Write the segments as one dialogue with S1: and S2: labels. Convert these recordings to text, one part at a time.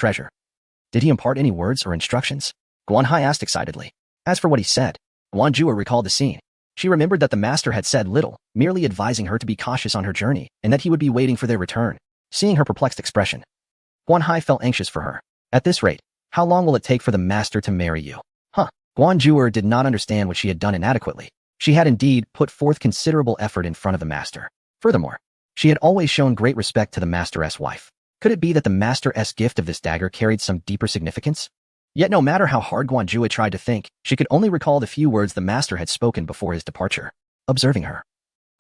S1: Treasure. Did he impart any words or instructions? Guan Hai asked excitedly. As for what he said, Guan Jua recalled the scene. She remembered that the master had said little, merely advising her to be cautious on her journey and that he would be waiting for their return. Seeing her perplexed expression, Guan Hai felt anxious for her. At this rate, how long will it take for the master to marry you? Guan Jua did not understand what she had done inadequately. She had indeed put forth considerable effort in front of the master. Furthermore, she had always shown great respect to the master's wife. Could it be that the master's gift of this dagger carried some deeper significance? Yet no matter how hard Guan Jua tried to think, she could only recall the few words the master had spoken before his departure. Observing her,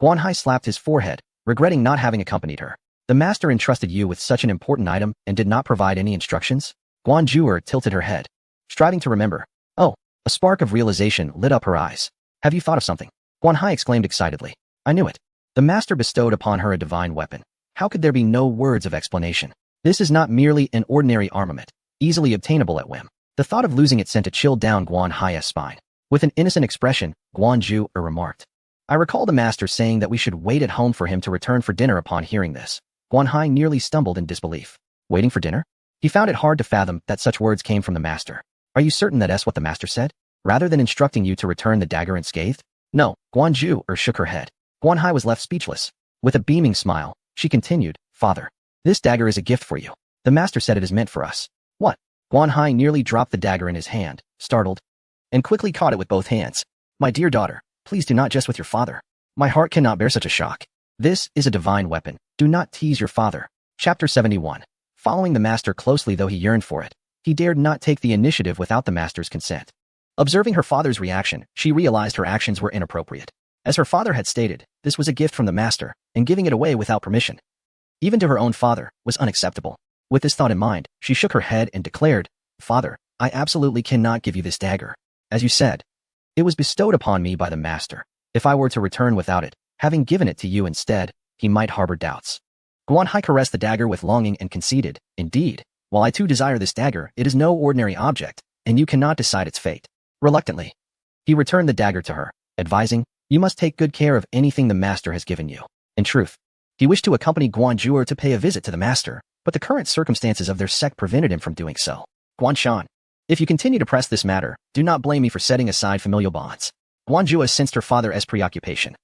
S1: Guan Hai slapped his forehead, regretting not having accompanied her. The master entrusted you with such an important item and did not provide any instructions? Guan Jua tilted her head, striving to remember. Oh, a spark of realization lit up her eyes. Have you thought of something? Guan Hai exclaimed excitedly. I knew it. The master bestowed upon her a divine weapon. How could there be no words of explanation? This is not merely an ordinary armament, easily obtainable at whim. The thought of losing it sent a chill down Guan Hai's spine. With an innocent expression, Guan Jua remarked. I recall the master saying that we should wait at home for him to return for dinner. Upon hearing this, Guan Hai nearly stumbled in disbelief. Waiting for dinner? He found it hard to fathom that such words came from the master. Are you certain that's what the master said? Rather than instructing you to return the dagger unscathed? No, Guan Jua shook her head. Guan Hai was left speechless. With a beaming smile, she continued, Father, this dagger is a gift for you. The master said it is meant for us. What? Guan Hai nearly dropped the dagger in his hand, startled, and quickly caught it with both hands. My dear daughter, please do not jest with your father. My heart cannot bear such a shock. This is a divine weapon. Do not tease your father. Chapter 71. Following the master closely though he yearned for it, he dared not take the initiative without the master's consent. Observing her father's reaction, she realized her actions were inappropriate. As her father had stated, this was a gift from the master, and giving it away without permission, even to her own father, was unacceptable. With this thought in mind, she shook her head and declared, Father, I absolutely cannot give you this dagger. As you said, it was bestowed upon me by the master. If I were to return without it, having given it to you instead, he might harbor doubts. Guan Hai caressed the dagger with longing and conceded, Indeed, while I too desire this dagger, it is no ordinary object, and you cannot decide its fate. Reluctantly, he returned the dagger to her, advising, You must take good care of anything the master has given you. In truth, he wished to accompany Guan Jua to pay a visit to the master, but the current circumstances of their sect prevented him from doing so. Guan Shan, if you continue to press this matter, do not blame me for setting aside familial bonds. Guan Jua sensed her father's preoccupation,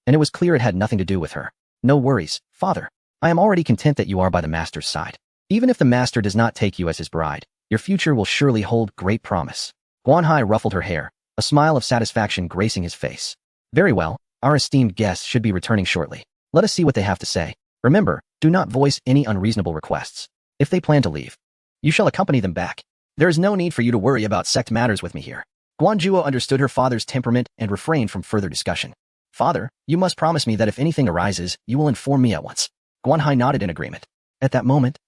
S1: and it was clear it had nothing to do with her. No worries, father. I am already content that you are by the master's side. Even if the master does not take you as his bride, your future will surely hold great promise. Guan Hai ruffled her hair, a smile of satisfaction gracing his face. Very well, our esteemed guests should be returning shortly. Let us see what they have to say. Remember, do not voice any unreasonable requests. If they plan to leave, you shall accompany them back. There is no need for you to worry about sect matters with me here. Guan Jua understood her father's temperament and refrained from further discussion. Father, you must promise me that if anything arises, you will inform me at once. Guan Hai nodded in agreement. At that moment,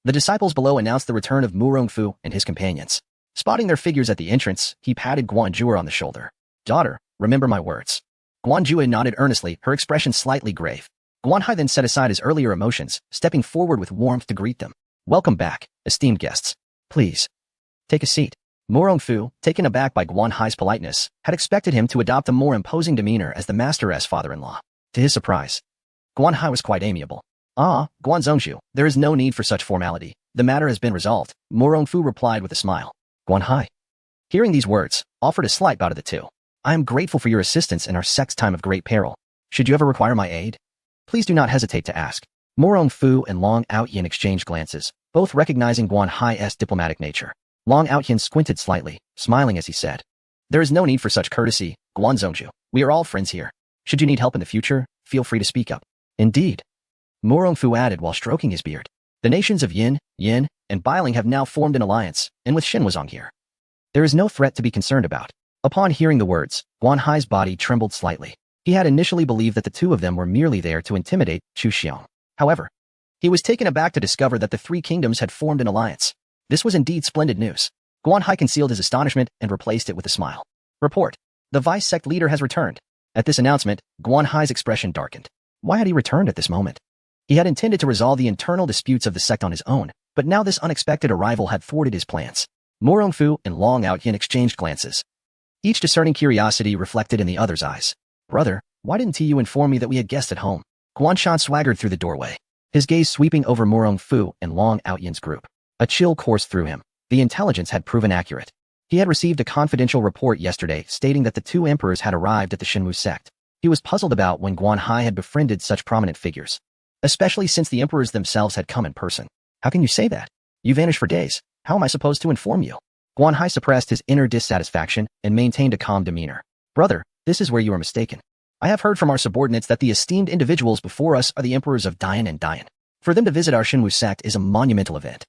S1: the disciples below announced the return of Mu Rongfu and his companions. Spotting their figures at the entrance, he patted Guan Jua on the shoulder. Daughter, remember my words. Guan Jua nodded earnestly, her expression slightly grave. Guan Hai then set aside his earlier emotions, stepping forward with warmth to greet them. Welcome back, esteemed guests. Please, take a seat. Mu Rongfu, taken aback by Guan Hai's politeness, had expected him to adopt a more imposing demeanor as the master's father-in-law. To his surprise, Guan Hai was quite amiable. Ah, Guan Zongzhu, there is no need for such formality. The matter has been resolved, Mu Rongfu replied with a smile. Guan Hai, hearing these words, offered a slight bow to the two. I am grateful for your assistance in our sect's time of great peril. Should you ever require my aid, please do not hesitate to ask. Mu Rongfu and Long Outyin exchanged glances, both recognizing Guan Hai's diplomatic nature. Long Outyin squinted slightly, smiling as he said, There is no need for such courtesy, Guan Zongzhu. We are all friends here. Should you need help in the future, feel free to speak up. Indeed, Mu Rongfu added while stroking his beard. The nations of Yin, and Bailing have now formed an alliance, and with Shinwazong here, there is no threat to be concerned about. Upon hearing the words, Guan Hai's body trembled slightly. He had initially believed that the two of them were merely there to intimidate Chu Xiong. However, he was taken aback to discover that the three kingdoms had formed an alliance. This was indeed splendid news. Guan Hai concealed his astonishment and replaced it with a smile. Report. The vice sect leader has returned. At this announcement, Guan Hai's expression darkened. Why had he returned at this moment? He had intended to resolve the internal disputes of the sect on his own, but now this unexpected arrival had thwarted his plans. Mu Rongfu and Long Outyin exchanged glances, each discerning curiosity reflected in the other's eyes. Brother, why didn't you inform me that we had guests at home? Guan Shan swaggered through the doorway, his gaze sweeping over Mu Rongfu and Long Outyin's group. A chill coursed through him. The intelligence had proven accurate. He had received a confidential report yesterday stating that the two emperors had arrived at the Shinmu sect. He was puzzled about when Guan Hai had befriended such prominent figures, especially since the emperors themselves had come in person. How can you say that? You vanished for days. How am I supposed to inform you? Guan Hai suppressed his inner dissatisfaction and maintained a calm demeanor. Brother, this is where you are mistaken. I have heard from our subordinates that the esteemed individuals before us are the emperors of Dian and Dian. For them to visit our Shinmu sect is a monumental event.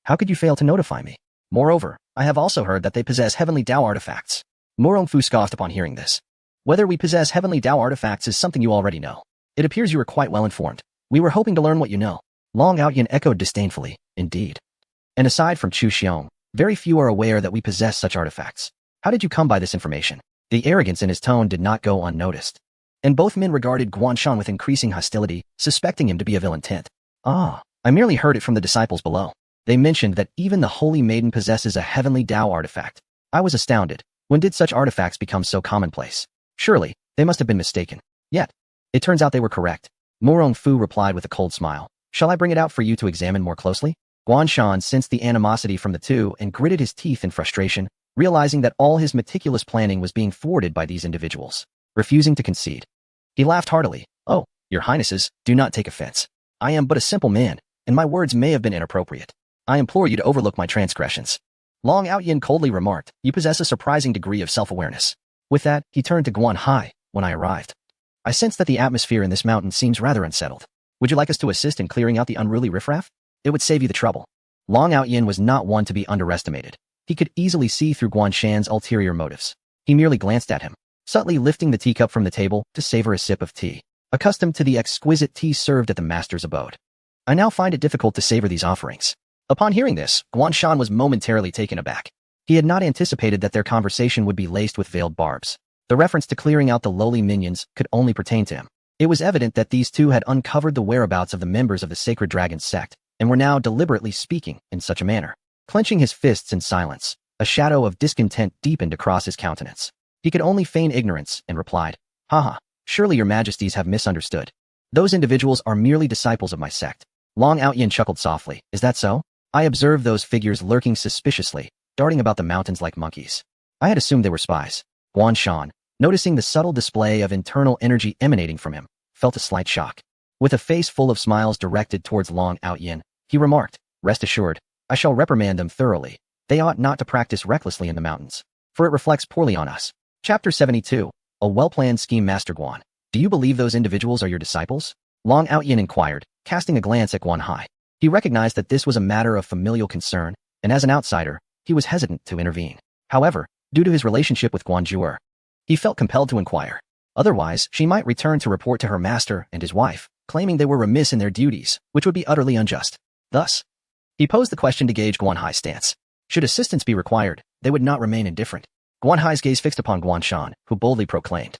S1: How could you fail to notify me? Moreover, I have also heard that they possess heavenly Dao artifacts. Morong Fu scoffed upon hearing this. Whether we possess heavenly Dao artifacts is something you already know. It appears you are quite well informed. We were hoping to learn what you know. Long Outyin echoed disdainfully, indeed. And aside from Chu Xiong, very few are aware that we possess such artifacts. How did you come by this information? The arrogance in his tone did not go unnoticed. And both men regarded Guan Shan with increasing hostility, suspecting him to be of ill intent. I merely heard it from the disciples below. They mentioned that even the Holy Maiden possesses a heavenly Dao artifact. I was astounded. When did such artifacts become so commonplace? Surely, they must have been mistaken. Yet, it turns out they were correct. Morong Fu replied with a cold smile. Shall I bring it out for you to examine more closely? Guan Shan sensed the animosity from the two and gritted his teeth in frustration, realizing that all his meticulous planning was being thwarted by these individuals, refusing to concede. He laughed heartily. Oh, your highnesses, do not take offense. I am but a simple man, and my words may have been inappropriate. I implore you to overlook my transgressions. Long Outyin coldly remarked, you possess a surprising degree of self-awareness. With that, he turned to Guan Hai. When I arrived, I sense that the atmosphere in this mountain seems rather unsettled. Would you like us to assist in clearing out the unruly riffraff? It would save you the trouble. Long Outyin was not one to be underestimated. He could easily see through Guan Shan's ulterior motives. He merely glanced at him, subtly lifting the teacup from the table to savor a sip of tea. Accustomed to the exquisite tea served at the master's abode, I now find it difficult to savor these offerings. Upon hearing this, Guan Shan was momentarily taken aback. He had not anticipated that their conversation would be laced with veiled barbs. The reference to clearing out the lowly minions could only pertain to him. It was evident that these two had uncovered the whereabouts of the members of the Sacred Dragon sect, and were now deliberately speaking in such a manner. Clenching his fists in silence, a shadow of discontent deepened across his countenance. He could only feign ignorance and replied, Haha, surely your majesties have misunderstood. Those individuals are merely disciples of my sect. Long Outyin chuckled softly. Is that so? I observed those figures lurking suspiciously, darting about the mountains like monkeys. I had assumed they were spies. Guan Shan, noticing the subtle display of internal energy emanating from him, felt a slight shock. With a face full of smiles directed towards Long Outyin, he remarked, Rest assured, I shall reprimand them thoroughly. They ought not to practice recklessly in the mountains, for it reflects poorly on us. Chapter 72. A well-planned scheme. Master Guan, do you believe those individuals are your disciples? Long Outyin inquired, casting a glance at Guan Hai. He recognized that this was a matter of familial concern, and as an outsider, he was hesitant to intervene. However, due to his relationship with Guan Zhuer, he felt compelled to inquire. Otherwise, she might return to report to her master and his wife, claiming they were remiss in their duties, which would be utterly unjust. Thus, he posed the question to gauge Guan Hai's stance. Should assistance be required, they would not remain indifferent. Guan Hai's gaze fixed upon Guan Shan, who boldly proclaimed,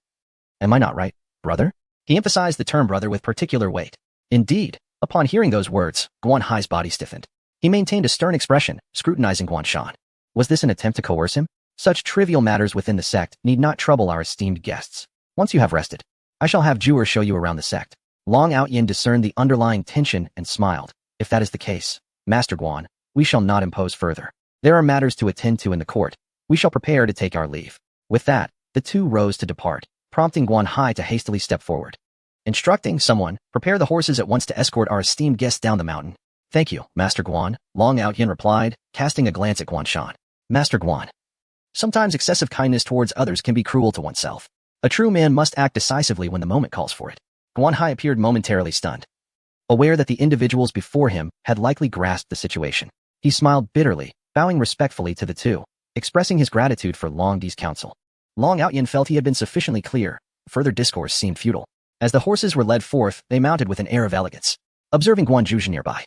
S1: Am I not right, brother? He emphasized the term brother with particular weight. Indeed, upon hearing those words, Guan Hai's body stiffened. He maintained a stern expression, scrutinizing Guan Shan. Was this an attempt to coerce him? Such trivial matters within the sect need not trouble our esteemed guests. Once you have rested, I shall have Zhuer show you around the sect. Long Outyin discerned the underlying tension and smiled. If that is the case, Master Guan, we shall not impose further. There are matters to attend to in the court. We shall prepare to take our leave. With that, the two rose to depart, prompting Guan Hai to hastily step forward. Instructing someone, prepare the horses at once to escort our esteemed guests down the mountain. Thank you, Master Guan, Long Outyin replied, casting a glance at Guan Shan. Master Guan, sometimes excessive kindness towards others can be cruel to oneself. A true man must act decisively when the moment calls for it. Guan Hai appeared momentarily stunned, aware that the individuals before him had likely grasped the situation. He smiled bitterly, bowing respectfully to the two, expressing his gratitude for Long Di's counsel. Long Outyin felt he had been sufficiently clear. Further discourse seemed futile. As the horses were led forth, they mounted with an air of elegance. Observing Guan Zhuge nearby,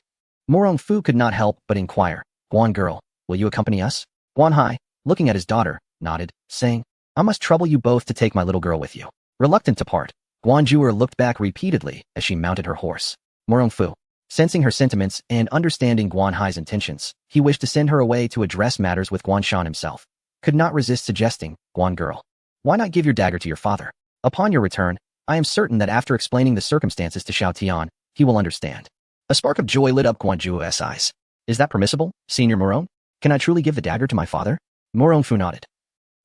S1: Morong Fu could not help but inquire, Guan girl, will you accompany us? Guan Hai, looking at his daughter, nodded, saying, I must trouble you both to take my little girl with you. Reluctant to part, Guan Zhuer looked back repeatedly as she mounted her horse. Morong Fu, sensing her sentiments and understanding Guan Hai's intentions, he wished to send her away to address matters with Guan Shan himself. Could not resist suggesting, Guan girl, why not give your dagger to your father? Upon your return, I am certain that after explaining the circumstances to Xiao Tian, he will understand. A spark of joy lit up Guan Zhuo's eyes. Is that permissible, Senior Morone? Can I truly give the dagger to my father? Morone Fu nodded,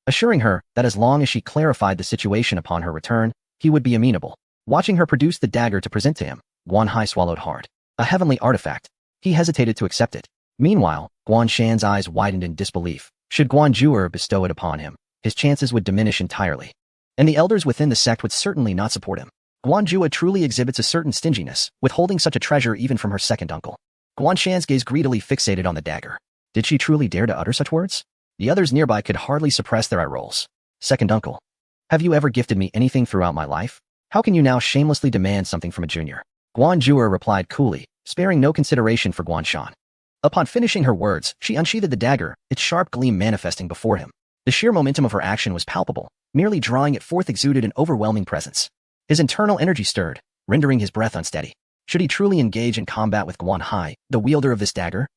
S1: assuring her that as long as she clarified the situation upon her return, he would be amenable. Watching her produce the dagger to present to him, Guan Hai swallowed hard. A heavenly artifact. He hesitated to accept it. Meanwhile, Guan Shan's eyes widened in disbelief. Should Guan Zhuer bestow it upon him, his chances would diminish entirely. And the elders within the sect would certainly not support him. Guan Zhuer truly exhibits a certain stinginess, withholding such a treasure even from her second uncle. Guan Shan's gaze greedily fixated on the dagger. Did she truly dare to utter such words? The others nearby could hardly suppress their eye rolls. Second uncle. Have you ever gifted me anything throughout my life? How can you now shamelessly demand something from a junior? Guan Zhuer replied coolly, sparing no consideration for Guan Shan. Upon finishing her words, she unsheathed the dagger, its sharp gleam manifesting before him. The sheer momentum of her action was palpable, merely drawing it forth exuded an overwhelming presence. His internal energy stirred, rendering his breath unsteady. Should he truly engage in combat with Guan Hai, the wielder of this dagger?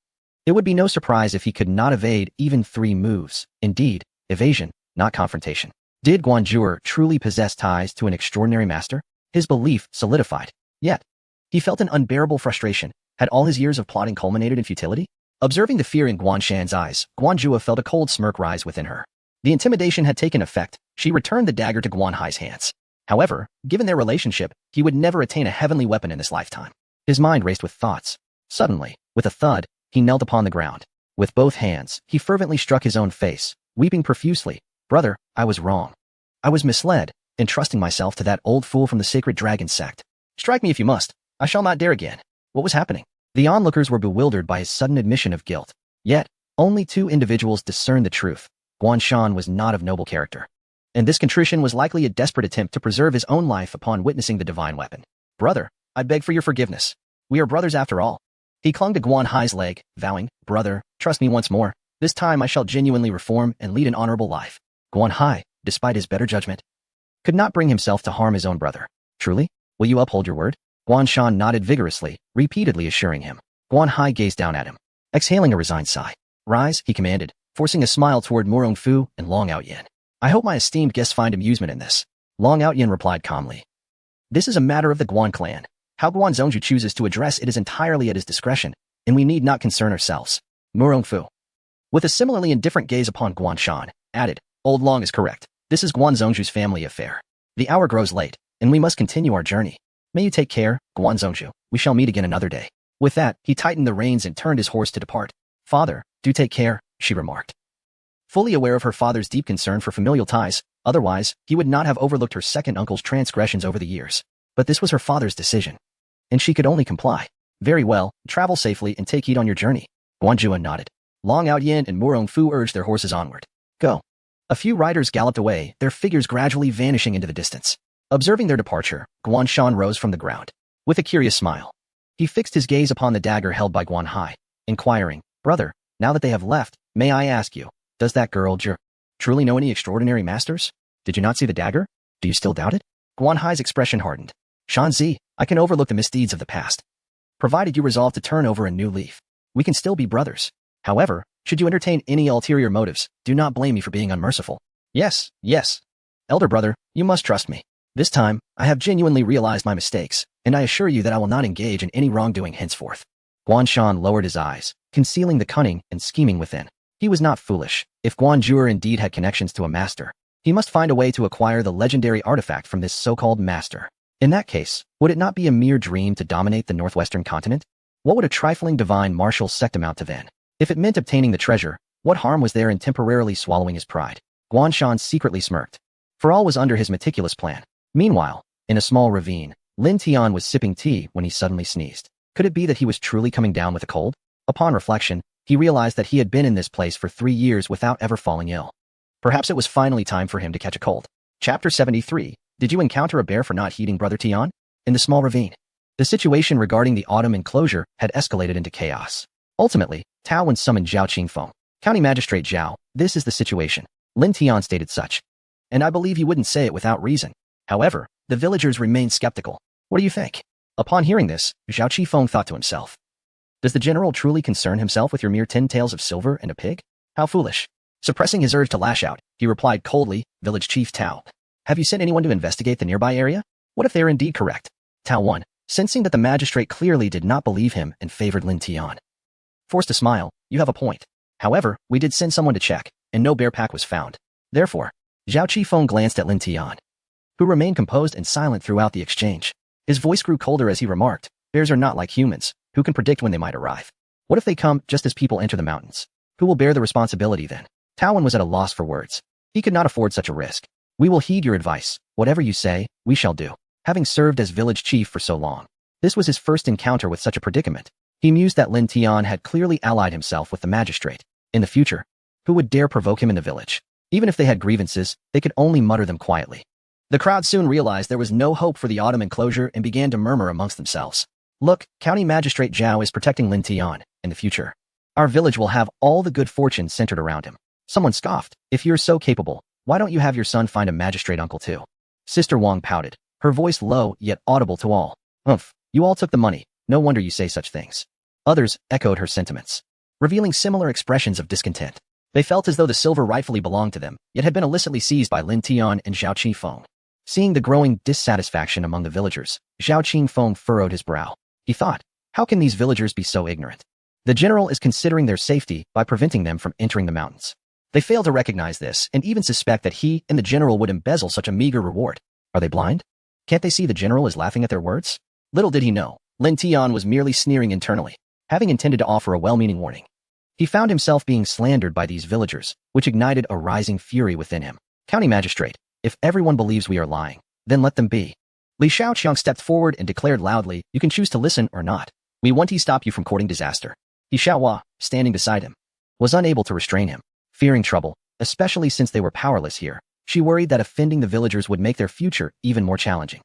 S1: It would be no surprise if he could not evade even 3 moves. Indeed, evasion, not confrontation. Did Guan Zhuer truly possess ties to an extraordinary master? His belief solidified. Yet, he felt an unbearable frustration. Had all his years of plotting culminated in futility? Observing the fear in Guan Shan's eyes, Guan Zhuer felt a cold smirk rise within her. The intimidation had taken effect. She returned the dagger to Guan Hai's hands. However, given their relationship, he would never attain a heavenly weapon in this lifetime. His mind raced with thoughts. Suddenly, with a thud, he knelt upon the ground. With both hands, he fervently struck his own face, weeping profusely. Brother, I was wrong. I was misled, entrusting myself to that old fool from the sacred dragon sect. Strike me if you must. I shall not dare again. What was happening? The onlookers were bewildered by his sudden admission of guilt. Yet, only 2 individuals discerned the truth. Guan Shan was not of noble character, and this contrition was likely a desperate attempt to preserve his own life upon witnessing the divine weapon. Brother, I beg for your forgiveness. We are brothers after all. He clung to Guan Hai's leg, vowing, Brother, trust me once more. This time I shall genuinely reform and lead an honorable life. Guan Hai, despite his better judgment, could not bring himself to harm his own brother. Truly? Will you uphold your word? Guan Shan nodded vigorously, repeatedly assuring him. Guan Hai gazed down at him, exhaling a resigned sigh. Rise, he commanded, forcing a smile toward Morong Fu and Long Outyin. I hope my esteemed guests find amusement in this. Long Outyin replied calmly. This is a matter of the Guan clan. How Guan Zhongju chooses to address it is entirely at his discretion, and we need not concern ourselves. Morong Fu, with a similarly indifferent gaze upon Guan Shan, added, Old Long is correct. This is Guan Zhongju's family affair. The hour grows late, and we must continue our journey. May you take care, Guan Zhongju. We shall meet again another day. With that, he tightened the reins and turned his horse to depart. Father, do take care, she remarked. Fully aware of her father's deep concern for familial ties, otherwise, he would not have overlooked her second uncle's transgressions over the years. But this was her father's decision, and she could only comply. Very well, travel safely and take heed on your journey. Guan Zhuan nodded. Long Outyin and Morong Fu urged their horses onward. Go. A few riders galloped away, their figures gradually vanishing into the distance. Observing their departure, Guan Shan rose from the ground. With a curious smile, he fixed his gaze upon the dagger held by Guan Hai, inquiring, Brother, now that they have left, may I ask you, does that girl truly know any extraordinary masters? Did you not see the dagger? Do you still doubt it? Guan Hai's expression hardened. Shan Zi, I can overlook the misdeeds of the past, provided you resolve to turn over a new leaf. We can still be brothers. However, should you entertain any ulterior motives, do not blame me for being unmerciful. Yes. Elder brother, you must trust me. This time, I have genuinely realized my mistakes, and I assure you that I will not engage in any wrongdoing henceforth. Guan Shan lowered his eyes, concealing the cunning and scheming within. He was not foolish. If Guan Zhuer indeed had connections to a master, he must find a way to acquire the legendary artifact from this so-called master. In that case, would it not be a mere dream to dominate the northwestern continent? What would a trifling divine martial sect amount to then? If it meant obtaining the treasure, what harm was there in temporarily swallowing his pride? Guan Shan secretly smirked, for all was under his meticulous plan. Meanwhile, in a small ravine, Lin Tian was sipping tea when he suddenly sneezed. Could it be that he was truly coming down with a cold? Upon reflection, he realized that he had been in this place for 3 years without ever falling ill. Perhaps it was finally time for him to catch a cold. Chapter 73. Did you encounter a bear for not heeding Brother Tian? In the small ravine, the situation regarding the autumn enclosure had escalated into chaos. Ultimately, Tao Wen summoned Zhao Qingfeng. County Magistrate Zhao, this is the situation. Lin Tian stated such. And I believe you wouldn't say it without reason. However, the villagers remained skeptical. What do you think? Upon hearing this, Zhao Qifeng thought to himself. Does the general truly concern himself with your mere 10 taels of silver and a pig? How foolish. Suppressing his urge to lash out, he replied coldly, Village Chief Tao. Have you sent anyone to investigate the nearby area? What if they are indeed correct? Tao 1, sensing that the magistrate clearly did not believe him and favored Lin Tian. Forced to smile, you have a point. However, we did send someone to check, and no bear pack was found. Therefore, Zhao Qifeng glanced at Lin Tian, who remained composed and silent throughout the exchange. His voice grew colder as he remarked, bears are not like humans, who can predict when they might arrive. What if they come just as people enter the mountains? Who will bear the responsibility then? Taowen was at a loss for words. He could not afford such a risk. We will heed your advice. Whatever you say, we shall do. Having served as village chief for so long, this was his first encounter with such a predicament. He mused that Lin Tian had clearly allied himself with the magistrate. In the future, who would dare provoke him in the village? Even if they had grievances, they could only mutter them quietly. The crowd soon realized there was no hope for the autumn enclosure and began to murmur amongst themselves. Look, County Magistrate Zhao is protecting Lin Tian. In the future, our village will have all the good fortune centered around him. Someone scoffed. If you're so capable, why don't you have your son find a magistrate uncle too? Sister Wang pouted, her voice low yet audible to all. Umph, you all took the money. No wonder you say such things. Others echoed her sentiments, revealing similar expressions of discontent. They felt as though the silver rightfully belonged to them, yet had been illicitly seized by Lin Tian and Zhao Qifeng. Seeing the growing dissatisfaction among the villagers, Zhao Qifeng furrowed his brow. He thought, how can these villagers be so ignorant? The general is considering their safety by preventing them from entering the mountains. They fail to recognize this and even suspect that he and the general would embezzle such a meager reward. Are they blind? Can't they see the general is laughing at their words? Little did he know, Lin Tian was merely sneering internally, having intended to offer a well-meaning warning. He found himself being slandered by these villagers, which ignited a rising fury within him. County Magistrate, if everyone believes we are lying, then let them be. Li Shaoqiang stepped forward and declared loudly, you can choose to listen or not. We want to stop you from courting disaster. He Xiaohua, standing beside him, was unable to restrain him. Fearing trouble, especially since they were powerless here, she worried that offending the villagers would make their future even more challenging.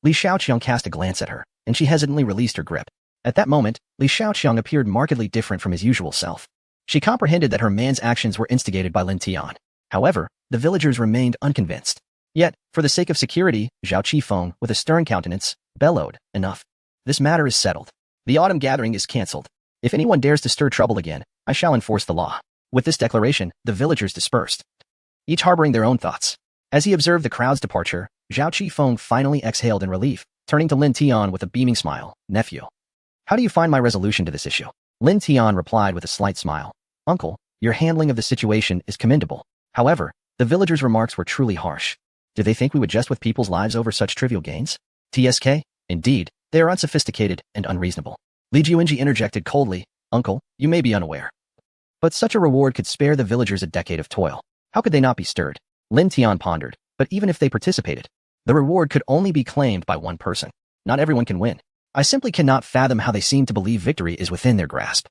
S1: Li Shaoqiang cast a glance at her, and she hesitantly released her grip. At that moment, Li Shaoqiang appeared markedly different from his usual self. She comprehended that her man's actions were instigated by Lin Tian. However, the villagers remained unconvinced. Yet, for the sake of security, Zhao Qifeng, with a stern countenance, bellowed, enough. This matter is settled. The autumn gathering is cancelled. If anyone dares to stir trouble again, I shall enforce the law. With this declaration, the villagers dispersed, each harboring their own thoughts. As he observed the crowd's departure, Zhao Qifeng finally exhaled in relief, turning to Lin Tian with a beaming smile. Nephew, how do you find my resolution to this issue? Lin Tian replied with a slight smile. Uncle, your handling of the situation is commendable. However, the villagers' remarks were truly harsh. Do they think we would jest with people's lives over such trivial gains? TSK? Indeed, they are unsophisticated and unreasonable. Li Juinji interjected coldly, Uncle, you may be unaware, but such a reward could spare the villagers a decade of toil. How could they not be stirred? Lin Tian pondered, but even if they participated, the reward could only be claimed by one person. Not everyone can win. I simply cannot fathom how they seem to believe victory is within their grasp.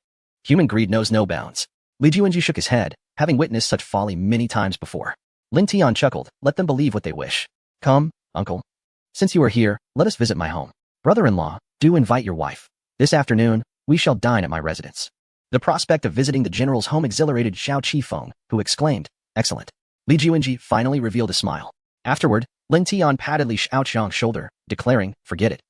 S1: Human greed knows no bounds. Li Juinji shook his head, having witnessed such folly many times before. Lin Tian chuckled, let them believe what they wish. Come, uncle. Since you are here, let us visit my home. Brother-in-law, do invite your wife. This afternoon, we shall dine at my residence. The prospect of visiting the general's home exhilarated Zhao Qifeng, who exclaimed, excellent. Li Juinji finally revealed a smile. Afterward, Lin Tian patted Li Shaoqiang's shoulder, declaring, forget it.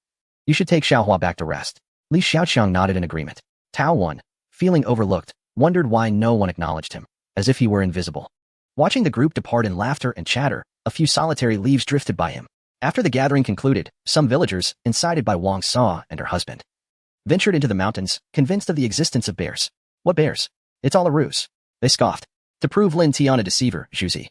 S1: You should take Xiaohua back to rest. Li Shaoqiang nodded in agreement. Tao Wan, feeling overlooked, wondered why no one acknowledged him, as if he were invisible. Watching the group depart in laughter and chatter, a few solitary leaves drifted by him. After the gathering concluded, some villagers, incited by Wang Sa and her husband, ventured into the mountains, convinced of the existence of bears. What bears? It's all a ruse. They scoffed. To prove Lin Tian a deceiver, Zhuzi,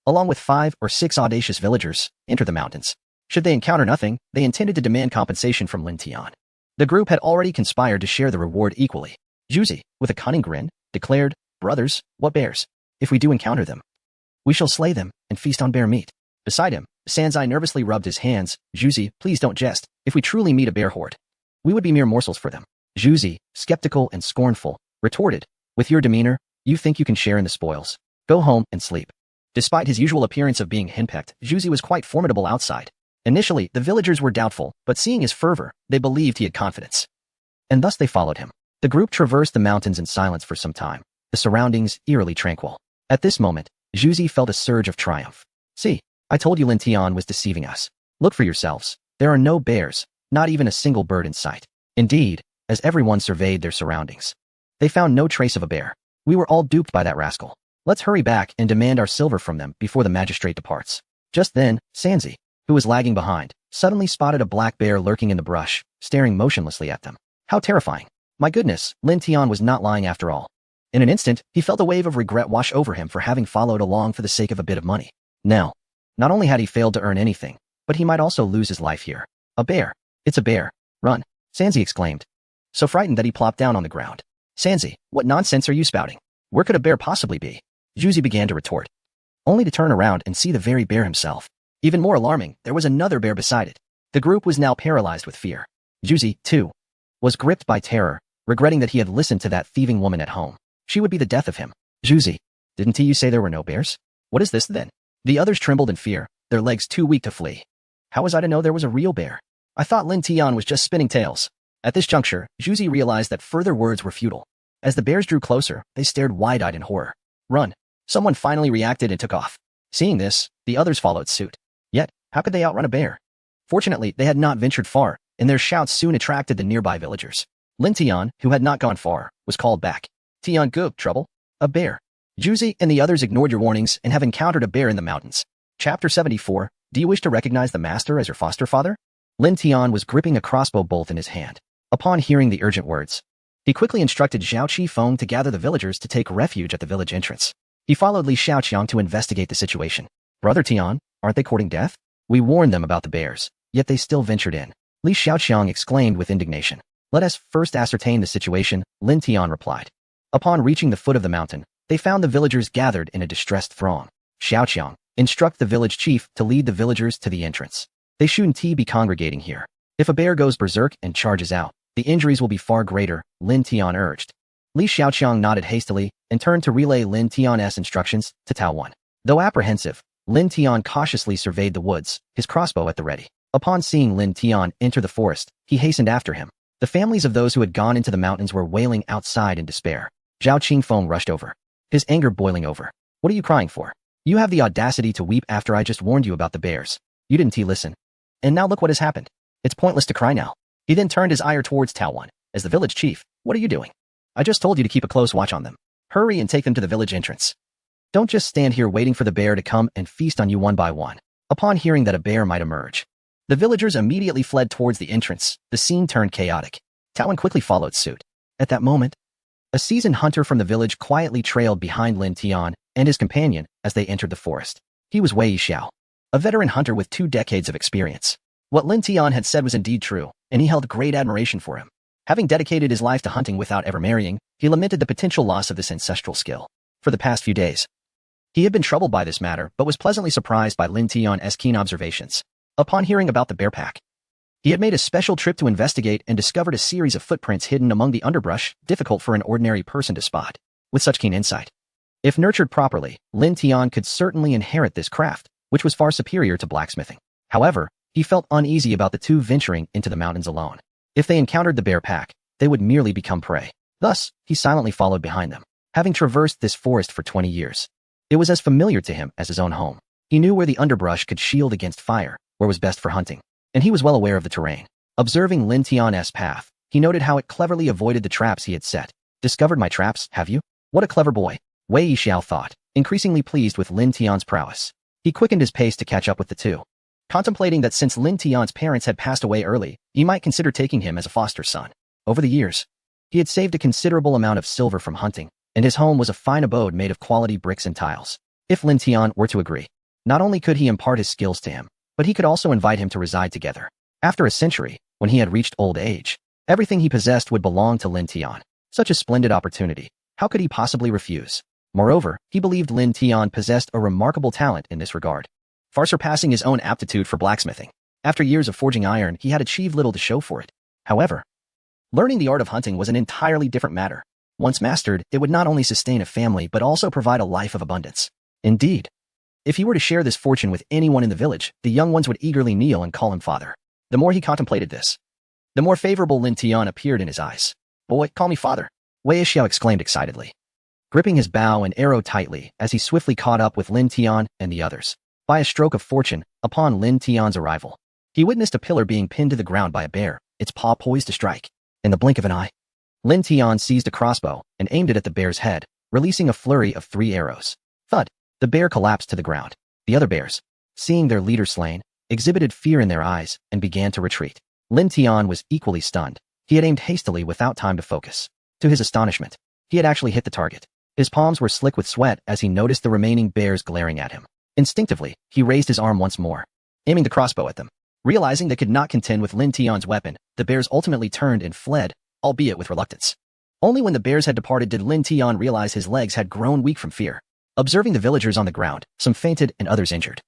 S1: along with 5 or 6 audacious villagers, entered the mountains. Should they encounter nothing, they intended to demand compensation from Lin Tian. The group had already conspired to share the reward equally. Zhuzi, with a cunning grin, declared, brothers, what bears? If we do encounter them, we shall slay them and feast on bear meat. Beside him, Sanzai nervously rubbed his hands. Zhuzi, please don't jest. If we truly meet a bear horde, we would be mere morsels for them. Zhuzi, skeptical and scornful, retorted, with your demeanor, you think you can share in the spoils. Go home and sleep. Despite his usual appearance of being henpecked, Zhuzi was quite formidable outside. Initially, the villagers were doubtful, but seeing his fervor, they believed he had confidence. And thus they followed him. The group traversed the mountains in silence for some time, the surroundings eerily tranquil. At this moment, Zhuzi felt a surge of triumph. See, I told you Lin Tian was deceiving us. Look for yourselves. There are no bears, not even a single bird in sight. Indeed, as everyone surveyed their surroundings, they found no trace of a bear. We were all duped by that rascal. Let's hurry back and demand our silver from them before the magistrate departs. Just then, Sanzi, who was lagging behind, suddenly spotted a black bear lurking in the brush, staring motionlessly at them. How terrifying! My goodness, Lin Tian was not lying after all. In an instant, he felt a wave of regret wash over him for having followed along for the sake of a bit of money. Now, not only had he failed to earn anything, but he might also lose his life here. A bear. It's a bear. Run. Sanzi exclaimed, so frightened that he plopped down on the ground. Sanzi, what nonsense are you spouting? Where could a bear possibly be? Juzi began to retort, only to turn around and see the very bear himself. Even more alarming, there was another bear beside it. The group was now paralyzed with fear. Juzi, too, was gripped by terror, regretting that he had listened to that thieving woman at home. She would be the death of him. Juzi, didn't you say there were no bears? What is this then? The others trembled in fear, their legs too weak to flee. How was I to know there was a real bear? I thought Lin Tian was just spinning tales. At this juncture, Juzi realized that further words were futile. As the bears drew closer, they stared wide-eyed in horror. Run. Someone finally reacted and took off. Seeing this, the others followed suit. Yet, how could they outrun a bear? Fortunately, they had not ventured far, and their shouts soon attracted the nearby villagers. Lin Tian, who had not gone far, was called back. Tian Gu, trouble? A bear. Juzi and the others ignored your warnings and have encountered a bear in the mountains. Chapter 74, do you wish to recognize the master as your foster father? Lin Tian was gripping a crossbow bolt in his hand. Upon hearing the urgent words, he quickly instructed Zhao Qifeng to gather the villagers to take refuge at the village entrance. He followed Li Xiaoqiang to investigate the situation. Brother Tian, aren't they courting death? We warned them about the bears, yet they still ventured in. Li Xiaoqiang exclaimed with indignation. Let us first ascertain the situation, Lin Tian replied. Upon reaching the foot of the mountain, they found the villagers gathered in a distressed throng. Xiaoqiang, instruct the village chief to lead the villagers to the entrance. They shouldn't be congregating here. If a bear goes berserk and charges out, the injuries will be far greater, Lin Tian urged. Li Xiaoqiang nodded hastily and turned to relay Lin Tian's instructions to Tao Wan. Though apprehensive, Lin Tian cautiously surveyed the woods, his crossbow at the ready. Upon seeing Lin Tian enter the forest, he hastened after him. The families of those who had gone into the mountains were wailing outside in despair. Zhao Qingfeng rushed over, his anger boiling over. What are you crying for? You have the audacity to weep after I just warned you about the bears. You didn't listen. And now look what has happened. It's pointless to cry now. He then turned his ire towards Tao Wan. As the village chief, what are you doing? I just told you to keep a close watch on them. Hurry and take them to the village entrance. Don't just stand here waiting for the bear to come and feast on you one by one. Upon hearing that a bear might emerge, the villagers immediately fled towards the entrance. The scene turned chaotic. Tao Wan quickly followed suit. At that moment, a seasoned hunter from the village quietly trailed behind Lin Tian and his companion as they entered the forest. He was Wei Xiao, a veteran hunter with 2 decades of experience. What Lin Tian had said was indeed true, and he held great admiration for him. Having dedicated his life to hunting without ever marrying, he lamented the potential loss of this ancestral skill. For the past few days, he had been troubled by this matter, but was pleasantly surprised by Lin Tian's keen observations. Upon hearing about the bear pack, he had made a special trip to investigate and discovered a series of footprints hidden among the underbrush, difficult for an ordinary person to spot. With such keen insight, if nurtured properly, Lin Tian could certainly inherit this craft, which was far superior to blacksmithing. However, he felt uneasy about the two venturing into the mountains alone. If they encountered the bear pack, they would merely become prey. Thus, he silently followed behind them. Having traversed this forest for 20 years, it was as familiar to him as his own home. He knew where the underbrush could shield against fire, where was best for hunting, and he was well aware of the terrain. Observing Lin Tian's path, he noted how it cleverly avoided the traps he had set. Discovered my traps, have you? What a clever boy, Wei Xiao thought, increasingly pleased with Lin Tian's prowess. He quickened his pace to catch up with the two, contemplating that since Lin Tian's parents had passed away early, he might consider taking him as a foster son. Over the years, he had saved a considerable amount of silver from hunting, and his home was a fine abode made of quality bricks and tiles. If Lin Tian were to agree, not only could he impart his skills to him, but he could also invite him to reside together. After a century, when he had reached old age, everything he possessed would belong to Lin Tian. Such a splendid opportunity. How could he possibly refuse? Moreover, he believed Lin Tian possessed a remarkable talent in this regard, far surpassing his own aptitude for blacksmithing. After years of forging iron, he had achieved little to show for it. However, learning the art of hunting was an entirely different matter. Once mastered, it would not only sustain a family but also provide a life of abundance. Indeed, if he were to share this fortune with anyone in the village, the young ones would eagerly kneel and call him father. The more he contemplated this, the more favorable Lin Tian appeared in his eyes. Boy, call me father, Wei Xiao exclaimed excitedly, gripping his bow and arrow tightly as he swiftly caught up with Lin Tian and the others. By a stroke of fortune, upon Lin Tian's arrival, he witnessed a pillar being pinned to the ground by a bear, its paw poised to strike. In the blink of an eye, Lin Tian seized a crossbow and aimed it at the bear's head, releasing a flurry of 3 arrows. Thud! The bear collapsed to the ground. The other bears, seeing their leader slain, exhibited fear in their eyes and began to retreat. Lin Tian was equally stunned. He had aimed hastily without time to focus. To his astonishment, he had actually hit the target. His palms were slick with sweat as he noticed the remaining bears glaring at him. Instinctively, he raised his arm once more, aiming the crossbow at them. Realizing they could not contend with Lin Tian's weapon, the bears ultimately turned and fled, albeit with reluctance. Only when the bears had departed did Lin Tian realize his legs had grown weak from fear. Observing the villagers on the ground, some fainted and others injured.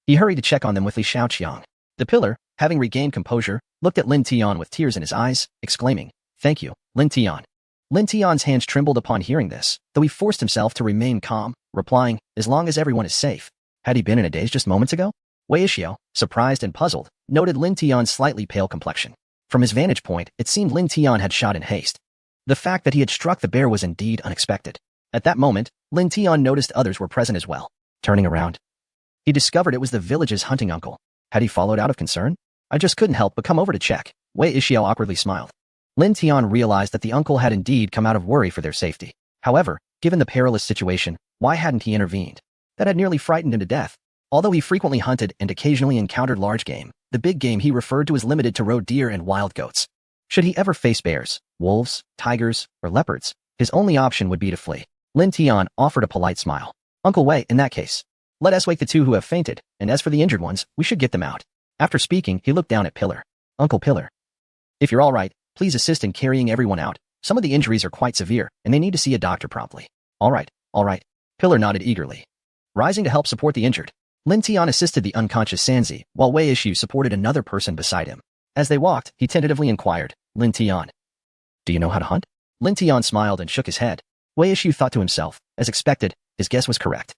S1: He hurried to check on them with Li Xiaoqiang. The pillar, having regained composure, looked at Lin Tian with tears in his eyes, exclaiming, "Thank you, Lin Tian." Lin Tian's hands trembled upon hearing this, though he forced himself to remain calm, replying, "As long as everyone is safe." Had he been in a daze just moments ago? Wei Yixiao, surprised and puzzled, noted Lin Tian's slightly pale complexion. From his vantage point, it seemed Lin Tian had shot in haste. The fact that he had struck the bear was indeed unexpected. At that moment, Lin Tian noticed others were present as well. Turning around, he discovered it was the village's hunting uncle. Had he followed out of concern? "I just couldn't help but come over to check." Wei Yixiao awkwardly smiled. Lin Tian realized that the uncle had indeed come out of worry for their safety. However, given the perilous situation, why hadn't he intervened? That had nearly frightened him to death. Although he frequently hunted and occasionally encountered large game, the big game he referred to as limited to roe deer and wild goats. Should he ever face bears, wolves, tigers, or leopards, his only option would be to flee. Lin Tian offered a polite smile. "Uncle Wei, in that case, let us wake the two who have fainted, and as for the injured ones, we should get them out." After speaking, he looked down at Pillar. "Uncle Pillar, if you're all right, please assist in carrying everyone out. Some of the injuries are quite severe, and they need to see a doctor promptly." All right. Pillar nodded eagerly. Rising to help support the injured, Lin Tian assisted the unconscious Sanzi, while Wei Yixiao supported another person beside him. As they walked, he tentatively inquired, "Lin Tian, do you know how to hunt?" Lin Tian smiled and shook his head. Wei Yixiao thought to himself, as expected, his guess was correct.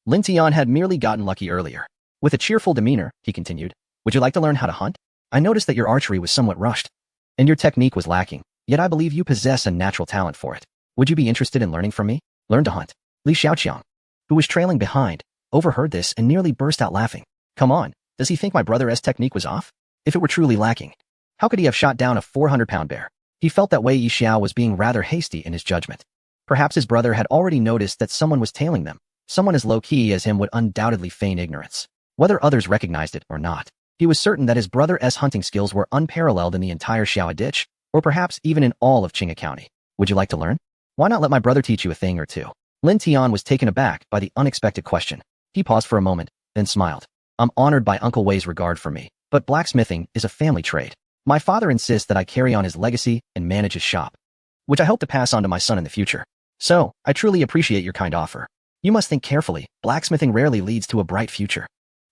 S1: Lin Tian had merely gotten lucky earlier. With a cheerful demeanor, he continued, "Would you like to learn how to hunt? I noticed that your archery was somewhat rushed, and your technique was lacking, yet I believe you possess a natural talent for it. Would you be interested in learning from me? Learn to hunt." Li Xiaoqiang, who was trailing behind, overheard this and nearly burst out laughing. "Come on, does he think my brother's technique was off? If it were truly lacking, how could he have shot down a 400-pound bear?" He felt that Wei Yixiao was being rather hasty in his judgment. Perhaps his brother had already noticed that someone was tailing them. Someone as low-key as him would undoubtedly feign ignorance. Whether others recognized it or not, he was certain that his brother's hunting skills were unparalleled in the entire Xiao Ditch, or perhaps even in all of Qinga County. "Would you like to learn? Why not let my brother teach you a thing or two?" Lin Tian was taken aback by the unexpected question. He paused for a moment, then smiled. "I'm honored by Uncle Wei's regard for me, but blacksmithing is a family trade. My father insists that I carry on his legacy and manage his shop, which I hope to pass on to my son in the future. So, I truly appreciate your kind offer. You must think carefully. Blacksmithing rarely leads to a bright future.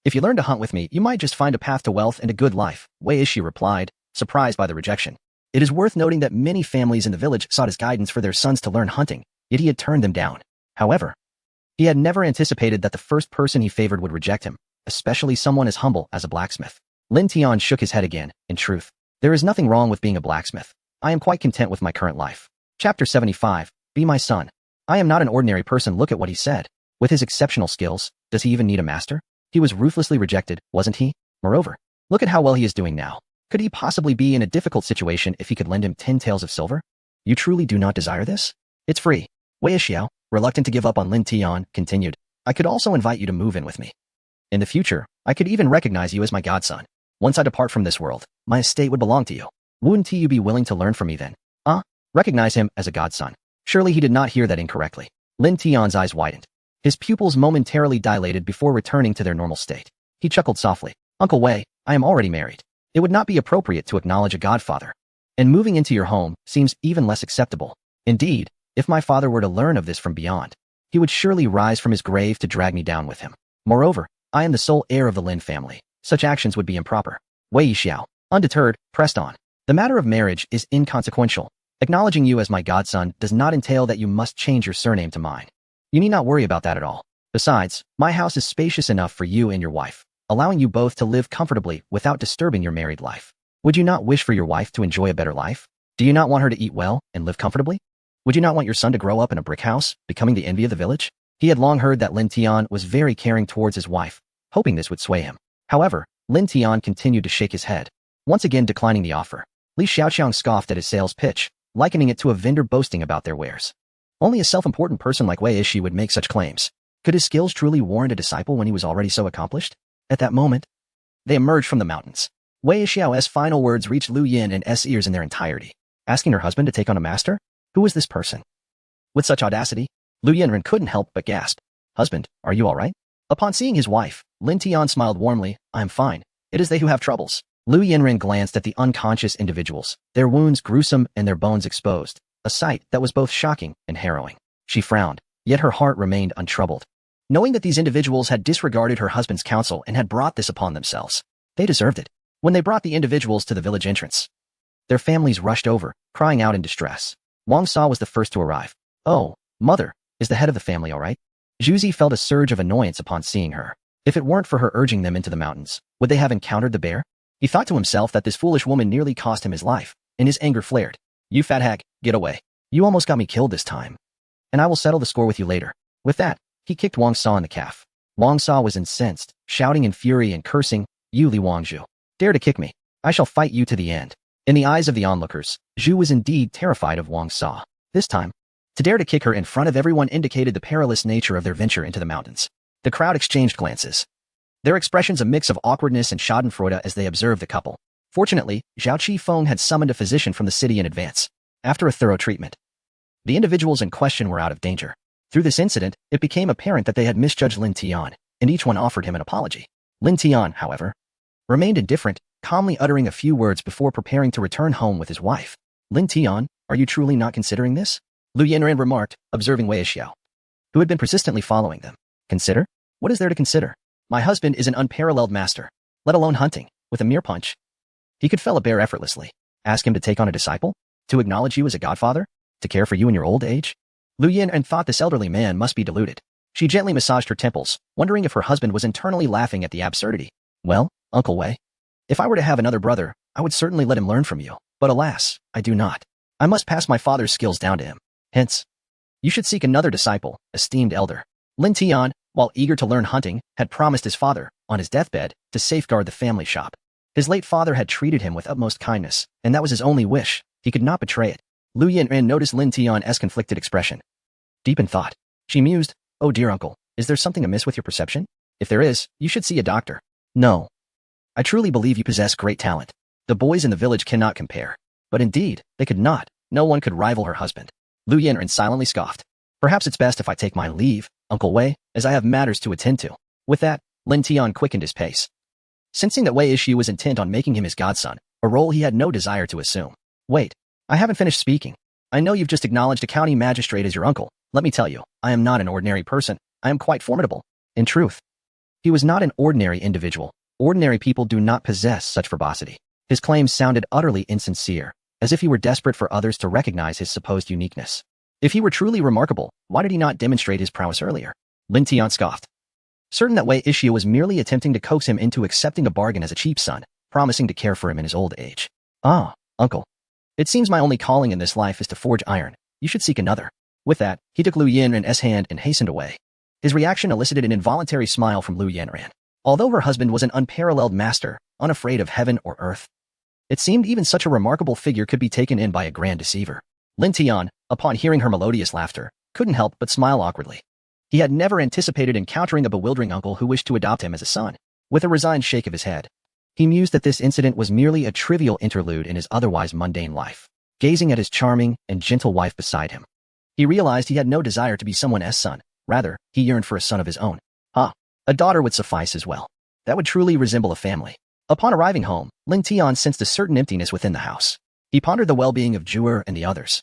S1: If you learn to hunt with me, you might just find a path to wealth and a good life," Wei Yixiao replied, surprised by the rejection. It is worth noting that many families in the village sought his guidance for their sons to learn hunting, yet he had turned them down. However, he had never anticipated that the first person he favored would reject him, especially someone as humble as a blacksmith. Lin Tian shook his head again. "In truth, there is nothing wrong with being a blacksmith. I am quite content with my current life." Chapter 75, Be My Son. I am not an ordinary person. Look at what he said. With his exceptional skills, does he even need a master? He was ruthlessly rejected, wasn't he? Moreover, look at how well he is doing now. Could he possibly be in a difficult situation if he could lend him 10 taels of silver? You truly do not desire this? It's free. Wei Yixiao, reluctant to give up on Lin Tian, continued, "I could also invite you to move in with me. In the future, I could even recognize you as my godson. Once I depart from this world, my estate would belong to you. Wouldn't you be willing to learn from me then?" Recognize him as a godson. Surely he did not hear that incorrectly. Lin Tian's eyes widened. His pupils momentarily dilated before returning to their normal state. He chuckled softly. "Uncle Wei, I am already married. It would not be appropriate to acknowledge a godfather. And moving into your home seems even less acceptable. Indeed, if my father were to learn of this from beyond, he would surely rise from his grave to drag me down with him. Moreover, I am the sole heir of the Lin family. Such actions would be improper." Wei Yixiao, undeterred, pressed on. "The matter of marriage is inconsequential. Acknowledging you as my godson does not entail that you must change your surname to mine. You need not worry about that at all. Besides, my house is spacious enough for you and your wife, allowing you both to live comfortably without disturbing your married life. Would you not wish for your wife to enjoy a better life? Do you not want her to eat well and live comfortably? Would you not want your son to grow up in a brick house, becoming the envy of the village?" He had long heard that Lin Tian was very caring towards his wife, hoping this would sway him. However, Lin Tian continued to shake his head, once again declining the offer. Li Xiaoqiang scoffed at his sales pitch, likening it to a vendor boasting about their wares. Only a self-important person like Wei Yixiao would make such claims. Could his skills truly warrant a disciple when he was already so accomplished? At that moment, they emerged from the mountains. Wei Xiao's final words reached Lu Yin and S ears in their entirety. Asking her husband to take on a master? Who was this person? With such audacity, Lu Yinren couldn't help but gasp. Husband, are you all right? Upon seeing his wife, Lin Tian smiled warmly. I'm fine. It is they who have troubles. Lu Yinren glanced at the unconscious individuals, their wounds gruesome and their bones exposed, a sight that was both shocking and harrowing. She frowned, yet her heart remained untroubled. Knowing that these individuals had disregarded her husband's counsel and had brought this upon themselves, they deserved it. When they brought the individuals to the village entrance, their families rushed over, crying out in distress. Wang Sa was the first to arrive. Oh, mother, is the head of the family all right? Zhuzi felt a surge of annoyance upon seeing her. If it weren't for her urging them into the mountains, would they have encountered the bear? He thought to himself that this foolish woman nearly cost him his life, and his anger flared. You fat hag, get away. You almost got me killed this time. And I will settle the score with you later. With that, he kicked Wang Sa in the calf. Wang Sa was incensed, shouting in fury and cursing, You Li Wangzhu. Dare to kick me. I shall fight you to the end. In the eyes of the onlookers, Zhu was indeed terrified of Wang Sa. This time, to dare to kick her in front of everyone indicated the perilous nature of their venture into the mountains. The crowd exchanged glances, their expressions a mix of awkwardness and schadenfreude as they observed the couple. Fortunately, Zhao Qifeng had summoned a physician from the city in advance. After a thorough treatment, the individuals in question were out of danger. Through this incident, it became apparent that they had misjudged Lin Tian, and each one offered him an apology. Lin Tian, however, remained indifferent, calmly uttering a few words before preparing to return home with his wife. Lin Tian, are you truly not considering this? Lu Yinren remarked, observing Wei Xiao, who had been persistently following them. Consider? What is there to consider? My husband is an unparalleled master, let alone hunting. With a mere punch, he could fell a bear effortlessly. Ask him to take on a disciple? To acknowledge you as a godfather? To care for you in your old age? Lu Yinren thought this elderly man must be deluded. She gently massaged her temples, wondering if her husband was internally laughing at the absurdity. Well, Uncle Wei, if I were to have another brother, I would certainly let him learn from you. But alas, I do not. I must pass my father's skills down to him. Hence, you should seek another disciple, esteemed elder. Lin Tian, while eager to learn hunting, had promised his father, on his deathbed, to safeguard the family shop. His late father had treated him with utmost kindness, and that was his only wish. He could not betray it. Lu Yinren noticed Lin Tian's conflicted expression. Deep in thought, she mused, Oh dear uncle, is there something amiss with your perception? If there is, you should see a doctor. No. I truly believe you possess great talent. The boys in the village cannot compare. But indeed, they could not. No one could rival her husband. Lu Yinren silently scoffed. Perhaps it's best if I take my leave, Uncle Wei, as I have matters to attend to. With that, Lin Tian quickened his pace, sensing that Wei Ishiu was intent on making him his godson, a role he had no desire to assume. Wait, I haven't finished speaking. I know you've just acknowledged a county magistrate as your uncle. Let me tell you, I am not an ordinary person. I am quite formidable. In truth, he was not an ordinary individual. Ordinary people do not possess such verbosity. His claims sounded utterly insincere, as if he were desperate for others to recognize his supposed uniqueness. If he were truly remarkable, why did he not demonstrate his prowess earlier? Lin Tian scoffed, certain that Wei Ishiu was merely attempting to coax him into accepting a bargain as a cheap son, promising to care for him in his old age. Ah, uncle. It seems my only calling in this life is to forge iron. You should seek another. With that, he took Lu Yinren's hand and hastened away. His reaction elicited an involuntary smile from Lu Yinren. Although her husband was an unparalleled master, unafraid of heaven or earth, it seemed even such a remarkable figure could be taken in by a grand deceiver. Lin Tian, upon hearing her melodious laughter, couldn't help but smile awkwardly. He had never anticipated encountering a bewildering uncle who wished to adopt him as a son. With a resigned shake of his head, he mused that this incident was merely a trivial interlude in his otherwise mundane life. Gazing at his charming and gentle wife beside him, he realized he had no desire to be someone's son. Rather, he yearned for a son of his own. A daughter would suffice as well. That would truly resemble a family. Upon arriving home, Lin Tian sensed a certain emptiness within the house. He pondered the well-being of Zhuer and the others,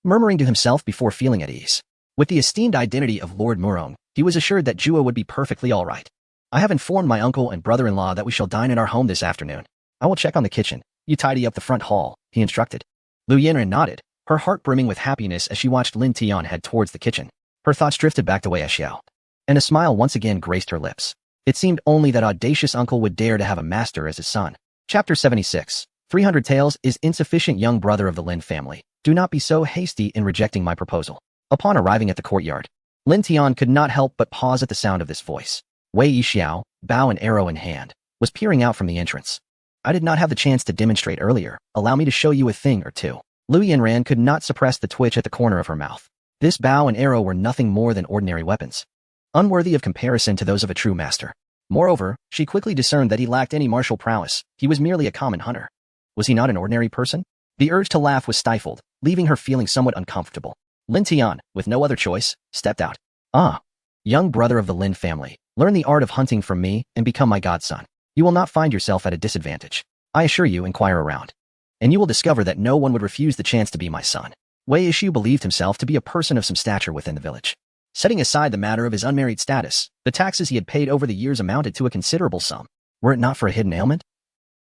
S1: murmuring to himself before feeling at ease. With the esteemed identity of Lord Murong, he was assured that Zhuer would be perfectly all right. I have informed my uncle and brother-in-law that we shall dine in our home this afternoon. I will check on the kitchen. You tidy up the front hall, he instructed. Lu Yinren nodded, her heart brimming with happiness as she watched Lin Tian head towards the kitchen. Her thoughts drifted back to Wei Xiao, and a smile once again graced her lips. It seemed only that audacious uncle would dare to have a master as his son. Chapter 76. 300 Taels is insufficient, young brother of the Lin family. Do not be so hasty in rejecting my proposal. Upon arriving at the courtyard, Lin Tian could not help but pause at the sound of this voice. Wei Yixiao, bow and arrow in hand, was peering out from the entrance. I did not have the chance to demonstrate earlier. Allow me to show you a thing or two. Lu Yinren could not suppress the twitch at the corner of her mouth. This bow and arrow were nothing more than ordinary weapons, unworthy of comparison to those of a true master. Moreover, she quickly discerned that he lacked any martial prowess. He was merely a common hunter. Was he not an ordinary person? The urge to laugh was stifled, leaving her feeling somewhat uncomfortable. Lin Tian, with no other choice, stepped out. Ah, young brother of the Lin family, learn the art of hunting from me and become my godson. You will not find yourself at a disadvantage. I assure you, inquire around. And you will discover that no one would refuse the chance to be my son. Wei Ishu believed himself to be a person of some stature within the village. Setting aside the matter of his unmarried status, the taxes he had paid over the years amounted to a considerable sum. Were it not for a hidden ailment,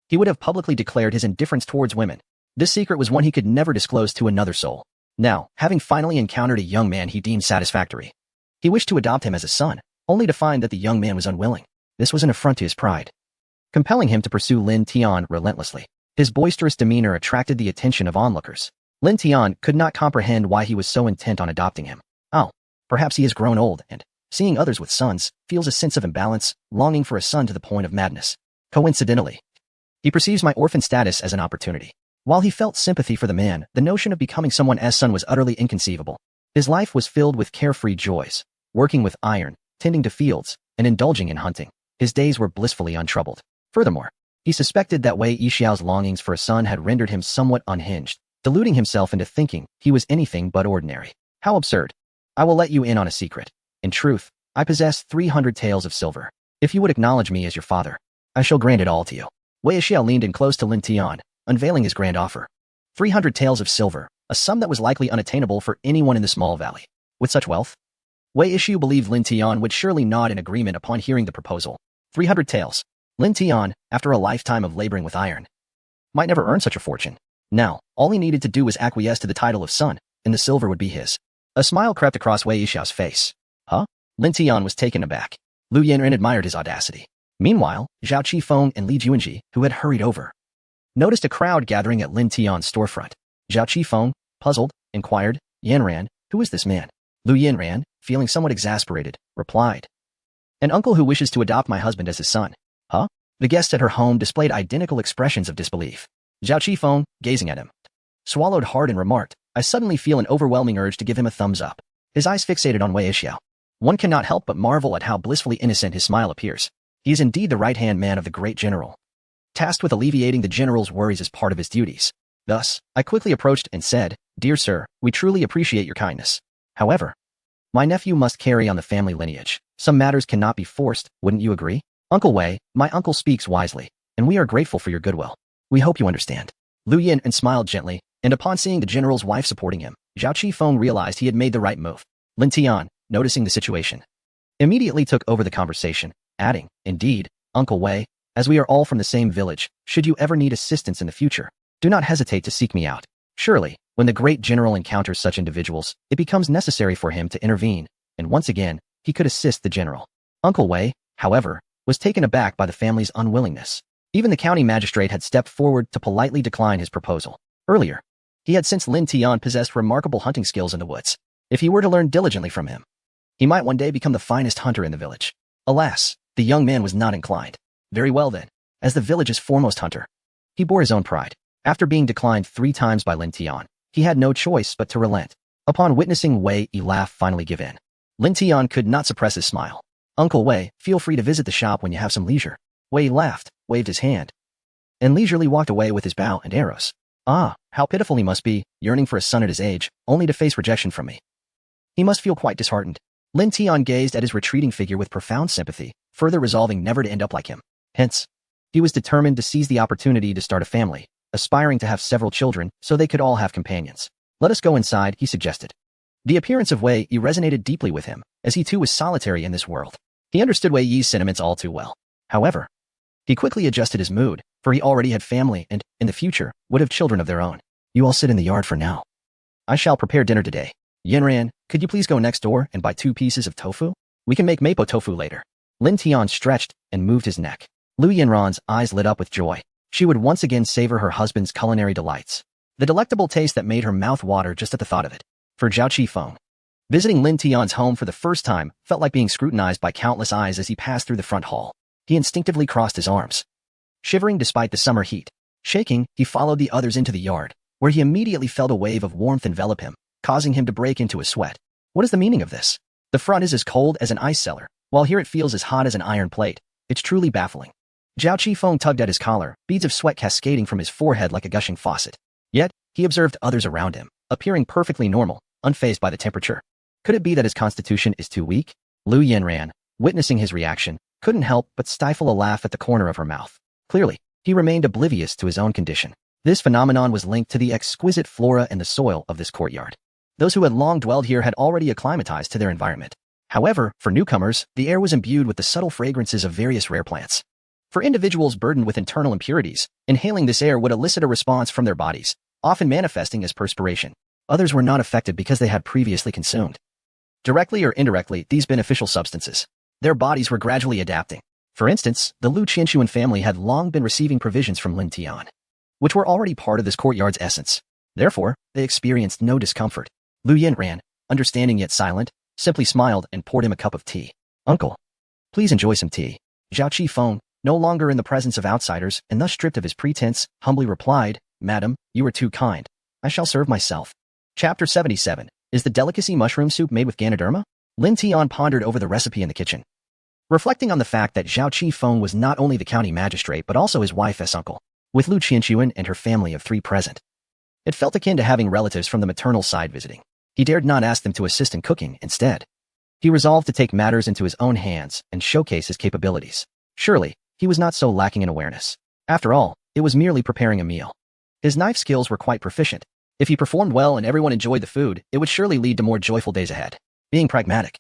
S1: he would have publicly declared his indifference towards women. This secret was one he could never disclose to another soul. Now, having finally encountered a young man he deemed satisfactory, he wished to adopt him as a son, only to find that the young man was unwilling. This was an affront to his pride, compelling him to pursue Lin Tian relentlessly. His boisterous demeanor attracted the attention of onlookers. Lin Tian could not comprehend why he was so intent on adopting him. Oh, perhaps he has grown old and, seeing others with sons, feels a sense of imbalance, longing for a son to the point of madness. Coincidentally, he perceives my orphan status as an opportunity. While he felt sympathy for the man, the notion of becoming someone else's son was utterly inconceivable. His life was filled with carefree joys, working with iron, tending to fields, and indulging in hunting. His days were blissfully untroubled. Furthermore, he suspected that Wei Yixiao's longings for a son had rendered him somewhat unhinged, deluding himself into thinking he was anything but ordinary. How absurd. I will let you in on a secret. In truth, I possess 300 taels of silver. If you would acknowledge me as your father, I shall grant it all to you. Wei Yixiao leaned in close to Lin Tian, unveiling his grand offer. 300 taels of silver, a sum that was likely unattainable for anyone in the small valley. With such wealth, Wei Ishu believed Lin Tian would surely nod in agreement upon hearing the proposal. 300 taels. Lin Tian, after a lifetime of laboring with iron, might never earn such a fortune. Now, all he needed to do was acquiesce to the title of son, and the silver would be his. A smile crept across Wei Yixiao's face. Huh? Lin Tian was taken aback. Lu Yanran admired his audacity. Meanwhile, Zhao Qifeng and Li Juanji, who had hurried over, noticed a crowd gathering at Lin Tian's storefront. Zhao Qifeng, puzzled, inquired, Yanran, who is this man? Lu Yanran, feeling somewhat exasperated, replied, an uncle who wishes to adopt my husband as his son. Huh? The guests at her home displayed identical expressions of disbelief. Zhao Qifeng, gazing at him, swallowed hard and remarked, I suddenly feel an overwhelming urge to give him a thumbs up. His eyes fixated on Wei Yixiao. One cannot help but marvel at how blissfully innocent his smile appears. He is indeed the right-hand man of the great general, tasked with alleviating the general's worries as part of his duties. Thus, I quickly approached and said, Dear sir, we truly appreciate your kindness. However, my nephew must carry on the family lineage. Some matters cannot be forced, wouldn't you agree? Uncle Wei, my uncle speaks wisely, and we are grateful for your goodwill. We hope you understand. Lu Yanran smiled gently, and upon seeing the general's wife supporting him, Zhao Qifeng realized he had made the right move. Lin Tian, noticing the situation, immediately took over the conversation, adding, Indeed, Uncle Wei, as we are all from the same village, should you ever need assistance in the future, do not hesitate to seek me out. Surely, when the great general encounters such individuals, it becomes necessary for him to intervene, and once again, he could assist the general. Uncle Wei, however, was taken aback by the family's unwillingness. Even the county magistrate had stepped forward to politely decline his proposal. Earlier, he had sensed Lin Tian possessed remarkable hunting skills in the woods. If he were to learn diligently from him, he might one day become the finest hunter in the village. Alas, the young man was not inclined. Very well then, as the village's foremost hunter, he bore his own pride. After being declined 3 times by Lin Tian, he had no choice but to relent. Upon witnessing Wei Yi laugh finally give in, Lin Tian could not suppress his smile. Uncle Wei, feel free to visit the shop when you have some leisure. Wei laughed, waved his hand, and leisurely walked away with his bow and arrows. Ah, how pitiful he must be, yearning for a son at his age, only to face rejection from me. He must feel quite disheartened. Lin Tian gazed at his retreating figure with profound sympathy, further resolving never to end up like him. Hence, he was determined to seize the opportunity to start a family, aspiring to have several children so they could all have companions. Let us go inside, he suggested. The appearance of Wei Yi resonated deeply with him, as he too was solitary in this world. He understood Wei Yi's sentiments all too well. However, he quickly adjusted his mood, for he already had family and, in the future, would have children of their own. You all sit in the yard for now. I shall prepare dinner today. Yanran, could you please go next door and buy 2 pieces of tofu? We can make mapo tofu later. Lin Tian stretched and moved his neck. Lu Yanran's eyes lit up with joy. She would once again savor her husband's culinary delights. The delectable taste that made her mouth water just at the thought of it. For Zhao Qifeng, visiting Lin Tian's home for the first time felt like being scrutinized by countless eyes as he passed through the front hall. He instinctively crossed his arms, shivering despite the summer heat. Shaking, he followed the others into the yard, where he immediately felt a wave of warmth envelop him, causing him to break into a sweat. What is the meaning of this? The front is as cold as an ice cellar, while here it feels as hot as an iron plate. It's truly baffling. Zhao Qifeng tugged at his collar, beads of sweat cascading from his forehead like a gushing faucet. Yet, he observed others around him, appearing perfectly normal, unfazed by the temperature. Could it be that his constitution is too weak? Lu Yanran, witnessing his reaction, couldn't help but stifle a laugh at the corner of her mouth. Clearly, he remained oblivious to his own condition. This phenomenon was linked to the exquisite flora and the soil of this courtyard. Those who had long dwelled here had already acclimatized to their environment. However, for newcomers, the air was imbued with the subtle fragrances of various rare plants. For individuals burdened with internal impurities, inhaling this air would elicit a response from their bodies, often manifesting as perspiration. Others were not affected because they had previously consumed, directly or indirectly, these beneficial substances. Their bodies were gradually adapting. For instance, the Lu Qianxuan family had long been receiving provisions from Lin Tian, which were already part of this courtyard's essence. Therefore, they experienced no discomfort. Lu Yanran, understanding yet silent, simply smiled and poured him a cup of tea. "Uncle, please enjoy some tea." Zhao Qifeng, no longer in the presence of outsiders and thus stripped of his pretense, humbly replied, "Madam, you are too kind. I shall serve myself." Chapter 77. Is the delicacy mushroom soup made with Ganoderma? Lin Tian pondered over the recipe in the kitchen, reflecting on the fact that Zhao Qifeng was not only the county magistrate but also his wife's uncle, with Lu Qianxuan and her family of 3 present. It felt akin to having relatives from the maternal side visiting. He dared not ask them to assist in cooking. Instead, he resolved to take matters into his own hands and showcase his capabilities. Surely, he was not so lacking in awareness. After all, it was merely preparing a meal. His knife skills were quite proficient. If he performed well and everyone enjoyed the food, it would surely lead to more joyful days ahead. Being pragmatic,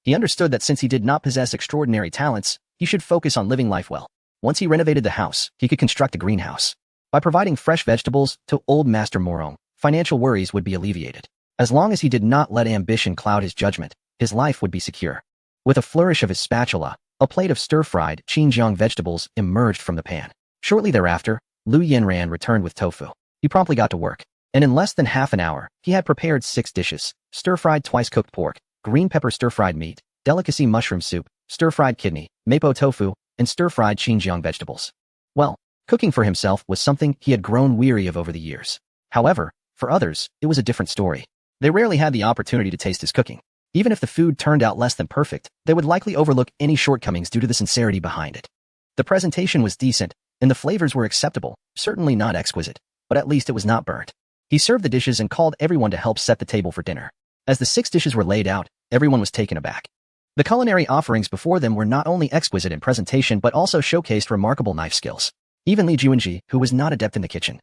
S1: he understood that since he did not possess extraordinary talents, he should focus on living life well. Once he renovated the house, he could construct a greenhouse. By providing fresh vegetables to old Master Morong, financial worries would be alleviated. As long as he did not let ambition cloud his judgment, his life would be secure. With a flourish of his spatula, a plate of stir-fried Xinjiang vegetables emerged from the pan. Shortly thereafter, Lu Yanran returned with tofu. He promptly got to work, and in less than half an hour, he had prepared 6 dishes: stir-fried twice-cooked pork, green pepper stir-fried meat, delicacy mushroom soup, stir-fried kidney, mapo tofu, and stir-fried Xinjiang vegetables. Well, cooking for himself was something he had grown weary of over the years. However, for others, it was a different story. They rarely had the opportunity to taste his cooking. Even if the food turned out less than perfect, they would likely overlook any shortcomings due to the sincerity behind it. The presentation was decent, and the flavors were acceptable, certainly not exquisite, but at least it was not burnt. He served the dishes and called everyone to help set the table for dinner. As the 6 dishes were laid out, everyone was taken aback. The culinary offerings before them were not only exquisite in presentation but also showcased remarkable knife skills. Even Li Juanji, who was not adept in the kitchen,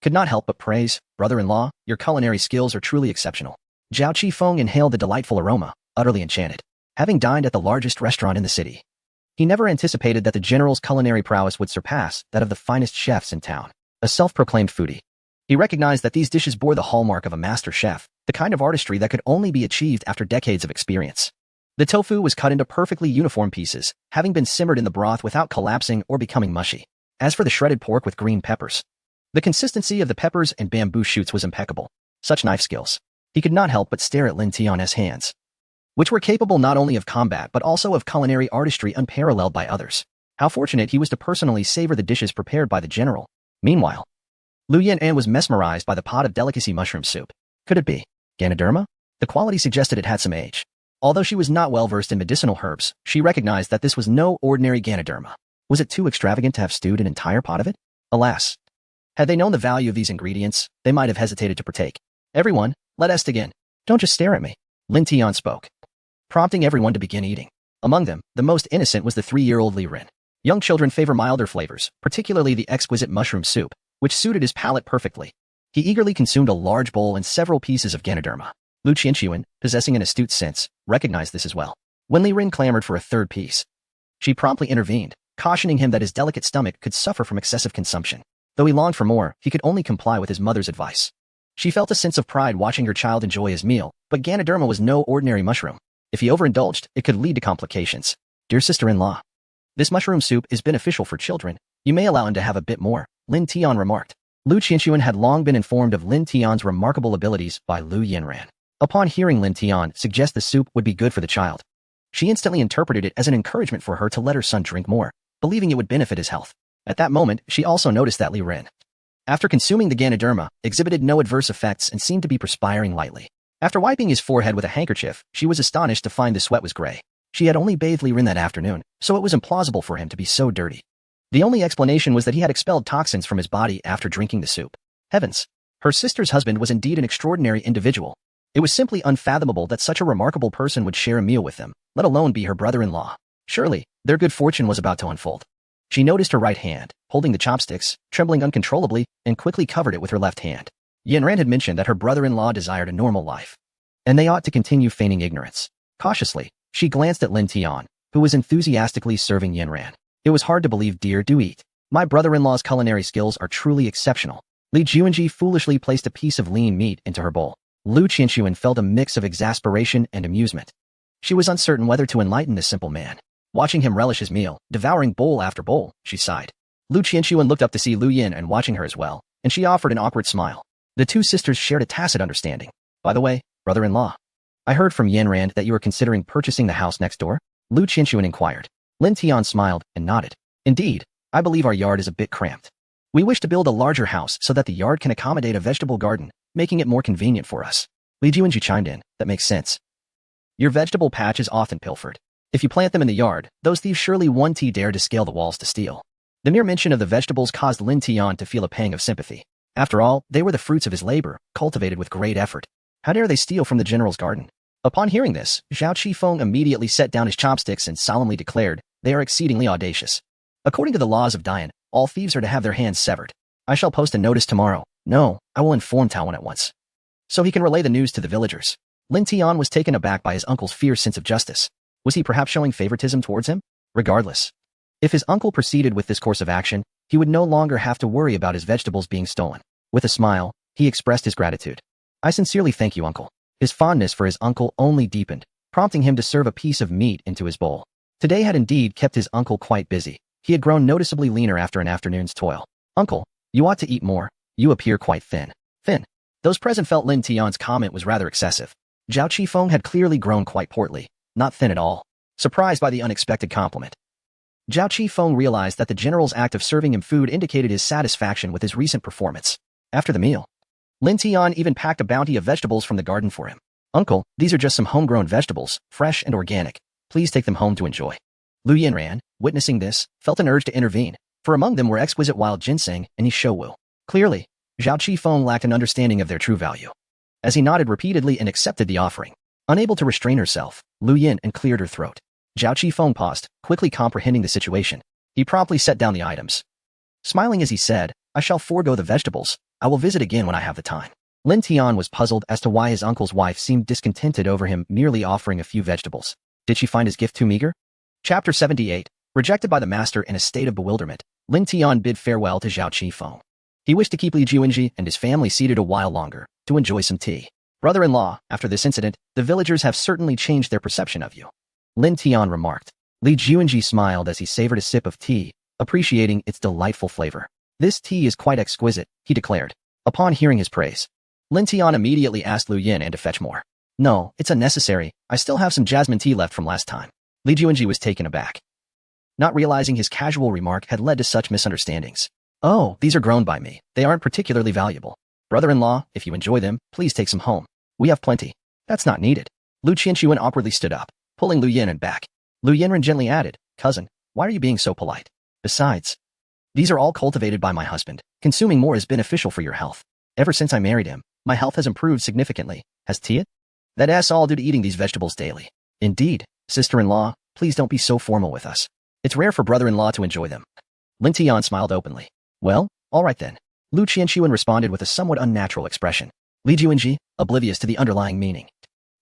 S1: could not help but praise, "Brother-in-law, your culinary skills are truly exceptional." Zhao Qifeng inhaled the delightful aroma, utterly enchanted. Having dined at the largest restaurant in the city, he never anticipated that the general's culinary prowess would surpass that of the finest chefs in town. A self-proclaimed foodie, he recognized that these dishes bore the hallmark of a master chef, the kind of artistry that could only be achieved after decades of experience. The tofu was cut into perfectly uniform pieces, having been simmered in the broth without collapsing or becoming mushy. As for the shredded pork with green peppers, the consistency of the peppers and bamboo shoots was impeccable. Such knife skills. He could not help but stare at Lin Tian's hands, which were capable not only of combat but also of culinary artistry unparalleled by others. How fortunate he was to personally savor the dishes prepared by the general. Meanwhile, Lu Yanran was mesmerized by the pot of delicacy mushroom soup. Could it be Ganoderma? The quality suggested it had some age. Although she was not well versed in medicinal herbs, she recognized that this was no ordinary Ganoderma. Was it too extravagant to have stewed an entire pot of it? Alas, had they known the value of these ingredients, they might have hesitated to partake. "Everyone, let us begin. Don't just stare at me," Lin Tian spoke, prompting everyone to begin eating. Among them, the most innocent was the 3-year-old Li Rin. Young children favor milder flavors, particularly the exquisite mushroom soup, which suited his palate perfectly. He eagerly consumed a large bowl and several pieces of Ganoderma. Lu Qianxuan, possessing an astute sense, recognized this as well. When Li Rin clamored for a 3rd piece, she promptly intervened, cautioning him that his delicate stomach could suffer from excessive consumption. Though he longed for more, he could only comply with his mother's advice. She felt a sense of pride watching her child enjoy his meal, but Ganoderma was no ordinary mushroom. If he overindulged, it could lead to complications. "Dear sister-in-law, this mushroom soup is beneficial for children. You may allow him to have a bit more," Lin Tian remarked. Lu Qianxuan had long been informed of Lin Tian's remarkable abilities by Lu Yanran. Upon hearing Lin Tian suggest the soup would be good for the child, she instantly interpreted it as an encouragement for her to let her son drink more, believing it would benefit his health. At that moment, she also noticed that Li Rin, after consuming the Ganoderma, exhibited no adverse effects and seemed to be perspiring lightly. After wiping his forehead with a handkerchief, she was astonished to find the sweat was gray. She had only bathed Li Rin that afternoon, so it was implausible for him to be so dirty. The only explanation was that he had expelled toxins from his body after drinking the soup. Heavens! Her sister's husband was indeed an extraordinary individual. It was simply unfathomable that such a remarkable person would share a meal with them, let alone be her brother-in-law. Surely, their good fortune was about to unfold. She noticed her right hand, holding the chopsticks, trembling uncontrollably, and quickly covered it with her left hand. Yanran had mentioned that her brother-in-law desired a normal life, and they ought to continue feigning ignorance. Cautiously, she glanced at Lin Tian, who was enthusiastically serving Yanran. It was hard to believe, dear, do eat. My brother-in-law's culinary skills are truly exceptional. Li Juanji foolishly placed a piece of lean meat into her bowl. Lu Qianxuan felt a mix of exasperation and amusement. She was uncertain whether to enlighten this simple man. Watching him relish his meal, devouring bowl after bowl, she sighed. Lu Qianxuan looked up to see Lu Yin and watching her as well, and she offered an awkward smile. The two sisters shared a tacit understanding. By the way, brother-in-law, I heard from Yanran that you were considering purchasing the house next door? Lu Qianxuan inquired. Lin Tian smiled and nodded. Indeed, I believe our yard is a bit cramped. We wish to build a larger house so that the yard can accommodate a vegetable garden, making it more convenient for us. Li Juanji chimed in. That makes sense. Your vegetable patch is often pilfered. If you plant them in the yard, those thieves surely won't dare to scale the walls to steal. The mere mention of the vegetables caused Lin Tian to feel a pang of sympathy. After all, they were the fruits of his labor, cultivated with great effort. How dare they steal from the general's garden? Upon hearing this, Zhao Qifeng immediately set down his chopsticks and solemnly declared, they are exceedingly audacious. According to the laws of Dian, all thieves are to have their hands severed. I shall post a notice tomorrow. No, I will inform Taowen at once, so he can relay the news to the villagers. Lin Tian was taken aback by his uncle's fierce sense of justice. Was he perhaps showing favoritism towards him? Regardless, if his uncle proceeded with this course of action, he would no longer have to worry about his vegetables being stolen. With a smile, he expressed his gratitude. I sincerely thank you, uncle. His fondness for his uncle only deepened, prompting him to serve a piece of meat into his bowl. Today had indeed kept his uncle quite busy. He had grown noticeably leaner after an afternoon's toil. Uncle, you ought to eat more. You appear quite thin. Thin? Those present felt Lin Tian's comment was rather excessive. Zhao Qifeng had clearly grown quite portly, not thin at all. Surprised by the unexpected compliment, Zhao Qifeng realized that the general's act of serving him food indicated his satisfaction with his recent performance. After the meal, Lin Tian even packed a bounty of vegetables from the garden for him. Uncle, these are just some homegrown vegetables, fresh and organic. Please take them home to enjoy. Lu Yanran, witnessing this, felt an urge to intervene, for among them were exquisite wild ginseng and Yishouwu. Clearly, Zhao Qifeng lacked an understanding of their true value. As he nodded repeatedly and accepted the offering, unable to restrain herself, Lu Yin and cleared her throat. Zhao Qifeng paused, quickly comprehending the situation. He promptly set down the items. Smiling as he said, I shall forego the vegetables. I will visit again when I have the time. Lin Tian was puzzled as to why his uncle's wife seemed discontented over him merely offering a few vegetables. Did she find his gift too meager? Chapter 78. Rejected by the master in a state of bewilderment, Lin Tian bid farewell to Zhao Qifeng. He wished to keep Li Juanji and his family seated a while longer, to enjoy some tea. Brother-in-law, after this incident, the villagers have certainly changed their perception of you. Lin Tian remarked. Li Juanji smiled as he savored a sip of tea, appreciating its delightful flavor. This tea is quite exquisite, he declared. Upon hearing his praise, Lin Tian immediately asked Lu Yin to fetch more. No, it's unnecessary. I still have some jasmine tea left from last time. Li Juanji was taken aback, not realizing his casual remark had led to such misunderstandings. Oh, these are grown by me. They aren't particularly valuable. Brother-in-law, if you enjoy them, please take some home. We have plenty. That's not needed. Lu Qianxuan awkwardly stood up, pulling Lu Yin back. Lu Yanran gently added, Cousin, why are you being so polite? Besides, these are all cultivated by my husband. Consuming more is beneficial for your health. Ever since I married him, my health has improved significantly. Has Tia? That's all due to eating these vegetables daily. Indeed, sister-in-law, please don't be so formal with us. It's rare for brother-in-law to enjoy them. Lin Tian smiled openly. Well, all right then. Lu Qianxuan responded with a somewhat unnatural expression. Li Juanji, oblivious to the underlying meaning,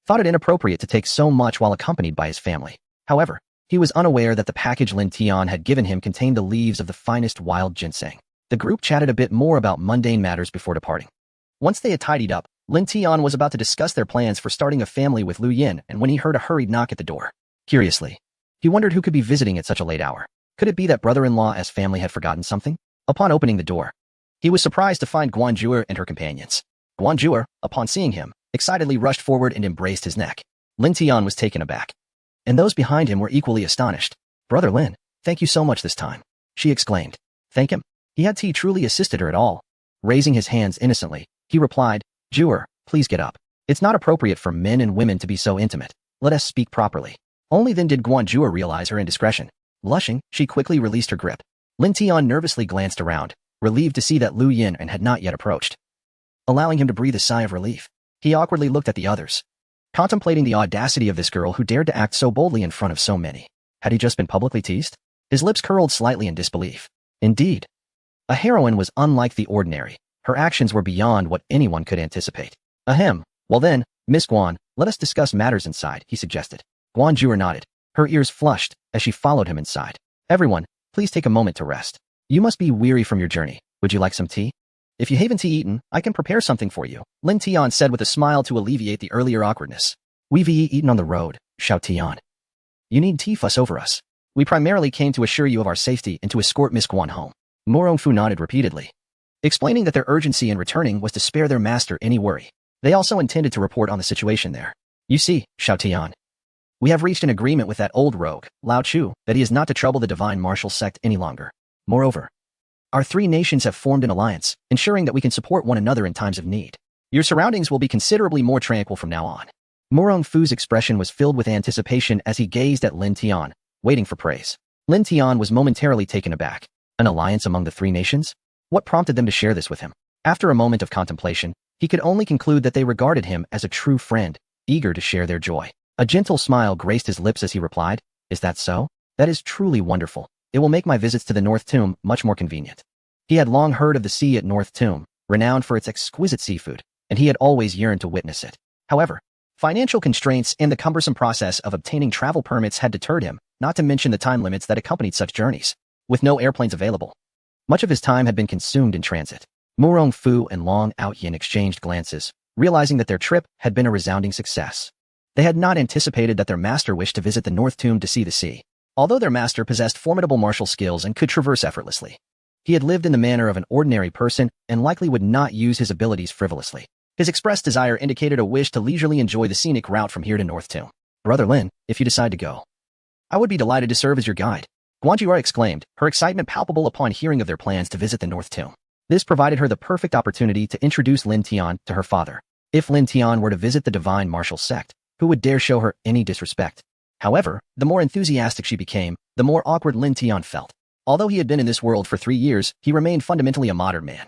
S1: thought it inappropriate to take so much while accompanied by his family. However, he was unaware that the package Lin Tian had given him contained the leaves of the finest wild ginseng. The group chatted a bit more about mundane matters before departing. Once they had tidied up, Lin Tian was about to discuss their plans for starting a family with Lu Yin and when he heard a hurried knock at the door. Curiously, he wondered who could be visiting at such a late hour. Could it be that brother-in-law's family had forgotten something? Upon opening the door, he was surprised to find Guanjuer and her companions. Guanjuer, upon seeing him, excitedly rushed forward and embraced his neck. Lin Tian was taken aback, and those behind him were equally astonished. Brother Lin, thank you so much this time, she exclaimed. Thank him? Had he truly assisted her at all? Raising his hands innocently, he replied, Juer, please get up. It's not appropriate for men and women to be so intimate. Let us speak properly. Only then did Guanjua realize her indiscretion. Blushing, she quickly released her grip. Lin Tian nervously glanced around, relieved to see that Lu Yinran had not yet approached. Allowing him to breathe a sigh of relief, he awkwardly looked at the others, contemplating the audacity of this girl who dared to act so boldly in front of so many. Had he just been publicly teased? His lips curled slightly in disbelief. Indeed, a heroine was unlike the ordinary. Her actions were beyond what anyone could anticipate. Ahem. Well then, Miss Guan, let us discuss matters inside, he suggested. Guanjua nodded. Her ears flushed as she followed him inside. Everyone, please take a moment to rest. You must be weary from your journey. Would you like some tea? If you haven't eaten, I can prepare something for you, Lin Tian said with a smile to alleviate the earlier awkwardness. We've eaten on the road, Xiao Tian. You need tea fuss over us. We primarily came to assure you of our safety and to escort Miss Guan home. Mo Rongfu nodded repeatedly, explaining that their urgency in returning was to spare their master any worry. They also intended to report on the situation there. You see, Xiao Tian, we have reached an agreement with that old rogue, Lao Chu, that he is not to trouble the divine martial sect any longer. Moreover, our three nations have formed an alliance, ensuring that we can support one another in times of need. Your surroundings will be considerably more tranquil from now on. Mo Rongfu's expression was filled with anticipation as he gazed at Lin Tian, waiting for praise. Lin Tian was momentarily taken aback. An alliance among the three nations? What prompted them to share this with him? After a moment of contemplation, he could only conclude that they regarded him as a true friend, eager to share their joy. A gentle smile graced his lips as he replied, Is that so? That is truly wonderful. It will make my visits to the North Tomb much more convenient. He had long heard of the sea at North Tomb, renowned for its exquisite seafood, and he had always yearned to witness it. However, financial constraints and the cumbersome process of obtaining travel permits had deterred him, not to mention the time limits that accompanied such journeys. With no airplanes available, much of his time had been consumed in transit. Mo Rongfu and Long Outyin exchanged glances, realizing that their trip had been a resounding success. They had not anticipated that their master wished to visit the North Tomb to see the sea. Although their master possessed formidable martial skills and could traverse effortlessly, he had lived in the manner of an ordinary person and likely would not use his abilities frivolously. His expressed desire indicated a wish to leisurely enjoy the scenic route from here to North Tomb. Brother Lin, if you decide to go, I would be delighted to serve as your guide, Guanjua exclaimed, her excitement palpable upon hearing of their plans to visit the North Tomb. This provided her the perfect opportunity to introduce Lin Tian to her father. If Lin Tian were to visit the divine martial sect, who would dare show her any disrespect? However, the more enthusiastic she became, the more awkward Lin Tian felt. Although he had been in this world for 3 years, he remained fundamentally a modern man.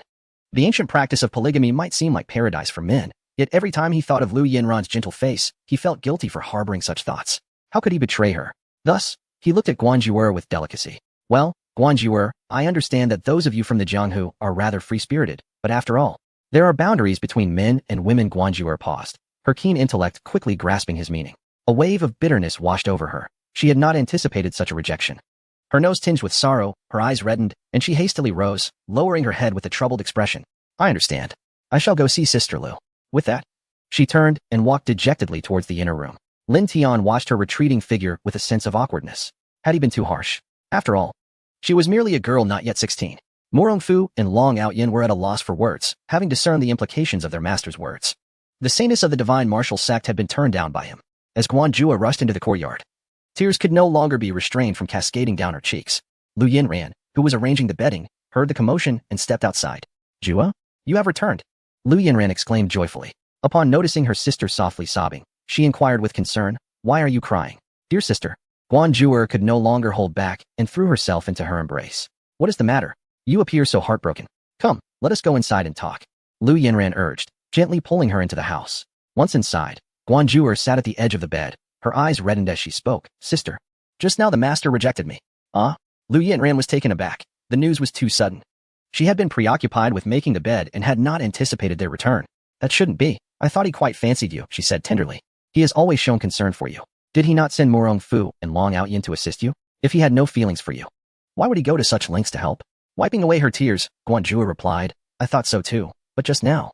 S1: The ancient practice of polygamy might seem like paradise for men, yet every time he thought of Lu Yinran's gentle face, he felt guilty for harboring such thoughts. How could he betray her? Thus, he looked at Guanjua with delicacy. Well, Guanjua, I understand that those of you from the Jianghu are rather free-spirited, but after all, there are boundaries between men and women. Guanjua paused, her keen intellect quickly grasping his meaning. A wave of bitterness washed over her. She had not anticipated such a rejection. Her nose tinged with sorrow, her eyes reddened, and she hastily rose, lowering her head with a troubled expression. I understand. I shall go see Sister Lu. With that, she turned and walked dejectedly towards the inner room. Lin Tian watched her retreating figure with a sense of awkwardness. Had he been too harsh? After all, she was merely a girl not yet 16. Mo Rongfu and Long Outyin were at a loss for words, having discerned the implications of their master's words. The saintess of the divine martial sect had been turned down by him. As Guanjua rushed into the courtyard, tears could no longer be restrained from cascading down her cheeks. Lu Yinran, who was arranging the bedding, heard the commotion and stepped outside. Jua, you have returned. Lu Yinran exclaimed joyfully. Upon noticing her sister softly sobbing, she inquired with concern, Why are you crying? Dear sister. Guanjua could no longer hold back and threw herself into her embrace. What is the matter? You appear so heartbroken. Come, let us go inside and talk. Lu Yinran urged, gently pulling her into the house. Once inside, Guanjua sat at the edge of the bed. Her eyes reddened as she spoke. Sister, just now the master rejected me. Lu Yinran was taken aback. The news was too sudden. She had been preoccupied with making the bed and had not anticipated their return. That shouldn't be. I thought he quite fancied you, she said tenderly. He has always shown concern for you. Did he not send Mo Rongfu and Long Outyin to assist you? If he had no feelings for you, why would he go to such lengths to help? Wiping away her tears, Guanjua replied, I thought so too, but just now.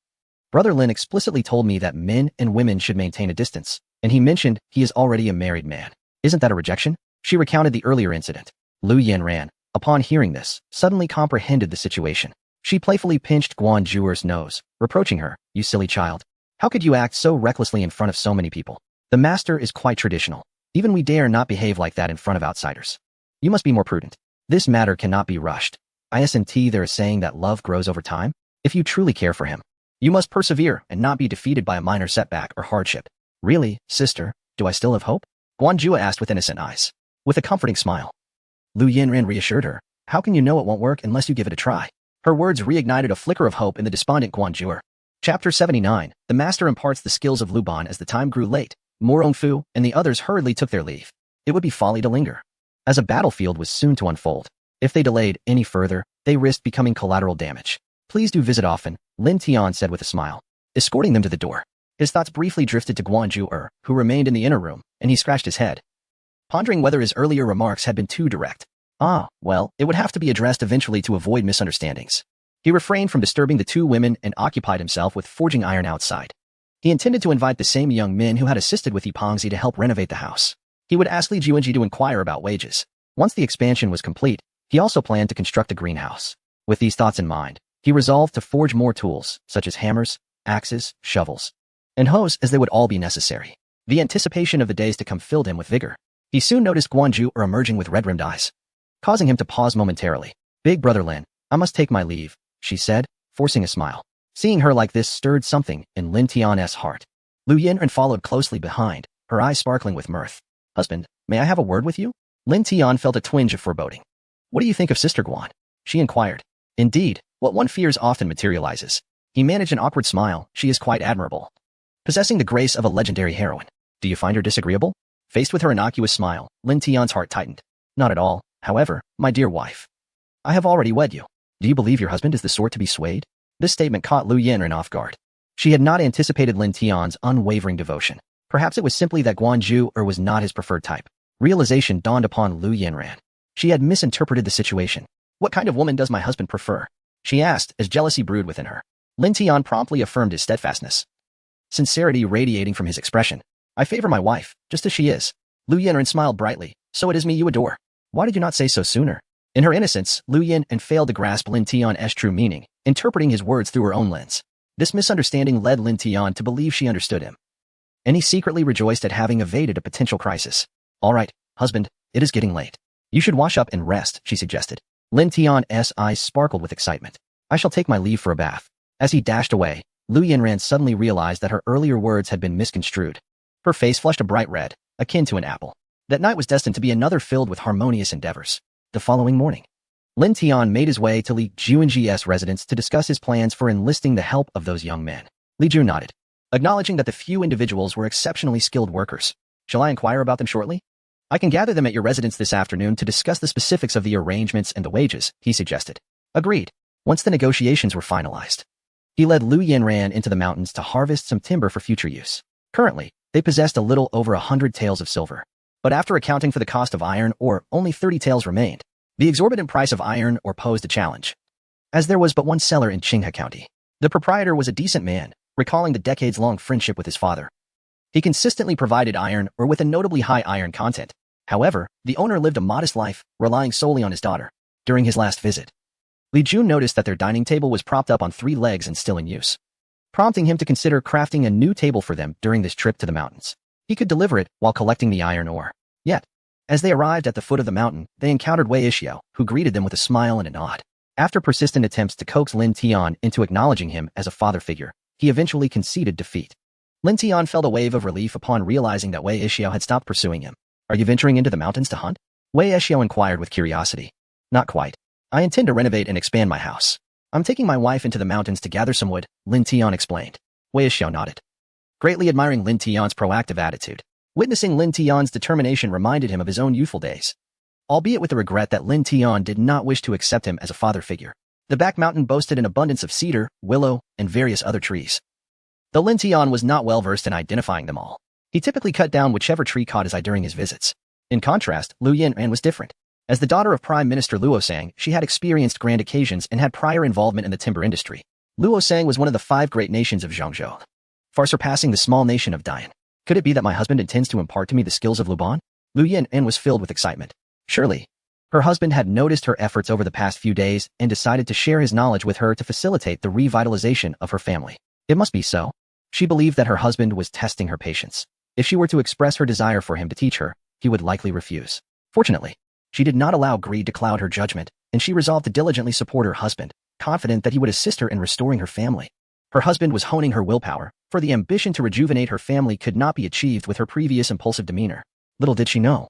S1: Brother Lin explicitly told me that men and women should maintain a distance, and he mentioned he is already a married man. Isn't that a rejection? She recounted the earlier incident. Lu Yinran, upon hearing this, suddenly comprehended the situation. She playfully pinched Guanjua's nose, reproaching her, You silly child. How could you act so recklessly in front of so many people? The master is quite traditional. Even we dare not behave like that in front of outsiders. You must be more prudent. This matter cannot be rushed. Isn't there is saying that love grows over time? If you truly care for him, you must persevere and not be defeated by a minor setback or hardship. Really, sister, do I still have hope? Guanjua asked with innocent eyes. With a comforting smile. Lu Yinran reassured her. How can you know it won't work unless you give it a try? Her words reignited a flicker of hope in the despondent Guanjua. Chapter 79. The master imparts the skills of Luban. As the time grew late, Mo Rongfu and the others hurriedly took their leave. It would be folly to linger, as a battlefield was soon to unfold. If they delayed any further, they risked becoming collateral damage. Please do visit often, Lin Tian said with a smile, escorting them to the door. His thoughts briefly drifted to Guanjua, who remained in the inner room, and he scratched his head, pondering whether his earlier remarks had been too direct. Well, it would have to be addressed eventually to avoid misunderstandings. He refrained from disturbing the two women and occupied himself with forging iron outside. He intended to invite the same young men who had assisted with Yipongzi to help renovate the house. He would ask Li Juanji to inquire about wages. Once the expansion was complete, he also planned to construct a greenhouse. With these thoughts in mind, he resolved to forge more tools, such as hammers, axes, shovels, and hoes, as they would all be necessary. The anticipation of the days to come filled him with vigor. He soon noticed Guanjua emerging with red-rimmed eyes, causing him to pause momentarily. Big brother Lin, I must take my leave, she said, forcing a smile. Seeing her like this stirred something in Lin Tian's heart. Lu Yinran followed closely behind, her eyes sparkling with mirth. Husband, may I have a word with you? Lin Tian felt a twinge of foreboding. What do you think of Sister Guan? She inquired. Indeed, what one fears often materializes. He managed an awkward smile. She is quite admirable, possessing the grace of a legendary heroine. Do you find her disagreeable? Faced with her innocuous smile, Lin Tian's heart tightened. Not at all, however, my dear wife. I have already wed you. Do you believe your husband is the sort to be swayed? This statement caught Lu Yinran off guard. She had not anticipated Lin Tian's unwavering devotion. Perhaps it was simply that Guanjua was not his preferred type. Realization dawned upon Lu Yinran. She had misinterpreted the situation. What kind of woman does my husband prefer? She asked as jealousy brewed within her. Lin Tian promptly affirmed his steadfastness, sincerity radiating from his expression. I favor my wife, just as she is. Lu Yinran smiled brightly. So it is me you adore. Why did you not say so sooner? In her innocence, Lu Yinran failed to grasp Lin Tian's true meaning, interpreting his words through her own lens. This misunderstanding led Lin Tian to believe she understood him, and he secretly rejoiced at having evaded a potential crisis. All right, husband, it is getting late. You should wash up and rest, she suggested. Lin Tian's eyes sparkled with excitement. I shall take my leave for a bath. As he dashed away, Lu Yinran suddenly realized that her earlier words had been misconstrued. Her face flushed a bright red, akin to an apple. That night was destined to be another filled with harmonious endeavors. The following morning, Lin Tian made his way to Li Juanji's residence to discuss his plans for enlisting the help of those young men. Li Ju nodded, acknowledging that the few individuals were exceptionally skilled workers. Shall I inquire about them shortly? I can gather them at your residence this afternoon to discuss the specifics of the arrangements and the wages, he suggested. Agreed. Once the negotiations were finalized, he led Lu Yinran into the mountains to harvest some timber for future use. Currently, they possessed a little over 100 taels of silver. But after accounting for the cost of iron ore, only 30 taels remained. The exorbitant price of iron ore posed a challenge, as there was but one seller in Qinghe County. The proprietor was a decent man, recalling the decades-long friendship with his father. He consistently provided iron ore with a notably high iron content. However, the owner lived a modest life, relying solely on his daughter. During his last visit, Li Jun noticed that their dining table was propped up on 3 legs and still in use, prompting him to consider crafting a new table for them during this trip to the mountains. He could deliver it while collecting the iron ore. Yet, as they arrived at the foot of the mountain, they encountered Wei Xiao, who greeted them with a smile and a nod. After persistent attempts to coax Lin Tian into acknowledging him as a father figure, he eventually conceded defeat. Lin Tian felt a wave of relief upon realizing that Wei Xiao had stopped pursuing him. Are you venturing into the mountains to hunt? Wei Xiao inquired with curiosity. Not quite. I intend to renovate and expand my house. I'm taking my wife into the mountains to gather some wood, Lin Tian explained. Wei Xiao nodded, greatly admiring Lin Tian's proactive attitude. Witnessing Lin Tian's determination reminded him of his own youthful days, albeit with the regret that Lin Tian did not wish to accept him as a father figure. The back mountain boasted an abundance of cedar, willow, and various other trees, though Lin Tian was not well versed in identifying them all. He typically cut down whichever tree caught his eye during his visits. In contrast, Lu Yinran was different. As the daughter of Prime Minister Luo Sang, she had experienced grand occasions and had prior involvement in the timber industry. Luo Sang was one of the 5 great nations of Zhangzhou, far surpassing the small nation of Dian. Could it be that my husband intends to impart to me the skills of Luban? Lu Yinran was filled with excitement. Surely, her husband had noticed her efforts over the past few days and decided to share his knowledge with her to facilitate the revitalization of her family. It must be so. She believed that her husband was testing her patience. If she were to express her desire for him to teach her, he would likely refuse. Fortunately, she did not allow greed to cloud her judgment, and she resolved to diligently support her husband, confident that he would assist her in restoring her family. Her husband was honing her willpower, for the ambition to rejuvenate her family could not be achieved with her previous impulsive demeanor. Little did she know.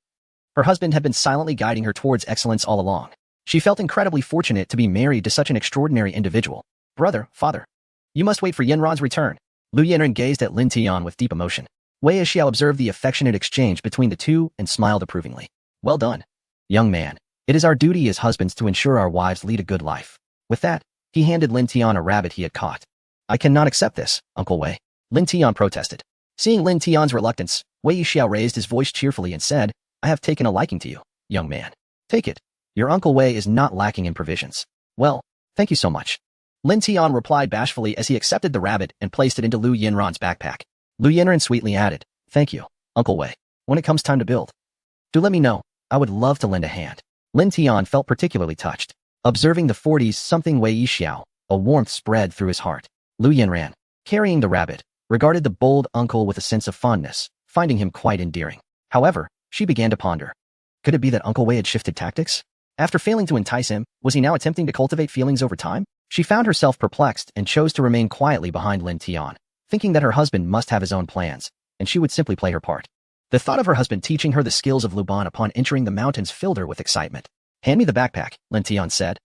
S1: Her husband had been silently guiding her towards excellence all along. She felt incredibly fortunate to be married to such an extraordinary individual. Brother, father. You must wait for Yenron's return. Lu Yanren gazed at Lin Tian with deep emotion. Wei Yixiao observed the affectionate exchange between the two and smiled approvingly. Well done, young man. It is our duty as husbands to ensure our wives lead a good life. With that, he handed Lin Tian a rabbit he had caught. I cannot accept this, Uncle Wei. Lin Tian protested. Seeing Lin Tian's reluctance, Wei Yixiao raised his voice cheerfully and said, I have taken a liking to you, young man. Take it. Your Uncle Wei is not lacking in provisions. Well, thank you so much. Lin Tian replied bashfully as he accepted the rabbit and placed it into Lu Yanren's backpack. Lu Yanren sweetly added, Thank you, Uncle Wei. When it comes time to build, do let me know. I would love to lend a hand. Lin Tian felt particularly touched. Observing the 40s-something Wei Yixiao, a warmth spread through his heart. Lu Yanren, carrying the rabbit, regarded the bold uncle with a sense of fondness, finding him quite endearing. However, she began to ponder. Could it be that Uncle Wei had shifted tactics? After failing to entice him, was he now attempting to cultivate feelings over time? She found herself perplexed and chose to remain quietly behind Lin Tian, thinking that her husband must have his own plans, and she would simply play her part. The thought of her husband teaching her the skills of Luban upon entering the mountains filled her with excitement. Hand me the backpack, Lin Tian said,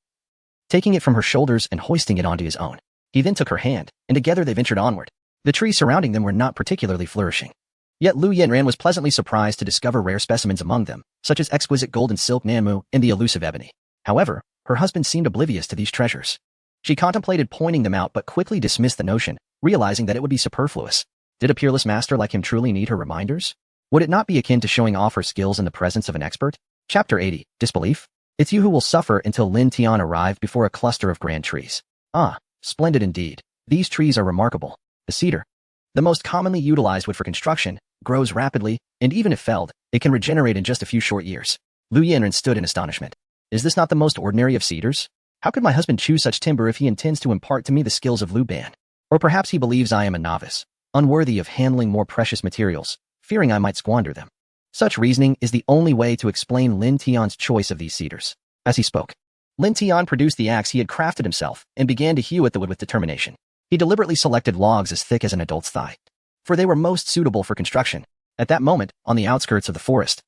S1: taking it from her shoulders and hoisting it onto his own. He then took her hand, and together they ventured onward. The trees surrounding them were not particularly flourishing. Yet Lu Yanren was pleasantly surprised to discover rare specimens among them, such as exquisite gold and silk nanmu and the elusive ebony. However, her husband seemed oblivious to these treasures. She contemplated pointing them out but quickly dismissed the notion, realizing that it would be superfluous. Did a peerless master like him truly need her reminders? Would it not be akin to showing off her skills in the presence of an expert? Chapter 80, Disbelief? It's you who will suffer until Lin Tian arrived before a cluster of grand trees. Ah, splendid indeed. These trees are remarkable. The cedar, the most commonly utilized wood for construction, grows rapidly, and even if felled, it can regenerate in just a few short years. Lu Yanren stood in astonishment. Is this not the most ordinary of cedars? How could my husband choose such timber if he intends to impart to me the skills of Lu Ban? Or perhaps he believes I am a novice, unworthy of handling more precious materials, fearing I might squander them. Such reasoning is the only way to explain Lin Tian's choice of these cedars. As he spoke, Lin Tian produced the axe he had crafted himself and began to hew at the wood with determination. He deliberately selected logs as thick as an adult's thigh, for they were most suitable for construction. At that moment, on the outskirts of the forest,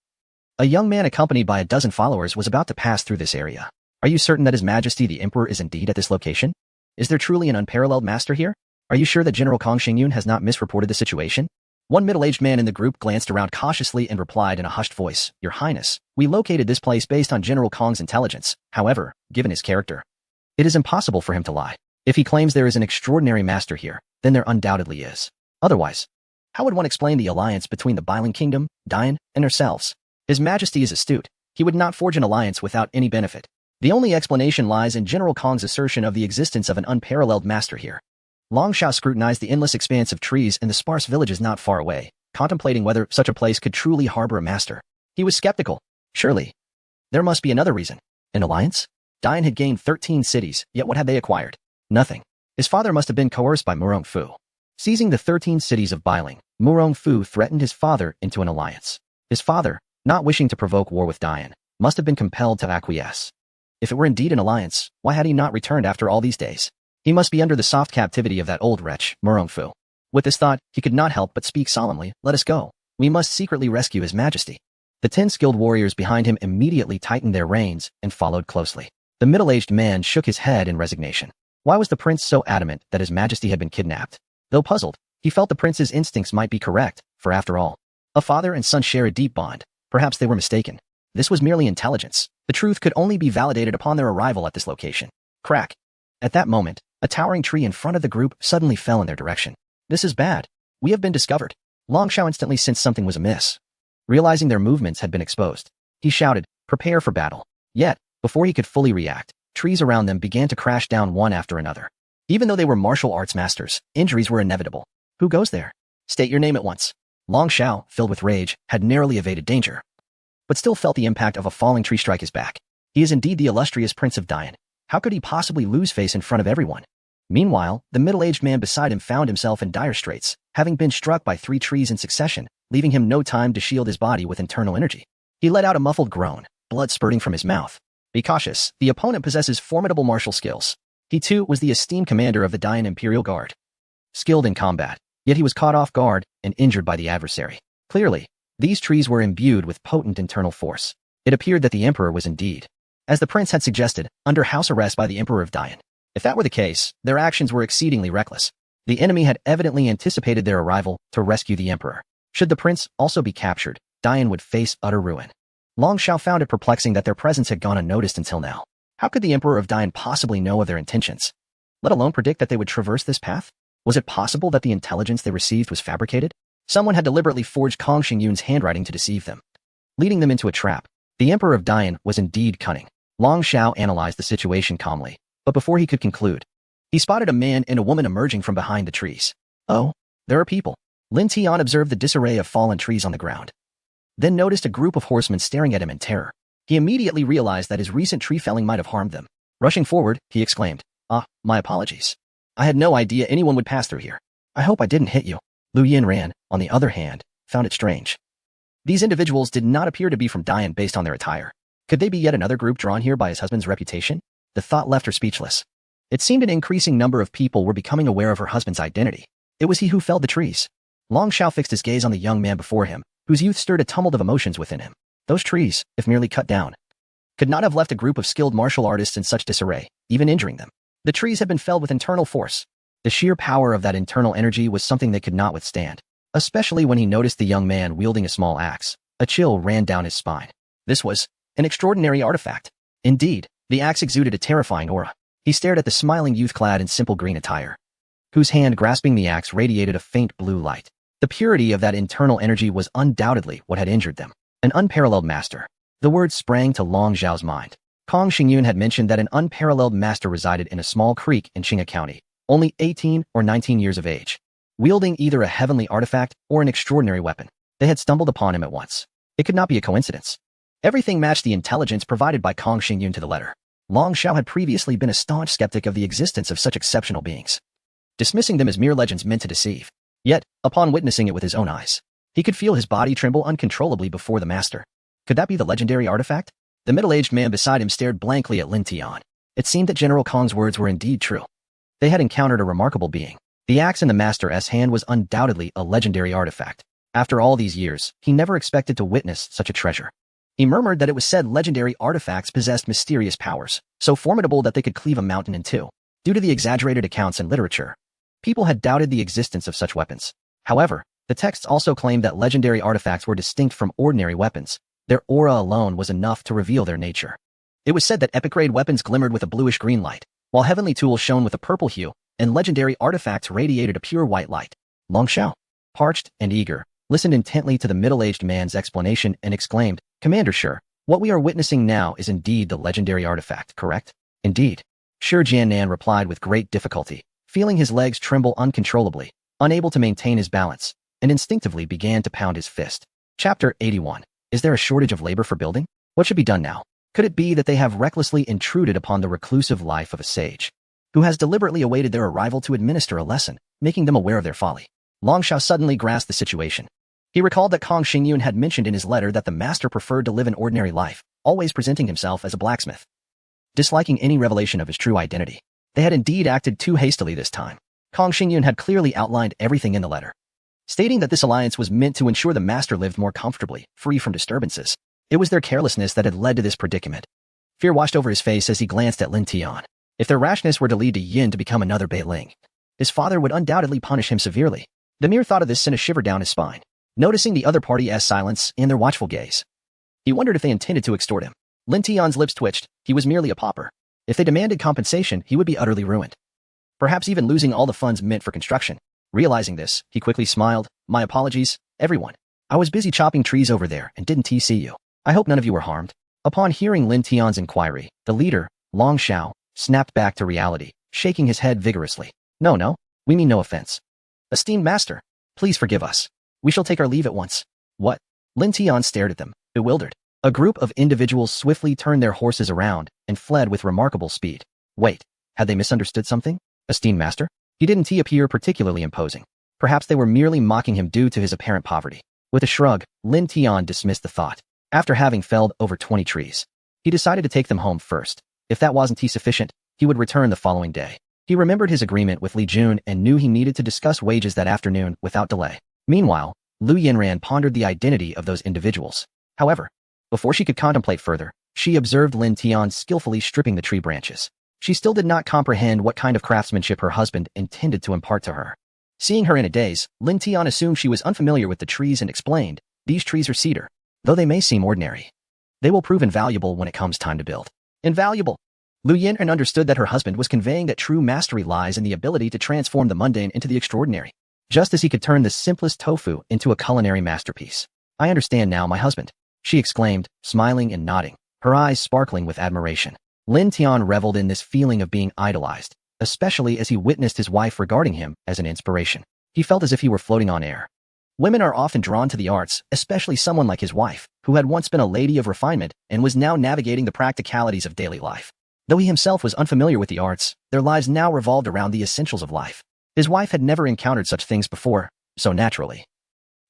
S1: a young man accompanied by a dozen followers was about to pass through this area. Are you certain that His Majesty the Emperor is indeed at this location? Is there truly an unparalleled master here? Are you sure that General Kong Xingyun has not misreported the situation? One middle-aged man in the group glanced around cautiously and replied in a hushed voice, Your Highness, we located this place based on General Kong's intelligence. However, given his character, it is impossible for him to lie. If he claims there is an extraordinary master here, then there undoubtedly is. Otherwise, how would one explain the alliance between the Bailing Kingdom, Dian, and ourselves? His Majesty is astute. He would not forge an alliance without any benefit. The only explanation lies in General Kong's assertion of the existence of an unparalleled master here. Long Shao scrutinized the endless expanse of trees and the sparse villages not far away, contemplating whether such a place could truly harbor a master. He was skeptical. Surely, there must be another reason. An alliance? Dian had gained 13 cities, yet what had they acquired? Nothing. His father must have been coerced by Murong Fu. Seizing the 13 cities of Bailing, Murong Fu threatened his father into an alliance. His father, not wishing to provoke war with Dian, must have been compelled to acquiesce. If it were indeed an alliance, why had he not returned after all these days? He must be under the soft captivity of that old wretch, Murong Fu. With this thought, he could not help but speak solemnly, Let us go. We must secretly rescue His Majesty. The 10 skilled warriors behind him immediately tightened their reins and followed closely. The middle-aged man shook his head in resignation. Why was the prince so adamant that His Majesty had been kidnapped? Though puzzled, he felt the prince's instincts might be correct, for after all, a father and son share a deep bond. Perhaps they were mistaken. This was merely intelligence. The truth could only be validated upon their arrival at this location. Crack. At that moment, a towering tree in front of the group suddenly fell in their direction. This is bad. We have been discovered. Long Shao instantly sensed something was amiss. Realizing their movements had been exposed, he shouted, Prepare for battle. Yet, before he could fully react, trees around them began to crash down one after another. Even though they were martial arts masters, injuries were inevitable. Who goes there? State your name at once. Long Shao, filled with rage, had narrowly evaded danger, but still felt the impact of a falling tree strike his back. He is indeed the illustrious Prince of Dian. How could he possibly lose face in front of everyone? Meanwhile, the middle-aged man beside him found himself in dire straits, having been struck by 3 trees in succession, leaving him no time to shield his body with internal energy. He let out a muffled groan, blood spurting from his mouth. Be cautious, the opponent possesses formidable martial skills. He too was the esteemed commander of the Dian Imperial Guard. Skilled in combat, yet he was caught off guard and injured by the adversary. Clearly, These trees were imbued with potent internal force. It appeared that the emperor was indeed, as the prince had suggested, under house arrest by the Emperor of Dian. If that were the case, their actions were exceedingly reckless. The enemy had evidently anticipated their arrival to rescue the emperor. Should the prince also be captured, Dian would face utter ruin. Long Xiao found it perplexing that their presence had gone unnoticed until now. How could the Emperor of Dian possibly know of their intentions, let alone predict that they would traverse this path? Was it possible that the intelligence they received was fabricated? Someone had deliberately forged Kong Xingyun's handwriting to deceive them, leading them into a trap. The Emperor of Dian was indeed cunning. Long Xiao analyzed the situation calmly, but before he could conclude, he spotted a man and a woman emerging from behind the trees. Oh, there are people. Lin Tian observed the disarray of fallen trees on the ground, then noticed a group of horsemen staring at him in terror. He immediately realized that his recent tree felling might have harmed them. Rushing forward, he exclaimed, my apologies. I had no idea anyone would pass through here. I hope I didn't hit you. Lu Yin Ran, on the other hand, found it strange. These individuals did not appear to be from Dian based on their attire. Could they be yet another group drawn here by his husband's reputation? The thought left her speechless. It seemed an increasing number of people were becoming aware of her husband's identity. It was he who felled the trees. Long Xiao fixed his gaze on the young man before him, whose youth stirred a tumult of emotions within him. Those trees, if merely cut down, could not have left a group of skilled martial artists in such disarray, even injuring them. The trees had been felled with internal force. The sheer power of that internal energy was something they could not withstand, especially when he noticed the young man wielding a small axe. A chill ran down his spine. This was an extraordinary artifact. Indeed, the axe exuded a terrifying aura. He stared at the smiling youth clad in simple green attire, whose hand grasping the axe radiated a faint blue light. The purity of that internal energy was undoubtedly what had injured them. An unparalleled master. The word sprang to Long Xiao's mind. Kong Xingyun had mentioned that an unparalleled master resided in a small creek in Qinga County, only 18 or 19 years of age, wielding either a heavenly artifact or an extraordinary weapon. They had stumbled upon him at once. It could not be a coincidence. Everything matched the intelligence provided by Kong Xingyun to the letter. Long Xiao had previously been a staunch skeptic of the existence of such exceptional beings, dismissing them as mere legends meant to deceive. Yet, upon witnessing it with his own eyes, he could feel his body tremble uncontrollably before the master. Could that be the legendary artifact? The middle-aged man beside him stared blankly at Lin Tian. It seemed that General Kong's words were indeed true. They had encountered a remarkable being. The axe in the master's hand was undoubtedly a legendary artifact. After all these years, he never expected to witness such a treasure. He murmured that it was said legendary artifacts possessed mysterious powers, so formidable that they could cleave a mountain in two. Due to the exaggerated accounts in literature, people had doubted the existence of such weapons. However, the texts also claimed that legendary artifacts were distinct from ordinary weapons. Their aura alone was enough to reveal their nature. It was said that epic-grade weapons glimmered with a bluish-green light, while heavenly tools shone with a purple hue, and legendary artifacts radiated a pure white light. Long Xiao, parched and eager, listened intently to the middle-aged man's explanation and exclaimed, "Commander Shi, what we are witnessing now is indeed the legendary artifact, correct?" "Indeed." Shi Jiannan replied with great difficulty, feeling his legs tremble uncontrollably, unable to maintain his balance, and instinctively began to pound his fist. Chapter 81. Is there a shortage of labor for building? What should be done now? Could it be that they have recklessly intruded upon the reclusive life of a sage, who has deliberately awaited their arrival to administer a lesson, making them aware of their folly? Long Xiao suddenly grasped the situation. He recalled that Kong Xingyun had mentioned in his letter that the master preferred to live an ordinary life, always presenting himself as a blacksmith, disliking any revelation of his true identity. They had indeed acted too hastily this time. Kong Xingyun had clearly outlined everything in the letter, stating that this alliance was meant to ensure the master lived more comfortably, free from disturbances. It was their carelessness that had led to this predicament. Fear washed over his face as he glanced at Lin Tian. If their rashness were to lead to Yin to become another Bei Ling, his father would undoubtedly punish him severely. The mere thought of this sent a shiver down his spine. Noticing the other party's silence and their watchful gaze, he wondered if they intended to extort him. Lin Tian's lips twitched. He was merely a pauper. If they demanded compensation, he would be utterly ruined, perhaps even losing all the funds meant for construction. Realizing this, he quickly smiled. "My apologies, everyone. I was busy chopping trees over there and didn't see you. I hope none of you were harmed." Upon hearing Lin Tian's inquiry, the leader, Long Xiao, snapped back to reality, shaking his head vigorously. No, we mean no offense. Esteemed master, please forgive us. We shall take our leave at once." "What?" Lin Tian stared at them, bewildered. A group of individuals swiftly turned their horses around and fled with remarkable speed. Wait, had they misunderstood something? Esteemed master? He didn't appear particularly imposing. Perhaps they were merely mocking him due to his apparent poverty. With a shrug, Lin Tian dismissed the thought. After having felled over 20 trees, he decided to take them home first. If that wasn't sufficient, he would return the following day. He remembered his agreement with Li Jun and knew he needed to discuss wages that afternoon without delay. Meanwhile, Lu Yinran pondered the identity of those individuals. However, before she could contemplate further, she observed Lin Tian skillfully stripping the tree branches. She still did not comprehend what kind of craftsmanship her husband intended to impart to her. Seeing her in a daze, Lin Tian assumed she was unfamiliar with the trees and explained, "These trees are cedar. Though they may seem ordinary, they will prove invaluable when it comes time to build." Invaluable! Lu Yinran understood that her husband was conveying that true mastery lies in the ability to transform the mundane into the extraordinary, just as he could turn the simplest tofu into a culinary masterpiece. "I understand now, my husband," she exclaimed, smiling and nodding, her eyes sparkling with admiration. Lin Tian reveled in this feeling of being idolized, especially as he witnessed his wife regarding him as an inspiration. He felt as if he were floating on air. Women are often drawn to the arts, especially someone like his wife, who had once been a lady of refinement and was now navigating the practicalities of daily life. Though he himself was unfamiliar with the arts, their lives now revolved around the essentials of life. His wife had never encountered such things before, so naturally,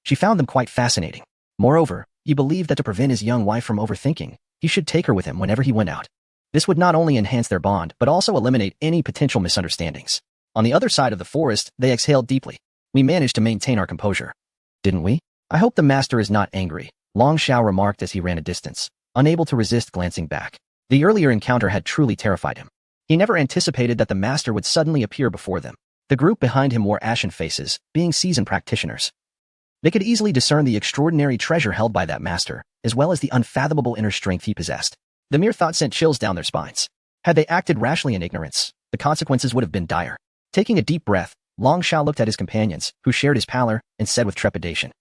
S1: she found them quite fascinating. Moreover, he believed that to prevent his young wife from overthinking, he should take her with him whenever he went out. This would not only enhance their bond, but also eliminate any potential misunderstandings. On the other side of the forest, they exhaled deeply. "We managed to maintain our composure, didn't we? I hope the master is not angry," Long Shao remarked as he ran a distance, unable to resist glancing back. The earlier encounter had truly terrified him. He never anticipated that the master would suddenly appear before them. The group behind him wore ashen faces, being seasoned practitioners. They could easily discern the extraordinary treasure held by that master, as well as the unfathomable inner strength he possessed. The mere thought sent chills down their spines. Had they acted rashly in ignorance, the consequences would have been dire. Taking a deep breath, Long Shao looked at his companions, who shared his pallor, and said with trepidation,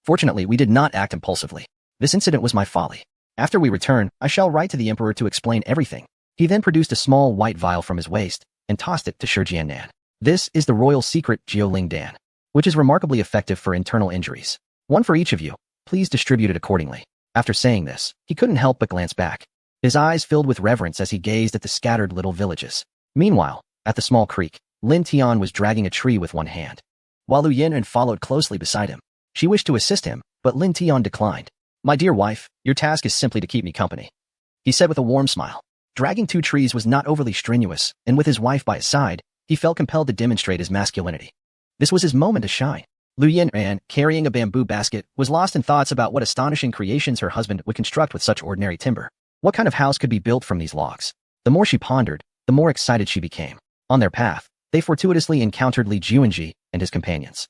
S1: "Fortunately, we did not act impulsively. This incident was my folly. After we return, I shall write to the emperor to explain everything." He then produced a small white vial from his waist and tossed it to Shi Jiannan. "This is the royal secret Jiuling Dan, which is remarkably effective for internal injuries. One for each of you. Please distribute it accordingly." After saying this, he couldn't help but glance back. His eyes filled with reverence as he gazed at the scattered little villages. Meanwhile, at the small creek, Lin Tian was dragging a tree with one hand, while Lu Yinran followed closely beside him. She wished to assist him, but Lin Tian declined. "My dear wife, your task is simply to keep me company," he said with a warm smile. Dragging 2 trees was not overly strenuous, and with his wife by his side, he felt compelled to demonstrate his masculinity. This was his moment to shine. Lu Yinran, carrying a bamboo basket, was lost in thoughts about what astonishing creations her husband would construct with such ordinary timber. What kind of house could be built from these logs? The more she pondered, the more excited she became. On their path, they fortuitously encountered Li Juanji and his companions.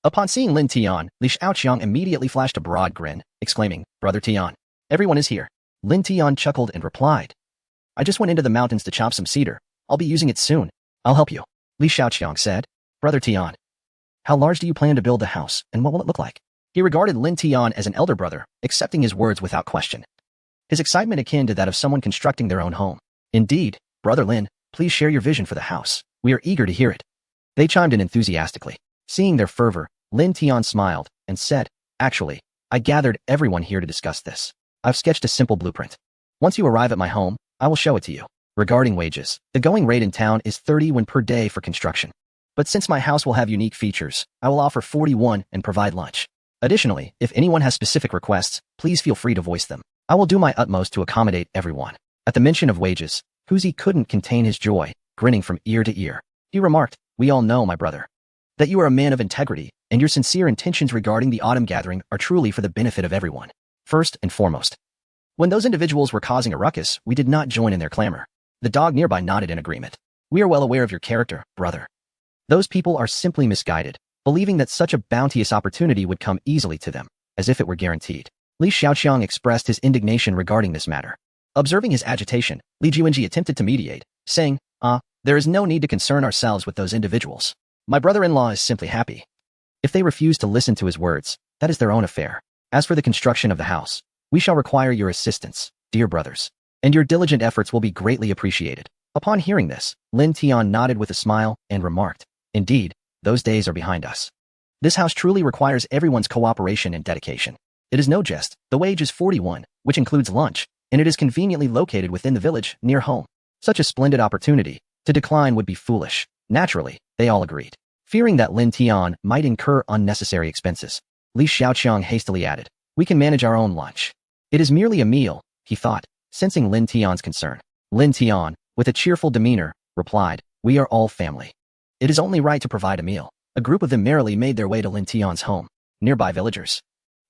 S1: Upon seeing Lin Tian, Li Shaoqiang immediately flashed a broad grin, exclaiming, "Brother Tian, everyone is here." Lin Tian chuckled and replied, "I just went into the mountains to chop some cedar. I'll be using it soon. I'll help you." Li Shaoqiang said, "Brother Tian, how large do you plan to build the house, and what will it look like?" He regarded Lin Tian as an elder brother, accepting his words without question. His excitement akin to that of someone constructing their own home. "Indeed, Brother Lin, please share your vision for the house. We are eager to hear it." They chimed in enthusiastically. Seeing their fervor, Lin Tian smiled and said, "Actually, I gathered everyone here to discuss this. I've sketched a simple blueprint. Once you arrive at my home, I will show it to you. Regarding wages, the going rate in town is 30 won per day for construction. But since my house will have unique features, I will offer 41 and provide lunch. Additionally, if anyone has specific requests, please feel free to voice them. I will do my utmost to accommodate everyone." At the mention of wages, Huzi couldn't contain his joy, grinning from ear to ear. He remarked, "We all know, my brother, that you are a man of integrity, and your sincere intentions regarding the autumn gathering are truly for the benefit of everyone. First and foremost, when those individuals were causing a ruckus, we did not join in their clamor." The dog nearby nodded in agreement. "We are well aware of your character, brother. Those people are simply misguided, believing that such a bounteous opportunity would come easily to them, as if it were guaranteed." Li Shaoqiang expressed his indignation regarding this matter. Observing his agitation, Li Juanji attempted to mediate, saying, There is no need to concern ourselves with those individuals. My brother-in-law is simply happy. If they refuse to listen to his words, that is their own affair. As for the construction of the house, we shall require your assistance, dear brothers, and your diligent efforts will be greatly appreciated." Upon hearing this, Lin Tian nodded with a smile and remarked, "Indeed, those days are behind us. This house truly requires everyone's cooperation and dedication. It is no jest. The wage is 41, which includes lunch, and it is conveniently located within the village, near home. Such a splendid opportunity. To decline would be foolish." Naturally, they all agreed. Fearing that Lin Tian might incur unnecessary expenses, Li Shaoqiang hastily added, "We can manage our own lunch. It is merely a meal," he thought, sensing Lin Tian's concern. Lin Tian, with a cheerful demeanor, replied, "We are all family. It is only right to provide a meal." A group of them merrily made their way to Lin Tian's home. nearby villagers.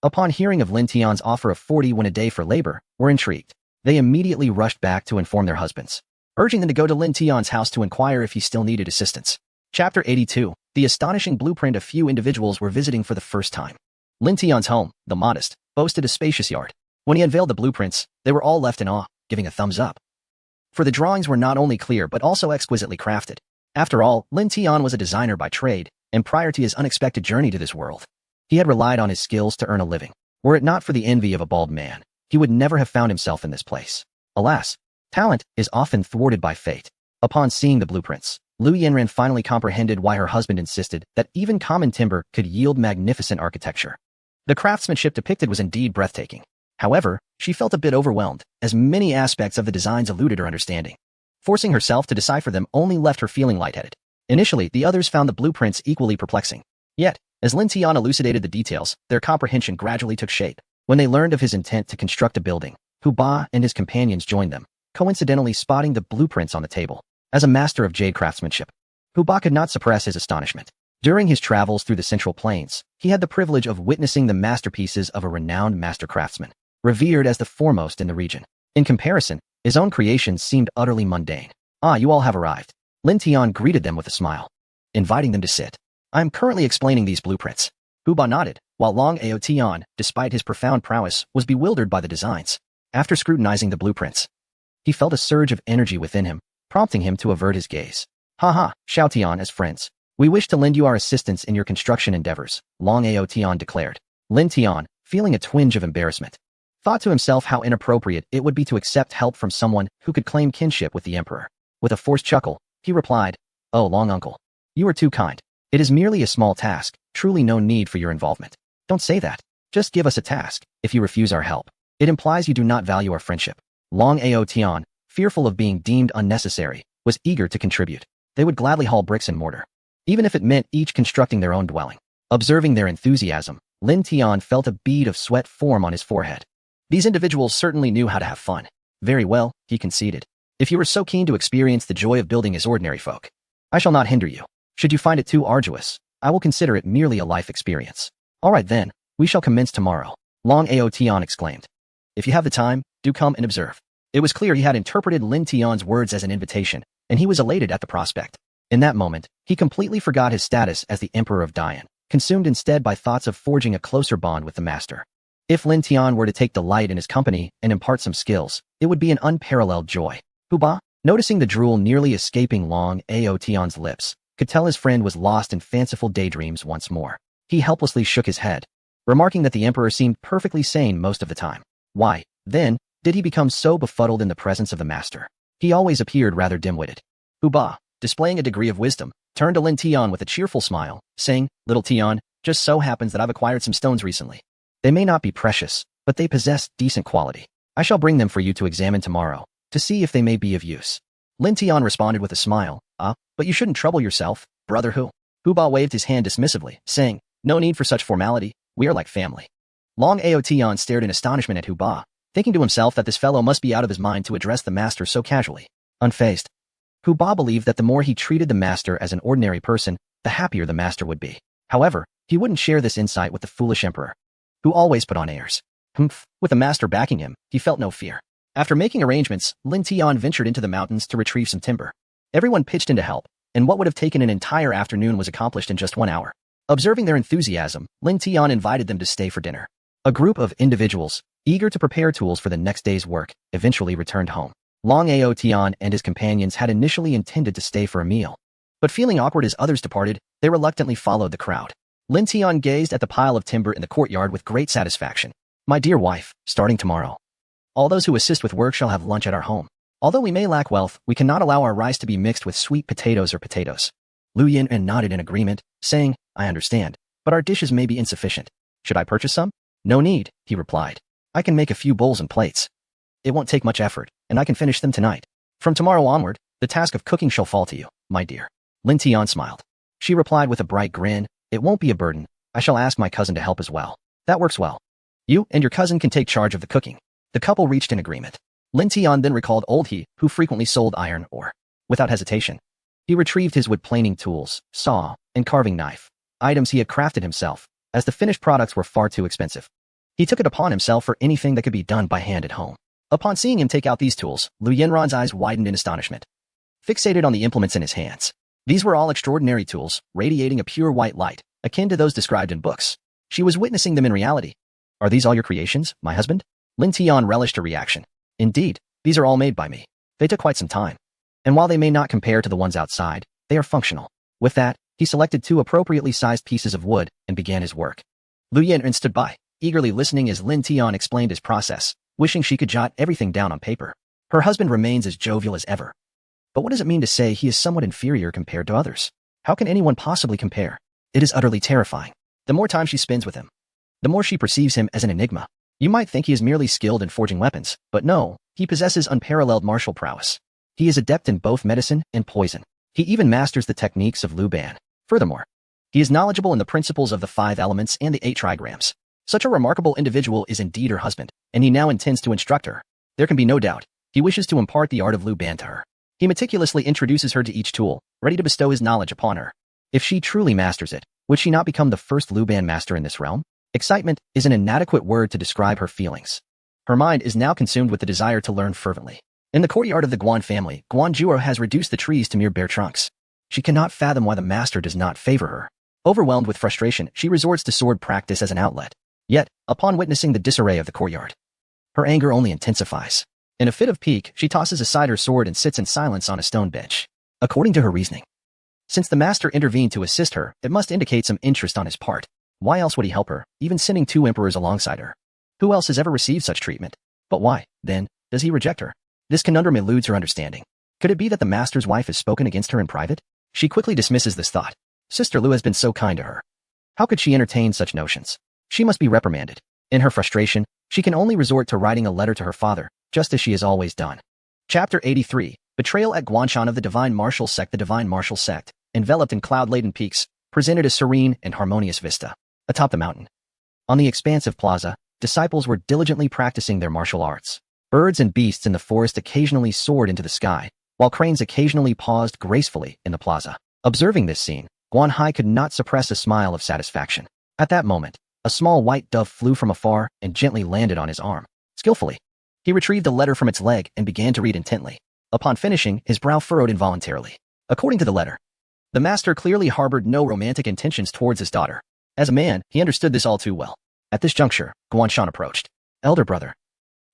S1: Upon hearing of Lin Tian's offer of 40 won a day for labor, were intrigued. They immediately rushed back to inform their husbands, urging them to go to Lin Tian's house to inquire if he still needed assistance. Chapter 82. The astonishing blueprint. A few individuals were visiting for the first time. Lin Tian's home, the modest, boasted a spacious yard. When he unveiled the blueprints, they were all left in awe, giving a thumbs up. For the drawings were not only clear but also exquisitely crafted. After all, Lin Tian was a designer by trade, and prior to his unexpected journey to this world, he had relied on his skills to earn a living. Were it not for the envy of a bald man, he would never have found himself in this place. Alas, talent is often thwarted by fate. Upon seeing the blueprints, Lu Yanran finally comprehended why her husband insisted that even common timber could yield magnificent architecture. The craftsmanship depicted was indeed breathtaking. However, she felt a bit overwhelmed, as many aspects of the designs eluded her understanding. Forcing herself to decipher them only left her feeling lightheaded. Initially, the others found the blueprints equally perplexing. Yet, as Lin Tian elucidated the details, their comprehension gradually took shape. When they learned of his intent to construct a building, Hu Ba and his companions joined them, coincidentally spotting the blueprints on the table. As a master of jade craftsmanship, Hu Ba could not suppress his astonishment. During his travels through the Central Plains, he had the privilege of witnessing the masterpieces of a renowned master craftsman, revered as the foremost in the region. In comparison, his own creations seemed utterly mundane. "Ah, you all have arrived." Lin Tian greeted them with a smile, inviting them to sit. "I am currently explaining these blueprints." Hu Ba nodded, while Long Ao Tian, despite his profound prowess, was bewildered by the designs. After scrutinizing the blueprints, he felt a surge of energy within him, prompting him to avert his gaze. "Ha, Xiao Tian, as friends, we wish to lend you our assistance in your construction endeavors," Long Ao Tian declared. Lin Tian, feeling a twinge of embarrassment, thought to himself how inappropriate it would be to accept help from someone who could claim kinship with the emperor. With a forced chuckle, he replied, "Oh, Long Uncle, you are too kind. It is merely a small task, truly no need for your involvement." "Don't say that. Just give us a task. If you refuse our help, it implies you do not value our friendship." Long Ao Tian, fearful of being deemed unnecessary, was eager to contribute. They would gladly haul bricks and mortar, even if it meant each constructing their own dwelling. Observing their enthusiasm, Lin Tian felt a bead of sweat form on his forehead. These individuals certainly knew how to have fun. "Very well," he conceded. "If you are so keen to experience the joy of building as ordinary folk, I shall not hinder you. Should you find it too arduous, I will consider it merely a life experience." "All right then, we shall commence tomorrow," Long Ao Tian exclaimed. "If you have the time, do come and observe." It was clear he had interpreted Lin Tian's words as an invitation, and he was elated at the prospect. In that moment, he completely forgot his status as the Emperor of Dian, consumed instead by thoughts of forging a closer bond with the master. If Lin Tian were to take delight in his company and impart some skills, it would be an unparalleled joy. Hu Ba, noticing the drool nearly escaping Long Ao Tian's lips, could tell his friend was lost in fanciful daydreams once more. He helplessly shook his head, remarking that the emperor seemed perfectly sane most of the time. Why, then, did he become so befuddled in the presence of the master? He always appeared rather dim-witted. Hu Ba, displaying a degree of wisdom, turned to Lin Tian with a cheerful smile, saying, "Little Tian, just so happens that I've acquired some stones recently. They may not be precious, but they possess decent quality. I shall bring them for you to examine tomorrow, to see if they may be of use." Lin Tian responded with a smile, "But you shouldn't trouble yourself, brother Hu." Hu Ba waved his hand dismissively, saying, "No need for such formality, we are like family." Long Ao Tian stared in astonishment at Hu Ba, thinking to himself that this fellow must be out of his mind to address the master so casually. Unfazed, Hu Ba believed that the more he treated the master as an ordinary person, the happier the master would be. However, he wouldn't share this insight with the foolish emperor, who always put on airs. With the master backing him, he felt no fear. After making arrangements, Lin Tian ventured into the mountains to retrieve some timber. Everyone pitched in to help, and what would have taken an entire afternoon was accomplished in just 1 hour. Observing their enthusiasm, Lin Tian invited them to stay for dinner. A group of individuals, eager to prepare tools for the next day's work, eventually returned home. Long Ao Tian and his companions had initially intended to stay for a meal, but feeling awkward as others departed, they reluctantly followed the crowd. Lin Tian gazed at the pile of timber in the courtyard with great satisfaction. "My dear wife, starting tomorrow, all those who assist with work shall have lunch at our home. Although we may lack wealth, we cannot allow our rice to be mixed with sweet potatoes or potatoes." Lu Yanran nodded in agreement, saying, "I understand, but our dishes may be insufficient. Should I purchase some?" "No need," he replied. "I can make a few bowls and plates. It won't take much effort, and I can finish them tonight. From tomorrow onward, the task of cooking shall fall to you, my dear." Lin Tian smiled. She replied with a bright grin, "It won't be a burden. I shall ask my cousin to help as well." "That works well. You and your cousin can take charge of the cooking." The couple reached an agreement. Lin Tian then recalled old he, who frequently sold iron ore. Without hesitation, he retrieved his wood planing tools, saw, and carving knife, items he had crafted himself, as the finished products were far too expensive. He took it upon himself for anything that could be done by hand at home. Upon seeing him take out these tools, Lu Yanran's eyes widened in astonishment, fixated on the implements in his hands. These were all extraordinary tools, radiating a pure white light, akin to those described in books. She was witnessing them in reality. Are these all your creations, my husband? Lin Tian relished her reaction. Indeed, these are all made by me. They took quite some time. And while they may not compare to the ones outside, they are functional. With that, he selected 2 appropriately sized pieces of wood and began his work. Lu Yanran stood by, eagerly listening as Lin Tian explained his process, wishing she could jot everything down on paper. Her husband remains as jovial as ever. But what does it mean to say he is somewhat inferior compared to others? How can anyone possibly compare? It is utterly terrifying. The more time she spends with him, the more she perceives him as an enigma. You might think he is merely skilled in forging weapons, but no, he possesses unparalleled martial prowess. He is adept in both medicine and poison. He even masters the techniques of Lu Ban. Furthermore, he is knowledgeable in the principles of the 5 elements and the 8 trigrams. Such a remarkable individual is indeed her husband, and he now intends to instruct her. There can be no doubt, he wishes to impart the art of Lu Ban to her. He meticulously introduces her to each tool, ready to bestow his knowledge upon her. If she truly masters it, would she not become the first Lu Ban master in this realm? Excitement is an inadequate word to describe her feelings. Her mind is now consumed with the desire to learn fervently. In the courtyard of the Guan family, Guan Zhuo has reduced the trees to mere bare trunks. She cannot fathom why the master does not favor her. Overwhelmed with frustration, she resorts to sword practice as an outlet. Yet, upon witnessing the disarray of the courtyard, her anger only intensifies. In a fit of pique, she tosses aside her sword and sits in silence on a stone bench. According to her reasoning, since the master intervened to assist her, it must indicate some interest on his part. Why else would he help her, even sending 2 emperors alongside her? Who else has ever received such treatment? But why, then, does he reject her? This conundrum eludes her understanding. Could it be that the master's wife has spoken against her in private? She quickly dismisses this thought. Sister Lu has been so kind to her. How could she entertain such notions? She must be reprimanded. In her frustration, she can only resort to writing a letter to her father, just as she has always done. Chapter 83, Betrayal at Guanshan of the Divine Martial Sect. The Divine Martial Sect, enveloped in cloud-laden peaks, presented a serene and harmonious vista. Atop the mountain, on the expansive plaza, disciples were diligently practicing their martial arts. Birds and beasts in the forest occasionally soared into the sky, while cranes occasionally paused gracefully in the plaza. Observing this scene, Guan Hai could not suppress a smile of satisfaction. At that moment, a small white dove flew from afar and gently landed on his arm. Skillfully, he retrieved the letter from its leg and began to read intently. Upon finishing, his brow furrowed involuntarily. According to the letter, the master clearly harbored no romantic intentions towards his daughter. As a man, he understood this all too well. At this juncture, Guanshan approached. Elder brother,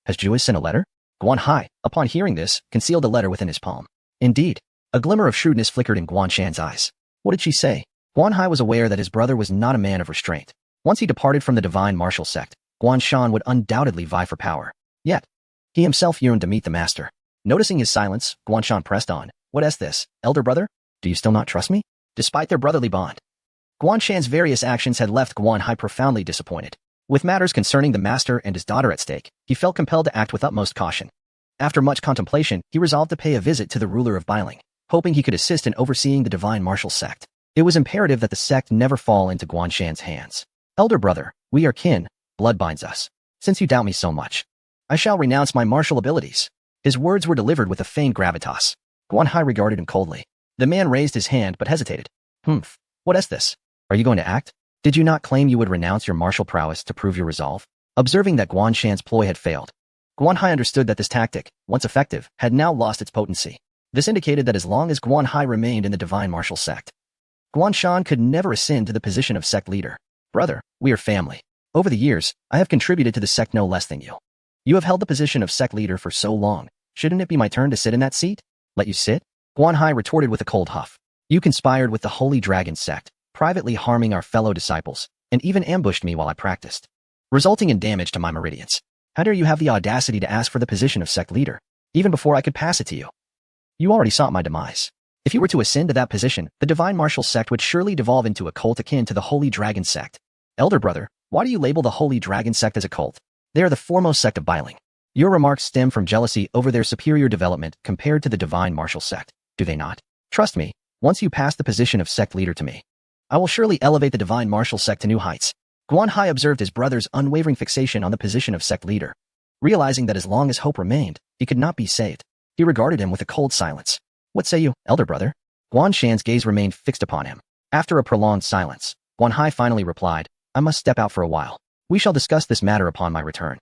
S1: has Juiz sent a letter? Guan Hai, upon hearing this, concealed the letter within his palm. Indeed, a glimmer of shrewdness flickered in Guanshan's eyes. What did she say? Guan Hai was aware that his brother was not a man of restraint. Once he departed from the Divine Martial Sect, Guanshan would undoubtedly vie for power. Yet, he himself yearned to meet the master. Noticing his silence, Guanshan pressed on. What is this, elder brother? Do you still not trust me? Despite their brotherly bond, Guanshan's various actions had left Guan Hai profoundly disappointed. With matters concerning the master and his daughter at stake, he felt compelled to act with utmost caution. After much contemplation, he resolved to pay a visit to the ruler of Bailing, hoping he could assist in overseeing the Divine Martial Sect. It was imperative that the sect never fall into Guanshan's hands. Elder brother, we are kin, blood binds us. Since you doubt me so much, I shall renounce my martial abilities. His words were delivered with a feigned gravitas. Guan Hai regarded him coldly. The man raised his hand but hesitated. What is this? Are you going to act? Did you not claim you would renounce your martial prowess to prove your resolve? Observing that Guanshan's ploy had failed, Guan Hai understood that this tactic, once effective, had now lost its potency. This indicated that as long as Guan Hai remained in the Divine Martial Sect, Guanshan could never ascend to the position of sect leader. Brother, we are family. Over the years, I have contributed to the sect no less than you. You have held the position of sect leader for so long. Shouldn't it be my turn to sit in that seat? Let you sit? Guan Hai retorted with a cold huff. You conspired with the Holy Dragon sect, privately harming our fellow disciples, and even ambushed me while I practiced, resulting in damage to my meridians. How dare you have the audacity to ask for the position of sect leader, even before I could pass it to you? You already sought my demise. If you were to ascend to that position, the Divine Martial Sect would surely devolve into a cult akin to the Holy Dragon sect. Elder brother, why do you label the Holy Dragon sect as a cult? They are the foremost sect of Bailing. Your remarks stem from jealousy over their superior development compared to the Divine Martial Sect, do they not? Trust me, once you pass the position of sect leader to me, I will surely elevate the Divine Martial Sect to new heights. Guan Hai observed his brother's unwavering fixation on the position of sect leader. Realizing that as long as hope remained, he could not be saved, he regarded him with a cold silence. What say you, elder brother? Guanshan's gaze remained fixed upon him. After a prolonged silence, Guan Hai finally replied, I must step out for a while. We shall discuss this matter upon my return.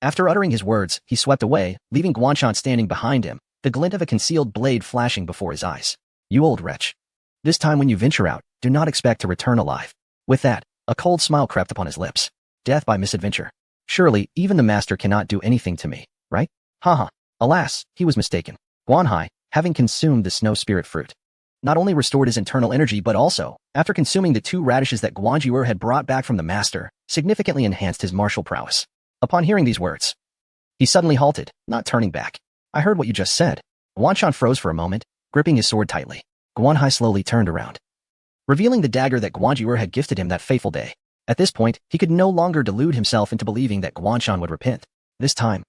S1: After uttering his words, he swept away, leaving Guanshan standing behind him, the glint of a concealed blade flashing before his eyes. You old wretch. This time when you venture out, do not expect to return alive. With that, a cold smile crept upon his lips. Death by misadventure. Surely, even the master cannot do anything to me, right? Haha. Alas, he was mistaken. Guanhai, having consumed the snow spirit fruit, not only restored his internal energy but also, after consuming the 2 radishes that Guanjuer had brought back from the master, significantly enhanced his martial prowess. Upon hearing these words, he suddenly halted, not turning back. I heard what you just said. Guanshan froze for a moment, gripping his sword tightly. Guanhai slowly turned around, revealing the dagger that Guanjuer had gifted him that fateful day. At this point, he could no longer delude himself into believing that Guanshan would repent. This time,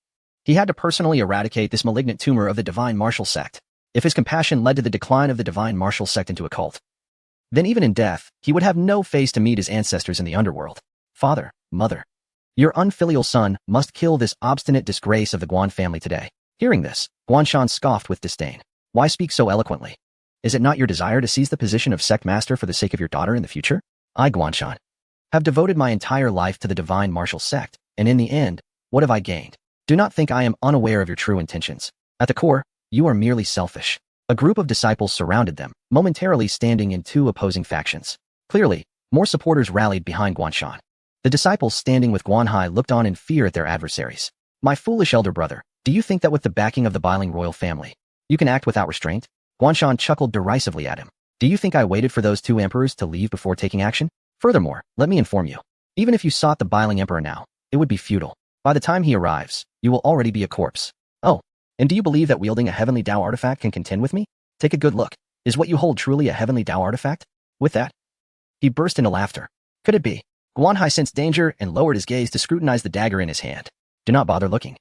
S1: he had to personally eradicate this malignant tumor of the divine martial sect. If his compassion led to the decline of the divine martial sect into a cult, then even in death, he would have no face to meet his ancestors in the underworld. Father, mother, your unfilial son must kill this obstinate disgrace of the Guan family today. Hearing this, Guanshan scoffed with disdain. Why speak so eloquently? Is it not your desire to seize the position of sect master for the sake of your daughter in the future? I, Guanshan, have devoted my entire life to the divine martial sect, and in the end, what have I gained? Do not think I am unaware of your true intentions. At the core, you are merely selfish. A group of disciples surrounded them, momentarily standing in 2 opposing factions. Clearly, more supporters rallied behind Guanshan. The disciples standing with Guanhai looked on in fear at their adversaries. My foolish elder brother, do you think that with the backing of the Biling royal family, you can act without restraint? Guanshan chuckled derisively at him. Do you think I waited for those 2 emperors to leave before taking action? Furthermore, let me inform you. Even if you sought the Biling emperor now, it would be futile. By the time he arrives, you will already be a corpse. Oh, and do you believe that wielding a heavenly Dao artifact can contend with me? Take a good look. Is what you hold truly a heavenly Dao artifact? With that, he burst into laughter. Could it be? Guanhai sensed danger and lowered his gaze to scrutinize the dagger in his hand. Do not bother looking.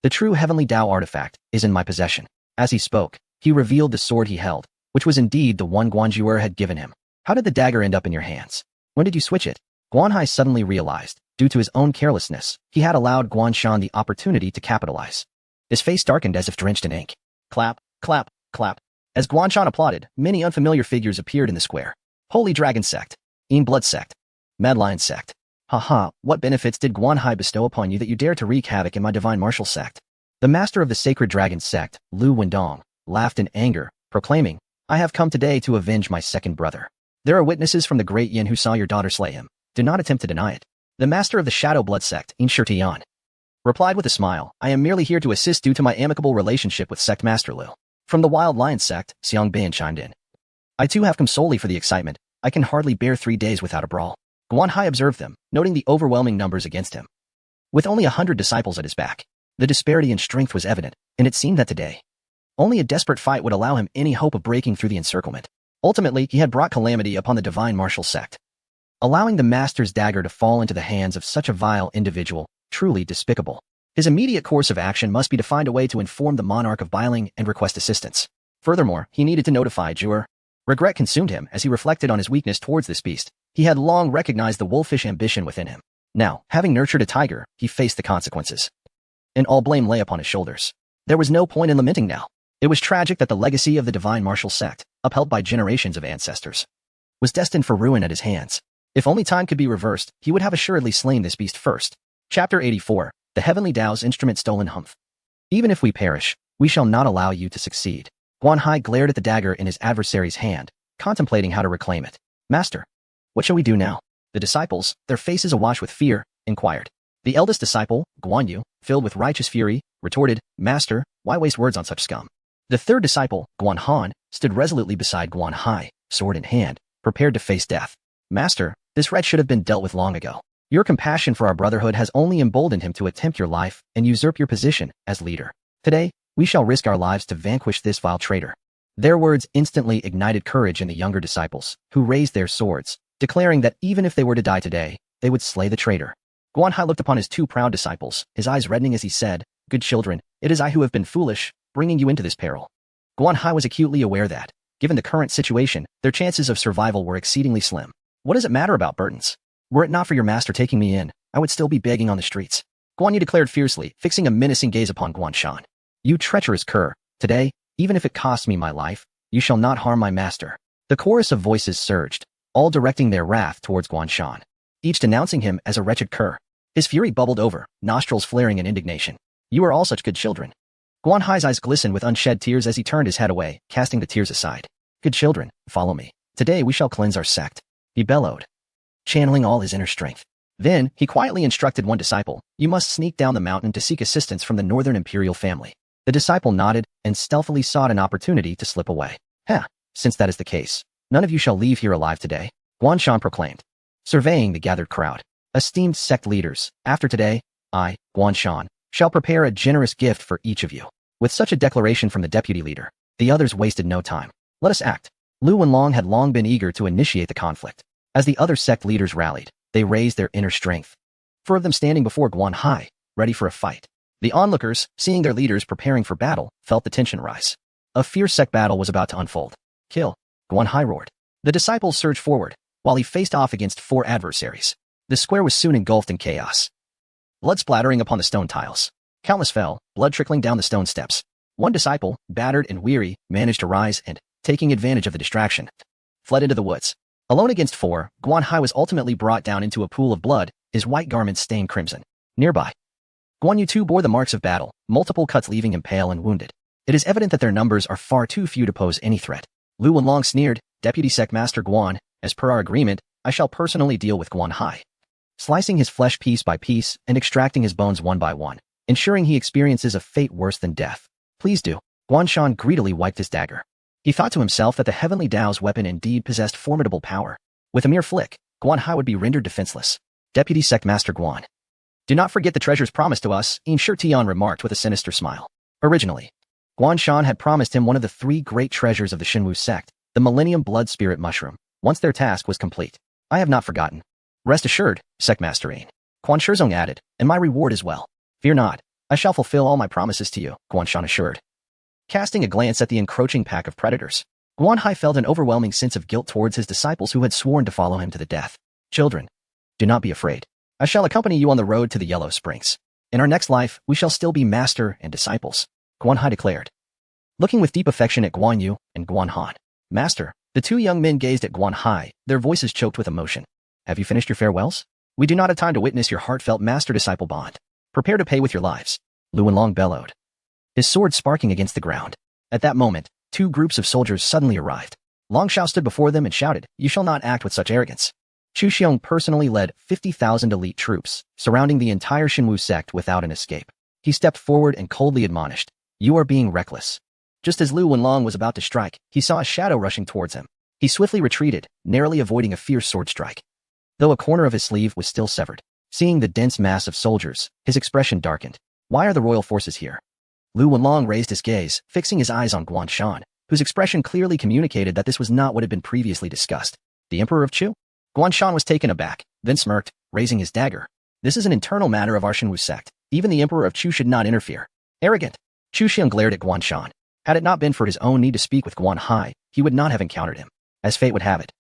S1: The true heavenly Dao artifact is in my possession. As he spoke, he revealed the sword he held, which was indeed the one Guanjuer had given him. How did the dagger end up in your hands? When did you switch it? Guanhai suddenly realized, due to his own carelessness, he had allowed Guanshan the opportunity to capitalize. His face darkened as if drenched in ink. Clap, clap, clap. As Guanshan applauded, many unfamiliar figures appeared in the square. Holy Dragon Sect. Een Blood Sect. Mad Lion Sect. Haha, what benefits did Guanhai bestow upon you that you dare to wreak havoc in my divine martial sect? The master of the Sacred Dragon Sect, Lu Wendong, laughed in anger, proclaiming, I have come today to avenge my second brother. There are witnesses from the great Yin who saw your daughter slay him. Do not attempt to deny it. The master of the Shadow Blood Sect, Een Shirtian, replied with a smile, I am merely here to assist due to my amicable relationship with Sect Master Lu. From the Wild Lion Sect, Xiang Bin chimed in. I too have come solely for the excitement. I can hardly bear 3 days without a brawl. Guanhai observed them, noting the overwhelming numbers against him. With only 100 disciples at his back, the disparity in strength was evident, and it seemed that today, only a desperate fight would allow him any hope of breaking through the encirclement. Ultimately, he had brought calamity upon the divine martial sect. Allowing the master's dagger to fall into the hands of such a vile individual, truly despicable. His immediate course of action must be to find a way to inform the monarch of Biling and request assistance. Furthermore, he needed to notify Jur. Regret consumed him as he reflected on his weakness towards this beast. He had long recognized the wolfish ambition within him. Now, having nurtured a tiger, he faced the consequences. And all blame lay upon his shoulders. There was no point in lamenting now. It was tragic that the legacy of the divine martial sect, upheld by generations of ancestors, was destined for ruin at his hands. If only time could be reversed, he would have assuredly slain this beast first. Chapter 84, The Heavenly Dao's Instrument Stolen Humph. Even if we perish, we shall not allow you to succeed. Guanhai glared at the dagger in his adversary's hand, contemplating how to reclaim it. Master, what shall we do now? The disciples, their faces awash with fear, inquired. The eldest disciple, Guanyu, filled with righteous fury, retorted, Master, why waste words on such scum? The third disciple, Guanhan, stood resolutely beside Guanhai, sword in hand, prepared to face death. Master, this wretch should have been dealt with long ago. Your compassion for our brotherhood has only emboldened him to attempt your life and usurp your position as leader. Today, we shall risk our lives to vanquish this vile traitor. Their words instantly ignited courage in the younger disciples, who raised their swords, declaring that even if they were to die today, they would slay the traitor. Guanhai looked upon his 2 proud disciples, his eyes reddening as he said, Good children, it is I who have been foolish, bringing you into this peril. Guanhai was acutely aware that, given the current situation, their chances of survival were exceedingly slim. What does it matter about Burtons? Were it not for your master taking me in, I would still be begging on the streets. Guanyu declared fiercely, fixing a menacing gaze upon Guanshan. You treacherous cur, today, even if it costs me my life, you shall not harm my master. The chorus of voices surged, all directing their wrath towards Guanshan. each denouncing him as a wretched cur. His fury bubbled over, nostrils flaring in indignation. You are all such good children. Guan Hai's eyes glistened with unshed tears as he turned his head away, casting the tears aside. Good children, follow me. Today we shall cleanse our sect, he bellowed, channeling all his inner strength. Then, he quietly instructed one disciple, you must sneak down the mountain to seek assistance from the northern imperial family. The disciple nodded and stealthily sought an opportunity to slip away. Since that is the case, none of you shall leave here alive today, Guan Shan proclaimed, surveying the gathered crowd. Esteemed sect leaders, after today, I, Guan Shan, shall prepare a generous gift for each of you. With such a declaration from the deputy leader, the others wasted no time. Let us act. Lu Wenlong had long been eager to initiate the conflict. As the other sect leaders rallied, they raised their inner strength. 4 of them standing before Guan Hai, ready for a fight. The onlookers, seeing their leaders preparing for battle, felt the tension rise. A fierce sect battle was about to unfold. Kill, Guan Hai roared. The disciples surged forward, while he faced off against 4 adversaries. The square was soon engulfed in chaos. Blood splattering upon the stone tiles. Countless fell, blood trickling down the stone steps. One disciple, battered and weary, managed to rise and, taking advantage of the distraction, fled into the woods. Alone against 4, Guan Hai was ultimately brought down into a pool of blood, his white garments stained crimson. Nearby, Guan Yu too bore the marks of battle, multiple cuts leaving him pale and wounded. It is evident that their numbers are far too few to pose any threat. Lu Wenlong sneered, Deputy Sect Master Guan, as per our agreement, I shall personally deal with Guan Hai. Slicing his flesh piece by piece and extracting his bones one by one, ensuring he experiences a fate worse than death. Please do. Guan Shan greedily wiped his dagger. He thought to himself that the Heavenly Dao's weapon indeed possessed formidable power. With a mere flick, Guan Hai would be rendered defenseless. Deputy Sect Master Guan. Do not forget the treasures promised to us, Yin Shi Tian remarked with a sinister smile. Originally, Guan Shan had promised him one of the 3 great treasures of the Shenwu sect, the Millennium Blood Spirit Mushroom, once their task was complete. I have not forgotten. Rest assured, Sect Master Yin, Quan Shizong added, and my reward as well. Fear not, I shall fulfill all my promises to you, Guan Shan assured. Casting a glance at the encroaching pack of predators, Guan Hai felt an overwhelming sense of guilt towards his disciples who had sworn to follow him to the death. Children, do not be afraid. I shall accompany you on the road to the Yellow Springs. In our next life, we shall still be master and disciples, Guan Hai declared. Looking with deep affection at Guan Yu and Guan Han. Master, the 2 young men gazed at Guan Hai, their voices choked with emotion. Have you finished your farewells? We do not have time to witness your heartfelt master-disciple bond. Prepare to pay with your lives, Lu Wenlong bellowed, his sword sparking against the ground. At that moment, 2 groups of soldiers suddenly arrived. Long Shao stood before them and shouted, you shall not act with such arrogance. Chu Xiong personally led 50,000 elite troops, surrounding the entire Shenwu sect without an escape. He stepped forward and coldly admonished, you are being reckless. Just as Lu Wenlong was about to strike, he saw a shadow rushing towards him. He swiftly retreated, narrowly avoiding a fierce sword strike. Though a corner of his sleeve was still severed. Seeing the dense mass of soldiers, his expression darkened. Why are the royal forces here? Lu Wenlong raised his gaze, fixing his eyes on Guan Shan, whose expression clearly communicated that this was not what had been previously discussed. The Emperor of Chu? Guan Shan was taken aback, then smirked, raising his dagger. This is an internal matter of our Shenwu sect. Even the Emperor of Chu should not interfere. Arrogant. Chu Xiang glared at Guan Shan. Had it not been for his own need to speak with Guan Hai, he would not have encountered him. As fate would have it,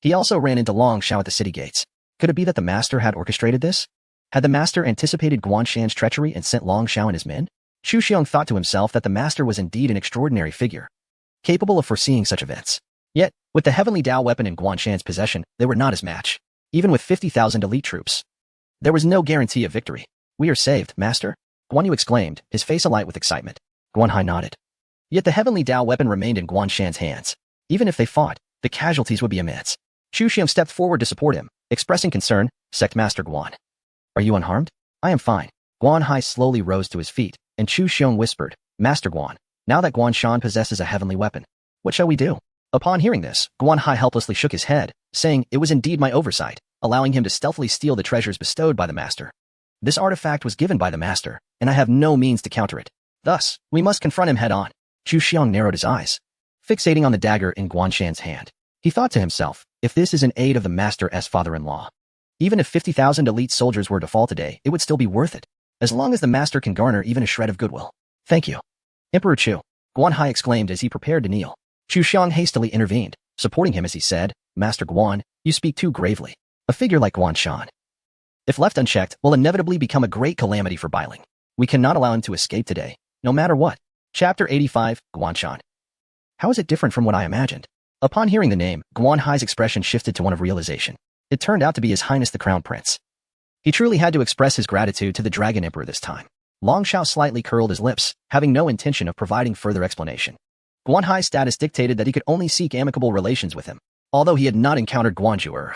S1: he also ran into Long Shao at the city gates. Could it be that the master had orchestrated this? Had the master anticipated Guan Shan's treachery and sent Long Shao and his men? Chu Xiang thought to himself that the master was indeed an extraordinary figure, capable of foreseeing such events. Yet, with the Heavenly Dao weapon in Guan Shan's possession, they were not his match. Even with 50,000 elite troops, there was no guarantee of victory. We are saved, master, Guan Yu exclaimed, his face alight with excitement. Guan Hai nodded. Yet the Heavenly Dao weapon remained in Guan Shan's hands. Even if they fought, the casualties would be immense. Chu Xiang stepped forward to support him, expressing concern, Sect Master Guan. Are you unharmed? I am fine. Guan Hai slowly rose to his feet, and Chu Xiang whispered, Master Guan, now that Guan Shan possesses a heavenly weapon, what shall we do? Upon hearing this, Guan Hai helplessly shook his head, saying it was indeed my oversight, allowing him to stealthily steal the treasures bestowed by the master. This artifact was given by the master, and I have no means to counter it. Thus, we must confront him head-on. Chu Xiang narrowed his eyes, fixating on the dagger in Guan Shan's hand. He thought to himself, if this is an aid of the master's father-in-law, even if 50,000 elite soldiers were to fall today, it would still be worth it, as long as the master can garner even a shred of goodwill. Thank you, Emperor Chu, Guan Hai exclaimed as he prepared to kneel. Chu Xiang hastily intervened, supporting him as he said, Master Guan, you speak too gravely. A figure like Guan Shan, if left unchecked, will inevitably become a great calamity for Bailing. We cannot allow him to escape today, no matter what. Chapter 85, Guan Shan. How is it different from what I imagined? Upon hearing the name, Guan Hai's expression shifted to one of realization. It turned out to be His Highness the Crown Prince. He truly had to express his gratitude to the Dragon Emperor this time. Long Shao slightly curled his lips, having no intention of providing further explanation. Guan Hai's status dictated that he could only seek amicable relations with him. Although he had not encountered Guan Zhuo,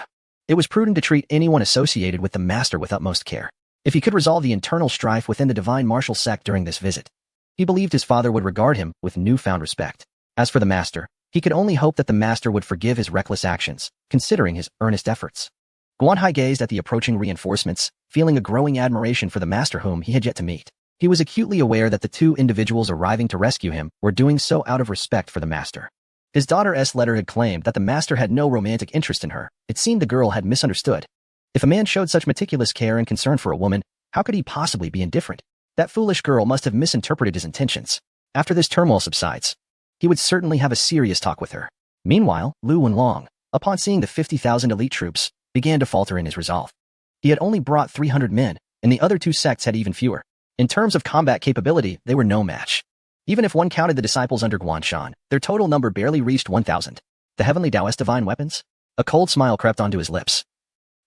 S1: it was prudent to treat anyone associated with the master with utmost care. If he could resolve the internal strife within the divine martial sect during this visit, he believed his father would regard him with newfound respect. As for the master, he could only hope that the master would forgive his reckless actions, considering his earnest efforts. Guan Hai gazed at the approaching reinforcements, feeling a growing admiration for the master whom he had yet to meet. He was acutely aware that the two individuals arriving to rescue him were doing so out of respect for the master. His daughter's letter had claimed that the master had no romantic interest in her. It seemed the girl had misunderstood. If a man showed such meticulous care and concern for a woman, how could he possibly be indifferent? That foolish girl must have misinterpreted his intentions. After this turmoil subsides, he would certainly have a serious talk with her. Meanwhile, Lu Wenlong, upon seeing the 50,000 elite troops, began to falter in his resolve. He had only brought 300 men, and the other two sects had even fewer. In terms of combat capability, they were no match. Even if one counted the disciples under Guanshan, their total number barely reached 1,000. The heavenly Taoist divine weapons? A cold smile crept onto his lips.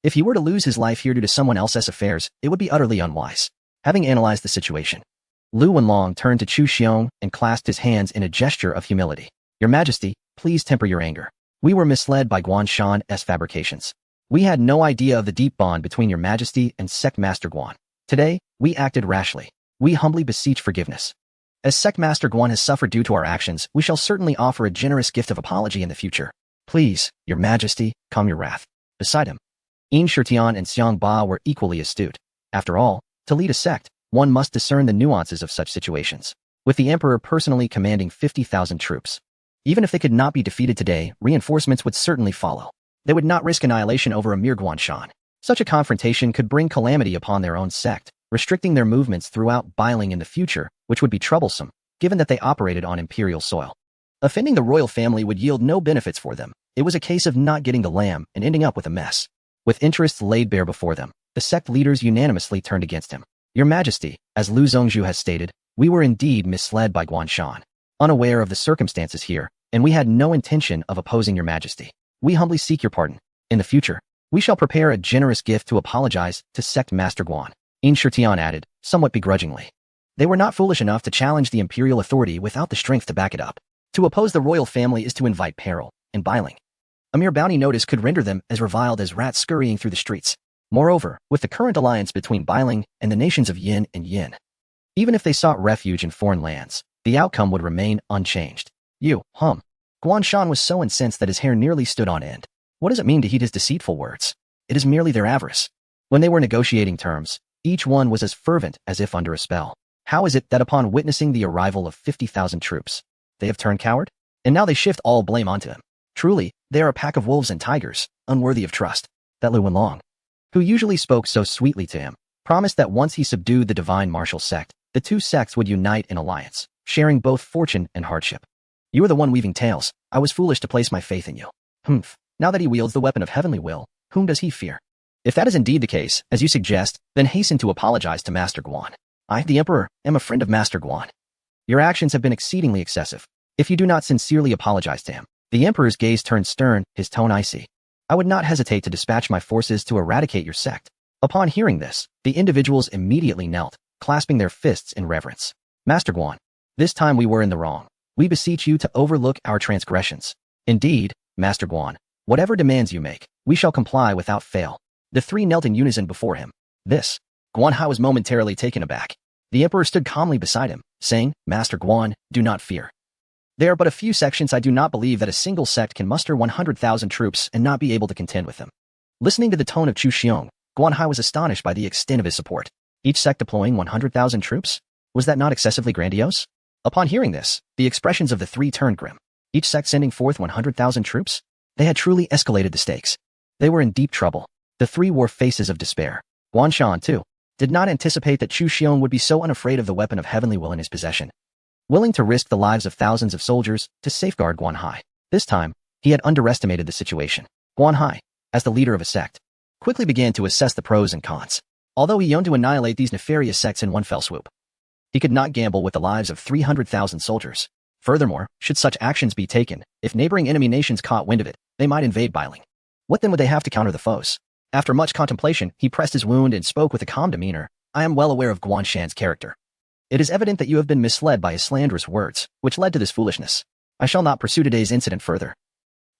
S1: If he were to lose his life here due to someone else's affairs, it would be utterly unwise. Having analyzed the situation, Lu Wenlong turned to Chu Xiong and clasped his hands in a gesture of humility. Your Majesty, please temper your anger. We were misled by Guanshan's fabrications. We had no idea of the deep bond between your Majesty and Sect Master Guan. Today, we acted rashly. We humbly beseech forgiveness. As Sect Master Guan has suffered due to our actions, we shall certainly offer a generous gift of apology in the future. Please, your Majesty, calm your wrath. Beside him, Yin Shitian and Xiang Ba were equally astute. After all, to lead a sect, one must discern the nuances of such situations. With the Emperor personally commanding 50,000 troops, even if they could not be defeated today, reinforcements would certainly follow. They would not risk annihilation over a mere Guanshan. Such a confrontation could bring calamity upon their own sect, restricting their movements throughout Bailing in the future, which would be troublesome, given that they operated on imperial soil. Offending the royal family would yield no benefits for them. It was a case of not getting the lamb and ending up with a mess. With interests laid bare before them, the sect leaders unanimously turned against him. Your Majesty, as Lu Zongzhu has stated, we were indeed misled by Guanshan, unaware of the circumstances here, and we had no intention of opposing your Majesty. We humbly seek your pardon. In the future, we shall prepare a generous gift to apologize to Sect Master Guan. Yin Shitian added, somewhat begrudgingly. They were not foolish enough to challenge the imperial authority without the strength to back it up. To oppose the royal family is to invite peril, and Bailing. A mere bounty notice could render them as reviled as rats scurrying through the streets. Moreover, with the current alliance between Bailing and the nations of Yin and Yin, even if they sought refuge in foreign lands, the outcome would remain unchanged. Guanshan was so incensed that his hair nearly stood on end. What does it mean to heed his deceitful words? It is merely their avarice. When they were negotiating terms, each one was as fervent as if under a spell. How is it that upon witnessing the arrival of 50,000 troops, they have turned coward? And now they shift all blame onto him. Truly, they are a pack of wolves and tigers, unworthy of trust. That Lu Wenlong, who usually spoke so sweetly to him, promised that once he subdued the divine martial sect, the two sects would unite in alliance, sharing both fortune and hardship. You are the one weaving tales. I was foolish to place my faith in you. Now that he wields the weapon of heavenly will, whom does he fear? If that is indeed the case, as you suggest, then hasten to apologize to Master Guan. I, the Emperor, am a friend of Master Guan. Your actions have been exceedingly excessive. If you do not sincerely apologize to him, the Emperor's gaze turned stern, his tone icy. I would not hesitate to dispatch my forces to eradicate your sect. Upon hearing this, the individuals immediately knelt, clasping their fists in reverence. Master Guan, this time we were in the wrong. We beseech you to overlook our transgressions. Indeed, Master Guan, whatever demands you make, we shall comply without fail. The three knelt in unison before him. Guan Hai was momentarily taken aback. The Emperor stood calmly beside him, saying, Master Guan, do not fear. There are but a few sections. I do not believe that a single sect can muster 100,000 troops and not be able to contend with them. Listening to the tone of Chu Xiong, Guan Hai was astonished by the extent of his support. Each sect deploying 100,000 troops? Was that not excessively grandiose? Upon hearing this, the expressions of the three turned grim. Each sect sending forth 100,000 troops? They had truly escalated the stakes. They were in deep trouble. The three wore faces of despair. Guanshan, too, did not anticipate that Chu Xiong would be so unafraid of the weapon of heavenly will in his possession, willing to risk the lives of thousands of soldiers to safeguard Guan Hai. This time, he had underestimated the situation. Guan Hai, as the leader of a sect, quickly began to assess the pros and cons. Although he yearned to annihilate these nefarious sects in one fell swoop, he could not gamble with the lives of 300,000 soldiers. Furthermore, should such actions be taken, if neighboring enemy nations caught wind of it, they might invade Bailing. What then would they have to counter the foes? After much contemplation, he pressed his wound and spoke with a calm demeanor. I am well aware of Guanshan's character. It is evident that you have been misled by his slanderous words, which led to this foolishness. I shall not pursue today's incident further.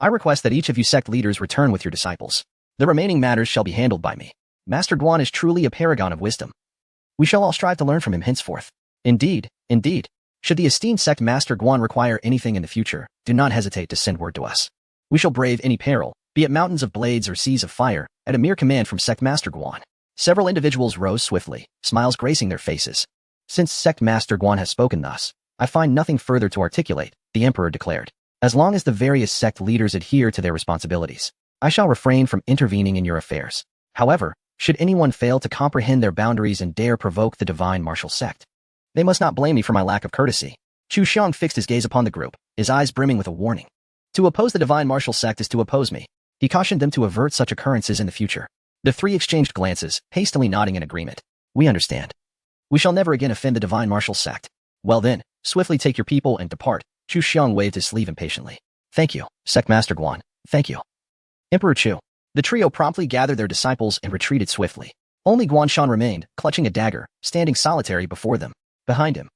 S1: I request that each of you sect leaders return with your disciples. The remaining matters shall be handled by me. Master Guan is truly a paragon of wisdom. We shall all strive to learn from him henceforth. Indeed, indeed. Should the esteemed sect Master Guan require anything in the future, do not hesitate to send word to us. We shall brave any peril, be it mountains of blades or seas of fire, at a mere command from sect Master Guan. Several individuals rose swiftly, smiles gracing their faces. Since sect Master Guan has spoken thus, I find nothing further to articulate, the emperor declared. As long as the various sect leaders adhere to their responsibilities, I shall refrain from intervening in your affairs. However, should anyone fail to comprehend their boundaries and dare provoke the divine martial sect, they must not blame me for my lack of courtesy. Chu Xiong fixed his gaze upon the group, his eyes brimming with a warning. To oppose the divine martial sect is to oppose me. He cautioned them to avert such occurrences in the future. The three exchanged glances, hastily nodding in agreement. We understand. We shall never again offend the divine martial sect. Well then, swiftly take your people and depart. Chu Xiong waved his sleeve impatiently. Thank you, Sect Master Guan. Thank you. Emperor Chu. The trio promptly gathered their disciples and retreated swiftly. Only Guanshan remained, clutching a dagger, standing solitary before them. Behind him,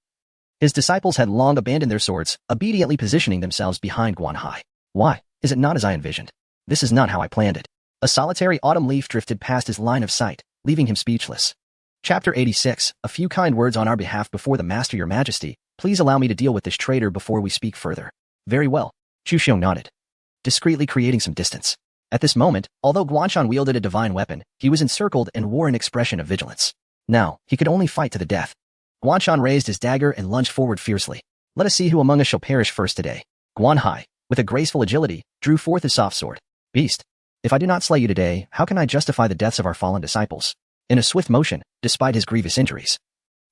S1: his disciples had long abandoned their swords, obediently positioning themselves behind Guanhai. Why, is it not as I envisioned? This is not how I planned it. A solitary autumn leaf drifted past his line of sight, leaving him speechless. Chapter 86, a few kind words on our behalf before the Master. Your Majesty, please allow me to deal with this traitor before we speak further. Very well. Chu Xiong nodded, discreetly creating some distance. At this moment, although Guanshan wielded a divine weapon, he was encircled and wore an expression of vigilance. Now, he could only fight to the death. Guanshan raised his dagger and lunged forward fiercely. Let us see who among us shall perish first today. Guanhai, with a graceful agility, drew forth his soft sword. Beast, if I do not slay you today, how can I justify the deaths of our fallen disciples? In a swift motion, despite his grievous injuries,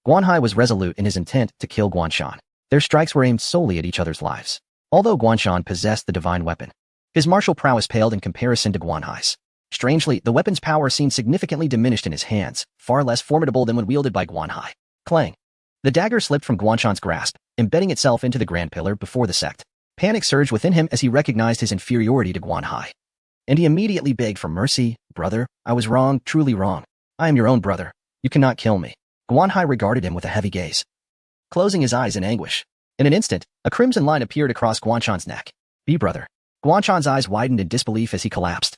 S1: Guanhai was resolute in his intent to kill Guanshan. Their strikes were aimed solely at each other's lives. Although Guanshan possessed the divine weapon, his martial prowess paled in comparison to Guanhai's. Strangely, the weapon's power seemed significantly diminished in his hands, far less formidable than when wielded by Guanhai. Clang. The dagger slipped from Guanshan's grasp, embedding itself into the grand pillar before the sect. Panic surged within him as he recognized his inferiority to Guanhai. And he immediately begged for mercy. Brother, I was wrong, truly wrong. I am your own brother. You cannot kill me. Guanhai regarded him with a heavy gaze, closing his eyes in anguish. In an instant, a crimson line appeared across Guanshan's neck. Be brother. Guanshan's eyes widened in disbelief as he collapsed,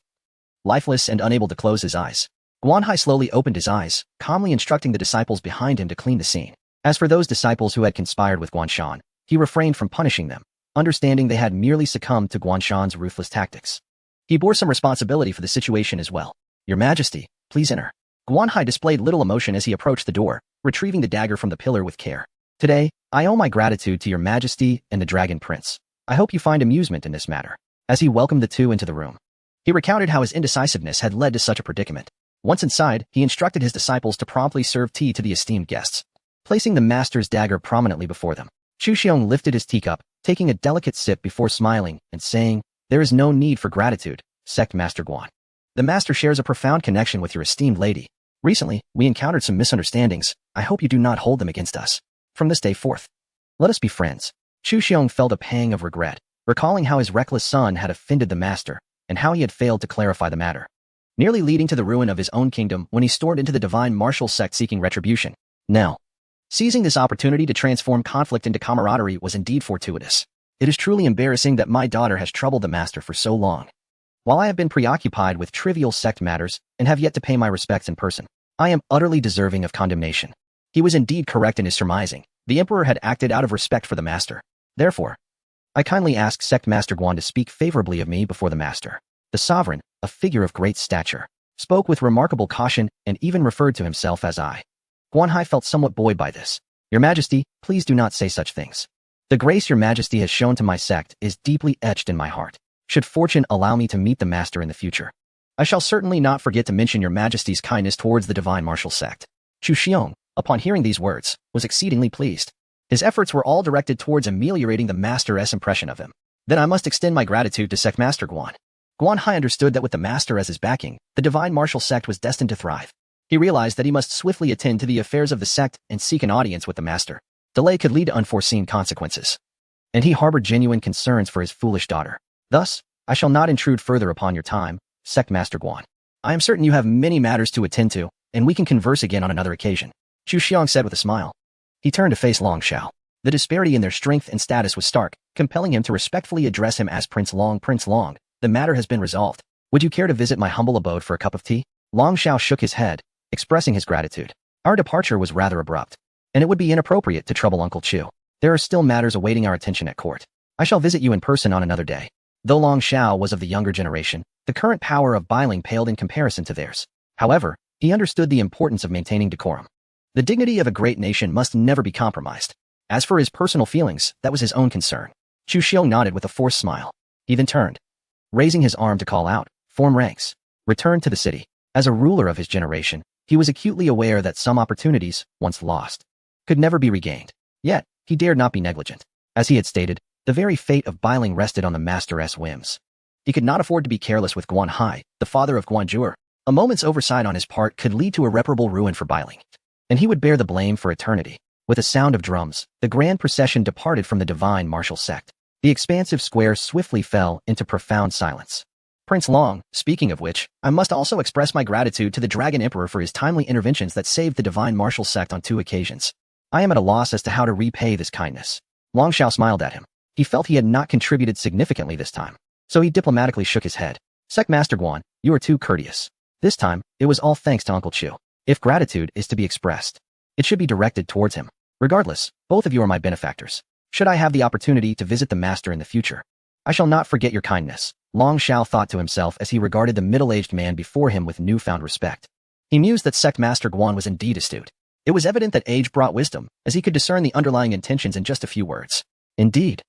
S1: lifeless and unable to close his eyes. Guanhai slowly opened his eyes, calmly instructing the disciples behind him to clean the scene. As for those disciples who had conspired with Guanshan, he refrained from punishing them, understanding they had merely succumbed to Guanshan's ruthless tactics. He bore some responsibility for the situation as well. Your Majesty, please enter. Guanhai displayed little emotion as he approached the door, retrieving the dagger from the pillar with care. Today, I owe my gratitude to your Majesty and the Dragon Prince. I hope you find amusement in this matter. As he welcomed the two into the room, he recounted how his indecisiveness had led to such a predicament. Once inside, he instructed his disciples to promptly serve tea to the esteemed guests, placing the master's dagger prominently before them. Chu Xiong lifted his teacup, taking a delicate sip before smiling and saying, There is no need for gratitude, Sect Master Guan. The master shares a profound connection with your esteemed lady. Recently, we encountered some misunderstandings. I hope you do not hold them against us. From this day forth, let us be friends. Chu Xiong felt a pang of regret, recalling how his reckless son had offended the master and how he had failed to clarify the matter, nearly leading to the ruin of his own kingdom when he stormed into the divine martial sect seeking retribution. Now, seizing this opportunity to transform conflict into camaraderie was indeed fortuitous. It is truly embarrassing that my daughter has troubled the master for so long. While I have been preoccupied with trivial sect matters and have yet to pay my respects in person, I am utterly deserving of condemnation. He was indeed correct in his surmising. The emperor had acted out of respect for the master. Therefore, I kindly ask Sect Master Guan to speak favorably of me before the master. The sovereign, a figure of great stature, spoke with remarkable caution and even referred to himself as I. Guanhai felt somewhat buoyed by this. Your Majesty, please do not say such things. The grace your Majesty has shown to my sect is deeply etched in my heart. Should fortune allow me to meet the master in the future, I shall certainly not forget to mention your Majesty's kindness towards the divine martial sect. Chu Xiong, upon hearing these words, was exceedingly pleased. His efforts were all directed towards ameliorating the master's impression of him. Then I must extend my gratitude to Sect Master Guan. Guanhai understood that with the master as his backing, the divine martial sect was destined to thrive. He realized that he must swiftly attend to the affairs of the sect and seek an audience with the master. Delay could lead to unforeseen consequences, and he harbored genuine concerns for his foolish daughter. Thus, I shall not intrude further upon your time. Sect Master Guan. I am certain you have many matters to attend to, and we can converse again on another occasion, Chu Xiong said with a smile. He turned to face Long Xiao. The disparity in their strength and status was stark, compelling him to respectfully address him as Prince Long. Prince Long, the matter has been resolved. Would you care to visit my humble abode for a cup of tea? Long Xiao shook his head, expressing his gratitude. Our departure was rather abrupt, and it would be inappropriate to trouble Uncle Chu. There are still matters awaiting our attention at court. I shall visit you in person on another day. Though Long Xiao was of the younger generation, the current power of Bailing paled in comparison to theirs. However, he understood the importance of maintaining decorum. The dignity of a great nation must never be compromised. As for his personal feelings, that was his own concern. Chu Xiong nodded with a forced smile. He then turned, raising his arm to call out, "Form ranks. Return to the city." As a ruler of his generation, he was acutely aware that some opportunities, once lost, could never be regained. Yet, he dared not be negligent. As he had stated, the very fate of Bailing rested on the master's whims. He could not afford to be careless with Guan Hai, the father of Guan Zhuer. A moment's oversight on his part could lead to irreparable ruin for Bailing, and he would bear the blame for eternity. With a sound of drums, the grand procession departed from the divine martial sect. The expansive square swiftly fell into profound silence. Prince Long, speaking of which, I must also express my gratitude to the Dragon Emperor for his timely interventions that saved the divine martial sect on 2 occasions. I am at a loss as to how to repay this kindness. Long Xiao smiled at him. He felt he had not contributed significantly this time, so he diplomatically shook his head. Sect Master Guan, you are too courteous. This time, it was all thanks to Uncle Chu. If gratitude is to be expressed, it should be directed towards him. Regardless, both of you are my benefactors. Should I have the opportunity to visit the master in the future, I shall not forget your kindness, Long Xiao thought to himself as he regarded the middle-aged man before him with newfound respect. He mused that Sect Master Guan was indeed astute. It was evident that age brought wisdom, as he could discern the underlying intentions in just a few words. Indeed,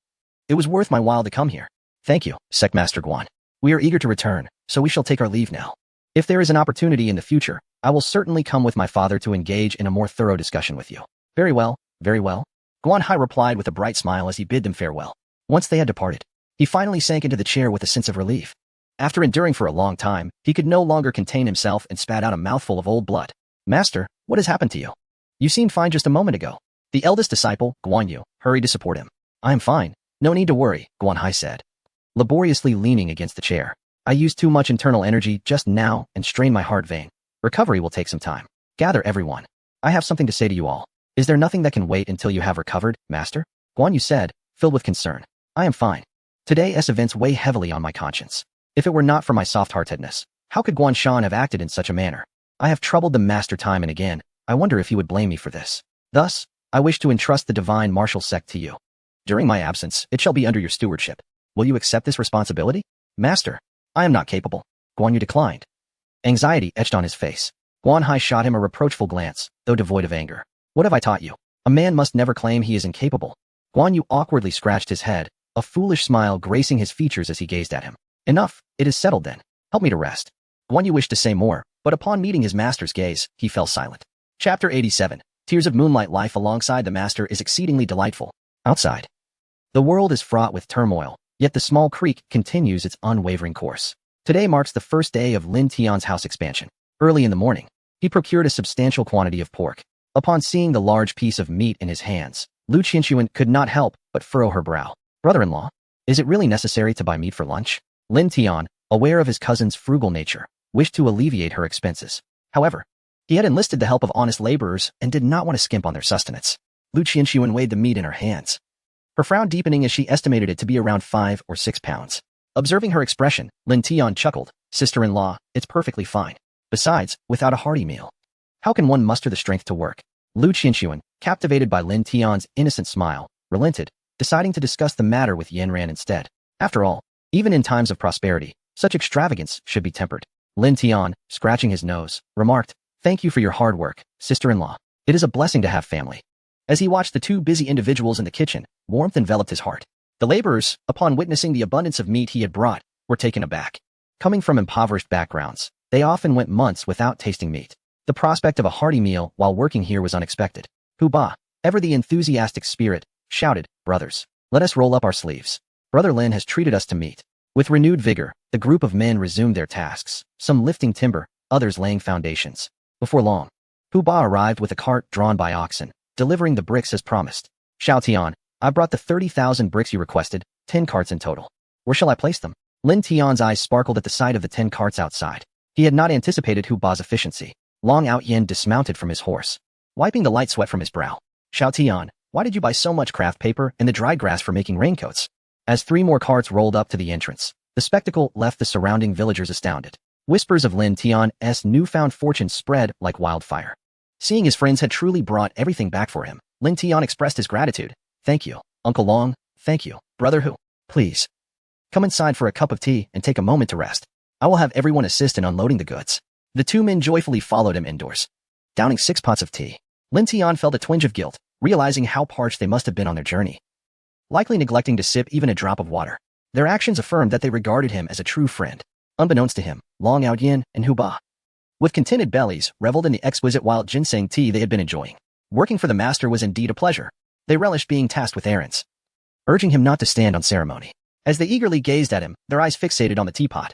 S1: it was worth my while to come here. Thank you, Sect Master Guan. We are eager to return, so we shall take our leave now. If there is an opportunity in the future, I will certainly come with my father to engage in a more thorough discussion with you. Very well, very well. Guan Hai replied with a bright smile as he bid them farewell. Once they had departed, he finally sank into the chair with a sense of relief. After enduring for a long time, he could no longer contain himself and spat out a mouthful of old blood. Master, what has happened to you? You seemed fine just a moment ago. The eldest disciple, Guan Yu, hurried to support him. I am fine. No need to worry, Guan Hai said, laboriously leaning against the chair. I used too much internal energy just now and strained my heart vein. Recovery will take some time. Gather everyone. I have something to say to you all. Is there nothing that can wait until you have recovered, Master? Guan Yu said, filled with concern. I am fine. Today's events weigh heavily on my conscience. If it were not for my soft-heartedness, how could Guan Shan have acted in such a manner? I have troubled the Master time and again. I wonder if he would blame me for this. Thus, I wish to entrust the divine martial sect to you. During my absence, it shall be under your stewardship. Will you accept this responsibility? Master, I am not capable. Guan Yu declined. Anxiety etched on his face. Guan Hai shot him a reproachful glance, though devoid of anger. What have I taught you? A man must never claim he is incapable. Guan Yu awkwardly scratched his head, a foolish smile gracing his features as he gazed at him. Enough, it is settled then. Help me to rest. Guan Yu wished to say more, but upon meeting his master's gaze, he fell silent. Chapter 87. Tears of Moonlight. Life alongside the master is exceedingly delightful. Outside, the world is fraught with turmoil, yet the small creek continues its unwavering course. Today marks the first day of Lin Tian's house expansion. Early in the morning, he procured a substantial quantity of pork. Upon seeing the large piece of meat in his hands, Lu Qinshuan could not help but furrow her brow. Brother-in-law, is it really necessary to buy meat for lunch? Lin Tian, aware of his cousin's frugal nature, wished to alleviate her expenses. However, he had enlisted the help of honest laborers and did not want to skimp on their sustenance. Lu Qinshuan weighed the meat in her hands, her frown deepening as she estimated it to be around 5 or 6 pounds. Observing her expression, Lin Tian chuckled. Sister-in-law, it's perfectly fine. Besides, without a hearty meal, how can one muster the strength to work? Lu Qinshuan, captivated by Lin Tian's innocent smile, relented, deciding to discuss the matter with Yanran instead. After all, even in times of prosperity, such extravagance should be tempered. Lin Tian, scratching his nose, remarked, Thank you for your hard work, sister-in-law. It is a blessing to have family. As he watched the two busy individuals in the kitchen, warmth enveloped his heart. The laborers, upon witnessing the abundance of meat he had brought, were taken aback. Coming from impoverished backgrounds, they often went months without tasting meat. The prospect of a hearty meal while working here was unexpected. Ba, ever the enthusiastic spirit, shouted, Brothers, let us roll up our sleeves. Brother Lin has treated us to meat. With renewed vigor, the group of men resumed their tasks, some lifting timber, others laying foundations. Before long, Ba arrived with a cart drawn by oxen, delivering the bricks as promised. Xiao Tian, I brought the 30,000 bricks you requested, 10 carts in total. Where shall I place them? Lin Tian's eyes sparkled at the sight of the 10 carts outside. He had not anticipated Hu Ba's efficiency. Long Out Yin dismounted from his horse, wiping the light sweat from his brow. Xiao Tian, why did you buy so much craft paper and the dried grass for making raincoats? As 3 more carts rolled up to the entrance, the spectacle left the surrounding villagers astounded. Whispers of Lin Tian's newfound fortune spread like wildfire. Seeing his friends had truly brought everything back for him, Lin Tian expressed his gratitude. Thank you, Uncle Long. Thank you, Brother Hu. Please, come inside for a cup of tea and take a moment to rest. I will have everyone assist in unloading the goods. The 2 men joyfully followed him indoors. Downing 6 pots of tea, Lin Tian felt a twinge of guilt, realizing how parched they must have been on their journey. Likely neglecting to sip even a drop of water. Their actions affirmed that they regarded him as a true friend. Unbeknownst to him, Long Out Yin and Hu Ba, with contented bellies, reveled in the exquisite wild ginseng tea they had been enjoying. Working for the master was indeed a pleasure. They relished being tasked with errands, urging him not to stand on ceremony. As they eagerly gazed at him, their eyes fixated on the teapot.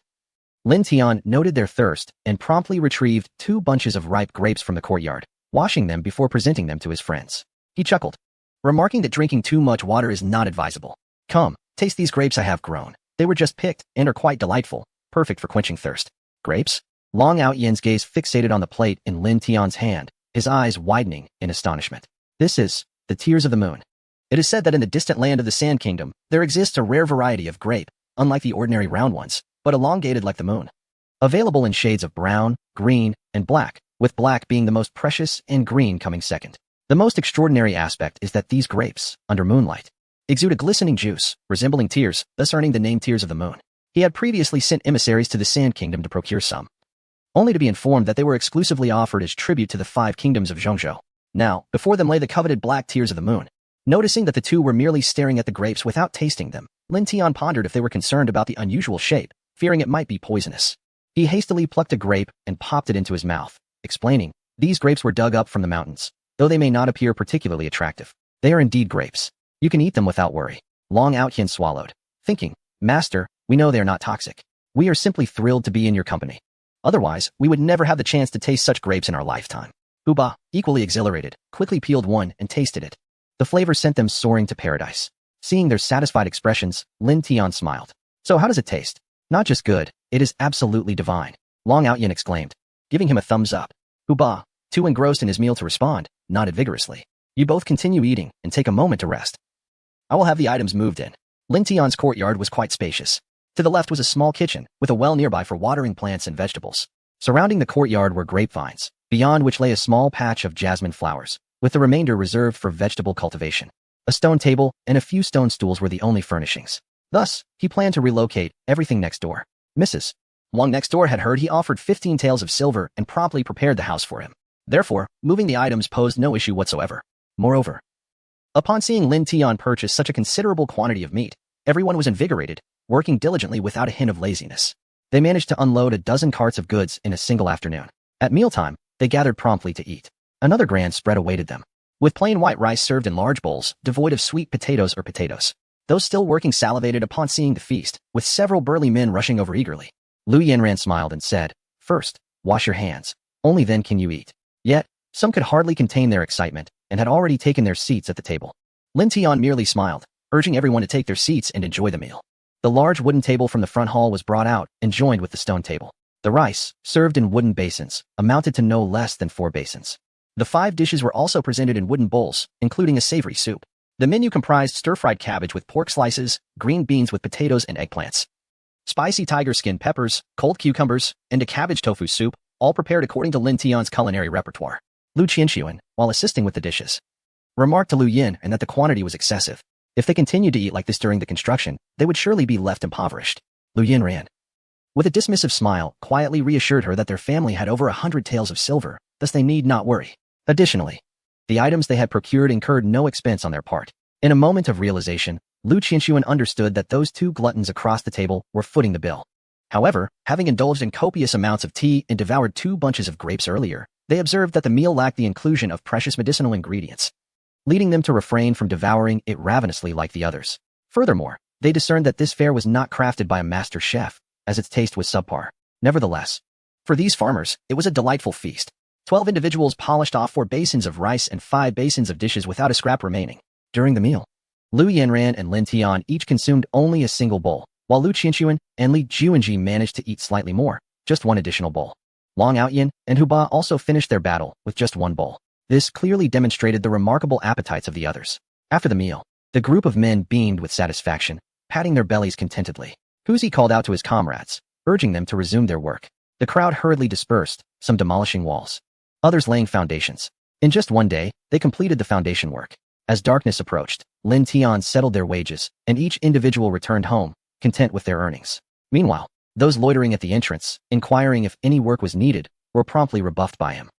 S1: Lin Tian noted their thirst and promptly retrieved 2 bunches of ripe grapes from the courtyard, washing them before presenting them to his friends. He chuckled, remarking that drinking too much water is not advisable. Come, taste these grapes I have grown. They were just picked and are quite delightful, perfect for quenching thirst. Grapes? Long Out Yin's gaze fixated on the plate in Lin Tian's hand, his eyes widening in astonishment. This is the tears of the moon. It is said that in the distant land of the Sand Kingdom, there exists a rare variety of grape, unlike the ordinary round ones, but elongated like the moon. Available in shades of brown, green, and black, with black being the most precious and green coming second. The most extraordinary aspect is that these grapes, under moonlight, exude a glistening juice, resembling tears, thus earning the name Tears of the Moon. He had previously sent emissaries to the Sand Kingdom to procure some, only to be informed that they were exclusively offered as tribute to the 5 kingdoms of Zhongzhou. Now, before them lay the coveted black Tears of the Moon. Noticing that the 2 were merely staring at the grapes without tasting them, Lin Tian pondered if they were concerned about the unusual shape, fearing it might be poisonous. He hastily plucked a grape and popped it into his mouth, explaining, these grapes were dug up from the mountains. Though they may not appear particularly attractive, they are indeed grapes. You can eat them without worry. Long Out Yin swallowed, thinking, Master, we know they are not toxic. We are simply thrilled to be in your company. Otherwise, we would never have the chance to taste such grapes in our lifetime. Hu Ba, equally exhilarated, quickly peeled one and tasted it. The flavor sent them soaring to paradise. Seeing their satisfied expressions, Lin Tian smiled. So how does it taste? Not just good, it is absolutely divine. Long Out Yin exclaimed, giving him a thumbs up. Hu Ba, too engrossed in his meal to respond, nodded vigorously. You both continue eating and take a moment to rest. I will have the items moved in. Lin Tian's courtyard was quite spacious. To the left was a small kitchen, with a well nearby for watering plants and vegetables. Surrounding the courtyard were grapevines, beyond which lay a small patch of jasmine flowers, with the remainder reserved for vegetable cultivation. A stone table and a few stone stools were the only furnishings. Thus, he planned to relocate everything next door. Mrs. Wang next door had heard he offered 15 taels of silver and promptly prepared the house for him. Therefore, moving the items posed no issue whatsoever. Moreover, upon seeing Lin Tian purchase such a considerable quantity of meat, everyone was invigorated, working diligently without a hint of laziness. They managed to unload a dozen carts of goods in a single afternoon. At mealtime, they gathered promptly to eat. Another grand spread awaited them, with plain white rice served in large bowls, devoid of sweet potatoes or potatoes. Those still working salivated upon seeing the feast, with several burly men rushing over eagerly. Lu Yanran smiled and said, First, wash your hands. Only then can you eat. Yet, some could hardly contain their excitement, and had already taken their seats at the table. Lin Tian merely smiled, urging everyone to take their seats and enjoy the meal. The large wooden table from the front hall was brought out and joined with the stone table. The rice, served in wooden basins, amounted to no less than 4 basins. The 5 dishes were also presented in wooden bowls, including a savory soup. The menu comprised stir-fried cabbage with pork slices, green beans with potatoes and eggplants, spicy tiger skin peppers, cold cucumbers, and a cabbage tofu soup, all prepared according to Lin Tian's culinary repertoire. Lu Qianxuan, while assisting with the dishes, remarked to Lu Yin and that the quantity was excessive. If they continued to eat like this during the construction, they would surely be left impoverished. Lu Yin ran, with a dismissive smile, quietly reassured her that their family had over 100 taels of silver, thus they need not worry. Additionally, the items they had procured incurred no expense on their part. In a moment of realization, Lu Qianxuan understood that those 2 gluttons across the table were footing the bill. However, having indulged in copious amounts of tea and devoured 2 bunches of grapes earlier, they observed that the meal lacked the inclusion of precious medicinal ingredients, leading them to refrain from devouring it ravenously like the others. Furthermore, they discerned that this fare was not crafted by a master chef, as its taste was subpar. Nevertheless, for these farmers, it was a delightful feast. 12 individuals polished off 4 basins of rice and 5 basins of dishes without a scrap remaining. During the meal, Lu Yanran and Lin Tian each consumed only a single bowl, while Lu Qianxuan and Li Juanji managed to eat slightly more, just one additional bowl. Long Outyin and Hu Ba also finished their battle with just one bowl. This clearly demonstrated the remarkable appetites of the others. After the meal, the group of men beamed with satisfaction, patting their bellies contentedly. Huzi called out to his comrades, urging them to resume their work. The crowd hurriedly dispersed, some demolishing walls, others laying foundations. In just one day, they completed the foundation work. As darkness approached, Lin Tian settled their wages, and each individual returned home, content with their earnings. Meanwhile, those loitering at the entrance, inquiring if any work was needed, were promptly rebuffed by him.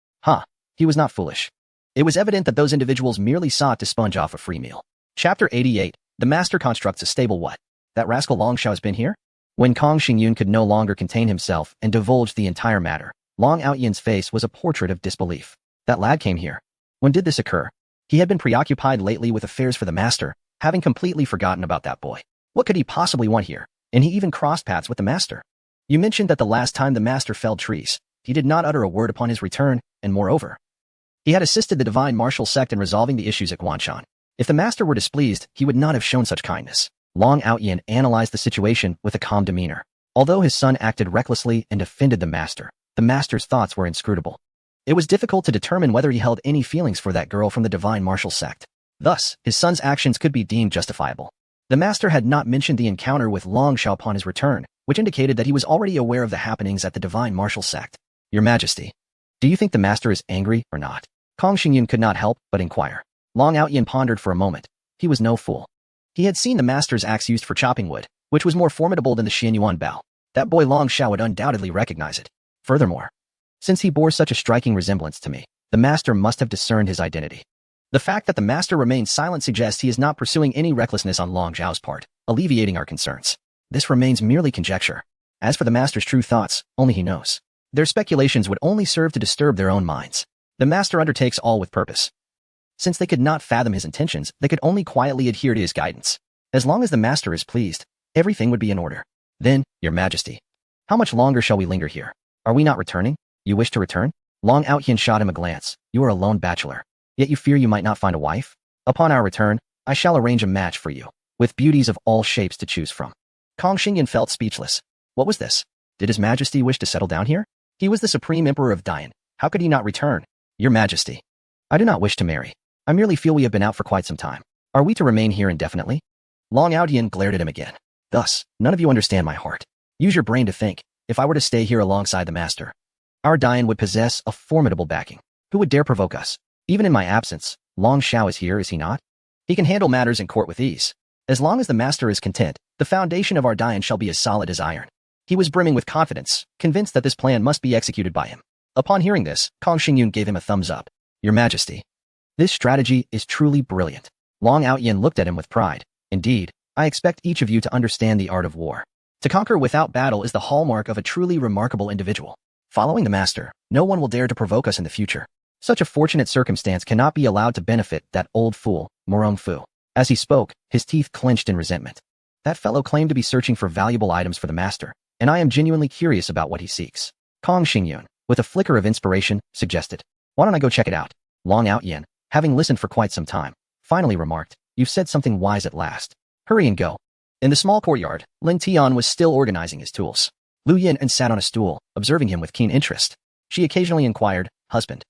S1: He was not foolish. It was evident that those individuals merely sought to sponge off a free meal. Chapter 88. The Master constructs a stable what? That rascal Long Xiao has been here? When Kong Xingyun could no longer contain himself and divulged the entire matter, Long Outyan's face was a portrait of disbelief. That lad came here. When did this occur? He had been preoccupied lately with affairs for the Master, having completely forgotten about that boy. What could he possibly want here? And he even crossed paths with the Master. You mentioned that the last time the Master felled trees, he did not utter a word upon his return, and moreover, he had assisted the divine martial sect in resolving the issues at Guanshan. If the Master were displeased, he would not have shown such kindness. Long Outyan analyzed the situation with a calm demeanor. Although his son acted recklessly and offended the Master's thoughts were inscrutable. It was difficult to determine whether he held any feelings for that girl from the divine martial sect. Thus, his son's actions could be deemed justifiable. The Master had not mentioned the encounter with Long Xiao upon his return, which indicated that he was already aware of the happenings at the divine martial sect. Your Majesty, do you think the Master is angry or not? Kong Xingyun could not help but inquire. Long Outyan pondered for a moment. He was no fool. He had seen the Master's axe used for chopping wood, which was more formidable than the Xianyuan Bao. That boy Long Xiao would undoubtedly recognize it. Furthermore, since he bore such a striking resemblance to me, the Master must have discerned his identity. The fact that the Master remained silent suggests he is not pursuing any recklessness on Long Xiao's part, alleviating our concerns. This remains merely conjecture. As for the Master's true thoughts, only he knows. Their speculations would only serve to disturb their own minds. The Master undertakes all with purpose. Since they could not fathom his intentions, they could only quietly adhere to his guidance. As long as the Master is pleased, everything would be in order. Then, Your Majesty, how much longer shall we linger here? Are we not returning? You wish to return? Long Outyan shot him a glance. You are a lone bachelor. Yet you fear you might not find a wife? Upon our return, I shall arrange a match for you, with beauties of all shapes to choose from. Kong Xingyun felt speechless. What was this? Did His Majesty wish to settle down here? He was the Supreme Emperor of Dian. How could he not return? Your Majesty, I do not wish to marry. I merely feel we have been out for quite some time. Are we to remain here indefinitely? Long Outyan glared at him again. Thus, none of you understand my heart. Use your brain to think. If I were to stay here alongside the Master, our Dian would possess a formidable backing. Who would dare provoke us? Even in my absence, Long Xiao is here, is he not? He can handle matters in court with ease. As long as the Master is content, the foundation of our Dian shall be as solid as iron. He was brimming with confidence, convinced that this plan must be executed by him. Upon hearing this, Kong Xingyun gave him a thumbs up. Your Majesty, this strategy is truly brilliant. Long Outyan looked at him with pride. Indeed, I expect each of you to understand the art of war. To conquer without battle is the hallmark of a truly remarkable individual. Following the Master, no one will dare to provoke us in the future. Such a fortunate circumstance cannot be allowed to benefit that old fool, Morong Fu. As he spoke, his teeth clenched in resentment. That fellow claimed to be searching for valuable items for the Master, and I am genuinely curious about what he seeks. Kong Xingyun, with a flicker of inspiration, suggested, why don't I go check it out? Long Outyan, having listened for quite some time, finally remarked, you've said something wise at last. Hurry and go. In the small courtyard, Lin Tian was still organizing his tools. Lu Yin sat on a stool, observing him with keen interest. She occasionally inquired, husband,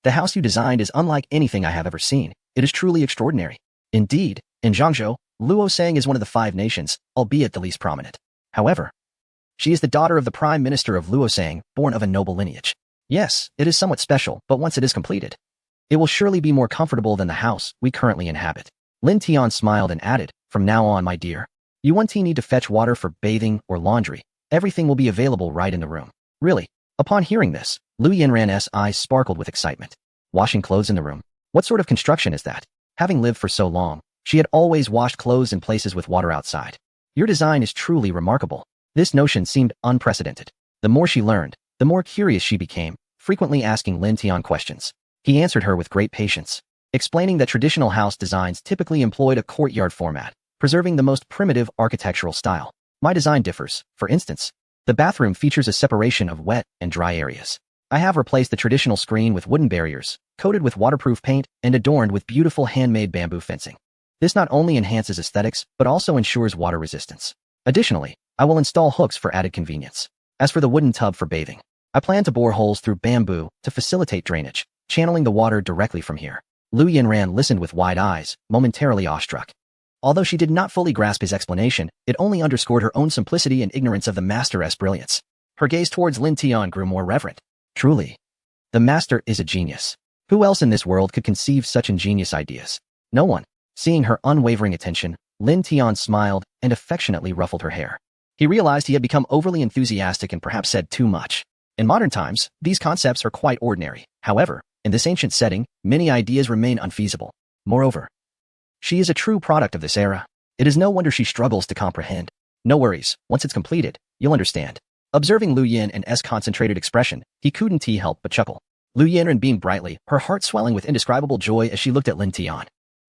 S1: the house you designed is unlike anything I have ever seen. It is truly extraordinary. Indeed, in Zhangzhou, Luosang is one of the 5 nations, albeit the least prominent. However, she is the daughter of the Prime Minister of Luosang, born of a noble lineage. Yes, it is somewhat special, but once it is completed, it will surely be more comfortable than the house we currently inhabit. Lin Tian smiled and added, from now on, my dear, you won't need to fetch water for bathing or laundry. Everything will be available right in the room. Really? Upon hearing this, Lu Yanran's eyes sparkled with excitement. Washing clothes in the room? What sort of construction is that? Having lived for so long, she had always washed clothes in places with water outside. Your design is truly remarkable. This notion seemed unprecedented. The more she learned, the more curious she became, frequently asking Lin Tian questions. He answered her with great patience, explaining that traditional house designs typically employed a courtyard format, preserving the most primitive architectural style. My design differs. For instance, the bathroom features a separation of wet and dry areas. I have replaced the traditional screen with wooden barriers, coated with waterproof paint and adorned with beautiful handmade bamboo fencing. This not only enhances aesthetics, but also ensures water resistance. Additionally, I will install hooks for added convenience. As for the wooden tub for bathing, I plan to bore holes through bamboo to facilitate drainage, channeling the water directly from here. Lu Yinran listened with wide eyes, momentarily awestruck. Although she did not fully grasp his explanation, it only underscored her own simplicity and ignorance of the master's brilliance. Her gaze towards Lin Tian grew more reverent. Truly, the master is a genius. Who else in this world could conceive such ingenious ideas? No one. Seeing her unwavering attention, Lin Tian smiled and affectionately ruffled her hair. He realized he had become overly enthusiastic and perhaps said too much. In modern times, these concepts are quite ordinary. However, in this ancient setting, many ideas remain unfeasible. Moreover, she is a true product of this era. It is no wonder she struggles to comprehend. No worries, once it's completed, you'll understand. Observing Lu Yin and S concentrated expression, he couldn't help but chuckle. Lu Yinran beamed brightly, her heart swelling with indescribable joy as she looked at Lin Tian.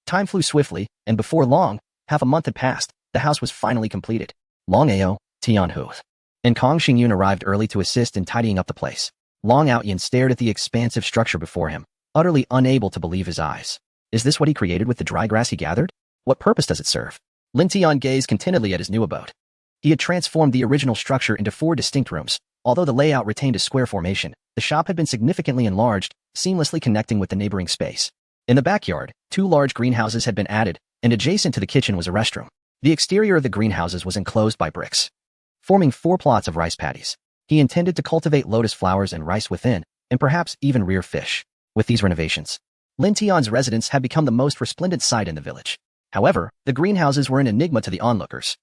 S1: Time flew swiftly, and before long, half a month had passed, the house was finally completed. Long Ao, Tian Hu, and Kong Xingyun arrived early to assist in tidying up the place. Long Outyin stared at the expansive structure before him, utterly unable to believe his eyes. Is this what he created with the dry grass he gathered? What purpose does it serve? Lin Tian gazed contentedly at his new abode. He had transformed the original structure into 4 distinct rooms. Although the layout retained a square formation, the shop had been significantly enlarged, seamlessly connecting with the neighboring space. In the backyard, 2 large greenhouses had been added, and adjacent to the kitchen was a restroom. The exterior of the greenhouses was enclosed by bricks, forming 4 plots of rice paddies. He intended to cultivate lotus flowers and rice within, and perhaps even rear fish. With these renovations, Lin Tian's residence had become the most resplendent sight in the village. However, the greenhouses were an enigma to the onlookers.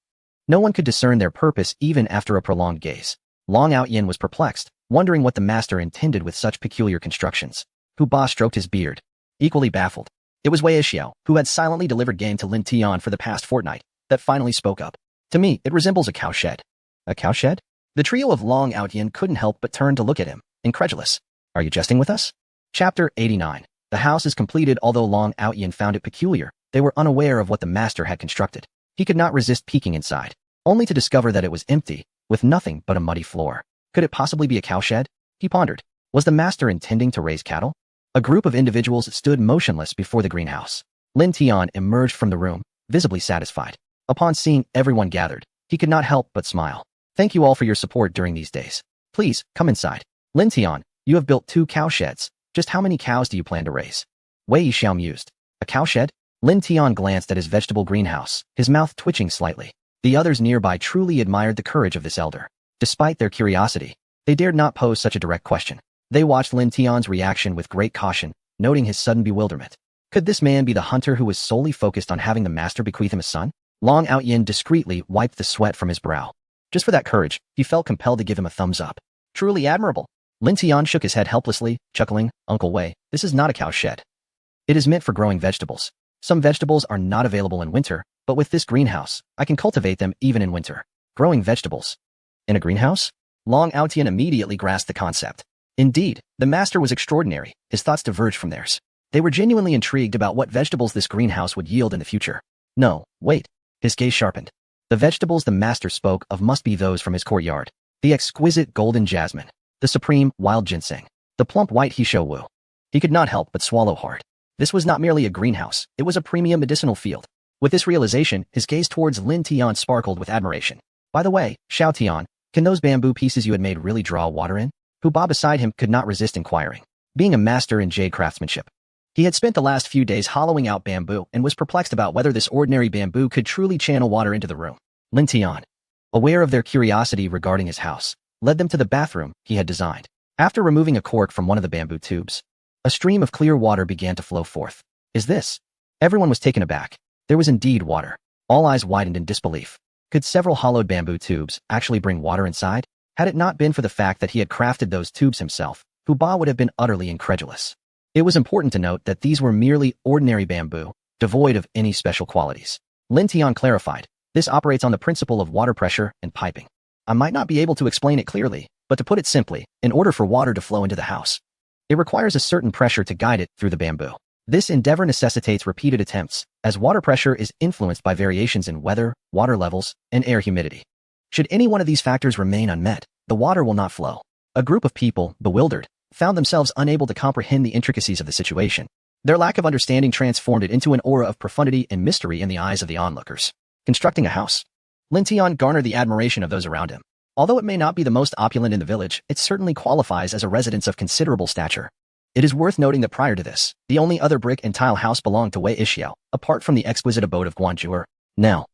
S1: No one could discern their purpose even after a prolonged gaze. Long Outyin was perplexed, wondering what the master intended with such peculiar constructions. Hu Ba stroked his beard, equally baffled. It was Wei Xiao, who had silently delivered game to Lin Tian for the past fortnight, that finally spoke up. To me, it resembles a cowshed. A cowshed? The trio of Long Outyin couldn't help but turn to look at him, incredulous. Are you jesting with us? Chapter 89. The house is completed. Although Long Outyin found it peculiar, they were unaware of what the master had constructed. He could not resist peeking inside, only to discover that it was empty, with nothing but a muddy floor. Could it possibly be a cowshed? He pondered. Was the master intending to raise cattle? A group of individuals stood motionless before the greenhouse. Lin Tian emerged from the room, visibly satisfied. Upon seeing everyone gathered, he could not help but smile. Thank you all for your support during these days. Please, come inside. Lin Tian, you have built 2 cowsheds. Just how many cows do you plan to raise? Wei Xiao mused. A cowshed? Lin Tian glanced at his vegetable greenhouse, his mouth twitching slightly. The others nearby truly admired the courage of this elder. Despite their curiosity, they dared not pose such a direct question. They watched Lin Tian's reaction with great caution, noting his sudden bewilderment. Could this man be the hunter who was solely focused on having the master bequeath him a son? Long Outyin discreetly wiped the sweat from his brow. Just for that courage, he felt compelled to give him a thumbs up. Truly admirable. Lin Tian shook his head helplessly, chuckling, Uncle Wei, this is not a cowshed. It is meant for growing vegetables. Some vegetables are not available in winter, but with this greenhouse, I can cultivate them even in winter. Growing vegetables. In a greenhouse? Long Outyin immediately grasped the concept. Indeed, the master was extraordinary. His thoughts diverged from theirs. They were genuinely intrigued about what vegetables this greenhouse would yield in the future. No, wait. His gaze sharpened. The vegetables the master spoke of must be those from his courtyard. The exquisite golden jasmine. The supreme wild ginseng. The plump white Hisho Wu. He could not help but swallow hard. This was not merely a greenhouse, it was a premium medicinal field. With this realization, his gaze towards Lin Tian sparkled with admiration. By the way, Xiao Tian, can those bamboo pieces you had made really draw water in? Hu Ba beside him could not resist inquiring. Being a master in jade craftsmanship, he had spent the last few days hollowing out bamboo and was perplexed about whether this ordinary bamboo could truly channel water into the room. Lin Tian, aware of their curiosity regarding his house, led them to the bathroom he had designed. After removing a cork from one of the bamboo tubes, a stream of clear water began to flow forth. Is this? Everyone was taken aback. There was indeed water. All eyes widened in disbelief. Could several hollowed bamboo tubes actually bring water inside? Had it not been for the fact that he had crafted those tubes himself, Hu Ba would have been utterly incredulous. It was important to note that these were merely ordinary bamboo, devoid of any special qualities. Lin Tian clarified, this operates on the principle of water pressure and piping. I might not be able to explain it clearly, but to put it simply, in order for water to flow into the house, it requires a certain pressure to guide it through the bamboo. This endeavor necessitates repeated attempts, as water pressure is influenced by variations in weather, water levels, and air humidity. Should any one of these factors remain unmet, the water will not flow. A group of people, bewildered, found themselves unable to comprehend the intricacies of the situation. Their lack of understanding transformed it into an aura of profundity and mystery in the eyes of the onlookers. Constructing a house. Lin Tian garnered the admiration of those around him. Although it may not be the most opulent in the village, it certainly qualifies as a residence of considerable stature. It is worth noting that prior to this, the only other brick and tile house belonged to Wei Ishiao, apart from the exquisite abode of Guanzhou. Now,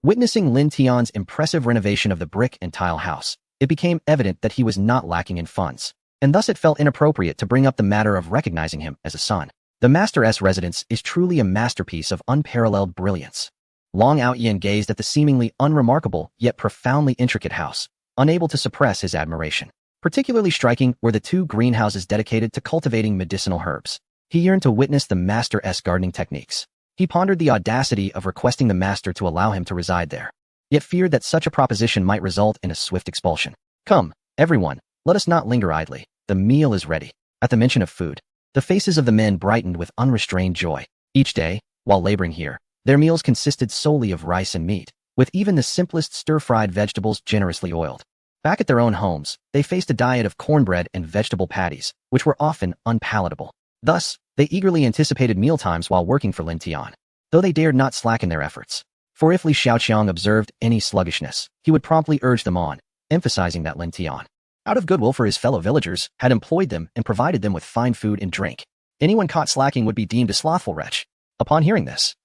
S1: witnessing Lin Tian's impressive renovation of the brick and tile house, it became evident that he was not lacking in funds, and thus it felt inappropriate to bring up the matter of recognizing him as a son. The Master's residence is truly a masterpiece of unparalleled brilliance. Long Outyin gazed at the seemingly unremarkable yet profoundly intricate house, unable to suppress his admiration. Particularly striking were the 2 greenhouses dedicated to cultivating medicinal herbs. He yearned to witness the Master's gardening techniques. He pondered the audacity of requesting the Master to allow him to reside there, yet feared that such a proposition might result in a swift expulsion. Come, everyone, let us not linger idly. The meal is ready. At the mention of food, the faces of the men brightened with unrestrained joy. Each day, while laboring here, their meals consisted solely of rice and meat, with even the simplest stir-fried vegetables generously oiled. Back at their own homes, they faced a diet of cornbread and vegetable patties, which were often unpalatable. Thus, they eagerly anticipated mealtimes while working for Lin Tian, though they dared not slacken their efforts. For if Li Xiaoqiang observed any sluggishness, he would promptly urge them on, emphasizing that Lin Tian, out of goodwill for his fellow villagers, had employed them and provided them with fine food and drink. Anyone caught slacking would be deemed a slothful wretch. Upon hearing this,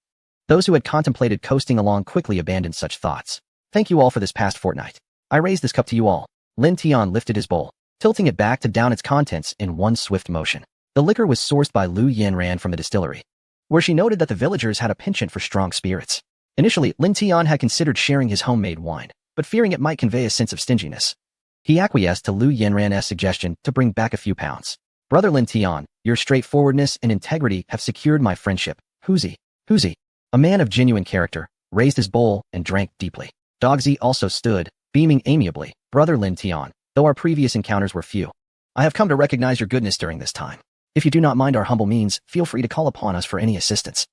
S1: those who had contemplated coasting along quickly abandoned such thoughts. Thank you all for this past fortnight. I raise this cup to you all. Lin Tian lifted his bowl, tilting it back to down its contents in one swift motion. The liquor was sourced by Lu Yanran from the distillery, where she noted that the villagers had a penchant for strong spirits. Initially, Lin Tian had considered sharing his homemade wine, but fearing it might convey a sense of stinginess, he acquiesced to Lu Yanran's suggestion to bring back a few pounds. Brother Lin Tian, your straightforwardness and integrity have secured my friendship. Huzi, a man of genuine character, raised his bowl and drank deeply. Dogzi also stood, beaming amiably. Brother Lin Tian, though our previous encounters were few, I have come to recognize your goodness during this time. If you do not mind our humble means, feel free to call upon us for any assistance.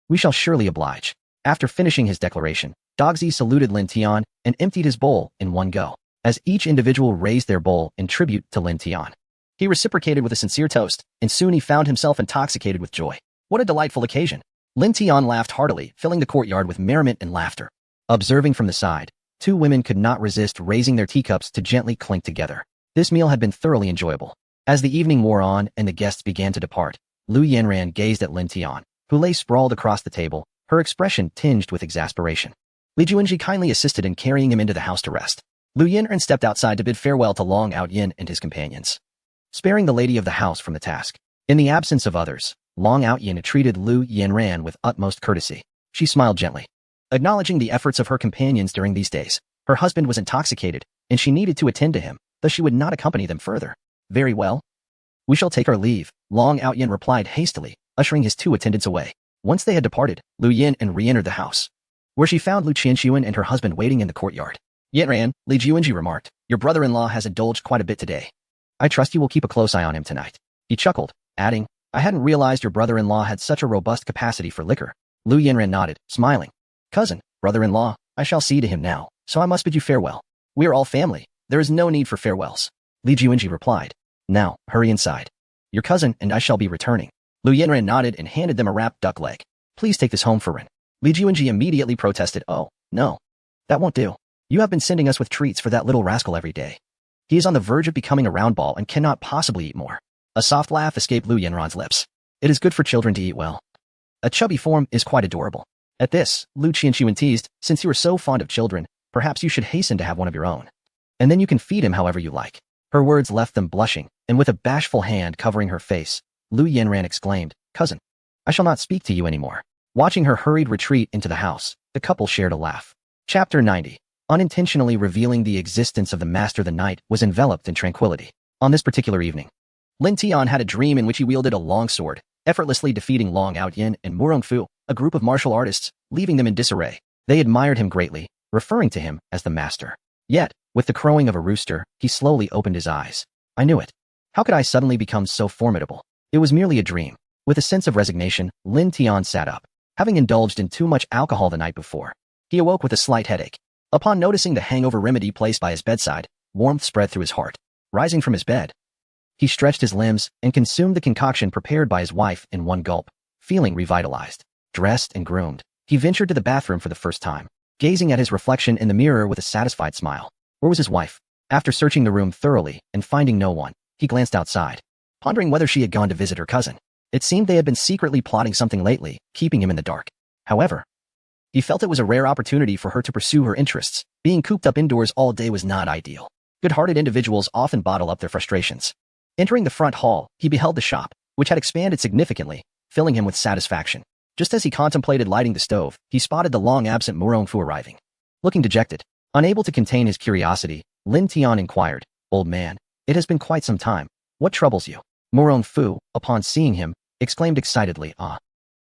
S1: We shall surely oblige. After finishing his declaration, Dogzi saluted Lin Tian and emptied his bowl in one go, as each individual raised their bowl in tribute to Lin Tian. He reciprocated with a sincere toast, and soon he found himself intoxicated with joy. What a delightful occasion! Lin Tian laughed heartily, filling the courtyard with merriment and laughter. Observing from the side, 2 women could not resist raising their teacups to gently clink together. This meal had been thoroughly enjoyable. As the evening wore on and the guests began to depart, Lu Yanran gazed at Lin Tian, who lay sprawled across the table, her expression tinged with exasperation. Li Juanji kindly assisted in carrying him into the house to rest. Lu Yanran stepped outside to bid farewell to Long Outyin and his companions, sparing the lady of the house from the task. In the absence of others, Long Outyin treated Lu Yanran with utmost courtesy. She smiled gently, acknowledging the efforts of her companions during these days. Her husband was intoxicated, and she needed to attend to him, thus she would not accompany them further. Very well. We shall take our leave, Long Outyin replied hastily, ushering his 2 attendants away. Once they had departed, Lu Yan re-entered the house, where she found Lu Qianxuan and her husband waiting in the courtyard. Yanran, Li Juanji remarked, your brother-in-law has indulged quite a bit today. I trust you will keep a close eye on him tonight. He chuckled, adding, I hadn't realized your brother-in-law had such a robust capacity for liquor. Lu Yanran nodded, smiling. Cousin, brother-in-law, I shall see to him now, so I must bid you farewell. We are all family. There is no need for farewells. Li Juanji replied. Now, hurry inside. Your cousin and I shall be returning. Lu Yanran nodded and handed them a wrapped duck leg. Please take this home for Ren. Li Juanji immediately protested. Oh, no. That won't do. You have been sending us with treats for that little rascal every day. He is on the verge of becoming a round ball and cannot possibly eat more. A soft laugh escaped Lu Yanran's lips. It is good for children to eat well. A chubby form is quite adorable. At this, Lu Qianxuan teased, since you are so fond of children, perhaps you should hasten to have one of your own. And then you can feed him however you like. Her words left them blushing, and with a bashful hand covering her face, Lu Yanran exclaimed, Cousin, I shall not speak to you anymore. Watching her hurried retreat into the house, the couple shared a laugh. Chapter 90. Unintentionally revealing the existence of the master, the night was enveloped in tranquility. On this particular evening, Lin Tian had a dream in which he wielded a long sword, effortlessly defeating Long Outyin and Murong Fu, a group of martial artists, leaving them in disarray. They admired him greatly, referring to him as the master. Yet, with the crowing of a rooster, he slowly opened his eyes. I knew it. How could I suddenly become so formidable? It was merely a dream. With a sense of resignation, Lin Tian sat up, having indulged in too much alcohol the night before. He awoke with a slight headache. Upon noticing the hangover remedy placed by his bedside, warmth spread through his heart. Rising from his bed, he stretched his limbs and consumed the concoction prepared by his wife in one gulp. Feeling revitalized, dressed and groomed, he ventured to the bathroom for the first time. gazing at his reflection in the mirror with a satisfied smile. Where was his wife? After searching the room thoroughly and finding no one, he glanced outside, pondering whether she had gone to visit her cousin. It seemed they had been secretly plotting something lately, keeping him in the dark. However, he felt it was a rare opportunity for her to pursue her interests. Being cooped up indoors all day was not ideal. Good-hearted individuals often bottle up their frustrations. Entering the front hall, he beheld the shop, which had expanded significantly, filling him with satisfaction. Just as he contemplated lighting the stove, he spotted the long-absent Moronfu arriving. Looking dejected, unable to contain his curiosity, Lin Tian inquired, "Old man, it has been quite some time. What troubles you?" Moronfu, upon seeing him, exclaimed excitedly, "Ah,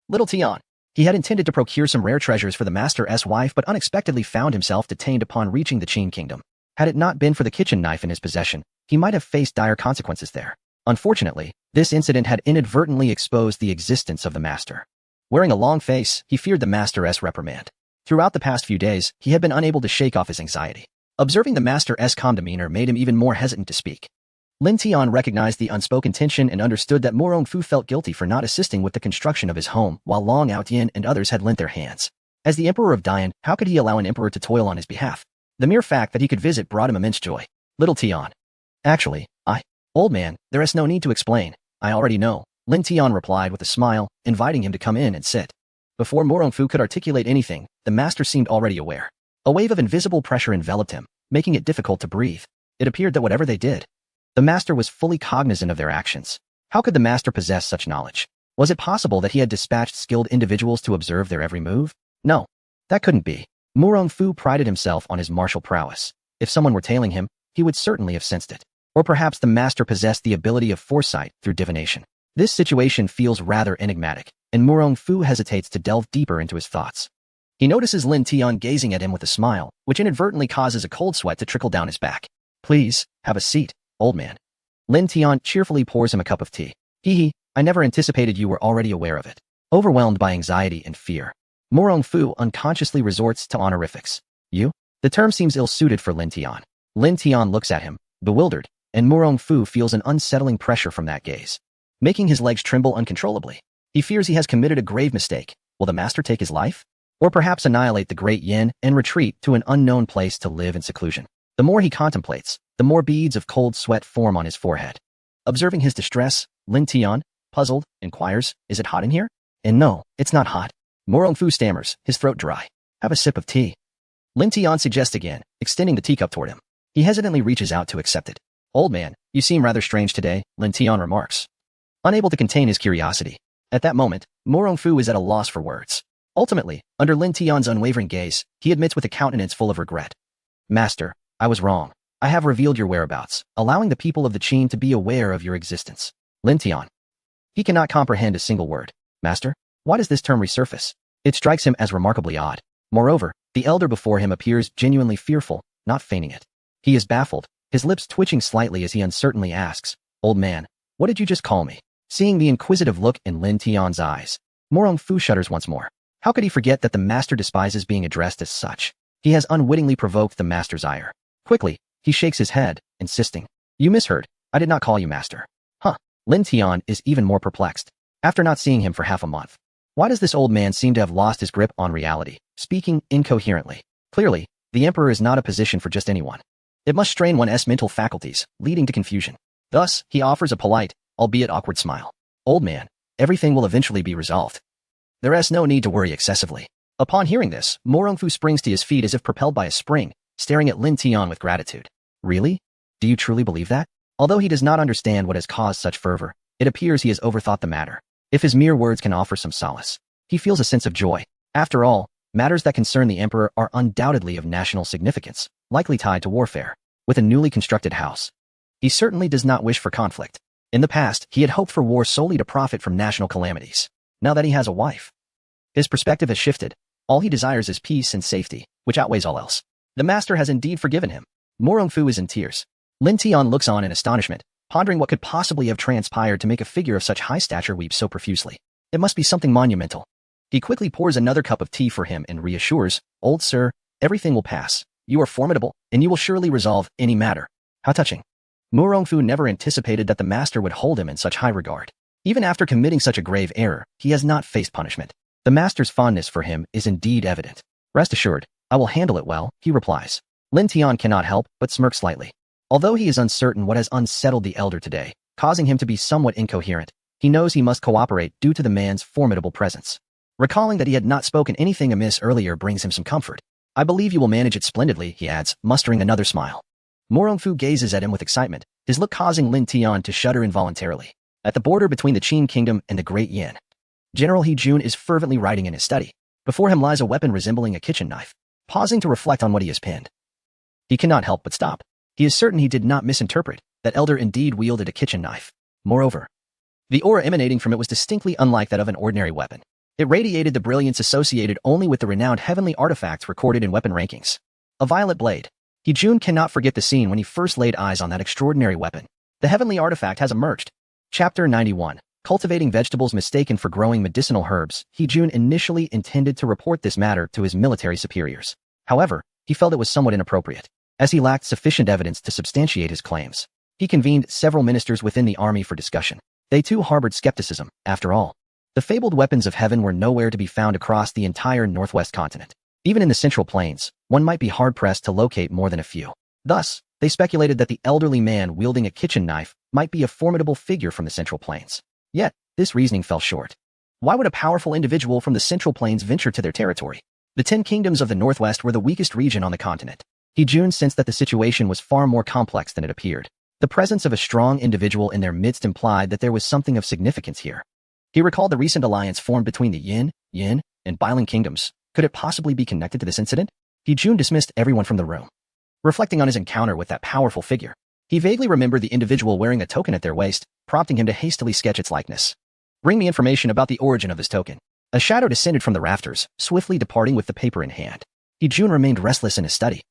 S1: little Tian." He had intended to procure some rare treasures for the master's wife but unexpectedly found himself detained upon reaching the Qin kingdom. Had it not been for the kitchen knife in his possession, he might have faced dire consequences there. Unfortunately, this incident had inadvertently exposed the existence of the master. Wearing a long face, he feared the master's reprimand. Throughout the past few days, he had been unable to shake off his anxiety. Observing the master's calm demeanor made him even more hesitant to speak. Lin Tian recognized the unspoken tension and understood that Moronfu felt guilty for not assisting with the construction of his home while Long Outyin and others had lent their hands. As the Emperor of Dian, how could he allow an emperor to toil on his behalf? The mere fact that he could visit brought him immense joy. Little Tian. Actually, old man, there is no need to explain. I already know, Lin Tian replied with a smile, inviting him to come in and sit. Before Moronfu could articulate anything, the master seemed already aware. A wave of invisible pressure enveloped him, making it difficult to breathe. It appeared that whatever they did, the master was fully cognizant of their actions. How could the master possess such knowledge? Was it possible that he had dispatched skilled individuals to observe their every move? No, that couldn't be. Moronfu prided himself on his martial prowess. If someone were tailing him, he would certainly have sensed it. Or perhaps the master possessed the ability of foresight through divination. This situation feels rather enigmatic, and Moronfu hesitates to delve deeper into his thoughts. He notices Lin Tian gazing at him with a smile, which inadvertently causes a cold sweat to trickle down his back. Please, have a seat, old man. Lin Tian cheerfully pours him a cup of tea. I never anticipated you were already aware of it. Overwhelmed by anxiety and fear, Moronfu unconsciously resorts to honorifics. You? The term seems ill-suited for Lin Tian. Lin Tian looks at him, bewildered, and Moronfu feels an unsettling pressure from that gaze, making his legs tremble uncontrollably. He fears he has committed a grave mistake. Will the master take his life? Or perhaps annihilate the great Yin and retreat to an unknown place to live in seclusion? The more he contemplates, the more beads of cold sweat form on his forehead. Observing his distress, Lin Tian, puzzled, inquires, "Is it hot in here?" And no, it's not hot. Moronfu stammers, his throat dry. Have a sip of tea. Lin Tian suggests again, extending the teacup toward him. He hesitantly reaches out to accept it. Old man, you seem rather strange today, Lin Tian remarks, unable to contain his curiosity. At that moment, Moronfu is at a loss for words. Ultimately, under Lin Tian's unwavering gaze, he admits with a countenance full of regret. Master, I was wrong. I have revealed your whereabouts, allowing the people of the Qin to be aware of your existence. Lin Tian. He cannot comprehend a single word. Master? Why does this term resurface? It strikes him as remarkably odd. Moreover, the elder before him appears genuinely fearful, not feigning it. He is baffled, his lips twitching slightly as he uncertainly asks, "Old man, what did you just call me?" Seeing the inquisitive look in Lin Tian's eyes, Moronfu shudders once more. How could he forget that the master despises being addressed as such? He has unwittingly provoked the master's ire. Quickly, he shakes his head, insisting, "You misheard. I did not call you master." Lin Tian is even more perplexed. After not seeing him for half a month, why does this old man seem to have lost his grip on reality, speaking incoherently? Clearly, the emperor is not a position for just anyone. It must strain one's mental faculties, leading to confusion. Thus, he offers a polite, albeit awkward smile. Old man, everything will eventually be resolved. There is no need to worry excessively. Upon hearing this, Moronfu springs to his feet as if propelled by a spring, staring at Lin Tian with gratitude. Really? Do you truly believe that? Although he does not understand what has caused such fervor, it appears he has overthought the matter. If his mere words can offer some solace, he feels a sense of joy. After all, matters that concern the emperor are undoubtedly of national significance, likely tied to warfare. With a newly constructed house, he certainly does not wish for conflict. In the past, he had hoped for war solely to profit from national calamities. Now that he has a wife, his perspective has shifted. All he desires is peace and safety, which outweighs all else. The master has indeed forgiven him. Moronfu is in tears. Lin Tian looks on in astonishment, pondering what could possibly have transpired to make a figure of such high stature weep so profusely. It must be something monumental. He quickly pours another cup of tea for him and reassures, "Old sir, everything will pass. You are formidable, and you will surely resolve any matter." How touching. Moronfu never anticipated that the master would hold him in such high regard. Even after committing such a grave error, he has not faced punishment. The master's fondness for him is indeed evident. Rest assured, I will handle it well, he replies. Lin Tian cannot help but smirk slightly. Although he is uncertain what has unsettled the elder today, causing him to be somewhat incoherent, he knows he must cooperate due to the man's formidable presence. Recalling that he had not spoken anything amiss earlier brings him some comfort. I believe you will manage it splendidly, he adds, mustering another smile. Mo Rongfu gazes at him with excitement, his look causing Lin Tian to shudder involuntarily. At the border between the Qin Kingdom and the Great Yin, General He Jun is fervently writing in his study. Before him lies a weapon resembling a kitchen knife. Pausing to reflect on what he has pinned, he cannot help but stop. He is certain he did not misinterpret, that elder indeed wielded a kitchen knife. Moreover, the aura emanating from it was distinctly unlike that of an ordinary weapon. It radiated the brilliance associated only with the renowned heavenly artifacts recorded in weapon rankings. A violet blade. He Jun cannot forget the scene when he first laid eyes on that extraordinary weapon. The heavenly artifact has emerged. Chapter 91. Cultivating vegetables mistaken for growing medicinal herbs. He Jun initially intended to report this matter to his military superiors. However, he felt it was somewhat inappropriate, as he lacked sufficient evidence to substantiate his claims. He convened several ministers within the army for discussion. They too harbored skepticism, after all. The fabled weapons of heaven were nowhere to be found across the entire northwest continent. Even in the central plains, one might be hard-pressed to locate more than a few. Thus, they speculated that the elderly man wielding a kitchen knife might be a formidable figure from the central plains. Yet, this reasoning fell short. Why would a powerful individual from the central plains venture to their territory? The 10 kingdoms of the northwest were the weakest region on the continent. He Jun sensed that the situation was far more complex than it appeared. The presence of a strong individual in their midst implied that there was something of significance here. He recalled the recent alliance formed between the Yin, and Bailing kingdoms. Could it possibly be connected to this incident? He Jun dismissed everyone from the room. Reflecting on his encounter with that powerful figure, he vaguely remembered the individual wearing a token at their waist, prompting him to hastily sketch its likeness. Bring me information about the origin of this token. A shadow descended from the rafters, swiftly departing with the paper in hand. He Jun remained restless in his study.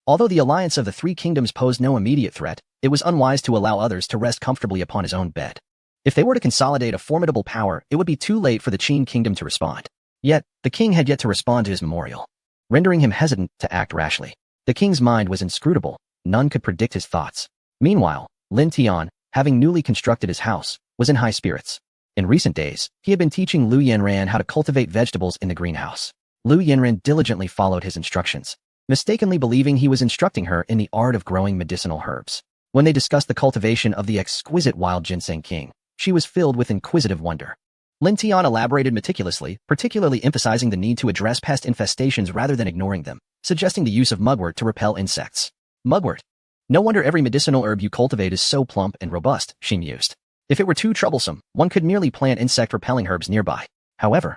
S1: Although the alliance of the 3 kingdoms posed no immediate threat, it was unwise to allow others to rest comfortably upon his own bed. If they were to consolidate a formidable power, it would be too late for the Qin kingdom to respond. Yet, the king had yet to respond to his memorial, rendering him hesitant to act rashly. The king's mind was inscrutable, none could predict his thoughts. Meanwhile, Lin Tian, having newly constructed his house, was in high spirits. In recent days, he had been teaching Lu Yanran how to cultivate vegetables in the greenhouse. Lu Yanran diligently followed his instructions, mistakenly believing he was instructing her in the art of growing medicinal herbs. When they discussed the cultivation of the exquisite wild ginseng king, she was filled with inquisitive wonder. Lin Tian elaborated meticulously, particularly emphasizing the need to address pest infestations rather than ignoring them, suggesting the use of mugwort to repel insects. Mugwort. No wonder every medicinal herb you cultivate is so plump and robust, she mused. If it were too troublesome, one could merely plant insect-repelling herbs nearby. However,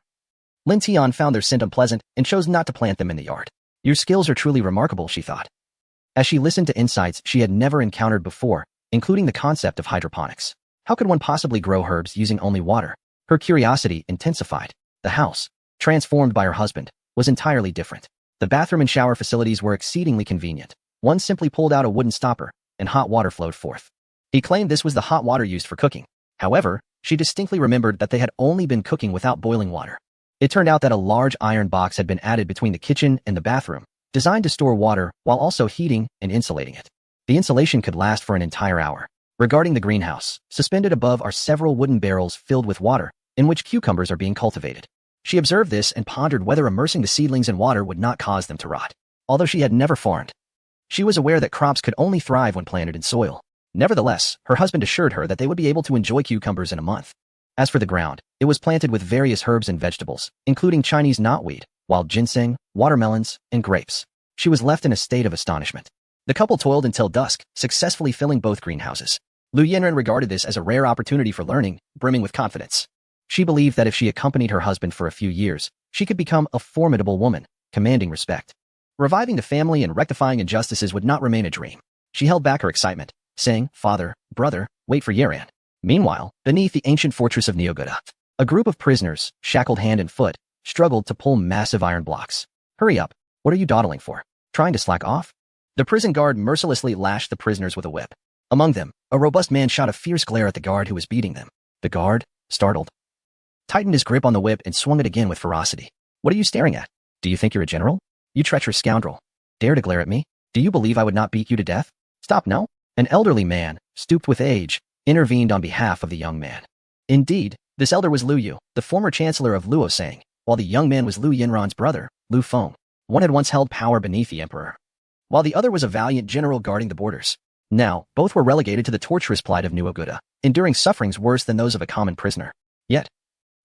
S1: Lin Tian found their scent unpleasant and chose not to plant them in the yard. Your skills are truly remarkable, she thought, as she listened to insights she had never encountered before, including the concept of hydroponics. How could one possibly grow herbs using only water? Her curiosity intensified. The house, transformed by her husband, was entirely different. The bathroom and shower facilities were exceedingly convenient. One simply pulled out a wooden stopper, and hot water flowed forth. He claimed this was the hot water used for cooking. However, she distinctly remembered that they had only been cooking without boiling water. It turned out that a large iron box had been added between the kitchen and the bathroom, designed to store water while also heating and insulating it. The insulation could last for an entire hour. Regarding the greenhouse, suspended above are several wooden barrels filled with water, in which cucumbers are being cultivated. She observed this and pondered whether immersing the seedlings in water would not cause them to rot. Although she had never farmed, she was aware that crops could only thrive when planted in soil. Nevertheless, her husband assured her that they would be able to enjoy cucumbers in a month. As for the ground, it was planted with various herbs and vegetables, including Chinese knotweed, wild ginseng, watermelons, and grapes. She was left in a state of astonishment. The couple toiled until dusk, successfully filling both greenhouses. Lu Yanran regarded this as a rare opportunity for learning, brimming with confidence. She believed that if she accompanied her husband for a few years, she could become a formidable woman, commanding respect. Reviving the family and rectifying injustices would not remain a dream. She held back her excitement, saying, "Father, brother, wait for Yaran." Meanwhile, beneath the ancient fortress of Neogoda, a group of prisoners, shackled hand and foot, struggled to pull massive iron blocks. "Hurry up. What are you dawdling for? Trying to slack off?" The prison guard mercilessly lashed the prisoners with a whip. Among them, a robust man shot a fierce glare at the guard who was beating them. The guard, startled, tightened his grip on the whip and swung it again with ferocity. "What are you staring at? Do you think you're a general? You treacherous scoundrel. Dare to glare at me? Do you believe I would not beat you to death? Stop now." An elderly man, stooped with age, intervened on behalf of the young man. Indeed, this elder was Lu Yu, the former chancellor of Luosang, while the young man was Lu Yinran's brother, Lu Feng. One had once held power beneath the emperor, while the other was a valiant general guarding the borders. Now, both were relegated to the torturous plight of New Oguda, enduring sufferings worse than those of a common prisoner. Yet,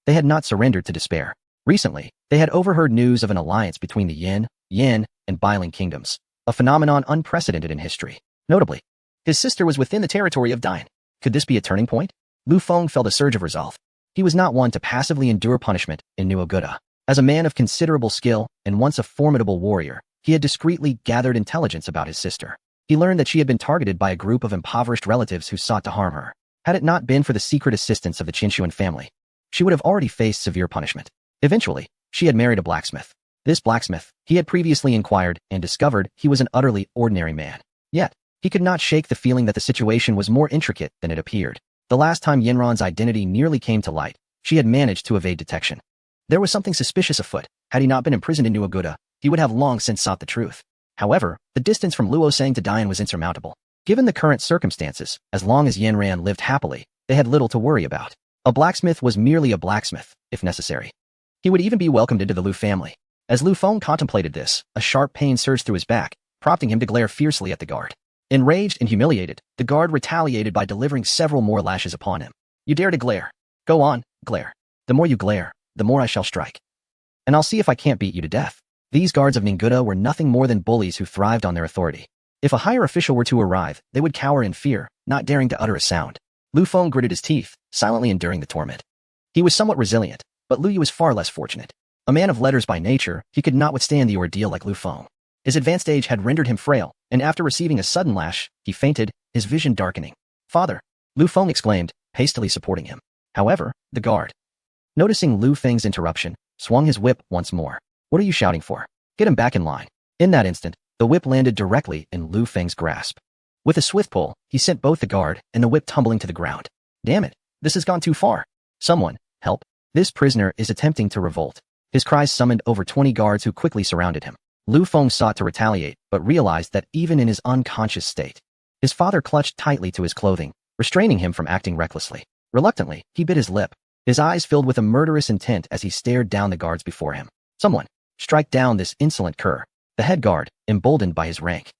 S1: they had not surrendered to despair. Recently, they had overheard news of an alliance between the Yin, and Biling kingdoms, a phenomenon unprecedented in history. Notably, his sister was within the territory of Dian. Could this be a turning point? Lu Feng felt a surge of resolve. He was not one to passively endure punishment in New Oguda. As a man of considerable skill and once a formidable warrior, he had discreetly gathered intelligence about his sister. He learned that she had been targeted by a group of impoverished relatives who sought to harm her. Had it not been for the secret assistance of the Qinshuan family, she would have already faced severe punishment. Eventually, she had married a blacksmith. This blacksmith, he had previously inquired and discovered he was an utterly ordinary man. Yet, he could not shake the feeling that the situation was more intricate than it appeared. The last time Yinran's identity nearly came to light, she had managed to evade detection. There was something suspicious afoot. Had he not been imprisoned in New Oguda, he would have long since sought the truth. However, the distance from Luosang to Dian was insurmountable. Given the current circumstances, as long as Yinran lived happily, they had little to worry about. A blacksmith was merely a blacksmith, if necessary. He would even be welcomed into the Lu family. As Lu Feng contemplated this, a sharp pain surged through his back, prompting him to glare fiercely at the guard. Enraged and humiliated, the guard retaliated by delivering several more lashes upon him. You dare to glare? Go on, glare. The more you glare, the more I shall strike. And I'll see if I can't beat you to death. These guards of Ninguda were nothing more than bullies who thrived on their authority. If a higher official were to arrive, they would cower in fear, not daring to utter a sound. Lu Feng gritted his teeth, silently enduring the torment. He was somewhat resilient, but Lu Yu was far less fortunate. A man of letters by nature, he could not withstand the ordeal like Lu Feng. His advanced age had rendered him frail, and after receiving a sudden lash, he fainted, his vision darkening. Father! Lu Feng exclaimed, hastily supporting him. However, the guard, noticing Lu Feng's interruption, swung his whip once more. What are you shouting for? Get him back in line. In that instant, the whip landed directly in Lu Feng's grasp. With a swift pull, he sent both the guard and the whip tumbling to the ground. Damn it, this has gone too far. Someone, help. This prisoner is attempting to revolt. His cries summoned over 20 guards who quickly surrounded him. Lu Feng sought to retaliate, but realized that even in his unconscious state, his father clutched tightly to his clothing, restraining him from acting recklessly. Reluctantly, he bit his lip, his eyes filled with a murderous intent as he stared down the guards before him. Someone, strike down this insolent cur. The head guard, emboldened by his rank,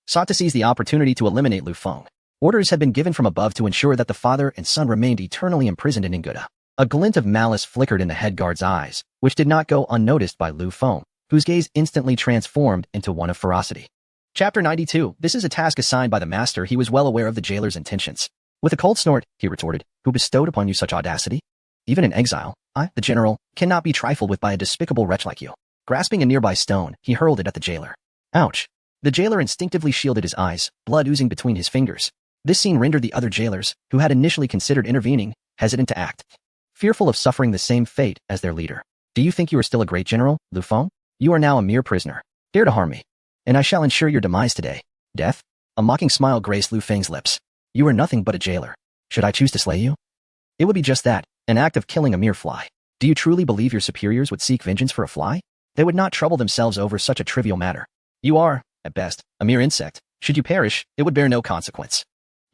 S1: sought to seize the opportunity to eliminate Lu Feng. Orders had been given from above to ensure that the father and son remained eternally imprisoned in Ninguda. A glint of malice flickered in the head guard's eyes, which did not go unnoticed by Lu Feng, whose gaze instantly transformed into one of ferocity. Chapter 92. This is a task assigned by the master. He was well aware of the jailer's intentions. With a cold snort, he retorted, who bestowed upon you such audacity? Even in exile, I, the general, cannot be trifled with by a despicable wretch like you. Grasping a nearby stone, he hurled it at the jailer. Ouch. The jailer instinctively shielded his eyes, blood oozing between his fingers. This scene rendered the other jailers, who had initially considered intervening, hesitant to act, fearful of suffering the same fate as their leader. Do you think you are still a great general, Lu Feng? You are now a mere prisoner. Dare to harm me, and I shall ensure your demise today. Death? A mocking smile graced Lu Feng's lips. You are nothing but a jailer. Should I choose to slay you? It would be just that, an act of killing a mere fly. Do you truly believe your superiors would seek vengeance for a fly? They would not trouble themselves over such a trivial matter. You are, at best, a mere insect. Should you perish, it would bear no consequence.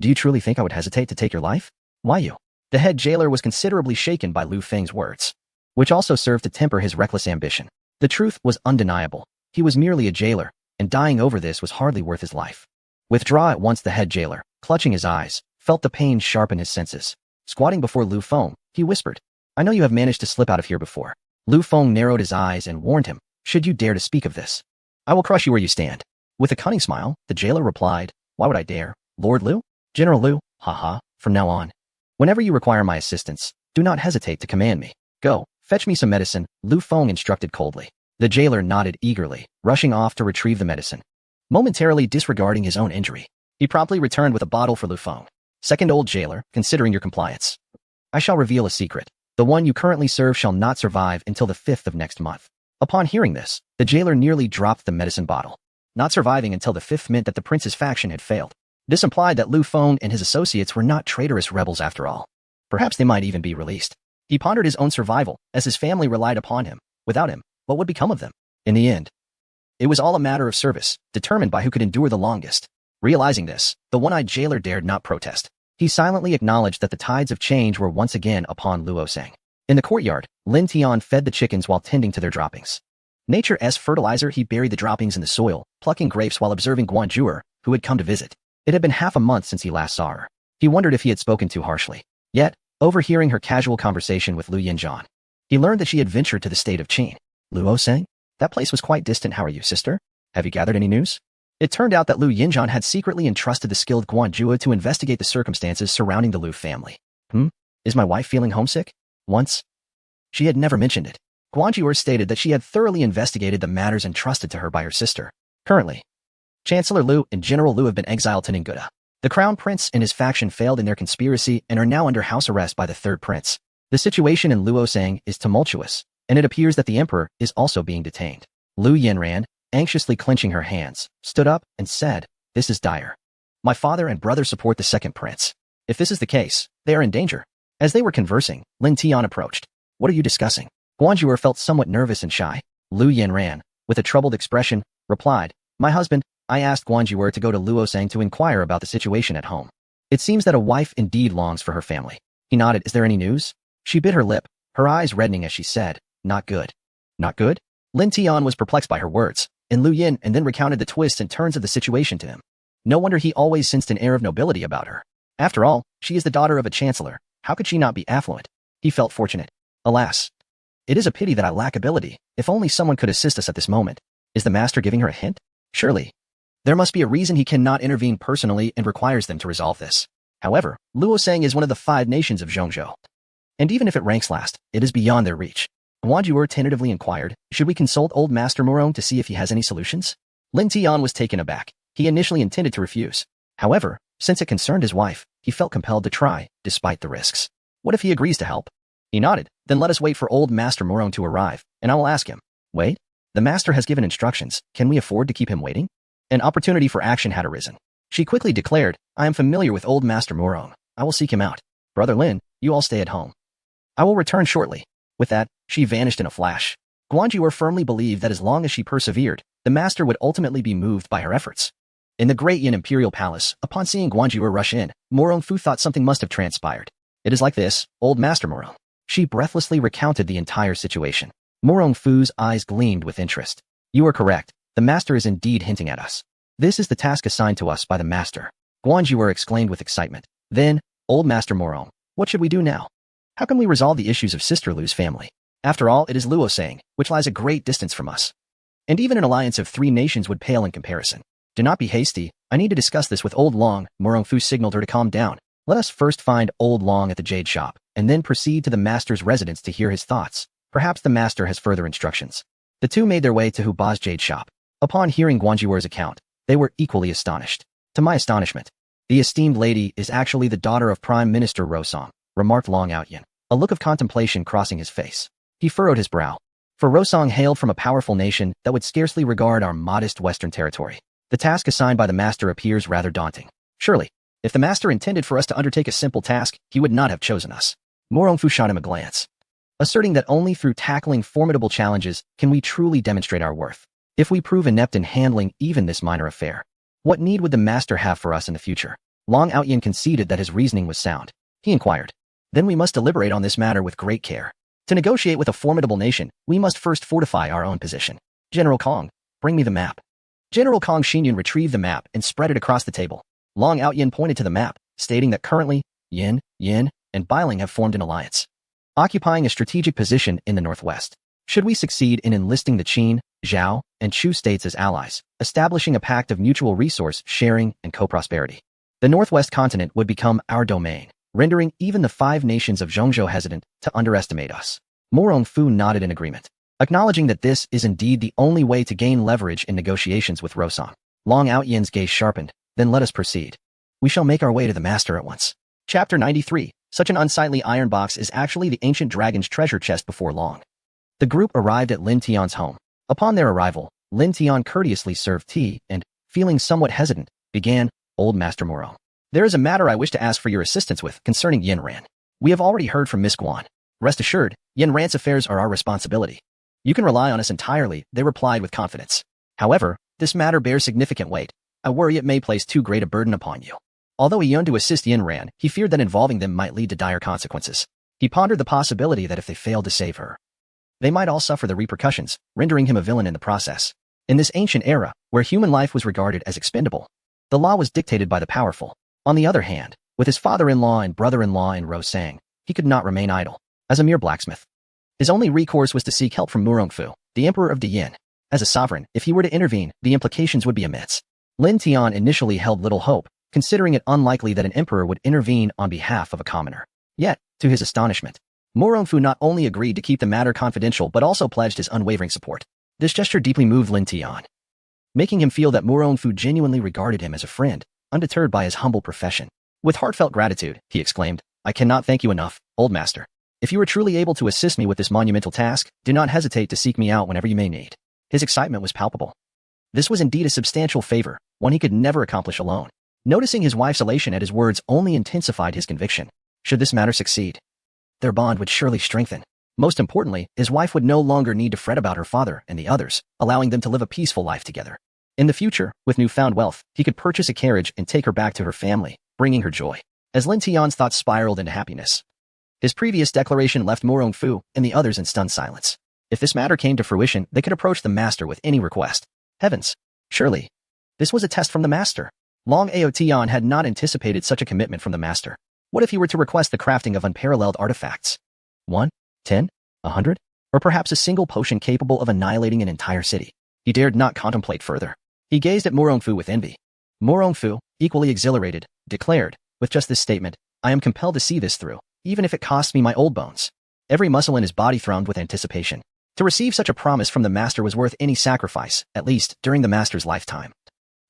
S1: Do you truly think I would hesitate to take your life? Why you? The head jailer was considerably shaken by Lu Feng's words, which also served to temper his reckless ambition. The truth was undeniable. He was merely a jailer, and dying over this was hardly worth his life. Withdraw at once. The head jailer, clutching his eyes, felt the pain sharpen his senses. Squatting before Lu Feng, he whispered, I know you have managed to slip out of here before. Lu Feng narrowed his eyes and warned him, should you dare to speak of this, I will crush you where you stand. With a cunning smile, the jailer replied, why would I dare? Lord Lu? General Lu? Haha, from now on, whenever you require my assistance, do not hesitate to command me. Go, fetch me some medicine, Lu Feng instructed coldly. The jailer nodded eagerly, rushing off to retrieve the medicine. Momentarily disregarding his own injury, he promptly returned with a bottle for Lu Feng. Second old jailer, considering your compliance, I shall reveal a secret. The one you currently serve shall not survive until the 5th of next month. Upon hearing this, the jailer nearly dropped the medicine bottle. Not surviving until the 5th meant that the prince's faction had failed. This implied that Lu Feng and his associates were not traitorous rebels after all. Perhaps they might even be released. He pondered his own survival, as his family relied upon him. Without him, what would become of them? In the end, it was all a matter of service, determined by who could endure the longest. Realizing this, the one-eyed jailer dared not protest. He silently acknowledged that the tides of change were once again upon Luosang. In the courtyard, Lin Tian fed the chickens while tending to their droppings. Nature's fertilizer. He buried the droppings in the soil, plucking grapes while observing Guan Zhuer, who had come to visit. It had been half a month since he last saw her. He wondered if he had spoken too harshly. Yet, overhearing her casual conversation with Lu Yinzhan, he learned that she had ventured to the state of Qin. Luo sang? That place was quite distant. How are you, sister? Have you gathered any news? It turned out that Lu Yinzhan had secretly entrusted the skilled Guan Zhuo to investigate the circumstances surrounding the Lu family. Is my wife feeling homesick? Once. She had never mentioned it. Guan Zhuo stated that she had thoroughly investigated the matters entrusted to her by her sister. Currently, Chancellor Lu and General Lu have been exiled to Ningguta. The Crown Prince and his faction failed in their conspiracy and are now under house arrest by the Third Prince. The situation in Luosang is tumultuous, and it appears that the Emperor is also being detained. Lu Yanran, anxiously clenching her hands, stood up and said, "This is dire. My father and brother support the Second Prince. If this is the case, they are in danger." As they were conversing, Lin Tian approached. "What are you discussing?" Guan Zhuer felt somewhat nervous and shy. Lu Yanran, with a troubled expression, replied, "My husband, I asked Guan Zhuer to go to Luosang to inquire about the situation at home. It seems that a wife indeed longs for her family." He nodded. "Is there any news?" She bit her lip, her eyes reddening as she said, "Not good." "Not good?" Lin Tian was perplexed by her words, and Lu Yin and then recounted the twists and turns of the situation to him. No wonder he always sensed an air of nobility about her. After all, she is the daughter of a chancellor. How could she not be affluent? He felt fortunate. Alas, it is a pity that I lack ability. If only someone could assist us at this moment. Is the master giving her a hint? Surely. There must be a reason he cannot intervene personally and requires them to resolve this. However, Luosang is one of the 5 nations of Zhongzhou. And even if it ranks last, it is beyond their reach. Guan Zhuer tentatively inquired, "Should we consult old Master Morong to see if he has any solutions?" Lin Tian was taken aback. He initially intended to refuse. However, since it concerned his wife, he felt compelled to try, despite the risks. What if he agrees to help? He nodded. "Then let us wait for old Master Morong to arrive, and I will ask him." "Wait? The master has given instructions. Can we afford to keep him waiting?" An opportunity for action had arisen. She quickly declared, "I am familiar with old Master Morong. I will seek him out. Brother Lin, you all stay at home. I will return shortly." With that, she vanished in a flash. Guan Zhuer firmly believed that as long as she persevered, the master would ultimately be moved by her efforts. In the Great Yin Imperial Palace, upon seeing Guan Zhuer rush in, Morong Fu thought something must have transpired. "It is like this, old Master Morong." She breathlessly recounted the entire situation. Morong Fu's eyes gleamed with interest. "You are correct. The master is indeed hinting at us. This is the task assigned to us by the master." Guan Zhuer exclaimed with excitement. "Then, old Master Morong, what should we do now? How can we resolve the issues of Sister Lu's family? After all, it is Luosang, which lies a great distance from us. And even an alliance of 3 nations would pale in comparison. Do not be hasty. I need to discuss this with Old Long." Morong Fu signaled her to calm down. "Let us first find Old Long at the Jade Shop, and then proceed to the master's residence to hear his thoughts. Perhaps the master has further instructions." The two made their way to Huba's Jade Shop. Upon hearing Guan Zhuer's account, they were equally astonished. To my astonishment, the esteemed lady is actually the daughter of Prime Minister Rosong, remarked Long Outyin, a look of contemplation crossing his face. He furrowed his brow. For Rosong hailed from a powerful nation that would scarcely regard our modest western territory. The task assigned by the master appears rather daunting. Surely, if the master intended for us to undertake a simple task, he would not have chosen us. Morong Fu shot him a glance, asserting that only through tackling formidable challenges can we truly demonstrate our worth. If we prove inept in handling even this minor affair, what need would the master have for us in the future? Long Outyin conceded that his reasoning was sound. He inquired, "Then we must deliberate on this matter with great care. To negotiate with a formidable nation, we must first fortify our own position. General Kong, bring me the map." General Kong Xinyun retrieved the map and spread it across the table. Long Outyin pointed to the map, stating that currently, Yin, and Bailing have formed an alliance, occupying a strategic position in the northwest. Should we succeed in enlisting the Qin, Zhao, and Chu states as allies, establishing a pact of mutual resource sharing and co-prosperity, the northwest continent would become our domain, rendering even the 5 nations of Zhongzhou hesitant to underestimate us. Morong Fu nodded in agreement, acknowledging that this is indeed the only way to gain leverage in negotiations with Rosong. Long Outyin's gaze sharpened. "Then let us proceed. We shall make our way to the master at once." Chapter 93. Such an unsightly iron box is actually the ancient dragon's treasure chest before long. The group arrived at Lin Tian's home. Upon their arrival, Lin Tian courteously served tea and, feeling somewhat hesitant, began, "Old Master Morong, there is a matter I wish to ask for your assistance with concerning Yin Ran. We have already heard from Miss Guan. Rest assured, Yin Ran's affairs are our responsibility. You can rely on us entirely," they replied with confidence. "However, this matter bears significant weight. I worry it may place too great a burden upon you." Although he yearned to assist Yin Ran, he feared that involving them might lead to dire consequences. He pondered the possibility that if they failed to save her, they might all suffer the repercussions, rendering him a villain in the process. In this ancient era, where human life was regarded as expendable, the law was dictated by the powerful. On the other hand, with his father-in-law and brother-in-law in Rosang, he could not remain idle. As a mere blacksmith, his only recourse was to seek help from Murongfu, the emperor of Diyin. As a sovereign, if he were to intervene, the implications would be immense. Lin Tian initially held little hope, considering it unlikely that an emperor would intervene on behalf of a commoner. Yet, to his astonishment, Murongfu not only agreed to keep the matter confidential but also pledged his unwavering support. This gesture deeply moved Lin Tian, making him feel that Murongfu genuinely regarded him as a friend, undeterred by his humble profession. With heartfelt gratitude, he exclaimed, "I cannot thank you enough, old master. If you are truly able to assist me with this monumental task, do not hesitate to seek me out whenever you may need." His excitement was palpable. This was indeed a substantial favor, one he could never accomplish alone. Noticing his wife's elation at his words only intensified his conviction. Should this matter succeed, their bond would surely strengthen. Most importantly, his wife would no longer need to fret about her father and the others, allowing them to live a peaceful life together. In the future, with newfound wealth, he could purchase a carriage and take her back to her family, bringing her joy. As Lin Tian's thoughts spiraled into happiness, his previous declaration left Murongfu and the others in stunned silence. If this matter came to fruition, they could approach the master with any request. Heavens! Surely, this was a test from the master. Long Aotian had not anticipated such a commitment from the master. What if he were to request the crafting of unparalleled artifacts? 1, 10, 100? Or perhaps a single potion capable of annihilating an entire city? He dared not contemplate further. He gazed at Murongfu with envy. Murongfu, equally exhilarated, declared, "With just this statement, I am compelled to see this through, even if it costs me my old bones." Every muscle in his body thrummed with anticipation. To receive such a promise from the master was worth any sacrifice, at least during the master's lifetime.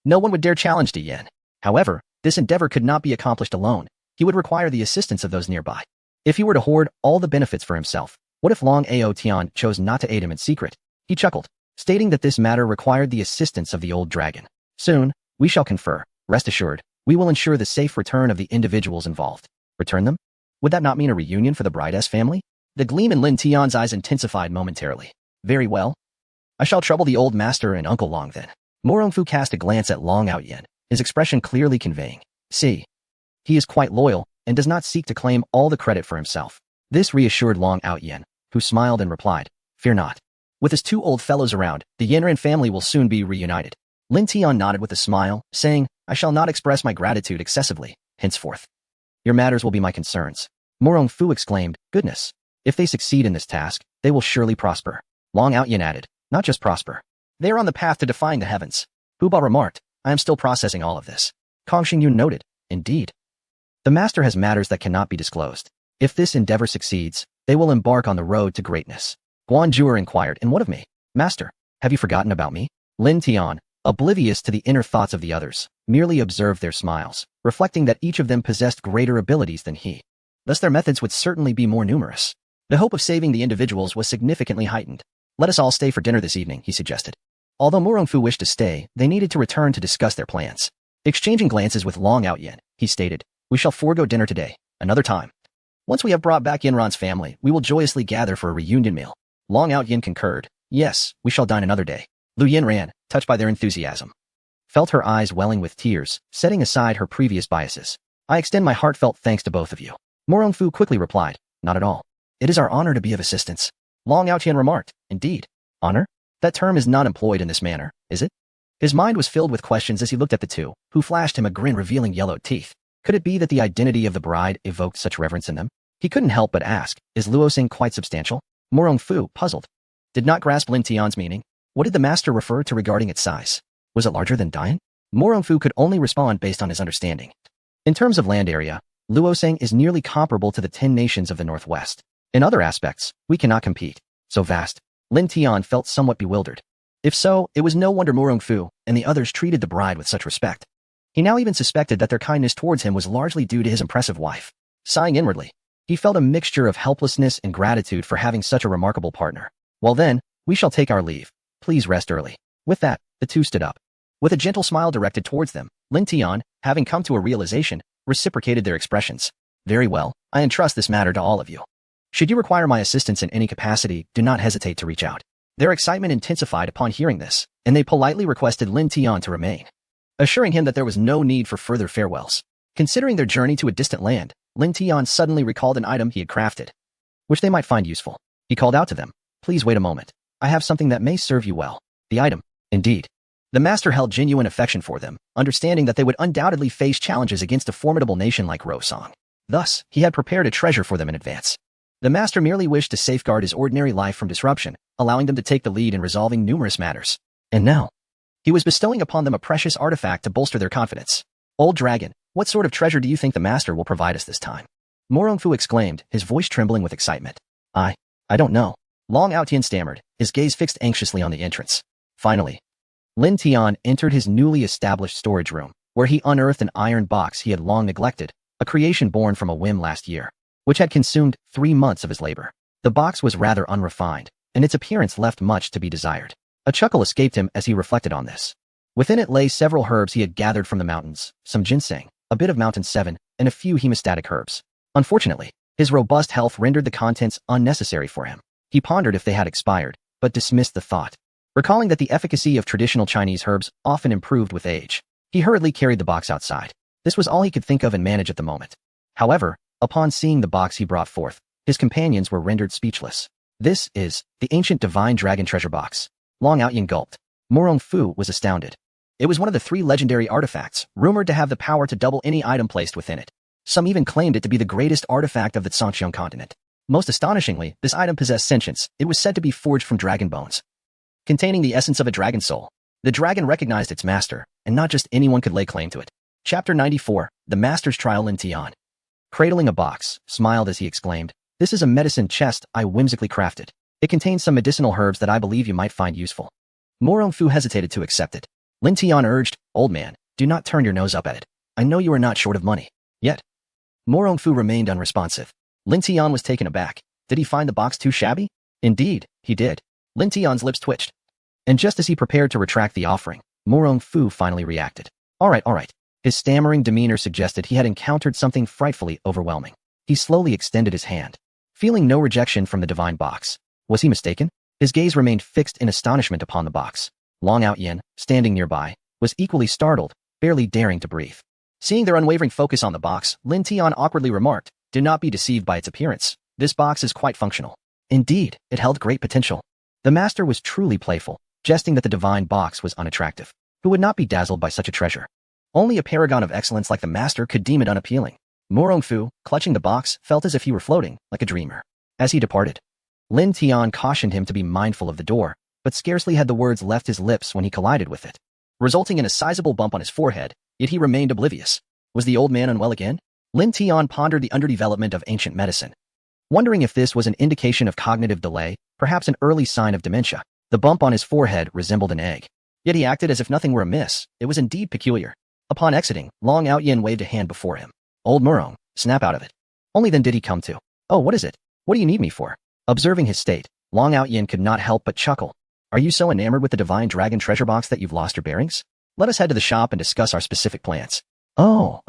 S1: No one would dare challenge Diyin. However, this endeavor could not be accomplished alone. He would require the assistance of those nearby. If he were to hoard all the benefits for himself, what if Long Aotian chose not to aid him in secret? He chuckled, stating that this matter required the assistance of the old dragon. Soon, we shall confer. Rest assured, we will ensure the safe return of the individuals involved. Return them? Would that not mean a reunion for the bride's family? The gleam in Lin Tian's eyes intensified momentarily. Very well. I shall trouble the old master and Uncle Long then. Murongfu cast a glance at Long Aotian, his expression clearly conveying, "See, he is quite loyal and does not seek to claim all the credit for himself." This reassured Long Aotian, who smiled and replied, "Fear not. With his two old fellows around, the Yanran family will soon be reunited." Lin Tian nodded with a smile, saying, "I shall not express my gratitude excessively, henceforth. Your matters will be my concerns." Murongfu exclaimed, "Goodness! If they succeed in this task, they will surely prosper." Long Aotian added, "Not just prosper. They are on the path to defying the heavens." Buba remarked, "I am still processing all of this." Kong Xingyun noted, "Indeed. The master has matters that cannot be disclosed. If this endeavor succeeds, they will embark on the road to greatness." Guan Zhuer inquired, "And what of me? Master, have you forgotten about me?" Lin Tian, oblivious to the inner thoughts of the others, merely observed their smiles, reflecting that each of them possessed greater abilities than he. Thus their methods would certainly be more numerous. The hope of saving the individuals was significantly heightened. "Let us all stay for dinner this evening," he suggested. Although Murongfu wished to stay, they needed to return to discuss their plans. Exchanging glances with Long Aotian, he stated, "We shall forego dinner today, another time. Once we have brought back Yanran's family, we will joyously gather for a reunion meal." Long Aotian concurred, "Yes, we shall dine another day." Lu Yanran, touched by their enthusiasm, felt her eyes welling with tears, setting aside her previous biases. "I extend my heartfelt thanks to both of you." Murongfu quickly replied, "Not at all. It is our honor to be of assistance." Long Aotian remarked, "Indeed. Honor? That term is not employed in this manner, is it?" His mind was filled with questions as he looked at the two, who flashed him a grin revealing yellowed teeth. Could it be that the identity of the bride evoked such reverence in them? He couldn't help but ask, "Is Luosing quite substantial?" Murongfu, puzzled, did not grasp Lin Tian's meaning. What did the master refer to regarding its size? Was it larger than Dian? Murongfu could only respond based on his understanding. In terms of land area, Luosing is nearly comparable to the 10 nations of the Northwest. In other aspects, we cannot compete. So vast. Lin Tian felt somewhat bewildered. If so, it was no wonder Murongfu and the others treated the bride with such respect. He now even suspected that their kindness towards him was largely due to his impressive wife. Sighing inwardly, he felt a mixture of helplessness and gratitude for having such a remarkable partner. "Well then, we shall take our leave. Please rest early." With that, the two stood up. With a gentle smile directed towards them, Lin Tian, having come to a realization, reciprocated their expressions. "Very well, I entrust this matter to all of you. Should you require my assistance in any capacity, do not hesitate to reach out." Their excitement intensified upon hearing this, and they politely requested Lin Tian to remain, assuring him that there was no need for further farewells. Considering their journey to a distant land, Lin Tian suddenly recalled an item he had crafted, which they might find useful. He called out to them, Please wait a moment. I have something that may serve you well. The item. Indeed. The master held genuine affection for them, understanding that they would undoubtedly face challenges against a formidable nation like Rosong. Thus, he had prepared a treasure for them in advance. The master merely wished to safeguard his ordinary life from disruption, allowing them to take the lead in resolving numerous matters. And now, he was bestowing upon them a precious artifact to bolster their confidence. Old dragon, what sort of treasure do you think the master will provide us this time? Morongfu exclaimed, his voice trembling with excitement. I don't know. Long Outtian stammered, his gaze fixed anxiously on the entrance. Finally, Lin Tian entered his newly established storage room, where he unearthed an iron box he had long neglected, a creation born from a whim last year, which had consumed 3 months of his labor. The box was rather unrefined, and its appearance left much to be desired. A chuckle escaped him as he reflected on this. Within it lay several herbs he had gathered from the mountains, some ginseng, a bit of Mountain 7, and a few hemostatic herbs. Unfortunately, his robust health rendered the contents unnecessary for him. He pondered if they had expired, but dismissed the thought. Recalling that the efficacy of traditional Chinese herbs often improved with age, he hurriedly carried the box outside. This was all he could think of and manage at the moment. However, upon seeing the box he brought forth, his companions were rendered speechless. This is the ancient divine dragon treasure box. Long Outyin gulped. Morongfu was astounded. It was one of the 3 legendary artifacts, rumored to have the power to double any item placed within it. Some even claimed it to be the greatest artifact of the Zhangqiang continent. Most astonishingly, this item possessed sentience. It was said to be forged from dragon bones, containing the essence of a dragon soul. The dragon recognized its master, and not just anyone could lay claim to it. Chapter 94, The Master's Trial. Lin Tian, cradling a box, smiled as he exclaimed, "This is a medicine chest I whimsically crafted. It contains some medicinal herbs that I believe you might find useful." Morongfu hesitated to accept it. Lin Tian urged, "Old man, do not turn your nose up at it. I know you are not short of money." Yet, Morongfu remained unresponsive. Lin Tian was taken aback. Did he find the box too shabby? Indeed, he did. Lin Tian's lips twitched. And just as he prepared to retract the offering, Morongfu finally reacted. All right. His stammering demeanor suggested he had encountered something frightfully overwhelming. He slowly extended his hand, feeling no rejection from the divine box. Was he mistaken? His gaze remained fixed in astonishment upon the box. Long Outyin, standing nearby, was equally startled, barely daring to breathe. Seeing their unwavering focus on the box, Lin Tian awkwardly remarked, "Do not be deceived by its appearance. This box is quite functional." Indeed, it held great potential. The master was truly playful, jesting that the divine box was unattractive. Who would not be dazzled by such a treasure? Only a paragon of excellence like the master could deem it unappealing. Morongfu, clutching the box, felt as if he were floating, like a dreamer. As he departed, Lin Tian cautioned him to be mindful of the door, but scarcely had the words left his lips when he collided with it, resulting in a sizable bump on his forehead, yet he remained oblivious. Was the old man unwell again? Lin Tian pondered the underdevelopment of ancient medicine, wondering if this was an indication of cognitive delay, perhaps an early sign of dementia. The bump on his forehead resembled an egg, yet he acted as if nothing were amiss. It was indeed peculiar. Upon exiting, Long Outyin waved a hand before him. "Old Murong, snap out of it." Only then did he come to. "Oh, what is it? What do you need me for?" Observing his state, Long Outyin could not help but chuckle. "Are you so enamored with the divine dragon treasure box that you've lost your bearings? Let us head to the shop and discuss our specific plans." Oh.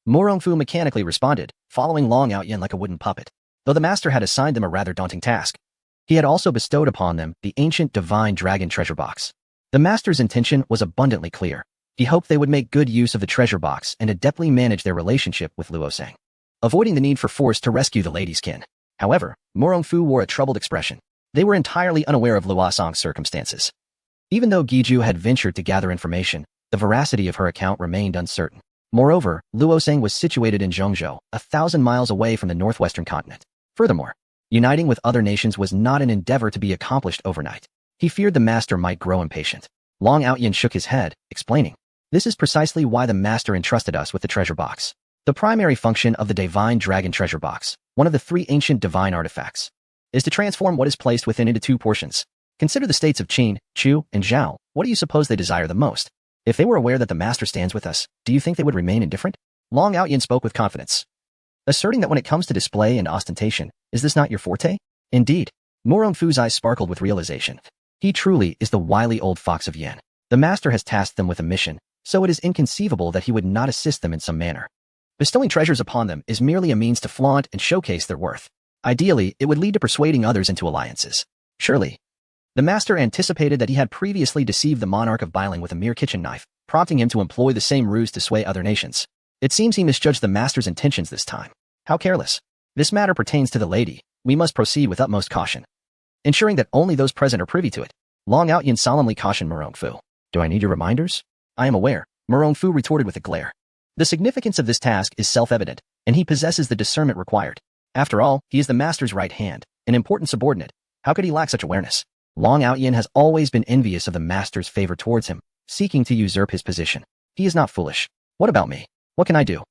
S1: Morongfu mechanically responded, following Long Outyin like a wooden puppet. Though the master had assigned them a rather daunting task, he had also bestowed upon them the ancient divine dragon treasure box. The master's intention was abundantly clear. He hoped they would make good use of the treasure box and adeptly manage their relationship with Luosang, avoiding the need for force to rescue the lady's kin. However, Morongfu wore a troubled expression. They were entirely unaware of Luosang's circumstances. Even though Giju had ventured to gather information, the veracity of her account remained uncertain. Moreover, Luosang was situated in Zhongzhou, 1,000 miles away from the northwestern continent. Furthermore, uniting with other nations was not an endeavor to be accomplished overnight. He feared the master might grow impatient. Long Outyin shook his head, explaining, "This is precisely why the master entrusted us with the treasure box. The primary function of the divine dragon treasure box, one of the 3 ancient divine artifacts, is to transform what is placed within into 2 portions. Consider the states of Qin, Chu, and Zhao. What do you suppose they desire the most? If they were aware that the master stands with us, do you think they would remain indifferent?" Long Outyin spoke with confidence, asserting that when it comes to display and ostentation, is this not your forte? Indeed. Morongfu's eyes sparkled with realization. He truly is the wily old fox of Yan. The master has tasked them with a mission, so it is inconceivable that he would not assist them in some manner. Bestowing treasures upon them is merely a means to flaunt and showcase their worth. Ideally, it would lead to persuading others into alliances. Surely, the master anticipated that he had previously deceived the monarch of Bailing with a mere kitchen knife, prompting him to employ the same ruse to sway other nations. It seems he misjudged the master's intentions this time. How careless. This matter pertains to the lady. We must proceed with utmost caution. ensuring that only those present are privy to it. Long Out Yin solemnly cautioned Fu. Do I need your reminders? I am aware, Fu retorted with a glare. The significance of this task is self-evident, and he possesses the discernment required. After all, he is the master's right hand, an important subordinate. How could he lack such awareness? Long Out Yin has always been envious of the master's favor towards him, seeking to usurp his position. He is not foolish. What about me? What can I do?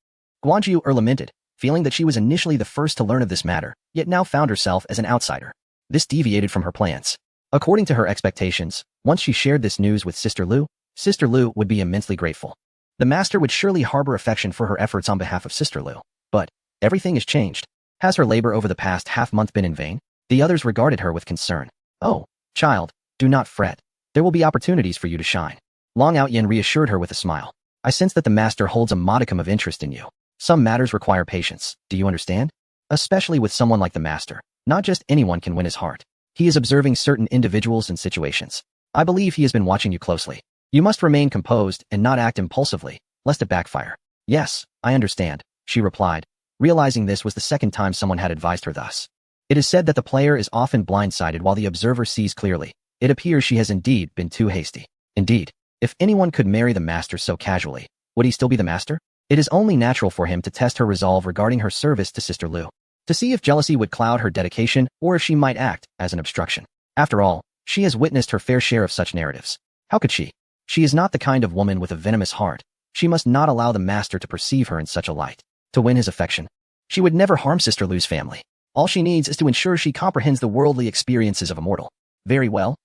S1: Guanju lamented, feeling that she was initially the first to learn of this matter, yet now found herself as an outsider. This deviated from her plans. According to her expectations, once she shared this news with Sister Lu would be immensely grateful. The master would surely harbor affection for her efforts on behalf of Sister Lu. But everything has changed. Has her labor over the past half-month been in vain? The others regarded her with concern. Oh, child, do not fret. There will be opportunities for you to shine. Long Out Yin reassured her with a smile. I sense that the master holds a modicum of interest in you. Some matters require patience, do you understand? Especially with someone like the master. Not just anyone can win his heart. He is observing certain individuals and situations. I believe he has been watching you closely. You must remain composed and not act impulsively, lest it backfire. Yes, I understand, she replied, realizing this was the second time someone had advised her thus. It is said that the player is often blindsided while the observer sees clearly. It appears she has indeed been too hasty. Indeed, if anyone could marry the master so casually, would he still be the master? It is only natural for him to test her resolve regarding her service to Sister Lu, to see if jealousy would cloud her dedication or if she might act as an obstruction. After all, she has witnessed her fair share of such narratives. How could she? She is not the kind of woman with a venomous heart. She must not allow the master to perceive her in such a light. To win his affection, she would never harm Sister Lu's family. All she needs is to ensure she comprehends the worldly experiences of a mortal. Very well.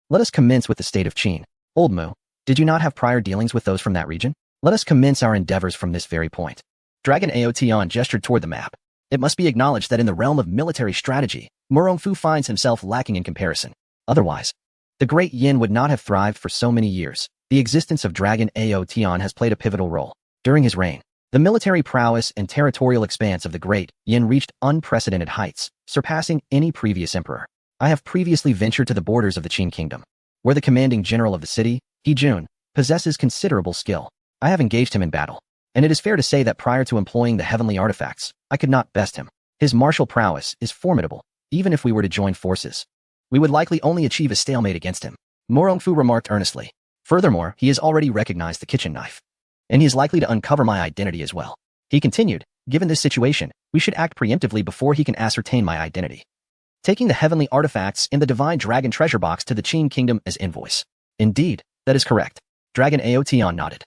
S1: Let us commence with the state of Qin. Old Mu, did you not have prior dealings with those from that region? Let us commence our endeavors from this very point. Dragon Aotion gestured toward the map. It must be acknowledged that in the realm of military strategy, Fu finds himself lacking in comparison. Otherwise, the great Yin would not have thrived for so many years. The existence of Dragon Aotion has played a pivotal role. During his reign, the military prowess and territorial expanse of the great Yin reached unprecedented heights, surpassing any previous emperor. I have previously ventured to the borders of the Qin kingdom, where the commanding general of the city, He Jun, possesses considerable skill. I have engaged him in battle, and it is fair to say that prior to employing the heavenly artifacts, I could not best him. His martial prowess is formidable. Even if we were to join forces, we would likely only achieve a stalemate against him. Fu remarked earnestly. Furthermore, he has already recognized the kitchen knife, and he is likely to uncover my identity as well. He continued, given this situation, we should act preemptively before he can ascertain my identity. Taking the heavenly artifacts and the divine dragon treasure box to the Qin kingdom as invoice. Indeed, that is correct. Dragon Aotion nodded,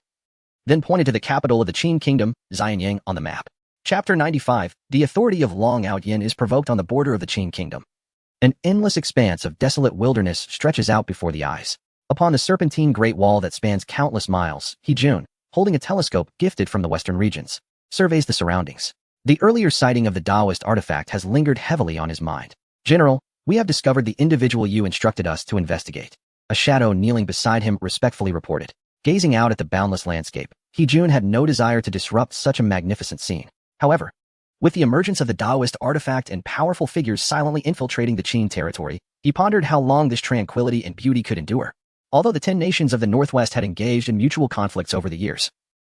S1: then pointed to the capital of the Qin kingdom, Xianyang, on the map. Chapter 95, the authority of Long Out Yin is provoked on the border of the Qin kingdom. An endless expanse of desolate wilderness stretches out before the eyes. Upon the serpentine great wall that spans countless miles, He Jun, holding a telescope gifted from the western regions, surveys the surroundings. The earlier sighting of the Taoist artifact has lingered heavily on his mind. General, we have discovered the individual you instructed us to investigate. A shadow kneeling beside him respectfully reported. Gazing out at the boundless landscape, He Jun had no desire to disrupt such a magnificent scene. However, with the emergence of the Taoist artifact and powerful figures silently infiltrating the Qin territory, he pondered how long this tranquility and beauty could endure. Although the 10 nations of the Northwest had engaged in mutual conflicts over the years,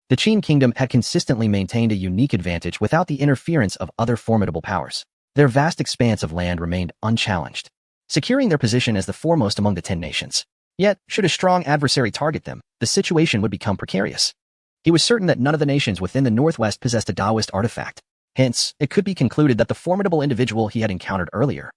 S1: the Qin kingdom had consistently maintained a unique advantage without the interference of other formidable powers. Their vast expanse of land remained unchallenged, securing their position as the foremost among the 10 nations. Yet, should a strong adversary target them, the situation would become precarious. He was certain that none of the nations within the Northwest possessed a Taoist artifact. Hence, it could be concluded that the formidable individual he had encountered earlier,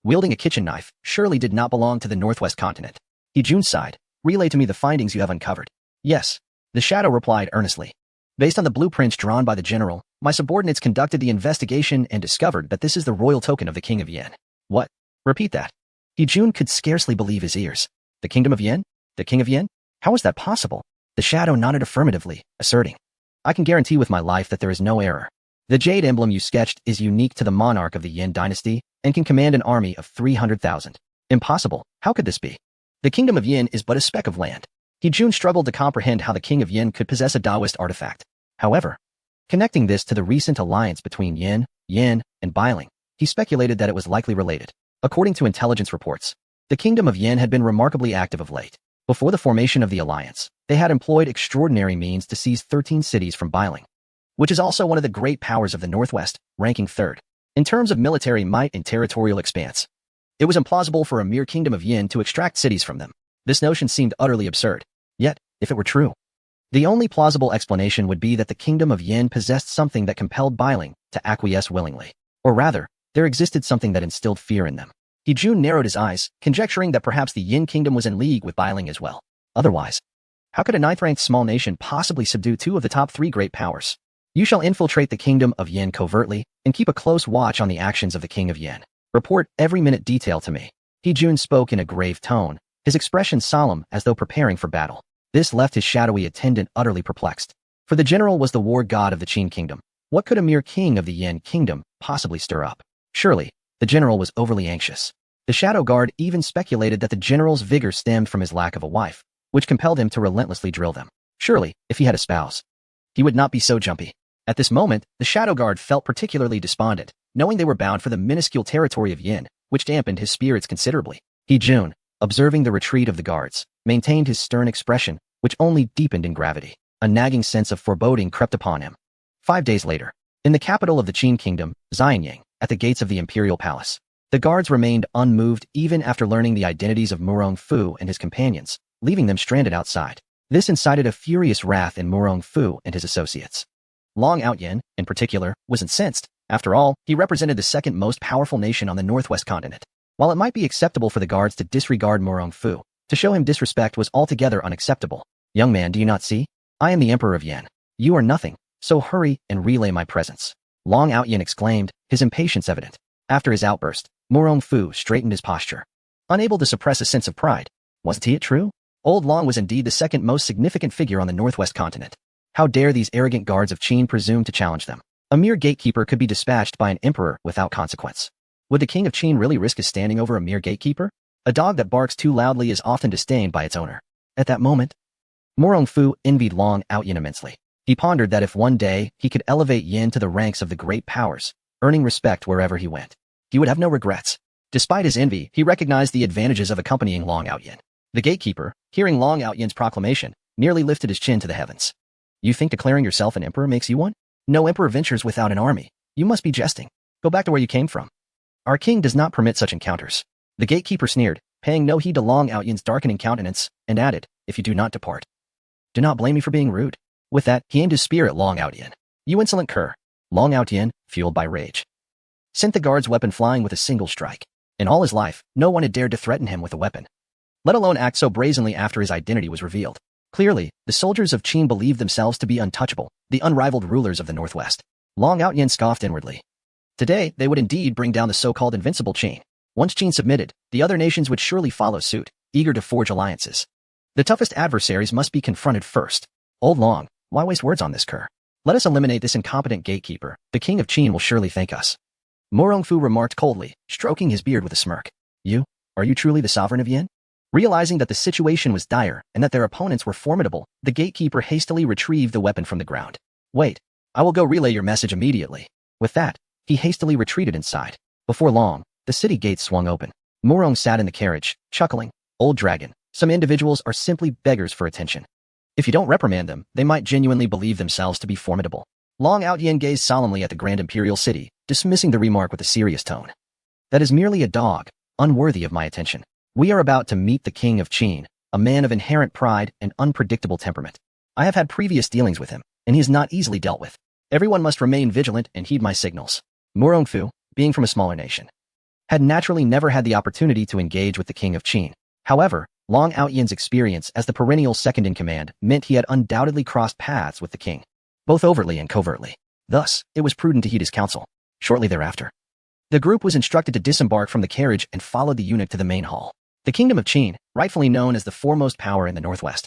S1: wielding a kitchen knife, surely did not belong to the Northwest continent. He Jun sighed. Relay to me the findings you have uncovered. Yes, the shadow replied earnestly. Based on the blueprints drawn by the general, my subordinates conducted the investigation and discovered that this is the royal token of the King of Yin. What? Repeat that. He Jun could scarcely believe his ears. The Kingdom of Yin? The King of Yin? How is that possible? The shadow nodded affirmatively, asserting, I can guarantee with my life that there is no error. The jade emblem you sketched is unique to the monarch of the Yin dynasty and can command an army of 300,000. Impossible. How could this be? The Kingdom of Yin is but a speck of land. He Jun struggled to comprehend how the King of Yin could possess a Taoist artifact. However, connecting this to the recent alliance between Yin, and Bailing, he speculated that it was likely related. According to intelligence reports, the Kingdom of Yin had been remarkably active of late. Before the formation of the alliance, they had employed extraordinary means to seize 13 cities from Bailing, which is also one of the great powers of the Northwest, ranking third in terms of military might and territorial expanse. It was implausible for a mere kingdom of Yin to extract cities from them. This notion seemed utterly absurd. Yet, if it were true, the only plausible explanation would be that the kingdom of Yin possessed something that compelled Bailing to acquiesce willingly. Or rather, there existed something that instilled fear in them. Jun narrowed his eyes, conjecturing that perhaps the Yin kingdom was in league with Bailing as well. Otherwise, how could a ninth-ranked small nation possibly subdue two of the top three great powers? You shall infiltrate the kingdom of Yin covertly and keep a close watch on the actions of the king of Yin. Report every minute detail to me. Jun spoke in a grave tone, his expression solemn as though preparing for battle. This left his shadowy attendant utterly perplexed. For the general was the war god of the Qin kingdom. What could a mere king of the Yin kingdom possibly stir up? Surely, the general was overly anxious. The shadow guard even speculated that the general's vigor stemmed from his lack of a wife, which compelled him to relentlessly drill them. Surely, if he had a spouse, he would not be so jumpy. At this moment, the shadow guard felt particularly despondent, knowing they were bound for the minuscule territory of Yin, which dampened his spirits considerably. Jun, observing the retreat of the guards, maintained his stern expression, which only deepened in gravity. A nagging sense of foreboding crept upon him. 5 days later, in the capital of the Qin kingdom, Xianyang, at the gates of the imperial palace, the guards remained unmoved even after learning the identities of Murong Fu and his companions, leaving them stranded outside. This incited a furious wrath in Murong Fu and his associates. Long Outyin, in particular, was incensed. After all, he represented the second most powerful nation on the northwest continent. While it might be acceptable for the guards to disregard Murong Fu, to show him disrespect was altogether unacceptable. Young man, do you not see? I am the Emperor of Yin. You are nothing, so hurry and relay my presence. Long Outyin exclaimed, his impatience evident. After his outburst, Murong Fu straightened his posture, unable to suppress a sense of pride. Wasn't it true? Old Long was indeed the second most significant figure on the northwest continent. How dare these arrogant guards of Qin presume to challenge them? A mere gatekeeper could be dispatched by an emperor without consequence. Would the king of Qin really risk his standing over a mere gatekeeper? A dog that barks too loudly is often disdained by its owner. At that moment, Murong Fu envied Long Outyin immensely. He pondered that if one day he could elevate Yin to the ranks of the great powers, earning respect wherever he went, he would have no regrets. Despite his envy, he recognized the advantages of accompanying Long Outyin. The gatekeeper, hearing Long Outyin's proclamation, nearly lifted his chin to the heavens. You think declaring yourself an emperor makes you one? No emperor ventures without an army. You must be jesting. Go back to where you came from. Our king does not permit such encounters. The gatekeeper sneered, paying no heed to Long Outyin's darkening countenance, and added, if you do not depart, do not blame me for being rude. With that, he aimed his spear at Long Outyin. You insolent cur. Long Outyin, fueled by rage, sent the guard's weapon flying with a single strike. In all his life, no one had dared to threaten him with a weapon, let alone act so brazenly after his identity was revealed. Clearly, the soldiers of Qin believed themselves to be untouchable, the unrivaled rulers of the Northwest. Long Outyin scoffed inwardly. Today, they would indeed bring down the so-called invincible Qin. Once Qin submitted, the other nations would surely follow suit, eager to forge alliances. The toughest adversaries must be confronted first. Old Long, why waste words on this cur? Let us eliminate this incompetent gatekeeper. The king of Qin will surely thank us. Murong Fu remarked coldly, stroking his beard with a smirk. Are you truly the sovereign of Yin? Realizing that the situation was dire and that their opponents were formidable, the gatekeeper hastily retrieved the weapon from the ground. Wait, I will go relay your message immediately. With that, he hastily retreated inside. Before long, the city gates swung open. Murong sat in the carriage, chuckling. Old dragon, some individuals are simply beggars for attention. If you don't reprimand them, they might genuinely believe themselves to be formidable. Long Outyin gazed solemnly at the grand imperial city, dismissing the remark with a serious tone. That is merely a dog, unworthy of my attention. We are about to meet the king of Qin, a man of inherent pride and unpredictable temperament. I have had previous dealings with him, and he is not easily dealt with. Everyone must remain vigilant and heed my signals. Murong Fu, being from a smaller nation, had naturally never had the opportunity to engage with the king of Qin. However, Long Outyin's experience as the perennial second-in-command meant he had undoubtedly crossed paths with the king, both overtly and covertly. Thus, it was prudent to heed his counsel. Shortly thereafter, the group was instructed to disembark from the carriage and followed the eunuch to the main hall. The kingdom of Qin, rightfully known as the foremost power in the northwest,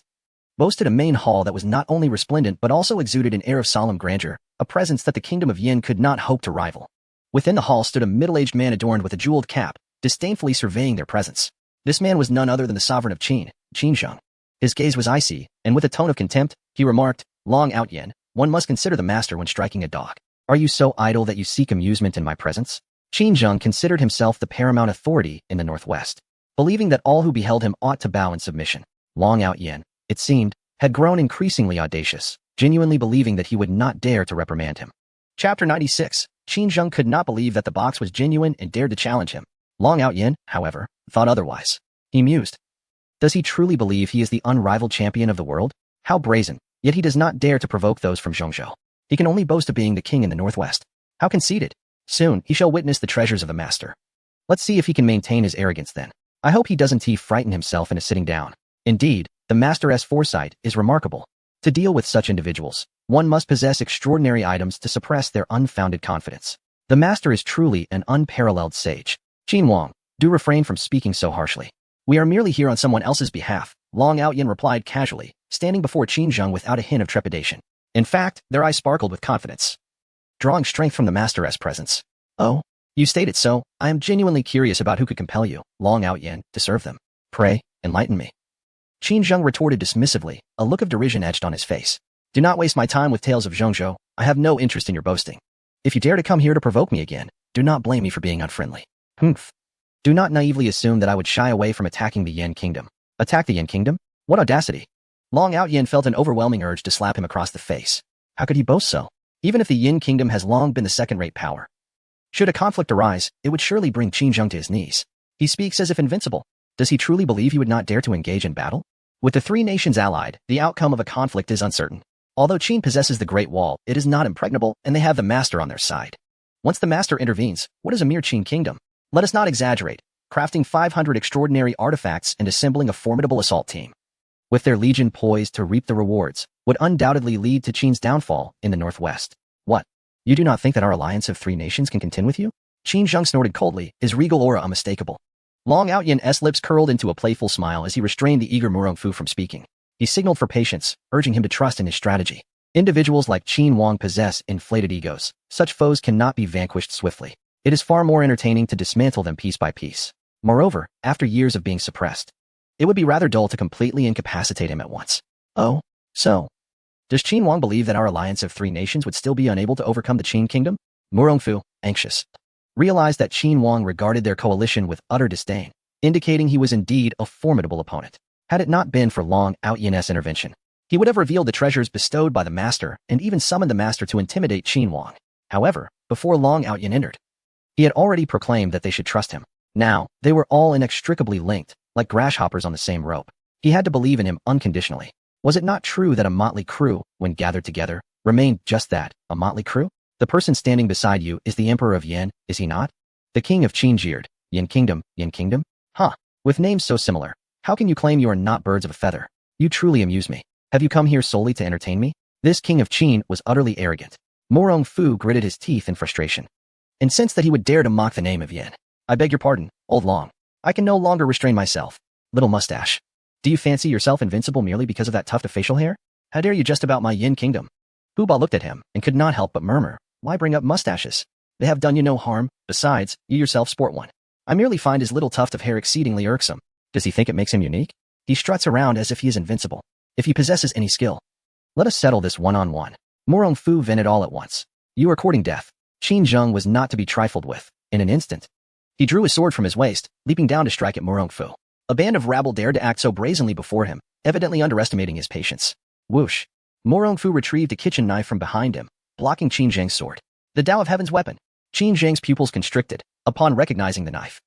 S1: boasted a main hall that was not only resplendent but also exuded an air of solemn grandeur, a presence that the kingdom of Yin could not hope to rival. Within the hall stood a middle-aged man adorned with a jeweled cap, disdainfully surveying their presence. This man was none other than the sovereign of Qin, Qinzheng. His gaze was icy, and with a tone of contempt, he remarked, Long Outyin, one must consider the master when striking a dog. Are you so idle that you seek amusement in my presence? Qinzheng considered himself the paramount authority in the northwest, believing that all who beheld him ought to bow in submission. Long Outyin, it seemed, had grown increasingly audacious, genuinely believing that he would not dare to reprimand him. Chapter 96. Qinzheng could not believe that the box was genuine and dared to challenge him. Long Outyin, however, thought otherwise. He mused. Does he truly believe he is the unrivaled champion of the world? How brazen, yet he does not dare to provoke those from Zhongzhou. He can only boast of being the king in the northwest. How conceited. Soon, he shall witness the treasures of the master. Let's see if he can maintain his arrogance then. I hope he doesn't frighten himself into sitting down. Indeed, the master's foresight is remarkable. To deal with such individuals, one must possess extraordinary items to suppress their unfounded confidence. The master is truly an unparalleled sage. Qin Wang, do refrain from speaking so harshly. We are merely here on someone else's behalf, Long Outyin replied casually, standing before Qin Zheng without a hint of trepidation. In fact, their eyes sparkled with confidence, drawing strength from the master's presence. Oh, you state it so. I am genuinely curious about who could compel you, Long Outyin, to serve them. Pray, enlighten me. Qin Zheng retorted dismissively, a look of derision etched on his face. Do not waste my time with tales of Zhongzhou. I have no interest in your boasting. If you dare to come here to provoke me again, do not blame me for being unfriendly. Humph. Do not naively assume that I would shy away from attacking the Yin Kingdom. Attack the Yin Kingdom? What audacity! Long Outyin felt an overwhelming urge to slap him across the face. How could he boast so? Even if the Yin Kingdom has long been the second-rate power. Should a conflict arise, it would surely bring Qin Zheng to his knees. He speaks as if invincible. Does he truly believe he would not dare to engage in battle? With the three nations allied, the outcome of a conflict is uncertain. Although Qin possesses the Great Wall, it is not impregnable, and they have the master on their side. Once the master intervenes, what is a mere Qin kingdom? Let us not exaggerate, crafting 500 extraordinary artifacts and assembling a formidable assault team, with their legion poised to reap the rewards, would undoubtedly lead to Qin's downfall in the northwest. What? You do not think that our alliance of three nations can contend with you? Qin Zheng snorted coldly, his regal aura unmistakable. Long Outyin's lips curled into a playful smile as he restrained the eager Murongfu from speaking. He signaled for patience, urging him to trust in his strategy. Individuals like Qin Wang possess inflated egos. Such foes cannot be vanquished swiftly. It is far more entertaining to dismantle them piece by piece. Moreover, after years of being suppressed, it would be rather dull to completely incapacitate him at once. Oh, so. Does Qin Wang believe that our alliance of three nations would still be unable to overcome the Qin kingdom? Murongfu, anxious, realized that Qin Wang regarded their coalition with utter disdain, indicating he was indeed a formidable opponent. Had it not been for Long Outyin's intervention, he would have revealed the treasures bestowed by the master and even summoned the master to intimidate Qin Wang. However, before Long Outyin entered, he had already proclaimed that they should trust him. Now, they were all inextricably linked, like grasshoppers on the same rope. He had to believe in him unconditionally. Was it not true that a motley crew, when gathered together, remained just that, a motley crew? The person standing beside you is the Emperor of Yin, is he not? The King of Qin jeered. Yin Kingdom, Yin Kingdom? Huh. With names so similar, how can you claim you are not birds of a feather? You truly amuse me. Have you come here solely to entertain me? This King of Qin was utterly arrogant. Murongfu gritted his teeth in frustration, incensed that he would dare to mock the name of Yin. I beg your pardon, old Long. I can no longer restrain myself. Little mustache. Do you fancy yourself invincible merely because of that tuft of facial hair? How dare you jest about my Yin Kingdom? Hu looked at him and could not help but murmur, why bring up mustaches? They have done you no harm. Besides, you yourself sport one. I merely find his little tuft of hair exceedingly irksome. Does he think it makes him unique? He struts around as if he is invincible. If he possesses any skill, let us settle this one-on-one. Murongfu vented all at once. You are courting death. Qin Zheng was not to be trifled with. In an instant, he drew his sword from his waist, leaping down to strike at Murongfu. A band of rabble dared to act so brazenly before him, evidently underestimating his patience. Whoosh! Murongfu retrieved a kitchen knife from behind him, blocking Qin Zheng's sword. The Tao of Heaven's weapon. Qin Zheng's pupils constricted, upon recognizing the knife.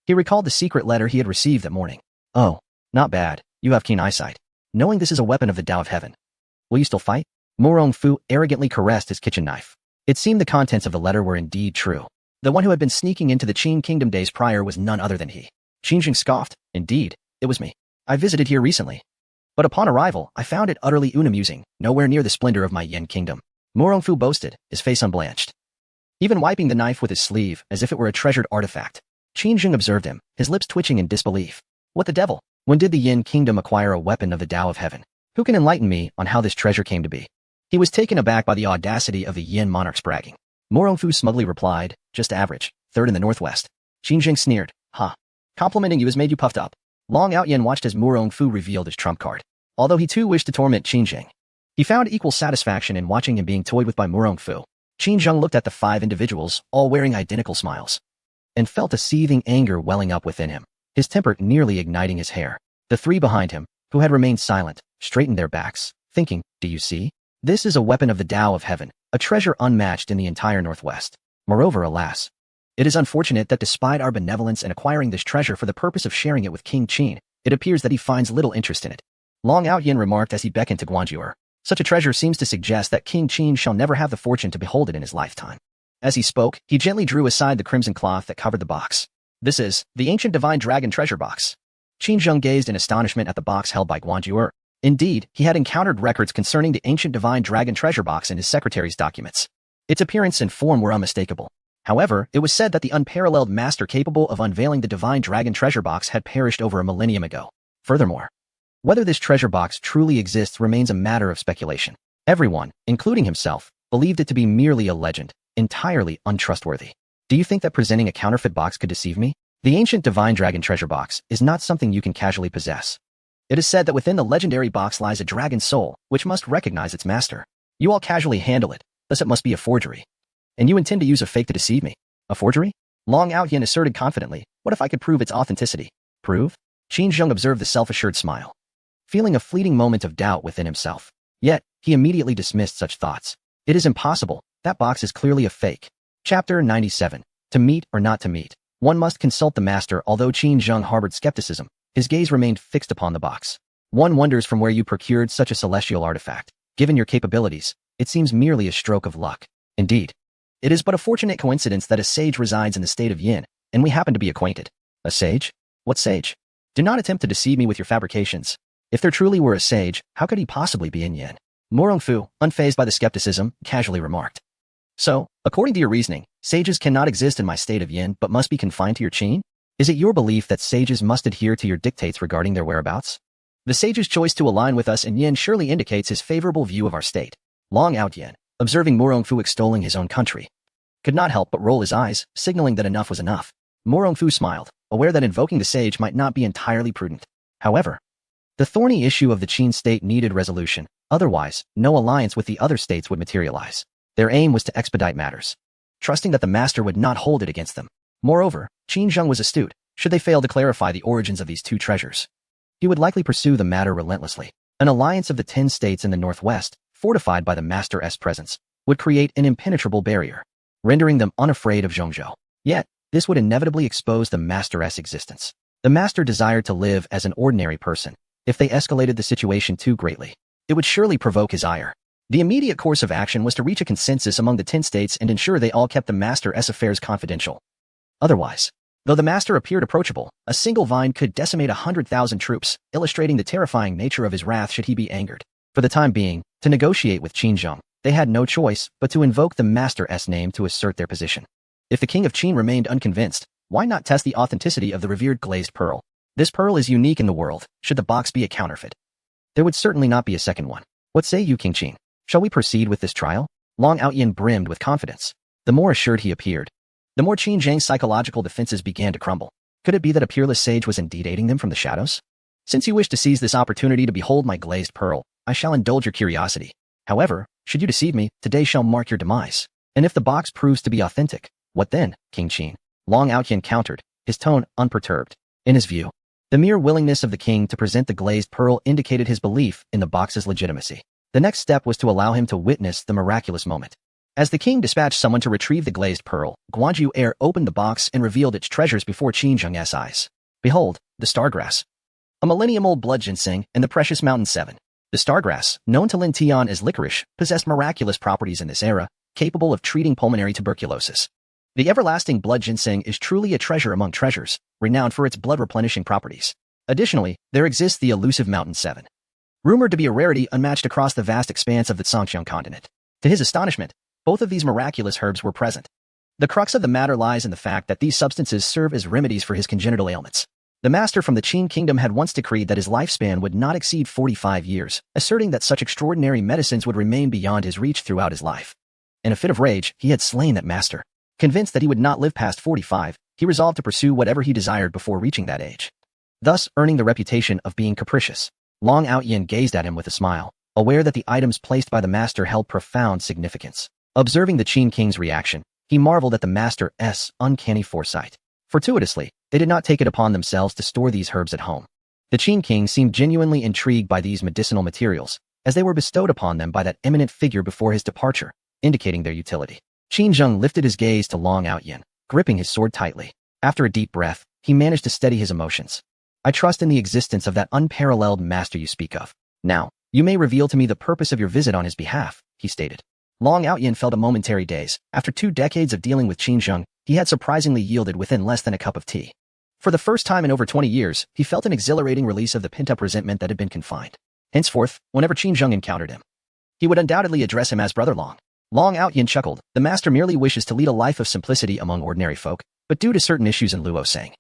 S1: He recalled the secret letter he had received that morning. Oh, not bad. You have keen eyesight. Knowing this is a weapon of the Tao of Heaven, will you still fight? Murongfu arrogantly caressed his kitchen knife. It seemed the contents of the letter were indeed true. The one who had been sneaking into the Qin kingdom days prior was none other than he. Qin Zheng scoffed. Indeed, it was me. I visited here recently, but upon arrival, I found it utterly unamusing, nowhere near the splendor of my Yin kingdom. Murongfu boasted, his face unblanched, even wiping the knife with his sleeve as if it were a treasured artifact. Qin Zheng observed him, his lips twitching in disbelief. What the devil? When did the Yin kingdom acquire a weapon of the Tao of Heaven? Who can enlighten me on how this treasure came to be? He was taken aback by the audacity of the Yin monarch's bragging. Murongfu smugly replied, just average, third in the northwest. Qin Zheng sneered, ha. Complimenting you has made you puffed up. Long Outyin watched as Murongfu revealed his trump card. Although he too wished to torment Qin Zheng, he found equal satisfaction in watching him being toyed with by Murongfu. Qin Zheng looked at the 5 individuals, all wearing identical smiles, and felt a seething anger welling up within him, his temper nearly igniting his hair. The 3 behind him, who had remained silent, straightened their backs, thinking, do you see? This is a weapon of the Tao of Heaven, a treasure unmatched in the entire Northwest. Moreover, alas, It is unfortunate that despite our benevolence in acquiring this treasure for the purpose of sharing it with King Qin, it appears that he finds little interest in it. Long Outyin remarked as he beckoned to Guanjuer. Such a treasure seems to suggest that King Qin shall never have the fortune to behold it in his lifetime. As he spoke, he gently drew aside the crimson cloth that covered the box. This is the ancient divine dragon treasure box. Qin Zheng gazed in astonishment at the box held by Guanjuer. Indeed, he had encountered records concerning the ancient divine dragon treasure box in his secretary's documents. Its appearance and form were unmistakable. However, it was said that the unparalleled master capable of unveiling the divine dragon treasure box had perished over a millennium ago. Furthermore, whether this treasure box truly exists remains a matter of speculation. Everyone, including himself, believed it to be merely a legend, entirely untrustworthy. Do you think that presenting a counterfeit box could deceive me? The ancient divine dragon treasure box is not something you can casually possess. It is said that within the legendary box lies a dragon soul, which must recognize its master. You all casually handle it, thus it must be a forgery. And you intend to use a fake to deceive me? A forgery? Long Outyin asserted confidently. What if I could prove its authenticity? Prove? Qin Zheng observed the self-assured smile, feeling a fleeting moment of doubt within himself. Yet, he immediately dismissed such thoughts. It is impossible. That box is clearly a fake. Chapter 97. To meet or not to meet. One must consult the master. Although Qin Zheng harbored skepticism, his gaze remained fixed upon the box. One wonders from where you procured such a celestial artifact. Given your capabilities, it seems merely a stroke of luck. Indeed, it is but a fortunate coincidence that a sage resides in the state of Yin, and we happen to be acquainted. A sage? What sage? Do not attempt to deceive me with your fabrications. If there truly were a sage, how could he possibly be in Yin? Morongfu, unfazed by the skepticism, casually remarked. So, according to your reasoning, sages cannot exist in my state of Yin but must be confined to your Qin? Is it your belief that sages must adhere to your dictates regarding their whereabouts? The sage's choice to align with us in Yin surely indicates his favorable view of our state. Long Outyin, observing Morongfu extolling his own country, could not help but roll his eyes, signaling that enough was enough. Morongfu smiled, aware that invoking the sage might not be entirely prudent. However, the thorny issue of the Qin state needed resolution. Otherwise, no alliance with the other states would materialize. Their aim was to expedite matters, trusting that the master would not hold it against them. Moreover, Qin Zheng was astute. Should they fail to clarify the origins of these two treasures, he would likely pursue the matter relentlessly. An alliance of the 10 states in the northwest, fortified by the master's presence, would create an impenetrable barrier, rendering them unafraid of Zhongzhou. Yet, this would inevitably expose the master's existence. The master desired to live as an ordinary person. If they escalated the situation too greatly, it would surely provoke his ire. The immediate course of action was to reach a consensus among the 10 states and ensure they all kept the master's affairs confidential. Otherwise, though the master appeared approachable, a single vine could decimate 100,000 troops, illustrating the terrifying nature of his wrath should he be angered. For the time being, to negotiate with Qin Zheng, they had no choice but to invoke the master's name to assert their position. If the king of Qin remained unconvinced, why not test the authenticity of the revered glazed pearl? This pearl is unique in the world. Should the box be a counterfeit, there would certainly not be a second one. What say you, King Qin? Shall we proceed with this trial? Long Outyin brimmed with confidence. The more assured he appeared, the more Qin Zheng's psychological defenses began to crumble. Could it be that a peerless sage was indeed aiding them from the shadows? Since you wish to seize this opportunity to behold my glazed pearl, I shall indulge your curiosity. However, should you deceive me, today shall mark your demise. And if the box proves to be authentic, what then, King Qin? Long Outyin countered, his tone unperturbed. In his view, the mere willingness of the king to present the glazed pearl indicated his belief in the box's legitimacy. The next step was to allow him to witness the miraculous moment. As the king dispatched someone to retrieve the glazed pearl, Guanjuer opened the box and revealed its treasures before Qin Zheng's eyes. Behold, the stargrass, a millennium-old blood ginseng, and the precious mountain 7. The stargrass, known to Lin Tian as licorice, possessed miraculous properties in this era, capable of treating pulmonary tuberculosis. The everlasting blood ginseng is truly a treasure among treasures, renowned for its blood-replenishing properties. Additionally, there exists the elusive mountain 7, rumored to be a rarity unmatched across the vast expanse of the Zhangqiang continent. To his astonishment, both of these miraculous herbs were present. The crux of the matter lies in the fact that these substances serve as remedies for his congenital ailments. The master from the Qin kingdom had once decreed that his lifespan would not exceed 45 years, asserting that such extraordinary medicines would remain beyond his reach throughout his life. In a fit of rage, he had slain that master. Convinced that he would not live past 45, he resolved to pursue whatever he desired before reaching that age, thus earning the reputation of being capricious. Long Outyin gazed at him with a smile, aware that the items placed by the master held profound significance. Observing the Qin king's reaction, he marveled at the master's uncanny foresight. Fortuitously, they did not take it upon themselves to store these herbs at home. The Qin king seemed genuinely intrigued by these medicinal materials, as they were bestowed upon them by that eminent figure before his departure, indicating their utility. Qin Zheng lifted his gaze to Long Outyin, gripping his sword tightly. After a deep breath, he managed to steady his emotions. I trust in the existence of that unparalleled master you speak of. Now, you may reveal to me the purpose of your visit on his behalf, he stated. Long Outyin felt a momentary daze. After 2 decades of dealing with Qin Zheng, he had surprisingly yielded within less than a cup of tea. For the first time in over 20 years, he felt an exhilarating release of the pent-up resentment that had been confined. Henceforth, whenever Qin Zheng encountered him, he would undoubtedly address him as Brother Long. Long Outyin chuckled. The master merely wishes to lead a life of simplicity among ordinary folk, but due to certain issues in Luo sang,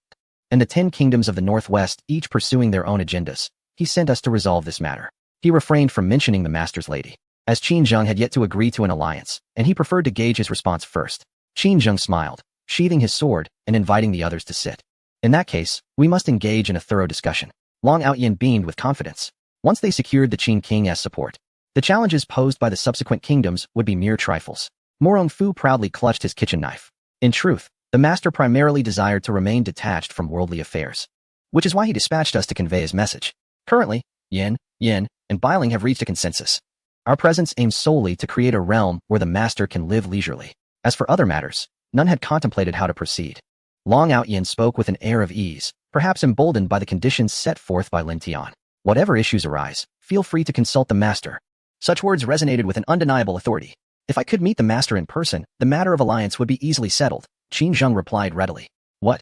S1: and the 10 kingdoms of the Northwest each pursuing their own agendas, he sent us to resolve this matter. He refrained from mentioning the master's lady, as Qin Zheng had yet to agree to an alliance, and he preferred to gauge his response first. Qin Zheng smiled, sheathing his sword and inviting the others to sit. In that case, we must engage in a thorough discussion. Long Outyin beamed with confidence. Once they secured the Qin King's support, the challenges posed by the subsequent kingdoms would be mere trifles. Morong Fu proudly clutched his kitchen knife. In truth, the master primarily desired to remain detached from worldly affairs, which is why he dispatched us to convey his message. Currently, Yin, and Biling have reached a consensus. Our presence aims solely to create a realm where the master can live leisurely. As for other matters, none had contemplated how to proceed. Long Outyin spoke with an air of ease, perhaps emboldened by the conditions set forth by Lin Tian. Whatever issues arise, feel free to consult the master. Such words resonated with an undeniable authority. If I could meet the master in person, the matter of alliance would be easily settled, Qin Zheng replied readily. What?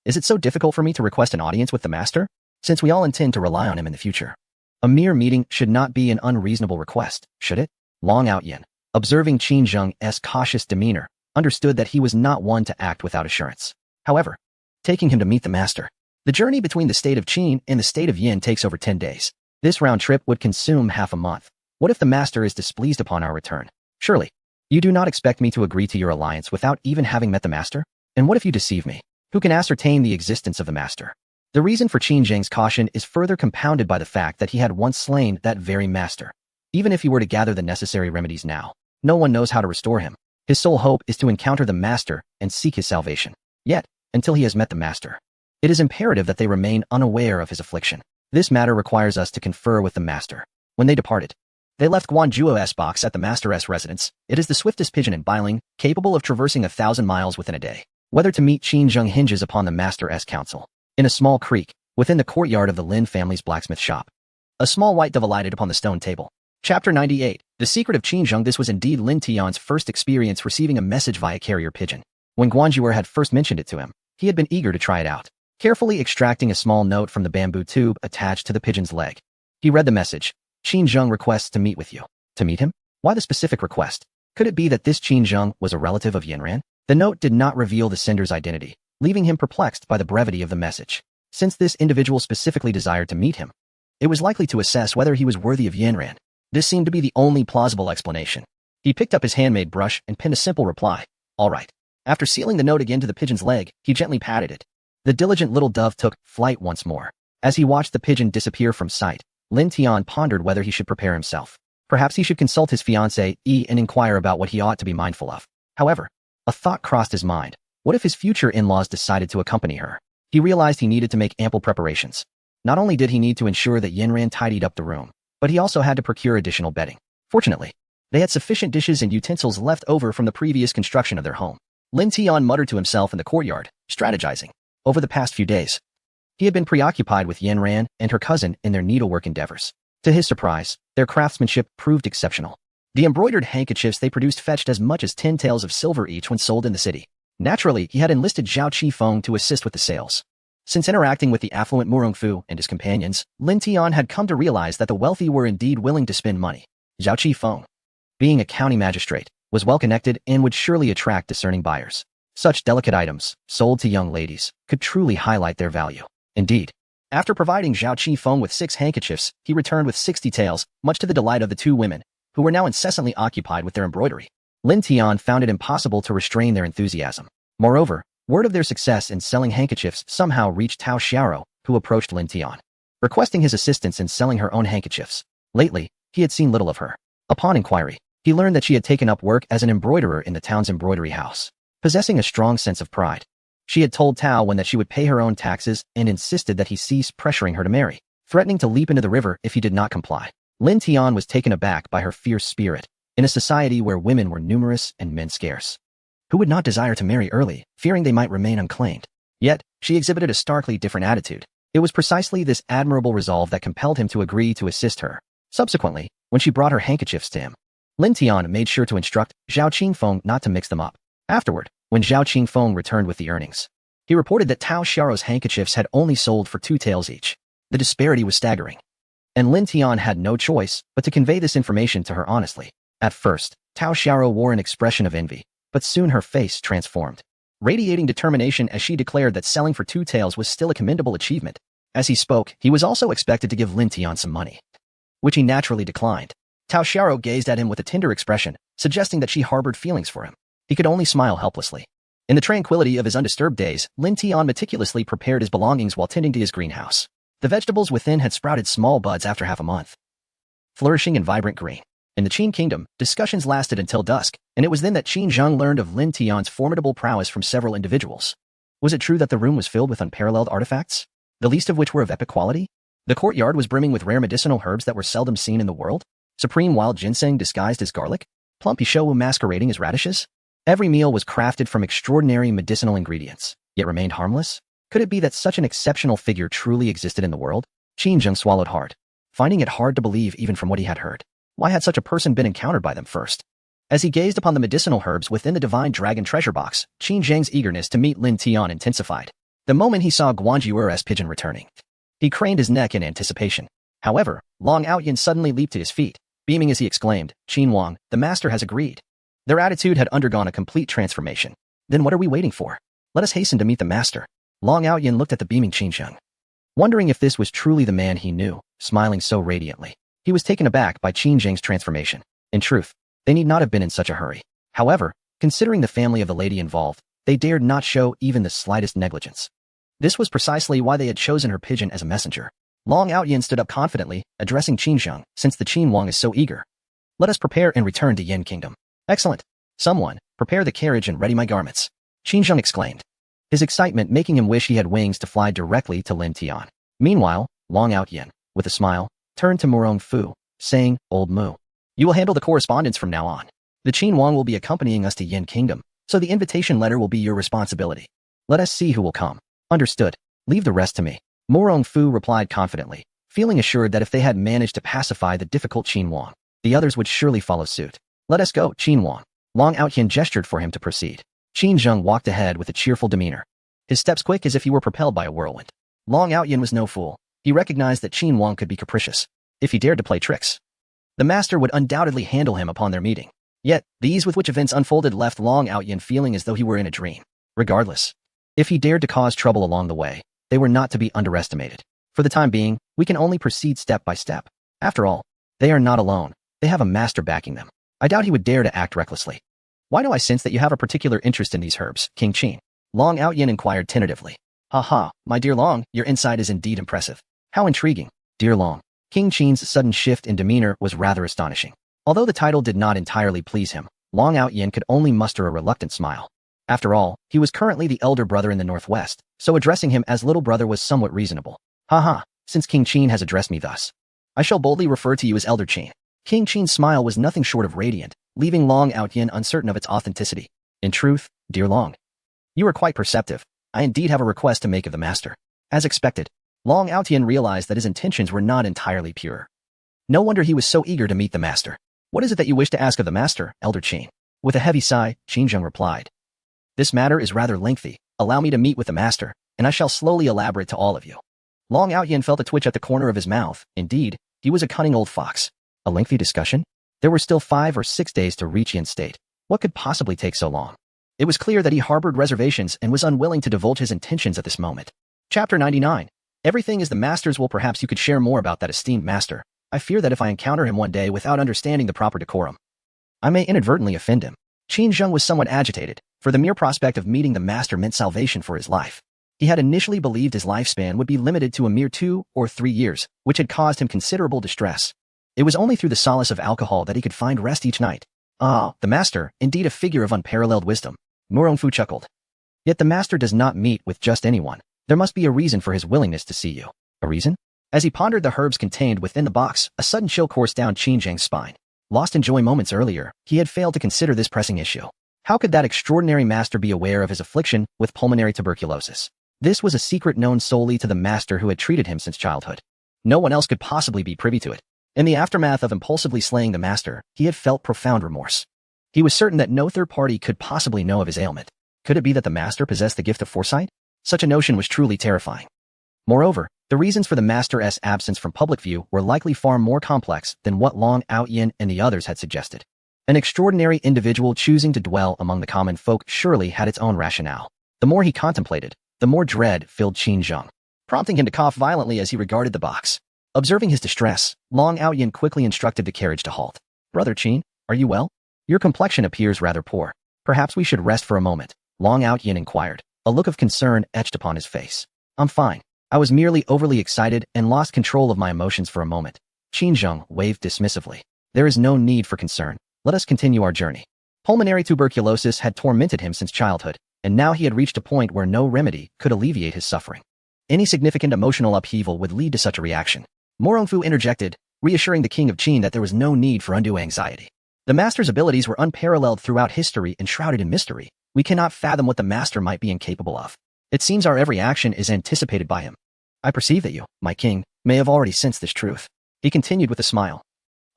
S1: Is it so difficult for me to request an audience with the master? Since we all intend to rely on him in the future. A mere meeting should not be an unreasonable request, should it? Long Outyin, observing Qin Zheng's cautious demeanor, understood that he was not one to act without assurance. However, taking him to meet the master. The journey between the state of Qin and the state of Yin takes over 10 days. This round trip would consume half a month. What if the master is displeased upon our return? Surely, you do not expect me to agree to your alliance without even having met the master? And what if you deceive me? Who can ascertain the existence of the master? The reason for Qin Zheng's caution is further compounded by the fact that he had once slain that very master. Even if he were to gather the necessary remedies now, no one knows how to restore him. His sole hope is to encounter the master and seek his salvation. Yet, until he has met the master, it is imperative that they remain unaware of his affliction. This matter requires us to confer with the master. When they departed, they left Guanzhuo's box at the master's residence. It is the swiftest pigeon in Biling, capable of traversing 1,000 miles within a day. Whether to meet Qin Zheng hinges upon the master's counsel. In a small creek, within the courtyard of the Lin family's blacksmith shop, a small white dove alighted upon the stone table. Chapter 98. The Secret of Qin Zheng. This was indeed Lin Tian's first experience receiving a message via carrier pigeon. When Guanzhuo had first mentioned it to him, he had been eager to try it out. Carefully extracting a small note from the bamboo tube attached to the pigeon's leg, he read the message. Qin Zheng requests to meet with you. To meet him? Why the specific request? Could it be that this Qin Zheng was a relative of Yanran? The note did not reveal the sender's identity, leaving him perplexed by the brevity of the message. Since this individual specifically desired to meet him, it was likely to assess whether he was worthy of Yanran. This seemed to be the only plausible explanation. He picked up his handmade brush and penned a simple reply. All right. After sealing the note again to the pigeon's leg, he gently patted it. The diligent little dove took flight once more. As he watched the pigeon disappear from sight, Lin Tian pondered whether he should prepare himself. Perhaps he should consult his fiancée and inquire about what he ought to be mindful of. However, a thought crossed his mind. What if his future in-laws decided to accompany her? He realized he needed to make ample preparations. Not only did he need to ensure that Yanran tidied up the room, but he also had to procure additional bedding. Fortunately, they had sufficient dishes and utensils left over from the previous construction of their home. Lin Tian muttered to himself in the courtyard, strategizing. Over the past few days, he had been preoccupied with Yanran and her cousin in their needlework endeavors. To his surprise, their craftsmanship proved exceptional. The embroidered handkerchiefs they produced fetched as much as 10 taels of silver each when sold in the city. Naturally, he had enlisted Zhao Qifeng to assist with the sales. Since interacting with the affluent Murong Fu and his companions, Lin Tian had come to realize that the wealthy were indeed willing to spend money. Zhao Qifeng, being a county magistrate, was well-connected and would surely attract discerning buyers. Such delicate items, sold to young ladies, could truly highlight their value. Indeed, after providing Zhao Qifeng with 6 handkerchiefs, he returned with 60 taels, much to the delight of the 2 women, who were now incessantly occupied with their embroidery. Lin Tian found it impossible to restrain their enthusiasm. Moreover, word of their success in selling handkerchiefs somehow reached Tao Xiaoro, who approached Lin Tian, requesting his assistance in selling her own handkerchiefs. Lately, he had seen little of her. Upon inquiry, he learned that she had taken up work as an embroiderer in the town's embroidery house. Possessing a strong sense of pride, she had told Tao Wen that she would pay her own taxes and insisted that he cease pressuring her to marry, threatening to leap into the river if he did not comply. Lin Tian was taken aback by her fierce spirit, in a society where women were numerous and men scarce. Who would not desire to marry early, fearing they might remain unclaimed? Yet, she exhibited a starkly different attitude. It was precisely this admirable resolve that compelled him to agree to assist her. Subsequently, when she brought her handkerchiefs to him, Lin Tian made sure to instruct Zhao Qingfeng not to mix them up. Afterward, when Zhao Qingfeng returned with the earnings, he reported that Tao Xiaorou's handkerchiefs had only sold for 2 taels each. The disparity was staggering, and Lin Tian had no choice but to convey this information to her honestly. At first, Tao Xiaorou wore an expression of envy, but soon her face transformed, radiating determination as she declared that selling for 2 taels was still a commendable achievement. As he spoke, he was also expected to give Lin Tian some money, which he naturally declined. Tao Xiaorou gazed at him with a tender expression, suggesting that she harbored feelings for him. He could only smile helplessly. In the tranquility of his undisturbed days, Lin Tian meticulously prepared his belongings while tending to his greenhouse. The vegetables within had sprouted small buds after half a month, flourishing in vibrant green. In the Qin kingdom, discussions lasted until dusk, and it was then that Qin Zheng learned of Lin Tian's formidable prowess from several individuals. Was it true that the room was filled with unparalleled artifacts, the least of which were of epic quality? The courtyard was brimming with rare medicinal herbs that were seldom seen in the world. Supreme wild ginseng disguised as garlic, plump pishowu masquerading as radishes. Every meal was crafted from extraordinary medicinal ingredients, yet remained harmless. Could it be that such an exceptional figure truly existed in the world? Qin Zheng swallowed hard, finding it hard to believe even from what he had heard. Why had such a person been encountered by them first? As he gazed upon the medicinal herbs within the divine dragon treasure box, Qin Zheng's eagerness to meet Lin Tian intensified. The moment he saw Guanjuer's pigeon returning, he craned his neck in anticipation. However, Long Outyin suddenly leaped to his feet, beaming as he exclaimed, "Qin Wang, the master has agreed." Their attitude had undergone a complete transformation. Then what are we waiting for? Let us hasten to meet the master. Long Outyin looked at the beaming Qin Zheng, wondering if this was truly the man he knew, smiling so radiantly. He was taken aback by Qin Zheng's transformation. In truth, they need not have been in such a hurry. However, considering the family of the lady involved, they dared not show even the slightest negligence. This was precisely why they had chosen her pigeon as a messenger. Long Outyin stood up confidently, addressing Qin Zheng, "Since the Qin Wang is so eager, let us prepare and return to Yin Kingdom." "Excellent. Someone, prepare the carriage and ready my garments," Qin Zheng exclaimed, his excitement making him wish he had wings to fly directly to Lin Tian. Meanwhile, Long Outyin, with a smile, turned to Murong Fu, saying, "Old Mu, you will handle the correspondence from now on. The Qin Wang will be accompanying us to Yin Kingdom, so the invitation letter will be your responsibility. Let us see who will come." "Understood. Leave the rest to me," Murong Fu replied confidently, feeling assured that if they had managed to pacify the difficult Qin Wang, the others would surely follow suit. "Let us go, Qin Wang." Long Outyin gestured for him to proceed. Qin Zheng walked ahead with a cheerful demeanor, his steps quick as if he were propelled by a whirlwind. Long Outyin was no fool. He recognized that Qin Wang could be capricious. If he dared to play tricks, the master would undoubtedly handle him upon their meeting. Yet, the ease with which events unfolded left Long Outyin feeling as though he were in a dream. Regardless, if he dared to cause trouble along the way, they were not to be underestimated. For the time being, we can only proceed step by step. After all, they are not alone. They have a master backing them. I doubt he would dare to act recklessly. "Why do I sense that you have a particular interest in these herbs, King Qin?" Long Outyin inquired tentatively. "Ha ha, my dear Long, your insight is indeed impressive. How intriguing, dear Long." King Qin's sudden shift in demeanor was rather astonishing. Although the title did not entirely please him, Long Outyin could only muster a reluctant smile. After all, he was currently the elder brother in the Northwest, so addressing him as little brother was somewhat reasonable. "Ha ha, since King Qin has addressed me thus, I shall boldly refer to you as Elder Qin." King Qin's smile was nothing short of radiant, leaving Long Outyin uncertain of its authenticity. "In truth, dear Long, you are quite perceptive. I indeed have a request to make of the master." As expected, Long Outyin realized that his intentions were not entirely pure. No wonder he was so eager to meet the master. "What is it that you wish to ask of the master, Elder Qin?" With a heavy sigh, Qin Zheng replied, "This matter is rather lengthy. Allow me to meet with the master, and I shall slowly elaborate to all of you." Long Outyin felt a twitch at the corner of his mouth. Indeed, he was a cunning old fox. A lengthy discussion? There were still 5 or 6 days to reach Yin State. What could possibly take so long? It was clear that he harbored reservations and was unwilling to divulge his intentions at this moment. Chapter 99. Everything is the master's. Well, perhaps you could share more about that esteemed master. I fear that if I encounter him one day without understanding the proper decorum, I may inadvertently offend him. Qin Zheng was somewhat agitated, for the mere prospect of meeting the master meant salvation for his life. He had initially believed his lifespan would be limited to a mere 2 or 3 years, which had caused him considerable distress. It was only through the solace of alcohol that he could find rest each night. "Ah, the master, indeed a figure of unparalleled wisdom," Murong Fu chuckled. "Yet the master does not meet with just anyone. There must be a reason for his willingness to see you." "A reason?" As he pondered the herbs contained within the box, a sudden chill coursed down Qin Zheng's spine. Lost in joy moments earlier, he had failed to consider this pressing issue. How could that extraordinary master be aware of his affliction with pulmonary tuberculosis? This was a secret known solely to the master who had treated him since childhood. No one else could possibly be privy to it. In the aftermath of impulsively slaying the master, he had felt profound remorse. He was certain that no third party could possibly know of his ailment. Could it be that the master possessed the gift of foresight? Such a notion was truly terrifying. Moreover, the reasons for the master's absence from public view were likely far more complex than what Long Outyin and the others had suggested. An extraordinary individual choosing to dwell among the common folk surely had its own rationale. The more he contemplated, the more dread filled Qin Zheng, prompting him to cough violently as he regarded the box. Observing his distress, Long Outyin quickly instructed the carriage to halt. "Brother Qin, are you well? Your complexion appears rather poor. Perhaps we should rest for a moment," Long Outyin inquired. A look of concern etched upon his face. "I'm fine. I was merely overly excited and lost control of my emotions for a moment." Qin Zheng waved dismissively. "There is no need for concern. Let us continue our journey." Pulmonary tuberculosis had tormented him since childhood, and now he had reached a point where no remedy could alleviate his suffering. Any significant emotional upheaval would lead to such a reaction. Mo Rongfu interjected, reassuring the king of Qin that there was no need for undue anxiety. The master's abilities were unparalleled throughout history and shrouded in mystery. We cannot fathom what the master might be incapable of. It seems our every action is anticipated by him. I perceive that you, my king, may have already sensed this truth. He continued with a smile.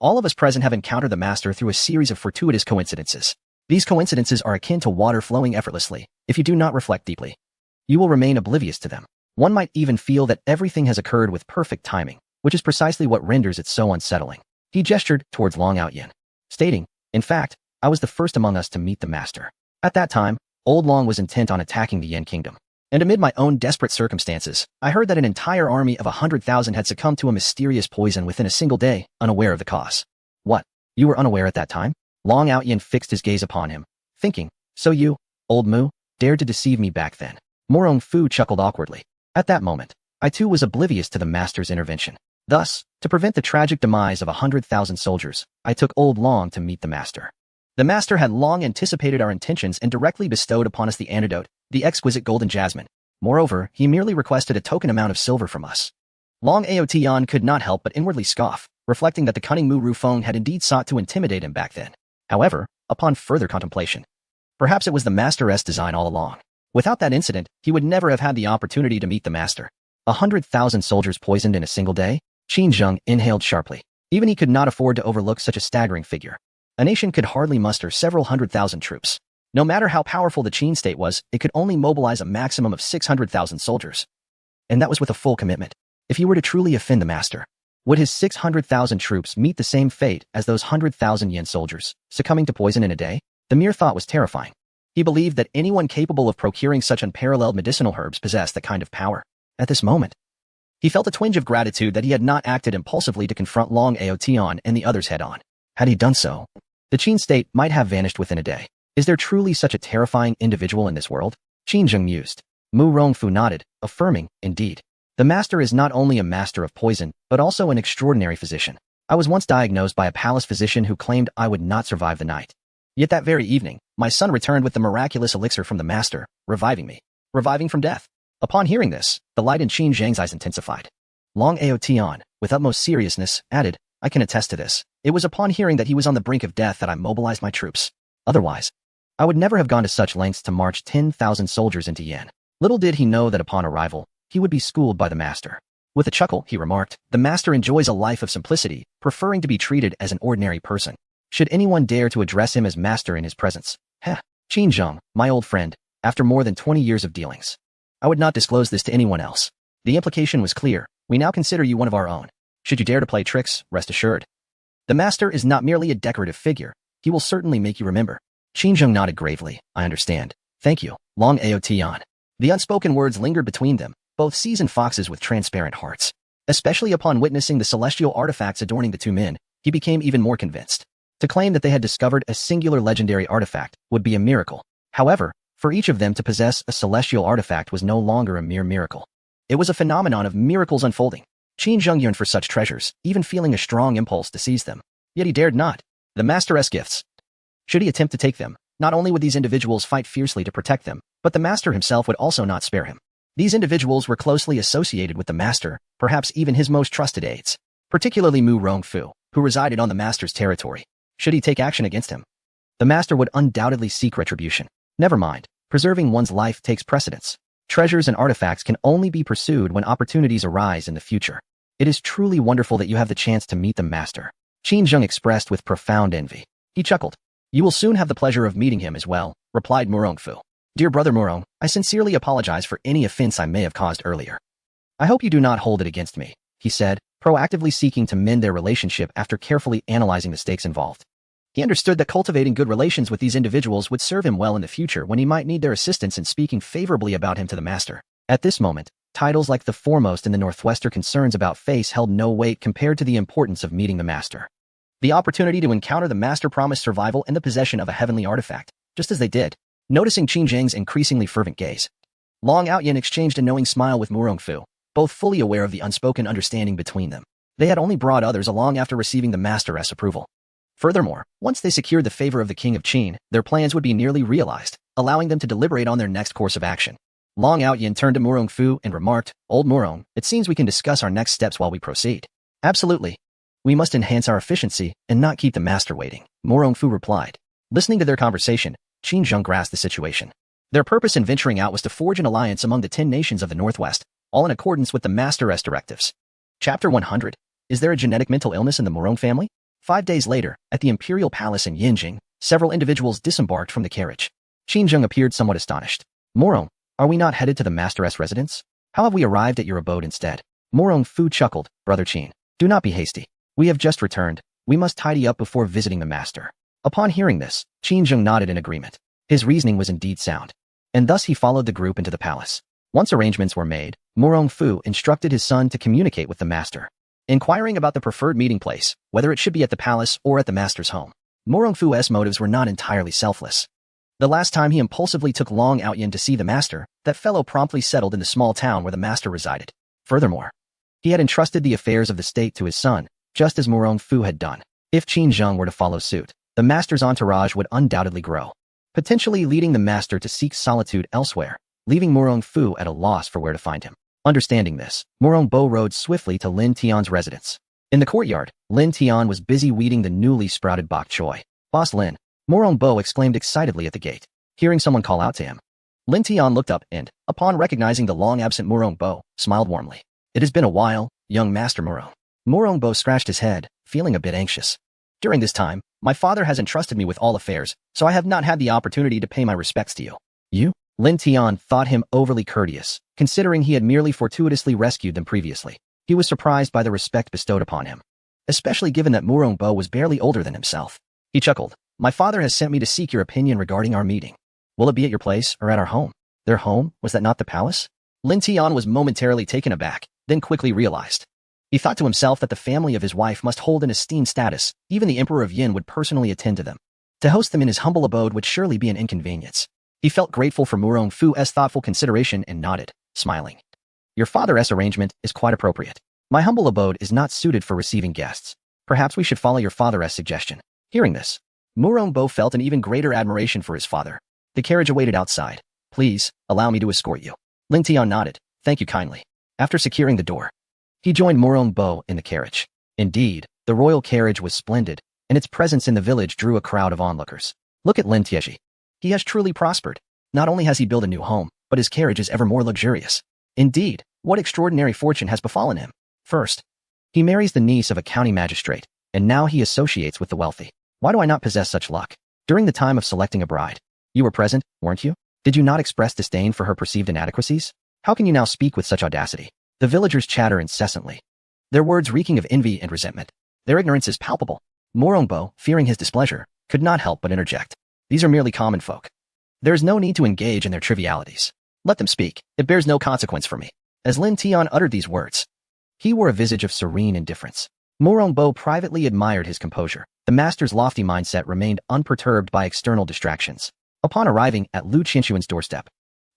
S1: All of us present have encountered the master through a series of fortuitous coincidences. These coincidences are akin to water flowing effortlessly. If you do not reflect deeply, you will remain oblivious to them. One might even feel that everything has occurred with perfect timing, which is precisely what renders it so unsettling. He gestured towards Long Outyin, stating, "In fact, I was the first among us to meet the master. At that time, Old Long was intent on attacking the Yan kingdom. And amid my own desperate circumstances, I heard that an entire army of 100,000 had succumbed to a mysterious poison within a single day, unaware of the cause." "What? You were unaware at that time?" Long Outyin fixed his gaze upon him, thinking, "So you, old Mu, dared to deceive me back then." Mo Rongfu chuckled awkwardly. "At that moment, I too was oblivious to the master's intervention. Thus, to prevent the tragic demise of 100,000 soldiers, I took Old Long to meet the master. The master had long anticipated our intentions and directly bestowed upon us the antidote, the exquisite golden jasmine. Moreover, he merely requested a token amount of silver from us." Long Aotian could not help but inwardly scoff, reflecting that the cunning Mu Rufeng had indeed sought to intimidate him back then. However, upon further contemplation, perhaps it was the master's design all along. Without that incident, he would never have had the opportunity to meet the master. 100,000 soldiers poisoned in a single day? Qin Zheng inhaled sharply. Even he could not afford to overlook such a staggering figure. A nation could hardly muster several 100,000 troops. No matter how powerful the Qin state was, it could only mobilize a maximum of 600,000 soldiers. And that was with a full commitment. If he were to truly offend the master, would his 600,000 troops meet the same fate as those 100,000 Yen soldiers, succumbing to poison in a day? The mere thought was terrifying. He believed that anyone capable of procuring such unparalleled medicinal herbs possessed that kind of power. At this moment, he felt a twinge of gratitude that he had not acted impulsively to confront Long Aotian and the others head-on. Had he done so, the Qin state might have vanished within a day. Is there truly such a terrifying individual in this world? Qin Zheng mused. Mu Rongfu nodded, affirming, "Indeed. The master is not only a master of poison, but also an extraordinary physician. I was once diagnosed by a palace physician who claimed I would not survive the night. Yet that very evening, my son returned with the miraculous elixir from the master, reviving me. Reviving from death." Upon hearing this, the light in Qin Zheng's eyes intensified. Long Aotian, with utmost seriousness, added, "I can attest to this. It was upon hearing that he was on the brink of death that I mobilized my troops. Otherwise, I would never have gone to such lengths to march 10,000 soldiers into Yan." Little did he know that upon arrival, he would be schooled by the master. With a chuckle, he remarked, "The master enjoys a life of simplicity, preferring to be treated as an ordinary person. Should anyone dare to address him as master in his presence? Heh, Qin Zheng, my old friend, after more than 20 years of dealings, I would not disclose this to anyone else. The implication was clear. We now consider you one of our own. Should you dare to play tricks, rest assured. The master is not merely a decorative figure. He will certainly make you remember." Qin Zheng nodded gravely. "I understand. Thank you, Long Aotian." The unspoken words lingered between them, both seasoned foxes with transparent hearts. Especially upon witnessing the celestial artifacts adorning the two men, he became even more convinced. To claim that they had discovered a singular legendary artifact would be a miracle. However, for each of them to possess a celestial artifact was no longer a mere miracle. It was a phenomenon of miracles unfolding. Qin Zheng yearned for such treasures, even feeling a strong impulse to seize them. Yet he dared not. The master's gifts. Should he attempt to take them, not only would these individuals fight fiercely to protect them, but the master himself would also not spare him. These individuals were closely associated with the master, perhaps even his most trusted aides, particularly Mu Rongfu, who resided on the master's territory. Should he take action against him? the master would undoubtedly seek retribution. Never mind, preserving one's life takes precedence. Treasures and artifacts can only be pursued when opportunities arise in the future. It is truly wonderful that you have the chance to meet the master, Qin Zheng expressed with profound envy. He chuckled. You will soon have the pleasure of meeting him as well, replied Murongfu. Dear brother Murong, I sincerely apologize for any offense I may have caused earlier. I hope you do not hold it against me, he said, proactively seeking to mend their relationship after carefully analyzing the stakes involved. He understood that cultivating good relations with these individuals would serve him well in the future when he might need their assistance in speaking favorably about him to the master. At this moment, titles like the foremost in the Northwest or concerns about face held no weight compared to the importance of meeting the master. The opportunity to encounter the master promised survival and the possession of a heavenly artifact, just as they did. Noticing Qin Zheng's increasingly fervent gaze, Long Outyin exchanged a knowing smile with Murongfu, both fully aware of the unspoken understanding between them. They had only brought others along after receiving the master's approval. Furthermore, once they secured the favor of the King of Qin, their plans would be nearly realized, allowing them to deliberate on their next course of action. Long Outyin turned to Murongfu and remarked, Old Murong, it seems we can discuss our next steps while we proceed. Absolutely. We must enhance our efficiency and not keep the master waiting, Murongfu replied. Listening to their conversation, Qin Zheng grasped the situation. Their purpose in venturing out was to forge an alliance among the 10 nations of the Northwest, all in accordance with the master's directives. Chapter 100. Is there a genetic mental illness in the Murong family? 5 days later, at the Imperial Palace in Yinjing, several individuals disembarked from the carriage. Qin Zheng appeared somewhat astonished. Murong, are we not headed to the master's residence? How have we arrived at your abode instead? Murongfu chuckled, Brother Qin. Do not be hasty. We have just returned. We must tidy up before visiting the master. Upon hearing this, Qin Zheng nodded in agreement. His reasoning was indeed sound. And thus he followed the group into the palace. Once arrangements were made, Murongfu instructed his son to communicate with the master, inquiring about the preferred meeting place, whether it should be at the palace or at the master's home. Murongfu's motives were not entirely selfless. The last time he impulsively took Long Outyin to see the master, that fellow promptly settled in the small town where the master resided. Furthermore, he had entrusted the affairs of the state to his son, just as Murongfu had done. If Qin Zheng were to follow suit, the master's entourage would undoubtedly grow, potentially leading the master to seek solitude elsewhere, leaving Murongfu at a loss for where to find him. Understanding this, Murongbo rode swiftly to Lin Tian's residence. In the courtyard, Lin Tian was busy weeding the newly sprouted bok choy. Boss Lin, Murongbo exclaimed excitedly at the gate, hearing someone call out to him. Lin Tian looked up and, upon recognizing the long-absent Murongbo, smiled warmly. It has been a while, young Master Murong. Murongbo scratched his head, feeling a bit anxious. During this time, my father has entrusted me with all affairs, so I have not had the opportunity to pay my respects to you. You? Lin Tian thought him overly courteous, considering he had merely fortuitously rescued them previously. He was surprised by the respect bestowed upon him, especially given that Murongbo was barely older than himself. He chuckled. My father has sent me to seek your opinion regarding our meeting. Will it be at your place or at our home? Their home? Was that not the palace? Lin Tian was momentarily taken aback, then quickly realized. He thought to himself that the family of his wife must hold an esteemed status. Even the Emperor of Yin would personally attend to them. To host them in his humble abode would surely be an inconvenience. He felt grateful for Murongfu's thoughtful consideration and nodded, smiling. Your father's arrangement is quite appropriate. My humble abode is not suited for receiving guests. Perhaps we should follow your father's suggestion. Hearing this, Murongbo felt an even greater admiration for his father. The carriage awaited outside. Please, allow me to escort you. Lin Tian nodded. Thank you kindly. After securing the door, he joined Murongbo in the carriage. Indeed, the royal carriage was splendid, and its presence in the village drew a crowd of onlookers. Look at Lin Tieji. He has truly prospered. Not only has he built a new home, but his carriage is ever more luxurious. Indeed, what extraordinary fortune has befallen him? First, he marries the niece of a county magistrate, and now he associates with the wealthy. Why do I not possess such luck? During the time of selecting a bride, you were present, weren't you? Did you not express disdain for her perceived inadequacies? How can you now speak with such audacity? The villagers chatter incessantly, their words reeking of envy and resentment. Their ignorance is palpable. Murongbo, fearing his displeasure, could not help but interject. These are merely common folk. There is no need to engage in their trivialities. Let them speak. It bears no consequence for me. As Lin Tian uttered these words, he wore a visage of serene indifference. Murongbo privately admired his composure. The master's lofty mindset remained unperturbed by external distractions. Upon arriving at Lu Qinshuan's doorstep,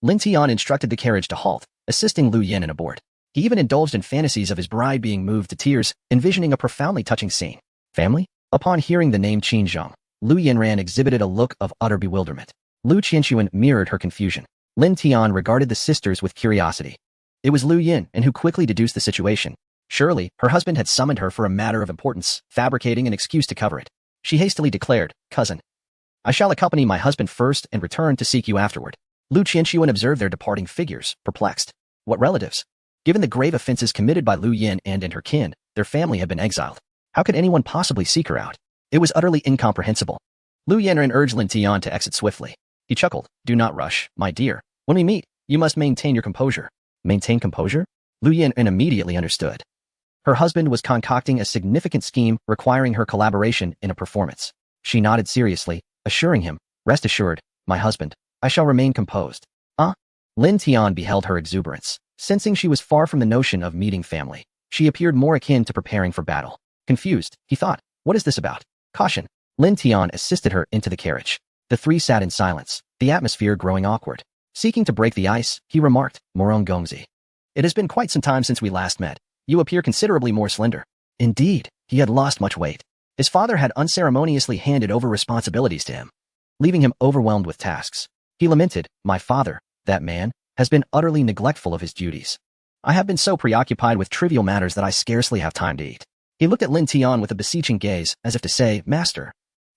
S1: Lin Tian instructed the carriage to halt, assisting Lu Yin in aboard. He even indulged in fantasies of his bride being moved to tears, envisioning a profoundly touching scene. Family? Upon hearing the name Qin Zheng, Lu Yinran exhibited a look of utter bewilderment. Lu Qinshuan mirrored her confusion. Lin Tian regarded the sisters with curiosity. It was Lu Yin and who quickly deduced the situation. Surely, her husband had summoned her for a matter of importance, fabricating an excuse to cover it. She hastily declared, Cousin, I shall accompany my husband first and return to seek you afterward. Lu Qianxuan observed their departing figures, perplexed. What relatives? Given the grave offenses committed by Lu Yin and her kin, their family had been exiled. How could anyone possibly seek her out? It was utterly incomprehensible. Lu Yin urged Lin Tian to exit swiftly. He chuckled. Do not rush, my dear. When we meet, you must maintain your composure. Maintain composure? Lu Yin immediately understood. Her husband was concocting a significant scheme requiring her collaboration in a performance. She nodded seriously, assuring him, rest assured, my husband, I shall remain composed. Lin Tian beheld her exuberance. Sensing she was far from the notion of meeting family, she appeared more akin to preparing for battle. Confused, he thought, what is this about? Caution. Lin Tian assisted her into the carriage. The three sat in silence, the atmosphere growing awkward. Seeking to break the ice, he remarked, Morong Gongzi. It has been quite some time since we last met. You appear considerably more slender. Indeed, he had lost much weight. His father had unceremoniously handed over responsibilities to him, leaving him overwhelmed with tasks. He lamented, my father, that man, has been utterly neglectful of his duties. I have been so preoccupied with trivial matters that I scarcely have time to eat. He looked at Lin Tian with a beseeching gaze, as if to say, Master,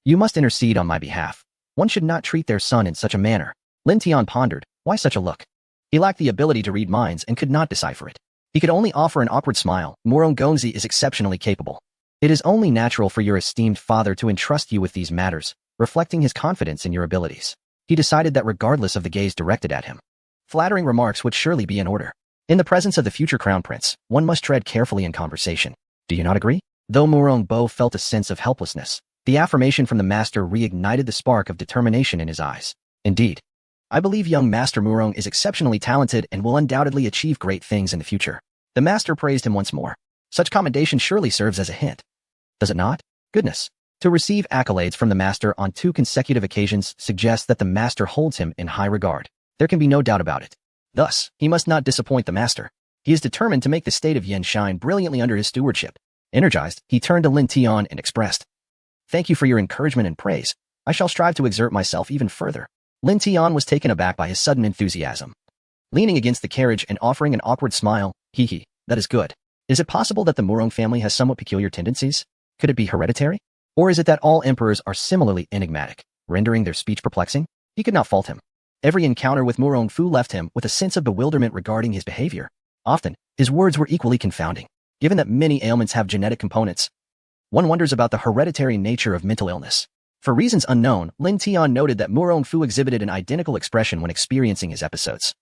S1: you must intercede on my behalf. One should not treat their son in such a manner. Lin Tian pondered, why such a look? He lacked the ability to read minds and could not decipher it. He could only offer an awkward smile. Morong Gongzi is exceptionally capable. It is only natural for your esteemed father to entrust you with these matters, reflecting his confidence in your abilities. He decided that regardless of the gaze directed at him, flattering remarks would surely be in order. In the presence of the future crown prince, one must tread carefully in conversation. Do you not agree? Though Morong Bo felt a sense of helplessness, the affirmation from the master reignited the spark of determination in his eyes. Indeed, I believe young Master Morong is exceptionally talented and will undoubtedly achieve great things in the future. The master praised him once more. Such commendation surely serves as a hint. Does it not? Goodness. To receive accolades from the master on 2 consecutive occasions suggests that the master holds him in high regard. There can be no doubt about it. Thus, he must not disappoint the master. He is determined to make the state of Yin shine brilliantly under his stewardship. Energized, he turned to Lin Tian and expressed, thank you for your encouragement and praise. I shall strive to exert myself even further. Lin Tian was taken aback by his sudden enthusiasm. Leaning against the carriage and offering an awkward smile, that is good. Is it possible that the Morong family has somewhat peculiar tendencies? Could it be hereditary? Or is it that all emperors are similarly enigmatic, rendering their speech perplexing? He could not fault him. Every encounter with Morong Fu left him with a sense of bewilderment regarding his behavior. Often, his words were equally confounding. Given that many ailments have genetic components, one wonders about the hereditary nature of mental illness. For reasons unknown, Lin Tian noted that Morong Fu exhibited an identical expression when experiencing his episodes,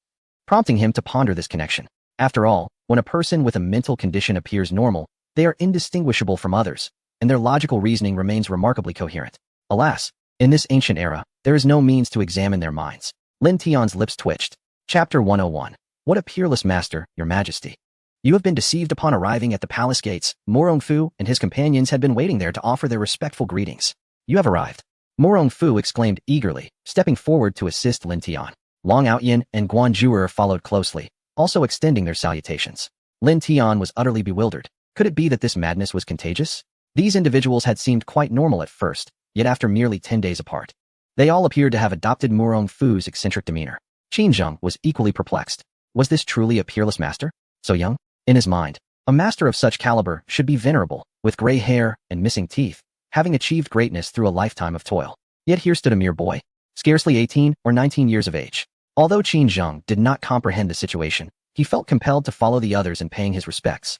S1: prompting him to ponder this connection. After all, when a person with a mental condition appears normal, they are indistinguishable from others, and their logical reasoning remains remarkably coherent. Alas, in this ancient era, there is no means to examine their minds. Lin Tian's lips twitched. Chapter 101. What a peerless master, your majesty. You have been deceived. Upon arriving at the palace gates. Morong Fu and his companions had been waiting there to offer their respectful greetings. You have arrived. Morong Fu exclaimed eagerly, stepping forward to assist Lin Tian. Long Outyin and Guan Zhuer followed closely, also extending their salutations. Lin Tian was utterly bewildered. Could it be that this madness was contagious? These individuals had seemed quite normal at first, yet after merely 10 days apart, they all appeared to have adopted Morong Fu's eccentric demeanor. Qin Zheng was equally perplexed. Was this truly a peerless master? So young? In his mind, a master of such caliber should be venerable, with gray hair and missing teeth, having achieved greatness through a lifetime of toil. Yet here stood a mere boy, scarcely 18 or 19 years of age. Although Qin Zheng did not comprehend the situation, he felt compelled to follow the others in paying his respects.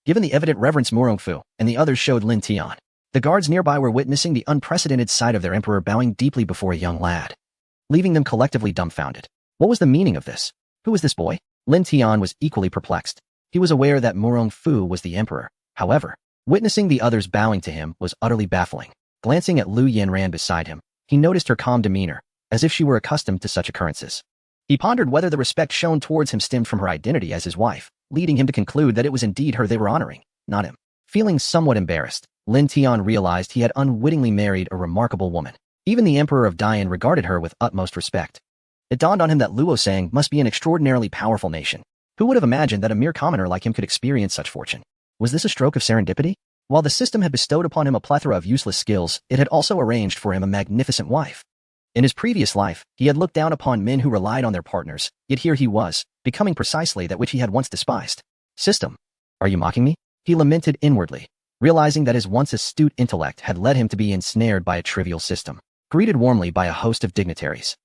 S1: Given the evident reverence Morong Fu and the others showed Lin Tian, the guards nearby were witnessing the unprecedented sight of their emperor bowing deeply before a young lad, leaving them collectively dumbfounded. What was the meaning of this? Who was this boy? Lin Tian was equally perplexed. He was aware that Morong Fu was the emperor. However, witnessing the others bowing to him was utterly baffling. Glancing at Lu Yanran beside him, he noticed her calm demeanor, as if she were accustomed to such occurrences. He pondered whether the respect shown towards him stemmed from her identity as his wife, leading him to conclude that it was indeed her they were honoring, not him. Feeling somewhat embarrassed, Lin Tian realized he had unwittingly married a remarkable woman. Even the Emperor of Dian regarded her with utmost respect. It dawned on him that Luosang must be an extraordinarily powerful nation. Who would have imagined that a mere commoner like him could experience such fortune? Was this a stroke of serendipity? While the system had bestowed upon him a plethora of useless skills, it had also arranged for him a magnificent wife. In his previous life, he had looked down upon men who relied on their partners, yet here he was, becoming precisely that which he had once despised. System. Are you mocking me? He lamented inwardly, realizing that his once astute intellect had led him to be ensnared by a trivial system. greeted warmly by a host of dignitaries.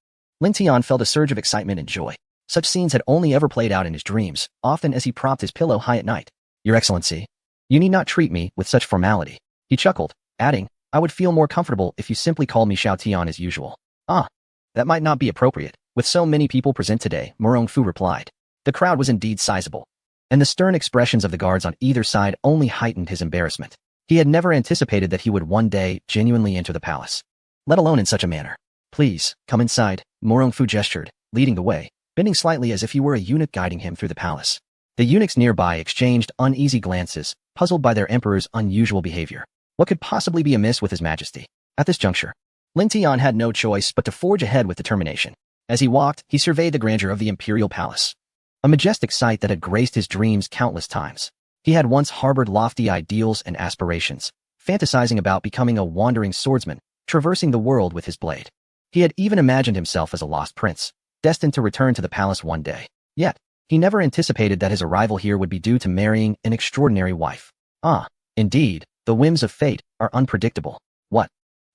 S1: Lin Tian felt a surge of excitement and joy. Such scenes had only ever played out in his dreams, often as he propped his pillow high at night. Your Excellency, you need not treat me with such formality. He chuckled, adding, I would feel more comfortable if you simply called me Xiao Tian as usual. Ah, that might not be appropriate. With so many people present today, Murong Fu replied. The crowd was indeed sizable, and the stern expressions of the guards on either side only heightened his embarrassment. He had never anticipated that he would one day genuinely enter the palace, let alone in such a manner. Please, come inside, Murong Fu gestured, leading the way, bending slightly as if he were a eunuch guiding him through the palace. The eunuchs nearby exchanged uneasy glances, puzzled by their emperor's unusual behavior. What could possibly be amiss with his majesty? At this juncture, Lin Tian had no choice but to forge ahead with determination. As he walked, he surveyed the grandeur of the imperial palace, a majestic sight that had graced his dreams countless times. He had once harbored lofty ideals and aspirations, fantasizing about becoming a wandering swordsman, traversing the world with his blade. He had even imagined himself as a lost prince, destined to return to the palace one day. Yet, he never anticipated that his arrival here would be due to marrying an extraordinary wife. Ah, indeed, the whims of fate are unpredictable. What?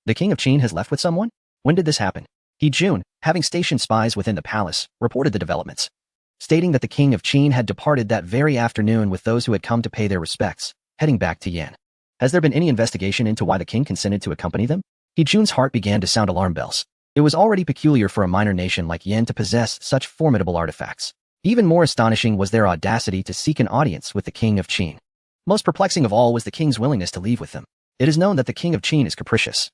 S1: The king of Qin has left with someone? When did this happen? He Jun, having stationed spies within the palace, reported the developments, stating that the king of Qin had departed that very afternoon with those who had come to pay their respects, heading back to Yan. Has there been any investigation into why the king consented to accompany them? He Jun's heart began to sound alarm bells. It was already peculiar for a minor nation like Yan to possess such formidable artifacts. Even more astonishing was their audacity to seek an audience with the king of Qin. Most perplexing of all was the king's willingness to leave with them. It is known that the king of Qin is capricious,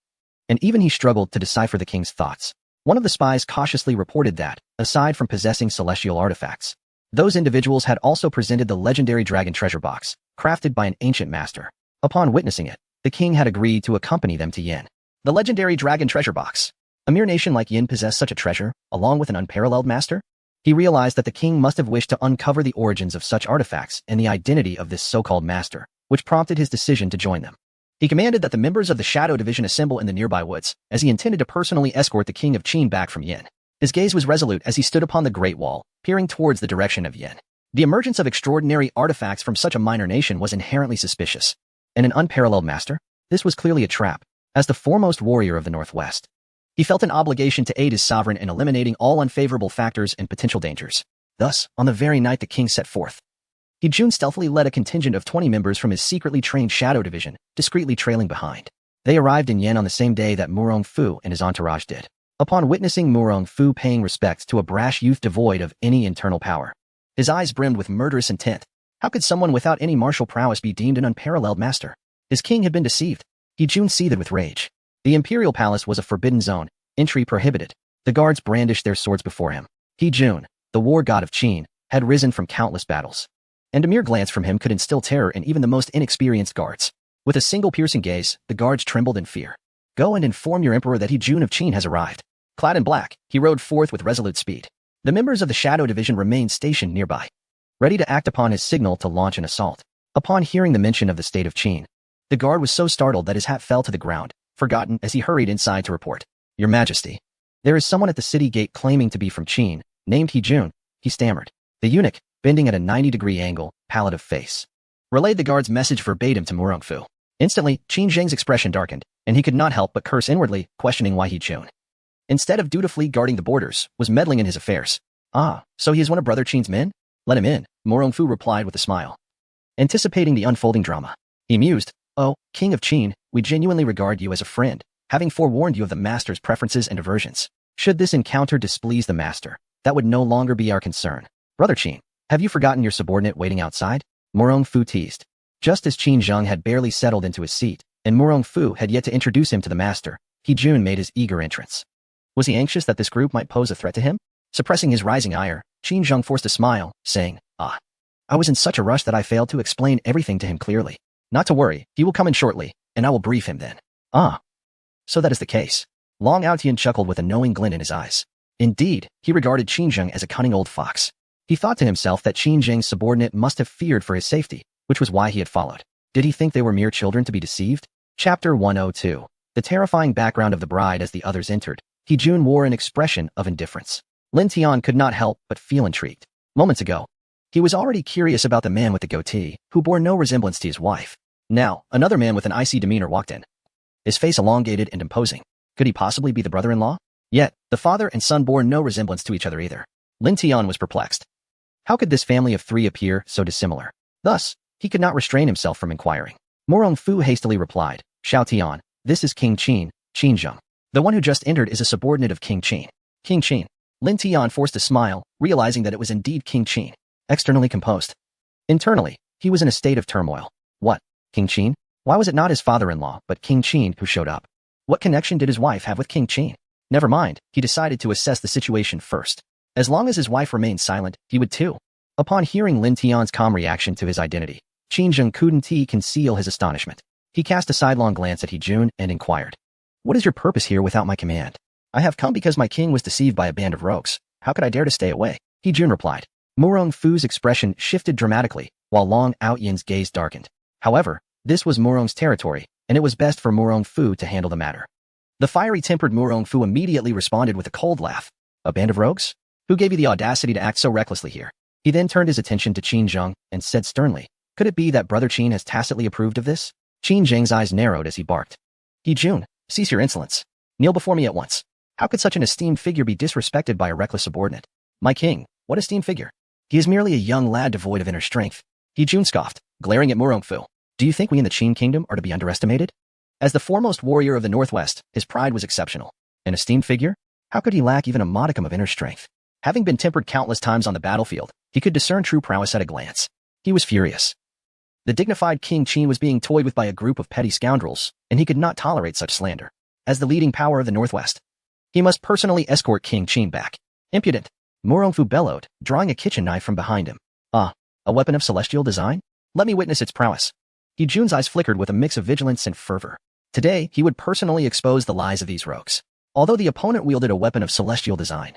S1: and even he struggled to decipher the king's thoughts. One of the spies cautiously reported that, aside from possessing celestial artifacts, those individuals had also presented the legendary dragon treasure box, crafted by an ancient master. Upon witnessing it, the king had agreed to accompany them to Yin. The legendary dragon treasure box. A mere nation like Yin possessed such a treasure, along with an unparalleled master? He realized that the king must have wished to uncover the origins of such artifacts and the identity of this so-called master, which prompted his decision to join them. He commanded that the members of the Shadow Division assemble in the nearby woods, as he intended to personally escort the king of Qin back from Yin. His gaze was resolute as he stood upon the Great Wall, peering towards the direction of Yin. The emergence of extraordinary artifacts from such a minor nation was inherently suspicious. And an unparalleled master? This was clearly a trap. As the foremost warrior of the Northwest, he felt an obligation to aid his sovereign in eliminating all unfavorable factors and potential dangers. Thus, on the very night the king set forth, He Jun stealthily led a contingent of 20 members from his secretly trained Shadow Division, discreetly trailing behind. They arrived in Yan on the same day that Murong Fu and his entourage did. Upon witnessing Murong Fu paying respects to a brash youth devoid of any internal power, his eyes brimmed with murderous intent. How could someone without any martial prowess be deemed an unparalleled master? His king had been deceived. He Jun seethed with rage. The imperial palace was a forbidden zone, entry prohibited. The guards brandished their swords before him. He Jun, the war god of Qin, had risen from countless battles, and a mere glance from him could instill terror in even the most inexperienced guards. With a single piercing gaze, the guards trembled in fear. Go and inform your emperor that He Jun of Qin has arrived. Clad in black, he rode forth with resolute speed. The members of the Shadow Division remained stationed nearby, ready to act upon his signal to launch an assault. Upon hearing the mention of the state of Qin, the guard was so startled that his hat fell to the ground, forgotten as he hurried inside to report. Your Majesty, there is someone at the city gate claiming to be from Qin, named He Jun, he stammered. The eunuch, bending at a 90-degree angle, pallid of face, relayed the guard's message verbatim to Murong Fu. Instantly, Qin Zheng's expression darkened, and he could not help but curse inwardly, questioning why He Jun, instead of dutifully guarding the borders, was meddling in his affairs. Ah, so he is one of Brother Qin's men? Let him in, Murong Fu replied with a smile. Anticipating the unfolding drama, he mused, Oh, King of Qin, we genuinely regard you as a friend, having forewarned you of the master's preferences and aversions. Should this encounter displease the master, that would no longer be our concern. Brother Qin, have you forgotten your subordinate waiting outside? Murong Fu teased. Just as Qin Zheng had barely settled into his seat, and Murong Fu had yet to introduce him to the master, He Jun made his eager entrance. Was he anxious that this group might pose a threat to him? Suppressing his rising ire, Qin Zheng forced a smile, saying, I was in such a rush that I failed to explain everything to him clearly. Not to worry, he will come in shortly, and I will brief him then. So that is the case. Long Aotian chuckled with a knowing glint in his eyes. Indeed, he regarded Qin Zheng as a cunning old fox. He thought to himself that Qin Zheng's subordinate must have feared for his safety, which was why he had followed. Did he think they were mere children to be deceived? Chapter 102. The terrifying background of the bride as the others entered. He Jun wore an expression of indifference. Lin Tian could not help but feel intrigued. Moments ago, he was already curious about the man with the goatee, who bore no resemblance to his wife. Now, another man with an icy demeanor walked in, his face elongated and imposing. Could he possibly be the brother-in-law? Yet, the father and son bore no resemblance to each other either. Lin Tian was perplexed. How could this family of three appear so dissimilar? Thus, he could not restrain himself from inquiring. Morong Fu hastily replied, Xiao Tian, this is King Qin, Qin Zheng. The one who just entered is a subordinate of King Qin. King Qin. Lin Tian forced a smile, realizing that it was indeed King Qin. Externally composed. Internally, he was in a state of turmoil. What? King Qin? Why was it not his father-in-law, but King Qin who showed up? What connection did his wife have with King Qin? Never mind, he decided to assess the situation first. As long as his wife remained silent, he would too. Upon hearing Lin Tian's calm reaction to his identity, Qin Zheng couldn't conceal his astonishment. He cast a sidelong glance at He Jun and inquired, What is your purpose here without my command? I have come because my king was deceived by a band of rogues. How could I dare to stay away? He Jun replied. Morong Fu's expression shifted dramatically, while Long Out-Yin's gaze darkened. However, this was Morong's territory, and it was best for Morong Fu to handle the matter. The fiery-tempered Morong Fu immediately responded with a cold laugh. A band of rogues? Who gave you the audacity to act so recklessly here? He then turned his attention to Qin Zheng and said sternly, Could it be that Brother Qin has tacitly approved of this? Qin Zheng's eyes narrowed as he barked. He Jun, cease your insolence. Kneel before me at once. How could such an esteemed figure be disrespected by a reckless subordinate? My king, what esteemed figure? He is merely a young lad devoid of inner strength. He Jun scoffed, glaring at Morong Fu. Do you think we in the Qin kingdom are to be underestimated? As the foremost warrior of the Northwest, his pride was exceptional. An esteemed figure? How could he lack even a modicum of inner strength? Having been tempered countless times on the battlefield, he could discern true prowess at a glance. He was furious. The dignified King Qin was being toyed with by a group of petty scoundrels, and he could not tolerate such slander. As the leading power of the Northwest, he must personally escort King Qin back. Impudent! Morong Fu bellowed, drawing a kitchen knife from behind him. Ah, a weapon of celestial design? Let me witness its prowess. He Jun's eyes flickered with a mix of vigilance and fervor. Today, he would personally expose the lies of these rogues. Although the opponent wielded a weapon of celestial design,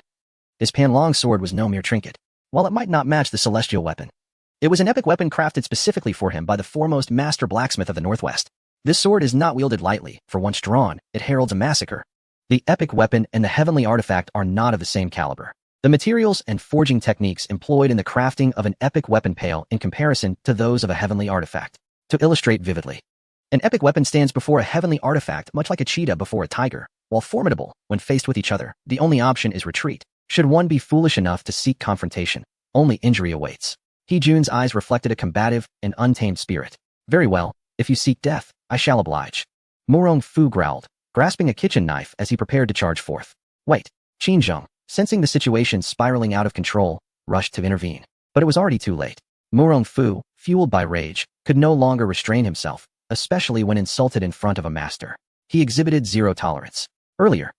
S1: his Panlong sword was no mere trinket. While it might not match the celestial weapon, it was an epic weapon crafted specifically for him by the foremost master blacksmith of the Northwest. This sword is not wielded lightly, for once drawn, it heralds a massacre. The epic weapon and the heavenly artifact are not of the same caliber. The materials and forging techniques employed in the crafting of an epic weapon pale in comparison to those of a heavenly artifact. To illustrate vividly, an epic weapon stands before a heavenly artifact much like a cheetah before a tiger. While formidable, when faced with each other, the only option is retreat. Should one be foolish enough to seek confrontation, only injury awaits. He Jun's eyes reflected a combative and untamed spirit. Very well, if you seek death, I shall oblige. Morong Fu growled, grasping a kitchen knife as he prepared to charge forth. Wait, Qin Zheng, sensing the situation spiraling out of control, rushed to intervene. But it was already too late. Morong Fu, fueled by rage, could no longer restrain himself, especially when insulted in front of a master. He exhibited zero tolerance. Earlier,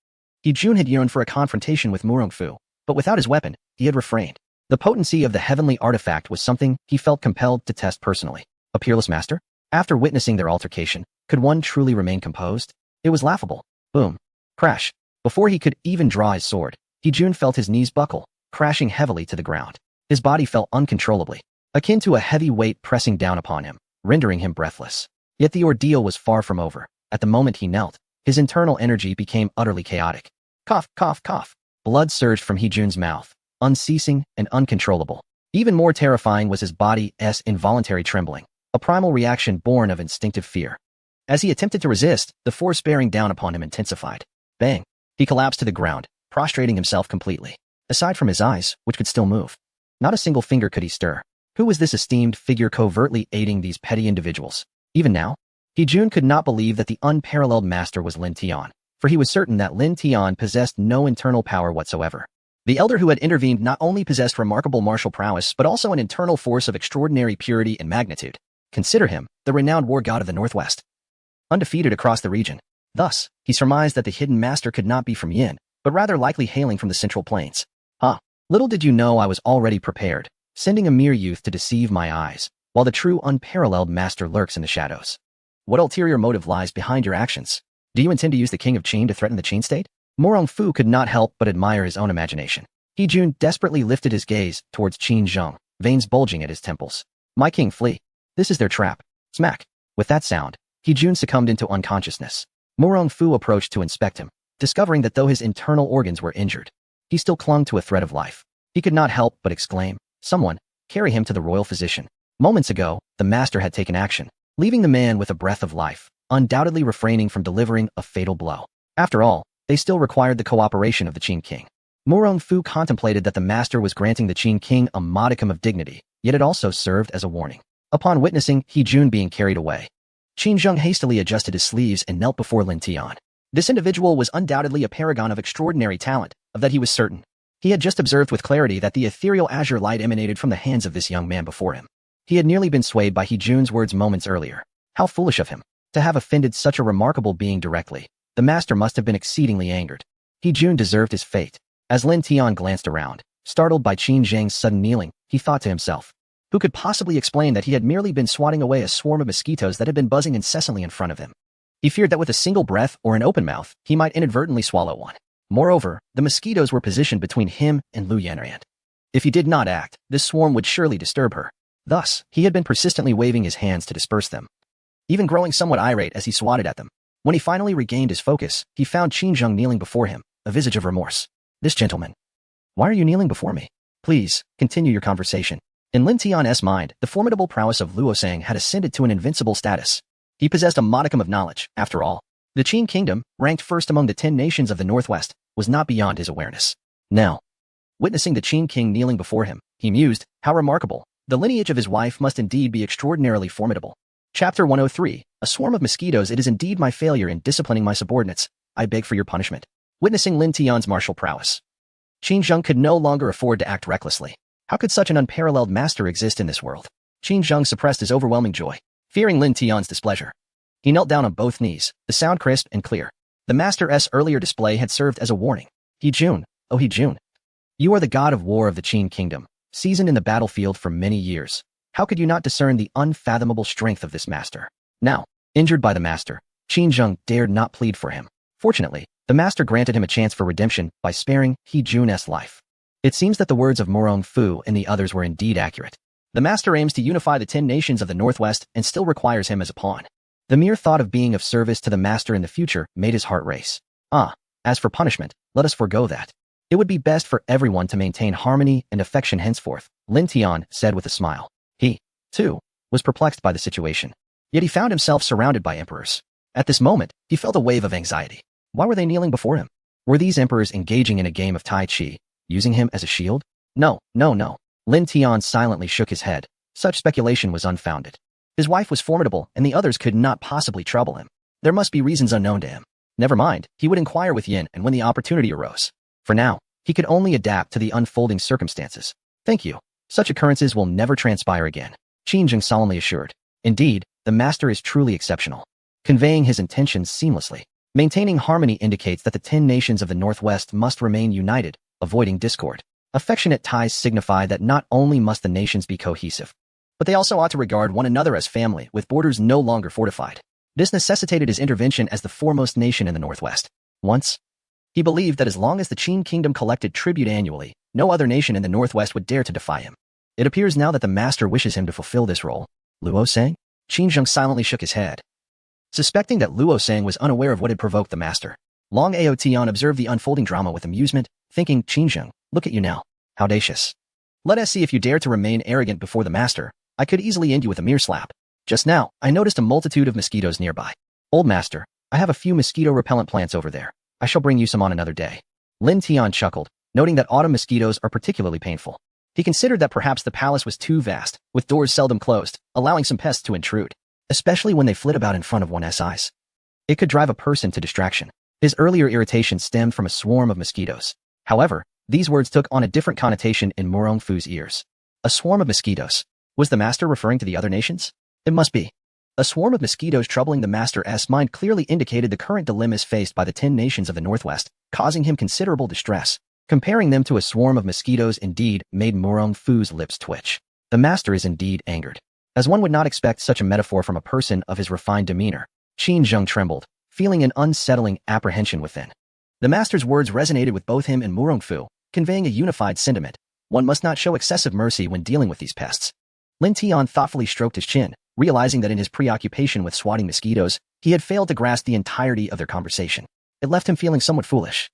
S1: He Jun had yearned for a confrontation with Morong Fu, but without his weapon, he had refrained. The potency of the heavenly artifact was something he felt compelled to test personally. A peerless master? After witnessing their altercation, could one truly remain composed? It was laughable. Boom. Crash. Before he could even draw his sword, He Jun felt his knees buckle, crashing heavily to the ground. His body fell uncontrollably, akin to a heavy weight pressing down upon him, rendering him breathless. Yet the ordeal was far from over. At the moment he knelt, his internal energy became utterly chaotic. Cough, cough, cough. Blood surged from He Jun's mouth, unceasing and uncontrollable. Even more terrifying was his body's involuntary trembling, a primal reaction born of instinctive fear. As he attempted to resist, the force bearing down upon him intensified. Bang! He collapsed to the ground, prostrating himself completely. Aside from his eyes, which could still move, not a single finger could he stir. Who was this esteemed figure covertly aiding these petty individuals? Even now, He Jun could not believe that the unparalleled master was Lin Tian, for he was certain that Lin Tian possessed no internal power whatsoever. The elder who had intervened not only possessed remarkable martial prowess but also an internal force of extraordinary purity and magnitude. Consider him, the renowned war god of the Northwest, undefeated across the region. Thus, he surmised that the hidden master could not be from Yin, but rather likely hailing from the Central Plains. Little did you know I was already prepared, sending a mere youth to deceive my eyes, while the true unparalleled master lurks in the shadows. What ulterior motive lies behind your actions? Do you intend to use the king of Qin to threaten the Qin state? Morong Fu could not help but admire his own imagination. He Jun desperately lifted his gaze towards Qin Zheng, veins bulging at his temples. My king, flee. This is their trap. Smack. With that sound, He Jun succumbed into unconsciousness. Morong Fu approached to inspect him, discovering that though his internal organs were injured, he still clung to a thread of life. He could not help but exclaim, Someone, carry him to the royal physician. Moments ago, the master had taken action, leaving the man with a breath of life, undoubtedly refraining from delivering a fatal blow. After all, they still required the cooperation of the Qin king. Murong Fu contemplated that the master was granting the Qin king a modicum of dignity, yet it also served as a warning. Upon witnessing He Jun being carried away, Qin Zheng hastily adjusted his sleeves and knelt before Lin Tian. This individual was undoubtedly a paragon of extraordinary talent, of that he was certain. He had just observed with clarity that the ethereal azure light emanated from the hands of this young man before him. He had nearly been swayed by He Jun's words moments earlier. How foolish of him to have offended such a remarkable being directly. The master must have been exceedingly angered. He Jun deserved his fate. As Lin Tian glanced around, startled by Qin Zheng's sudden kneeling, he thought to himself, who could possibly explain that he had merely been swatting away a swarm of mosquitoes that had been buzzing incessantly in front of him? He feared that with a single breath or an open mouth, he might inadvertently swallow one. Moreover, the mosquitoes were positioned between him and Lu Yanran. If he did not act, this swarm would surely disturb her. Thus, he had been persistently waving his hands to disperse them, even growing somewhat irate as he swatted at them. When he finally regained his focus, he found Qin Zheng kneeling before him, a visage of remorse. This gentleman. Why are you kneeling before me? Please, continue your conversation. In Lin Tian's mind, the formidable prowess of Luo Sang had ascended to an invincible status. He possessed a modicum of knowledge, after all. The Qin kingdom, ranked first among the 10 nations of the Northwest, was not beyond his awareness. Now, witnessing the Qin king kneeling before him, he mused, how remarkable. The lineage of his wife must indeed be extraordinarily formidable. Chapter 103, A Swarm of Mosquitoes. It is indeed my failure in disciplining my subordinates. I beg for your punishment. Witnessing Lin Tian's martial prowess, Qin Zheng could no longer afford to act recklessly. How could such an unparalleled master exist in this world? Qin Zheng suppressed his overwhelming joy, fearing Lin Tian's displeasure. He knelt down on both knees, the sound crisp and clear. The master's earlier display had served as a warning. He Jun, oh He Jun, you are the god of war of the Qin kingdom, seasoned in the battlefield for many years. How could you not discern the unfathomable strength of this master? Now, injured by the master, Qin Zheng dared not plead for him. Fortunately, the master granted him a chance for redemption by sparing He Jun's life. It seems that the words of Murong Fu and the others were indeed accurate. The master aims to unify the 10 nations of the Northwest and still requires him as a pawn. The mere thought of being of service to the master in the future made his heart race. As for punishment, let us forego that. It would be best for everyone to maintain harmony and affection henceforth, Lin Tian said with a smile. He, too, was perplexed by the situation. Yet he found himself surrounded by emperors. At this moment, he felt a wave of anxiety. Why were they kneeling before him? Were these emperors engaging in a game of Tai Chi, using him as a shield? No. Lin Tian silently shook his head. Such speculation was unfounded. His wife was formidable, and the others could not possibly trouble him. There must be reasons unknown to him. Never mind, he would inquire with Yin and when the opportunity arose. For now, he could only adapt to the unfolding circumstances. Thank you. Such occurrences will never transpire again, Qin Zheng solemnly assured. Indeed, the master is truly exceptional, conveying his intentions seamlessly. Maintaining harmony indicates that the 10 nations of the Northwest must remain united, avoiding discord. Affectionate ties signify that not only must the nations be cohesive, but they also ought to regard one another as family, with borders no longer fortified. This necessitated his intervention as the foremost nation in the Northwest. Once, he believed that as long as the Qin kingdom collected tribute annually, no other nation in the Northwest would dare to defy him. It appears now that the master wishes him to fulfill this role. Luo Sang? Qin Zheng silently shook his head, suspecting that Luo Sang was unaware of what had provoked the master. Long Ao Tian observed the unfolding drama with amusement, thinking, Qin Zheng, look at you now. How audacious. Let us see if you dare to remain arrogant before the master. I could easily end you with a mere slap. Just now, I noticed a multitude of mosquitoes nearby. Old master, I have a few mosquito-repellent plants over there. I shall bring you some on another day. Lin Tian chuckled, noting that autumn mosquitoes are particularly painful. He considered that perhaps the palace was too vast, with doors seldom closed, allowing some pests to intrude, especially when they flit about in front of one's eyes. It could drive a person to distraction. His earlier irritation stemmed from a swarm of mosquitoes. However, these words took on a different connotation in Murong Fu's ears. A swarm of mosquitoes. Was the master referring to the other nations? It must be. A swarm of mosquitoes troubling the master's mind clearly indicated the current dilemmas faced by the 10 nations of the Northwest, causing him considerable distress. Comparing them to a swarm of mosquitoes indeed made Murong Fu's lips twitch. The master is indeed angered. As one would not expect such a metaphor from a person of his refined demeanor, Qin Zheng trembled, feeling an unsettling apprehension within. The master's words resonated with both him and Murong Fu, conveying a unified sentiment. One must not show excessive mercy when dealing with these pests. Lin Tian thoughtfully stroked his chin, realizing that in his preoccupation with swatting mosquitoes, he had failed to grasp the entirety of their conversation. It left him feeling somewhat foolish.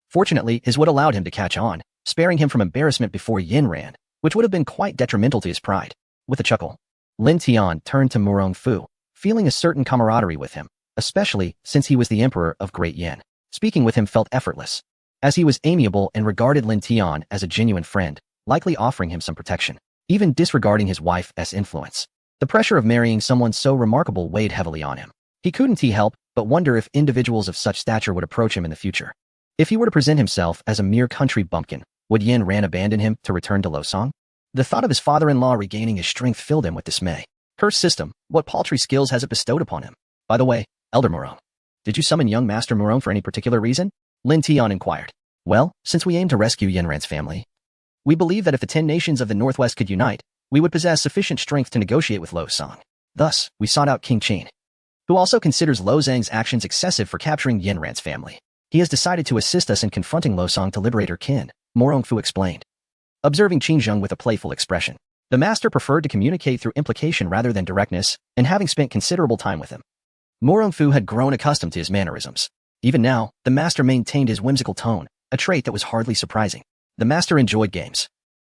S1: Fortunately, his wit allowed him to catch on, sparing him from embarrassment before Yin ran, which would have been quite detrimental to his pride. With a chuckle, Lin Tian turned to Murong Fu, feeling a certain camaraderie with him, especially since he was the emperor of Great Yin. Speaking with him felt effortless, as he was amiable and regarded Lin Tian as a genuine friend, likely offering him some protection, even disregarding his wife's influence. The pressure of marrying someone so remarkable weighed heavily on him. He couldn't help but wonder if individuals of such stature would approach him in the future. If he were to present himself as a mere country bumpkin, would Yin Ran abandon him to return to Losong? The thought of his father-in-law regaining his strength filled him with dismay. Cursed system, what paltry skills has it bestowed upon him? By the way, Elder Morong, did you summon young Master Morong for any particular reason? Lin Tian inquired. Well, since we aim to rescue Yin Ran's family, we believe that if the 10 nations of the Northwest could unite, we would possess sufficient strength to negotiate with Losong. Thus, we sought out King Qin, who also considers Lo Zhang's actions excessive for capturing Yin Ran's family. He has decided to assist us in confronting Losong to liberate her kin, Morongfu explained. Observing Qin Zheng with a playful expression, the master preferred to communicate through implication rather than directness, and having spent considerable time with him, Morongfu had grown accustomed to his mannerisms. Even now, the master maintained his whimsical tone, a trait that was hardly surprising. The master enjoyed games,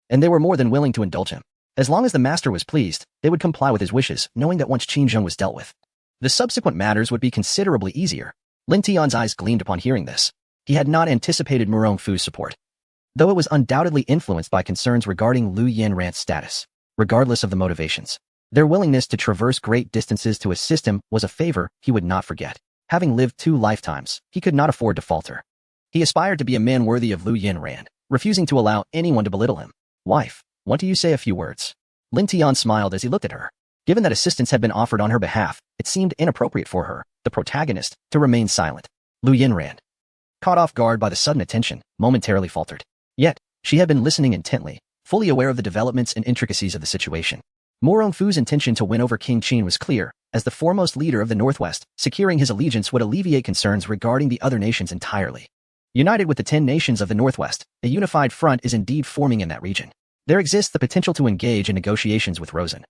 S1: and they were more than willing to indulge him. As long as the master was pleased, they would comply with his wishes, knowing that once Qin Zheng was dealt with, the subsequent matters would be considerably easier. Lin Tian's eyes gleamed upon hearing this. He had not anticipated Morongfu's support, though it was undoubtedly influenced by concerns regarding Lu Yanran's status. Regardless of the motivations, their willingness to traverse great distances to assist him was a favor he would not forget. Having lived 2 lifetimes, he could not afford to falter. He aspired to be a man worthy of Lu Yanran, refusing to allow anyone to belittle him. Wife, want you say a few words? Lin Tian smiled as he looked at her. Given that assistance had been offered on her behalf, it seemed inappropriate for her, the protagonist, to remain silent. Lu Yanran, caught off guard by the sudden attention, momentarily faltered. Yet, she had been listening intently, fully aware of the developments and intricacies of the situation. Morongfu's intention to win over King Qin was clear. As the foremost leader of the Northwest, securing his allegiance would alleviate concerns regarding the other nations entirely. United with the 10 nations of the Northwest, a unified front is indeed forming in that region. There exists the potential to engage in negotiations with Rosen.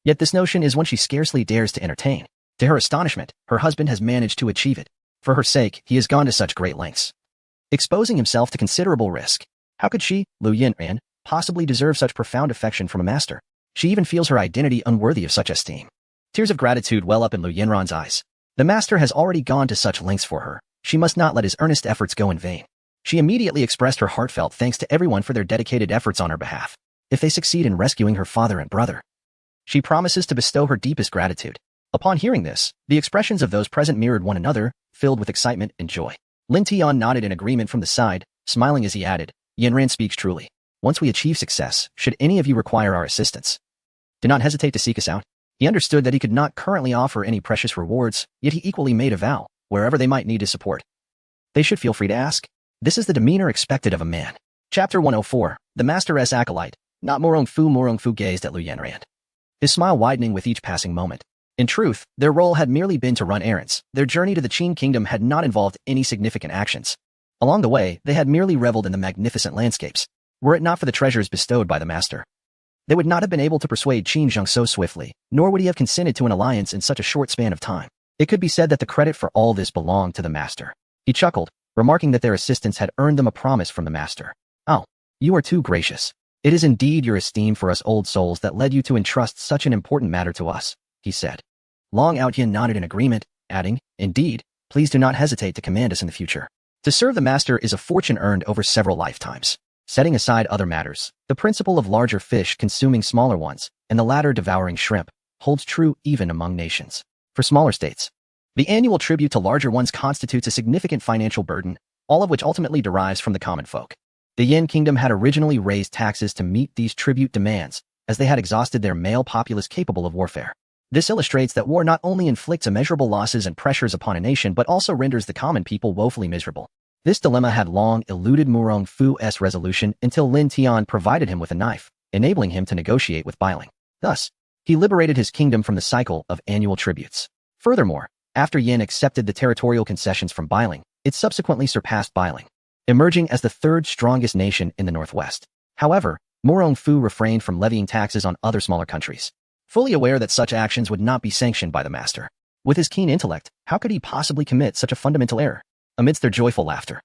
S1: Yet this notion is one she scarcely dares to entertain. To her astonishment, her husband has managed to achieve it. For her sake, he has gone to such great lengths, exposing himself to considerable risk. How could she, Lu Yanran, possibly deserve such profound affection from a master? She even feels her identity unworthy of such esteem. Tears of gratitude well up in Lu Yanran's eyes. The master has already gone to such lengths for her. She must not let his earnest efforts go in vain. She immediately expressed her heartfelt thanks to everyone for their dedicated efforts on her behalf. If they succeed in rescuing her father and brother, she promises to bestow her deepest gratitude. Upon hearing this, the expressions of those present mirrored one another, filled with excitement and joy. Lin Tian nodded in agreement from the side, smiling as he added, Yanran speaks truly. Once we achieve success, should any of you require our assistance, do not hesitate to seek us out. He understood that he could not currently offer any precious rewards, yet he equally made a vow, wherever they might need his support, they should feel free to ask. This is the demeanor expected of a man. Chapter 104, The Master's Acolyte. Not Morongfu gazed at Lu Yanran, his smile widening with each passing moment. In truth, their role had merely been to run errands. Their journey to the Qin kingdom had not involved any significant actions. Along the way, they had merely reveled in the magnificent landscapes. Were it not for the treasures bestowed by the master, they would not have been able to persuade Qin Zheng so swiftly, nor would he have consented to an alliance in such a short span of time. It could be said that the credit for all this belonged to the master. He chuckled, remarking that their assistance had earned them a promise from the master. Oh, you are too gracious. It is indeed your esteem for us old souls that led you to entrust such an important matter to us, he said. Long Outyin nodded in agreement, adding, Indeed, please do not hesitate to command us in the future. To serve the master is a fortune earned over several lifetimes. Setting aside other matters, the principle of larger fish consuming smaller ones, and the latter devouring shrimp, holds true even among nations. For smaller states, the annual tribute to larger ones constitutes a significant financial burden, all of which ultimately derives from the common folk. The Yin kingdom had originally raised taxes to meet these tribute demands, as they had exhausted their male populace capable of warfare. This illustrates that war not only inflicts immeasurable losses and pressures upon a nation but also renders the common people woefully miserable. This dilemma had long eluded Murong Fu's resolution until Lin Tian provided him with a knife, enabling him to negotiate with Bailing. Thus, he liberated his kingdom from the cycle of annual tributes. Furthermore, after Yin accepted the territorial concessions from Bailing, it subsequently surpassed Bailing, emerging as the third strongest nation in the Northwest. However, Murong Fu refrained from levying taxes on other smaller countries, fully aware that such actions would not be sanctioned by the master. With his keen intellect, how could he possibly commit such a fundamental error? Amidst their joyful laughter,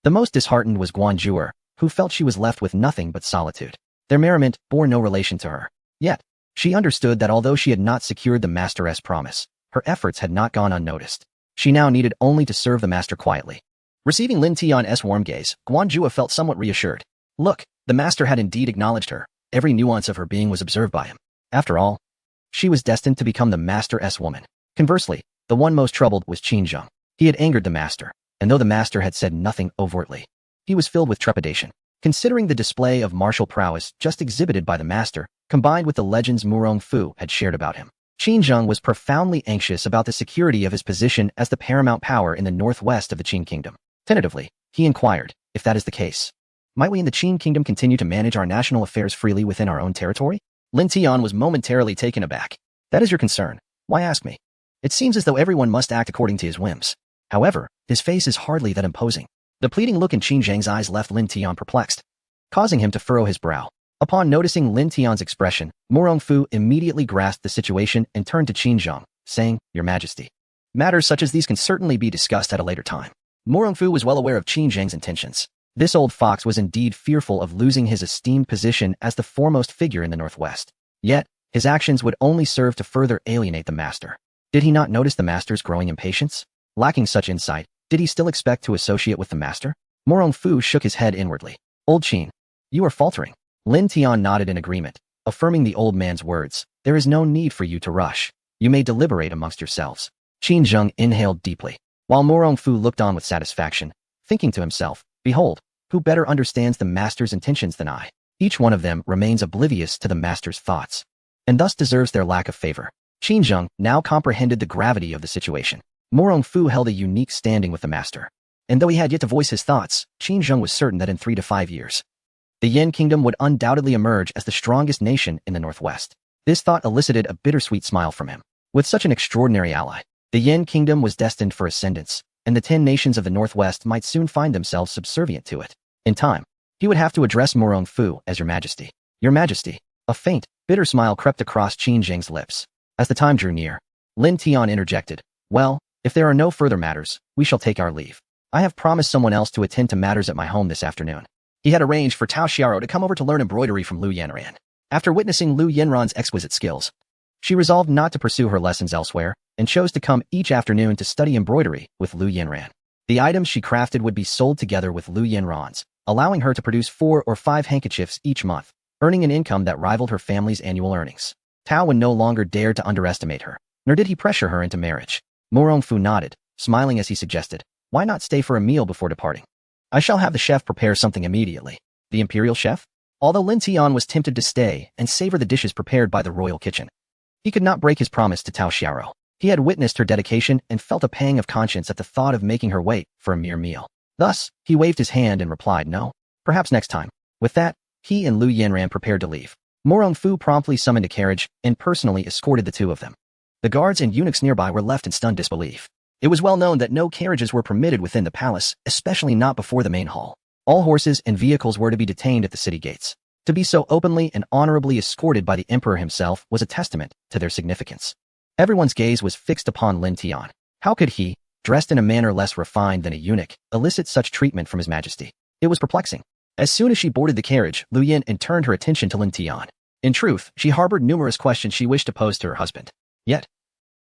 S1: the most disheartened was Guanjuer, who felt she was left with nothing but solitude. Their merriment bore no relation to her. Yet, she understood that although she had not secured the master's promise, her efforts had not gone unnoticed. She now needed only to serve the master quietly. Receiving Lin Tian's warm gaze, Guanjua felt somewhat reassured. Look, the master had indeed acknowledged her. Every nuance of her being was observed by him. After all, she was destined to become the master's woman. Conversely, the one most troubled was Qin Zheng. He had angered the master, and though the master had said nothing overtly, he was filled with trepidation. Considering the display of martial prowess just exhibited by the master, combined with the legends Murong Fu had shared about him, Qin Zheng was profoundly anxious about the security of his position as the paramount power in the northwest of the Qin kingdom. Tentatively, he inquired, if that is the case, might we in the Qin kingdom continue to manage our national affairs freely within our own territory? Lin Tian was momentarily taken aback. That is your concern. Why ask me? It seems as though everyone must act according to his whims. However, his face is hardly that imposing. The pleading look in Qin Zheng's eyes left Lin Tian perplexed, causing him to furrow his brow. Upon noticing Lin Tian's expression, Murong Fu immediately grasped the situation and turned to Qin Zheng, saying, Your Majesty, matters such as these can certainly be discussed at a later time. Murong Fu was well aware of Qin Zheng's intentions. This old fox was indeed fearful of losing his esteemed position as the foremost figure in the Northwest. Yet, his actions would only serve to further alienate the master. Did he not notice the master's growing impatience? Lacking such insight, did he still expect to associate with the master? Murong Fu shook his head inwardly. Old Qin, you are faltering. Lin Tian nodded in agreement, affirming the old man's words. There is no need for you to rush. You may deliberate amongst yourselves. Qin Zheng inhaled deeply, while Murong Fu looked on with satisfaction, thinking to himself, Behold, who better understands the master's intentions than I? Each one of them remains oblivious to the master's thoughts, and thus deserves their lack of favor. Qin Zheng now comprehended the gravity of the situation. Murong Fu held a unique standing with the master, and though he had yet to voice his thoughts, Qin Zheng was certain that in 3 to 5 years, the Yan kingdom would undoubtedly emerge as the strongest nation in the Northwest. This thought elicited a bittersweet smile from him. With such an extraordinary ally, the Yan kingdom was destined for ascendance, and the 10 nations of the Northwest might soon find themselves subservient to it. In time, he would have to address Murong Fu as Your Majesty. Your Majesty. A faint, bitter smile crept across Qin Zheng's lips. As the time drew near, Lin Tian interjected, Well, if there are no further matters, we shall take our leave. I have promised someone else to attend to matters at my home this afternoon. He had arranged for Tao Xiao to come over to learn embroidery from Lu Yanran. After witnessing Lu Yanran's exquisite skills, she resolved not to pursue her lessons elsewhere and chose to come each afternoon to study embroidery with Lu Yanran. The items she crafted would be sold together with Lu Yanran's, allowing her to produce 4 or 5 handkerchiefs each month, earning an income that rivaled her family's annual earnings. Tao no longer dared to underestimate her, nor did he pressure her into marriage. Murong Fu nodded, smiling as he suggested, Why not stay for a meal before departing? I shall have the chef prepare something immediately. The imperial chef? Although Lin Tian was tempted to stay and savor the dishes prepared by the royal kitchen, he could not break his promise to Tao Xiao. He had witnessed her dedication and felt a pang of conscience at the thought of making her wait for a mere meal. Thus, he waved his hand and replied, No, perhaps next time. With that, he and Lu Yanran prepared to leave. Murong Fu promptly summoned a carriage and personally escorted the two of them. The guards and eunuchs nearby were left in stunned disbelief. It was well known that no carriages were permitted within the palace, especially not before the main hall. All horses and vehicles were to be detained at the city gates. To be so openly and honorably escorted by the emperor himself was a testament to their significance. Everyone's gaze was fixed upon Lin Tian. How could he, dressed in a manner less refined than a eunuch, elicit such treatment from his majesty? It was perplexing. As soon as she boarded the carriage, Lu Yin turned her attention to Lin Tian. In truth, she harbored numerous questions she wished to pose to her husband. Yet,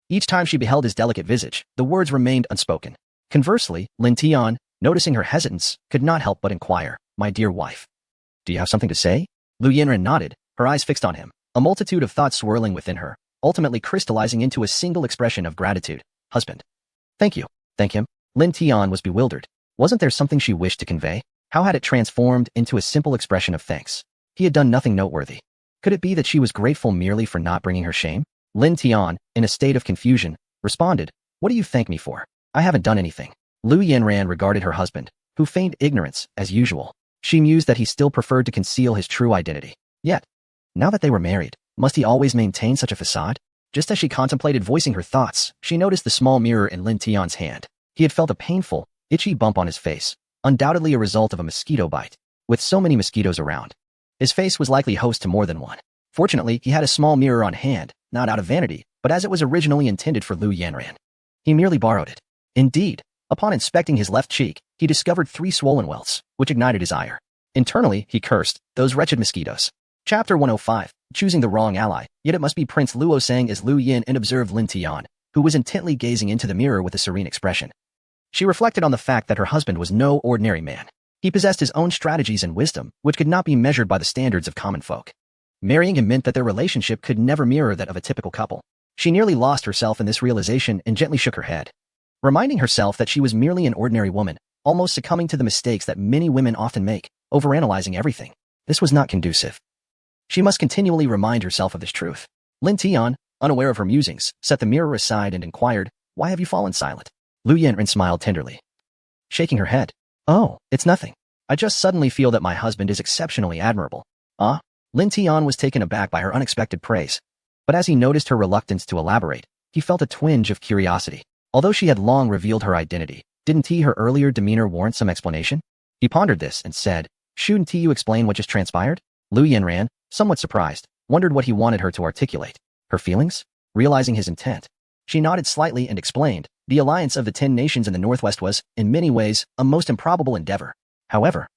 S1: each time she beheld his delicate visage, the words remained unspoken. Conversely, Lin Tian, noticing her hesitance, could not help but inquire, My dear wife, do you have something to say? Lu Yanran nodded, her eyes fixed on him, a multitude of thoughts swirling within her, ultimately crystallizing into a single expression of gratitude. Husband. Thank you. Thank him. Lin Tian was bewildered. Wasn't there something she wished to convey? How had it transformed into a simple expression of thanks? He had done nothing noteworthy. Could it be that she was grateful merely for not bringing her shame? Lin Tian, in a state of confusion, responded, What do you thank me for? I haven't done anything. Lu Yanran regarded her husband, who feigned ignorance, as usual. She mused that he still preferred to conceal his true identity. Yet, now that they were married, must he always maintain such a facade? Just as she contemplated voicing her thoughts, she noticed the small mirror in Lin Tian's hand. He had felt a painful, itchy bump on his face, undoubtedly a result of a mosquito bite. With so many mosquitoes around, his face was likely host to more than one. Fortunately, he had a small mirror on hand, not out of vanity, but as it was originally intended for Lu Yanran. He merely borrowed it. Indeed, upon inspecting his left cheek, he discovered 3 swollen welts, which ignited his ire. Internally, he cursed, those wretched mosquitoes. Chapter 105, Choosing the Wrong Ally. Yet it must be Prince Luo sang as Lu Yin and observed Lin Tian, who was intently gazing into the mirror with a serene expression. She reflected on the fact that her husband was no ordinary man. He possessed his own strategies and wisdom, which could not be measured by the standards of common folk. Marrying him meant that their relationship could never mirror that of a typical couple. She nearly lost herself in this realization and gently shook her head, reminding herself that she was merely an ordinary woman, almost succumbing to the mistakes that many women often make, overanalyzing everything. This was not conducive. She must continually remind herself of this truth. Lin Tian, unaware of her musings, set the mirror aside and inquired, "Why have you fallen silent?" Lu Yanren smiled tenderly, shaking her head. "Oh, it's nothing. I just suddenly feel that my husband is exceptionally admirable." Ah? Lin Tian was taken aback by her unexpected praise. But as he noticed her reluctance to elaborate, he felt a twinge of curiosity. Although she had long revealed her identity, didn't her earlier demeanor warrant some explanation? He pondered this and said, "Shouldn't you explain what just transpired?" Lu Yanran, somewhat surprised, wondered what he wanted her to articulate. Her feelings? Realizing his intent, she nodded slightly and explained, "The alliance of the 10 nations in the Northwest was, in many ways, a most improbable endeavor. However,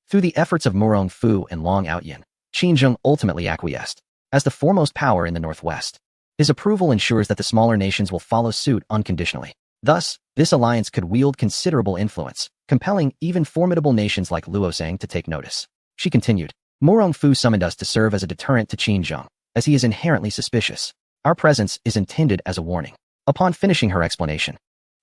S1: through the efforts of Murong Fu and Long Outyin, Qin Zheng ultimately acquiesced. As the foremost power in the Northwest, his approval ensures that the smaller nations will follow suit unconditionally. Thus, this alliance could wield considerable influence, compelling even formidable nations like Luosang to take notice." She continued, "Murong Fu summoned us to serve as a deterrent to Qin Zheng, as he is inherently suspicious. Our presence is intended as a warning." Upon finishing her explanation,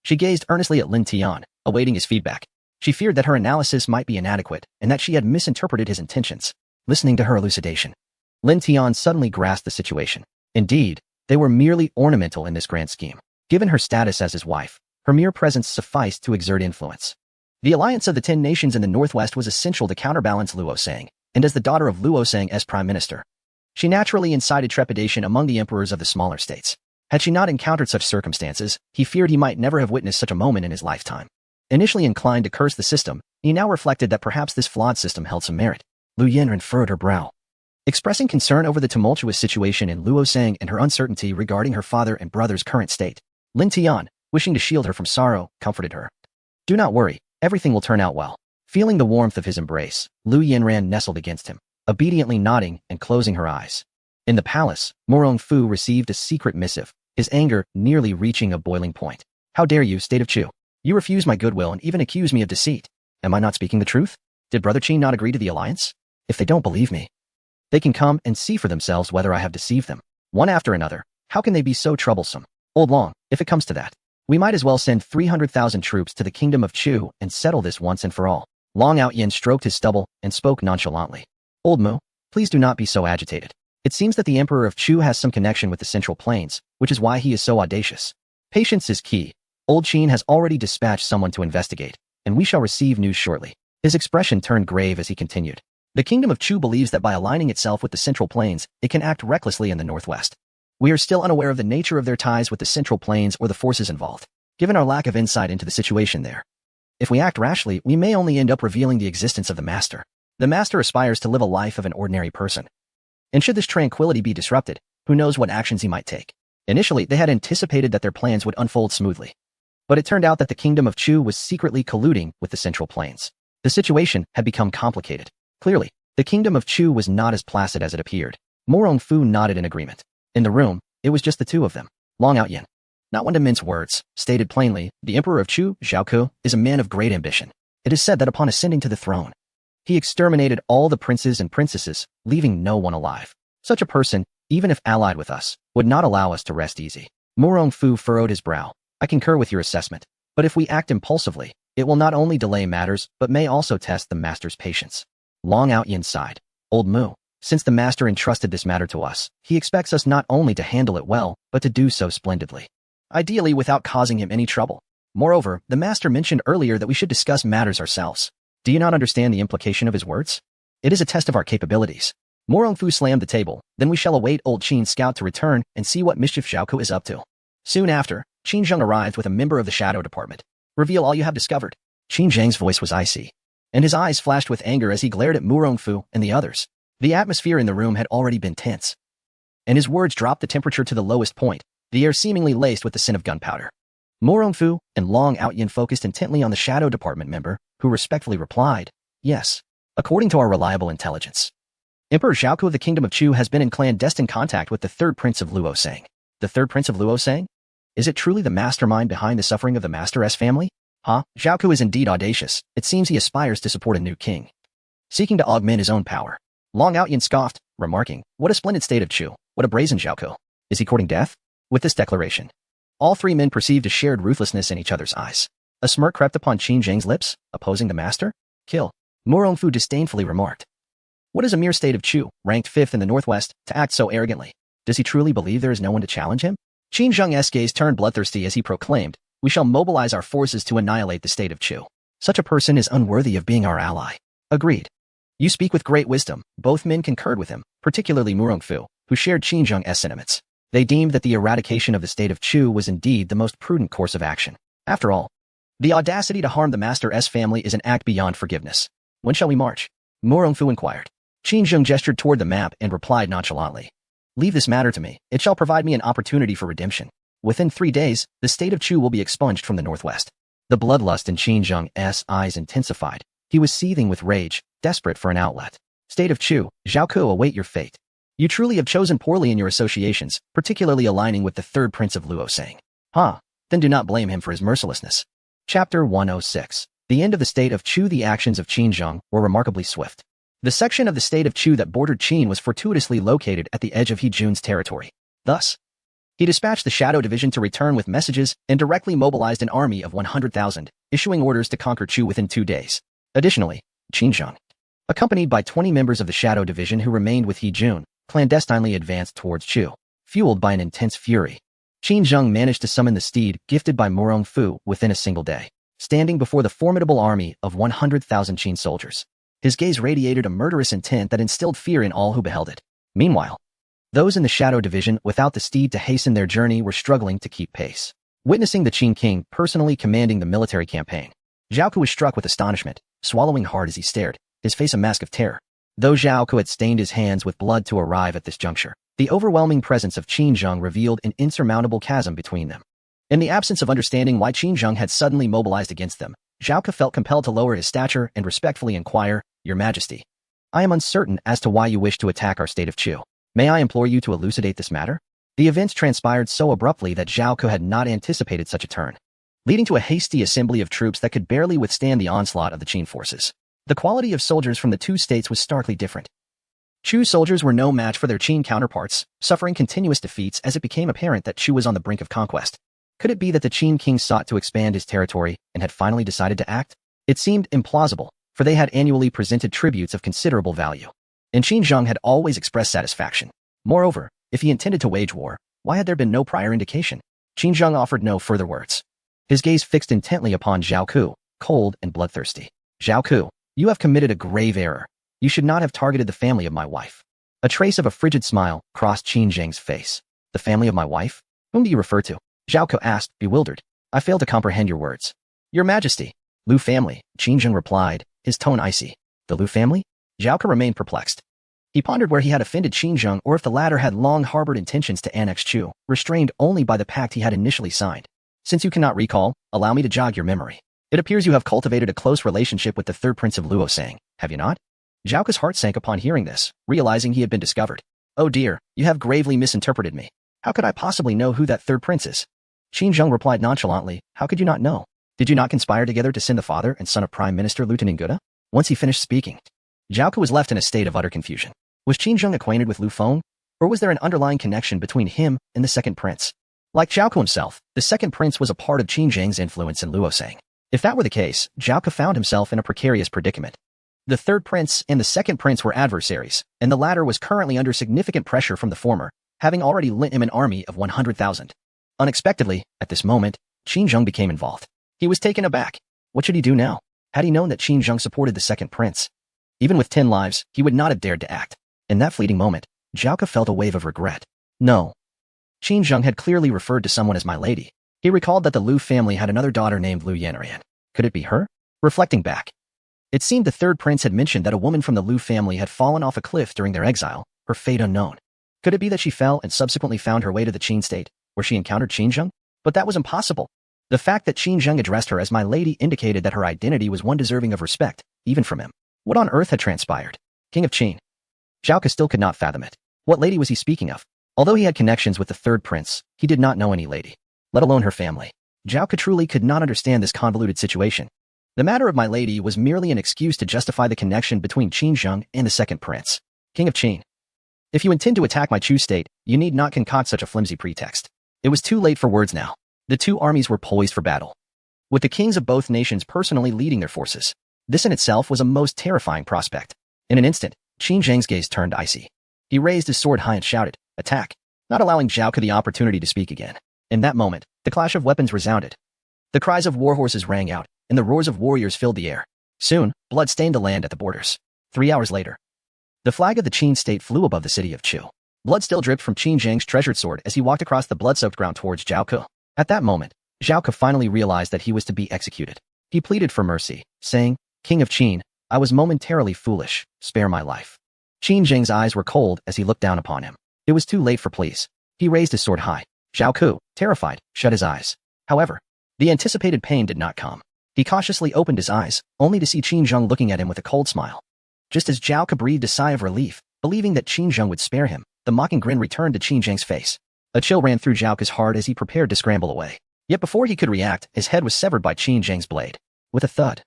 S1: she gazed earnestly at Lin Tian, awaiting his feedback. She feared that her analysis might be inadequate and that she had misinterpreted his intentions. Listening to her elucidation, Lin Tian suddenly grasped the situation. Indeed, they were merely ornamental in this grand scheme. Given her status as his wife, her mere presence sufficed to exert influence. The alliance of the 10 nations in the Northwest was essential to counterbalance Luosang, and as the daughter of Luosang as prime minister, she naturally incited trepidation among the emperors of the smaller states. Had she not encountered such circumstances, he feared he might never have witnessed such a moment in his lifetime. Initially inclined to curse the system, he now reflected that perhaps this flawed system held some merit. Lu Yanren furrowed her brow, expressing concern over the tumultuous situation in Luosang and her uncertainty regarding her father and brother's current state. Lin Tian, wishing to shield her from sorrow, comforted her. "Do not worry, everything will turn out well." Feeling the warmth of his embrace, Lu Yanran nestled against him, obediently nodding and closing her eyes. In the palace, Murong Fu received a secret missive, his anger nearly reaching a boiling point. "How dare you, State of Chu? You refuse my goodwill and even accuse me of deceit. Am I not speaking the truth? Did Brother Qin not agree to the alliance? If they don't believe me, they can come and see for themselves whether I have deceived them. One after another, how can they be so troublesome? Old Long, if it comes to that, we might as well send 300,000 troops to the kingdom of Chu and settle this once and for all." Long Outyin stroked his stubble and spoke nonchalantly. "Old Mu, please do not be so agitated. It seems that the Emperor of Chu has some connection with the Central Plains, which is why he is so audacious. Patience is key. Old Qin has already dispatched someone to investigate, and we shall receive news shortly." His expression turned grave as he continued. "The kingdom of Chu believes that by aligning itself with the Central Plains, it can act recklessly in the Northwest. We are still unaware of the nature of their ties with the Central Plains or the forces involved, given our lack of insight into the situation there. If we act rashly, we may only end up revealing the existence of the Master. The Master aspires to live a life of an ordinary person. And should this tranquility be disrupted, who knows what actions he might take." Initially, they had anticipated that their plans would unfold smoothly. But it turned out that the kingdom of Chu was secretly colluding with the Central Plains. The situation had become complicated. Clearly, the kingdom of Chu was not as placid as it appeared. Murong Fu nodded in agreement. In the room, it was just the two of them. Long Outyin, not one to mince words, stated plainly, the Emperor of Chu, Zhaoku, is a man of great ambition. It is said that upon ascending to the throne, he exterminated all the princes and princesses, leaving no one alive. Such a person, even if allied with us, would not allow us to rest easy. Murong Fu furrowed his brow. "I concur with your assessment, but if we act impulsively, it will not only delay matters, but may also test the Master's patience." Long Outyin sighed. "Old Mu, since the Master entrusted this matter to us, he expects us not only to handle it well, but to do so splendidly. Ideally without causing him any trouble. Moreover, the Master mentioned earlier that we should discuss matters ourselves. Do you not understand the implication of his words? It is a test of our capabilities." Murong Fu slammed the table. "Then we shall await old Qin's scout to return and see what mischief Zhaoku is up to." Soon after, Qin Zheng arrived with a member of the Shadow Department. "Reveal all you have discovered." Qin Zheng's voice was icy, and his eyes flashed with anger as he glared at Murong Fu and the others. The atmosphere in the room had already been tense, and his words dropped the temperature to the lowest point, the air seemingly laced with the scent of gunpowder. Murong Fu and Long Outyin focused intently on the Shadow Department member, who respectfully replied, "Yes. According to our reliable intelligence, Emperor Zhaoku of the Kingdom of Chu has been in clandestine contact with the third prince of Luosang." "The third prince of Luosang? Is it truly the mastermind behind the suffering of the Master S family?" Huh? Zhao is indeed audacious. It seems he aspires to support a new king, seeking to augment his own power. Long Outyan scoffed, remarking, "What a splendid state of Chu. What a brazen Zhao. Is he courting death?" With this declaration, all three men perceived a shared ruthlessness in each other's eyes. A smirk crept upon Qin Zheng's lips, opposing the master. Kill. Mo Rongfu disdainfully remarked. What is a mere state of Chu, ranked 5th in the northwest, to act so arrogantly? Does he truly believe there is no one to challenge him? Qin Zheng's gaze turned bloodthirsty as he proclaimed, "We shall mobilize our forces to annihilate the state of Chu. Such a person is unworthy of being our ally." Agreed. You speak with great wisdom. Both men concurred with him, particularly Mo Rongfu, who shared Qin Zheng's sentiments. They deemed that the eradication of the state of Chu was indeed the most prudent course of action. After all, the audacity to harm the master's family is an act beyond forgiveness. When shall we march? Mo Rongfu inquired. Qin Zheng gestured toward the map and replied nonchalantly. Leave this matter to me. It shall provide me an opportunity for redemption. Within 3 days, the state of Chu will be expunged from the northwest. The bloodlust in Qin Zheng's eyes intensified. He was seething with rage, desperate for an outlet. State of Chu, Zhao await your fate. You truly have chosen poorly in your associations, particularly aligning with the third prince of Luosang. Then do not blame him for his mercilessness. Chapter 106. The end of the state of Chu. The actions of Qin Zheng were remarkably swift. The section of the state of Chu that bordered Qin was fortuitously located at the edge of He Jun's territory. Thus, he dispatched the Shadow Division to return with messages and directly mobilized an army of 100,000, issuing orders to conquer Chu within 2 days. Additionally, Qin Zheng, accompanied by 20 members of the Shadow Division who remained with He Jun, clandestinely advanced towards Chu. Fueled by an intense fury, Qin Zheng managed to summon the steed gifted by Mo Rongfu within a single day, standing before the formidable army of 100,000 Qin soldiers. His gaze radiated a murderous intent that instilled fear in all who beheld it. Meanwhile, those in the Shadow Division without the steed to hasten their journey were struggling to keep pace. Witnessing the Qin king personally commanding the military campaign, Zhao was struck with astonishment, swallowing hard as he stared, his face a mask of terror. Though Zhao had stained his hands with blood to arrive at this juncture, the overwhelming presence of Qin Zheng revealed an insurmountable chasm between them. In the absence of understanding why Qin Zheng had suddenly mobilized against them, Zhao felt compelled to lower his stature and respectfully inquire, "Your Majesty, I am uncertain as to why you wish to attack our state of Chu. May I implore you to elucidate this matter?" The events transpired so abruptly that Zhao had not anticipated such a turn, leading to a hasty assembly of troops that could barely withstand the onslaught of the Qin forces. The quality of soldiers from the two states was starkly different. Chu soldiers were no match for their Qin counterparts, suffering continuous defeats as it became apparent that Chu was on the brink of conquest. Could it be that the Qin king sought to expand his territory and had finally decided to act? It seemed implausible, for they had annually presented tributes of considerable value, and Qin Zheng had always expressed satisfaction. Moreover, if he intended to wage war, why had there been no prior indication? Qin Zheng offered no further words. His gaze fixed intently upon Zhao, cold and bloodthirsty. "Zhao, you have committed a grave error. You should not have targeted the family of my wife." A trace of a frigid smile crossed Qin Zheng's face. "The family of my wife? Whom do you refer to?" Zhao asked, bewildered. "I fail to comprehend your words." "Your Majesty." "Lu family," Qin Zheng replied, his tone icy. "The Lu family?" Zhao remained perplexed. He pondered where he had offended Qin Zheng or if the latter had long harbored intentions to annex Chu, restrained only by the pact he had initially signed. "Since you cannot recall, allow me to jog your memory. It appears you have cultivated a close relationship with the third prince of Luosang, have you not?" Zhao's heart sank upon hearing this, realizing he had been discovered. "Oh dear, you have gravely misinterpreted me. How could I possibly know who that third prince is?" Qin Zheng replied nonchalantly, "How could you not know? Did you not conspire together to send the father and son of Prime Minister Lieutenant Guda?" Once he finished speaking, Zhao was left in a state of utter confusion. Was Qin Zheng acquainted with Lu Feng? Or was there an underlying connection between him and the second prince? Like Zhao himself, the second prince was a part of Qin Zheng's influence in Luosang. If that were the case, Zhao found himself in a precarious predicament. The third prince and the second prince were adversaries, and the latter was currently under significant pressure from the former, having already lent him an army of 100,000. Unexpectedly, at this moment, Qin Zheng became involved. He was taken aback. What should he do now? Had he known that Qin Zheng supported the second prince? Even with 10 lives, he would not have dared to act. In that fleeting moment, Zhao felt a wave of regret. No. Qin Zheng had clearly referred to someone as my lady. He recalled that the Lu family had another daughter named Lu Yanrian. Could it be her? Reflecting back, it seemed the third prince had mentioned that a woman from the Lu family had fallen off a cliff during their exile, her fate unknown. Could it be that she fell and subsequently found her way to the Qin state, where she encountered Qin Zheng? But that was impossible. The fact that Qin Zheng addressed her as my lady indicated that her identity was one deserving of respect, even from him. What on earth had transpired? King of Qin. Zhao still could not fathom it. What lady was he speaking of? Although he had connections with the third prince, he did not know any lady, let alone her family. Zhao Ke truly could not understand this convoluted situation. The matter of my lady was merely an excuse to justify the connection between Qin Zheng and the second prince, king of Qin. If you intend to attack my Chu state, you need not concoct such a flimsy pretext. It was too late for words now. The two armies were poised for battle, with the kings of both nations personally leading their forces. This in itself was a most terrifying prospect. In an instant, Qin Zheng's gaze turned icy. He raised his sword high and shouted, "Attack!" not allowing Zhao Ke the opportunity to speak again. In that moment, the clash of weapons resounded. The cries of warhorses rang out, and the roars of warriors filled the air. Soon, blood stained the land at the borders. 3 hours later, the flag of the Qin state flew above the city of Chu. Blood still dripped from Qin Zheng's treasured sword as he walked across the blood-soaked ground towards Zhao Ke. At that moment, Zhao Ke finally realized that he was to be executed. He pleaded for mercy, saying, "King of Qin, I was momentarily foolish. Spare my life." Qin Zheng's eyes were cold as he looked down upon him. It was too late for pleas. He raised his sword high. Zhao Ke, terrified, shut his eyes. However, the anticipated pain did not come. He cautiously opened his eyes, only to see Qin Zheng looking at him with a cold smile. Just as Zhao Ke breathed a sigh of relief, believing that Qin Zheng would spare him, the mocking grin returned to Qin Zheng's face. A chill ran through Zhao Ke's heart as he prepared to scramble away. Yet before he could react, his head was severed by Qin Zheng's blade. With a thud,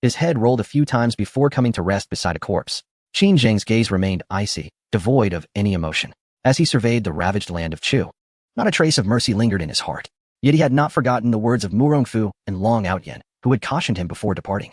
S1: his head rolled a few times before coming to rest beside a corpse. Qin Zheng's gaze remained icy, devoid of any emotion, as he surveyed the ravaged land of Chu. Not a trace of mercy lingered in his heart. Yet he had not forgotten the words of Mu Rongfu and Long Outyen, who had cautioned him before departing,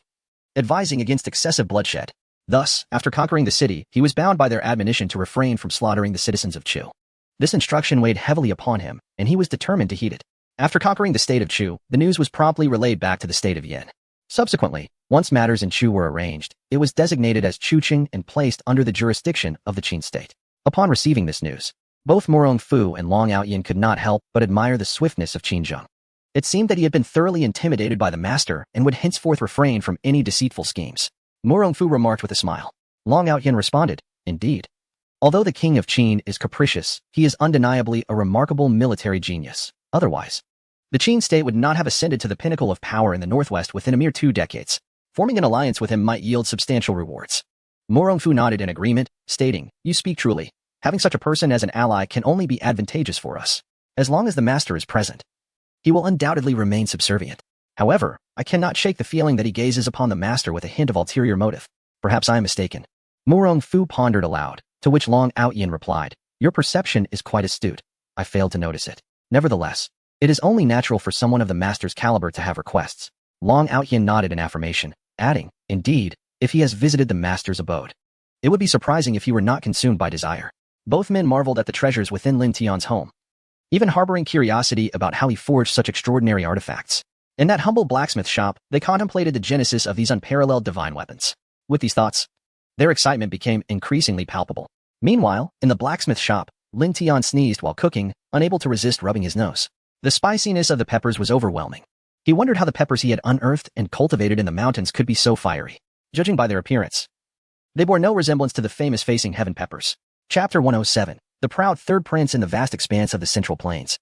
S1: advising against excessive bloodshed. Thus, after conquering the city, he was bound by their admonition to refrain from slaughtering the citizens of Chu. This instruction weighed heavily upon him, and he was determined to heed it. After conquering the state of Chu, the news was promptly relayed back to the state of Yin. Subsequently, once matters in Chu were arranged, it was designated as Chuqing and placed under the jurisdiction of the Qin state. Upon receiving this news, both Mu Rongfu and Long Outyen could not help but admire the swiftness of Qin Zheng. It seemed that he had been thoroughly intimidated by the master and would henceforth refrain from any deceitful schemes. Mu Rongfu remarked with a smile. Long Outyen responded, "Indeed. Although the king of Qin is capricious, he is undeniably a remarkable military genius. Otherwise, the Qin state would not have ascended to the pinnacle of power in the northwest within a mere 2 decades. Forming an alliance with him might yield substantial rewards." Mu Rongfu nodded in agreement, stating, "You speak truly. Having such a person as an ally can only be advantageous for us. As long as the master is present, he will undoubtedly remain subservient. However, I cannot shake the feeling that he gazes upon the master with a hint of ulterior motive. Perhaps I am mistaken." Mu Rongfu pondered aloud, to which Long Outyen replied, "Your perception is quite astute. I failed to notice it. Nevertheless, it is only natural for someone of the master's caliber to have requests." Long Outyen nodded in affirmation, adding, "Indeed, if he has visited the master's abode, it would be surprising if he were not consumed by desire." Both men marveled at the treasures within Lin Tian's home, even harboring curiosity about how he forged such extraordinary artifacts. In that humble blacksmith shop, they contemplated the genesis of these unparalleled divine weapons. With these thoughts, their excitement became increasingly palpable. Meanwhile, in the blacksmith shop, Lin Tian sneezed while cooking, unable to resist rubbing his nose. The spiciness of the peppers was overwhelming. He wondered how the peppers he had unearthed and cultivated in the mountains could be so fiery. Judging by their appearance, they bore no resemblance to the famous Facing Heaven peppers. Chapter 107. The proud third prince in the vast expanse of the Central Plains.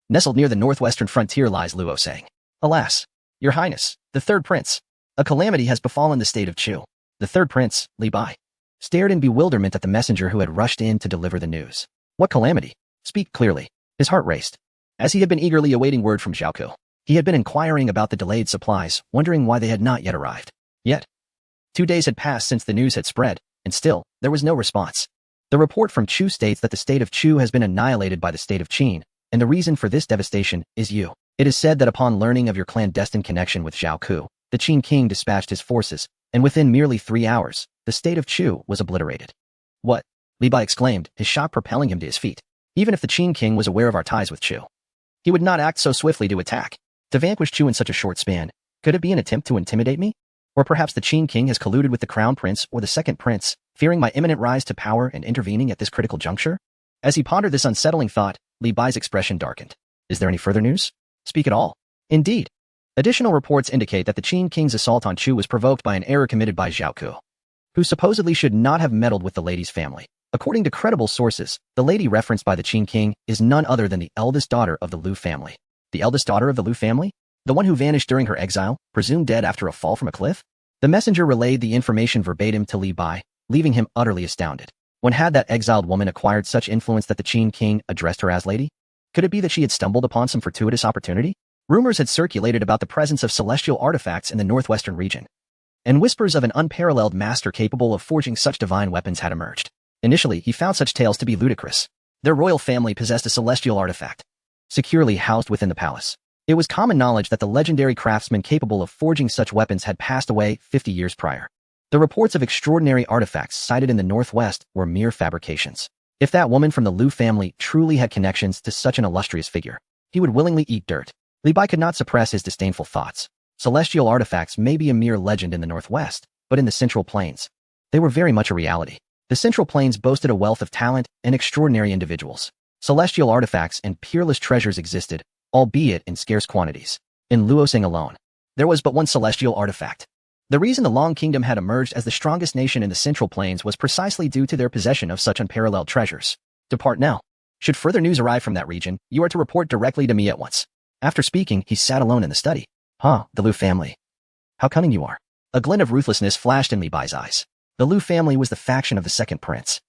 S1: Nestled near the northwestern frontier lies Luo Sang. "Alas, your highness, the third prince. A calamity has befallen the state of Chu." The third prince, Li Bai, stared in bewilderment at the messenger who had rushed in to deliver the news. "What calamity? Speak clearly." His heart raced, as he had been eagerly awaiting word from Zhao Ke. He had been inquiring about the delayed supplies, wondering why they had not yet arrived. Yet, 2 days had passed since the news had spread, and still, there was no response. The report from Chu states that the state of Chu has been annihilated by the state of Qin, and the reason for this devastation is you. It is said that upon learning of your clandestine connection with Zhao Ke, the Qin king dispatched his forces, and within merely 3 hours, the state of Chu was obliterated. "What?" Li Bai exclaimed, his shock propelling him to his feet. Even if the Qin king was aware of our ties with Chu, he would not act so swiftly to attack. To vanquish Chu in such a short span, could it be an attempt to intimidate me? Or perhaps the Qin king has colluded with the crown prince or the second prince, fearing my imminent rise to power and intervening at this critical juncture? As he pondered this unsettling thought, Li Bai's expression darkened. "Is there any further news? Speak at all." "Indeed. Additional reports indicate that the Qin king's assault on Chu was provoked by an error committed by Zhao Ke, who supposedly should not have meddled with the lady's family. According to credible sources, the lady referenced by the Qin king is none other than the eldest daughter of the Lu family." The eldest daughter of the Lu family? The one who vanished during her exile, presumed dead after a fall from a cliff? The messenger relayed the information verbatim to Li Bai, leaving him utterly astounded. When had that exiled woman acquired such influence that the Qin king addressed her as lady? Could it be that she had stumbled upon some fortuitous opportunity? Rumors had circulated about the presence of celestial artifacts in the northwestern region, and whispers of an unparalleled master capable of forging such divine weapons had emerged. Initially, he found such tales to be ludicrous. Their royal family possessed a celestial artifact, securely housed within the palace. It was common knowledge that the legendary craftsman capable of forging such weapons had passed away 50 years prior. The reports of extraordinary artifacts sighted in the northwest were mere fabrications. If that woman from the Liu family truly had connections to such an illustrious figure, he would willingly eat dirt. Li Bai could not suppress his disdainful thoughts. Celestial artifacts may be a mere legend in the northwest, but in the Central Plains, they were very much a reality. The Central Plains boasted a wealth of talent and extraordinary individuals. Celestial artifacts and peerless treasures existed, albeit in scarce quantities. In Luoseng alone, there was but one celestial artifact. The reason the Long Kingdom had emerged as the strongest nation in the Central Plains was precisely due to their possession of such unparalleled treasures. Depart now. Should further news arrive from that region, you are to report directly to me at once. After speaking, he sat alone in the study. The Liu family. How cunning you are. A glint of ruthlessness flashed in Li Bai's eyes. The Liu family was the faction of the second prince.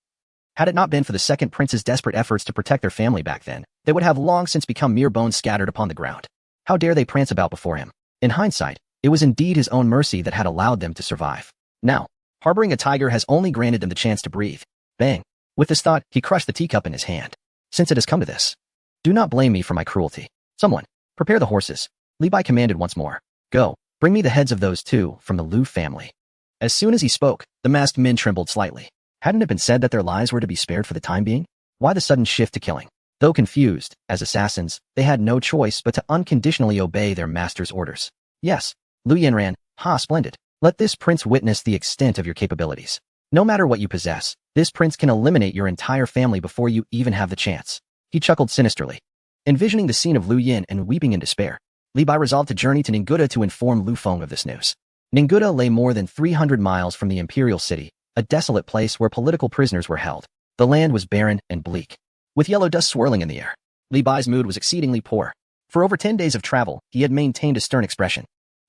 S1: Had it not been for the second prince's desperate efforts to protect their family back then, they would have long since become mere bones scattered upon the ground. How dare they prance about before him? In hindsight, it was indeed his own mercy that had allowed them to survive. Now, harboring a tiger has only granted them the chance to breathe. Bang. With this thought, he crushed the teacup in his hand. Since it has come to this, do not blame me for my cruelty. Someone, prepare the horses. Li Bai commanded once more. Go, bring me the heads of those two from the Liu family. As soon as he spoke, the masked men trembled slightly. Hadn't it been said that their lives were to be spared for the time being? Why the sudden shift to killing? Though confused, as assassins, they had no choice but to unconditionally obey their master's orders. Yes, Lu Yanran, splendid. Let this prince witness the extent of your capabilities. No matter what you possess, this prince can eliminate your entire family before you even have the chance. He chuckled sinisterly. Envisioning the scene of Lu Yin and weeping in despair, Li Bai resolved to journey to Ningguda to inform Lu Feng of this news. Ningguda lay more than 300 miles from the imperial city, a desolate place where political prisoners were held. The land was barren and bleak, with yellow dust swirling in the air. Li Bai's mood was exceedingly poor. For over 10 days of travel, he had maintained a stern expression.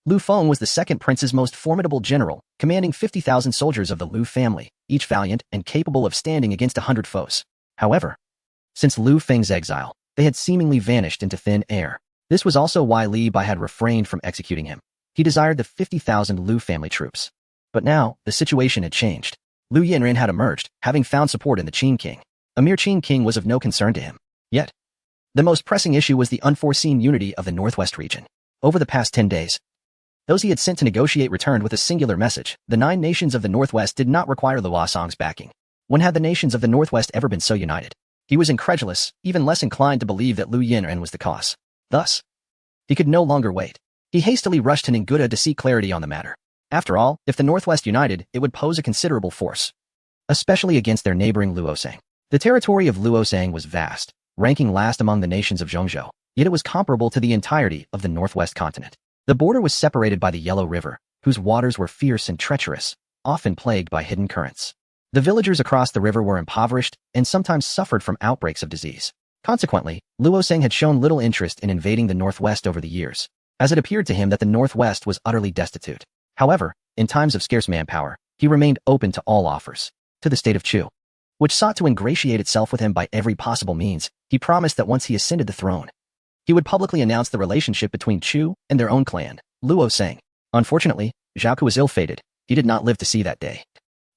S1: Lu Feng was the second prince's most formidable general, commanding 50,000 soldiers of the Liu family, each valiant and capable of standing against 100 foes. However, since Lu Feng's exile, they had seemingly vanished into thin air. This was also why Li Bai had refrained from executing him. He desired the 50,000 Liu family troops. But now, the situation had changed. Lu Yanran had emerged, having found support in the Qin king. A mere Qin king was of no concern to him. Yet, the most pressing issue was the unforeseen unity of the Northwest region. Over the past 10 days, those he had sent to negotiate returned with a singular message. The 9 nations of the Northwest did not require Luosong's backing. When had the nations of the Northwest ever been so united? He was incredulous, even less inclined to believe that Lu Yanran was the cause. Thus, he could no longer wait. He hastily rushed to Ningguda to seek clarity on the matter. After all, if the Northwest united, it would pose a considerable force, especially against their neighboring Luoseng. The territory of Luoseng was vast, ranking last among the nations of Zhongzhou, yet it was comparable to the entirety of the Northwest continent. The border was separated by the Yellow River, whose waters were fierce and treacherous, often plagued by hidden currents. The villagers across the river were impoverished and sometimes suffered from outbreaks of disease. Consequently, Luoseng had shown little interest in invading the Northwest over the years, as it appeared to him that the Northwest was utterly destitute. However, in times of scarce manpower, he remained open to all offers. To the state of Chu, which sought to ingratiate itself with him by every possible means, he promised that once he ascended the throne, he would publicly announce the relationship between Chu and their own clan, Luoseng. Unfortunately, Zhaoku was ill-fated. He did not live to see that day.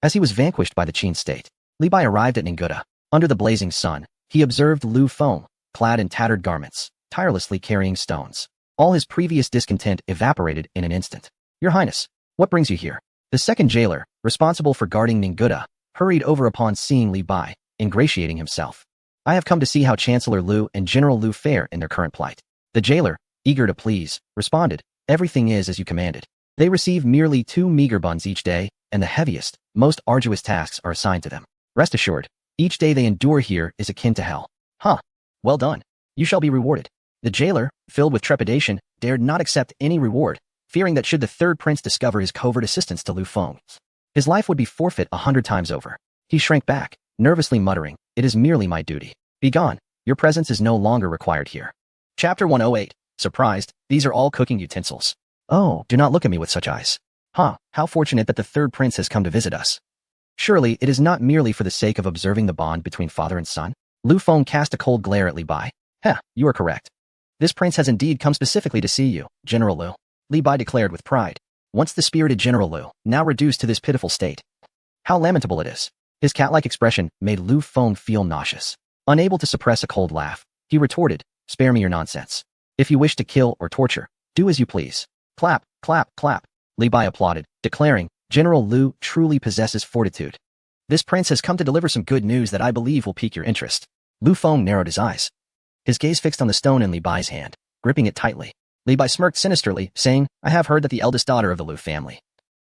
S1: As he was vanquished by the Qin state, Li Bai arrived at Ningguda. Under the blazing sun, he observed Lu Feng, clad in tattered garments, tirelessly carrying stones. All his previous discontent evaporated in an instant. Your Highness, what brings you here? The second jailer, responsible for guarding Ningguda, hurried over upon seeing Li Bai, ingratiating himself. I have come to see how Chancellor Lu and General Lu fare in their current plight. The jailer, eager to please, responded, everything is as you commanded. They receive merely 2 meager buns each day, and the heaviest, most arduous tasks are assigned to them. Rest assured, each day they endure here is akin to hell. Well done. You shall be rewarded. The jailer, filled with trepidation, dared not accept any reward, fearing that should the third prince discover his covert assistance to Lu Feng, his life would be forfeit 100 times over. He shrank back, nervously muttering, it is merely my duty. Begone, your presence is no longer required here. Chapter 108. Surprised, these are all cooking utensils. Oh, do not look at me with such eyes. How fortunate that the third prince has come to visit us. Surely it is not merely for the sake of observing the bond between father and son? Lu Feng cast a cold glare at Li Bai. You are correct. This prince has indeed come specifically to see you, General Liu, Li Bai declared with pride. Once the spirited General Liu, now reduced to this pitiful state. How lamentable it is. His cat-like expression made Lu Feng feel nauseous. Unable to suppress a cold laugh, he retorted, spare me your nonsense. If you wish to kill or torture, do as you please. Clap, clap, clap. Li Bai applauded, declaring, General Liu truly possesses fortitude. This prince has come to deliver some good news that I believe will pique your interest. Lu Feng narrowed his eyes. His gaze fixed on the stone in Li Bai's hand, gripping it tightly. Li Bai smirked sinisterly, saying, I have heard that the eldest daughter of the Liu family,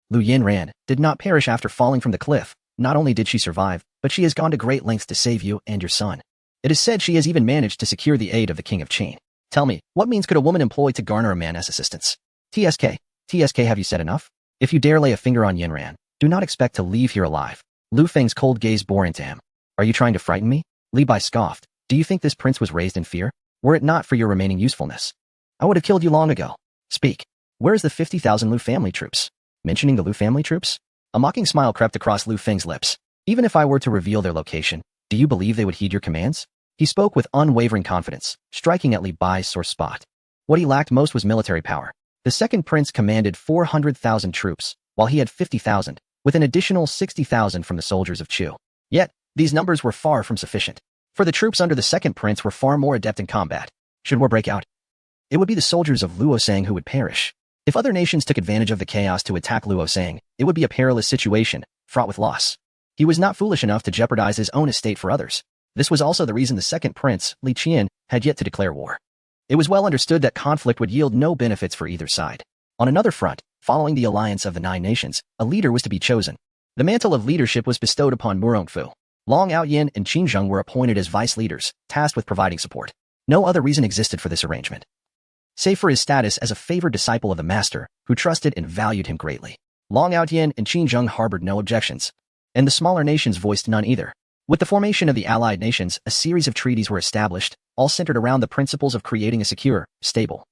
S1: Lu Yinran, did not perish after falling from the cliff. Not only did she survive, but she has gone to great lengths to save you and your son. It is said she has even managed to secure the aid of the King of Qin. Tell me, what means could a woman employ to garner a man as assistance? TSK, have you said enough? If you dare lay a finger on Yinran, do not expect to leave here alive. Lu Feng's cold gaze bore into him. Are you trying to frighten me? Li Bai scoffed. Do you think this prince was raised in fear? Were it not for your remaining usefulness, I would have killed you long ago. Speak. Where is the 50,000 Liu family troops? Mentioning the Liu family troops? A mocking smile crept across Lu Feng's lips. Even if I were to reveal their location, do you believe they would heed your commands? He spoke with unwavering confidence, striking at Li Bai's sore spot. What he lacked most was military power. The second prince commanded 400,000 troops, while he had 50,000, with an additional 60,000 from the soldiers of Chu. Yet, these numbers were far from sufficient. For the troops under the second prince were far more adept in combat. Should war break out, it would be the soldiers of Luosang who would perish. If other nations took advantage of the chaos to attack Luosang, it would be a perilous situation, fraught with loss. He was not foolish enough to jeopardize his own estate for others. This was also the reason the second prince, Li Qian, had yet to declare war. It was well understood that conflict would yield no benefits for either side. On another front, following the alliance of the 9 nations, a leader was to be chosen. The mantle of leadership was bestowed upon Murongfu. Long Aoyan and Qinzheng were appointed as vice leaders, tasked with providing support. No other reason existed for this arrangement, save for his status as a favored disciple of the master, who trusted and valued him greatly. Long Aoyan and Qinzheng harbored no objections, and the smaller nations voiced none either. With the formation of the allied nations, a series of treaties were established, all centered around the principles of creating a secure, stable,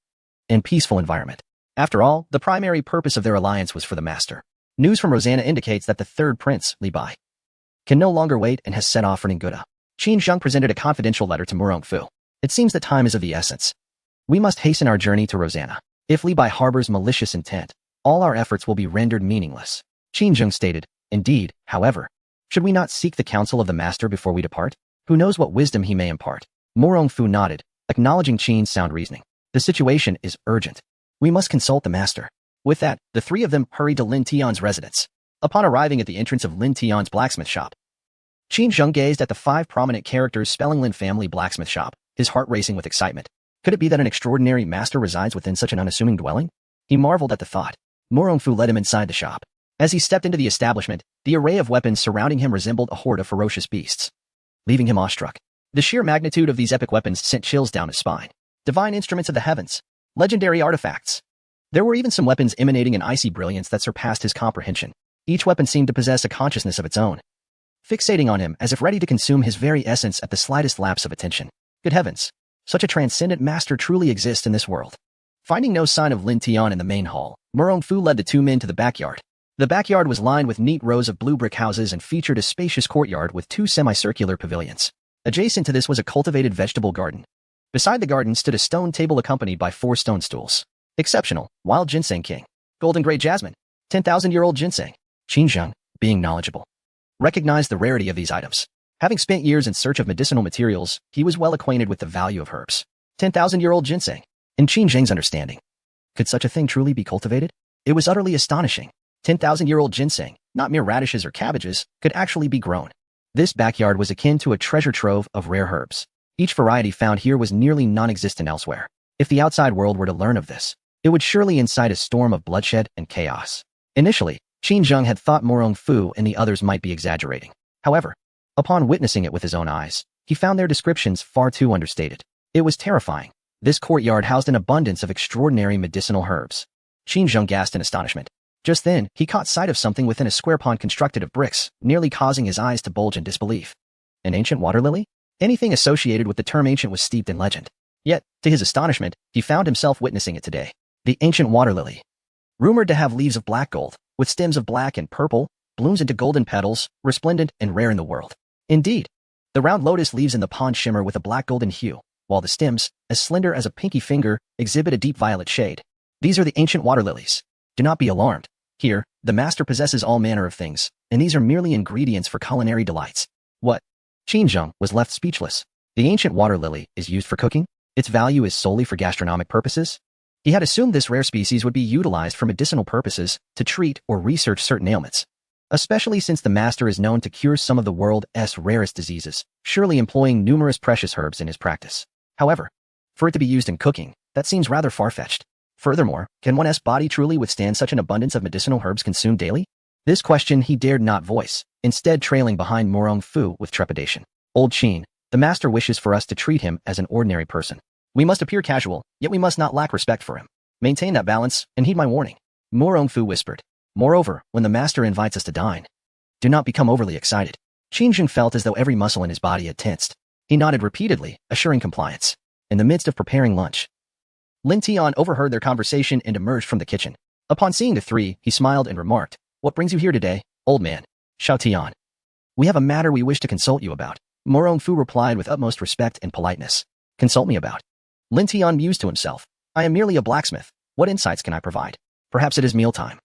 S1: and peaceful environment. After all, the primary purpose of their alliance was for the master. News from Rosanna indicates that the third prince, Li Bai, can no longer wait and has set off for Ningguta. Qinzheng presented a confidential letter to Murongfu. It seems that time is of the essence. We must hasten our journey to Rosanna. If Li Bai harbors malicious intent, all our efforts will be rendered meaningless. Qinzheng stated. Indeed, however, should we not seek the counsel of the master before we depart? Who knows what wisdom he may impart? Murongfu nodded, acknowledging Qin's sound reasoning. The situation is urgent. We must consult the master. With that, the three of them hurried to Lin Tian's residence. Upon arriving at the entrance of Lin Tian's blacksmith shop, Qinzheng gazed at the 5 prominent characters spelling Lin family blacksmith shop, his heart racing with excitement. Could it be that an extraordinary master resides within such an unassuming dwelling? He marveled at the thought. Murongfu led him inside the shop. As he stepped into the establishment, the array of weapons surrounding him resembled a horde of ferocious beasts, leaving him awestruck. The sheer magnitude of these epic weapons sent chills down his spine. Divine instruments of the heavens, legendary artifacts. There were even some weapons emanating an icy brilliance that surpassed his comprehension. Each weapon seemed to possess a consciousness of its own, fixating on him as if ready to consume his very essence at the slightest lapse of attention. Good heavens! Such a transcendent master truly exists in this world. Finding no sign of Lin Tian in the main hall, Murongfu led the 2 men to the backyard. The backyard was lined with neat rows of blue brick houses and featured a spacious courtyard with 2 semicircular pavilions. Adjacent to this was a cultivated vegetable garden. Beside the garden stood a stone table accompanied by 4 stone stools. Exceptional, wild ginseng king, golden great jasmine, 10,000-year-old ginseng. Qinzheng, being knowledgeable, recognized the rarity of these items. Having spent years in search of medicinal materials, he was well acquainted with the value of herbs. 10,000-year-old ginseng. In Qinzheng's understanding, could such a thing truly be cultivated? It was utterly astonishing. 10,000-year-old ginseng, not mere radishes or cabbages, could actually be grown. This backyard was akin to a treasure trove of rare herbs. Each variety found here was nearly non-existent elsewhere. If the outside world were to learn of this, it would surely incite a storm of bloodshed and chaos. Initially, Qinzheng had thought Murongfu and the others might be exaggerating. However, upon witnessing it with his own eyes, he found their descriptions far too understated. It was terrifying. This courtyard housed an abundance of extraordinary medicinal herbs. Qinzheng gasped in astonishment. Just then, he caught sight of something within a square pond constructed of bricks, nearly causing his eyes to bulge in disbelief. An ancient water lily? Anything associated with the term ancient was steeped in legend. Yet, to his astonishment, he found himself witnessing it today. The ancient water lily, rumored to have leaves of black gold, with stems of black and purple, blooms into golden petals, resplendent and rare in the world. Indeed, the round lotus leaves in the pond shimmer with a black golden hue, while the stems, as slender as a pinky finger, exhibit a deep violet shade. These are the ancient water lilies. Do not be alarmed. Here, the master possesses all manner of things, and these are merely ingredients for culinary delights. What? Qin Zheng was left speechless. The ancient water lily is used for cooking? Its value is solely for gastronomic purposes? He had assumed this rare species would be utilized for medicinal purposes to treat or research certain ailments. Especially since the master is known to cure some of the world's rarest diseases, surely employing numerous precious herbs in his practice. However, for it to be used in cooking, that seems rather far-fetched. Furthermore, can one's body truly withstand such an abundance of medicinal herbs consumed daily? This question he dared not voice, instead trailing behind Morong Fu with trepidation. Old Qin, the master wishes for us to treat him as an ordinary person. We must appear casual, yet we must not lack respect for him. Maintain that balance, and heed my warning. Morong Fu whispered. Moreover, when the master invites us to dine, do not become overly excited. Qin Zheng felt as though every muscle in his body had tensed. He nodded repeatedly, assuring compliance. In the midst of preparing lunch, Lin Tian overheard their conversation and emerged from the kitchen. Upon seeing the three, he smiled and remarked, "What brings you here today, old man?" Xiao Tian. "We have a matter we wish to consult you about." Morong Fu replied with utmost respect and politeness. "Consult me about?" Lin Tian mused to himself. "I am merely a blacksmith. What insights can I provide? Perhaps it is mealtime,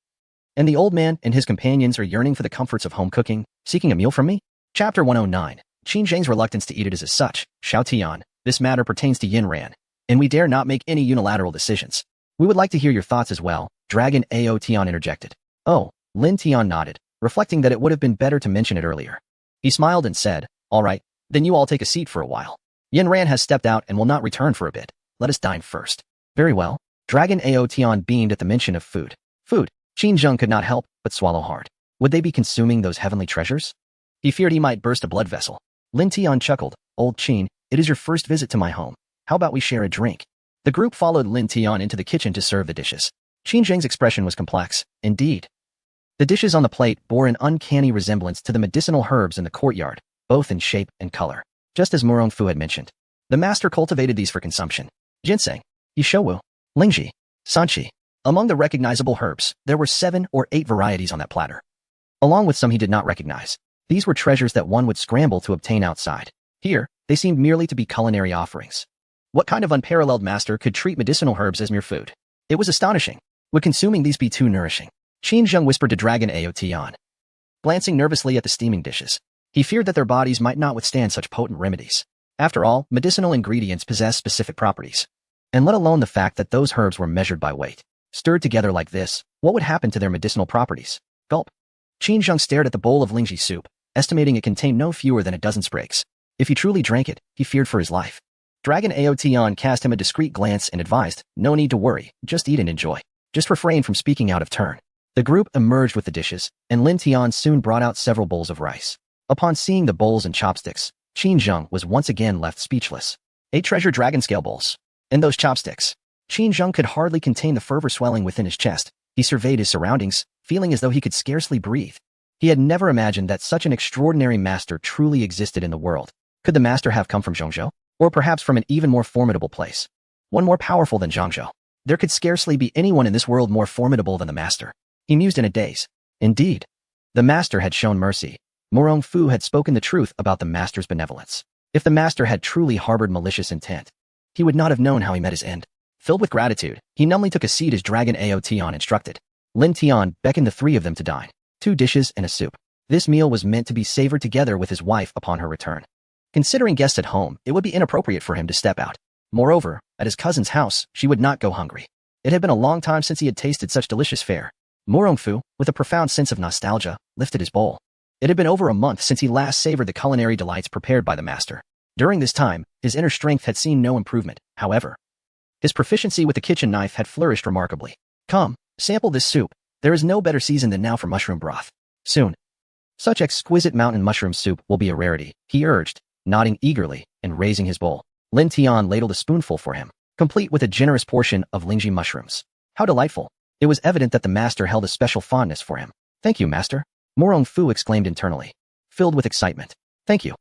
S1: and the old man and his companions are yearning for the comforts of home cooking, seeking a meal from me?" Chapter 109. Qin Zheng's reluctance to eat it is as such. Xiao Tian, this matter pertains to Yin Ran, and we dare not make any unilateral decisions. We would like to hear your thoughts as well, Dragon Ao Tian interjected. Oh, Lin Tian nodded, reflecting that it would have been better to mention it earlier. He smiled and said, "All right, then you all take a seat for a while. Yin Ran has stepped out and will not return for a bit. Let us dine first." "Very well." Dragon Ao Tian beamed at the mention of food. Food. Qin Zheng could not help but swallow hard. Would they be consuming those heavenly treasures? He feared he might burst a blood vessel. Lin Tian chuckled. "Old Qin, it is your first visit to my home. How about we share a drink?" The group followed Lin Tian into the kitchen to serve the dishes. Qin Zheng's expression was complex, indeed. The dishes on the plate bore an uncanny resemblance to the medicinal herbs in the courtyard, both in shape and color. Just as Morong Fu had mentioned, the master cultivated these for consumption. Ginseng, yishowu, lingji, sanqi. Among the recognizable herbs, there were 7 or 8 varieties on that platter, along with some he did not recognize. These were treasures that one would scramble to obtain outside. Here, they seemed merely to be culinary offerings. What kind of unparalleled master could treat medicinal herbs as mere food? It was astonishing. Would consuming these be too nourishing? Qin Zheng whispered to Dragon Ao Tian, glancing nervously at the steaming dishes. He feared that their bodies might not withstand such potent remedies. After all, medicinal ingredients possess specific properties. And let alone the fact that those herbs were measured by weight. Stirred together like this, what would happen to their medicinal properties? Gulp. Qin Zheng stared at the bowl of lingji soup, estimating it contained no fewer than a dozen sprigs. If he truly drank it, he feared for his life. Dragon Ao Tian cast him a discreet glance and advised, "No need to worry, just eat and enjoy. Just refrain from speaking out of turn." The group emerged with the dishes, and Lin Tian soon brought out several bowls of rice. Upon seeing the bowls and chopsticks, Qin Zheng was once again left speechless. 8 treasure dragon scale bowls. And those chopsticks. Qin Zheng could hardly contain the fervor swelling within his chest. He surveyed his surroundings, feeling as though he could scarcely breathe. He had never imagined that such an extraordinary master truly existed in the world. Could the master have come from Zhongzhou? Or perhaps from an even more formidable place? One more powerful than Zhongzhou. There could scarcely be anyone in this world more formidable than the master. He mused in a daze. Indeed, the master had shown mercy. Morong Fu had spoken the truth about the master's benevolence. If the master had truly harbored malicious intent, he would not have known how he met his end. Filled with gratitude, he numbly took a seat as Dragon Ao Tian instructed. Lin Tian beckoned the 3 of them to dine. 2 dishes and a soup. This meal was meant to be savored together with his wife upon her return. Considering guests at home, it would be inappropriate for him to step out. Moreover, at his cousin's house, she would not go hungry. It had been a long time since he had tasted such delicious fare. Morong Fu, with a profound sense of nostalgia, lifted his bowl. It had been over a month since he last savored the culinary delights prepared by the master. During this time, his inner strength had seen no improvement, however. His proficiency with the kitchen knife had flourished remarkably. "Come, sample this soup. There is no better season than now for mushroom broth. Soon, such exquisite mountain mushroom soup will be a rarity," he urged, nodding eagerly and raising his bowl. Lin Tian ladled a spoonful for him, complete with a generous portion of lingji mushrooms. How delightful! It was evident that the master held a special fondness for him. "Thank you, master," Morong Fu exclaimed internally, filled with excitement. "Thank you,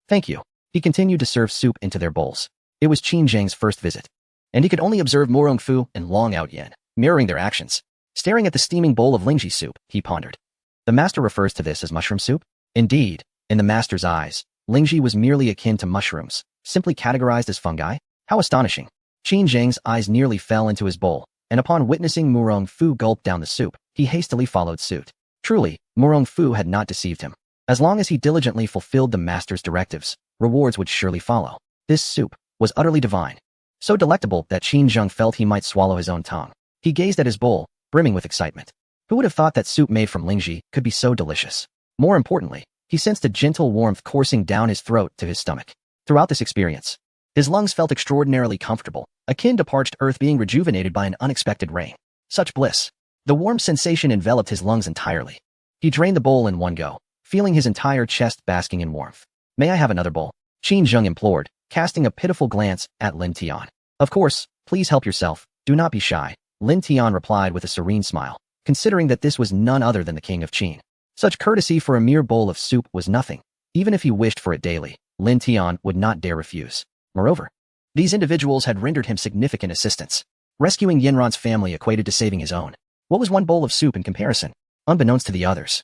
S1: Thank you." He continued to serve soup into their bowls. It was Qin Zheng's first visit, and he could only observe Morong Fu and Long Out Yen, mirroring their actions. Staring at the steaming bowl of lingji soup, he pondered. The master refers to this as mushroom soup? Indeed, in the master's eyes, lingji was merely akin to mushrooms, simply categorized as fungi? How astonishing. Qin Zheng's eyes nearly fell into his bowl, and upon witnessing Murong Fu gulp down the soup, he hastily followed suit. Truly, Murong Fu had not deceived him. As long as he diligently fulfilled the master's directives, rewards would surely follow. This soup was utterly divine. So delectable that Qin Zheng felt he might swallow his own tongue. He gazed at his bowl, brimming with excitement. Who would have thought that soup made from lingji could be so delicious? More importantly, he sensed a gentle warmth coursing down his throat to his stomach. Throughout this experience, his lungs felt extraordinarily comfortable, akin to parched earth being rejuvenated by an unexpected rain. Such bliss. The warm sensation enveloped his lungs entirely. He drained the bowl in one go, feeling his entire chest basking in warmth. May I have another bowl? Qin Zheng implored, casting a pitiful glance at Lin Tian. Of course, please help yourself, do not be shy, Lin Tian replied with a serene smile, considering that this was none other than the king of Qin. Such courtesy for a mere bowl of soup was nothing. Even if he wished for it daily, Lin Tian would not dare refuse. Moreover, these individuals had rendered him significant assistance. Rescuing Yanran's family equated to saving his own. What was one bowl of soup in comparison? Unbeknownst to the others,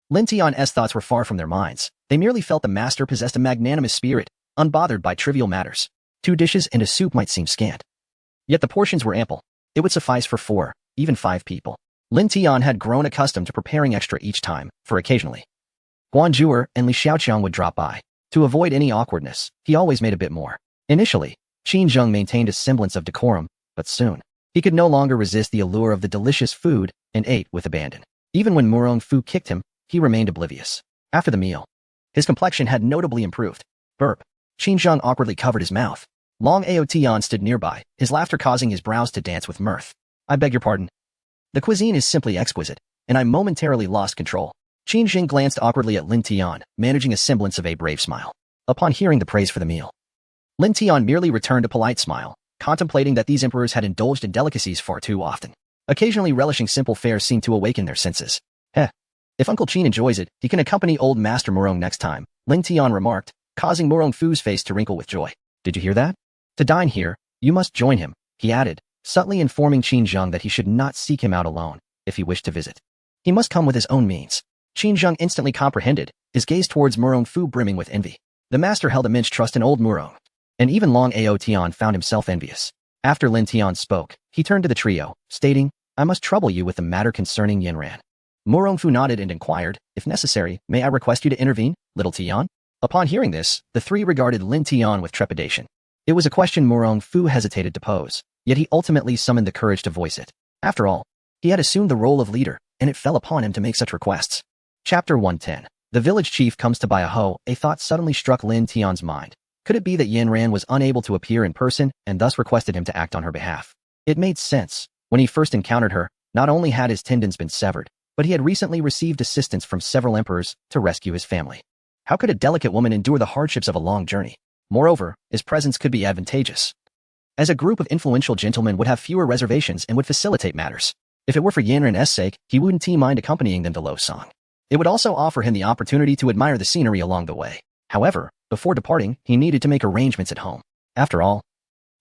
S1: Lin Tian's thoughts were far from their minds. They merely felt the master possessed a magnanimous spirit, unbothered by trivial matters. 2 dishes and a soup might seem scant. Yet the portions were ample. It would suffice for 4, even 5 people. Lin Tian had grown accustomed to preparing extra each time, for occasionally Guan Zhuer and Li Xiaoqiang would drop by. To avoid any awkwardness, he always made a bit more. Initially, Qin Zheng maintained a semblance of decorum, but soon, he could no longer resist the allure of the delicious food and ate with abandon. Even when Murong Fu kicked him, he remained oblivious. After the meal, his complexion had notably improved. Burp. Qin Zheng awkwardly covered his mouth. Long Ao Tian stood nearby, his laughter causing his brows to dance with mirth. I beg your pardon. The cuisine is simply exquisite, and I momentarily lost control. Qin Zheng glanced awkwardly at Lin Tian, managing a semblance of a brave smile. Upon hearing the praise for the meal, Lin Tian merely returned a polite smile, contemplating that these emperors had indulged in delicacies far too often. Occasionally relishing simple fare seemed to awaken their senses. If Uncle Qin enjoys it, he can accompany old Master Murong next time, Lin Tian remarked, causing Murong Fu's face to wrinkle with joy. Did you hear that? To dine here, you must join him, he added, subtly informing Qin Zheng that he should not seek him out alone, if he wished to visit. He must come with his own means. Qin Zheng instantly comprehended, his gaze towards Murong Fu brimming with envy. The master held immense trust in old Murong, and even Long Ao Tian found himself envious. After Lin Tian spoke, he turned to the trio, stating, I must trouble you with the matter concerning Yanran. Murong Fu nodded and inquired, if necessary, may I request you to intervene, little Tian? Upon hearing this, the 3 regarded Lin Tian with trepidation. It was a question Murong Fu hesitated to pose, yet he ultimately summoned the courage to voice it. After all, he had assumed the role of leader, and it fell upon him to make such requests. Chapter 110. The village chief comes to buy a hoe. A thought suddenly struck Lin Tian's mind. Could it be that Yanran was unable to appear in person and thus requested him to act on her behalf? It made sense. When he first encountered her, not only had his tendons been severed, but he had recently received assistance from several emperors to rescue his family. How could a delicate woman endure the hardships of a long journey? Moreover, his presence could be advantageous, as a group of influential gentlemen would have fewer reservations and would facilitate matters. If it were for Yanran's sake, he wouldn't mind accompanying them to Lo Song. It would also offer him the opportunity to admire the scenery along the way. However, before departing, he needed to make arrangements at home. After all,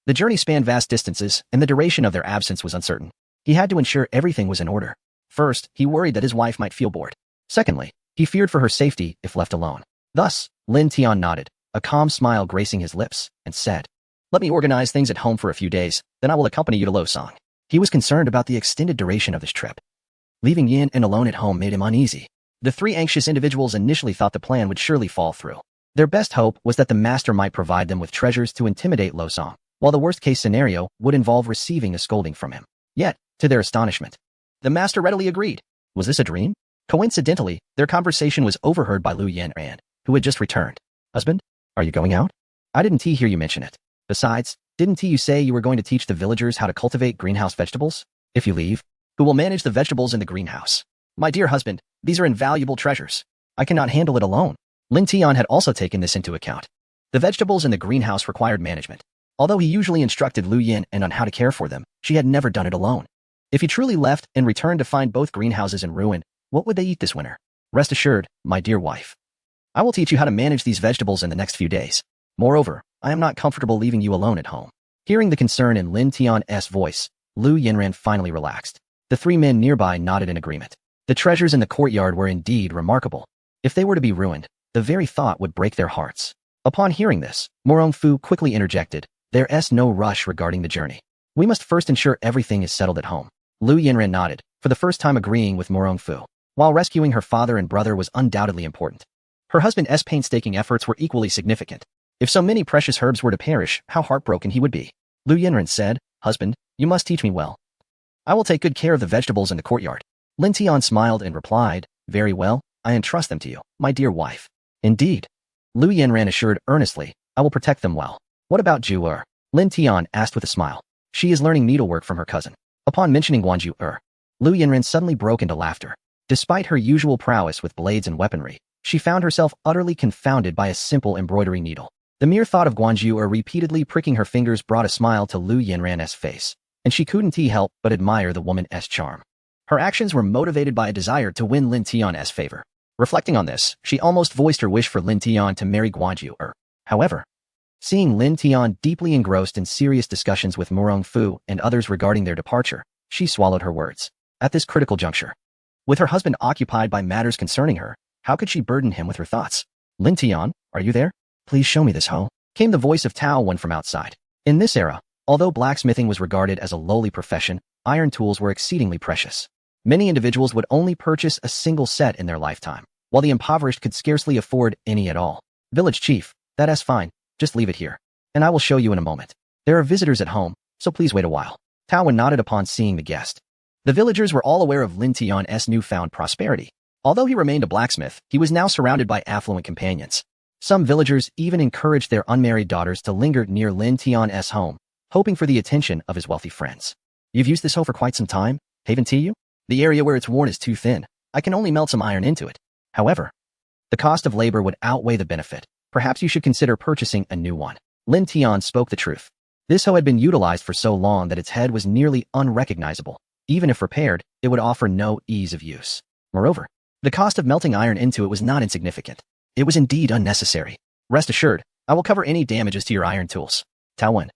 S1: the journey spanned vast distances, and the duration of their absence was uncertain. He had to ensure everything was in order. First, he worried that his wife might feel bored. Secondly, he feared for her safety if left alone. Thus, Lin Tian nodded, a calm smile gracing his lips, and said, Let me organize things at home for a few days, then I will accompany you to Lo Song. He was concerned about the extended duration of this trip. Leaving Yin and alone at home made him uneasy. The 3 anxious individuals initially thought the plan would surely fall through. Their best hope was that the master might provide them with treasures to intimidate Lo Song, while the worst-case scenario would involve receiving a scolding from him. Yet, to their astonishment, the master readily agreed. Was this a dream? Coincidentally, their conversation was overheard by Lu Yanran, who had just returned. Husband, are you going out? I didn't hear you mention it. Besides, didn't you say you were going to teach the villagers how to cultivate greenhouse vegetables? If you leave, who will manage the vegetables in the greenhouse? My dear husband, these are invaluable treasures. I cannot handle it alone. Lin Tian had also taken this into account. The vegetables in the greenhouse required management. Although he usually instructed Lu Yin on how to care for them, she had never done it alone. If he truly left and returned to find both greenhouses in ruin, what would they eat this winter? Rest assured, my dear wife, I will teach you how to manage these vegetables in the next few days. Moreover, I am not comfortable leaving you alone at home. Hearing the concern in Lin Tian's voice, Lu Yanran finally relaxed. The 3 men nearby nodded in agreement. The treasures in the courtyard were indeed remarkable. If they were to be ruined, the very thought would break their hearts. Upon hearing this, Morong Fu quickly interjected, "There's no rush regarding the journey. We must first ensure everything is settled at home." Lu Yinran nodded, for the first time agreeing with Morong Fu. While rescuing her father and brother was undoubtedly important, her husband's painstaking efforts were equally significant. If so many precious herbs were to perish, how heartbroken he would be. Lu Yinran said, "Husband, you must teach me well. I will take good care of the vegetables in the courtyard." Lin Tian smiled and replied, "Very well, I entrust them to you, my dear wife." "Indeed." Lu Yinran assured earnestly, "I will protect them well." "What about Ju Er?" Lin Tian asked with a smile. "She is learning needlework from her cousin." Upon mentioning Guanju Er, Lu Yinran suddenly broke into laughter. Despite her usual prowess with blades and weaponry, she found herself utterly confounded by a simple embroidery needle. The mere thought of Guanju Er repeatedly pricking her fingers brought a smile to Lu Yinran's face, and she couldn't help but admire the woman's charm. Her actions were motivated by a desire to win Lin Tian's favor. Reflecting on this, she almost voiced her wish for Lin Tian to marry Guanju Er. However, seeing Lin Tian deeply engrossed in serious discussions with Morong Fu and others regarding their departure, she swallowed her words. At this critical juncture, with her husband occupied by matters concerning her, how could she burden him with her thoughts? "Lin Tian, are you there? Please show me this hoe," came the voice of Tao Wen from outside. In this era, although blacksmithing was regarded as a lowly profession, iron tools were exceedingly precious. Many individuals would only purchase a single set in their lifetime, while the impoverished could scarcely afford any at all. "Village chief, that's fine, just leave it here, and I will show you in a moment. There are visitors at home, so please wait a while." Tao Wen nodded upon seeing the guest. The villagers were all aware of Lin Tian's newfound prosperity. Although he remained a blacksmith, he was now surrounded by affluent companions. Some villagers even encouraged their unmarried daughters to linger near Lin Tian's home, hoping for the attention of his wealthy friends. "You've used this hoe for quite some time, haven't you? The area where it's worn is too thin. I can only melt some iron into it. However, the cost of labor would outweigh the benefit. Perhaps you should consider purchasing a new one." Lin Tian spoke the truth. This hoe had been utilized for so long that its head was nearly unrecognizable. Even if repaired, it would offer no ease of use. Moreover, the cost of melting iron into it was not insignificant. It was indeed unnecessary. "Rest assured, I will cover any damages to your iron tools." Tao Wen,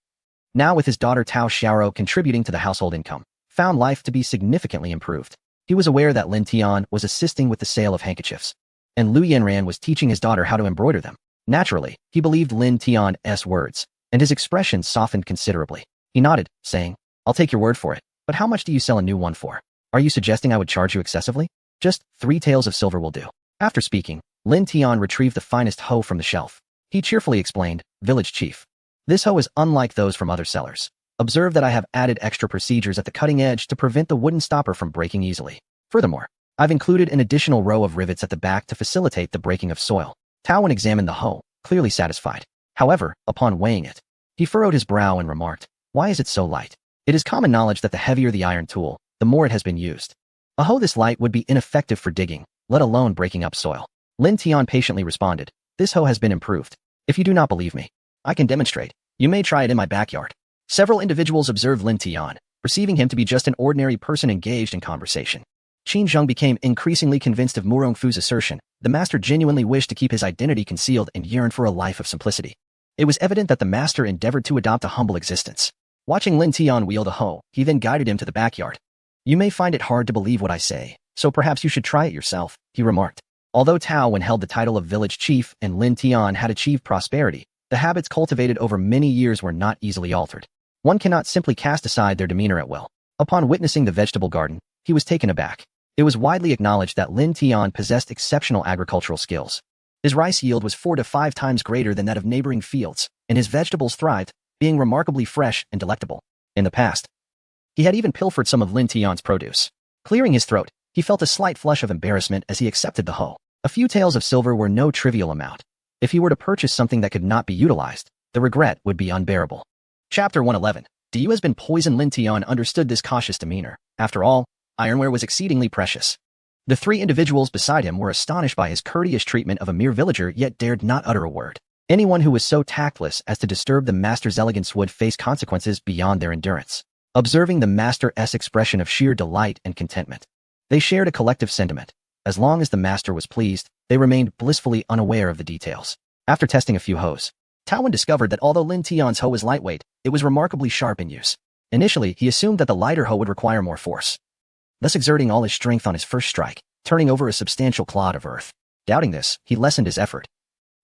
S1: now with his daughter Tao Xiaoro contributing to the household income, found life to be significantly improved. He was aware that Lin Tian was assisting with the sale of handkerchiefs, and Lu Yinran was teaching his daughter how to embroider them. Naturally, he believed Lin Tian's words, and his expression softened considerably. He nodded, saying, "I'll take your word for it, but how much do you sell a new one for? Are you suggesting I would charge you excessively?" "Just 3 taels of silver will do." After speaking, Lin Tian retrieved the finest hoe from the shelf. He cheerfully explained, "Village chief, this hoe is unlike those from other sellers. Observe that I have added extra procedures at the cutting edge to prevent the wooden stopper from breaking easily. Furthermore, I've included an additional row of rivets at the back to facilitate the breaking of soil." Tao Wen examined the hoe, clearly satisfied. However, upon weighing it, he furrowed his brow and remarked, "Why is it so light? It is common knowledge that the heavier the iron tool, the more it has been used. A hoe this light would be ineffective for digging, let alone breaking up soil." Lin Tian patiently responded, "This hoe has been improved. If you do not believe me, I can demonstrate. You may try it in my backyard." Several individuals observed Lin Tian, perceiving him to be just an ordinary person engaged in conversation. Qin Zheng became increasingly convinced of Murong Fu's assertion. The master genuinely wished to keep his identity concealed and yearned for a life of simplicity. It was evident that the master endeavored to adopt a humble existence. Watching Lin Tian wield a hoe, he then guided him to the backyard. "You may find it hard to believe what I say, so perhaps you should try it yourself," he remarked. Although Tao Wen held the title of village chief and Lin Tian had achieved prosperity, the habits cultivated over many years were not easily altered. One cannot simply cast aside their demeanor at will. Upon witnessing the vegetable garden, he was taken aback. It was widely acknowledged that Lin Tian possessed exceptional agricultural skills. His rice yield was 4 to 5 times greater than that of neighboring fields, and his vegetables thrived, being remarkably fresh and delectable. In the past, he had even pilfered some of Lin Tian's produce. Clearing his throat, he felt a slight flush of embarrassment as he accepted the hoe. A few taels of silver were no trivial amount. If he were to purchase something that could not be utilized, the regret would be unbearable. Chapter 111. Du has been poisoned. Lin Tian understood this cautious demeanor. After all, ironware was exceedingly precious. The 3 individuals beside him were astonished by his courteous treatment of a mere villager, yet dared not utter a word. Anyone who was so tactless as to disturb the master's elegance would face consequences beyond their endurance. Observing the master's expression of sheer delight and contentment, they shared a collective sentiment. As long as the master was pleased, they remained blissfully unaware of the details. After testing a few hoes, Tao Wen discovered that although Lin Tian's hoe was lightweight, it was remarkably sharp in use. Initially, he assumed that the lighter hoe would require more force, thus exerting all his strength on his first strike, turning over a substantial clod of earth. Doubting this, he lessened his effort,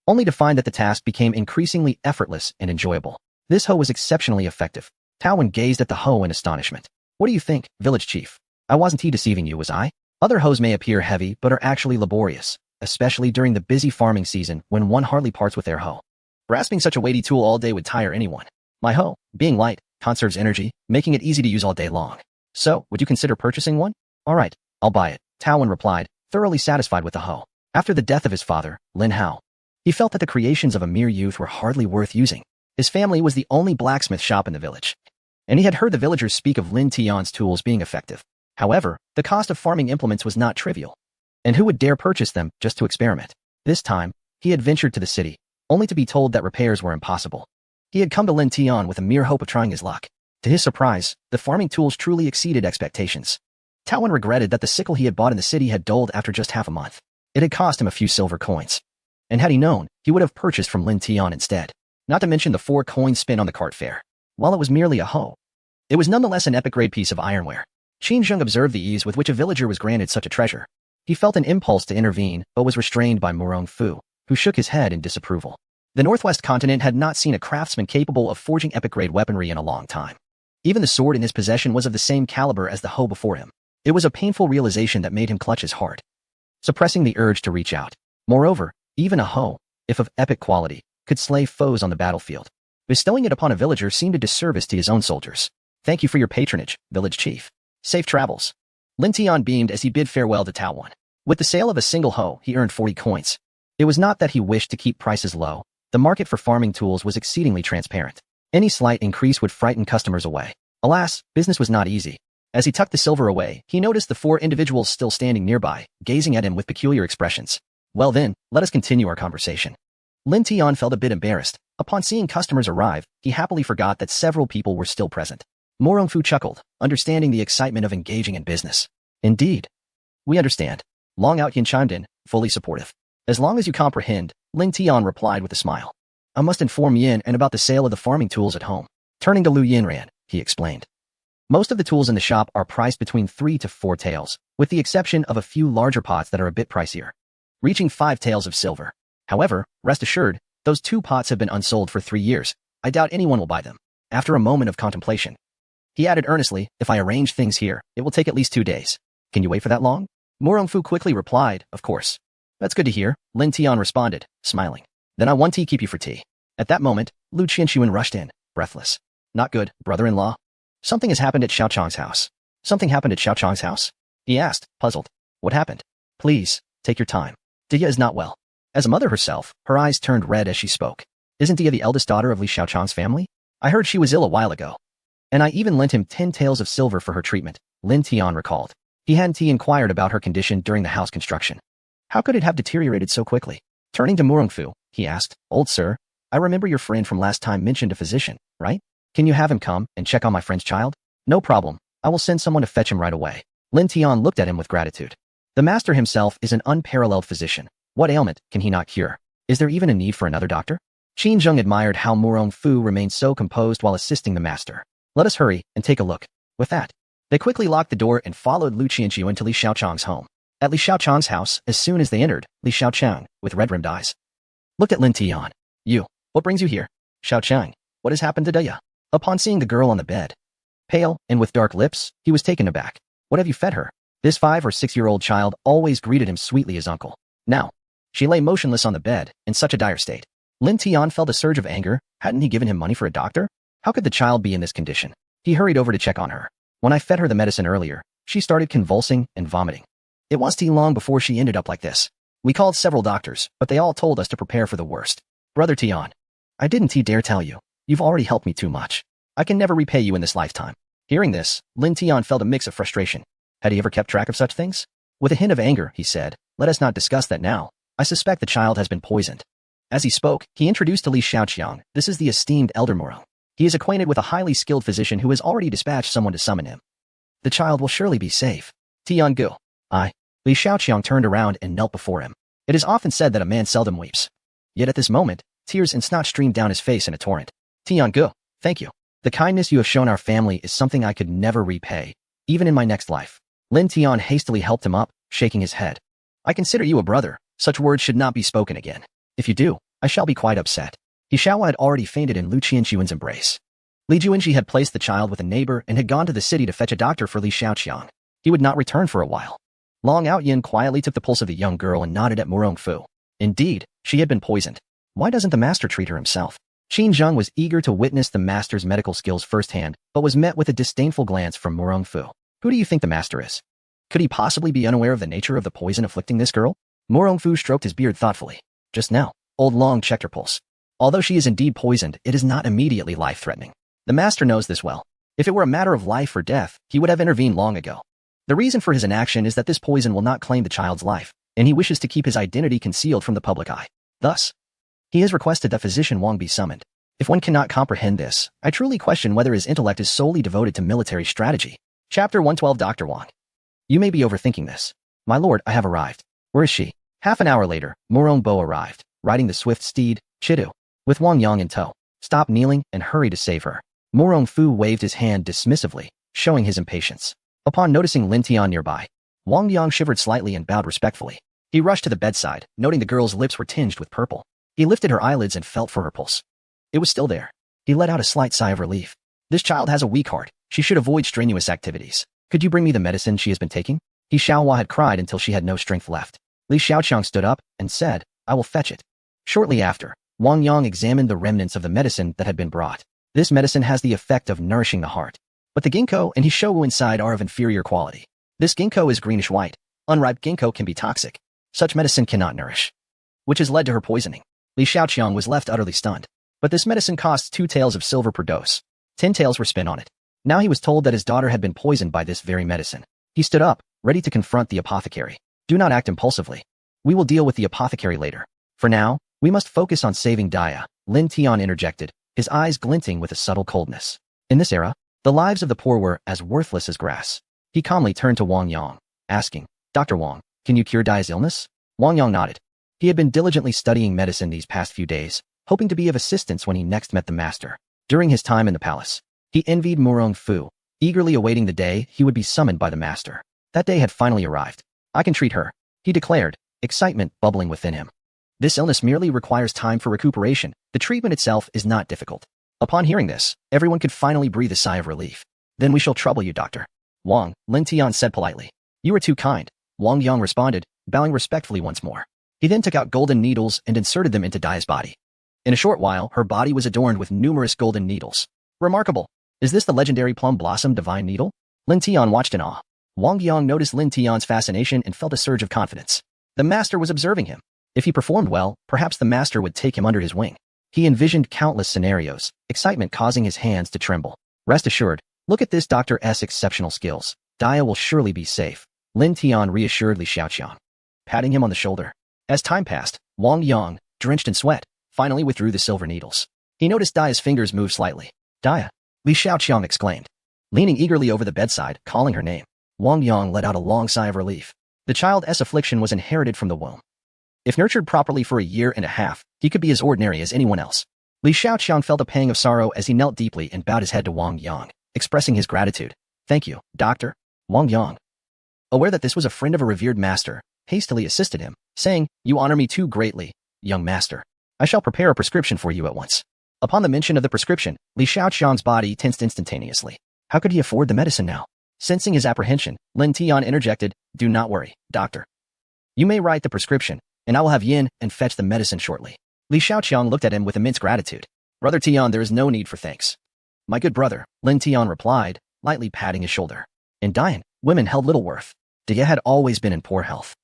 S1: only to find that the task became increasingly effortless and enjoyable. This hoe was exceptionally effective. Taowen gazed at the hoe in astonishment. What do you think, village chief? I wasn't deceiving you, was I? Other hoes may appear heavy but are actually laborious, especially during the busy farming season when one hardly parts with their hoe. Grasping such a weighty tool all day would tire anyone. My hoe, being light, conserves energy, making it easy to use all day long. So, would you consider purchasing one? All right, I'll buy it, Taowen replied, thoroughly satisfied with the hoe. After the death of his father, Lin Hao, he felt that the creations of a mere youth were hardly worth using. His family was the only blacksmith shop in the village, and he had heard the villagers speak of Lin Tian's tools being effective. However, the cost of farming implements was not trivial, and who would dare purchase them just to experiment? This time, he had ventured to the city, only to be told that repairs were impossible. He had come to Lin Tian with a mere hope of trying his luck. To his surprise, the farming tools truly exceeded expectations. Taowen regretted that the sickle he had bought in the city had dulled after just half a month. It had cost him a few silver coins, and had he known, he would have purchased from Lin Tian instead. Not to mention the 4-coin spin on the cart fare. While it was merely a hoe, it was nonetheless an epic-grade piece of ironware. Qin Zheng observed the ease with which a villager was granted such a treasure. He felt an impulse to intervene, but was restrained by Murong Fu, who shook his head in disapproval. The Northwest continent had not seen a craftsman capable of forging epic-grade weaponry in a long time. Even the sword in his possession was of the same caliber as the hoe before him. It was a painful realization that made him clutch his heart, suppressing the urge to reach out. Moreover, even a hoe, if of epic quality, could slay foes on the battlefield. Bestowing it upon a villager seemed a disservice to his own soldiers. Thank you for your patronage, village chief. Safe travels. Lin Tian beamed as he bid farewell to Taowen. With the sale of a single hoe, he earned 40 coins. It was not that he wished to keep prices low. The market for farming tools was exceedingly transparent. Any slight increase would frighten customers away. Alas, business was not easy. As he tucked the silver away, he noticed the 4 individuals still standing nearby, gazing at him with peculiar expressions. Well then, let us continue our conversation. Lin Tian felt a bit embarrassed. Upon seeing customers arrive, he happily forgot that several people were still present. Murong Fu chuckled, understanding the excitement of engaging in business. Indeed. We understand. Long Out Yin chimed in, fully supportive. As long as you comprehend, Lin Tian replied with a smile. I must inform Yin and about the sale of the farming tools at home. Turning to Lu Yinran, he explained. Most of the tools in the shop are priced between 3 to 4 taels, with the exception of a few larger pots that are a bit pricier, reaching 5 taels of silver. However, rest assured, those 2 pots have been unsold for 3 years. I doubt anyone will buy them. After a moment of contemplation, he added earnestly, if I arrange things here, it will take at least 2 days. Can you wait for that long? Murong Fu quickly replied, of course. That's good to hear, Lin Tian responded, smiling. Then I want tea keep you for tea. At that moment, Lu Qianxuan rushed in, breathless. Not good, brother-in-law. Something has happened at Xiao Chang's house. Something happened at Xiao Chang's house? He asked, puzzled. What happened? Please, take your time. Dia is not well. As a mother herself, her eyes turned red as she spoke. Isn't Dia the eldest daughter of Li Xiaochang's family? I heard she was ill a while ago. And I even lent him 10 taels of silver for her treatment, Lin Tian recalled. He hadn't inquired about her condition during the house construction. How could it have deteriorated so quickly? Turning to Murong Fu, he asked, Old sir, I remember your friend from last time mentioned a physician, right? Can you have him come and check on my friend's child? No problem. I will send someone to fetch him right away. Lin Tian looked at him with gratitude. The master himself is an unparalleled physician. What ailment can he not cure? Is there even a need for another doctor? Qin Zheng admired how Murong Fu remained so composed while assisting the master. Let us hurry and take a look. With that, they quickly locked the door and followed Lu Qianxuan to Li Xiaochang's home. At Li Xiaochang's house, as soon as they entered, Li Xiaochang, with red-rimmed eyes, looked at Lin Tian. You, what brings you here? Xiaochang, what has happened to Daya? Upon seeing the girl on the bed, pale and with dark lips, he was taken aback. What have you fed her? This 5 or 6-year-old child always greeted him sweetly as uncle. Now, she lay motionless on the bed, in such a dire state. Lin Tian felt a surge of anger. Hadn't he given him money for a doctor? How could the child be in this condition? He hurried over to check on her. When I fed her the medicine earlier, she started convulsing and vomiting. It wasn't long before she ended up like this. We called several doctors, but they all told us to prepare for the worst. Brother Tian, I didn't dare tell you. You've already helped me too much. I can never repay you in this lifetime. Hearing this, Lin Tian felt a mix of frustration. Had he ever kept track of such things? With a hint of anger, he said, let us not discuss that now. I suspect the child has been poisoned. As he spoke, he introduced to Li Xiaoqiang, this is the esteemed elder Murong. He is acquainted with a highly skilled physician who has already dispatched someone to summon him. The child will surely be safe. Tian Gu. Li Xiaoqiang turned around and knelt before him. It is often said that a man seldom weeps. Yet at this moment, tears and snot streamed down his face in a torrent. Tian Gu, thank you. The kindness you have shown our family is something I could never repay, even in my next life. Lin Tian hastily helped him up, shaking his head. I consider you a brother. Such words should not be spoken again. If you do, I shall be quite upset. He Xiaohua had already fainted in Lu Qianxuan's embrace. Li Juanji had placed the child with a neighbor and had gone to the city to fetch a doctor for Li Xiaoqiang. He would not return for a while. Long Outyin quietly took the pulse of the young girl and nodded at Murongfu. Indeed, she had been poisoned. Why doesn't the master treat her himself? Qin Zheng was eager to witness the master's medical skills firsthand, but was met with a disdainful glance from Murongfu. Who do you think the master is? Could he possibly be unaware of the nature of the poison afflicting this girl? Murongfu stroked his beard thoughtfully. Just now, old Long checked her pulse. Although she is indeed poisoned, it is not immediately life-threatening. The master knows this well. If it were a matter of life or death, he would have intervened long ago. The reason for his inaction is that this poison will not claim the child's life, and he wishes to keep his identity concealed from the public eye. Thus, he has requested that physician Wang be summoned. If one cannot comprehend this, I truly question whether his intellect is solely devoted to military strategy. Chapter 112 Dr. Wang. You may be overthinking this. My lord, I have arrived. Where is she? Half an hour later, Murongbo arrived, riding the swift steed, Chidu, with Wang Yang in tow. Stop kneeling and hurry to save her. Murongfu waved his hand dismissively, showing his impatience. Upon noticing Lin Tian nearby, Wang Yang shivered slightly and bowed respectfully. He rushed to the bedside, noting the girl's lips were tinged with purple. He lifted her eyelids and felt for her pulse. It was still there. He let out a slight sigh of relief. This child has a weak heart. She should avoid strenuous activities. Could you bring me the medicine she has been taking? He Xiaohua had cried until she had no strength left. Li Xiaoqiang stood up and said, I will fetch it. Shortly after, Wang Yang examined the remnants of the medicine that had been brought. This medicine has the effect of nourishing the heart. But the ginkgo and hishogu inside are of inferior quality. This ginkgo is greenish-white. Unripe ginkgo can be toxic. Such medicine cannot nourish, which has led to her poisoning. Li Xiaoqiang was left utterly stunned. But this medicine costs 2 taels of silver per dose. 10 taels were spent on it. Now he was told that his daughter had been poisoned by this very medicine. He stood up, ready to confront the apothecary. Do not act impulsively. We will deal with the apothecary later. For now, we must focus on saving Daya, Lin Tian interjected, his eyes glinting with a subtle coldness. In this era, the lives of the poor were as worthless as grass. He calmly turned to Wang Yang, asking, Dr. Wang, can you cure Daya's illness? Wang Yang nodded. He had been diligently studying medicine these past few days, hoping to be of assistance when he next met the master. During his time in the palace, he envied Murongfu, eagerly awaiting the day he would be summoned by the master. That day had finally arrived. I can treat her, he declared, excitement bubbling within him. This illness merely requires time for recuperation. The treatment itself is not difficult. Upon hearing this, everyone could finally breathe a sigh of relief. Then we shall trouble you, doctor. Wang, Lin Tian said politely. You are too kind, Wang Yang responded, bowing respectfully once more. He then took out golden needles and inserted them into Daya's body. In a short while, her body was adorned with numerous golden needles. Remarkable. Is this the legendary plum blossom divine needle? Lin Tian watched in awe. Wang Yang noticed Lin Tian's fascination and felt a surge of confidence. The master was observing him. If he performed well, perhaps the master would take him under his wing. He envisioned countless scenarios, excitement causing his hands to tremble. Rest assured, look at this doctor's exceptional skills. Daya will surely be safe. Lin Tian reassured Li Xiaoqiang, patting him on the shoulder. As time passed, Wang Yang, drenched in sweat, finally withdrew the silver needles. He noticed Daya's fingers move slightly. Daya, Li Xiaoqiang exclaimed, leaning eagerly over the bedside, calling her name. Wang Yang let out a long sigh of relief. The child's affliction was inherited from the womb. If nurtured properly for a year and a half, he could be as ordinary as anyone else. Li Xiaoqiang felt a pang of sorrow as he knelt deeply and bowed his head to Wang Yang, expressing his gratitude. Thank you, doctor. Wang Yang, aware that this was a friend of a revered master, hastily assisted him, saying, You honor me too greatly, young master. I shall prepare a prescription for you at once. Upon the mention of the prescription, Li Xiaoqiang's body tensed instantaneously. How could he afford the medicine now? Sensing his apprehension, Lin Tian interjected, Do not worry, doctor. You may write the prescription, and I will have Yin and fetch the medicine shortly. Li Xiaoqiang looked at him with immense gratitude. Brother Tian, there is no need for thanks. My good brother, Lin Tian replied, lightly patting his shoulder. In Dayan, women held little worth. Daya had always been in poor health,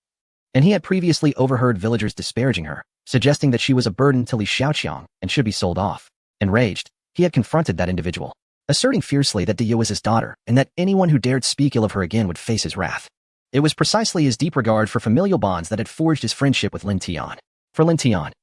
S1: and he had previously overheard villagers disparaging her, suggesting that she was a burden to Li Xiaoqiang and should be sold off. Enraged, he had confronted that individual, asserting fiercely that Daya was his daughter and that anyone who dared speak ill of her again would face his wrath. It was precisely his deep regard for familial bonds that had forged his friendship with Lin Tian. For Lin Tian,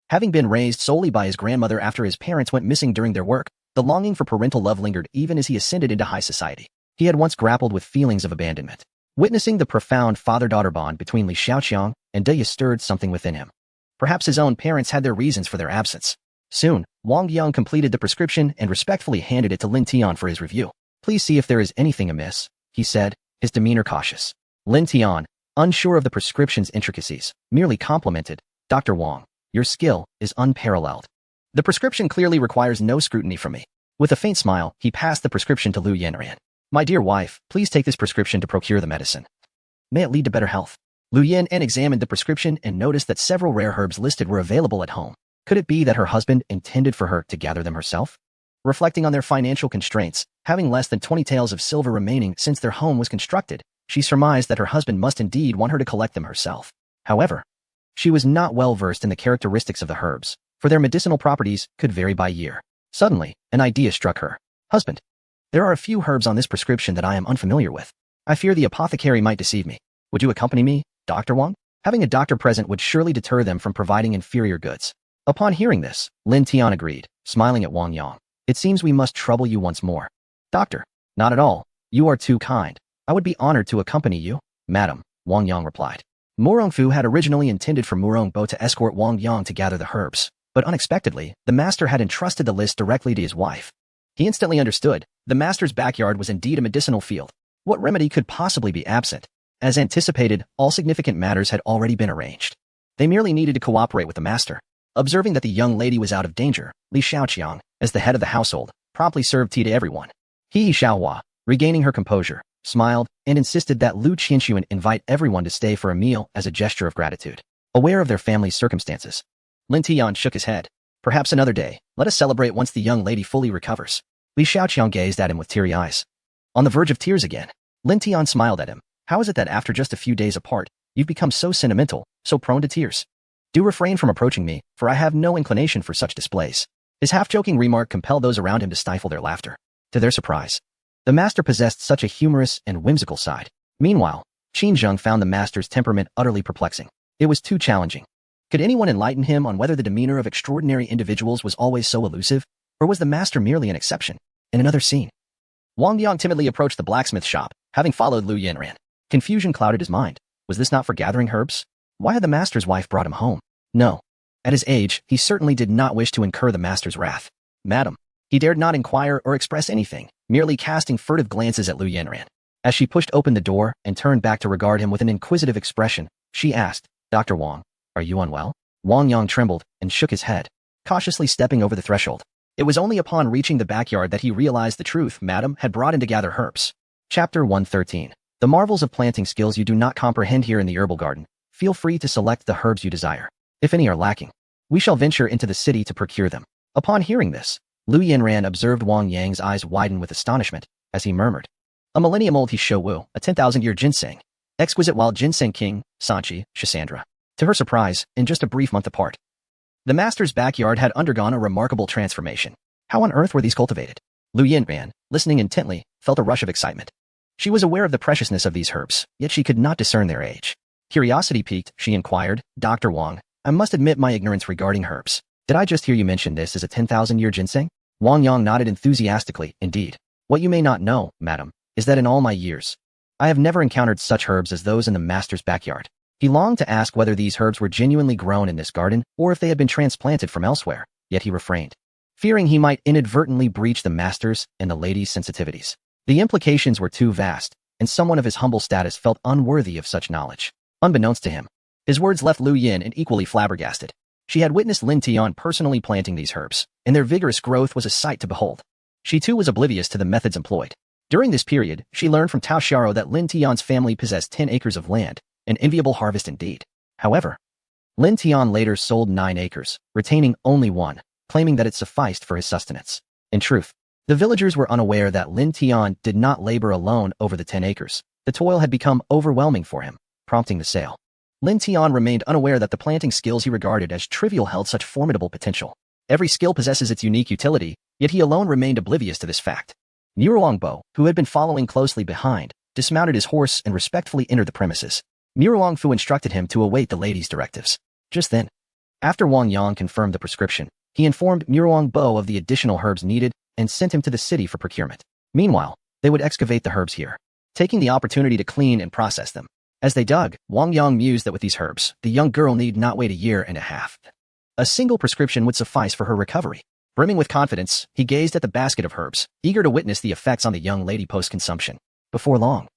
S1: having been raised solely by his grandmother after his parents went missing during their work, the longing for parental love lingered even as he ascended into high society. He had once grappled with feelings of abandonment. Witnessing the profound father-daughter bond between Li Xiaoqiang and Daya stirred something within him. Perhaps his own parents had their reasons for their absence. Soon, Wang Yang completed the prescription and respectfully handed it to Lin Tian for his review. Please see if there is anything amiss, he said, his demeanor cautious. Lin Tian, unsure of the prescription's intricacies, merely complimented, Dr. Wang, Your skill is unparalleled. The prescription clearly requires no scrutiny from me. With a faint smile, he passed the prescription to Lu Yanran. My dear wife, please take this prescription to procure the medicine. May it lead to better health. Lu Yanran examined the prescription and noticed that several rare herbs listed were available at home. Could it be that her husband intended for her to gather them herself? Reflecting on their financial constraints, having less than 20 taels of silver remaining since their home was constructed, she surmised that her husband must indeed want her to collect them herself. However, she was not well versed in the characteristics of the herbs, for their medicinal properties could vary by year. Suddenly, an idea struck her. Husband, there are a few herbs on this prescription that I am unfamiliar with. I fear the apothecary might deceive me. Would you accompany me, Dr. Wang? Having a doctor present would surely deter them from providing inferior goods. Upon hearing this, Lin Tian agreed, smiling at Wang Yang. It seems we must trouble you once more. Doctor, not at all. You are too kind. I would be honored to accompany you, madam, Wang Yang replied. Murong Fu had originally intended for Murong Bo to escort Wang Yang to gather the herbs, but unexpectedly, the master had entrusted the list directly to his wife. He instantly understood. The master's backyard was indeed a medicinal field. What remedy could possibly be absent? As anticipated, all significant matters had already been arranged. They merely needed to cooperate with the master. Observing that the young lady was out of danger, Li Shaoqiang, as the head of the household, promptly served tea to everyone. He Xiaohua, regaining her composure, smiled and insisted that Lu Qianxuan invite everyone to stay for a meal as a gesture of gratitude. Aware of their family's circumstances, Lin Tian shook his head. Perhaps another day, let us celebrate once the young lady fully recovers. Li Shaoqiang gazed at him with teary eyes. On the verge of tears again, Lin Tian smiled at him. How is it that after just a few days apart, you've become so sentimental, so prone to tears? Do refrain from approaching me, for I have no inclination for such displays. His half-joking remark compelled those around him to stifle their laughter. To their surprise, the master possessed such a humorous and whimsical side. Meanwhile, Qin Zheng found the master's temperament utterly perplexing. It was too challenging. Could anyone enlighten him on whether the demeanor of extraordinary individuals was always so elusive, or was the master merely an exception? In another scene, Wang Yang timidly approached the blacksmith shop, having followed Lu Yanran. Confusion clouded his mind. Was this not for gathering herbs? Why had the master's wife brought him home? No. At his age, he certainly did not wish to incur the master's wrath. Madam. He dared not inquire or express anything, merely casting furtive glances at Lu Yanran. As she pushed open the door and turned back to regard him with an inquisitive expression, she asked, Dr. Wang, are you unwell? Wang Yang trembled and shook his head, cautiously stepping over the threshold. It was only upon reaching the backyard that he realized the truth Madam had brought in to gather herbs. Chapter 113. The marvels of planting skills you do not comprehend here in the herbal garden. Feel free to select the herbs you desire. If any are lacking, we shall venture into the city to procure them. Upon hearing this, Lu Yanran observed Wang Yang's eyes widen with astonishment as he murmured, a millennium-old Hishowu, a 10,000-year ginseng, exquisite wild ginseng king, Sanchi, Shisandra. To her surprise, in just a brief month apart, the master's backyard had undergone a remarkable transformation. How on earth were these cultivated? Lu Yanran, listening intently, felt a rush of excitement. She was aware of the preciousness of these herbs, yet she could not discern their age. Curiosity piqued, she inquired, Dr. Wang, I must admit my ignorance regarding herbs. Did I just hear you mention this as a 10,000-year ginseng? Wang Yang nodded enthusiastically. Indeed. What you may not know, madam, is that in all my years, I have never encountered such herbs as those in the master's backyard. He longed to ask whether these herbs were genuinely grown in this garden or if they had been transplanted from elsewhere, yet he refrained, fearing he might inadvertently breach the master's and the lady's sensitivities. The implications were too vast, and someone of his humble status felt unworthy of such knowledge. Unbeknownst to him, his words left Lu Yin and equally flabbergasted. She had witnessed Lin Tian personally planting these herbs, and their vigorous growth was a sight to behold. She too was oblivious to the methods employed. During this period, she learned from Tao Xiaro that Lin Tian's family possessed 10 acres of land, an enviable harvest indeed. However, Lin Tian later sold 9 acres, retaining only 1, claiming that it sufficed for his sustenance. In truth, the villagers were unaware that Lin Tian did not labor alone over the 10 acres. The toil had become overwhelming for him, prompting the sale. Lin Tian remained unaware that the planting skills he regarded as trivial held such formidable potential. Every skill possesses its unique utility, yet he alone remained oblivious to this fact. Murong Bo, who had been following closely behind, dismounted his horse and respectfully entered the premises. Murong Fu instructed him to await the lady's directives. Just then, after Wang Yang confirmed the prescription, he informed Murong Bo of the additional herbs needed and sent him to the city for procurement. Meanwhile, they would excavate the herbs here, taking the opportunity to clean and process them. As they dug, Wang Yang mused that with these herbs, the young girl need not wait a year and a half. A single prescription would suffice for her recovery. Brimming with confidence, he gazed at the basket of herbs, eager to witness the effects on the young lady post-consumption. Before long,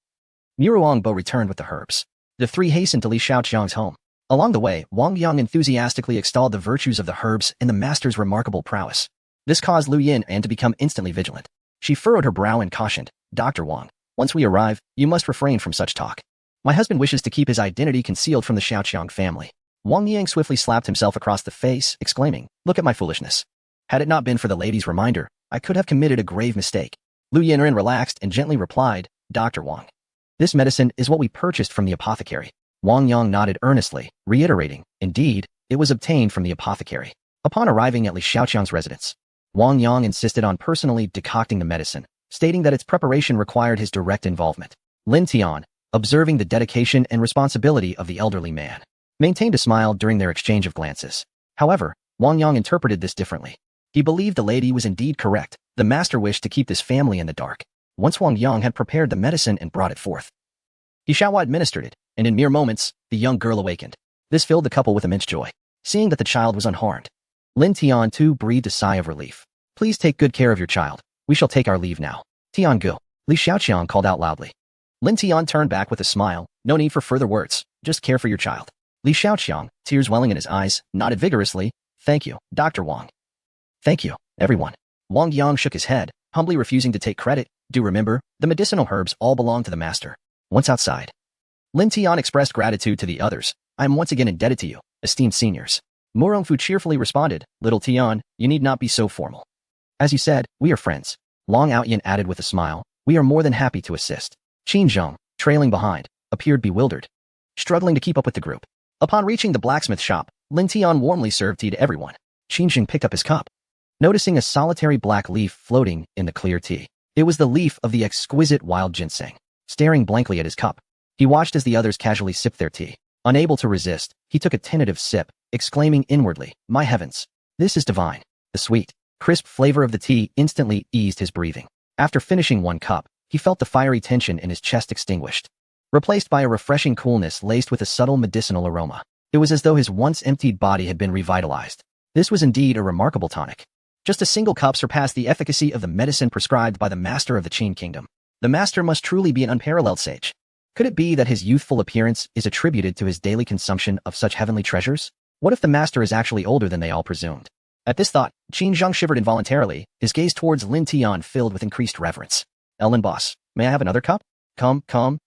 S1: Murong Bo returned with the herbs. The three hastened to Li Shaoqiang's home. Along the way, Wang Yang enthusiastically extolled the virtues of the herbs and the master's remarkable prowess. This caused Lu Yin to become instantly vigilant. She furrowed her brow and cautioned, "Dr. Wang, once we arrive, you must refrain from such talk. My husband wishes to keep his identity concealed from the Xiaoqiang family." Wang Yang swiftly slapped himself across the face, exclaiming, "Look at my foolishness. Had it not been for the lady's reminder, I could have committed a grave mistake." Lu Yinren relaxed and gently replied, "Dr. Wang, this medicine is what we purchased from the apothecary." Wang Yang nodded earnestly, reiterating, "Indeed, it was obtained from the apothecary." Upon arriving at Li Xiaoqiang's residence, Wang Yang insisted on personally decocting the medicine, stating that its preparation required his direct involvement. Lin Tian, observing the dedication and responsibility of the elderly man, maintained a smile during their exchange of glances. However, Wang Yang interpreted this differently. He believed the lady was indeed correct. The master wished to keep this family in the dark. Once Wang Yang had prepared the medicine and brought it forth, he Xiaohua administered it, and in mere moments, the young girl awakened. This filled the couple with immense joy. Seeing that the child was unharmed, Lin Tian too breathed a sigh of relief. "Please take good care of your child. We shall take our leave now." "Tian Gu," Li Xiaoqiang called out loudly. Lin Tian turned back with a smile. "No need for further words. Just care for your child." Li Xiaoqiang, tears welling in his eyes, nodded vigorously. "Thank you, Dr. Wang." "Thank you, everyone." Wang Yang shook his head, humbly refusing to take credit. "Do remember, the medicinal herbs all belong to the master." Once outside, Lin Tian expressed gratitude to the others. "I am once again indebted to you, esteemed seniors." Murongfu cheerfully responded, "Little Tian, you need not be so formal. As you said, we are friends." Long Outyin added with a smile, "We are more than happy to assist." Qin Zheng, trailing behind, appeared bewildered, struggling to keep up with the group. Upon reaching the blacksmith shop, Lin Tian warmly served tea to everyone. Qin Zheng picked up his cup, noticing a solitary black leaf floating in the clear tea. It was the leaf of the exquisite wild ginseng. Staring blankly at his cup, he watched as the others casually sipped their tea. Unable to resist, he took a tentative sip, exclaiming inwardly, "My heavens, this is divine." The sweet, crisp flavor of the tea instantly eased his breathing. After finishing one cup, he felt the fiery tension in his chest extinguished, replaced by a refreshing coolness laced with a subtle medicinal aroma. It was as though his once emptied body had been revitalized. This was indeed a remarkable tonic. Just a single cup surpassed the efficacy of the medicine prescribed by the master of the Qin kingdom. The master must truly be an unparalleled sage. Could it be that his youthful appearance is attributed to his daily consumption of such heavenly treasures? What if the master is actually older than they all presumed? At this thought, Qin Zheng shivered involuntarily, his gaze towards Lin Tian filled with increased reverence. "Ellen boss, may I have another cup?" Come,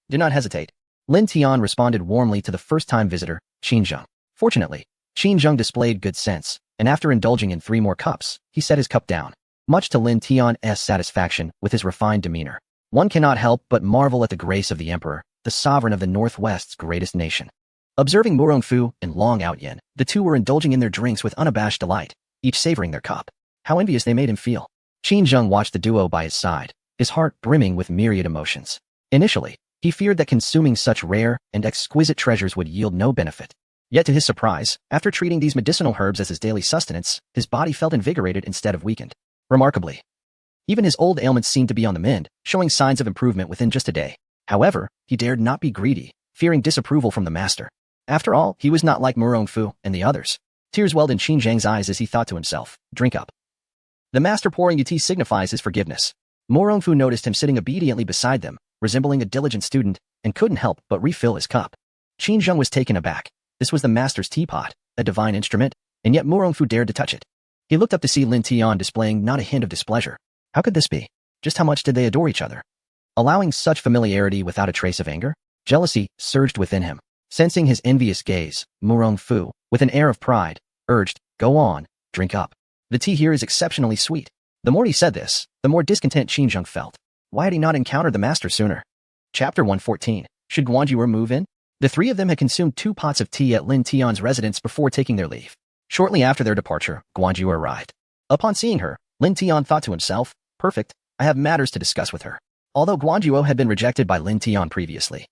S1: do not hesitate." Lin Tian responded warmly to the first-time visitor, Qin Zheng. Fortunately, Qin Zheng displayed good sense, and after indulging in 3 more cups, he set his cup down, much to Lin Tian's satisfaction with his refined demeanor. One cannot help but marvel at the grace of the emperor, the sovereign of the Northwest's greatest nation. Observing Murongfu and Long Outyin, the two were indulging in their drinks with unabashed delight, each savoring their cup. How envious they made him feel. Qin Zheng watched the duo by his side, his heart brimming with myriad emotions. Initially, he feared that consuming such rare and exquisite treasures would yield no benefit. Yet to his surprise, after treating these medicinal herbs as his daily sustenance, his body felt invigorated instead of weakened. Remarkably, even his old ailments seemed to be on the mend, showing signs of improvement within just a day. However, he dared not be greedy, fearing disapproval from the master. After all, he was not like Murongfu and the others. Tears welled in Qin Zheng's eyes as he thought to himself, "Drink up." The master pouring the tea signifies his forgiveness. Murongfu noticed him sitting obediently beside them, resembling a diligent student, and couldn't help but refill his cup. Qin Zheng was taken aback. This was the master's teapot, a divine instrument, and yet Murongfu dared to touch it. He looked up to see Lin Tian displaying not a hint of displeasure. How could this be? Just how much did they adore each other? Allowing such familiarity without a trace of anger? Jealousy surged within him. Sensing his envious gaze, Murongfu, with an air of pride, urged, "Go on, drink up. The tea here is exceptionally sweet." The more he said this, the more discontent Qin Zheng felt. Why had he not encountered the master sooner? Chapter 114. Should Guanyu move in? The 3 of them had consumed 2 pots of tea at Lin Tian's residence before taking their leave. Shortly after their departure, Guanyu arrived. Upon seeing her, Lin Tian thought to himself, "Perfect, I have matters to discuss with her." Although Guanyu had been rejected by Lin Tian previously,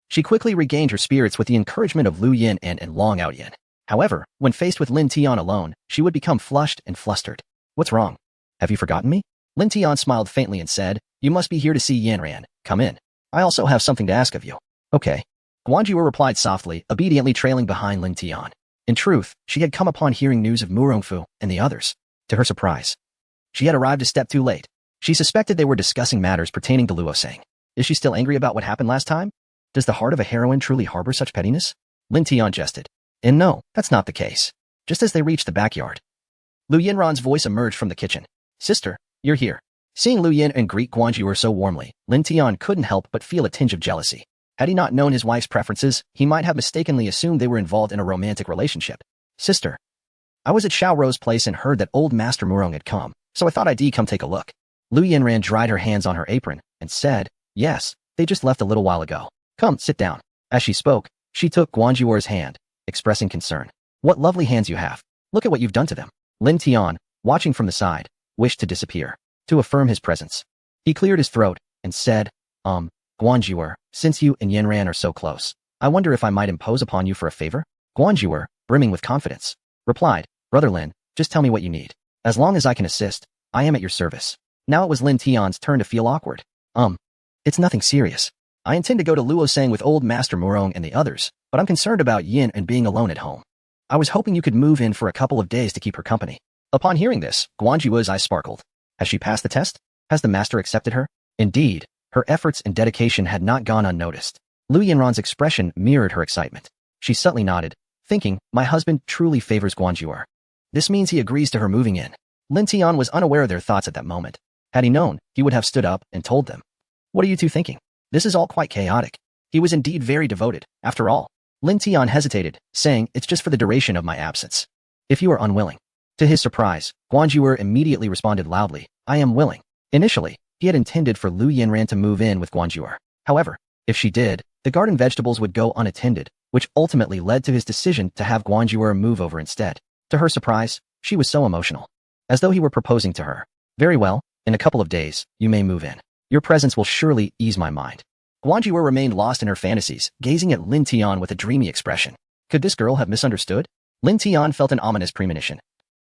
S1: she quickly regained her spirits with the encouragement of Lu Yin and Long Outyin. However, when faced with Lin Tian alone, she would become flushed and flustered. "What's wrong? Have you forgotten me?" Lin Tian smiled faintly and said, "You must be here to see Yanran. Come in. I also have something to ask of you." "Okay." Guanyu replied softly, obediently trailing behind Lin Tian. In truth, she had come upon hearing news of Murongfu and the others. To her surprise, she had arrived a step too late. She suspected they were discussing matters pertaining to Luosang. Is she still angry about what happened last time? Does the heart of a heroine truly harbor such pettiness? Lin Tian jested. And no, that's not the case. Just as they reached the backyard, Lu Yinran's voice emerged from the kitchen. Sister, you're here. Seeing Lu Yin and greet Guanyu so warmly, Lin Tian couldn't help but feel a tinge of jealousy. Had he not known his wife's preferences, he might have mistakenly assumed they were involved in a romantic relationship. Sister, I was at Xiaoro's place and heard that old Master Murong had come, so I thought I'd come take a look. Lu Yinran dried her hands on her apron and said, yes, they just left a little while ago. Come, sit down. As she spoke, she took Guanjuer's hand, expressing concern. What lovely hands you have. Look at what you've done to them. Lin Tian, watching from the side, wished to disappear, to affirm his presence. He cleared his throat and said, Guanjuer, since you and Yinran are so close, I wonder if I might impose upon you for a favor? Guanjuer, brimming with confidence, replied, Brother Lin, just tell me what you need. As long as I can assist, I am at your service. Now it was Lin Tian's turn to feel awkward. It's nothing serious. I intend to go to Luosang with old Master Murong and the others, but I'm concerned about Yin and being alone at home. I was hoping you could move in for a couple of days to keep her company. Upon hearing this, Guanjue's eyes sparkled. Has she passed the test? Has the master accepted her? Indeed, her efforts and dedication had not gone unnoticed. Lu Yinran's expression mirrored her excitement. She subtly nodded, thinking, my husband truly favors Guanjuer. This means he agrees to her moving in. Lin Tian was unaware of their thoughts at that moment. Had he known, he would have stood up and told them. What are you two thinking? This is all quite chaotic. He was indeed very devoted, after all. Lin Tian hesitated, saying, it's just for the duration of my absence. If you are unwilling. To his surprise, Guanjuer immediately responded loudly, I am willing. Initially, he had intended for Lu Yinran to move in with Guanjuer. However, if she did, the garden vegetables would go unattended, which ultimately led to his decision to have Guanjuer move over instead. To her surprise, she was so emotional. As though he were proposing to her. Very well, in a couple of days, you may move in. Your presence will surely ease my mind. Guanjuer remained lost in her fantasies, gazing at Lin Tian with a dreamy expression. Could this girl have misunderstood? Lin Tian felt an ominous premonition.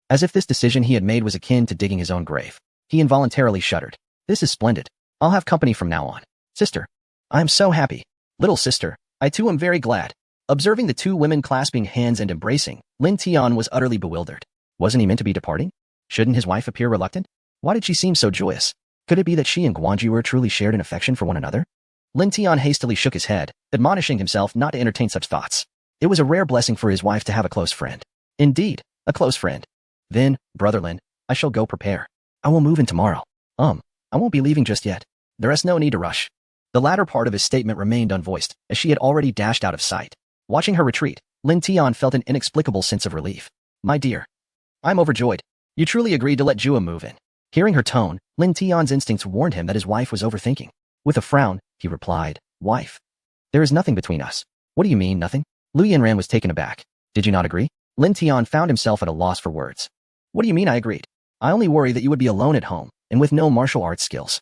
S1: As if this decision he had made was akin to digging his own grave. He involuntarily shuddered. This is splendid. I'll have company from now on. Sister, I am so happy. Little sister, I too am very glad. Observing the two women clasping hands and embracing, Lin Tian was utterly bewildered. Wasn't he meant to be departing? Shouldn't his wife appear reluctant? Why did she seem so joyous? Could it be that she and Guanjuer truly shared an affection for one another? Lin Tian hastily shook his head, admonishing himself not to entertain such thoughts. It was a rare blessing for his wife to have a close friend. Indeed, a close friend. Then, Brother Lin, I shall go prepare. I will move in tomorrow. I won't be leaving just yet. There is no need to rush. The latter part of his statement remained unvoiced, as she had already dashed out of sight. Watching her retreat, Lin Tian felt an inexplicable sense of relief. My dear, I'm overjoyed. You truly agreed to let Jua move in. Hearing her tone, Lin Tian's instincts warned him that his wife was overthinking. With a frown, he replied, Wife, there is nothing between us. What do you mean, nothing? Lu Yinran was taken aback. Did you not agree? Lin Tian found himself at a loss for words. What do you mean I agreed? I only worry that you would be alone at home, and with no martial arts skills.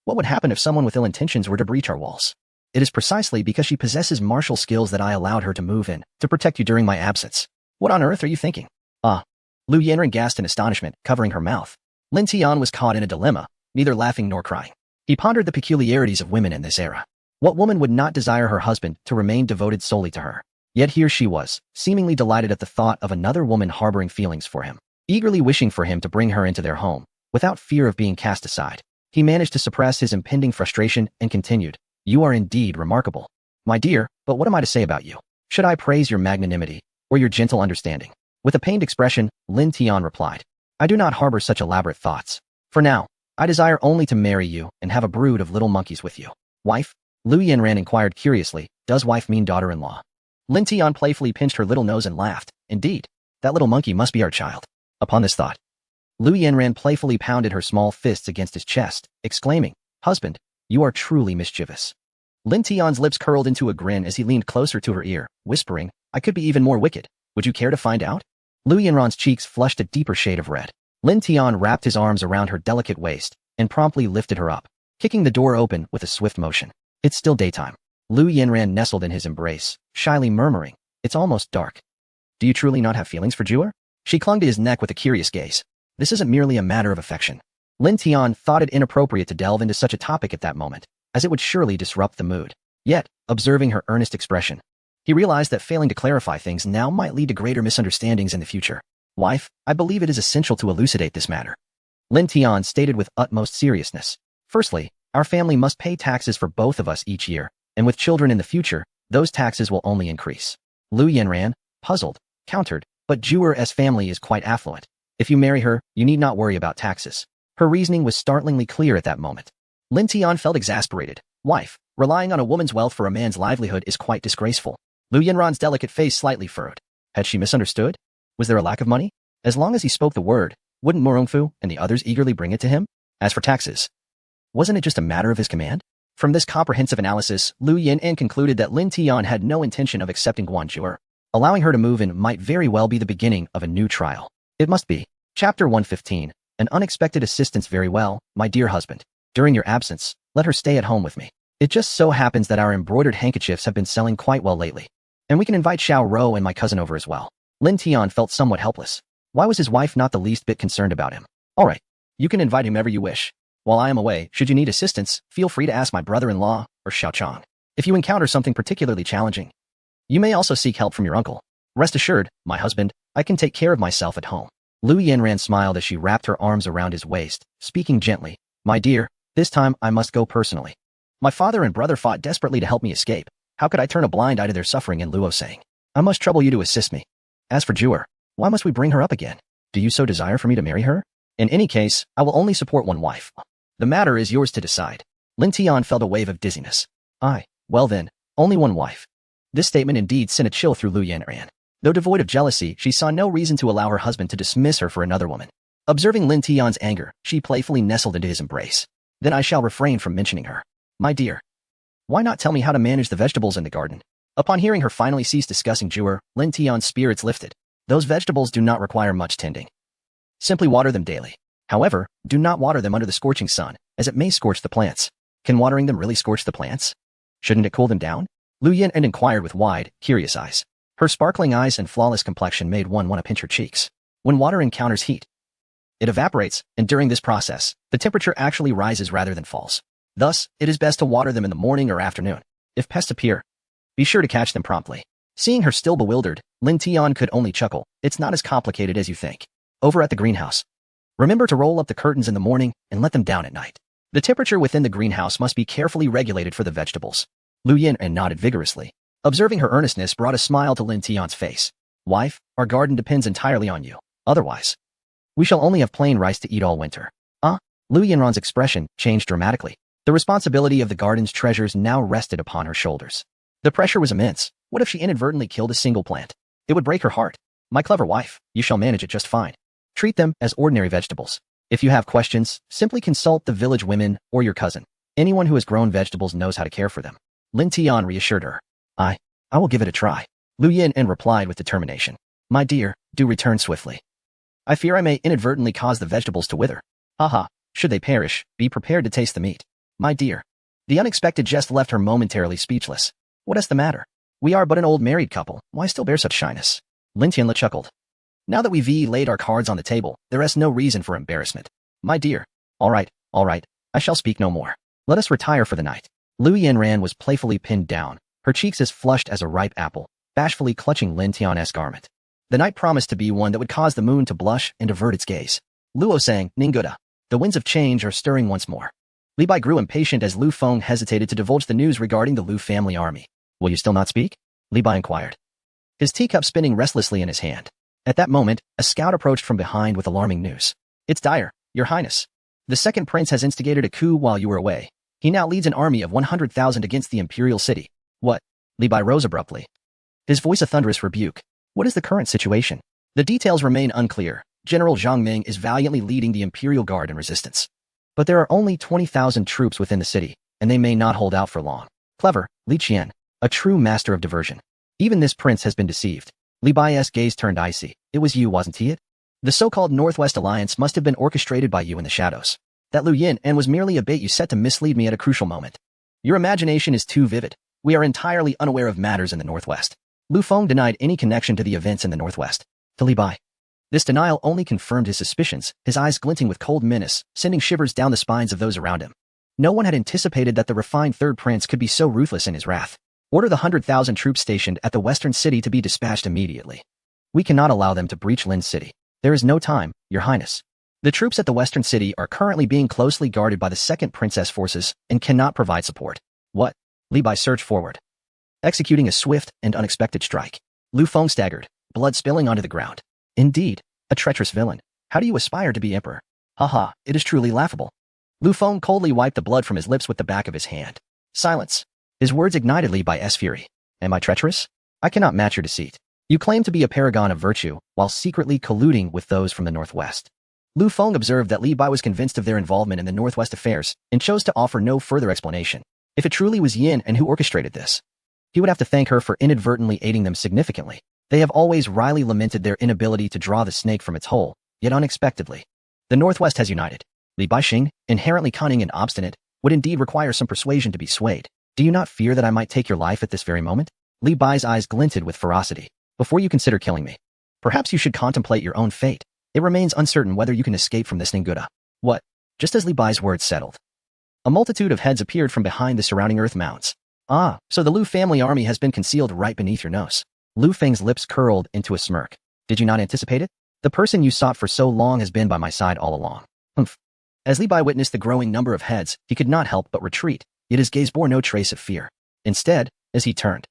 S1: What would happen if someone with ill intentions were to breach our walls? It is precisely because she possesses martial skills that I allowed her to move in, to protect you during my absence. What on earth are you thinking? Lu Yinran gasped in astonishment, covering her mouth. Lin Tian was caught in a dilemma, neither laughing nor crying. He pondered the peculiarities of women in this era. What woman would not desire her husband to remain devoted solely to her? Yet here she was, seemingly delighted at the thought of another woman harboring feelings for him, eagerly wishing for him to bring her into their home, without fear of being cast aside. He managed to suppress his impending frustration and continued, You are indeed remarkable. My dear, but what am I to say about you? Should I praise your magnanimity, or your gentle understanding? With a pained expression, Lin Tian replied, I do not harbor such elaborate thoughts. For now, I desire only to marry you and have a brood of little monkeys with you. Wife? Lu Yinran inquired curiously, does wife mean daughter-in-law? Lin Tian playfully pinched her little nose and laughed. Indeed, that little monkey must be our child. Upon this thought, Lu Yinran playfully pounded her small fists against his chest, exclaiming, Husband, you are truly mischievous. Lin Tian's lips curled into a grin as he leaned closer to her ear, whispering, I could be even more wicked. Would you care to find out? Lu Yinran's cheeks flushed a deeper shade of red. Lin Tian wrapped his arms around her delicate waist and promptly lifted her up, kicking the door open with a swift motion. It's still daytime. Lu Yinran nestled in his embrace, shyly murmuring, It's almost dark. Do you truly not have feelings for Jua? She clung to his neck with a curious gaze. This isn't merely a matter of affection. Lin Tian thought it inappropriate to delve into such a topic at that moment, as it would surely disrupt the mood. Yet, observing her earnest expression, he realized that failing to clarify things now might lead to greater misunderstandings in the future. Wife, I believe it is essential to elucidate this matter. Lin Tian stated with utmost seriousness. Firstly, our family must pay taxes for both of us each year, and with children in the future, those taxes will only increase. Lu Yinran, puzzled, countered, but Juer's family is quite affluent. If you marry her, you need not worry about taxes. Her reasoning was startlingly clear at that moment. Lin Tian felt exasperated. Wife, relying on a woman's wealth for a man's livelihood is quite disgraceful. Lu Yinran's delicate face slightly furrowed. Had she misunderstood? Was there a lack of money? As long as he spoke the word, wouldn't Murongfu and the others eagerly bring it to him? As for taxes, wasn't it just a matter of his command? From this comprehensive analysis, Lu Yinran concluded that Lin Tian had no intention of accepting Guan Juer. Allowing her to move in might very well be the beginning of a new trial. It must be. Chapter 115. An unexpected assistance. Very well, my dear husband. During your absence, let her stay at home with me. It just so happens that our embroidered handkerchiefs have been selling quite well lately. And we can invite Xiao Rou and my cousin over as well. Lin Tian felt somewhat helpless. Why was his wife not the least bit concerned about him? All right, you can invite whomever you wish. While I am away, should you need assistance, feel free to ask my brother-in-law or Xiao Chang. If you encounter something particularly challenging, you may also seek help from your uncle. Rest assured, my husband, I can take care of myself at home. Lu Yinran smiled as she wrapped her arms around his waist, speaking gently. My dear, this time I must go personally. My father and brother fought desperately to help me escape. How could I turn a blind eye to their suffering? And Luo saying, I must trouble you to assist me. As for Juer, why must we bring her up again? Do you so desire for me to marry her? In any case, I will only support one wife. The matter is yours to decide. Lin Tian felt a wave of dizziness. Well then, only one wife. This statement indeed sent a chill through Lu Yinran. Though devoid of jealousy, she saw no reason to allow her husband to dismiss her for another woman. Observing Lin Tian's anger, she playfully nestled into his embrace. Then I shall refrain from mentioning her. My dear, why not tell me how to manage the vegetables in the garden? Upon hearing her finally cease discussing Juer, Lin Tian's spirits lifted. Those vegetables do not require much tending. Simply water them daily. However, do not water them under the scorching sun, as it may scorch the plants. Can watering them really scorch the plants? Shouldn't it cool them down? Lu Yinran inquired with wide, curious eyes. Her sparkling eyes and flawless complexion made one want to pinch her cheeks. When water encounters heat, it evaporates, and during this process, the temperature actually rises rather than falls. Thus, it is best to water them in the morning or afternoon. If pests appear, be sure to catch them promptly. Seeing her still bewildered, Lin Tian could only chuckle. It's not as complicated as you think. Over at the greenhouse, remember to roll up the curtains in the morning and let them down at night. The temperature within the greenhouse must be carefully regulated for the vegetables. Lu Yinran nodded vigorously. Observing her earnestness brought a smile to Lin Tian's face. Wife, our garden depends entirely on you. Otherwise, we shall only have plain rice to eat all winter. Lu Yinran's expression changed dramatically. The responsibility of the garden's treasures now rested upon her shoulders. The pressure was immense. What if she inadvertently killed a single plant? It would break her heart. My clever wife, you shall manage it just fine. Treat them as ordinary vegetables. If you have questions, simply consult the village women or your cousin. Anyone who has grown vegetables knows how to care for them. Lin Tian reassured her. I will give it a try. Lu Yinran replied with determination. My dear, do return swiftly. I fear I may inadvertently cause the vegetables to wither. Should they perish, be prepared to taste the meat. My dear. The unexpected jest left her momentarily speechless. What is the matter? We are but an old married couple. Why still bear such shyness? Lin Tian chuckled. Now that we've laid our cards on the table, there is no reason for embarrassment. My dear. All right. I shall speak no more. Let us retire for the night. Lu Yinran was playfully pinned down, her cheeks as flushed as a ripe apple, bashfully clutching Lin Tian's garment. The night promised to be one that would cause the moon to blush and avert its gaze. Luo sang, Ninguda. The winds of change are stirring once more. Li Bai grew impatient as Lu Feng hesitated to divulge the news regarding the Lu family army. Will you still not speak? Li Bai inquired, his teacup spinning restlessly in his hand. At that moment, a scout approached from behind with alarming news. It's dire, Your Highness. The second prince has instigated a coup while you were away. He now leads an army of 100,000 against the imperial city. What? Li Bai rose abruptly, his voice a thunderous rebuke. What is the current situation? The details remain unclear. General Zhang Ming is valiantly leading the Imperial Guard in resistance. But there are only 20,000 troops within the city, and they may not hold out for long. Clever, Li Qian, a true master of diversion. Even this prince has been deceived. Li Bai's gaze turned icy. It was you, wasn't it? The so-called Northwest Alliance must have been orchestrated by you in the shadows. That Lu Yinran was merely a bait you set to mislead me at a crucial moment. Your imagination is too vivid. We are entirely unaware of matters in the Northwest. Lu Feng denied any connection to the events in the Northwest. To Li Bai, this denial only confirmed his suspicions, his eyes glinting with cold menace, sending shivers down the spines of those around him. No one had anticipated that the refined third prince could be so ruthless in his wrath. Order the 100,000 troops stationed at the western city to be dispatched immediately. We cannot allow them to breach Lin's city. There is no time, Your Highness. The troops at the western city are currently being closely guarded by the second princess forces and cannot provide support. What? Li Bai surged forward, executing a swift and unexpected strike. Lu Feng staggered, blood spilling onto the ground. Indeed, a treacherous villain. How do you aspire to be emperor? Haha, it is truly laughable. Lu Feng coldly wiped the blood from his lips with the back of his hand. Silence. His words ignited Li Bai's fury. Am I treacherous? I cannot match your deceit. You claim to be a paragon of virtue, while secretly colluding with those from the northwest. Lu Feng observed that Li Bai was convinced of their involvement in the northwest affairs, and chose to offer no further explanation. If it truly was Yin and who orchestrated this, he would have to thank her for inadvertently aiding them significantly. They have always wryly lamented their inability to draw the snake from its hole, yet unexpectedly, the northwest has united. Li Baixing, inherently cunning and obstinate, would indeed require some persuasion to be swayed. Do you not fear that I might take your life at this very moment? Li Bai's eyes glinted with ferocity. Before you consider killing me, perhaps you should contemplate your own fate. It remains uncertain whether you can escape from this Ninguda. What? Just as Li Bai's words settled, a multitude of heads appeared from behind the surrounding earth mounds. Ah, so the Lu family army has been concealed right beneath your nose. Lu Feng's lips curled into a smirk. Did you not anticipate it? The person you sought for so long has been by my side all along. Humph. As Li Bai witnessed the growing number of heads, he could not help but retreat, yet his gaze bore no trace of fear. Instead, as he turned,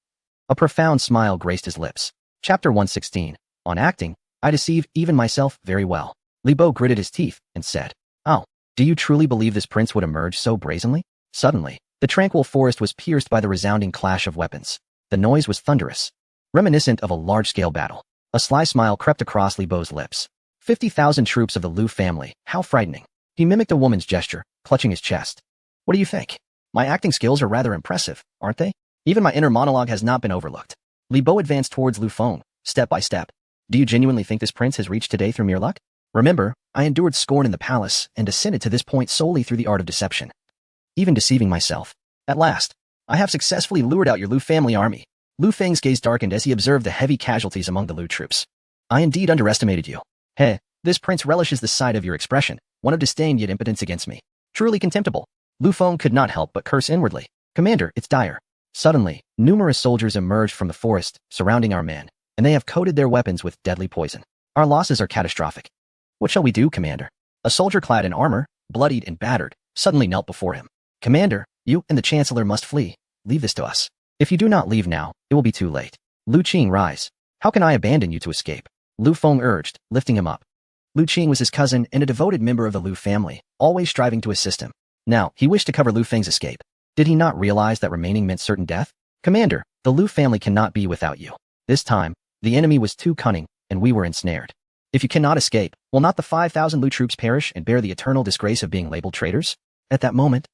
S1: a profound smile graced his lips. Chapter 116. On acting, I deceive even myself very well. Li Bo gritted his teeth and said, Oh, do you truly believe this prince would emerge so brazenly? Suddenly, the tranquil forest was pierced by the resounding clash of weapons. The noise was thunderous, reminiscent of a large-scale battle. A sly smile crept across Li Bo's lips. 50,000 troops of the Lu family, how frightening. He mimicked a woman's gesture, clutching his chest. What do you think? My acting skills are rather impressive, aren't they? Even my inner monologue has not been overlooked. Li Bo advanced towards Lu Feng, step by step. Do you genuinely think this prince has reached today through mere luck? Remember, I endured scorn in the palace and ascended to this point solely through the art of deception. Even deceiving myself. At last, I have successfully lured out your Lu family army. Lu Feng's gaze darkened as he observed the heavy casualties among the Lu troops. I indeed underestimated you. Heh, this prince relishes the sight of your expression, one of disdain yet impotence against me. Truly contemptible. Lu Feng could not help but curse inwardly. Commander, it's dire. Suddenly, numerous soldiers emerged from the forest, surrounding our men, and they have coated their weapons with deadly poison. Our losses are catastrophic. What shall we do, Commander? A soldier clad in armor, bloodied and battered, suddenly knelt before him. Commander, you and the Chancellor must flee. Leave this to us. If you do not leave now, it will be too late. Lu Qing, rise. How can I abandon you to escape? Lu Feng urged, lifting him up. Lu Qing was his cousin and a devoted member of the Lu family, always striving to assist him. Now, he wished to cover Lu Feng's escape. Did he not realize that remaining meant certain death? Commander, the Lu family cannot be without you. This time, the enemy was too cunning, and we were ensnared. If you cannot escape, will not the 5,000 Lu troops perish and bear the eternal disgrace of being labeled traitors? At that moment,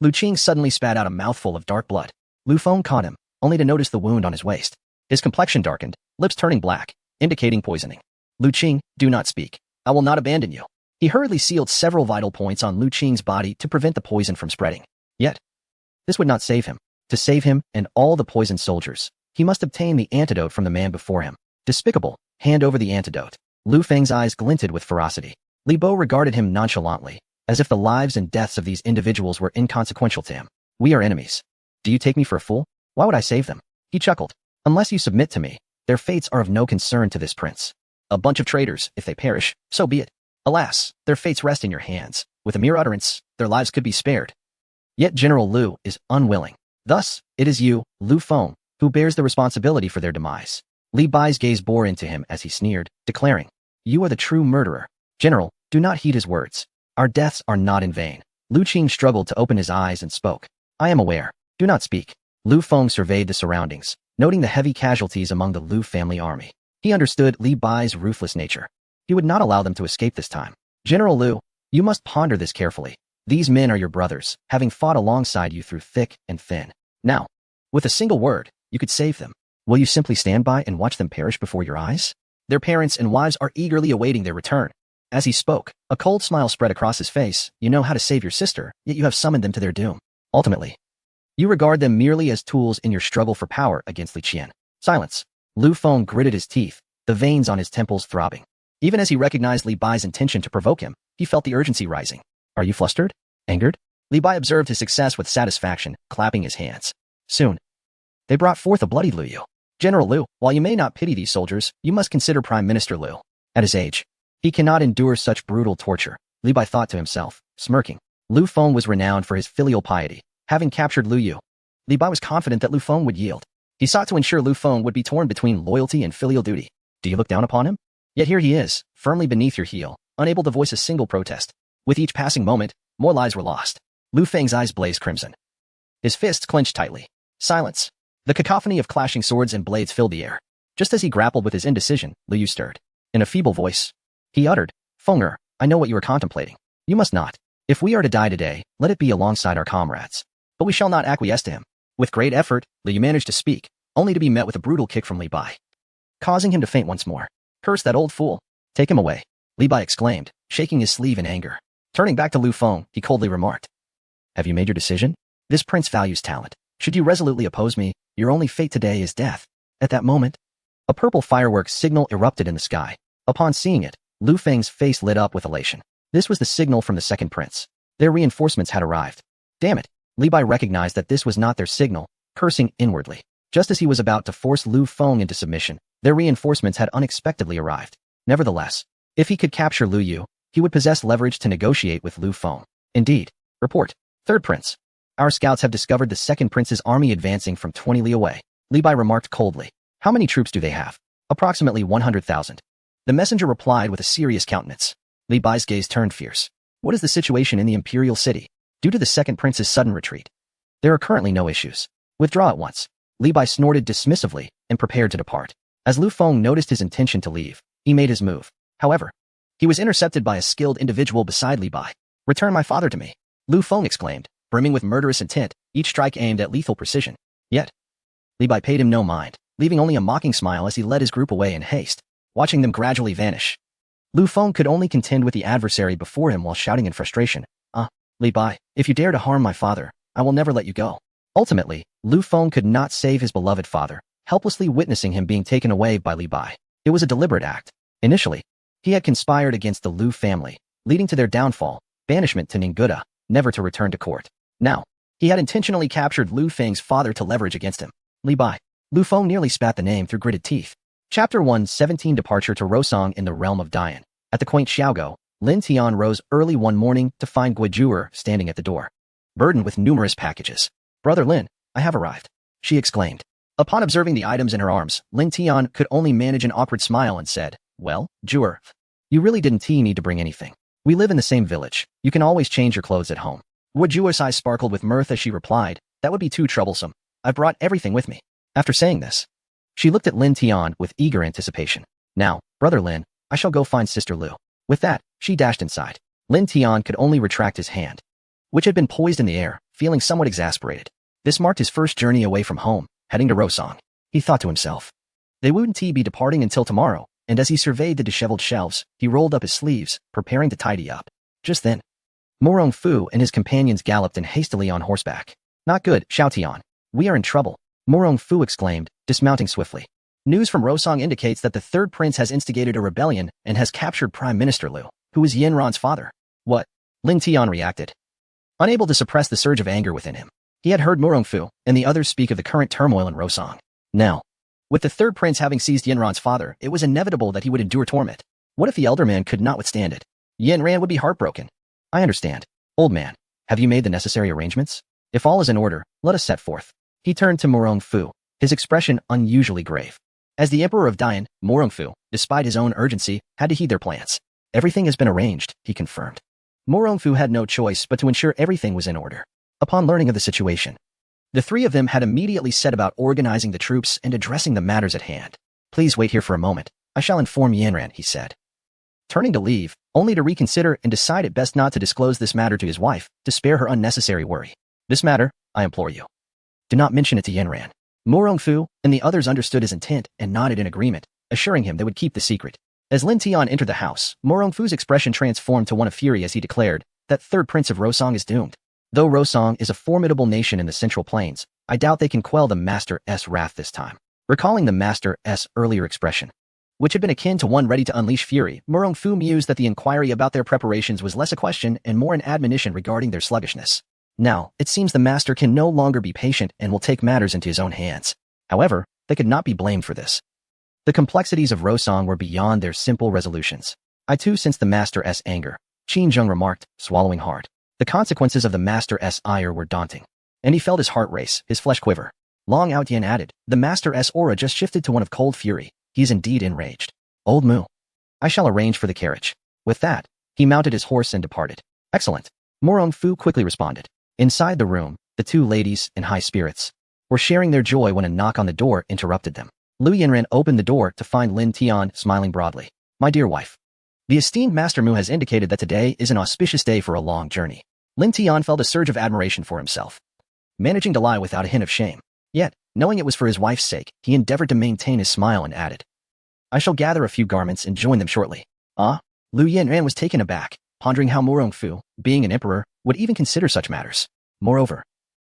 S1: Lu Qing suddenly spat out a mouthful of dark blood. Lu Feng caught him, only to notice the wound on his waist. His complexion darkened, lips turning black, indicating poisoning. Lu Qing, do not speak. I will not abandon you. He hurriedly sealed several vital points on Lu Qing's body to prevent the poison from spreading. Yet, this would not save him. To save him and all the poisoned soldiers, he must obtain the antidote from the man before him. Despicable, hand over the antidote. Lu Feng's eyes glinted with ferocity. Li Bo regarded him nonchalantly, as if the lives and deaths of these individuals were inconsequential to him. We are enemies. Do you take me for a fool? Why would I save them? He chuckled. Unless you submit to me, their fates are of no concern to this prince. A bunch of traitors, if they perish, so be it. Alas, their fates rest in your hands. With a mere utterance, their lives could be spared. Yet General Lu is unwilling. Thus, it is you, Lu Feng, who bears the responsibility for their demise. Li Bai's gaze bore into him as he sneered, declaring, You are the true murderer. General, do not heed his words. Our deaths are not in vain. Lu Qing struggled to open his eyes and spoke. I am aware. Do not speak. Lu Feng surveyed the surroundings, noting the heavy casualties among the Lu family army. He understood Li Bai's ruthless nature. He would not allow them to escape this time. General Lu, you must ponder this carefully. These men are your brothers, having fought alongside you through thick and thin. Now, with a single word, you could save them. Will you simply stand by and watch them perish before your eyes? Their parents and wives are eagerly awaiting their return. As he spoke, a cold smile spread across his face. You know how to save your sister, yet you have summoned them to their doom. Ultimately, you regard them merely as tools in your struggle for power against Li Qian. Silence. Lu Feng gritted his teeth, the veins on his temples throbbing. Even as he recognized Li Bai's intention to provoke him, he felt the urgency rising. Are you flustered? Angered? Li Bai observed his success with satisfaction, clapping his hands. Soon, they brought forth a bloody Lu Yu. General Lu, while you may not pity these soldiers, you must consider Prime Minister Lu. At his age, he cannot endure such brutal torture, Li Bai thought to himself, smirking. Lu Feng was renowned for his filial piety. Having captured Lu Yu, Li Bai was confident that Lu Feng would yield. He sought to ensure Lu Feng would be torn between loyalty and filial duty. Do you look down upon him? Yet here he is, firmly beneath your heel, unable to voice a single protest. With each passing moment, more lives were lost. Lu Feng's eyes blazed crimson. His fists clenched tightly. Silence. The cacophony of clashing swords and blades filled the air. Just as he grappled with his indecision, Liu Yu stirred. In a feeble voice, he uttered, Fenger, I know what you are contemplating. You must not. If we are to die today, let it be alongside our comrades. But we shall not acquiesce to him. With great effort, Liu Yu managed to speak, only to be met with a brutal kick from Li Bai, causing him to faint once more. Curse that old fool. Take him away, Li Bai exclaimed, shaking his sleeve in anger. Turning back to Lu Feng, he coldly remarked, Have you made your decision? This prince values talent. Should you resolutely oppose me, your only fate today is death. At that moment, a purple fireworks signal erupted in the sky. Upon seeing it, Lu Feng's face lit up with elation. This was the signal from the second prince. Their reinforcements had arrived. Damn it! Li Bai recognized that this was not their signal, cursing inwardly. Just as he was about to force Lu Feng into submission, their reinforcements had unexpectedly arrived. Nevertheless, if he could capture Liu Yu, he would possess leverage to negotiate with Lu Feng. Indeed. Report. Third prince. Our scouts have discovered the second prince's army advancing from 20 li away. Li Bai remarked coldly. How many troops do they have? Approximately 100,000. The messenger replied with a serious countenance. Li Bai's gaze turned fierce. What is the situation in the imperial city? Due to the second prince's sudden retreat, there are currently no issues. Withdraw at once. Li Bai snorted dismissively and prepared to depart. As Lu Feng noticed his intention to leave, he made his move. However, he was intercepted by a skilled individual beside Li Bai. Return my father to me, Lu Feng exclaimed, brimming with murderous intent, each strike aimed at lethal precision. Yet, Li Bai paid him no mind, leaving only a mocking smile as he led his group away in haste, watching them gradually vanish. Lu Feng could only contend with the adversary before him while shouting in frustration, Li Bai, if you dare to harm my father, I will never let you go. Ultimately, Lu Feng could not save his beloved father, helplessly witnessing him being taken away by Li Bai. It was a deliberate act. Initially, he had conspired against the Lu family, leading to their downfall, banishment to Ningguda, never to return to court. Now, he had intentionally captured Lu Feng's father to leverage against him. Li Bai. Lu Feng nearly spat the name through gritted teeth. Chapter 117 Departure to Rosong in the Realm of Dian. At the quaint Xiaogou, Lin Tian rose early one morning to find Guizhuer standing at the door, burdened with numerous packages. Brother Lin, I have arrived, she exclaimed. Upon observing the items in her arms, Lin Tian could only manage an awkward smile and said, Well, Zhuer, you really didn't need to bring anything. We live in the same village. You can always change your clothes at home. Guizhuer's eyes sparkled with mirth as she replied, That would be too troublesome. I've brought everything with me. After saying this, she looked at Lin Tian with eager anticipation. Now, Brother Lin, I shall go find Sister Lu. With that, she dashed inside. Lin Tian could only retract his hand, which had been poised in the air, feeling somewhat exasperated. This marked his first journey away from home, heading to Rosong. He thought to himself, they wouldn't be departing until tomorrow, and as he surveyed the disheveled shelves, he rolled up his sleeves, preparing to tidy up. Just then, Morong Fu and his companions galloped in hastily on horseback. Not good, Xiao Tian. We are in trouble, Morong Fu exclaimed, dismounting swiftly. News from Rosong indicates that the third prince has instigated a rebellion and has captured Prime Minister Liu, who is Yanran's father. What? Lin Tian reacted, unable to suppress the surge of anger within him. He had heard Morong Fu and the others speak of the current turmoil in Rosong. Now, with the third prince having seized Yanran's father, it was inevitable that he would endure torment. What if the elder man could not withstand it? Yanran would be heartbroken. I understand. Old man, have you made the necessary arrangements? If all is in order, let us set forth. He turned to Morong Fu, his expression unusually grave. As the Emperor of Dian, Morong Fu, despite his own urgency, had to heed their plans. Everything has been arranged, he confirmed. Morong Fu had no choice but to ensure everything was in order. Upon learning of the situation, the three of them had immediately set about organizing the troops and addressing the matters at hand. Please wait here for a moment. I shall inform Yanran, he said, turning to leave, only to reconsider and decide it best not to disclose this matter to his wife, to spare her unnecessary worry. This matter, I implore you, do not mention it to Yanran. Morong Fu and the others understood his intent and nodded in agreement, assuring him they would keep the secret. As Lin Tian entered the house, Morong Fu's expression transformed to one of fury as he declared that third prince of Rosong is doomed. Though Rosong is a formidable nation in the Central Plains, I doubt they can quell the Master's wrath this time. Recalling the Master's earlier expression, which had been akin to one ready to unleash fury, Morong Fu mused that the inquiry about their preparations was less a question and more an admonition regarding their sluggishness. Now, it seems the master can no longer be patient and will take matters into his own hands. However, they could not be blamed for this. The complexities of Rosong were beyond their simple resolutions. I too sensed the master's anger, Qin Zheng remarked, swallowing hard. The consequences of the master's ire were daunting, and he felt his heart race, his flesh quiver. Long Outyan added, the master's aura just shifted to one of cold fury. He is indeed enraged. Old Mu. I shall arrange for the carriage. With that, he mounted his horse and departed. Excellent. Morong Fu quickly responded. Inside the room, the two ladies, in high spirits, were sharing their joy when a knock on the door interrupted them. Lu Yinran opened the door to find Lin Tian smiling broadly. My dear wife. The esteemed Master Mu has indicated that today is an auspicious day for a long journey. Lin Tian felt a surge of admiration for himself, managing to lie without a hint of shame. Yet, knowing it was for his wife's sake, he endeavored to maintain his smile and added, I shall gather a few garments and join them shortly. Ah? Lu Yinran was taken aback, pondering how Morong Fu, being an emperor, would even consider such matters. Moreover,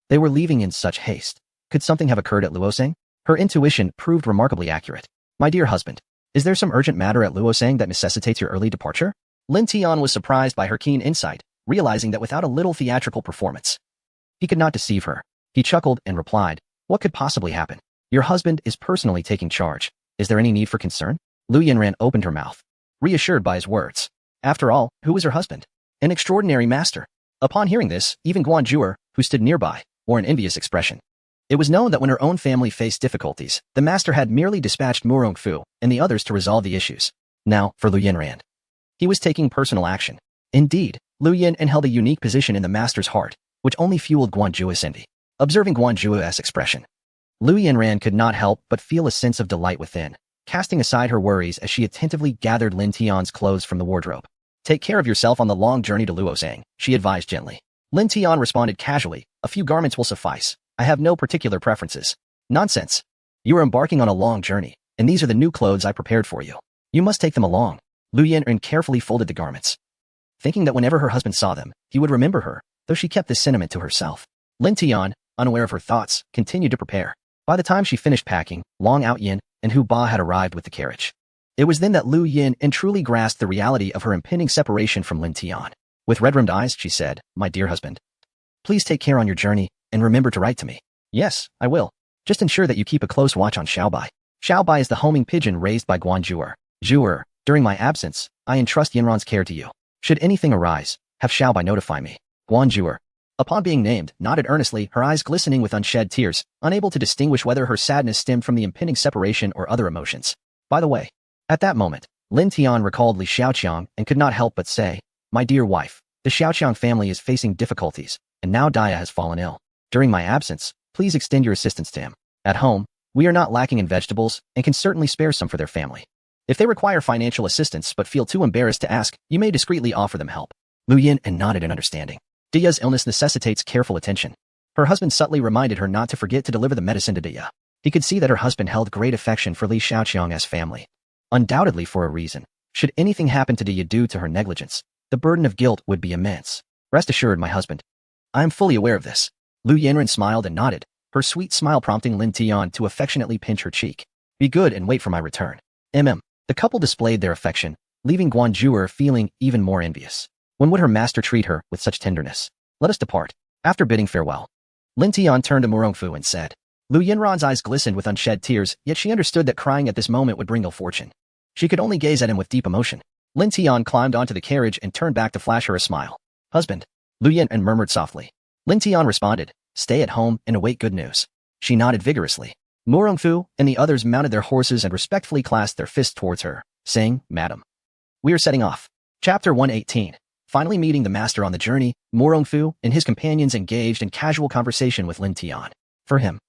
S1: they were leaving in such haste. Could something have occurred at Luosang? Her intuition proved remarkably accurate. My dear husband, is there some urgent matter at Luosang that necessitates your early departure? Lin Tian was surprised by her keen insight, realizing that without a little theatrical performance, he could not deceive her. He chuckled and replied, what could possibly happen? Your husband is personally taking charge. Is there any need for concern? Lu Yinran opened her mouth, reassured by his words. After all, who was her husband? An extraordinary master. Upon hearing this, even Guan Zhuer, who stood nearby, wore an envious expression. It was known that when her own family faced difficulties, the master had merely dispatched Morong Fu and the others to resolve the issues. Now, for Lu Yinran. He was taking personal action. Indeed, Lu Yinran held a unique position in the master's heart, which only fueled Guan Zhuer's envy. Observing Guan Zhuer's expression, Lu Yinran could not help but feel a sense of delight within, casting aside her worries as she attentively gathered Lin Tian's clothes from the wardrobe. Take care of yourself on the long journey to Luosang, she advised gently. Lin Tian responded casually, a few garments will suffice. I have no particular preferences. Nonsense. You are embarking on a long journey, and these are the new clothes I prepared for you. You must take them along. Lu Yinran carefully folded the garments, thinking that whenever her husband saw them, he would remember her, though she kept this sentiment to herself. Lin Tian, unaware of her thoughts, continued to prepare. By the time she finished packing, Long Outyan and Hu Ba had arrived with the carriage. It was then that Lu Yinran truly grasped the reality of her impending separation from Lin Tian. With red-rimmed eyes, she said, My dear husband, please take care on your journey, and remember to write to me. Yes, I will. Just ensure that you keep a close watch on Xiaobai. Xiaobai is the homing pigeon raised by Guan Zhuer. Zhuer, during my absence, I entrust Yinran's care to you. Should anything arise, have Xiaobai notify me. Guan Zhuer, upon being named, nodded earnestly, her eyes glistening with unshed tears, unable to distinguish whether her sadness stemmed from the impending separation or other emotions. By the way, at that moment, Lin Tian recalled Li Xiaoqiang and could not help but say, My dear wife, the Xiaoqiang family is facing difficulties, and now Dia has fallen ill. During my absence, please extend your assistance to him. At home, we are not lacking in vegetables and can certainly spare some for their family. If they require financial assistance but feel too embarrassed to ask, you may discreetly offer them help. Lu Yinran nodded in understanding. Dia's illness necessitates careful attention. Her husband subtly reminded her not to forget to deliver the medicine to Dia. He could see that her husband held great affection for Li Xiaoqiang's family. Undoubtedly for a reason. Should anything happen to Dia due to her negligence, the burden of guilt would be immense. Rest assured, my husband. I am fully aware of this. Lu Yinran smiled and nodded, her sweet smile prompting Lin Tian to affectionately pinch her cheek. Be good and wait for my return. The couple displayed their affection, leaving Guan Zhuer feeling even more envious. When would her master treat her with such tenderness? Let us depart. After bidding farewell, Lin Tian turned to Morong Fu and said. Lu Yinran's eyes glistened with unshed tears, yet she understood that crying at this moment would bring ill fortune. She could only gaze at him with deep emotion. Lin Tian climbed onto the carriage and turned back to flash her a smile. Husband, Lu Yinran murmured softly. Lin Tian responded, Stay at home and await good news. She nodded vigorously. Morong Fu and the others mounted their horses and respectfully clasped their fists towards her, saying, Madam. We are setting off. Chapter 118. Finally meeting the master on the journey, Morong Fu and his companions engaged in casual conversation with Lin Tian. For him,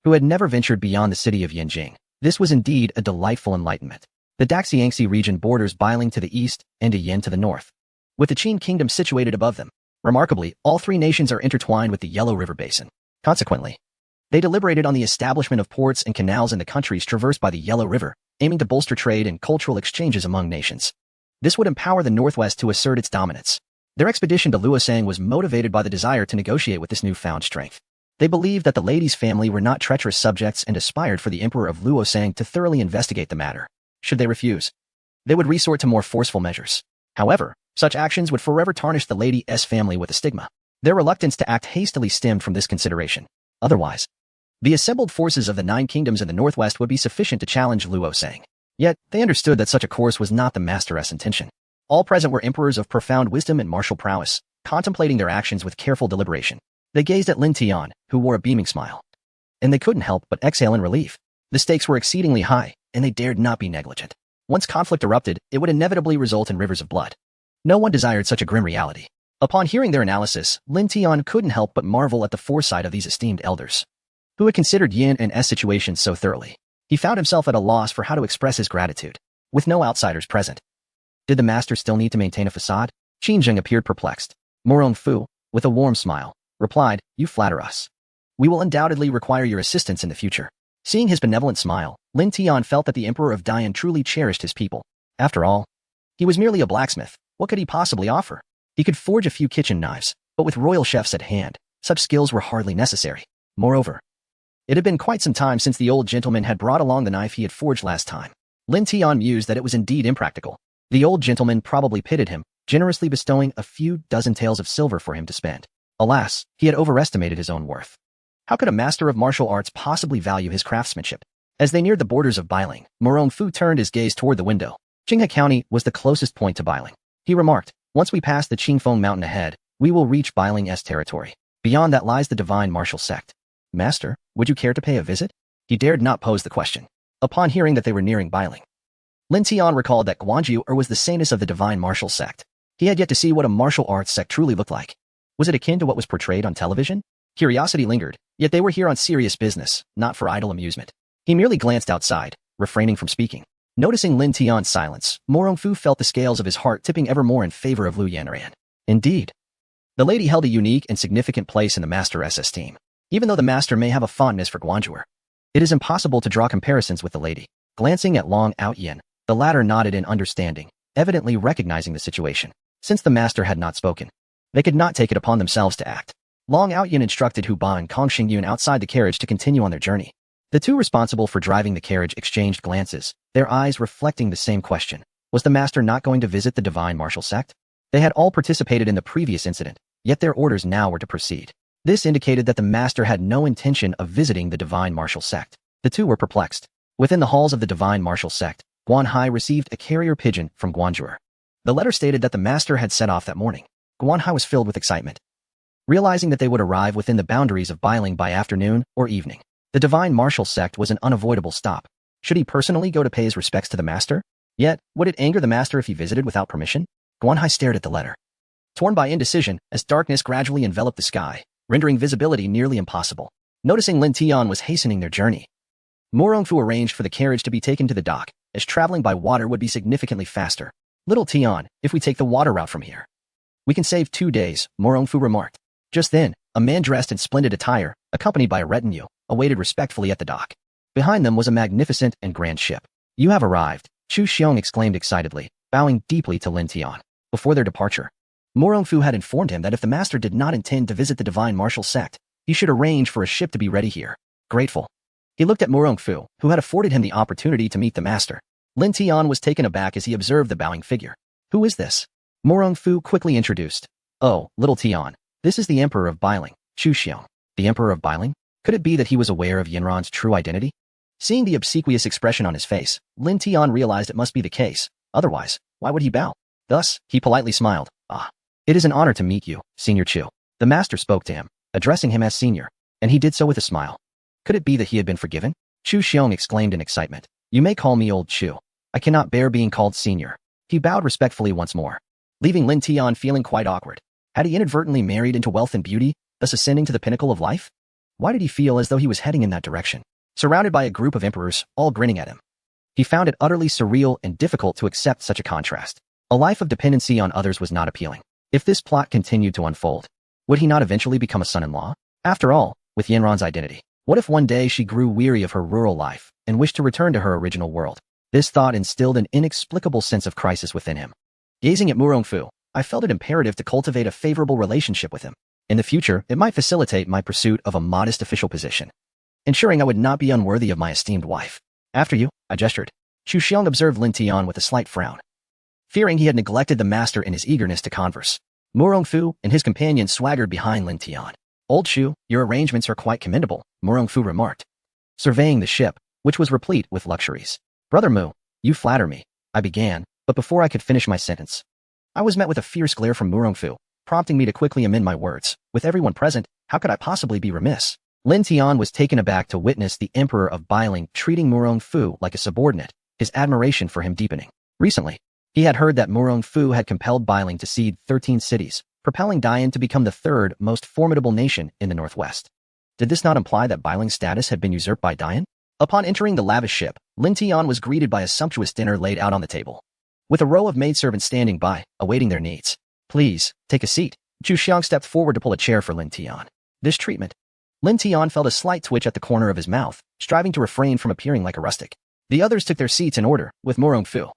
S1: who had never ventured beyond the city of Yanjing, this was indeed a delightful enlightenment. The Daxiangxi region borders Bailing to the east and Yin to the north, with the Qin kingdom situated above them. Remarkably, all three nations are intertwined with the Yellow River Basin. Consequently, they deliberated on the establishment of ports and canals in the countries traversed by the Yellow River, aiming to bolster trade and cultural exchanges among nations. This would empower the Northwest to assert its dominance. Their expedition to Luosang was motivated by the desire to negotiate with this newfound strength. They believed that the lady's family were not treacherous subjects and aspired for the Emperor of Luosang to thoroughly investigate the matter. Should they refuse, they would resort to more forceful measures. However, such actions would forever tarnish the lady's family with a stigma. Their reluctance to act hastily stemmed from this consideration. Otherwise, the assembled forces of the 9 kingdoms in the northwest would be sufficient to challenge Luosang. Yet, they understood that such a course was not the master's intention. All present were emperors of profound wisdom and martial prowess, contemplating their actions with careful deliberation. They gazed at Lin Tian, who wore a beaming smile. and they couldn't help but exhale in relief. The stakes were exceedingly high, and they dared not be negligent. Once conflict erupted, it would inevitably result in rivers of blood. No one desired such a grim reality. Upon hearing their analysis, Lin Tian couldn't help but marvel at the foresight of these esteemed elders, who had considered Yin and S situations so thoroughly. He found himself at a loss for how to express his gratitude, with no outsiders present. Did the master still need to maintain a facade? Qin Zheng appeared perplexed. Morong Fu, with a warm smile, replied, "You flatter us. We will undoubtedly require your assistance in the future." Seeing his benevolent smile, Lin Tian felt that the Emperor of Dian truly cherished his people. After all, he was merely a blacksmith. What could he possibly offer? He could forge a few kitchen knives, but with royal chefs at hand, such skills were hardly necessary. Moreover, it had been quite some time since the old gentleman had brought along the knife he had forged last time. Lin Tian mused that it was indeed impractical. The old gentleman probably pitied him, generously bestowing a few dozen taels of silver for him to spend. Alas, he had overestimated his own worth. How could a master of martial arts possibly value his craftsmanship? As they neared the borders of Bailing, Morong Fu turned his gaze toward the window. Qinghe County was the closest point to Bailing. He remarked, "Once we pass the Qingfeng Mountain ahead, we will reach Bailing's territory. Beyond that lies the divine martial sect. Master, would you care to pay a visit?" He dared not pose the question. Upon hearing that they were nearing Bailing, Lin Tian recalled that Guanju was the saintess of the divine martial sect. He had yet to see what a martial arts sect truly looked like. Was it akin to what was portrayed on television? Curiosity lingered, yet they were here on serious business, not for idle amusement. He merely glanced outside, refraining from speaking. Noticing Lin Tian's silence, Morong Fu felt the scales of his heart tipping ever more in favor of Lu Yanran. Indeed, the lady held a unique and significant place in the master's esteem. Even though the master may have a fondness for Guanjuer, it is impossible to draw comparisons with the lady. Glancing at Long Outyen, the latter nodded in understanding, evidently recognizing the situation. Since the master had not spoken, they could not take it upon themselves to act. Long Outyen instructed Hu Ba and Kong Xingyun outside the carriage to continue on their journey. The two responsible for driving the carriage exchanged glances, their eyes reflecting the same question. Was the master not going to visit the divine martial sect? They had all participated in the previous incident, yet their orders now were to proceed. This indicated that the master had no intention of visiting the divine martial sect. The two were perplexed. Within the halls of the divine martial sect, Guan Hai received a carrier pigeon from Guanjuer. The letter stated that the master had set off that morning. Guan Hai was filled with excitement, realizing that they would arrive within the boundaries of Bailing by afternoon or evening. The divine martial sect was an unavoidable stop. Should he personally go to pay his respects to the master? Yet, would it anger the master if he visited without permission? Guan Hai stared at the letter, torn by indecision as darkness gradually enveloped the sky, rendering visibility nearly impossible. Noticing Lin Tian was hastening their journey, Morong Fu arranged for the carriage to be taken to the dock, as traveling by water would be significantly faster. "Little Tian, if we take the water route from here, we can save 2 days," Morong Fu remarked. Just then, a man dressed in splendid attire, accompanied by a retinue, awaited respectfully at the dock. Behind them was a magnificent and grand ship. "You have arrived," Chu Xiong exclaimed excitedly, bowing deeply to Lin Tian. Before their departure, Morong Fu had informed him that if the master did not intend to visit the divine martial sect, he should arrange for a ship to be ready here. Grateful, he looked at Morong Fu, who had afforded him the opportunity to meet the master. Lin Tian was taken aback as he observed the bowing figure. "Who is this?" Morong Fu quickly introduced. "Oh, little Tian, this is the Emperor of Bailing, Chu Xiong." The Emperor of Bailing? Could it be that he was aware of Yinran's true identity? Seeing the obsequious expression on his face, Lin Tian realized it must be the case. Otherwise, why would he bow? Thus, he politely smiled. "Ah, it is an honor to meet you, Senior Chu." The master spoke to him, addressing him as senior, and he did so with a smile. Could it be that he had been forgiven? Chu Xiong exclaimed in excitement. "You may call me old Chu. I cannot bear being called senior." He bowed respectfully once more, leaving Lin Tian feeling quite awkward. Had he inadvertently married into wealth and beauty, thus ascending to the pinnacle of life? Why did he feel as though he was heading in that direction? Surrounded by a group of emperors, all grinning at him, he found it utterly surreal and difficult to accept such a contrast. A life of dependency on others was not appealing. If this plot continued to unfold, would he not eventually become a son-in-law? After all, with Yinran's identity, what if one day she grew weary of her rural life and wished to return to her original world? This thought instilled an inexplicable sense of crisis within him. Gazing at Morong Fu, I felt it imperative to cultivate a favorable relationship with him. In the future, it might facilitate my pursuit of a modest official position, ensuring I would not be unworthy of my esteemed wife. "After you," I gestured. Chu Xiong observed Lin Tian with a slight frown, fearing he had neglected the master in his eagerness to converse. Morong Fu and his companion swaggered behind Lin Tian. "Old Chu, your arrangements are quite commendable," Morong Fu remarked, surveying the ship, which was replete with luxuries. "Brother Mu, you flatter me," I began, but before I could finish my sentence, I was met with a fierce glare from Morong Fu, prompting me to quickly amend my words. With everyone present, how could I possibly be remiss? Lin Tian was taken aback to witness the Emperor of Bailing treating Murong Fu like a subordinate, his admiration for him deepening. Recently, he had heard that Murong Fu had compelled Bailing to cede 13 cities, propelling Dian to become the third most formidable nation in the northwest. Did this not imply that Bailing's status had been usurped by Dian? Upon entering the lavish ship, Lin Tian was greeted by a sumptuous dinner laid out on the table, with a row of maidservants standing by, awaiting their needs. Please, take a seat. Chu Xiang stepped forward to pull a chair for Lin Tian. This treatment. Lin Tian felt a slight twitch at the corner of his mouth, striving to refrain from appearing like a rustic. The others took their seats in order, with Murong Fu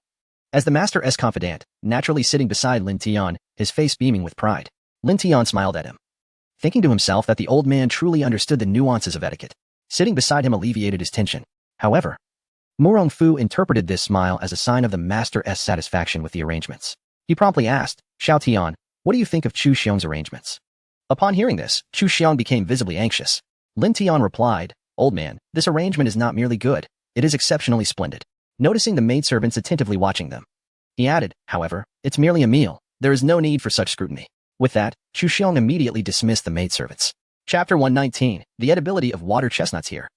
S1: as the master's confidant, naturally sitting beside Lin Tian, his face beaming with pride. Lin Tian smiled at him, thinking to himself that the old man truly understood the nuances of etiquette. Sitting beside him alleviated his tension. However, Murong Fu interpreted this smile as a sign of the master's satisfaction with the arrangements. He promptly asked, Xiao Tian, what do you think of Chu Xiang's arrangements? Upon hearing this, Chu Xiang became visibly anxious. Lin Tian replied, Old man, this arrangement is not merely good, it is exceptionally splendid. Noticing the maidservants attentively watching them, he added, however, it's merely a meal. There is no need for such scrutiny. With that, Chu Xiang immediately dismissed the maidservants. Chapter 119, The Edibility of Water Chestnuts Here.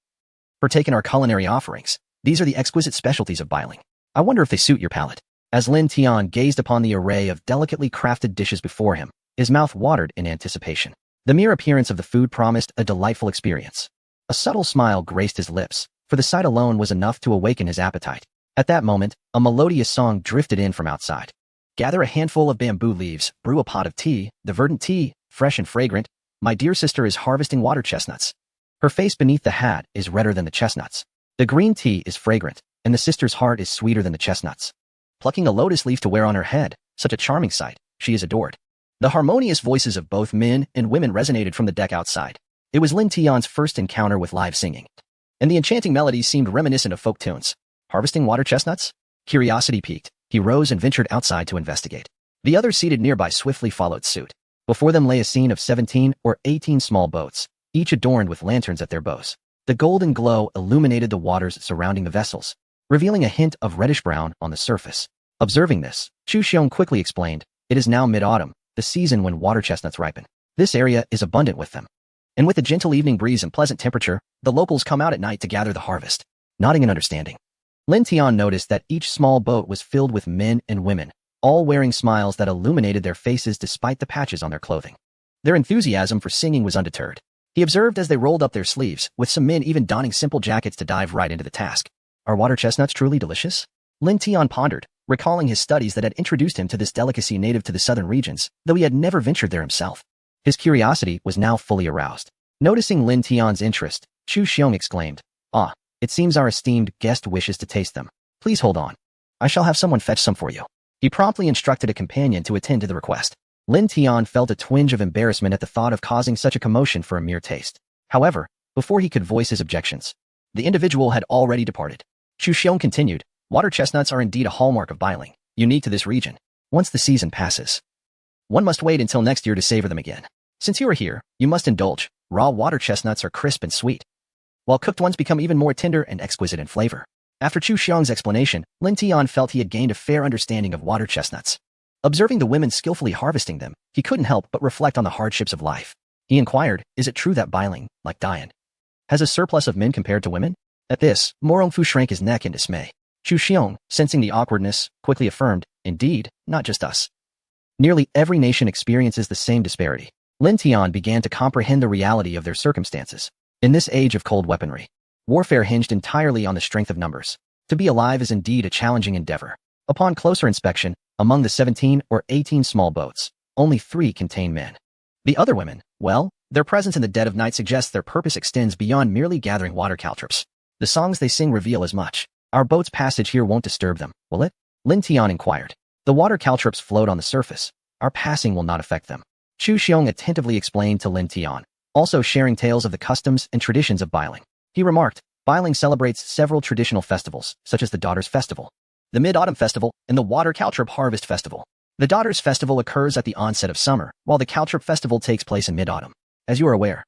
S1: Partake in our culinary offerings. These are the exquisite specialties of Bailing. I wonder if they suit your palate. As Lin Tian gazed upon the array of delicately crafted dishes before him, his mouth watered in anticipation. The mere appearance of the food promised a delightful experience. A subtle smile graced his lips, for the sight alone was enough to awaken his appetite. At that moment, a melodious song drifted in from outside. Gather a handful of bamboo leaves, brew a pot of tea, the verdant tea, fresh and fragrant. My dear sister is harvesting water chestnuts. Her face beneath the hat is redder than the chestnuts. The green tea is fragrant, and the sister's heart is sweeter than the chestnuts. Plucking a lotus leaf to wear on her head, such a charming sight, she is adored. The harmonious voices of both men and women resonated from the deck outside. It was Lin Tian's first encounter with live singing, and the enchanting melodies seemed reminiscent of folk tunes. Harvesting water chestnuts? Curiosity piqued. He rose and ventured outside to investigate. The others seated nearby swiftly followed suit. Before them lay a scene of 17 or 18 small boats, each adorned with lanterns at their bows. The golden glow illuminated the waters surrounding the vessels, revealing a hint of reddish-brown on the surface. Observing this, Chu Xiong quickly explained, it is now mid-autumn, the season when water chestnuts ripen. This area is abundant with them. And with the gentle evening breeze and pleasant temperature, the locals come out at night to gather the harvest. Nodding in understanding, Lin Tian noticed that each small boat was filled with men and women, all wearing smiles that illuminated their faces despite the patches on their clothing. Their enthusiasm for singing was undeterred. He observed as they rolled up their sleeves, with some men even donning simple jackets to dive right into the task. Are water chestnuts truly delicious? Lin Tian pondered, recalling his studies that had introduced him to this delicacy native to the southern regions, though he had never ventured there himself. His curiosity was now fully aroused. Noticing Lin Tian's interest, Chu Xiong exclaimed, Ah, it seems our esteemed guest wishes to taste them. Please hold on. I shall have someone fetch some for you. He promptly instructed a companion to attend to the request. Lin Tian felt a twinge of embarrassment at the thought of causing such a commotion for a mere taste. However, before he could voice his objections, the individual had already departed. Chu Xiong continued, water chestnuts are indeed a hallmark of Bailing, unique to this region. Once the season passes, one must wait until next year to savor them again. Since you are here, you must indulge. Raw water chestnuts are crisp and sweet, while cooked ones become even more tender and exquisite in flavor. After Chu Xiong's explanation, Lin Tian felt he had gained a fair understanding of water chestnuts. Observing the women skillfully harvesting them, he couldn't help but reflect on the hardships of life. He inquired, is it true that Bailing, like Dian, has a surplus of men compared to women? At this, Murong Fu shrank his neck in dismay. Chu Xiong, sensing the awkwardness, quickly affirmed, indeed, not just us. Nearly every nation experiences the same disparity. Lin Tian began to comprehend the reality of their circumstances. In this age of cold weaponry, warfare hinged entirely on the strength of numbers. To be alive is indeed a challenging endeavor. Upon closer inspection, among the 17 or 18 small boats, only 3 contain men. The other women, well, their presence in the dead of night suggests their purpose extends beyond merely gathering water caltrops. The songs they sing reveal as much. Our boat's passage here won't disturb them, will it? Lin Tian inquired. The water caltrops float on the surface. Our passing will not affect them. Chu Xiong attentively explained to Lin Tian, also sharing tales of the customs and traditions of Bailing. He remarked, Bailing celebrates several traditional festivals, such as the Daughters' Festival, the Mid-Autumn Festival, and the Water Caltrop Harvest Festival. The Daughters' Festival occurs at the onset of summer, while the Caltrop Festival takes place in mid-autumn. As you are aware,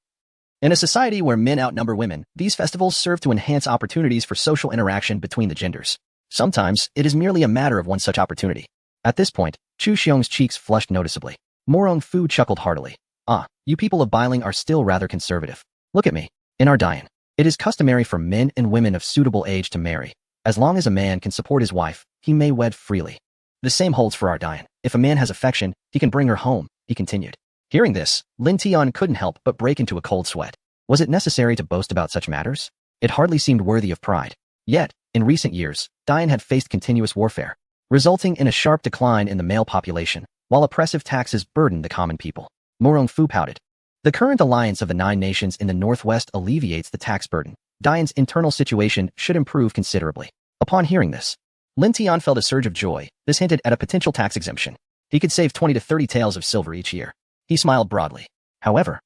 S1: in a society where men outnumber women, these festivals serve to enhance opportunities for social interaction between the genders. Sometimes, it is merely a matter of one such opportunity. At this point, Chu Xiong's cheeks flushed noticeably. Murong Fu chuckled heartily. Ah, you people of Bailing are still rather conservative. Look at me. In our Dian, it is customary for men and women of suitable age to marry. As long as a man can support his wife, he may wed freely. The same holds for our Dian. If a man has affection, he can bring her home, he continued. Hearing this, Lin Tian couldn't help but break into a cold sweat. Was it necessary to boast about such matters? It hardly seemed worthy of pride. Yet, in recent years, Dian had faced continuous warfare, resulting in a sharp decline in the male population, while oppressive taxes burdened the common people. Morong Fu pouted. The current alliance of the 9 nations in the northwest alleviates the tax burden. Dian's internal situation should improve considerably. Upon hearing this, Lin Tian felt a surge of joy. This hinted at a potential tax exemption. He could save 20 to 30 taels of silver each year. He smiled broadly. However,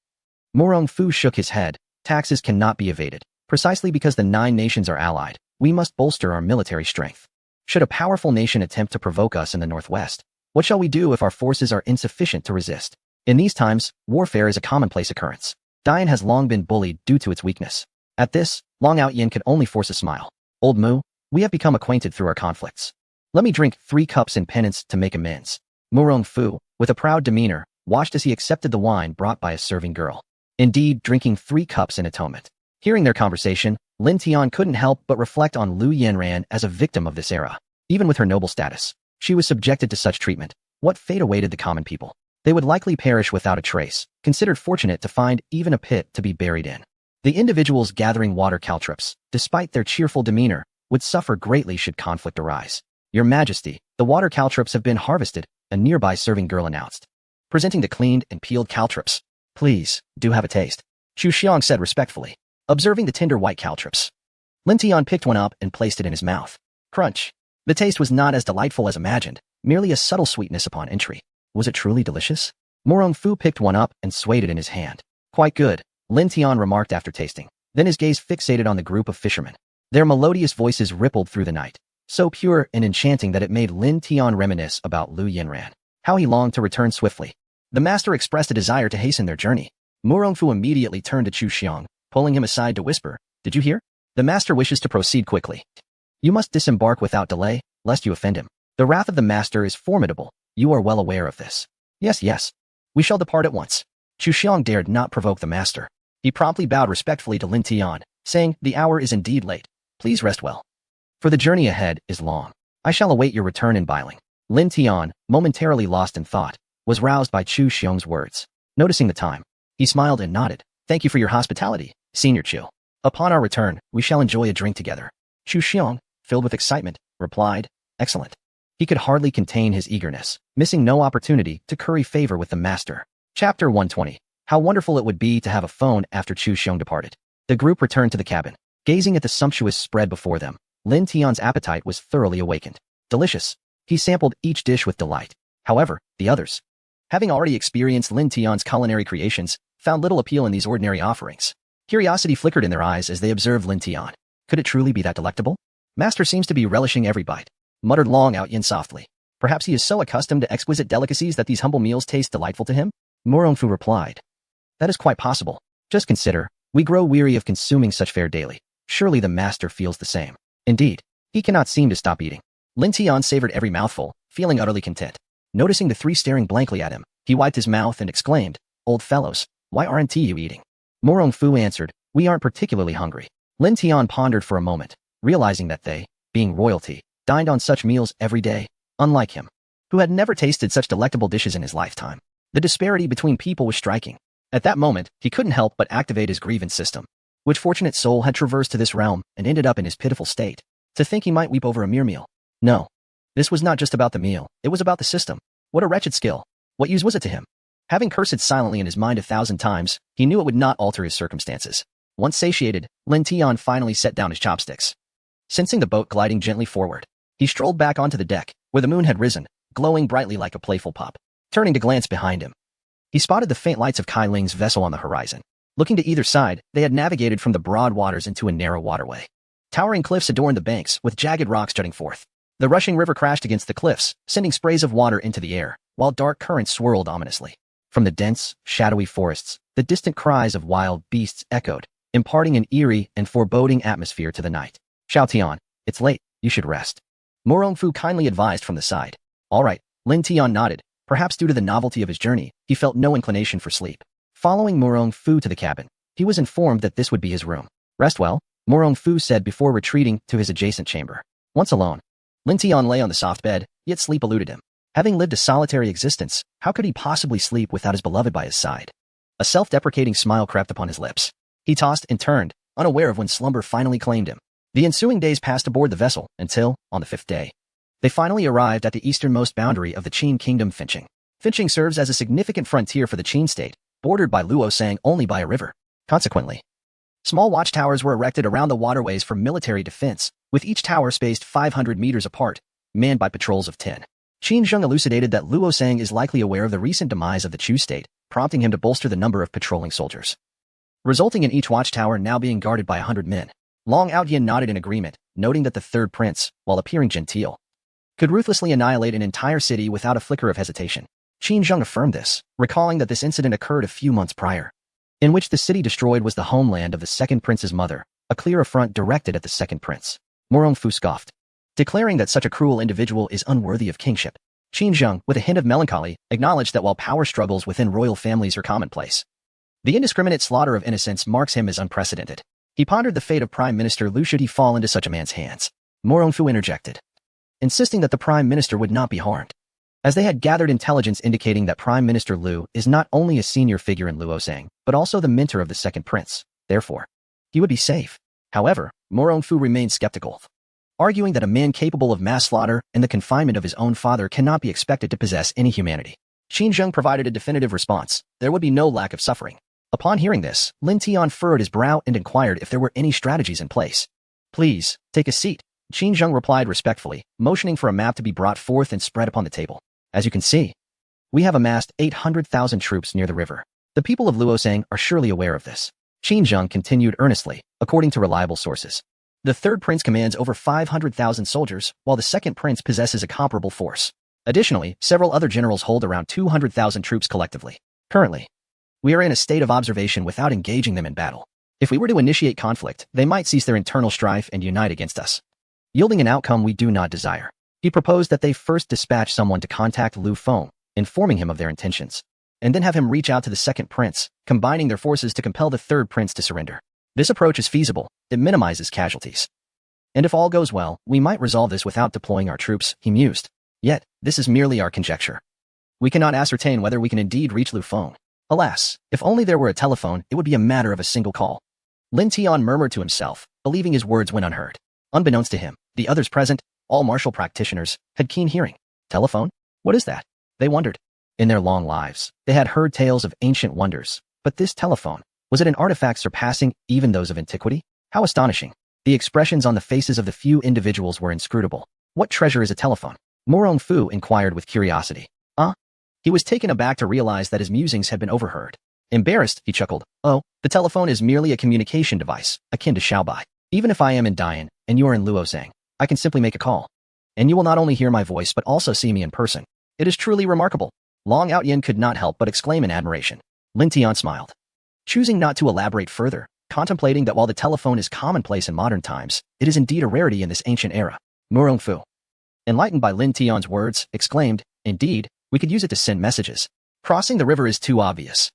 S1: Morong Fu shook his head. Taxes cannot be evaded. Precisely because the 9 nations are allied, we must bolster our military strength. Should a powerful nation attempt to provoke us in the northwest, what shall we do if our forces are insufficient to resist? In these times, warfare is a commonplace occurrence. Dian has long been bullied due to its weakness. At this, Long Outyin could only force a smile. Old Mu, we have become acquainted through our conflicts. Let me drink 3 cups in penance to make amends. Morong Fu, with a proud demeanor, watched as he accepted the wine brought by a serving girl. Indeed, drinking 3 cups in atonement. Hearing their conversation, Lin Tian couldn't help but reflect on Lu Yanran as a victim of this era. Even with her noble status, she was subjected to such treatment. What fate awaited the common people? They would likely perish without a trace, considered fortunate to find even a pit to be buried in. The individuals gathering water caltrops, despite their cheerful demeanor, would suffer greatly should conflict arise. Your Majesty, the water caltrops have been harvested, a nearby serving girl announced. Presenting the cleaned and peeled caltrops. Please, do have a taste. Chu Xiang said respectfully, observing the tender white caltrops. Lin Tian picked one up and placed it in his mouth. Crunch. The taste was not as delightful as imagined, merely a subtle sweetness upon entry. Was it truly delicious? Morong Fu picked one up and swayed it in his hand. Quite good, Lin Tian remarked after tasting. Then his gaze fixated on the group of fishermen. Their melodious voices rippled through the night, so pure and enchanting that it made Lin Tian reminisce about Lu Yanran. How he longed to return swiftly. The master expressed a desire to hasten their journey. Morong Fu immediately turned to Chu Xiang, pulling him aside to whisper, "Did you hear? The master wishes to proceed quickly. You must disembark without delay, lest you offend him. The wrath of the master is formidable. You are well aware of this." Yes. We shall depart at once." Chu Xiang dared not provoke the master. He promptly bowed respectfully to Lin Tian, saying, "The hour is indeed late. Please rest well. For the journey ahead is long. I shall await your return in Bailing." Lin Tian, momentarily lost in thought, was roused by Chu Xiang's words. Noticing the time, he smiled and nodded. "Thank you for your hospitality, Senior Chu. Upon our return, we shall enjoy a drink together." Chu Xiang, filled with excitement, replied, "Excellent." He could hardly contain his eagerness, missing no opportunity to curry favor with the master. Chapter 120. How wonderful it would be to have a phone after Chu Xiang departed. The group returned to the cabin. Gazing at the sumptuous spread before them, Lin Tian's appetite was thoroughly awakened. Delicious. He sampled each dish with delight. However, the others, having already experienced Lin Tian's culinary creations, found little appeal in these ordinary offerings. Curiosity flickered in their eyes as they observed Lin Tian. Could it truly be that delectable? Master seems to be relishing every bite, muttered Long Outyin softly. Perhaps he is so accustomed to exquisite delicacies that these humble meals taste delightful to him? Morong Fu replied. That is quite possible. Just consider, we grow weary of consuming such fare daily. Surely the master feels the same. Indeed, he cannot seem to stop eating. Lin Tian savored every mouthful, feeling utterly content. Noticing the 3 staring blankly at him, he wiped his mouth and exclaimed, "Old fellows, why aren't you eating?" Morong Fu answered, "We aren't particularly hungry." Lin Tian pondered for a moment, realizing that they, being royalty, dined on such meals every day, unlike him, who had never tasted such delectable dishes in his lifetime. The disparity between people was striking. At that moment, he couldn't help but activate his grievance system. Which fortunate soul had traversed to this realm and ended up in his pitiful state? To think he might weep over a mere meal. No. This was not just about the meal, it was about the system. What a wretched skill. What use was it to him? Having cursed it silently in his mind 1,000 times, he knew it would not alter his circumstances. Once satiated, Lin Tian finally set down his chopsticks. Sensing the boat gliding gently forward, he strolled back onto the deck, where the moon had risen, glowing brightly like a playful pup. Turning to glance behind him, he spotted the faint lights of Kai Ling's vessel on the horizon. Looking to either side, they had navigated from the broad waters into a narrow waterway. Towering cliffs adorned the banks, with jagged rocks jutting forth. The rushing river crashed against the cliffs, sending sprays of water into the air, while dark currents swirled ominously. From the dense, shadowy forests, the distant cries of wild beasts echoed, imparting an eerie and foreboding atmosphere to the night. "Xiao Tian, it's late, you should rest." Morong Fu kindly advised from the side. "All right," Lin Tian nodded. Perhaps due to the novelty of his journey, he felt no inclination for sleep. Following Morong Fu to the cabin, He was informed that this would be his room. Rest well, Morong Fu said before retreating to his adjacent chamber. Once alone, Lin Tian lay on the soft bed, yet sleep eluded him. Having lived a solitary existence, how could he possibly sleep without his beloved by his side? A self-deprecating smile crept upon his lips. He tossed and turned, unaware of when slumber finally claimed him. The ensuing days passed aboard the vessel until, on the 5th day, they finally arrived at the easternmost boundary of the Qin Kingdom, Finching. Finching serves as a significant frontier for the Qin state, bordered by Luosang only by a river. Consequently, small watchtowers were erected around the waterways for military defense, with each tower spaced 500 meters apart, manned by patrols of 10. Qin Zheng elucidated that Luosang is likely aware of the recent demise of the Chu state, prompting him to bolster the number of patrolling soldiers, resulting in each watchtower now being guarded by 100 men. Long Outyin nodded in agreement, noting that the third prince, while appearing genteel, could ruthlessly annihilate an entire city without a flicker of hesitation. Qin Zheng affirmed this, recalling that this incident occurred a few months prior, in which the city destroyed was the homeland of the second prince's mother, a clear affront directed at the second prince. Morong Fu scoffed, declaring that such a cruel individual is unworthy of kingship. Qin Zheng, with a hint of melancholy, acknowledged that while power struggles within royal families are commonplace, the indiscriminate slaughter of innocents marks him as unprecedented. He pondered the fate of Prime Minister Lu should he fall into such a man's hands. Morong Fu interjected, insisting that the Prime Minister would not be harmed, as they had gathered intelligence indicating that Prime Minister Lu is not only a senior figure in Luosang, but also the mentor of the second prince. Therefore, he would be safe. However, Morong Fu remained skeptical, arguing that a man capable of mass slaughter and the confinement of his own father cannot be expected to possess any humanity. Qin Zheng provided a definitive response. There would be no lack of suffering. Upon hearing this, Lin Tian furrowed his brow and inquired if there were any strategies in place. Please, take a seat. Qin Zheng replied respectfully, motioning for a map to be brought forth and spread upon the table. As you can see, we have amassed 800,000 troops near the river. The people of Luosang are surely aware of this. Qin Zheng continued earnestly, according to reliable sources. The third prince commands over 500,000 soldiers, while the second prince possesses a comparable force. Additionally, several other generals hold around 200,000 troops collectively. Currently, we are in a state of observation without engaging them in battle. If we were to initiate conflict, they might cease their internal strife and unite against us, yielding an outcome we do not desire. He proposed that they first dispatch someone to contact Lu Feng, informing him of their intentions, and then have him reach out to the second prince, combining their forces to compel the third prince to surrender. This approach is feasible. It minimizes casualties. And if all goes well, we might resolve this without deploying our troops, he mused. Yet, this is merely our conjecture. We cannot ascertain whether we can indeed reach Lu Feng. Alas, if only there were a telephone, it would be a matter of a single call. Lin Tian murmured to himself, believing his words went unheard. Unbeknownst to him, the others present, all martial practitioners, had keen hearing. Telephone? What is that? They wondered. In their long lives, they had heard tales of ancient wonders, but this telephone, was it an artifact surpassing even those of antiquity? How astonishing. The expressions on the faces of the few individuals were inscrutable. What treasure is a telephone? Morong Fu inquired with curiosity. He was taken aback to realize that his musings had been overheard. Embarrassed, he chuckled. Oh, the telephone is merely a communication device, akin to Xiaobai. Even if I am in Dian, and you are in Luosang, I can simply make a call. And you will not only hear my voice but also see me in person. It is truly remarkable. Long Outyin could not help but exclaim in admiration. Lin Tian smiled, choosing not to elaborate further, contemplating that while the telephone is commonplace in modern times, it is indeed a rarity in this ancient era. Morong Fu, enlightened by Lin Tian's words, exclaimed, indeed, we could use it to send messages. Crossing the river is too obvious.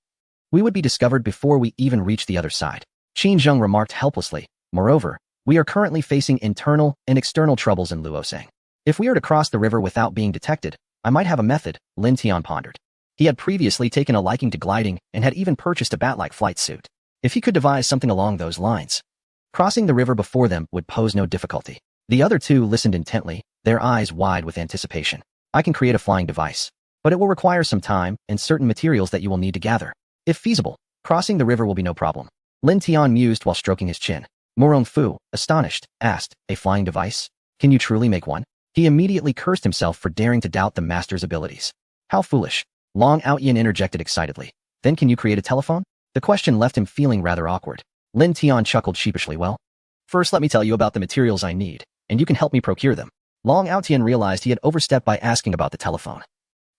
S1: We would be discovered before we even reach the other side. Qin Zheng remarked helplessly. Moreover, we are currently facing internal and external troubles in Luosang. If we are to cross the river without being detected, I might have a method, Lin Tian pondered. He had previously taken a liking to gliding and had even purchased a bat-like flight suit. If he could devise something along those lines, crossing the river before them would pose no difficulty. The other two listened intently, their eyes wide with anticipation. I can create a flying device, but it will require some time and certain materials that you will need to gather. If feasible, crossing the river will be no problem. Lin Tian mused while stroking his chin. Morong Fu, astonished, asked, a flying device? Can you truly make one? He immediately cursed himself for daring to doubt the master's abilities. How foolish. Long Outyin interjected excitedly. Then can you create a telephone? The question left him feeling rather awkward. Lin Tian chuckled sheepishly. Well, first let me tell you about the materials I need, and you can help me procure them. Long Outyin realized he had overstepped by asking about the telephone,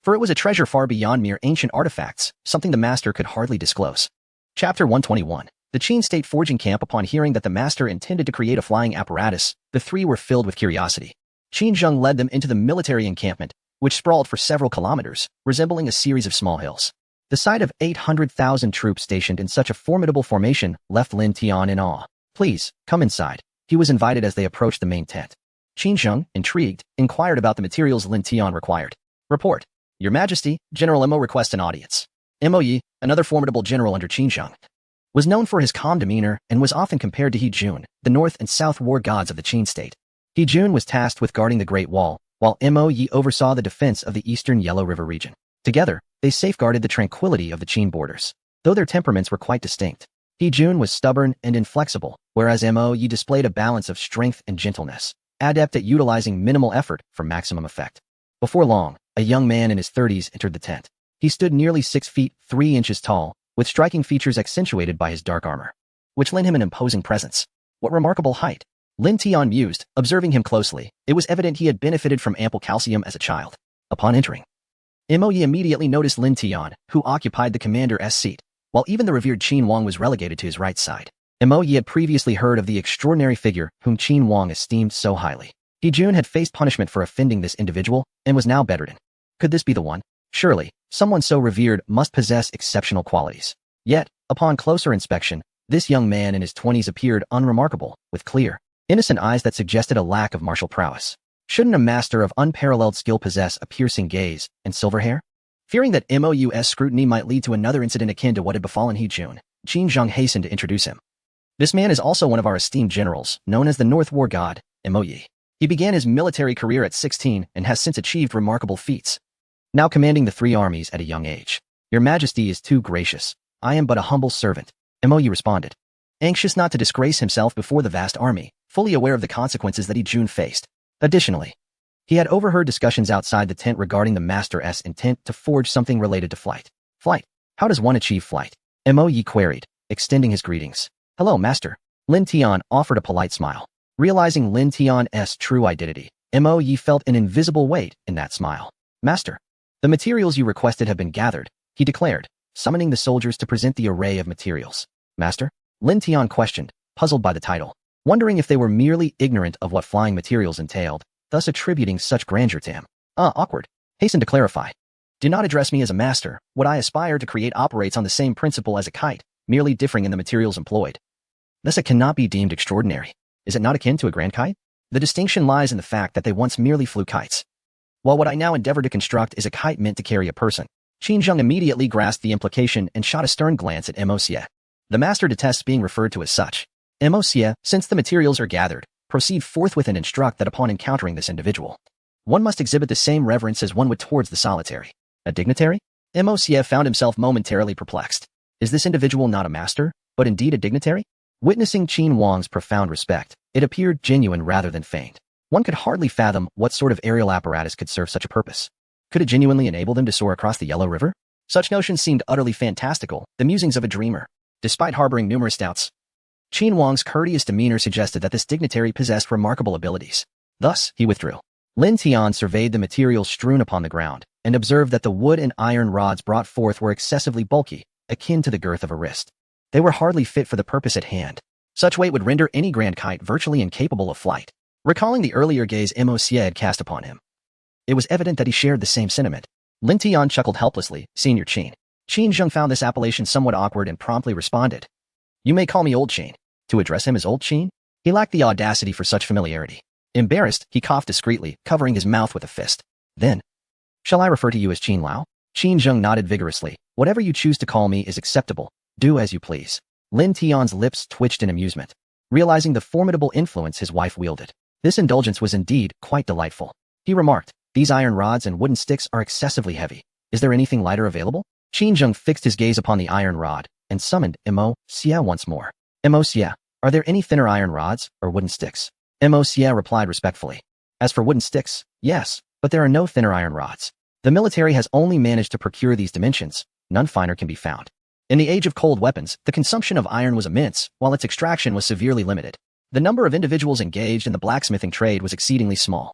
S1: for it was a treasure far beyond mere ancient artifacts, something the master could hardly disclose. Chapter 121. The Qin State Forging Camp. Upon hearing that the master intended to create a flying apparatus, the three were filled with curiosity. Qin Zheng led them into the military encampment, which sprawled for several kilometers, resembling a series of small hills. The sight of 800,000 troops stationed in such a formidable formation left Lin Tian in awe. "Please, come inside." He was invited as they approached the main tent. Qin Zheng, intrigued, inquired about the materials Lin Tian required. "Report. Your Majesty, General Mo requests an audience." Mo Yi, another formidable general under Qin Zheng, was known for his calm demeanor and was often compared to He Jun, the north and south war gods of the Qin state. He Jun was tasked with guarding the Great Wall, while Mo Yi oversaw the defense of the eastern Yellow River region. Together, they safeguarded the tranquility of the Qin borders. Though their temperaments were quite distinct, He Jun was stubborn and inflexible, whereas Mo Yi displayed a balance of strength and gentleness, adept at utilizing minimal effort for maximum effect. Before long, a young man in his 30s entered the tent. He stood nearly 6 feet 3 inches tall, with striking features accentuated by his dark armor, which lent him an imposing presence. What remarkable height! Lin Tian mused, observing him closely. It was evident he had benefited from ample calcium as a child. Upon entering, Mo Yi immediately noticed Lin Tian, who occupied the commander's seat, while even the revered Qin Wang was relegated to his right side. Mo Yi had previously heard of the extraordinary figure whom Qin Wang esteemed so highly. He Jun had faced punishment for offending this individual and was now bedridden. Could this be the one? Surely, someone so revered must possess exceptional qualities. Yet, upon closer inspection, this young man in his 20s appeared unremarkable, with clear, innocent eyes that suggested a lack of martial prowess. Shouldn't a master of unparalleled skill possess a piercing gaze and silver hair? Fearing that Mo's scrutiny might lead to another incident akin to what had befallen He Jun, Qin Zheng hastened to introduce him. This man is also one of our esteemed generals, known as the North War God, Mo Yi. He began his military career at 16 and has since achieved remarkable feats, now commanding the 3 armies at a young age. Your Majesty is too gracious. I am but a humble servant, Mo Yi responded, anxious not to disgrace himself before the vast army, fully aware of the consequences that He Jun faced. Additionally, he had overheard discussions outside the tent regarding the master's intent to forge something related to flight. Flight? How does one achieve flight? Mo Yi queried, extending his greetings. Hello, Master. Lin Tian offered a polite smile. Realizing Lin Tian's true identity, Mo Yi felt an invisible weight in that smile. Master, the materials you requested have been gathered, he declared, summoning the soldiers to present the array of materials. Master? Lin Tian questioned, puzzled by the title, wondering if they were merely ignorant of what flying materials entailed, thus attributing such grandeur to him. Awkward. Hasten to clarify. Do not address me as a master. What I aspire to create operates on the same principle as a kite, merely differing in the materials employed. Thus it cannot be deemed extraordinary. Is it not akin to a grand kite? The distinction lies in the fact that they once merely flew kites, while what I now endeavor to construct is a kite meant to carry a person. Qin Zheng immediately grasped the implication and shot a stern glance at Mo Xie. The master detests being referred to as such. Mo Xie, since the materials are gathered, proceed forthwith and instruct that upon encountering this individual, one must exhibit the same reverence as one would towards the solitary. A dignitary? Mo Xie found himself momentarily perplexed. Is this individual not a master, but indeed a dignitary? Witnessing Qin Wang's profound respect, it appeared genuine rather than feigned. One could hardly fathom what sort of aerial apparatus could serve such a purpose. Could it genuinely enable them to soar across the Yellow River? Such notions seemed utterly fantastical, the musings of a dreamer. Despite harboring numerous doubts, Qin Wang's courteous demeanor suggested that this dignitary possessed remarkable abilities. Thus, he withdrew. Lin Tian surveyed the materials strewn upon the ground and observed that the wood and iron rods brought forth were excessively bulky, akin to the girth of a wrist. They were hardly fit for the purpose at hand. Such weight would render any grand kite virtually incapable of flight. Recalling the earlier gaze Mo Xie had cast upon him, it was evident that he shared the same sentiment. Lin Tian chuckled helplessly, Senior Qin. Qin Zheng found this appellation somewhat awkward and promptly responded, You may call me Old Qin. To address him as Old Qin? He lacked the audacity for such familiarity. Embarrassed, he coughed discreetly, covering his mouth with a fist. Then, shall I refer to you as Qin Lao? Qin Zheng nodded vigorously. Whatever you choose to call me is acceptable. Do as you please. Lin Tian's lips twitched in amusement, realizing the formidable influence his wife wielded. This indulgence was indeed quite delightful. He remarked, These iron rods and wooden sticks are excessively heavy. Is there anything lighter available? Qin Zheng fixed his gaze upon the iron rod and summoned Mo Xie once more. Mo Xie, are there any thinner iron rods or wooden sticks? Mo Xie replied respectfully. As for wooden sticks, yes, but there are no thinner iron rods. The military has only managed to procure these dimensions. None finer can be found. In the age of cold weapons, the consumption of iron was immense, while its extraction was severely limited. The number of individuals engaged in the blacksmithing trade was exceedingly small,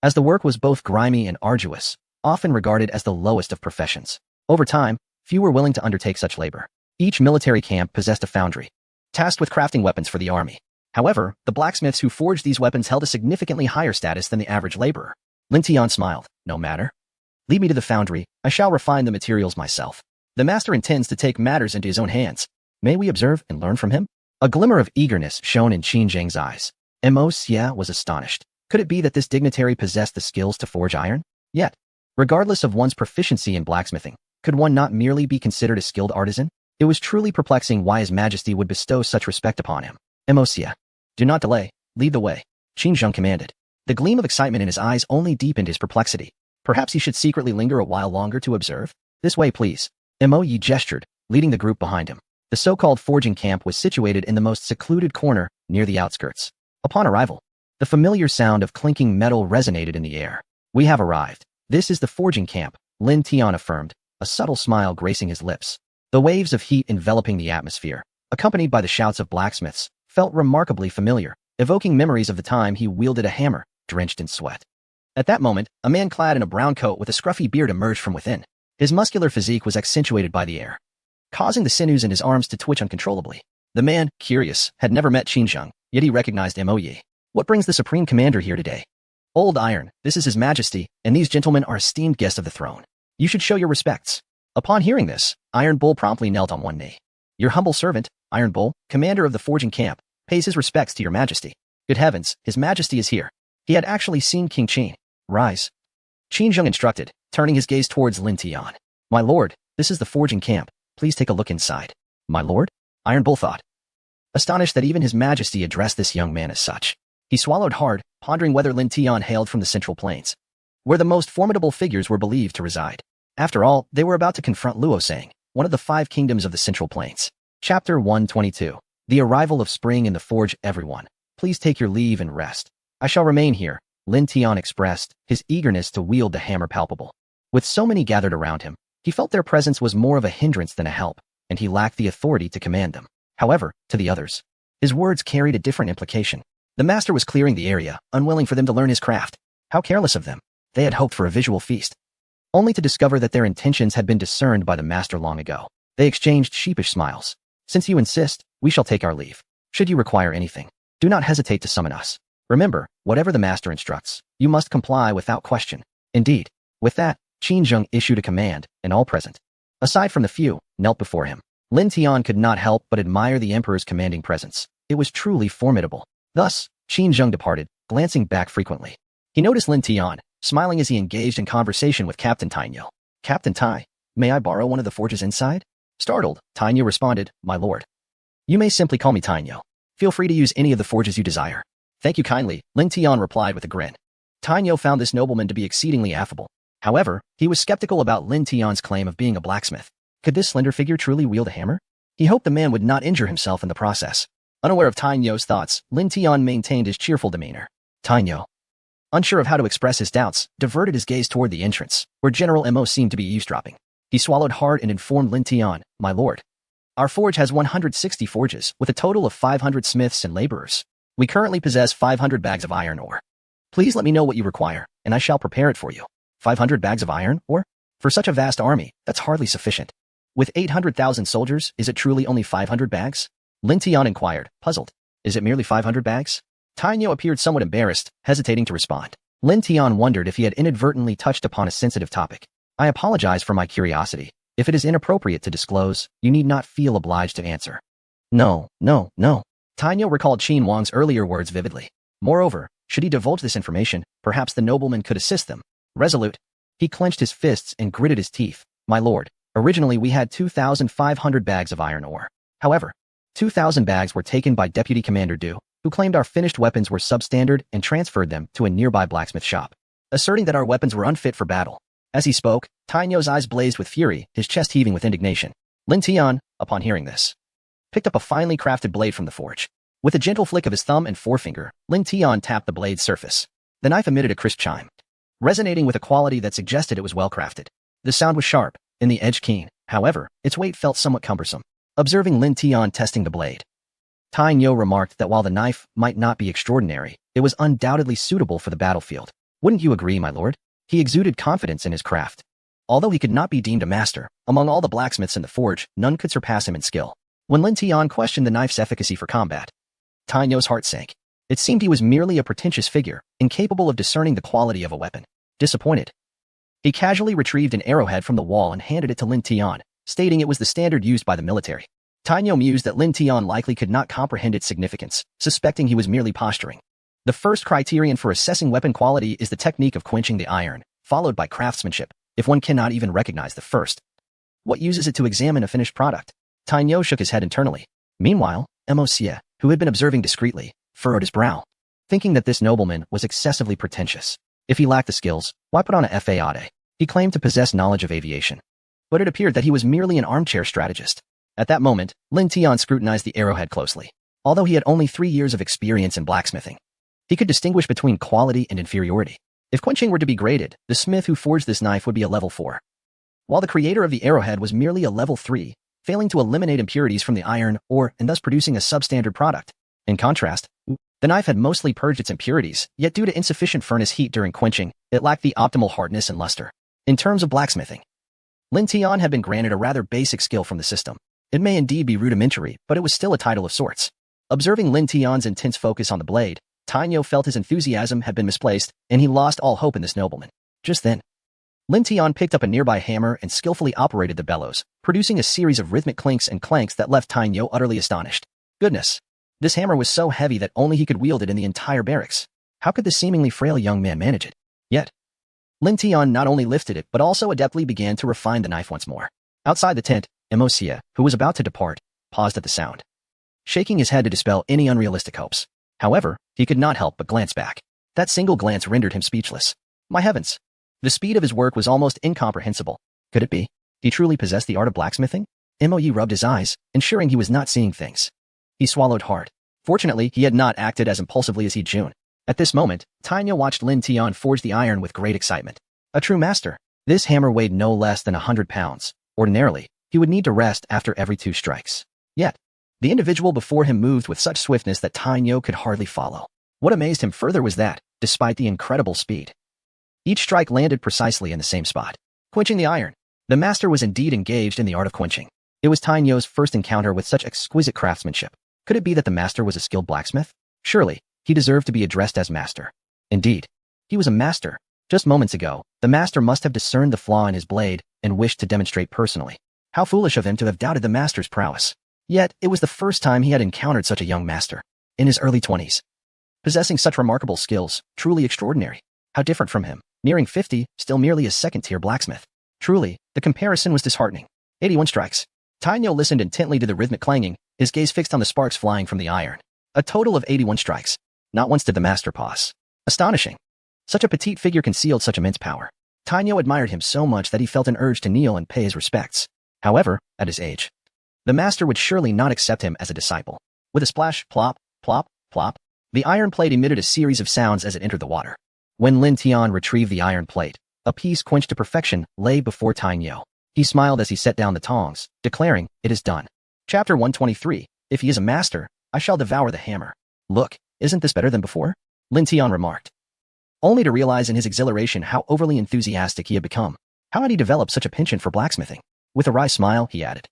S1: as the work was both grimy and arduous, often regarded as the lowest of professions. Over time, few were willing to undertake such labor. Each military camp possessed a foundry, tasked with crafting weapons for the army. However, the blacksmiths who forged these weapons held a significantly higher status than the average laborer. Lin Tian smiled. No matter. Lead me to the foundry. I shall refine the materials myself. The master intends to take matters into his own hands. May we observe and learn from him? A glimmer of eagerness shone in Qin Zheng's eyes. Mo Xia was astonished. Could it be that this dignitary possessed the skills to forge iron? Yet, regardless of one's proficiency in blacksmithing, could one not merely be considered a skilled artisan? It was truly perplexing why His Majesty would bestow such respect upon him. Mo Xia, do not delay, lead the way, Qin Zheng commanded. The gleam of excitement in his eyes only deepened his perplexity. Perhaps he should secretly linger a while longer to observe? This way, please. Mo Yi gestured, leading the group behind him. The so-called forging camp was situated in the most secluded corner, near the outskirts. Upon arrival, the familiar sound of clinking metal resonated in the air. We have arrived. This is the forging camp, Lin Tian affirmed, a subtle smile gracing his lips. The waves of heat enveloping the atmosphere, accompanied by the shouts of blacksmiths, felt remarkably familiar, evoking memories of the time he wielded a hammer, drenched in sweat. At that moment, a man clad in a brown coat with a scruffy beard emerged from within. His muscular physique was accentuated by the air, causing the sinews in his arms to twitch uncontrollably. The man, curious, had never met Qin Zheng, yet he recognized Mo Yi. What brings the Supreme Commander here today? Old Iron, this is His Majesty, and these gentlemen are esteemed guests of the throne. You should show your respects. Upon hearing this, Iron Bull promptly knelt on one knee. Your humble servant, Iron Bull, commander of the forging camp, pays his respects to your Majesty. Good heavens, His Majesty is here. He had actually seen King Qin. Rise. Qin Zheng instructed, turning his gaze towards Lin Tian. My lord, this is the forging camp. Please take a look inside. My lord? Iron Bull thought. Astonished that even His Majesty addressed this young man as such. He swallowed hard, pondering whether Lin Tian hailed from the Central Plains, where the most formidable figures were believed to reside. After all, they were about to confront Luosang, one of the 5 kingdoms of the Central Plains. Chapter 122. The arrival of spring in the forge. Everyone, please take your leave and rest. I shall remain here, Lin Tian expressed, his eagerness to wield the hammer palpable. With so many gathered around him, he felt their presence was more of a hindrance than a help, and he lacked the authority to command them. However, to the others, his words carried a different implication. The master was clearing the area, unwilling for them to learn his craft. How careless of them. They had hoped for a visual feast, only to discover that their intentions had been discerned by the master long ago. They exchanged sheepish smiles. Since you insist, we shall take our leave. Should you require anything, do not hesitate to summon us. Remember, whatever the master instructs, you must comply without question. Indeed. With that, Qin Zheng issued a command, and all present, aside from the few, knelt before him. Lin Tian could not help but admire the emperor's commanding presence. It was truly formidable. Thus, Qin Zheng departed, glancing back frequently. He noticed Lin Tian, smiling as he engaged in conversation with Captain Tainyo. Captain Tai, may I borrow one of the forges inside? Startled, Tainyo responded, My lord. You may simply call me Tainyo. Feel free to use any of the forges you desire. Thank you kindly, Lin Tian replied with a grin. Tainyo found this nobleman to be exceedingly affable. However, he was skeptical about Lin Tian's claim of being a blacksmith. Could this slender figure truly wield a hammer? He hoped the man would not injure himself in the process. Unaware of Tainyo's thoughts, Lin Tian maintained his cheerful demeanor. Tainyo, unsure of how to express his doubts, diverted his gaze toward the entrance, where General Mo seemed to be eavesdropping. He swallowed hard and informed Lin Tian, My lord. Our forge has 160 forges, with a total of 500 smiths and laborers. We currently possess 500 bags of iron ore. Please let me know what you require, and I shall prepare it for you. 500 bags of iron ore? For such a vast army, that's hardly sufficient. With 800,000 soldiers, is it truly only 500 bags? Lin Tian inquired, puzzled. Is it merely 500 bags? Tainyo appeared somewhat embarrassed, hesitating to respond. Lin Tian wondered if he had inadvertently touched upon a sensitive topic. I apologize for my curiosity. If it is inappropriate to disclose, you need not feel obliged to answer. No. Tainyo recalled Qin Wang's earlier words vividly. Moreover, should he divulge this information, perhaps the nobleman could assist them. Resolute, he clenched his fists and gritted his teeth. My lord, originally we had 2,500 bags of iron ore. However, 2,000 bags were taken by Deputy Commander Du, who claimed our finished weapons were substandard and transferred them to a nearby blacksmith shop, asserting that our weapons were unfit for battle. As he spoke, Tainyo's eyes blazed with fury, his chest heaving with indignation. Lin Tian, upon hearing this, picked up a finely crafted blade from the forge. With a gentle flick of his thumb and forefinger, Lin Tian tapped the blade's surface. The knife emitted a crisp chime, resonating with a quality that suggested it was well crafted. The sound was sharp, and the edge keen. However, its weight felt somewhat cumbersome. Observing Lin Tian testing the blade, Tainyo remarked that while the knife might not be extraordinary, it was undoubtedly suitable for the battlefield. Wouldn't you agree, my lord? He exuded confidence in his craft. Although he could not be deemed a master, among all the blacksmiths in the forge, none could surpass him in skill. When Lin Tian questioned the knife's efficacy for combat, Tainyo's heart sank. It seemed he was merely a pretentious figure, incapable of discerning the quality of a weapon. Disappointed, he casually retrieved an arrowhead from the wall and handed it to Lin Tian, stating it was the standard used by the military. Tainyo mused that Lin Tian likely could not comprehend its significance, suspecting he was merely posturing. The first criterion for assessing weapon quality is the technique of quenching the iron, followed by craftsmanship, if one cannot even recognize the first. What uses it to examine a finished product? Tainyo shook his head internally. Meanwhile, Xie, who had been observing discreetly, furrowed his brow, thinking that this nobleman was excessively pretentious. If he lacked the skills, why put on a fade? He claimed to possess knowledge of aviation. But it appeared that he was merely an armchair strategist. At that moment, Lin Tian scrutinized the arrowhead closely. Although he had only 3 years of experience in blacksmithing, he could distinguish between quality and inferiority. If quenching were to be graded, the smith who forged this knife would be a level 4. While the creator of the arrowhead was merely a level 3, failing to eliminate impurities from the iron and thus producing a substandard product. In contrast, the knife had mostly purged its impurities, yet due to insufficient furnace heat during quenching, it lacked the optimal hardness and luster. In terms of blacksmithing, Lin Tian had been granted a rather basic skill from the system. It may indeed be rudimentary, but it was still a title of sorts. Observing Lin Tian's intense focus on the blade, Tainyo felt his enthusiasm had been misplaced, and he lost all hope in this nobleman. Just then, Lin Tian picked up a nearby hammer and skillfully operated the bellows, producing a series of rhythmic clinks and clanks that left Tainyo utterly astonished. Goodness! This hammer was so heavy that only he could wield it in the entire barracks. How could this seemingly frail young man manage it? Yet, Lin Tian not only lifted it but also adeptly began to refine the knife once more. Outside the tent, Xie, who was about to depart, paused at the sound, shaking his head to dispel any unrealistic hopes. However, he could not help but glance back. That single glance rendered him speechless. My heavens! The speed of his work was almost incomprehensible. Could it be he truly possessed the art of blacksmithing? Moe rubbed his eyes, ensuring he was not seeing things. He swallowed hard. Fortunately, he had not acted as impulsively as he'd June. At this moment, Tainyo watched Lin Tian forge the iron with great excitement. A true master. This hammer weighed no less than 100 pounds. Ordinarily, he would need to rest after every 2 strikes. Yet, the individual before him moved with such swiftness that Tainyo could hardly follow. What amazed him further was that, despite the incredible speed, each strike landed precisely in the same spot. Quenching the iron. The master was indeed engaged in the art of quenching. It was Tainyo's first encounter with such exquisite craftsmanship. Could it be that the master was a skilled blacksmith? Surely, he deserved to be addressed as master. Indeed, he was a master. Just moments ago, the master must have discerned the flaw in his blade and wished to demonstrate personally. How foolish of him to have doubted the master's prowess. Yet, it was the first time he had encountered such a young master. In his early 20s. Possessing such remarkable skills, truly extraordinary. How different from him, nearing 50, still merely a second-tier blacksmith. Truly, the comparison was disheartening. 81 strikes. Tainyo listened intently to the rhythmic clanging, his gaze fixed on the sparks flying from the iron. A total of 81 strikes. Not once did the master pause. Astonishing. Such a petite figure concealed such immense power. Tainyo admired him so much that he felt an urge to kneel and pay his respects. However, at his age, the master would surely not accept him as a disciple. With a splash, plop, plop, plop, the iron plate emitted a series of sounds as it entered the water. When Lin Tian retrieved the iron plate, a piece quenched to perfection lay before Tainyo. He smiled as he set down the tongs, declaring, "It is done." Chapter 123. If he is a master, I shall devour the hammer. Look, isn't this better than before? Lin Tian remarked, only to realize in his exhilaration how overly enthusiastic he had become. How had he developed such a penchant for blacksmithing? With a wry smile, he added,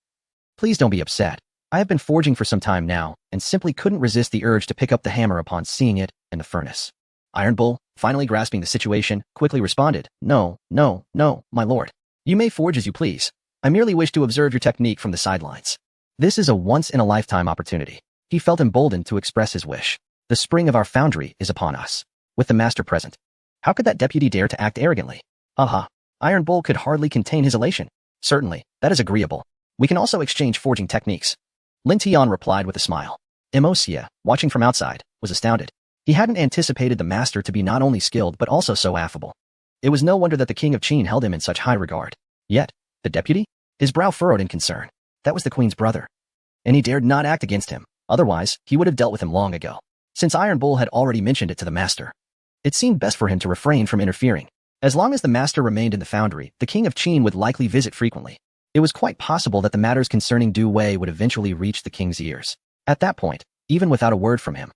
S1: "Please don't be upset. I have been forging for some time now, and simply couldn't resist the urge to pick up the hammer upon seeing it in the furnace." Iron Bull, finally grasping the situation, quickly responded, "No, no, no, my lord. You may forge as you please. I merely wish to observe your technique from the sidelines. This is a once-in-a-lifetime opportunity." He felt emboldened to express his wish. The spring of our foundry is upon us. With the master present, how could that deputy dare to act arrogantly? Aha! Iron Bull could hardly contain his elation. Certainly, that is agreeable. We can also exchange forging techniques. Lin Tian replied with a smile. Xie, watching from outside, was astounded. He hadn't anticipated the master to be not only skilled but also so affable. It was no wonder that the king of Qin held him in such high regard. Yet, the deputy? His brow furrowed in concern. That was the queen's brother. And he dared not act against him. Otherwise, he would have dealt with him long ago. Since Iron Bull had already mentioned it to the master, it seemed best for him to refrain from interfering. As long as the master remained in the foundry, the king of Qin would likely visit frequently. It was quite possible that the matters concerning Du Wei would eventually reach the king's ears. At that point, even without a word from him,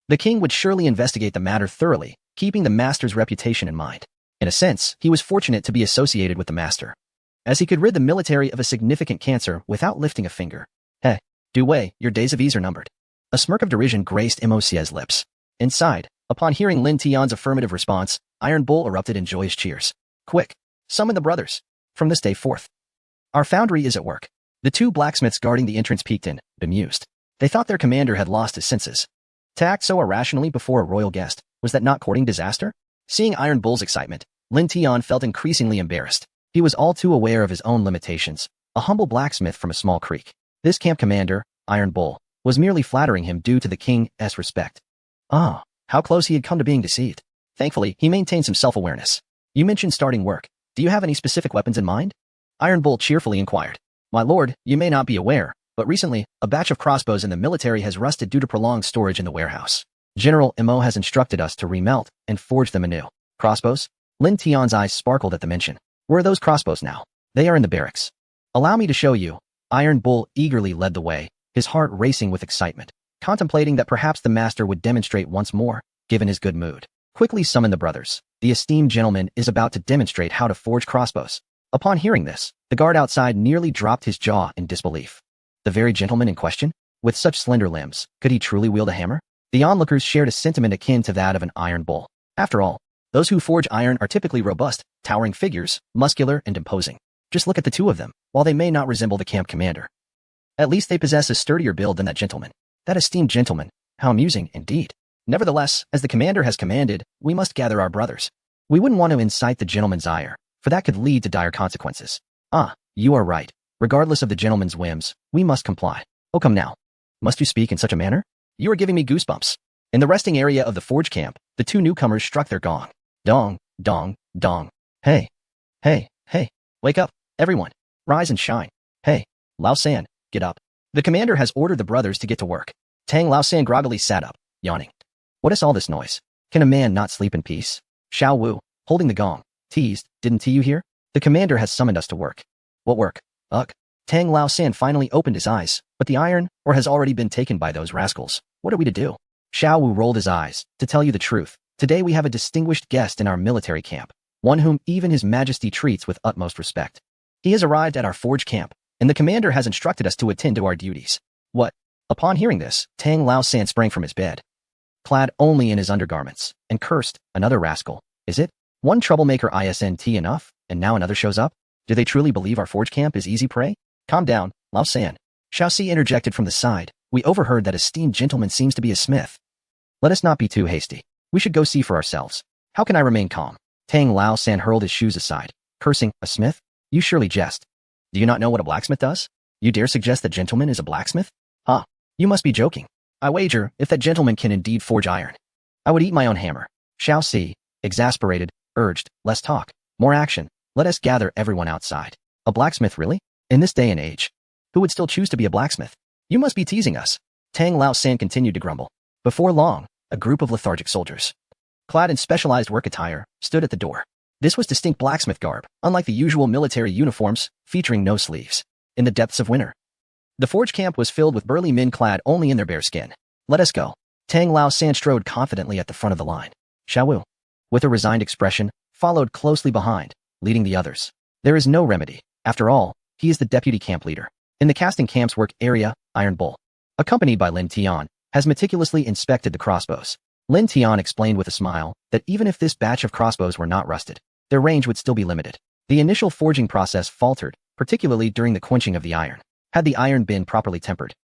S1: the king would surely investigate the matter thoroughly, keeping the master's reputation in mind. In a sense, he was fortunate to be associated with the master, as he could rid the military of a significant cancer without lifting a finger. Hey, Du Wei, your days of ease are numbered. A smirk of derision graced Xie's lips. Inside, upon hearing Lin Tian's affirmative response, Iron Bull erupted in joyous cheers. Quick, summon the brothers. From this day forth, our foundry is at work. The two blacksmiths guarding the entrance peeked in, bemused. They thought their commander had lost his senses. To act so irrationally before a royal guest, was that not courting disaster? Seeing Iron Bull's excitement, Lin Tian felt increasingly embarrassed. He was all too aware of his own limitations, a humble blacksmith from a small creek. This camp commander, Iron Bull, was merely flattering him due to the king's respect. Ah, how close he had come to being deceived. Thankfully, he maintained some self-awareness. You mentioned starting work. Do you have any specific weapons in mind? Iron Bull cheerfully inquired. My lord, you may not be aware, but recently, a batch of crossbows in the military has rusted due to prolonged storage in the warehouse. General Mo has instructed us to remelt and forge them anew. Crossbows? Lin Tian's eyes sparkled at the mention. Where are those crossbows now? They are in the barracks. Allow me to show you. Iron Bull eagerly led the way, his heart racing with excitement, contemplating that perhaps the master would demonstrate once more, given his good mood. Quickly summon the brothers. The esteemed gentleman is about to demonstrate how to forge crossbows. Upon hearing this, the guard outside nearly dropped his jaw in disbelief. The very gentleman in question? With such slender limbs, could he truly wield a hammer? The onlookers shared a sentiment akin to that of an iron bull. After all, those who forge iron are typically robust, towering figures, muscular and imposing. Just look at the two of them, while they may not resemble the camp commander. At least they possess a sturdier build than that gentleman. That esteemed gentleman. How amusing, indeed. Nevertheless, as the commander has commanded, we must gather our brothers. We wouldn't want to incite the gentleman's ire, for that could lead to dire consequences. Ah, you are right. Regardless of the gentleman's whims, we must comply. Oh, come now. Must you speak in such a manner? You are giving me goosebumps. In the resting area of the forge camp, the two newcomers struck their gong. Dong, dong, dong. Hey, hey, hey, wake up, everyone. Rise and shine. Hey, Lao San, get up. The commander has ordered the brothers to get to work. Tang Lao San groggily sat up, yawning. What is all this noise? Can a man not sleep in peace? Xiao Wu, holding the gong, teased, didn't you hear? The commander has summoned us to work. What work? Ugh. Tang Lao San finally opened his eyes, but the iron ore has already been taken by those rascals. What are we to do? Xiao Wu rolled his eyes. To tell you the truth, today we have a distinguished guest in our military camp, one whom even His Majesty treats with utmost respect. He has arrived at our forge camp, and the commander has instructed us to attend to our duties. What? Upon hearing this, Tang Lao San sprang from his bed, clad only in his undergarments, and cursed, another rascal. Is it? One troublemaker isn't enough, and now another shows up? Do they truly believe our forge camp is easy prey? Calm down, Lao San. Xiao Si interjected from the side. We overheard that esteemed gentleman seems to be a smith. Let us not be too hasty. We should go see for ourselves. How can I remain calm? Tang Lao San hurled his shoes aside, cursing, a smith? You surely jest. Do you not know what a blacksmith does? You dare suggest that gentleman is a blacksmith? Ah, you must be joking. I wager, if that gentleman can indeed forge iron, I would eat my own hammer. Xiao Si, exasperated, urged, less talk, more action. Let us gather everyone outside. A blacksmith really? In this day and age? Who would still choose to be a blacksmith? You must be teasing us. Tang Lao San continued to grumble. Before long, a group of lethargic soldiers, clad in specialized work attire, stood at the door. This was distinct blacksmith garb, unlike the usual military uniforms, featuring no sleeves. In the depths of winter, the forge camp was filled with burly men clad only in their bare skin. Let us go. Tang Lao San strode confidently at the front of the line. Xiao Wu, with a resigned expression, followed closely behind, leading the others. There is no remedy. After all, he is the deputy camp leader. In the casting camp's work area, Iron Bull, accompanied by Lin Tian, has meticulously inspected the crossbows. Lin Tian explained with a smile that even if this batch of crossbows were not rusted, their range would still be limited. The initial forging process faltered, particularly during the quenching of the iron. Had the iron been properly tempered,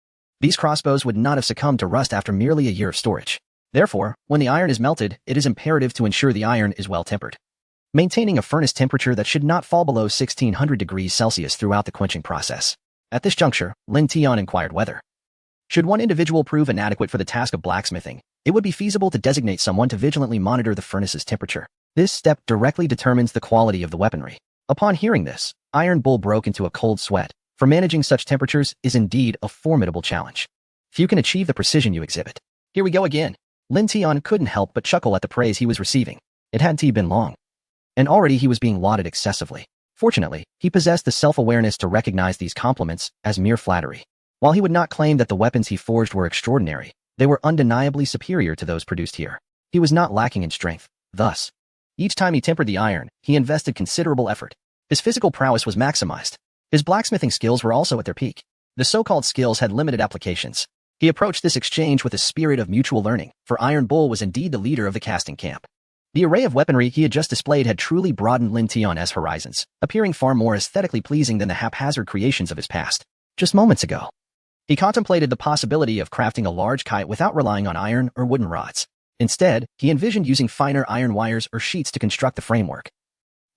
S1: these crossbows would not have succumbed to rust after merely a year of storage. Therefore, when the iron is melted, it is imperative to ensure the iron is well tempered, maintaining a furnace temperature that should not fall below 1600 degrees Celsius throughout the quenching process. At this juncture, Lin Tian inquired whether, should one individual prove inadequate for the task of blacksmithing, it would be feasible to designate someone to vigilantly monitor the furnace's temperature. This step directly determines the quality of the weaponry. Upon hearing this, Iron Bull broke into a cold sweat, for managing such temperatures is indeed a formidable challenge. Few can achieve the precision you exhibit. Here we go again. Lin Tian couldn't help but chuckle at the praise he was receiving. It hadn't been long, and already he was being lauded excessively. Fortunately, he possessed the self-awareness to recognize these compliments as mere flattery. While he would not claim that the weapons he forged were extraordinary, they were undeniably superior to those produced here. He was not lacking in strength. Thus, each time he tempered the iron, he invested considerable effort. His physical prowess was maximized. His blacksmithing skills were also at their peak. The so-called skills had limited applications. He approached this exchange with a spirit of mutual learning, for Iron Bull was indeed the leader of the casting camp. The array of weaponry he had just displayed had truly broadened Lin Tian's horizons, appearing far more aesthetically pleasing than the haphazard creations of his past. just moments ago. He contemplated the possibility of crafting a large kite without relying on iron or wooden rods. Instead, he envisioned using finer iron wires or sheets to construct the framework,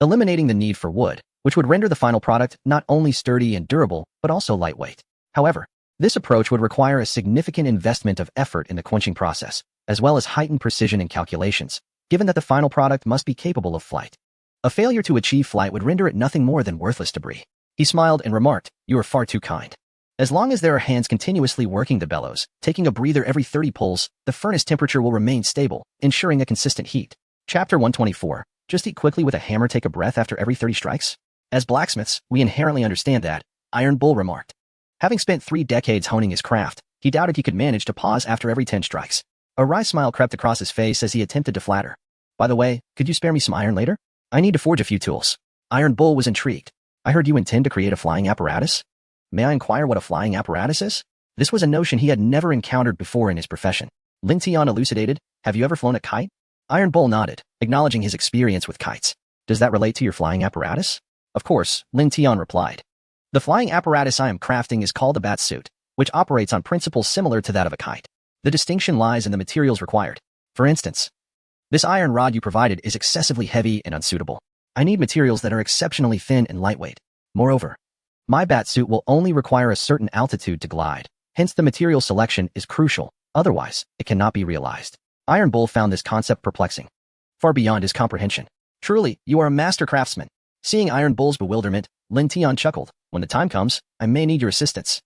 S1: eliminating the need for wood, which would render the final product not only sturdy and durable, but also lightweight. However, this approach would require a significant investment of effort in the quenching process, as well as heightened precision in calculations, given that the final product must be capable of flight. A failure to achieve flight would render it nothing more than worthless debris. He smiled and remarked, "You are far too kind. As long as there are hands continuously working the bellows, taking a breather every 30 pulls, the furnace temperature will remain stable, ensuring a consistent heat." Chapter 124. Just eat quickly with a hammer, take a breath after every 30 strikes? As blacksmiths, we inherently understand that, Iron Bull remarked. Having spent 3 decades honing his craft, he doubted he could manage to pause after every 10 strikes. A wry smile crept across his face as he attempted to flatter. "By the way, could you spare me some iron later? I need to forge a few tools." Iron Bull was intrigued. "I heard you intend to create a flying apparatus? May I inquire what a flying apparatus is?" This was a notion he had never encountered before in his profession. Lin Tian elucidated, "Have you ever flown a kite?" Iron Bull nodded, acknowledging his experience with kites. "Does that relate to your flying apparatus?" "Of course," Lin Tian replied. "The flying apparatus I am crafting is called a bat suit, which operates on principles similar to that of a kite. The distinction lies in the materials required. For instance, this iron rod you provided is excessively heavy and unsuitable. I need materials that are exceptionally thin and lightweight. Moreover, my bat suit will only require a certain altitude to glide. Hence the material selection is crucial, otherwise it cannot be realized." Iron Bull found this concept perplexing, far beyond his comprehension. "Truly, you are a master craftsman." Seeing Iron Bull's bewilderment, Lin Tian chuckled. "When the time comes, I may need your assistance.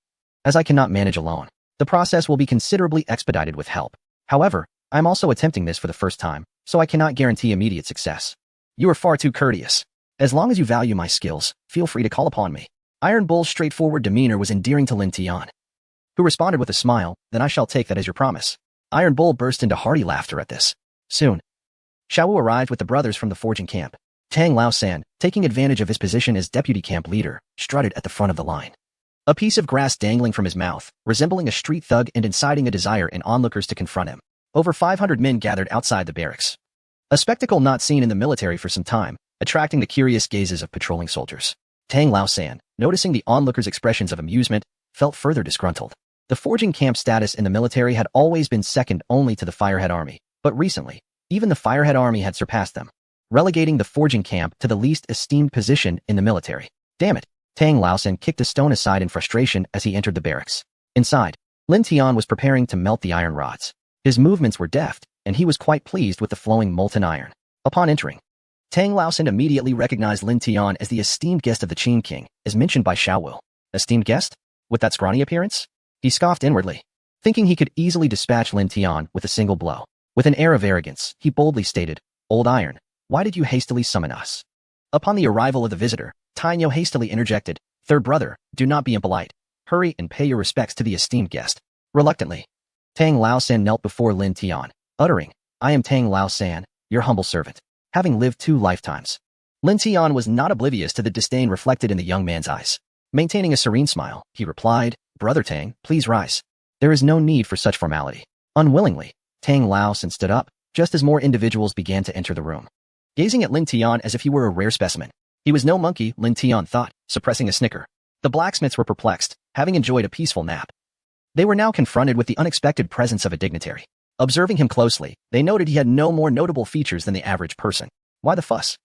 S1: As I cannot manage alone, the process will be considerably expedited with help. However, I am also attempting this for the first time, so I cannot guarantee immediate success. You are far too courteous. As long as you value my skills, feel free to call upon me." Iron Bull's straightforward demeanor was endearing to Lin Tian, who responded with a smile, "Then I shall take that as your promise." Iron Bull burst into hearty laughter at this. Soon, Xiaowu arrived with the brothers from the forging camp. Tang Laosan, taking advantage of his position as deputy camp leader, strutted at the front of the line. A piece of grass dangling from his mouth, resembling a street thug and inciting a desire in onlookers to confront him. Over 500 men gathered outside the barracks. A spectacle not seen in the military for some time, attracting the curious gazes of patrolling soldiers. Tang Laosan, noticing the onlookers' expressions of amusement, felt further disgruntled. The forging camp status in the military had always been second only to the Firehead Army, but recently, even the Firehead Army had surpassed them, relegating the forging camp to the least esteemed position in the military. Damn it! Tang Laosan kicked a stone aside in frustration as he entered the barracks. Inside, Lin Tian was preparing to melt the iron rods. His movements were deft, and he was quite pleased with the flowing molten iron. Upon entering, Tang Laosan immediately recognized Lin Tian as the esteemed guest of the Qin King, as mentioned by Xiaowu. Esteemed guest? With that scrawny appearance? He scoffed inwardly, thinking he could easily dispatch Lin Tian with a single blow. With an air of arrogance, he boldly stated, "Old Iron, why did you hastily summon us?" Upon the arrival of the visitor, Tainyo hastily interjected, "Third brother, do not be impolite. Hurry and pay your respects to the esteemed guest." Reluctantly, Tang Laosan knelt before Lin Tian, uttering, "I am Tang Laosan, your humble servant." Having lived 2 lifetimes, Lin Tian was not oblivious to the disdain reflected in the young man's eyes. Maintaining a serene smile, he replied, "Brother Tang, please rise. There is no need for such formality." Unwillingly, Tang Laosan stood up, just as more individuals began to enter the room, gazing at Lin Tian as if he were a rare specimen. He was no monkey, Lin Tian thought, suppressing a snicker. The blacksmiths were perplexed, having enjoyed a peaceful nap. They were now confronted with the unexpected presence of a dignitary. Observing him closely, they noted he had no more notable features than the average person. Why the fuss?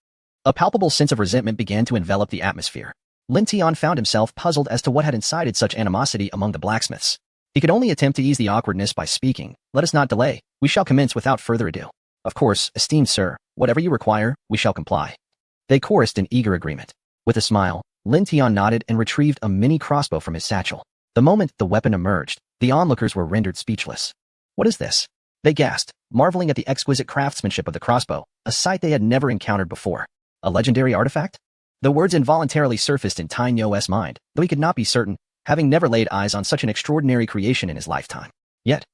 S1: A palpable sense of resentment began to envelop the atmosphere. Lin Tian found himself puzzled as to what had incited such animosity among the blacksmiths. He could only attempt to ease the awkwardness by speaking, "Let us not delay, we shall commence without further ado." "Of course, esteemed sir, whatever you require, we shall comply." They chorused in eager agreement. With a smile, Lin Tian nodded and retrieved a mini crossbow from his satchel. The moment the weapon emerged, the onlookers were rendered speechless. "What is this?" they gasped, marveling at the exquisite craftsmanship of the crossbow, a sight they had never encountered before. A legendary artifact? The words involuntarily surfaced in Tainyo's mind, though he could not be certain, having never laid eyes on such an extraordinary creation in his lifetime. Yet,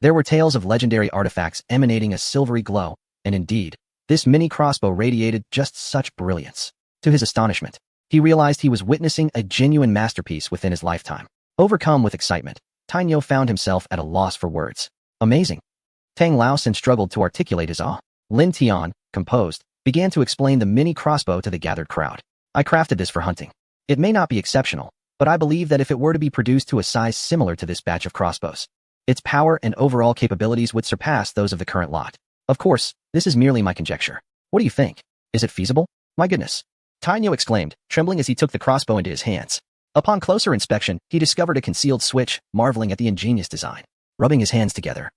S1: there were tales of legendary artifacts emanating a silvery glow, and indeed, this mini crossbow radiated just such brilliance. To his astonishment, he realized he was witnessing a genuine masterpiece within his lifetime. Overcome with excitement, Tainyo found himself at a loss for words. Amazing. Tang Laosan struggled to articulate his awe. Lin Tian, composed, began to explain the mini crossbow to the gathered crowd. "I crafted this for hunting. It may not be exceptional, but I believe that if it were to be produced to a size similar to this batch of crossbows, its power and overall capabilities would surpass those of the current lot. Of course, this is merely my conjecture. What do you think? Is it feasible? My goodness! Tainyo exclaimed, trembling as he took the crossbow into his hands. Upon closer inspection, he discovered a concealed switch, marveling at the ingenious design. Rubbing his hands together,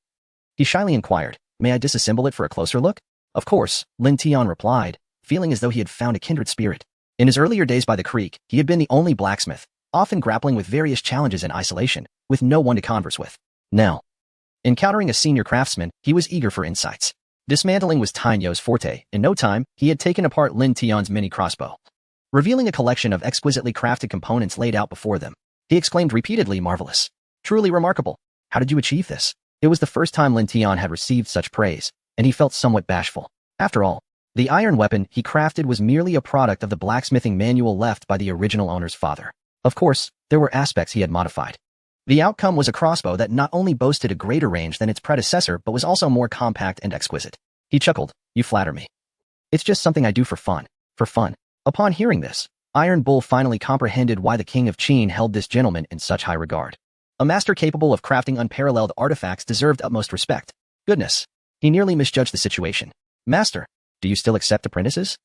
S1: he shyly inquired, "May I disassemble it for a closer look?" "Of course," Lin Tian replied, feeling as though he had found a kindred spirit. In his earlier days by the creek, he had been the only blacksmith, often grappling with various challenges in isolation, with no one to converse with. Now, encountering a senior craftsman, he was eager for insights. Dismantling was Tainyo's forte. In no time, he had taken apart Lin Tian's mini crossbow, revealing a collection of exquisitely crafted components laid out before them. He exclaimed repeatedly, "Marvelous. Truly remarkable. How did you achieve this?" It was the first time Lin Tian had received such praise, and he felt somewhat bashful. After all, the iron weapon he crafted was merely a product of the blacksmithing manual left by the original owner's father. Of course, there were aspects he had modified. The outcome was a crossbow that not only boasted a greater range than its predecessor but was also more compact and exquisite. He chuckled, "You flatter me. It's just something I do for fun. For fun." Upon hearing this, Iron Bull finally comprehended why the king of Qin held this gentleman in such high regard. A master capable of crafting unparalleled artifacts deserved utmost respect. Goodness, he nearly misjudged the situation. "Master, do you still accept apprentices?"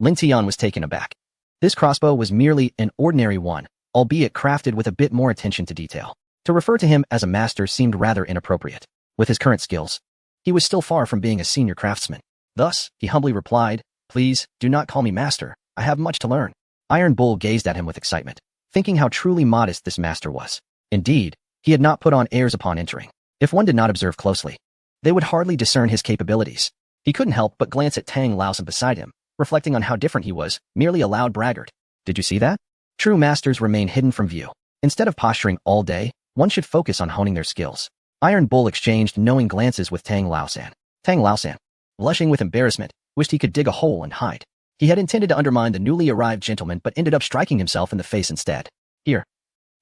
S1: Lin Tian was taken aback. This crossbow was merely an ordinary one, albeit crafted with a bit more attention to detail. To refer to him as a master seemed rather inappropriate. With his current skills, he was still far from being a senior craftsman. Thus, he humbly replied, "Please, do not call me master. I have much to learn." Iron Bull gazed at him with excitement, thinking how truly modest this master was. Indeed, he had not put on airs upon entering. If one did not observe closely, they would hardly discern his capabilities. He couldn't help but glance at Tang Laosan beside him, reflecting on how different he was, merely a loud braggart. "Did you see that? True masters remain hidden from view. Instead of posturing all day, one should focus on honing their skills." Iron Bull exchanged knowing glances with Tang Laosan. Tang Laosan, blushing with embarrassment, wished he could dig a hole and hide. He had intended to undermine the newly arrived gentleman but ended up striking himself in the face instead. "Here,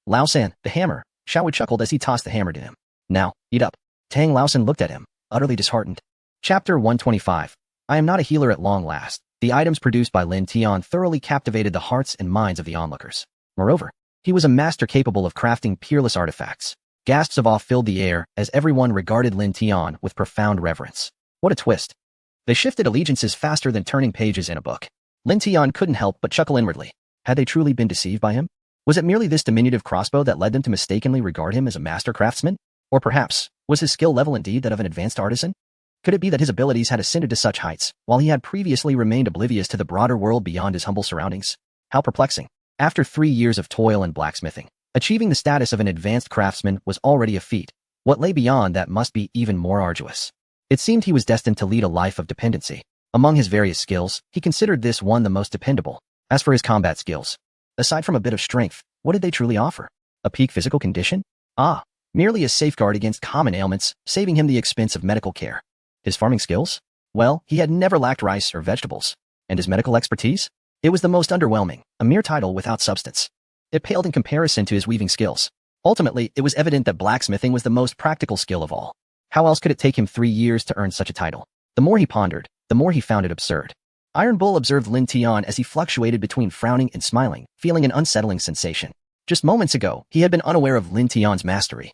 S1: Laosan, the hammer," Xiaowu chuckled as he tossed the hammer to him. "Now, eat up." Tang Laosan looked at him, utterly disheartened. Chapter 125. I am not a healer at long last. The items produced by Lin Tian thoroughly captivated the hearts and minds of the onlookers. Moreover, he was a master capable of crafting peerless artifacts. Gasps of awe filled the air as everyone regarded Lin Tian with profound reverence. What a twist. They shifted allegiances faster than turning pages in a book. Lin Tian couldn't help but chuckle inwardly. Had they truly been deceived by him? Was it merely this diminutive crossbow that led them to mistakenly regard him as a master craftsman? Or perhaps, was his skill level indeed that of an advanced artisan? Could it be that his abilities had ascended to such heights, while he had previously remained oblivious to the broader world beyond his humble surroundings? How perplexing. After 3 years of toil and blacksmithing, achieving the status of an advanced craftsman was already a feat. What lay beyond that must be even more arduous. It seemed he was destined to lead a life of dependency. Among his various skills, he considered this one the most dependable. As for his combat skills, aside from a bit of strength, what did they truly offer? A peak physical condition? Merely a safeguard against common ailments, saving him the expense of medical care. His farming skills? Well, he had never lacked rice or vegetables. And his medical expertise? It was the most underwhelming, a mere title without substance. It paled in comparison to his weaving skills. Ultimately, it was evident that blacksmithing was the most practical skill of all. How else could it take him 3 years to earn such a title? The more he pondered, the more he found it absurd. Iron Bull observed Lin Tian as he fluctuated between frowning and smiling, feeling an unsettling sensation. Just moments ago, he had been unaware of Lin Tian's mastery.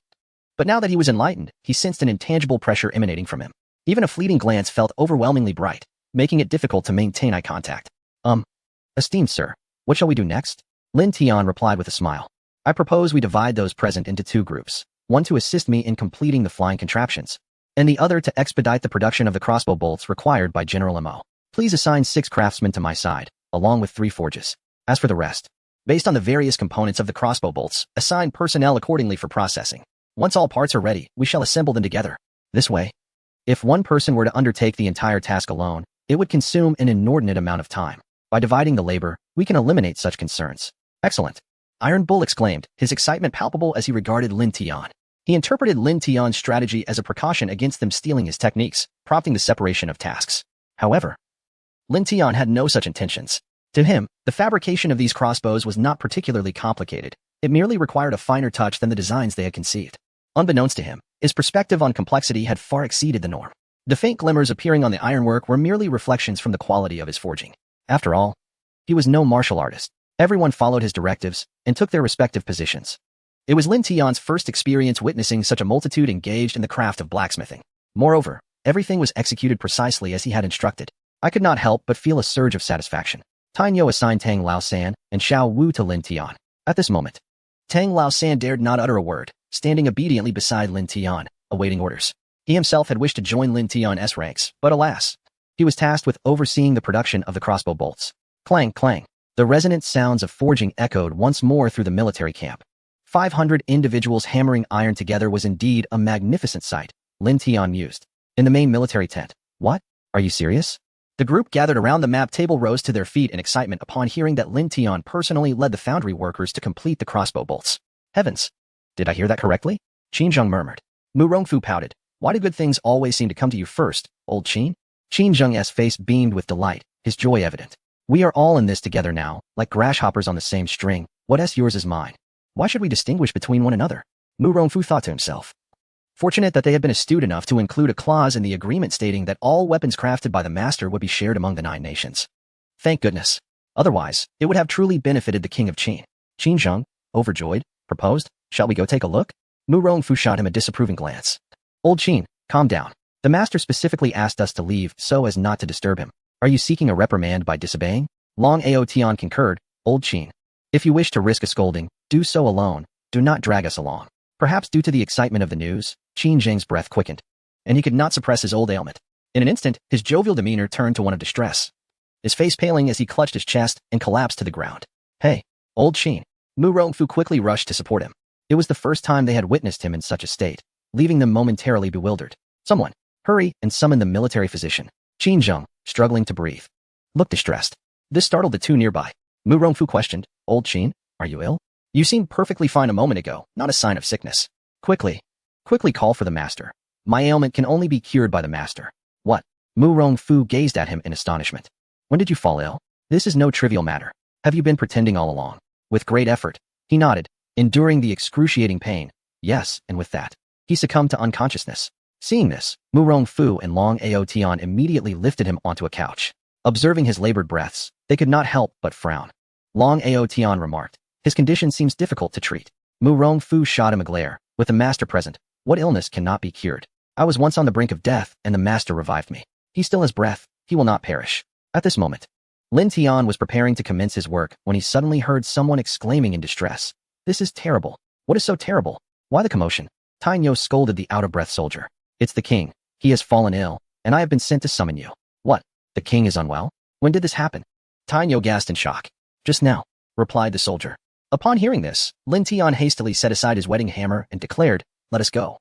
S1: But now that he was enlightened, he sensed an intangible pressure emanating from him. Even a fleeting glance felt overwhelmingly bright, making it difficult to maintain eye contact. Esteemed sir, what shall we do next?" Lin Tian replied with a smile. "I propose we divide those present into 2 groups, one to assist me in completing the flying contraptions, and the other to expedite the production of the crossbow bolts required by General Mo. Please assign 6 craftsmen to my side, along with 3 forges. As for the rest, based on the various components of the crossbow bolts, assign personnel accordingly for processing. Once all parts are ready, we shall assemble them together. This way, if one person were to undertake the entire task alone, it would consume an inordinate amount of time. By dividing the labor, we can eliminate such concerns." "Excellent!" Iron Bull exclaimed, his excitement palpable as he regarded Lin Tian. He interpreted Lin Tian's strategy as a precaution against them stealing his techniques, prompting the separation of tasks. However, Lin Tian had no such intentions. To him, the fabrication of these crossbows was not particularly complicated. It merely required a finer touch than the designs they had conceived. Unbeknownst to him, his perspective on complexity had far exceeded the norm. The faint glimmers appearing on the ironwork were merely reflections from the quality of his forging. After all, he was no martial artist. Everyone followed his directives and took their respective positions. It was Lin Tian's first experience witnessing such a multitude engaged in the craft of blacksmithing. Moreover, everything was executed precisely as he had instructed. I could not help but feel a surge of satisfaction. Tainyo assigned Tang Laosan and Xiao Wu to Lin Tian. At this moment, Tang Laosan dared not utter a word, standing obediently beside Lin Tian, awaiting orders. He himself had wished to join Lin Tian's ranks, but alas, he was tasked with overseeing the production of the crossbow bolts. Clang, clang. The resonant sounds of forging echoed once more through the military camp. 500 individuals hammering iron together was indeed a magnificent sight, Lin Tian mused. In the main military tent. What? Are you serious? The group gathered around the map table rose to their feet in excitement upon hearing that Lin Tian personally led the foundry workers to complete the crossbow bolts. Heavens! Did I hear that correctly? Qin Zheng murmured. Mu Rongfu pouted. Why do good things always seem to come to you first, old Qin? Qin Zheng's face beamed with delight, his joy evident. We are all in this together now, like grasshoppers on the same string. What's yours is mine. Why should we distinguish between one another? Mu Rongfu thought to himself. Fortunate that they had been astute enough to include a clause in the agreement stating that all weapons crafted by the master would be shared among the 9 nations. Thank goodness. Otherwise, it would have truly benefited the king of Qin. Qin Zheng, overjoyed, proposed, shall we go take a look? Mu Rongfu shot him a disapproving glance. Old Qin, calm down. The master specifically asked us to leave so as not to disturb him. Are you seeking a reprimand by disobeying? Long Ao Tian concurred, Old Qin. If you wish to risk a scolding, do so alone. Do not drag us along. Perhaps due to the excitement of the news, Qin Zheng's breath quickened, and he could not suppress his old ailment. In an instant, his jovial demeanor turned to one of distress, his face paling as he clutched his chest and collapsed to the ground. Hey, old Qin. Mu Rongfu quickly rushed to support him. It was the first time they had witnessed him in such a state, leaving them momentarily bewildered. Someone, hurry and summon the military physician. Qin Zheng, struggling to breathe, looked distressed. This startled the two nearby. Mu Rongfu questioned, Old Qin, are you ill? You seemed perfectly fine a moment ago, not a sign of sickness. Quickly call for the master. My ailment can only be cured by the master. What? Mu Rongfu gazed at him in astonishment. When did you fall ill? This is no trivial matter. Have you been pretending all along? With great effort, he nodded, enduring the excruciating pain. Yes, and with that, he succumbed to unconsciousness. Seeing this, Mu Rongfu and Long Ao Tian immediately lifted him onto a couch. Observing his labored breaths, they could not help but frown. Long Ao Tian remarked, his condition seems difficult to treat. Mu Rongfu shot him a glare. With the master present, what illness cannot be cured? I was once on the brink of death, and the master revived me. He still has breath. He will not perish. At this moment, Lin Tian was preparing to commence his work when he suddenly heard someone exclaiming in distress. This is terrible. What is so terrible? Why the commotion? Tainyo scolded the out-of-breath soldier. It's the king. He has fallen ill, and I have been sent to summon you. What? The king is unwell? When did this happen? Tainyo gasped in shock. Just now, replied the soldier. Upon hearing this, Lin Tian hastily set aside his wedding hammer and declared, let us go.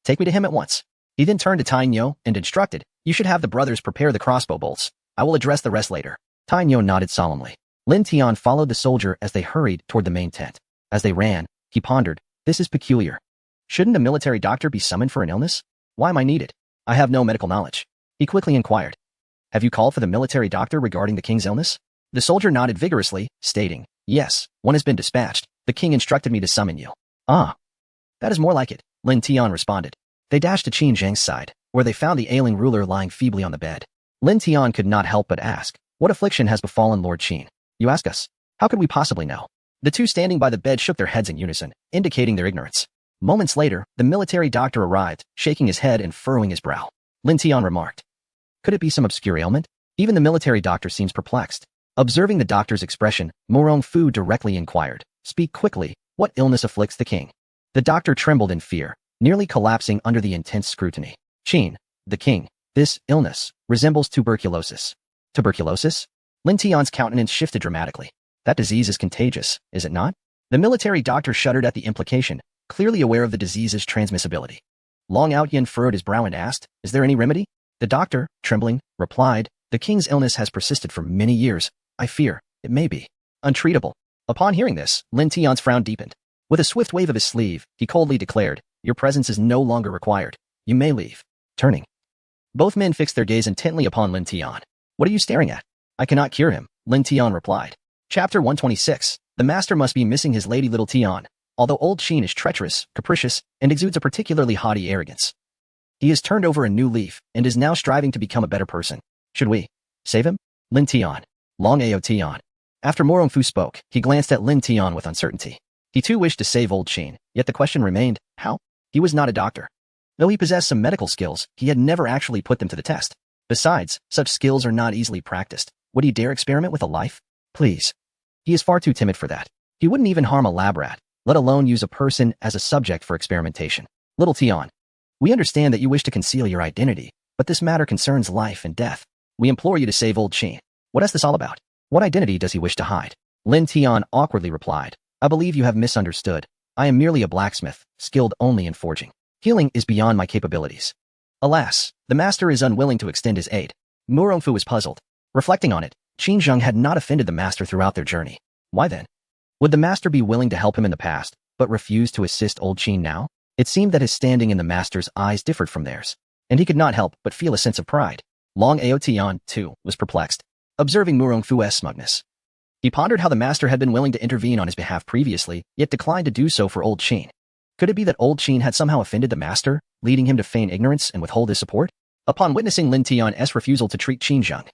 S1: Take me to him at once. He then turned to Tainyo and instructed, you should have the brothers prepare the crossbow bolts. I will address the rest later. Tainyo nodded solemnly. Lin Tian followed the soldier as they hurried toward the main tent. As they ran, he pondered, this is peculiar. Shouldn't a military doctor be summoned for an illness? Why am I needed? I have no medical knowledge. He quickly inquired. Have you called for the military doctor regarding the king's illness? The soldier nodded vigorously, stating, yes, one has been dispatched. The king instructed me to summon you. Ah, that is more like it, Lin Tian responded. They dashed to Qin Zheng's side, where they found the ailing ruler lying feebly on the bed. Lin Tian could not help but ask, what affliction has befallen Lord Qin? You ask us. How could we possibly know? The two standing by the bed shook their heads in unison, indicating their ignorance. Moments later, the military doctor arrived, shaking his head and furrowing his brow. Lin Tian remarked, could it be some obscure ailment? Even the military doctor seems perplexed. Observing the doctor's expression, Mu Rongfu directly inquired, speak quickly, what illness afflicts the king? The doctor trembled in fear, nearly collapsing under the intense scrutiny. Qin, the king, this illness resembles tuberculosis. Tuberculosis? Lin Tian's countenance shifted dramatically. That disease is contagious, is it not? The military doctor shuddered at the implication, clearly aware of the disease's transmissibility. Long Outyen furrowed his brow and asked, is there any remedy? The doctor, trembling, replied, the king's illness has persisted for many years. I fear it may be untreatable. Upon hearing this, Lin Tian's frown deepened. With a swift wave of his sleeve, he coldly declared, your presence is no longer required. You may leave. Turning. Both men fixed their gaze intently upon Lin Tian. What are you staring at? I cannot cure him, Lin Tian replied. Chapter 126. The master must be missing his lady little Tian. Although old Qin is treacherous, capricious, and exudes a particularly haughty arrogance, he has turned over a new leaf and is now striving to become a better person. Should we save him? Lin Tian, Long Ao Tian, After Morongfu spoke, he glanced at Lin Tian with uncertainty. He too wished to save old Qin, yet the question remained, how? He was not a doctor. Though he possessed some medical skills, he had never actually put them to the test. Besides, such skills are not easily practiced. Would he dare experiment with a life? Please. He is far too timid for that. He wouldn't even harm a lab rat, let alone use a person as a subject for experimentation. Little Tian, we understand that you wish to conceal your identity, but this matter concerns life and death. We implore you to save old Qin. What is this all about? What identity does he wish to hide? Lin Tian awkwardly replied, I believe you have misunderstood. I am merely a blacksmith, skilled only in forging. Healing is beyond my capabilities. Alas, the master is unwilling to extend his aid. Murongfu was puzzled. Reflecting on it, Qin Zheng had not offended the master throughout their journey. Why then? Would the master be willing to help him in the past, but refuse to assist old Qin now? It seemed that his standing in the master's eyes differed from theirs, and he could not help but feel a sense of pride. Long Ao Tian, too, was perplexed, observing Murongfu's smugness. He pondered how the master had been willing to intervene on his behalf previously, yet declined to do so for old Qin. Could it be that old Qin had somehow offended the master, leading him to feign ignorance and withhold his support? Upon witnessing Lin Tian's refusal to treat Qin Zheng,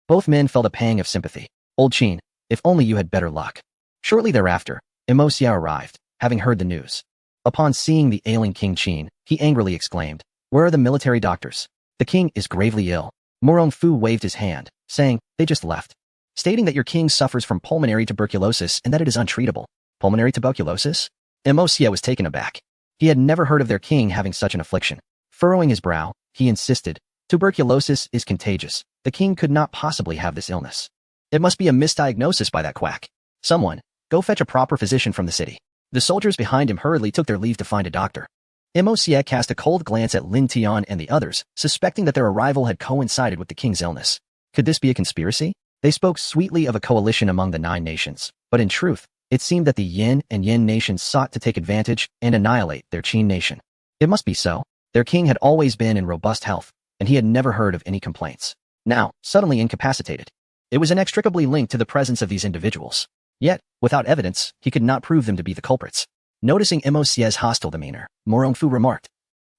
S1: both men felt a pang of sympathy. Old Qin, if only you had better luck. Shortly thereafter, Imosia arrived, having heard the news. Upon seeing the ailing King Qin, he angrily exclaimed, Where are the military doctors? The king is gravely ill. Murongfu waved his hand, saying, They just left. Stating that your king suffers from pulmonary tuberculosis and that it is untreatable. Pulmonary tuberculosis? Imosia was taken aback. He had never heard of their king having such an affliction. Furrowing his brow, he insisted, Tuberculosis is contagious. The king could not possibly have this illness. It must be a misdiagnosis by that quack. Someone, go fetch a proper physician from the city. The soldiers behind him hurriedly took their leave to find a doctor. Imosia cast a cold glance at Lin Tian and the others, suspecting that their arrival had coincided with the king's illness. Could this be a conspiracy? They spoke sweetly of a coalition among the 9 nations, but in truth, it seemed that the Yin and Yin nations sought to take advantage and annihilate their Qin nation. It must be so. Their king had always been in robust health, and he had never heard of any complaints. Now, suddenly incapacitated. It was inextricably linked to the presence of these individuals. Yet, without evidence, he could not prove them to be the culprits. Noticing Imosia's hostile demeanor, Morongfu remarked,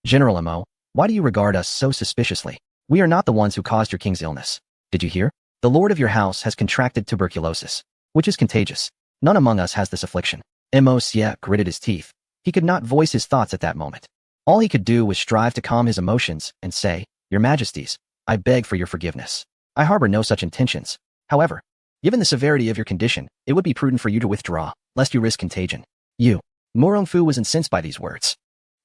S1: General Imo, why do you regard us so suspiciously? We are not the ones who caused your king's illness. Did you hear? The lord of your house has contracted tuberculosis, which is contagious. None among us has this affliction. Imosia gritted his teeth. He could not voice his thoughts at that moment. All he could do was strive to calm his emotions and say, Your Majesties, I beg for your forgiveness. I harbor no such intentions. However, given the severity of your condition, it would be prudent for you to withdraw, lest you risk contagion. You. Murongfu was incensed by these words.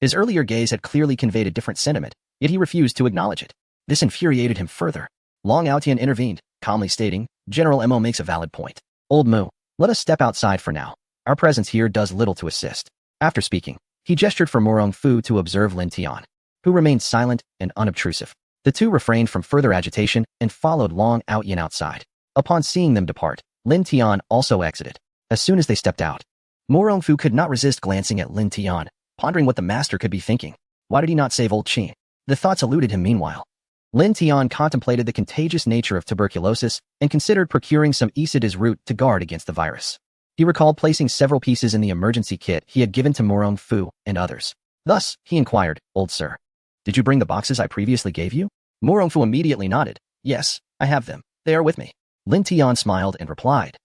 S1: His earlier gaze had clearly conveyed a different sentiment, yet he refused to acknowledge it. This infuriated him further. Long Aotian intervened, calmly stating, General Imo makes a valid point. Old Mu, let us step outside for now. Our presence here does little to assist. After speaking, he gestured for Murongfu to observe Lin Tian, who remained silent and unobtrusive. The two refrained from further agitation and followed Long Aotian outside. Upon seeing them depart, Lin Tian also exited. As soon as they stepped out, Murongfu could not resist glancing at Lin Tian, pondering what the master could be thinking. Why did he not save old Qin? The thoughts eluded him meanwhile. Lin Tian contemplated the contagious nature of tuberculosis and considered procuring some Isida's root to guard against the virus. He recalled placing several pieces in the emergency kit he had given to Murongfu and others. Thus, he inquired, Old sir, did you bring the boxes I previously gave you? Murongfu immediately nodded. Yes, I have them. They are with me. Lin Tian smiled and replied,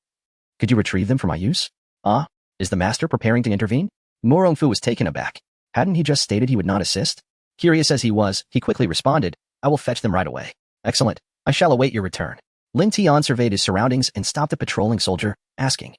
S1: Could you retrieve them for my use? Ah, is the master preparing to intervene? Murongfu was taken aback. Hadn't he just stated he would not assist? Curious as he was, he quickly responded, I will fetch them right away. Excellent. I shall await your return. Lin Tian surveyed his surroundings and stopped a patrolling soldier, asking,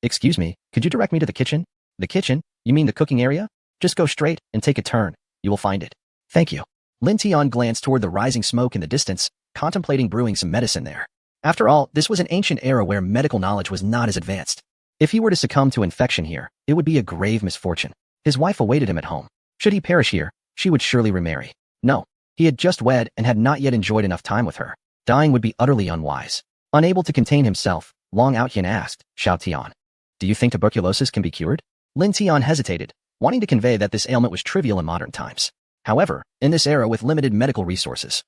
S1: Excuse me, could you direct me to the kitchen? The kitchen? You mean the cooking area? Just go straight and take a turn. You will find it. Thank you. Lin Tian glanced toward the rising smoke in the distance, contemplating brewing some medicine there. After all, this was an ancient era where medical knowledge was not as advanced. If he were to succumb to infection here, it would be a grave misfortune. His wife awaited him at home. Should he perish here, she would surely remarry. No. He had just wed and had not yet enjoyed enough time with her. Dying would be utterly unwise. Unable to contain himself, Long Aotian asked, Xiao Tian, do you think tuberculosis can be cured? Lin Tian hesitated, wanting to convey that this ailment was trivial in modern times. However, in this era with limited medical resources,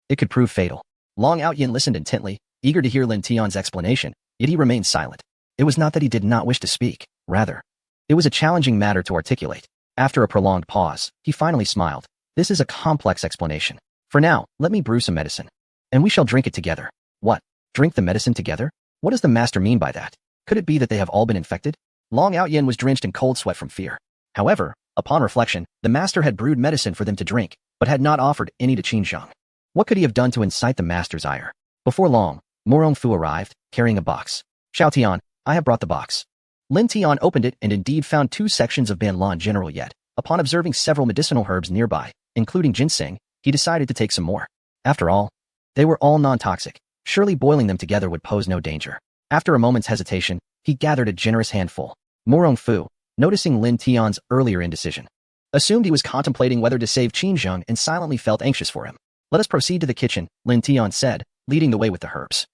S1: it could prove fatal. Long Aotian listened intently, eager to hear Lin Tian's explanation, yet he remained silent. It was not that he did not wish to speak, rather, it was a challenging matter to articulate. After a prolonged pause, he finally smiled. This is a complex explanation. For now, let me brew some medicine, and we shall drink it together. What? Drink the medicine together? What does the master mean by that? Could it be that they have all been infected? Long Outyin was drenched in cold sweat from fear. However, upon reflection, the master had brewed medicine for them to drink, but had not offered any to Qin Zheng. What could he have done to incite the master's ire? Before long, Morong Fu arrived, carrying a box. Xiao Tian, I have brought the box. Lin Tian opened it and indeed found 2 sections of Banlan General Yet. Upon observing several medicinal herbs nearby, including ginseng, he decided to take some more. After all, they were all non-toxic. Surely boiling them together would pose no danger. After a moment's hesitation, he gathered a generous handful. Morong Fu, noticing Lin Tian's earlier indecision, assumed he was contemplating whether to save Qin Zheng and silently felt anxious for him. Let us proceed to the kitchen, Lin Tian said, leading the way with the herbs.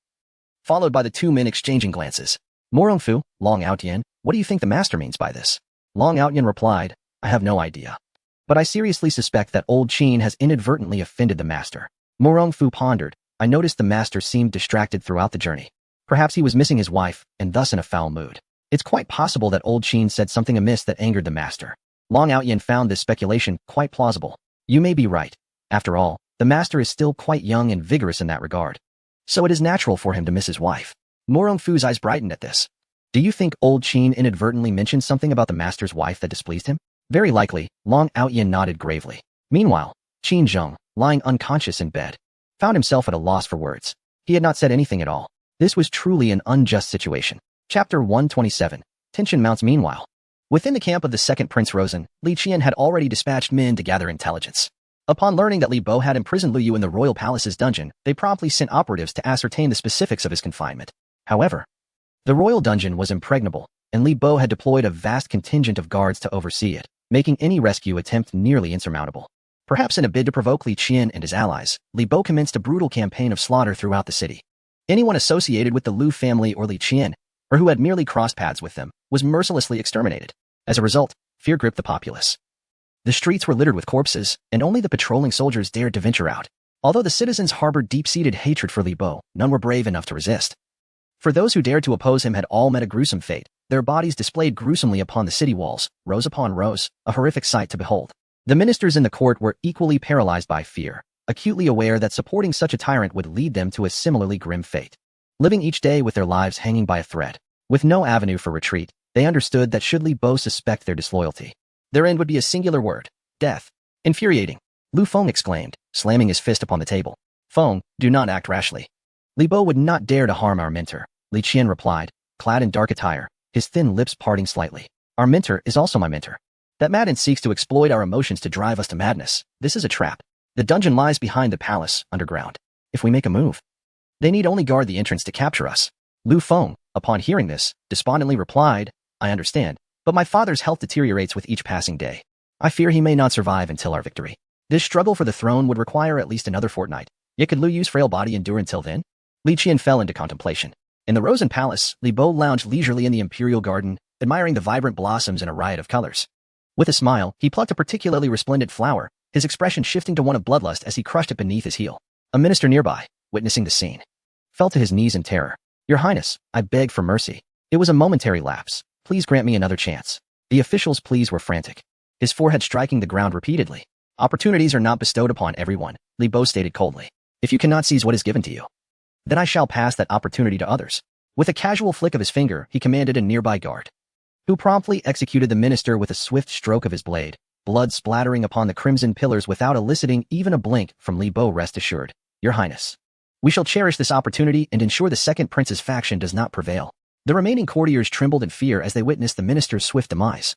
S1: Followed by the 2 men exchanging glances. Morong Fu, Long Outyin, what do you think the master means by this? Long Outyin replied, I have no idea. But I seriously suspect that old Qin has inadvertently offended the master. Morong Fu pondered. I noticed the master seemed distracted throughout the journey. Perhaps he was missing his wife, and thus in a foul mood. It's quite possible that old Qin said something amiss that angered the master. Long Outyin found this speculation quite plausible. You may be right. After all, the master is still quite young and vigorous in that regard. So it is natural for him to miss his wife. Morong Fu's eyes brightened at this. Do you think old Qin inadvertently mentioned something about the master's wife that displeased him? Very likely, Long Outyin nodded gravely. Meanwhile, Qin Zheng, lying unconscious in bed, found himself at a loss for words. He had not said anything at all. This was truly an unjust situation. Chapter 127. Tension mounts. Meanwhile, within the camp of the second Prince Rosen, Li Qian had already dispatched men to gather intelligence. Upon learning that Li Bo had imprisoned Lu Yu in the royal palace's dungeon, they promptly sent operatives to ascertain the specifics of his confinement. However, the royal dungeon was impregnable, and Li Bo had deployed a vast contingent of guards to oversee it, making any rescue attempt nearly insurmountable. Perhaps in a bid to provoke Li Qian and his allies, Li Bo commenced a brutal campaign of slaughter throughout the city. Anyone associated with the Lu family or Li Qian, or who had merely crossed paths with them, was mercilessly exterminated. As a result, fear gripped the populace. The streets were littered with corpses, and only the patrolling soldiers dared to venture out. Although the citizens harbored deep-seated hatred for Li Bo, none were brave enough to resist. For those who dared to oppose him had all met a gruesome fate. Their bodies displayed gruesomely upon the city walls, rows upon rows, a horrific sight to behold. The ministers in the court were equally paralyzed by fear, acutely aware that supporting such a tyrant would lead them to a similarly grim fate. Living each day with their lives hanging by a thread, with no avenue for retreat, they understood that should Li Bo suspect their disloyalty, their end would be a singular word: death. Infuriating, Lu Feng exclaimed, slamming his fist upon the table. Feng, do not act rashly. Li Bo would not dare to harm our mentor, Li Qian replied, clad in dark attire, his thin lips parting slightly. Our mentor is also my mentor. That madman seeks to exploit our emotions to drive us to madness. This is a trap. The dungeon lies behind the palace, underground. If we make a move, they need only guard the entrance to capture us. Lu Feng, upon hearing this, despondently replied, I understand, but my father's health deteriorates with each passing day. I fear he may not survive until our victory. This struggle for the throne would require at least another fortnight. Yet could Lu Yu's frail body endure until then? Li Qian fell into contemplation. In the Rosen Palace, Li Bo lounged leisurely in the imperial garden, admiring the vibrant blossoms in a riot of colors. With a smile, he plucked a particularly resplendent flower, his expression shifting to one of bloodlust as he crushed it beneath his heel. A minister nearby, witnessing the scene, fell to his knees in terror. Your Highness, I beg for mercy. It was a momentary lapse. Please grant me another chance. The official's pleas were frantic, his forehead striking the ground repeatedly. Opportunities are not bestowed upon everyone, Li Bo stated coldly. If you cannot seize what is given to you, then I shall pass that opportunity to others. With a casual flick of his finger, he commanded a nearby guard, who promptly executed the minister with a swift stroke of his blade, blood splattering upon the crimson pillars without eliciting even a blink from Li Bo. Rest assured, Your Highness, we shall cherish this opportunity and ensure the second prince's faction does not prevail. The remaining courtiers trembled in fear as they witnessed the minister's swift demise,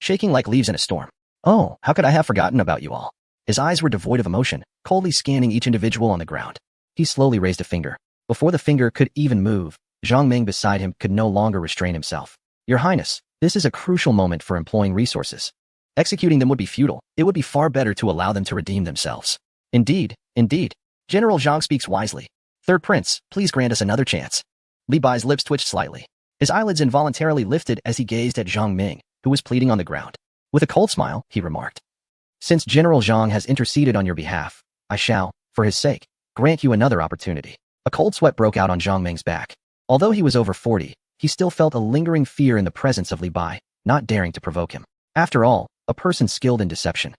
S1: shaking like leaves in a storm. Oh, how could I have forgotten about you all? His eyes were devoid of emotion, coldly scanning each individual on the ground. He slowly raised a finger. Before the finger could even move, Zhang Ming beside him could no longer restrain himself. Your Highness, this is a crucial moment for employing resources. Executing them would be futile. It would be far better to allow them to redeem themselves. Indeed, indeed. General Zhang speaks wisely. Third Prince, please grant us another chance. Li Bai's lips twitched slightly. His eyelids involuntarily lifted as he gazed at Zhang Ming, who was pleading on the ground. With a cold smile, he remarked, Since General Zhang has interceded on your behalf, I shall, for his sake, grant you another opportunity. A cold sweat broke out on Zhang Ming's back. Although he was over 40, he still felt a lingering fear in the presence of Li Bai, not daring to provoke him. After all, a person skilled in deception,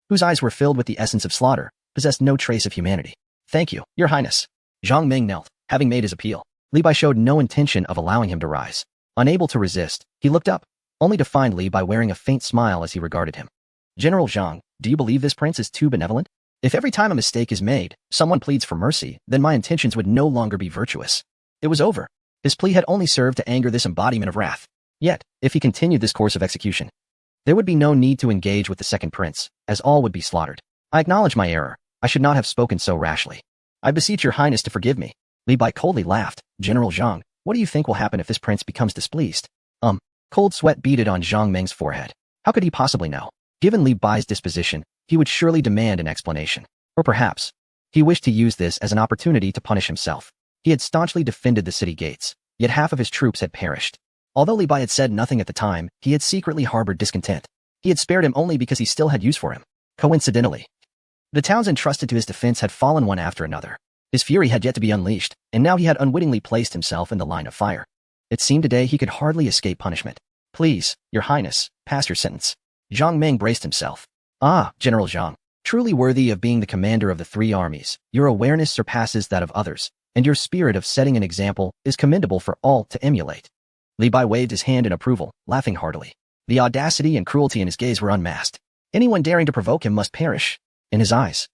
S1: whose eyes were filled with the essence of slaughter, possessed no trace of humanity. Thank you, Your Highness. Zhang Ming knelt, having made his appeal. Li Bai showed no intention of allowing him to rise. Unable to resist, he looked up, only to find Li Bai wearing a faint smile as he regarded him. General Zhang, do you believe this prince is too benevolent? If every time a mistake is made, someone pleads for mercy, then my intentions would no longer be virtuous. It was over. His plea had only served to anger this embodiment of wrath. Yet, if he continued this course of execution, there would be no need to engage with the second prince, as all would be slaughtered. I acknowledge my error. I should not have spoken so rashly. I beseech your highness to forgive me. Li Bai coldly laughed. General Zhang, what do you think will happen if this prince becomes displeased? Cold sweat beaded on Zhang Meng's forehead. How could he possibly know? Given Li Bai's disposition, he would surely demand an explanation. Or perhaps, he wished to use this as an opportunity to punish himself. He had staunchly defended the city gates, yet half of his troops had perished. Although Li Bai had said nothing at the time, he had secretly harbored discontent. He had spared him only because he still had use for him. Coincidentally, the towns entrusted to his defense had fallen one after another. His fury had yet to be unleashed, and now he had unwittingly placed himself in the line of fire. It seemed today he could hardly escape punishment. Please, your highness, pass your sentence. Zhang Meng braced himself. Ah, General Zhang, truly worthy of being the commander of the three armies, your awareness surpasses that of others, and your spirit of setting an example is commendable for all to emulate. Li Bai waved his hand in approval, laughing heartily. The audacity and cruelty in his gaze were unmasked. Anyone daring to provoke him must perish. In his eyes,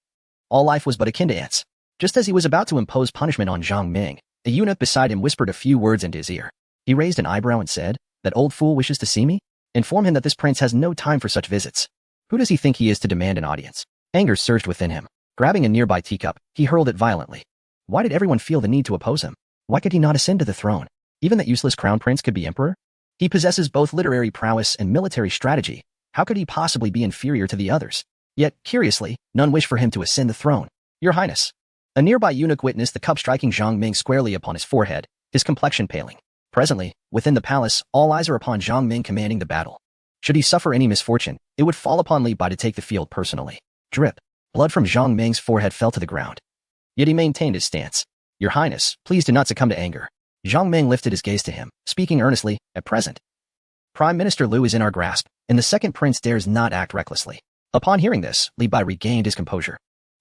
S1: all life was but akin to ants. Just as he was about to impose punishment on Zhang Meng, a eunuch beside him whispered a few words into his ear. He raised an eyebrow and said, "That old fool wishes to see me? Inform him that this prince has no time for such visits. Who does he think he is to demand an audience?" Anger surged within him. Grabbing a nearby teacup, he hurled it violently. Why did everyone feel the need to oppose him? Why could he not ascend to the throne? Even that useless crown prince could be emperor? He possesses both literary prowess and military strategy. How could he possibly be inferior to the others? Yet, curiously, none wish for him to ascend the throne. Your highness. A nearby eunuch witnessed the cup striking Zhang Meng squarely upon his forehead, his complexion paling. Presently, within the palace, all eyes are upon Zhang Meng commanding the battle. Should he suffer any misfortune, it would fall upon Li Bai to take the field personally. Drip. Blood from Zhang Meng's forehead fell to the ground. Yet he maintained his stance. Your highness, please do not succumb to anger. Zhang Meng lifted his gaze to him, speaking earnestly. At present, Prime Minister Liu is in our grasp, and the second prince dares not act recklessly. Upon hearing this, Li Bai regained his composure.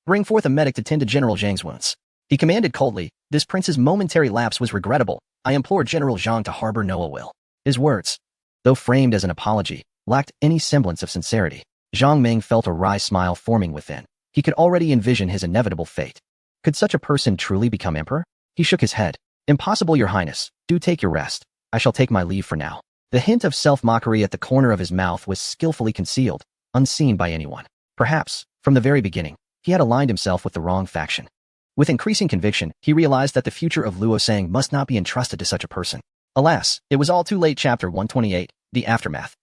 S1: Bring forth a medic to tend to General Zhang's wounds. He commanded coldly. This prince's momentary lapse was regrettable. I implore General Zhang to harbor no ill will. His words, though framed as an apology, lacked any semblance of sincerity. Zhang Meng felt a wry smile forming within. He could already envision his inevitable fate. Could such a person truly become emperor? He shook his head. Impossible, your highness. Do take your rest. I shall take my leave for now. The hint of self-mockery at the corner of his mouth was skillfully concealed, unseen by anyone. Perhaps, from the very beginning, he had aligned himself with the wrong faction. With increasing conviction, he realized that the future of Luosang must not be entrusted to such a person. Alas, it was all too late. Chapter 128, The Aftermath.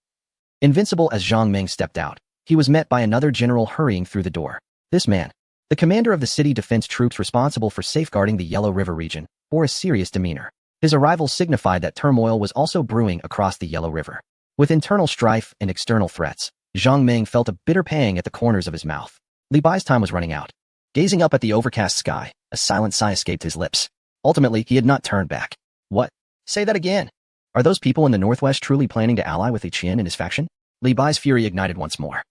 S1: Invincible as Zhang Meng stepped out, he was met by another general hurrying through the door. This man, the commander of the city defense troops responsible for safeguarding the Yellow River region, bore a serious demeanor. His arrival signified that turmoil was also brewing across the Yellow River. With internal strife and external threats, Zhang Meng felt a bitter pang at the corners of his mouth. Li Bai's time was running out. Gazing up at the overcast sky, a silent sigh escaped his lips. Ultimately, he had not turned back. What? Say that again. Are those people in the northwest truly planning to ally with Li Qian and his faction? Li Bai's fury ignited once more.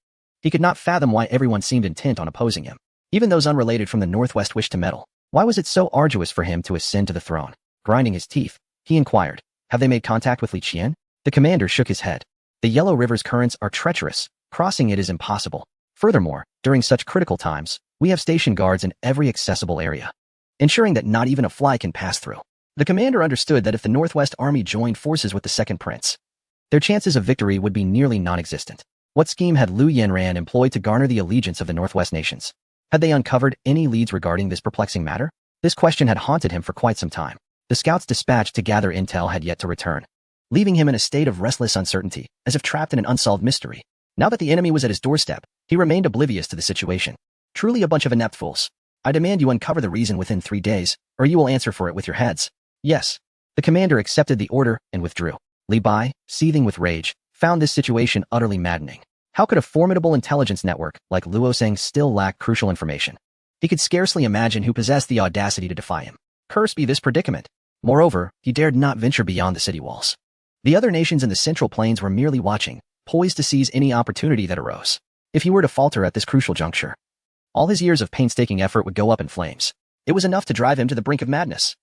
S1: He could not fathom why everyone seemed intent on opposing him. Even those unrelated from the northwest wished to meddle. Why was it so arduous for him to ascend to the throne? Grinding his teeth, he inquired, have they made contact with Li Qian? The commander shook his head. The Yellow River's currents are treacherous. Crossing it is impossible. Furthermore, during such critical times, we have stationed guards in every accessible area, ensuring that not even a fly can pass through. The commander understood that if the Northwest Army joined forces with the second prince, their chances of victory would be nearly non-existent. What scheme had Liu Yanran employed to garner the allegiance of the Northwest nations? Had they uncovered any leads regarding this perplexing matter? This question had haunted him for quite some time. The scouts dispatched to gather intel had yet to return, leaving him in a state of restless uncertainty, as if trapped in an unsolved mystery. Now that the enemy was at his doorstep, he remained oblivious to the situation. Truly a bunch of inept fools. I demand you uncover the reason within 3 days, or you will answer for it with your heads. Yes. The commander accepted the order and withdrew. Li Bai, seething with rage, found this situation utterly maddening. How could a formidable intelligence network like Luosang still lack crucial information? He could scarcely imagine who possessed the audacity to defy him. Cursed be this predicament. Moreover, he dared not venture beyond the city walls. The other nations in the Central Plains were merely watching, poised to seize any opportunity that arose. If he were to falter at this crucial juncture, all his years of painstaking effort would go up in flames. It was enough to drive him to the brink of madness.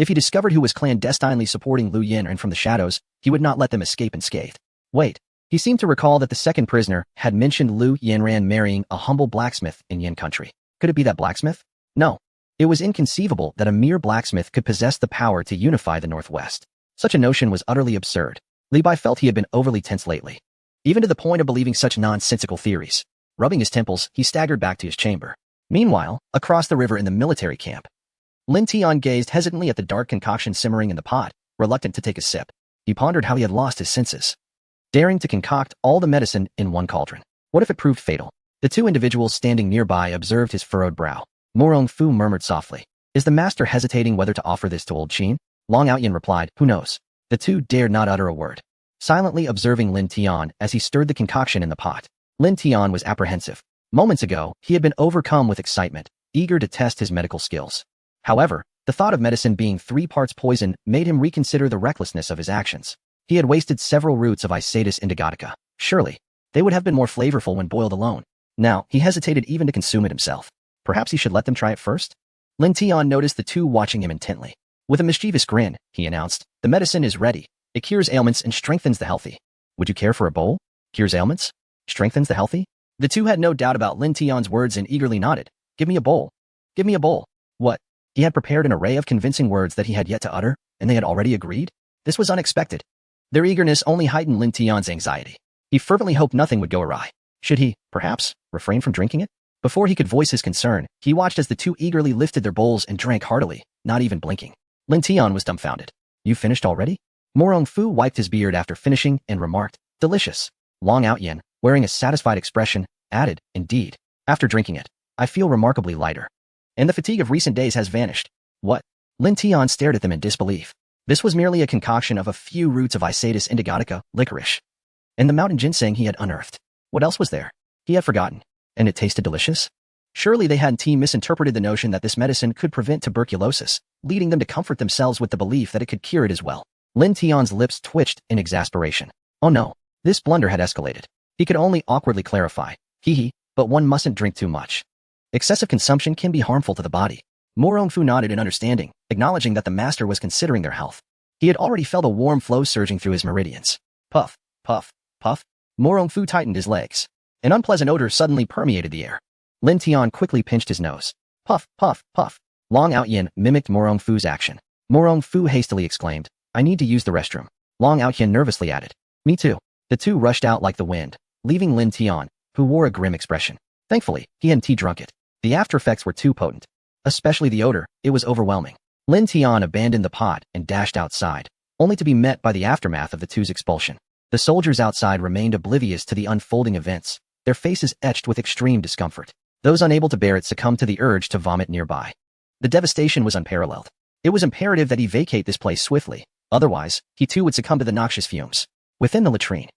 S1: If he discovered who was clandestinely supporting Lu Yin and from the shadows, he would not let them escape unscathed. Wait. He seemed to recall that the second prisoner had mentioned Lu Yinran marrying a humble blacksmith in Yin country. Could it be that blacksmith? No. It was inconceivable that a mere blacksmith could possess the power to unify the Northwest. Such a notion was utterly absurd. Li Bai felt he had been overly tense lately, even to the point of believing such nonsensical theories. Rubbing his temples, he staggered back to his chamber. Meanwhile, across the river in the military camp, Lin Tian gazed hesitantly at the dark concoction simmering in the pot, reluctant to take a sip. He pondered how he had lost his senses, daring to concoct all the medicine in one cauldron. What if it proved fatal? The two individuals standing nearby observed his furrowed brow. Morong Fu murmured softly, "Is the master hesitating whether to offer this to old Qin?" Long Outyin replied, "Who knows?" The two dared not utter a word, silently observing Lin Tian as he stirred the concoction in the pot. Lin Tian was apprehensive. Moments ago, he had been overcome with excitement, eager to test his medical skills. However, the thought of medicine being 3 parts poison made him reconsider the recklessness of his actions. He had wasted several roots of Isatis indigotica. Surely, they would have been more flavorful when boiled alone. Now, he hesitated even to consume it himself. Perhaps he should let them try it first? Lin Tian noticed the two watching him intently. With a mischievous grin, he announced, "The medicine is ready. It cures ailments and strengthens the healthy. Would you care for a bowl? Cures ailments? Strengthens the healthy?" The two had no doubt about Lin Tian's words and eagerly nodded. "Give me a bowl. Give me a bowl." What? He had prepared an array of convincing words that he had yet to utter, and they had already agreed? This was unexpected. Their eagerness only heightened Lin Tian's anxiety. He fervently hoped nothing would go awry. Should he, perhaps, refrain from drinking it? Before he could voice his concern, he watched as the two eagerly lifted their bowls and drank heartily, not even blinking. Lin Tian was dumbfounded. "You finished already?" Morong Fu wiped his beard after finishing and remarked, "Delicious." Long Outyin, wearing a satisfied expression, added, "Indeed. After drinking it, I feel remarkably lighter. And the fatigue of recent days has vanished." What? Lin Tian stared at them in disbelief. This was merely a concoction of a few roots of Isatis indigotica, licorice, and the mountain ginseng he had unearthed. What else was there? He had forgotten. And it tasted delicious? Surely they hadn't misinterpreted the notion that this medicine could prevent tuberculosis, leading them to comfort themselves with the belief that it could cure it as well. Lin Tian's lips twitched in exasperation. Oh no, this blunder had escalated. He could only awkwardly clarify, "Hee, but one mustn't drink too much. Excessive consumption can be harmful to the body." Morong Fu nodded in understanding, acknowledging that the master was considering their health. He had already felt a warm flow surging through his meridians. Puff, puff, puff. Morong Fu tightened his legs. An unpleasant odor suddenly permeated the air. Lin Tian quickly pinched his nose. Puff, puff, puff. Long Outyin mimicked Morong Fu's action. Morong Fu hastily exclaimed, "I need to use the restroom." Long Outyin nervously added, "Me too." The two rushed out like the wind, leaving Lin Tian, who wore a grim expression. Thankfully, he hadn't drunk it. The after effects were too potent. Especially the odor, it was overwhelming. Lin Tian abandoned the pot and dashed outside, only to be met by the aftermath of the two's expulsion. The soldiers outside remained oblivious to the unfolding events, their faces etched with extreme discomfort. Those unable to bear it succumbed to the urge to vomit nearby. The devastation was unparalleled. It was imperative that he vacate this place swiftly, otherwise, he too would succumb to the noxious fumes. Within the latrine,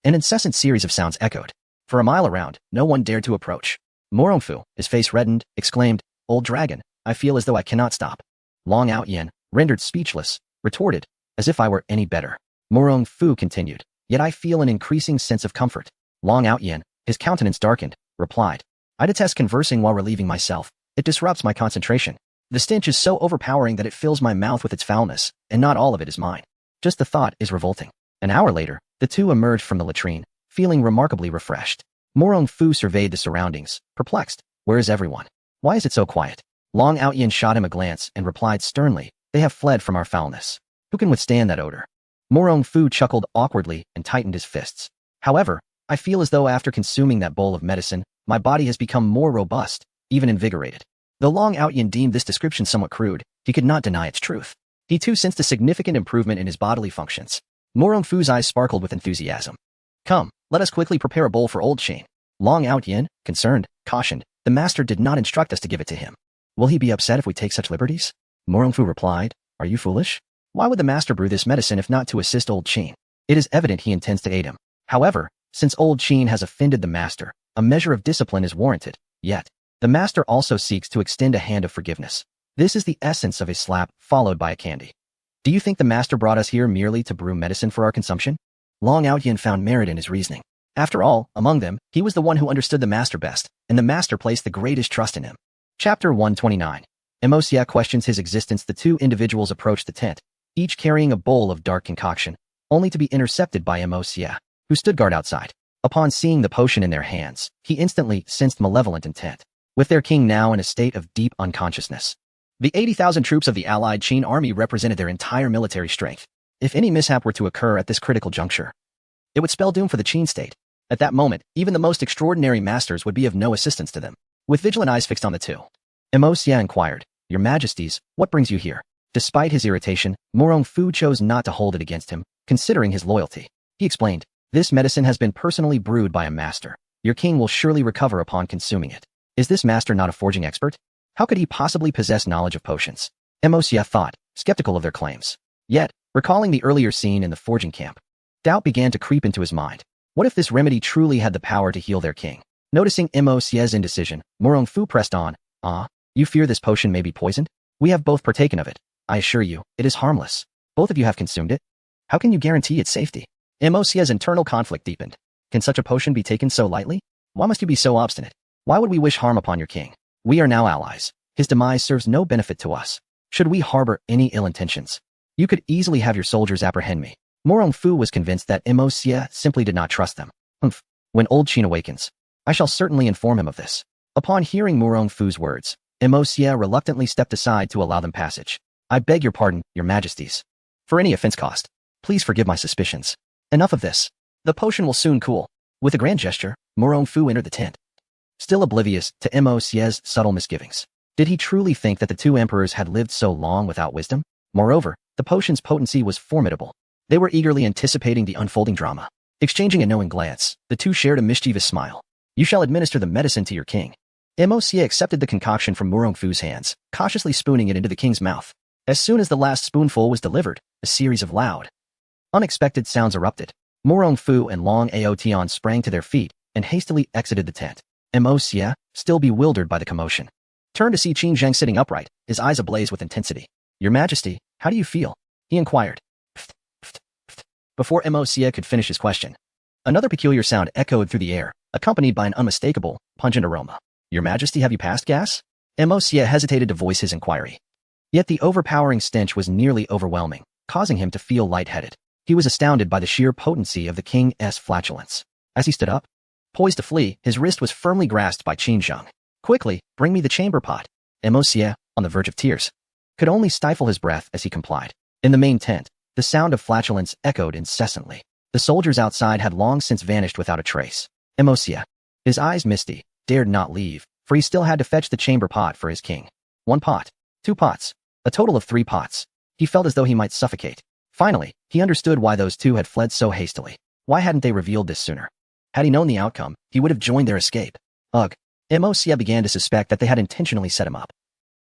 S1: an incessant series of sounds echoed. For a mile around, no one dared to approach. Morong Fu, his face reddened, exclaimed, "Old dragon, I feel as though I cannot stop." Long Outyin, rendered speechless, retorted, "As if I were any better." Morong Fu continued, "Yet I feel an increasing sense of comfort." Long Outyin, his countenance darkened, replied, "I detest conversing while relieving myself. It disrupts my concentration. The stench is so overpowering that it fills my mouth with its foulness, and not all of it is mine. Just the thought is revolting." An hour later, the two emerged from the latrine, feeling remarkably refreshed. Morong Fu surveyed the surroundings, perplexed. Where is everyone? Why is it so quiet? Long Outyin shot him a glance and replied sternly, "They have fled from our foulness. Who can withstand that odor?" Morong Fu chuckled awkwardly and tightened his fists. "However, I feel as though after consuming that bowl of medicine, my body has become more robust, even invigorated." Though Long Outyin deemed this description somewhat crude, he could not deny its truth. He too sensed a significant improvement in his bodily functions. Morong Fu's eyes sparkled with enthusiasm. "Come, let us quickly prepare a bowl for old Shane." Long Outyin, concerned, cautioned, "The master did not instruct us to give it to him. Will he be upset if we take such liberties?" Morong Fu replied, "Are you foolish? Why would the master brew this medicine if not to assist old Sheen? It is evident he intends to aid him. However, since old Sheen has offended the master, a measure of discipline is warranted. Yet, the master also seeks to extend a hand of forgiveness. This is the essence of a slap followed by a candy. Do you think the master brought us here merely to brew medicine for our consumption?" Long Outyin found merit in his reasoning. After all, among them, he was the one who understood the master best, and the master placed the greatest trust in him. Chapter 129. Emosia questions his existence. The two individuals approach the tent, each carrying a bowl of dark concoction, only to be intercepted by Emosia, who stood guard outside. Upon seeing the potion in their hands, he instantly sensed malevolent intent. With their king now in a state of deep unconsciousness, the 80,000 troops of the allied Qin army represented their entire military strength. If any mishap were to occur at this critical juncture, it would spell doom for the Qin state. At that moment, even the most extraordinary masters would be of no assistance to them. With vigilant eyes fixed on the two, Emosia inquired, "Your Majesties, what brings you here?" Despite his irritation, Morong Fu chose not to hold it against him, considering his loyalty. He explained, "This medicine has been personally brewed by a master. Your king will surely recover upon consuming it." Is this master not a forging expert? How could he possibly possess knowledge of potions? Emosia thought, skeptical of their claims. Yet, recalling the earlier scene in the forging camp, doubt began to creep into his mind. What if this remedy truly had the power to heal their king? Noticing Emosia's indecision, Morong Fu pressed on, "You fear this potion may be poisoned? We have both partaken of it. I assure you, it is harmless. Both of you have consumed it. How can you guarantee its safety?" Emosia's internal conflict deepened. Can such a potion be taken so lightly? Why must you be so obstinate? Why would we wish harm upon your king? We are now allies. His demise serves no benefit to us. Should we harbor any ill intentions, you could easily have your soldiers apprehend me. Morong Fu was convinced that Emosia simply did not trust them. When old Qin awakens, I shall certainly inform him of this. Upon hearing Morong Fu's words, Emosia reluctantly stepped aside to allow them passage. "I beg your pardon, your majesties. For any offense caused, please forgive my suspicions. Enough of this. The potion will soon cool." With a grand gesture, Morong Fu entered the tent, still oblivious to Emosia's subtle misgivings. Did he truly think that the two emperors had lived so long without wisdom? Moreover, the potion's potency was formidable. They were eagerly anticipating the unfolding drama. Exchanging a knowing glance, the two shared a mischievous smile. "You shall administer the medicine to your king." Emosia accepted the concoction from Morong Fu's hands, cautiously spooning it into the king's mouth. As soon as the last spoonful was delivered, a series of loud, unexpected sounds erupted. Morong Fu and Long Aotian sprang to their feet and hastily exited the tent. Emosia, still bewildered by the commotion, turned to see Qin Zheng sitting upright, his eyes ablaze with intensity. "Your Majesty, how do you feel?" he inquired. Before Emosia could finish his question, another peculiar sound echoed through the air, accompanied by an unmistakable, pungent aroma. "Your Majesty, have you passed gas?" Emosia hesitated to voice his inquiry. Yet the overpowering stench was nearly overwhelming, causing him to feel lightheaded. He was astounded by the sheer potency of the king's flatulence. As he stood up, poised to flee, his wrist was firmly grasped by Qin Zheng. "Quickly, bring me the chamber pot." Emosia, on the verge of tears, could only stifle his breath as he complied. In the main tent, the sound of flatulence echoed incessantly. The soldiers outside had long since vanished without a trace. Emosia, his eyes misty, dared not leave, for he still had to fetch the chamber pot for his king. 1 pot, 2 pots, a total of 3 pots. He felt as though he might suffocate. Finally, he understood why those two had fled so hastily. Why hadn't they revealed this sooner? Had he known the outcome, he would have joined their escape. Ugh. Emosia began to suspect that they had intentionally set him up.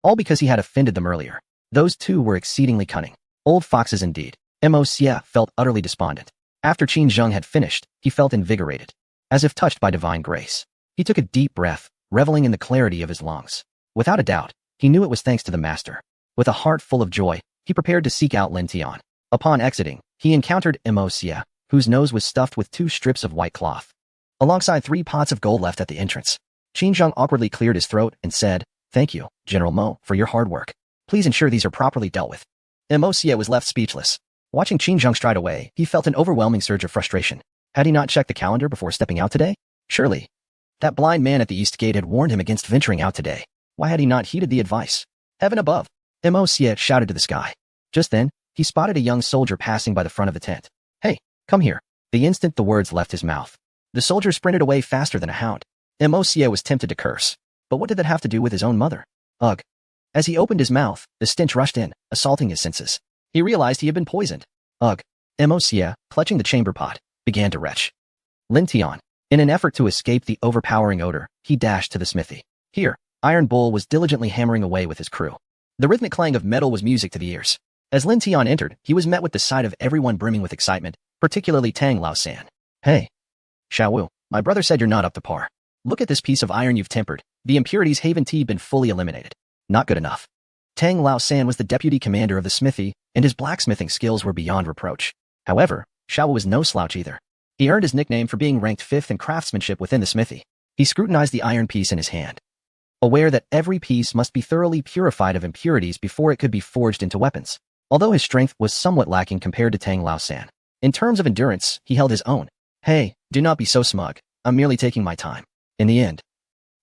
S1: All because he had offended them earlier. Those two were exceedingly cunning. Old foxes indeed. Emosia felt utterly despondent. After Qin Zheng had finished, he felt invigorated, as if touched by divine grace. He took a deep breath, reveling in the clarity of his lungs. Without a doubt, he knew it was thanks to the master. With a heart full of joy, he prepared to seek out Lin Tian. Upon exiting, he encountered Emosia, whose nose was stuffed with 2 strips of white cloth, alongside 3 pots of gold left at the entrance. Qin Zheng awkwardly cleared his throat and said, "Thank you, General Mo, for your hard work. Please ensure these are properly dealt with." Emosia was left speechless. Watching Qin Zheng stride away, he felt an overwhelming surge of frustration. Had he not checked the calendar before stepping out today? Surely, that blind man at the east gate had warned him against venturing out today. Why had he not heeded the advice? Heaven above! Emosia shouted to the sky. Just then, he spotted a young soldier passing by the front of the tent. "Hey, come here." The instant the words left his mouth, the soldier sprinted away faster than a hound. Emosia was tempted to curse. But what did that have to do with his own mother? Ugh. As he opened his mouth, the stench rushed in, assaulting his senses. He realized he had been poisoned. Ugh. Emosia, clutching the chamber pot, began to retch. Lin Tian. In an effort to escape the overpowering odor, he dashed to the smithy. Here, Iron Bull was diligently hammering away with his crew. The rhythmic clang of metal was music to the ears. As Lin Tian entered, he was met with the sight of everyone brimming with excitement, particularly Tang Laosan. "Hey, Xiaowu, my brother said you're not up to par. Look at this piece of iron you've tempered. The impurities haven't been fully eliminated. Not good enough." Tang Laosan was the deputy commander of the smithy, and his blacksmithing skills were beyond reproach. However, Xiaowu was no slouch either. He earned his nickname for being ranked 5th in craftsmanship within the smithy. He scrutinized the iron piece in his hand, aware that every piece must be thoroughly purified of impurities before it could be forged into weapons. Although his strength was somewhat lacking compared to Tang Laosan, in terms of endurance, he held his own. Hey, do not be so smug. I'm merely taking my time. In the end,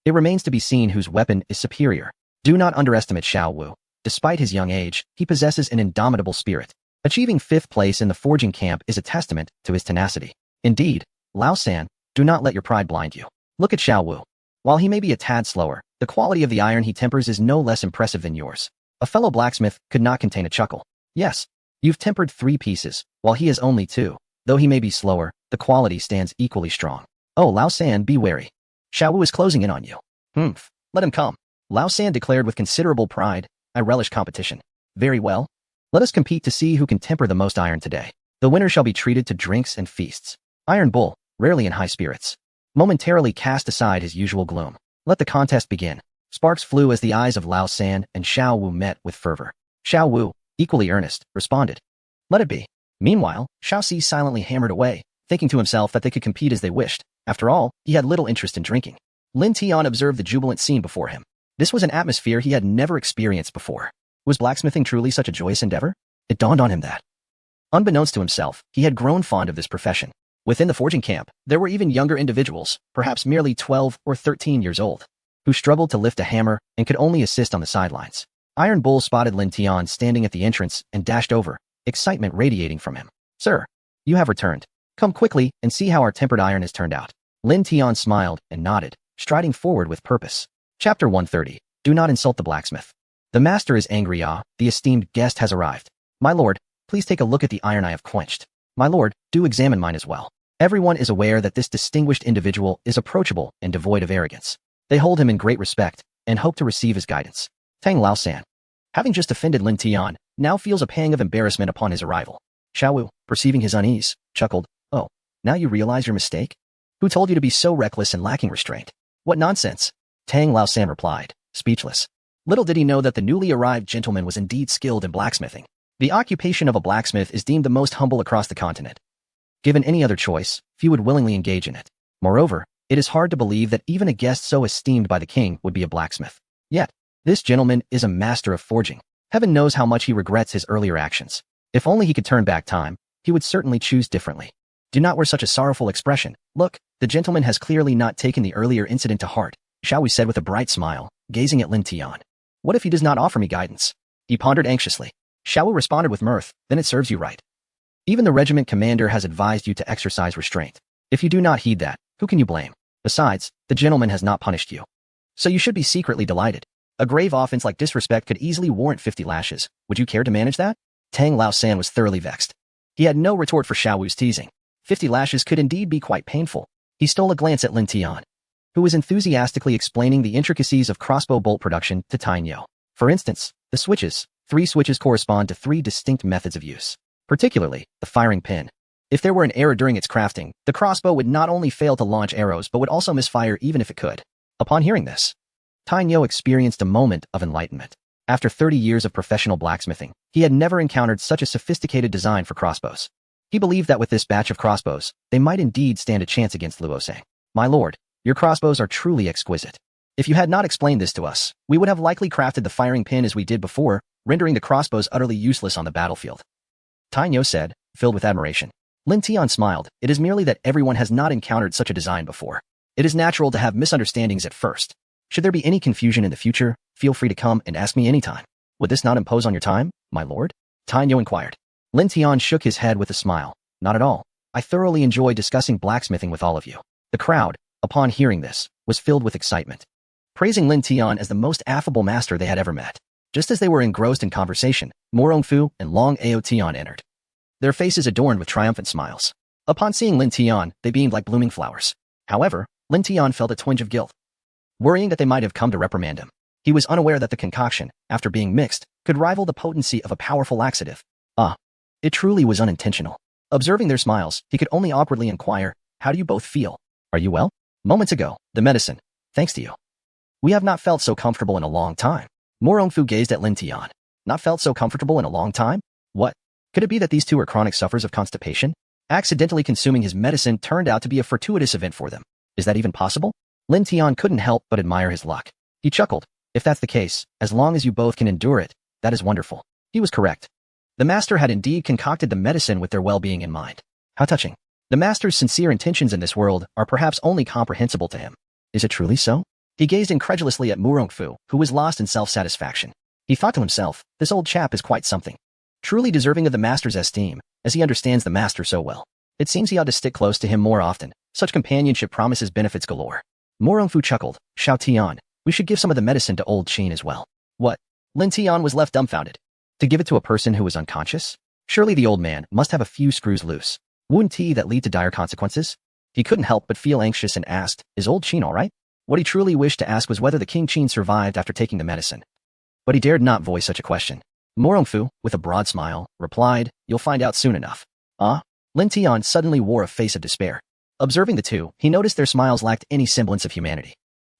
S1: it remains to be seen whose weapon is superior. Do not underestimate Xiao Wu. Despite his young age, he possesses an indomitable spirit. Achieving 5th place in the forging camp is a testament to his tenacity. Indeed, Laosan, do not let your pride blind you. Look at Xiao Wu. While he may be a tad slower, the quality of the iron he tempers is no less impressive than yours. A fellow blacksmith could not contain a chuckle. Yes, you've tempered 3 pieces, while he has only 2. Though he may be slower, the quality stands equally strong. Oh, Laosan, be wary. Xiao Wu is closing in on you. Humph, let him come. Laosan declared with considerable pride, I relish competition. Very well. Let us compete to see who can temper the most iron today. The winner shall be treated to drinks and feasts. Iron Bull, rarely in high spirits, momentarily cast aside his usual gloom. Let the contest begin. Sparks flew as the eyes of Laosan and Xiao Wu met with fervor. Xiao Wu, equally earnest, responded. Let it be. Meanwhile, Xiao Si silently hammered away, thinking to himself that they could compete as they wished. After all, he had little interest in drinking. Lin Tian observed the jubilant scene before him. This was an atmosphere he had never experienced before. Was blacksmithing truly such a joyous endeavor? It dawned on him that, unbeknownst to himself, he had grown fond of this profession. Within the forging camp, there were even younger individuals, perhaps merely 12 or 13 years old, who struggled to lift a hammer and could only assist on the sidelines. Iron Bull spotted Lin Tian standing at the entrance and dashed over, excitement radiating from him. Sir, you have returned. Come quickly and see how our tempered iron has turned out. Lin Tian smiled and nodded, striding forward with purpose. Chapter 130. Do not insult the blacksmith. The master is angry. The esteemed guest has arrived. My lord, please take a look at the iron I have quenched. My lord, do examine mine as well. Everyone is aware that this distinguished individual is approachable and devoid of arrogance. They hold him in great respect and hope to receive his guidance. Tang Laosan, having just offended Lin Tian, now feels a pang of embarrassment upon his arrival. Xiao Wu, perceiving his unease, chuckled. Oh, now you realize your mistake? Who told you to be so reckless and lacking restraint? What nonsense! Tang Laosan replied, speechless. Little did he know that the newly arrived gentleman was indeed skilled in blacksmithing. The occupation of a blacksmith is deemed the most humble across the continent. Given any other choice, few would willingly engage in it. Moreover, it is hard to believe that even a guest so esteemed by the king would be a blacksmith. Yet, this gentleman is a master of forging. Heaven knows how much he regrets his earlier actions. If only he could turn back time, he would certainly choose differently. Do not wear such a sorrowful expression. Look, the gentleman has clearly not taken the earlier incident to heart, Xiao Wu said with a bright smile, gazing at Lin Tian. What if he does not offer me guidance? He pondered anxiously. Xiao Wu responded with mirth, then it serves you right. Even the regiment commander has advised you to exercise restraint. If you do not heed that, who can you blame? Besides, the gentleman has not punished you. So you should be secretly delighted. A grave offense like disrespect could easily warrant 50 lashes. Would you care to manage that? Tang Laosan was thoroughly vexed. He had no retort for Xiao Wu's teasing. 50 lashes could indeed be quite painful. He stole a glance at Lin Tian, who was enthusiastically explaining the intricacies of crossbow bolt production to Tang Yo. For instance, the switches. 3 switches correspond to 3 distinct methods of use. Particularly, the firing pin. If there were an error during its crafting, the crossbow would not only fail to launch arrows but would also misfire even if it could. Upon hearing this, Tang Yo experienced a moment of enlightenment. After 30 years of professional blacksmithing, he had never encountered such a sophisticated design for crossbows. He believed that with this batch of crossbows, they might indeed stand a chance against Luosang. My lord, your crossbows are truly exquisite. If you had not explained this to us, we would have likely crafted the firing pin as we did before, rendering the crossbows utterly useless on the battlefield. Tang Yo said, filled with admiration. Lin Tian smiled. It is merely that everyone has not encountered such a design before. It is natural to have misunderstandings at first. Should there be any confusion in the future, feel free to come and ask me anytime. Would this not impose on your time, my lord? Tang Yo inquired. Lin Tian shook his head with a smile. Not at all. I thoroughly enjoy discussing blacksmithing with all of you. The crowd, upon hearing this, was filled with excitement, praising Lin Tian as the most affable master they had ever met. Just as they were engrossed in conversation, Morong Fu and Long Ao Tian entered, their faces adorned with triumphant smiles. Upon seeing Lin Tian, they beamed like blooming flowers. However, Lin Tian felt a twinge of guilt, worrying that they might have come to reprimand him. He was unaware that the concoction, after being mixed, could rival the potency of a powerful laxative. It truly was unintentional. Observing their smiles, he could only awkwardly inquire, how do you both feel? Are you well? Moments ago, the medicine, thanks to you. We have not felt so comfortable in a long time. Morong Fu gazed at Lin Tian. Not felt so comfortable in a long time? What? Could it be that these two are chronic sufferers of constipation? Accidentally consuming his medicine turned out to be a fortuitous event for them. Is that even possible? Lin Tian couldn't help but admire his luck. He chuckled. If that's the case, as long as you both can endure it, that is wonderful. He was correct. The master had indeed concocted the medicine with their well-being in mind. How touching. The master's sincere intentions in this world are perhaps only comprehensible to him. Is it truly so? He gazed incredulously at Murongfu, who was lost in self-satisfaction. He thought to himself, this old chap is quite something. Truly deserving of the master's esteem, as he understands the master so well. It seems he ought to stick close to him more often. Such companionship promises benefits galore. Murongfu chuckled. Xiao Tian, we should give some of the medicine to old Qin as well. What? Lin Tian was left dumbfounded. To give it to a person who was unconscious? Surely the old man must have a few screws loose. Wouldn't he that lead to dire consequences? He couldn't help but feel anxious and asked, is old Qin all right? What he truly wished to ask was whether the King Qin survived after taking the medicine. But he dared not voice such a question. Murongfu, with a broad smile, replied, you'll find out soon enough. Ah? Lin Tian suddenly wore a face of despair. Observing the two, he noticed their smiles lacked any semblance of humanity.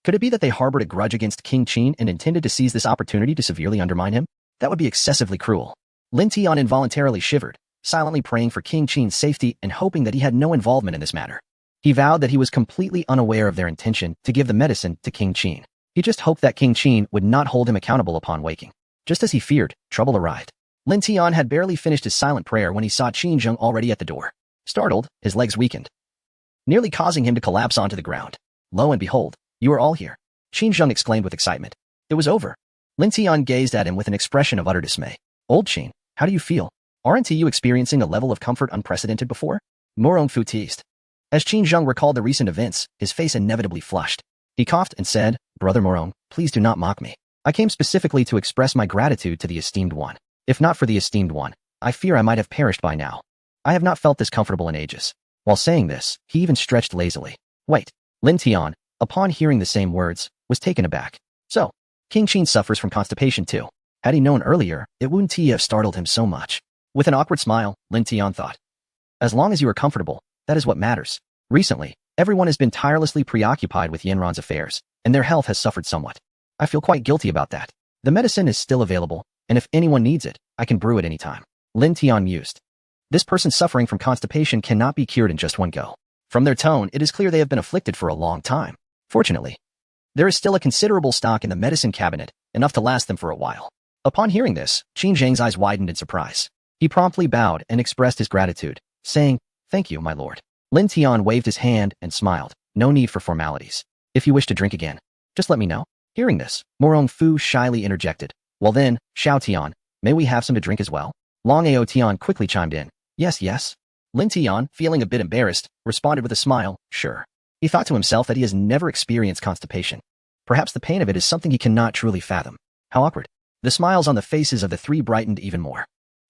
S1: Could it be that they harbored a grudge against King Qin and intended to seize this opportunity to severely undermine him? That would be excessively cruel. Lin Tian involuntarily shivered, silently praying for King Qin's safety and hoping that he had no involvement in this matter. He vowed that he was completely unaware of their intention to give the medicine to King Qin. He just hoped that King Qin would not hold him accountable upon waking. Just as he feared, trouble arrived. Lin Tian had barely finished his silent prayer when he saw Qin Zheng already at the door. Startled, his legs weakened, nearly causing him to collapse onto the ground. Lo and behold, you are all here. Qin Zheng exclaimed with excitement. It was over. Lin Tian gazed at him with an expression of utter dismay. Old Qin, how do you feel? Aren't you experiencing a level of comfort unprecedented before? Murongfu teased. As Qin Zheng recalled the recent events, his face inevitably flushed. He coughed and said, Brother Murong, please do not mock me. I came specifically to express my gratitude to the esteemed one. If not for the esteemed one, I fear I might have perished by now. I have not felt this comfortable in ages. While saying this, he even stretched lazily. Wait. Lin Tian, upon hearing the same words, was taken aback. So, King Qin suffers from constipation too. Had he known earlier, it wouldn't have startled him so much. With an awkward smile, Lin Tian thought. As long as you are comfortable, that is what matters. Recently, everyone has been tirelessly preoccupied with Yanran's affairs, and their health has suffered somewhat. I feel quite guilty about that. The medicine is still available, and if anyone needs it, I can brew it any time. Lin Tian mused. This person suffering from constipation cannot be cured in just one go. From their tone, it is clear they have been afflicted for a long time. Fortunately, there is still a considerable stock in the medicine cabinet, enough to last them for a while. Upon hearing this, Qin Zheng's eyes widened in surprise. He promptly bowed and expressed his gratitude, saying, Thank you, my lord. Lin Tian waved his hand and smiled. No need for formalities. If you wish to drink again, just let me know. Hearing this, Murongfu shyly interjected. Well then, Xiao Tian, may we have some to drink as well? Long Ao Tian quickly chimed in. Yes, yes. Lin Tian, feeling a bit embarrassed, responded with a smile, sure. He thought to himself that he has never experienced constipation. Perhaps the pain of it is something he cannot truly fathom. How awkward. The smiles on the faces of the three brightened even more.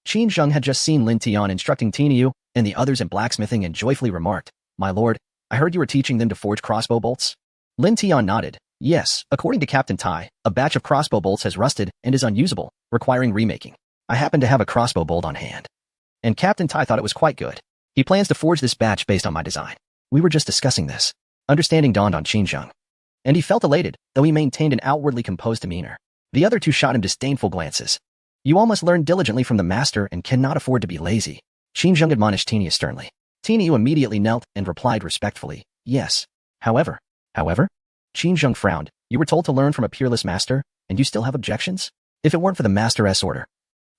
S1: Qin Zheng had just seen Lin Tian instructing Tiniu and the others in blacksmithing and joyfully remarked, My lord, I heard you were teaching them to forge crossbow bolts. Lin Tian nodded. Yes, according to Captain Tai, a batch of crossbow bolts has rusted and is unusable, requiring remaking. I happen to have a crossbow bolt on hand. And Captain Tai thought it was quite good. He plans to forge this batch based on my design. We were just discussing this. Understanding dawned on Qin Zheng. And he felt elated, though he maintained an outwardly composed demeanor. The other two shot him disdainful glances. You all must learn diligently from the master and cannot afford to be lazy. Qin Zheng admonished Tiniu sternly. Tiniu immediately knelt and replied respectfully, Yes. However? Qin Zheng frowned. You were told to learn from a peerless master, and you still have objections? If it weren't for the master's order,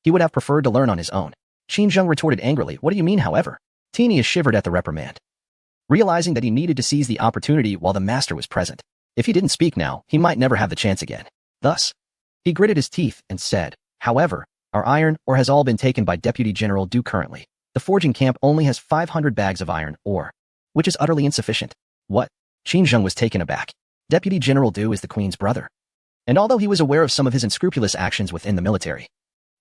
S1: he would have preferred to learn on his own. Qin Zheng retorted angrily, What do you mean, however? Tiniu shivered at the reprimand, realizing that he needed to seize the opportunity while the master was present. If he didn't speak now, he might never have the chance again. Thus, he gritted his teeth and said, However, our iron ore has all been taken by Deputy General Du currently. The forging camp only has 500 bags of iron ore, which is utterly insufficient. What? Qin Zheng was taken aback. Deputy General Du is the Queen's brother. And although he was aware of some of his unscrupulous actions within the military,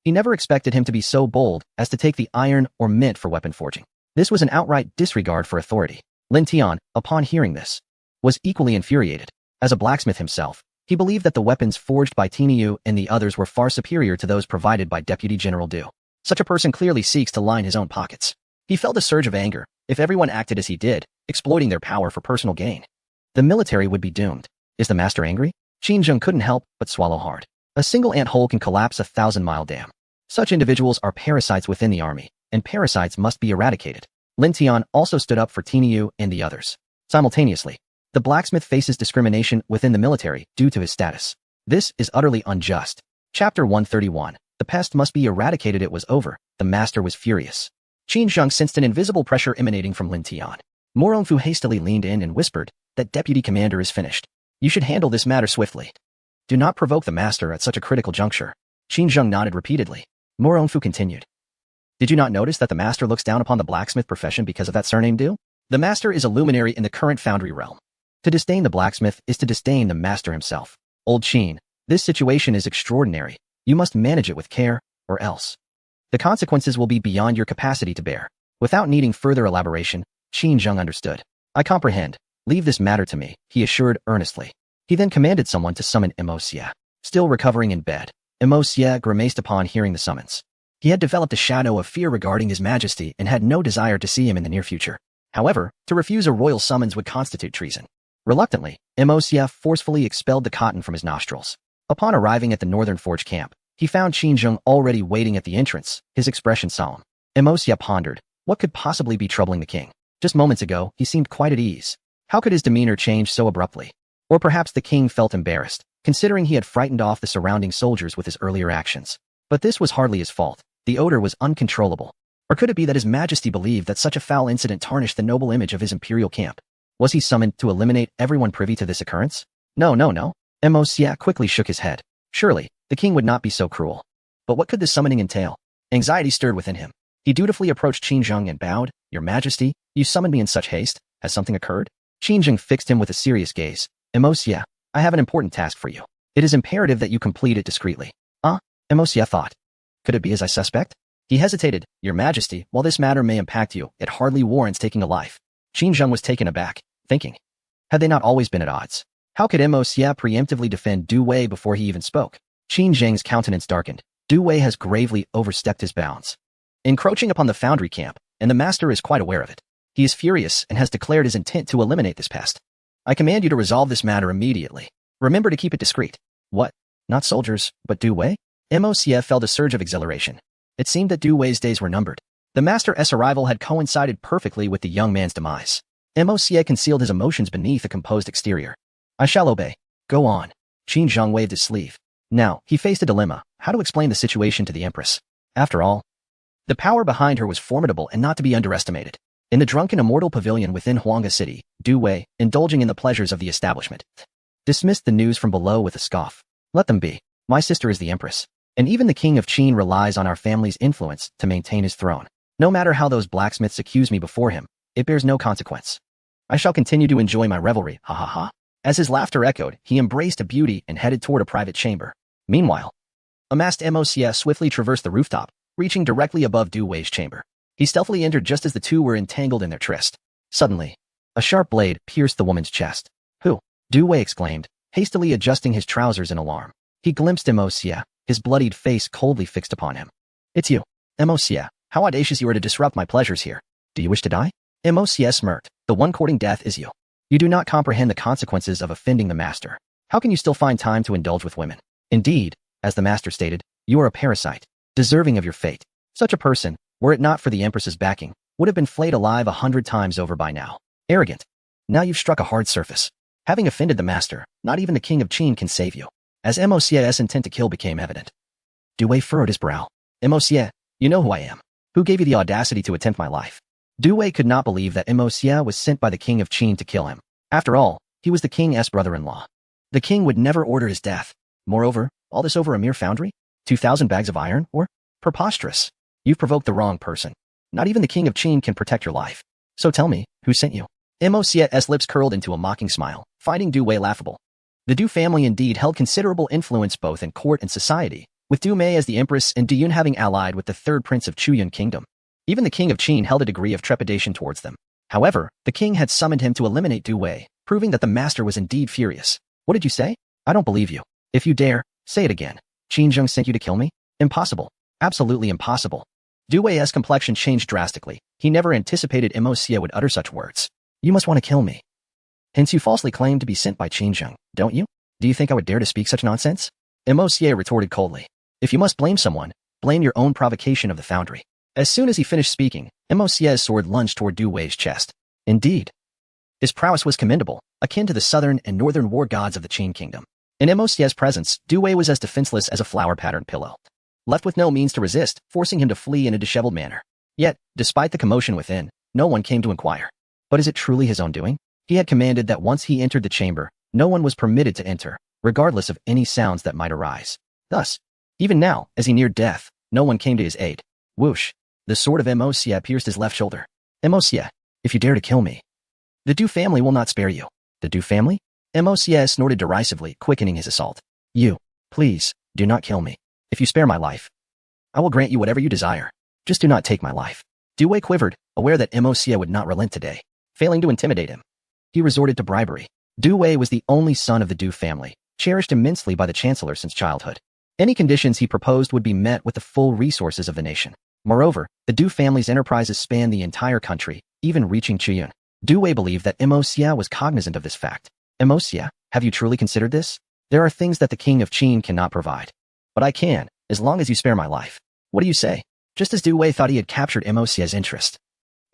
S1: he never expected him to be so bold as to take the iron ore meant for weapon forging. This was an outright disregard for authority. Lin Tian, upon hearing this, was equally infuriated. As a blacksmith himself, he believed that the weapons forged by Tiniu and the others were far superior to those provided by Deputy General Du. Such a person clearly seeks to line his own pockets. He felt a surge of anger. If everyone acted as he did, exploiting their power for personal gain, the military would be doomed. Is the master angry? Qin Zheng couldn't help but swallow hard. A single ant hole can collapse a 1,000-mile dam. Such individuals are parasites within the army, and parasites must be eradicated. Lin Tian also stood up for Tiniu and the others. Simultaneously, the blacksmith faces discrimination within the military due to his status. This is utterly unjust. Chapter 131. The pest must be eradicated. It was over. The master was furious. Qin Zheng sensed an invisible pressure emanating from Lin Tian. Mo Rongfu hastily leaned in and whispered, "That deputy commander is finished. You should handle this matter swiftly. Do not provoke the master at such a critical juncture." Qin Zheng nodded repeatedly. Mo Rongfu continued. "Did you not notice that the master looks down upon the blacksmith profession because of that surname Du? The master is a luminary in the current foundry realm. To disdain the blacksmith is to disdain the master himself. Old Qin, this situation is extraordinary. You must manage it with care, or else the consequences will be beyond your capacity to bear." Without needing further elaboration, Qin Zheng understood. "I comprehend. Leave this matter to me," he assured earnestly. He then commanded someone to summon Mo Xie. Still recovering in bed, Mo Xie grimaced upon hearing the summons. He had developed a shadow of fear regarding his majesty and had no desire to see him in the near future. However, to refuse a royal summons would constitute treason. Reluctantly, Mo Xie forcefully expelled the cotton from his nostrils. Upon arriving at the Northern Forge camp, he found Qin Zheng already waiting at the entrance, his expression solemn. Mo Xie pondered, what could possibly be troubling the king? Just moments ago, he seemed quite at ease. How could his demeanor change so abruptly? Or perhaps the king felt embarrassed, considering he had frightened off the surrounding soldiers with his earlier actions. But this was hardly his fault. The odor was uncontrollable. Or could it be that his majesty believed that such a foul incident tarnished the noble image of his imperial camp? Was he summoned to eliminate everyone privy to this occurrence? No. Mo Xie quickly shook his head. Surely, the king would not be so cruel. But what could this summoning entail? Anxiety stirred within him. He dutifully approached Qin Zheng and bowed. "Your majesty, you summoned me in such haste. Has something occurred?" Qin Zheng fixed him with a serious gaze. "Mo Xie, I have an important task for you. It is imperative that you complete it discreetly." Mo Xie thought. Could it be as I suspect? He hesitated. "Your majesty, while this matter may impact you, it hardly warrants taking a life." Qin Zheng was taken aback, thinking. Had they not always been at odds? How could Mo Xie preemptively defend Du Wei before he even spoke? Qin Zheng's countenance darkened. Du Wei has gravely overstepped his bounds, encroaching upon the foundry camp, and the master is quite aware of it. He is furious and has declared his intent to eliminate this pest. I command you to resolve this matter immediately. Remember to keep it discreet. What? Not soldiers, but Du Wei? Mo Xie felt a surge of exhilaration. It seemed that Du Wei's days were numbered. The master's arrival had coincided perfectly with the young man's demise. Mo Xie concealed his emotions beneath a composed exterior. "I shall obey. Go on." Qin Zheng waved his sleeve. Now, he faced a dilemma: how to explain the situation to the empress. After all, the power behind her was formidable and not to be underestimated. In the drunken immortal pavilion within Huanga City, Du Wei, indulging in the pleasures of the establishment, dismissed the news from below with a scoff. "Let them be. My sister is the empress, and even the king of Qin relies on our family's influence to maintain his throne. No matter how those blacksmiths accuse me before him, it bears no consequence. I shall continue to enjoy my revelry, ha ha ha." As his laughter echoed, he embraced a beauty and headed toward a private chamber. Meanwhile, amassed Mo Xie swiftly traversed the rooftop, reaching directly above Du Wei's chamber. He stealthily entered just as the two were entangled in their tryst. Suddenly, a sharp blade pierced the woman's chest. "Who?" Du Wei exclaimed, hastily adjusting his trousers in alarm. He glimpsed Mo Xie, his bloodied face coldly fixed upon him. "It's you, Mo Xie. How audacious you are to disrupt my pleasures here. Do you wish to die?" Mo Xie smirked. "The one courting death is you. You do not comprehend the consequences of offending the master. How can you still find time to indulge with women? Indeed, as the master stated, you are a parasite, deserving of your fate. Such a person, were it not for the empress's backing, would have been flayed alive 100 times over by now. Arrogant. Now you've struck a hard surface. Having offended the master, not even the king of Qin can save you." As Mo Xie's intent to kill became evident, Du Wei furrowed his brow. "Mo Xie, you know who I am. Who gave you the audacity to attempt my life?" Du Wei could not believe that Mo Xie was sent by the king of Qin to kill him. After all, he was the king's brother-in-law. The king would never order his death. Moreover, all this over a mere foundry? 2,000 bags of iron? Or? Preposterous. You've provoked the wrong person. Not even the king of Qin can protect your life. So tell me, who sent you? Mo Xie's lips curled into a mocking smile, finding Du Wei laughable. The Du family indeed held considerable influence both in court and society, with Du Mei as the empress and Du Yun having allied with the third prince of Chuyun kingdom. Even the king of Qin held a degree of trepidation towards them. However, the king had summoned him to eliminate Du Wei, proving that the master was indeed furious. "What did you say? I don't believe you. If you dare, say it again. Qin Zheng sent you to kill me? Impossible. Absolutely impossible." Du Wei's complexion changed drastically. He never anticipated Mo Xie would utter such words. "You must want to kill me. Hence you falsely claim to be sent by Qin Zheng, don't you? Do you think I would dare to speak such nonsense?" Mo Xie retorted coldly. "If you must blame someone, blame your own provocation of the foundry." As soon as he finished speaking, Mo Xie's sword lunged toward Du Wei's chest. Indeed, his prowess was commendable, akin to the southern and northern war gods of the Qin kingdom. In Mosie's presence, Du Wei was as defenseless as a flower-patterned pillow, left with no means to resist, forcing him to flee in a disheveled manner. Yet, despite the commotion within, no one came to inquire. But is it truly his own doing? He had commanded that once he entered the chamber, no one was permitted to enter, regardless of any sounds that might arise. Thus, even now, as he neared death, no one came to his aid. Whoosh! The sword of Mosie pierced his left shoulder. Mosie, if you dare to kill me, the Du family will not spare you. The Du family? Mosie snorted derisively, quickening his assault. You, please, do not kill me. If you spare my life, I will grant you whatever you desire. Just do not take my life. Du Wei quivered, aware that Mosie would not relent today. Failing to intimidate him, he resorted to bribery. Du Wei was the only son of the Du family, cherished immensely by the chancellor since childhood. Any conditions he proposed would be met with the full resources of the nation. Moreover, the Du family's enterprises spanned the entire country, even reaching Chiyun. Du Wei believed that Mosie was cognizant of this fact. Mosie, have you truly considered this? There are things that the king of Qin cannot provide. But I can, as long as you spare my life. What do you say? Just as Du Wei thought he had captured Mosie's interest,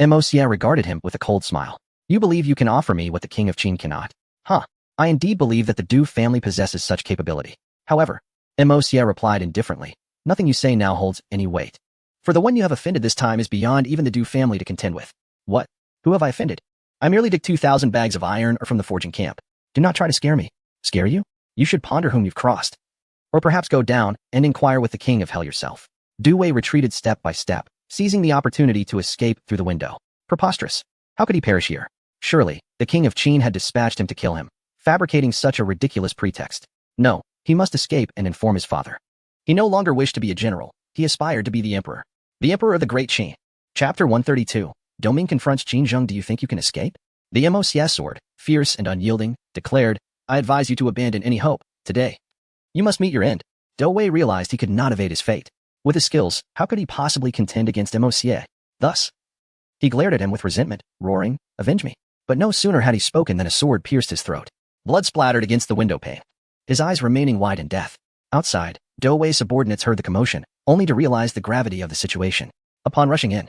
S1: Mosie regarded him with a cold smile. You believe you can offer me what the king of Qin cannot? Huh. I indeed believe that the Du family possesses such capability. However, Mosie replied indifferently. Nothing you say now holds any weight. For the one you have offended this time is beyond even the Du family to contend with. What? Who have I offended? I merely dig 2,000 bags of iron or from the forging camp. Do not try to scare me. Scare you? You should ponder whom you've crossed. Or perhaps go down and inquire with the king of hell yourself. Du Wei retreated step by step, seizing the opportunity to escape through the window. Preposterous. How could he perish here? Surely, the king of Qin had dispatched him to kill him, fabricating such a ridiculous pretext. No, he must escape and inform his father. He no longer wished to be a general. He aspired to be the emperor. The emperor of the great Qin. Chapter 132. Doming confronts Qin Zheng. Do you think you can escape? The Mosie sword, fierce and unyielding, declared, I advise you to abandon any hope, today. You must meet your end. Du Wei realized he could not evade his fate. With his skills, how could he possibly contend against Mosie? Thus, he glared at him with resentment, roaring, avenge me. But no sooner had he spoken than a sword pierced his throat. Blood splattered against the window pane, his eyes remaining wide in death. Outside, Du Wei's subordinates heard the commotion, only to realize the gravity of the situation. Upon rushing in,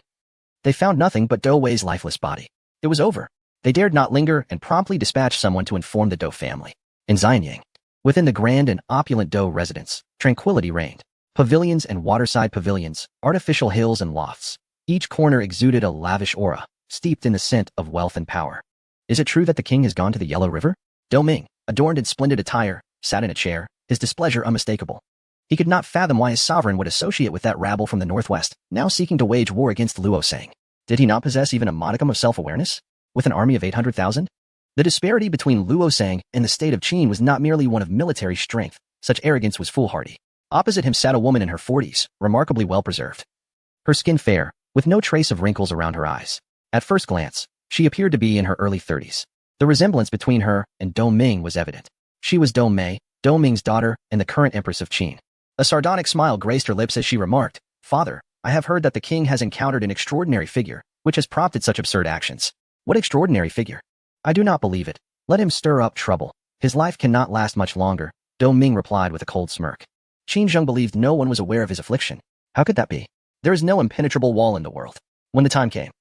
S1: they found nothing but Du Wei's lifeless body. It was over. They dared not linger and promptly dispatched someone to inform the Du family. In Xianyang, within the grand and opulent Du residence, tranquility reigned. Pavilions and waterside pavilions, artificial hills and lofts. Each corner exuded a lavish aura, steeped in the scent of wealth and power. Is it true that the king has gone to the Yellow River? Du Ming, adorned in splendid attire, sat in a chair, his displeasure unmistakable. He could not fathom why his sovereign would associate with that rabble from the northwest, now seeking to wage war against Luosang. Did he not possess even a modicum of self-awareness? With an army of 800,000? The disparity between Luosang and the state of Qin was not merely one of military strength. Such arrogance was foolhardy. Opposite him sat a woman in her 40s, remarkably well-preserved. Her skin fair, with no trace of wrinkles around her eyes. At first glance, she appeared to be in her early 30s. The resemblance between her and Du Ming was evident. She was Du Mei, Du Ming's daughter and the current empress of Qin. A sardonic smile graced her lips as she remarked, Father, I have heard that the king has encountered an extraordinary figure, which has prompted such absurd actions. What extraordinary figure? I do not believe it. Let him stir up trouble. His life cannot last much longer, Du Ming replied with a cold smirk. Qin Zheng believed no one was aware of his affliction. How could that be? There is no impenetrable wall in the world. When the time came,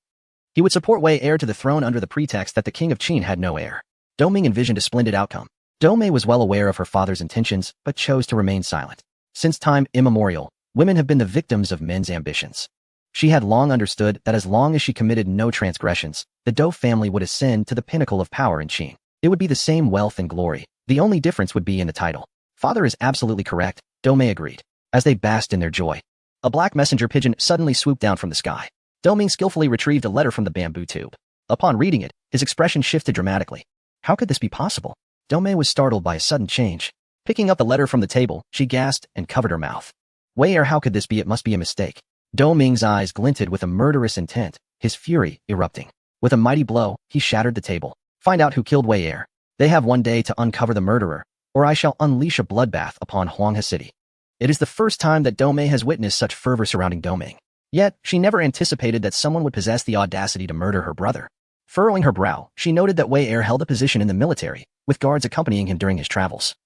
S1: he would support Wei heir to the throne under the pretext that the king of Qin had no heir. Du Ming envisioned a splendid outcome. Du Mei was well aware of her father's intentions, but chose to remain silent. Since time immemorial, women have been the victims of men's ambitions. She had long understood that as long as she committed no transgressions, the Du family would ascend to the pinnacle of power in Qin. It would be the same wealth and glory. The only difference would be in the title. Father is absolutely correct, Du Mei agreed. As they basked in their joy, a black messenger pigeon suddenly swooped down from the sky. Du Ming skillfully retrieved a letter from the bamboo tube. Upon reading it, his expression shifted dramatically. How could this be possible? Du Mei was startled by a sudden change. Picking up the letter from the table, she gasped and covered her mouth. Wei heir, how could this be? It must be a mistake. Du Ming's eyes glinted with a murderous intent, his fury erupting. With a mighty blow, he shattered the table. Find out who killed Wei heir. They have one day to uncover the murderer, or I shall unleash a bloodbath upon Huanghe City. It is the first time that Du Mei has witnessed such fervor surrounding Du Ming. Yet, she never anticipated that someone would possess the audacity to murder her brother. Furrowing her brow, she noted that Wei heir held a position in the military, with guards accompanying him during his travels.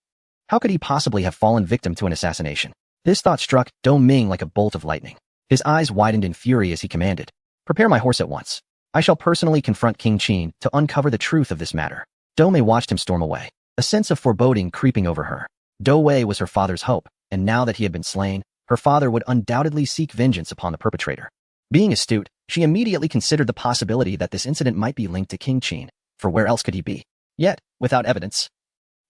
S1: How could he possibly have fallen victim to an assassination? This thought struck Du Ming like a bolt of lightning. His eyes widened in fury as he commanded, Prepare my horse at once. I shall personally confront King Qin to uncover the truth of this matter. Du Mei watched him storm away, a sense of foreboding creeping over her. Do Wei was her father's hope, and now that he had been slain, her father would undoubtedly seek vengeance upon the perpetrator. Being astute, she immediately considered the possibility that this incident might be linked to King Qin, for where else could he be? Yet, without evidence.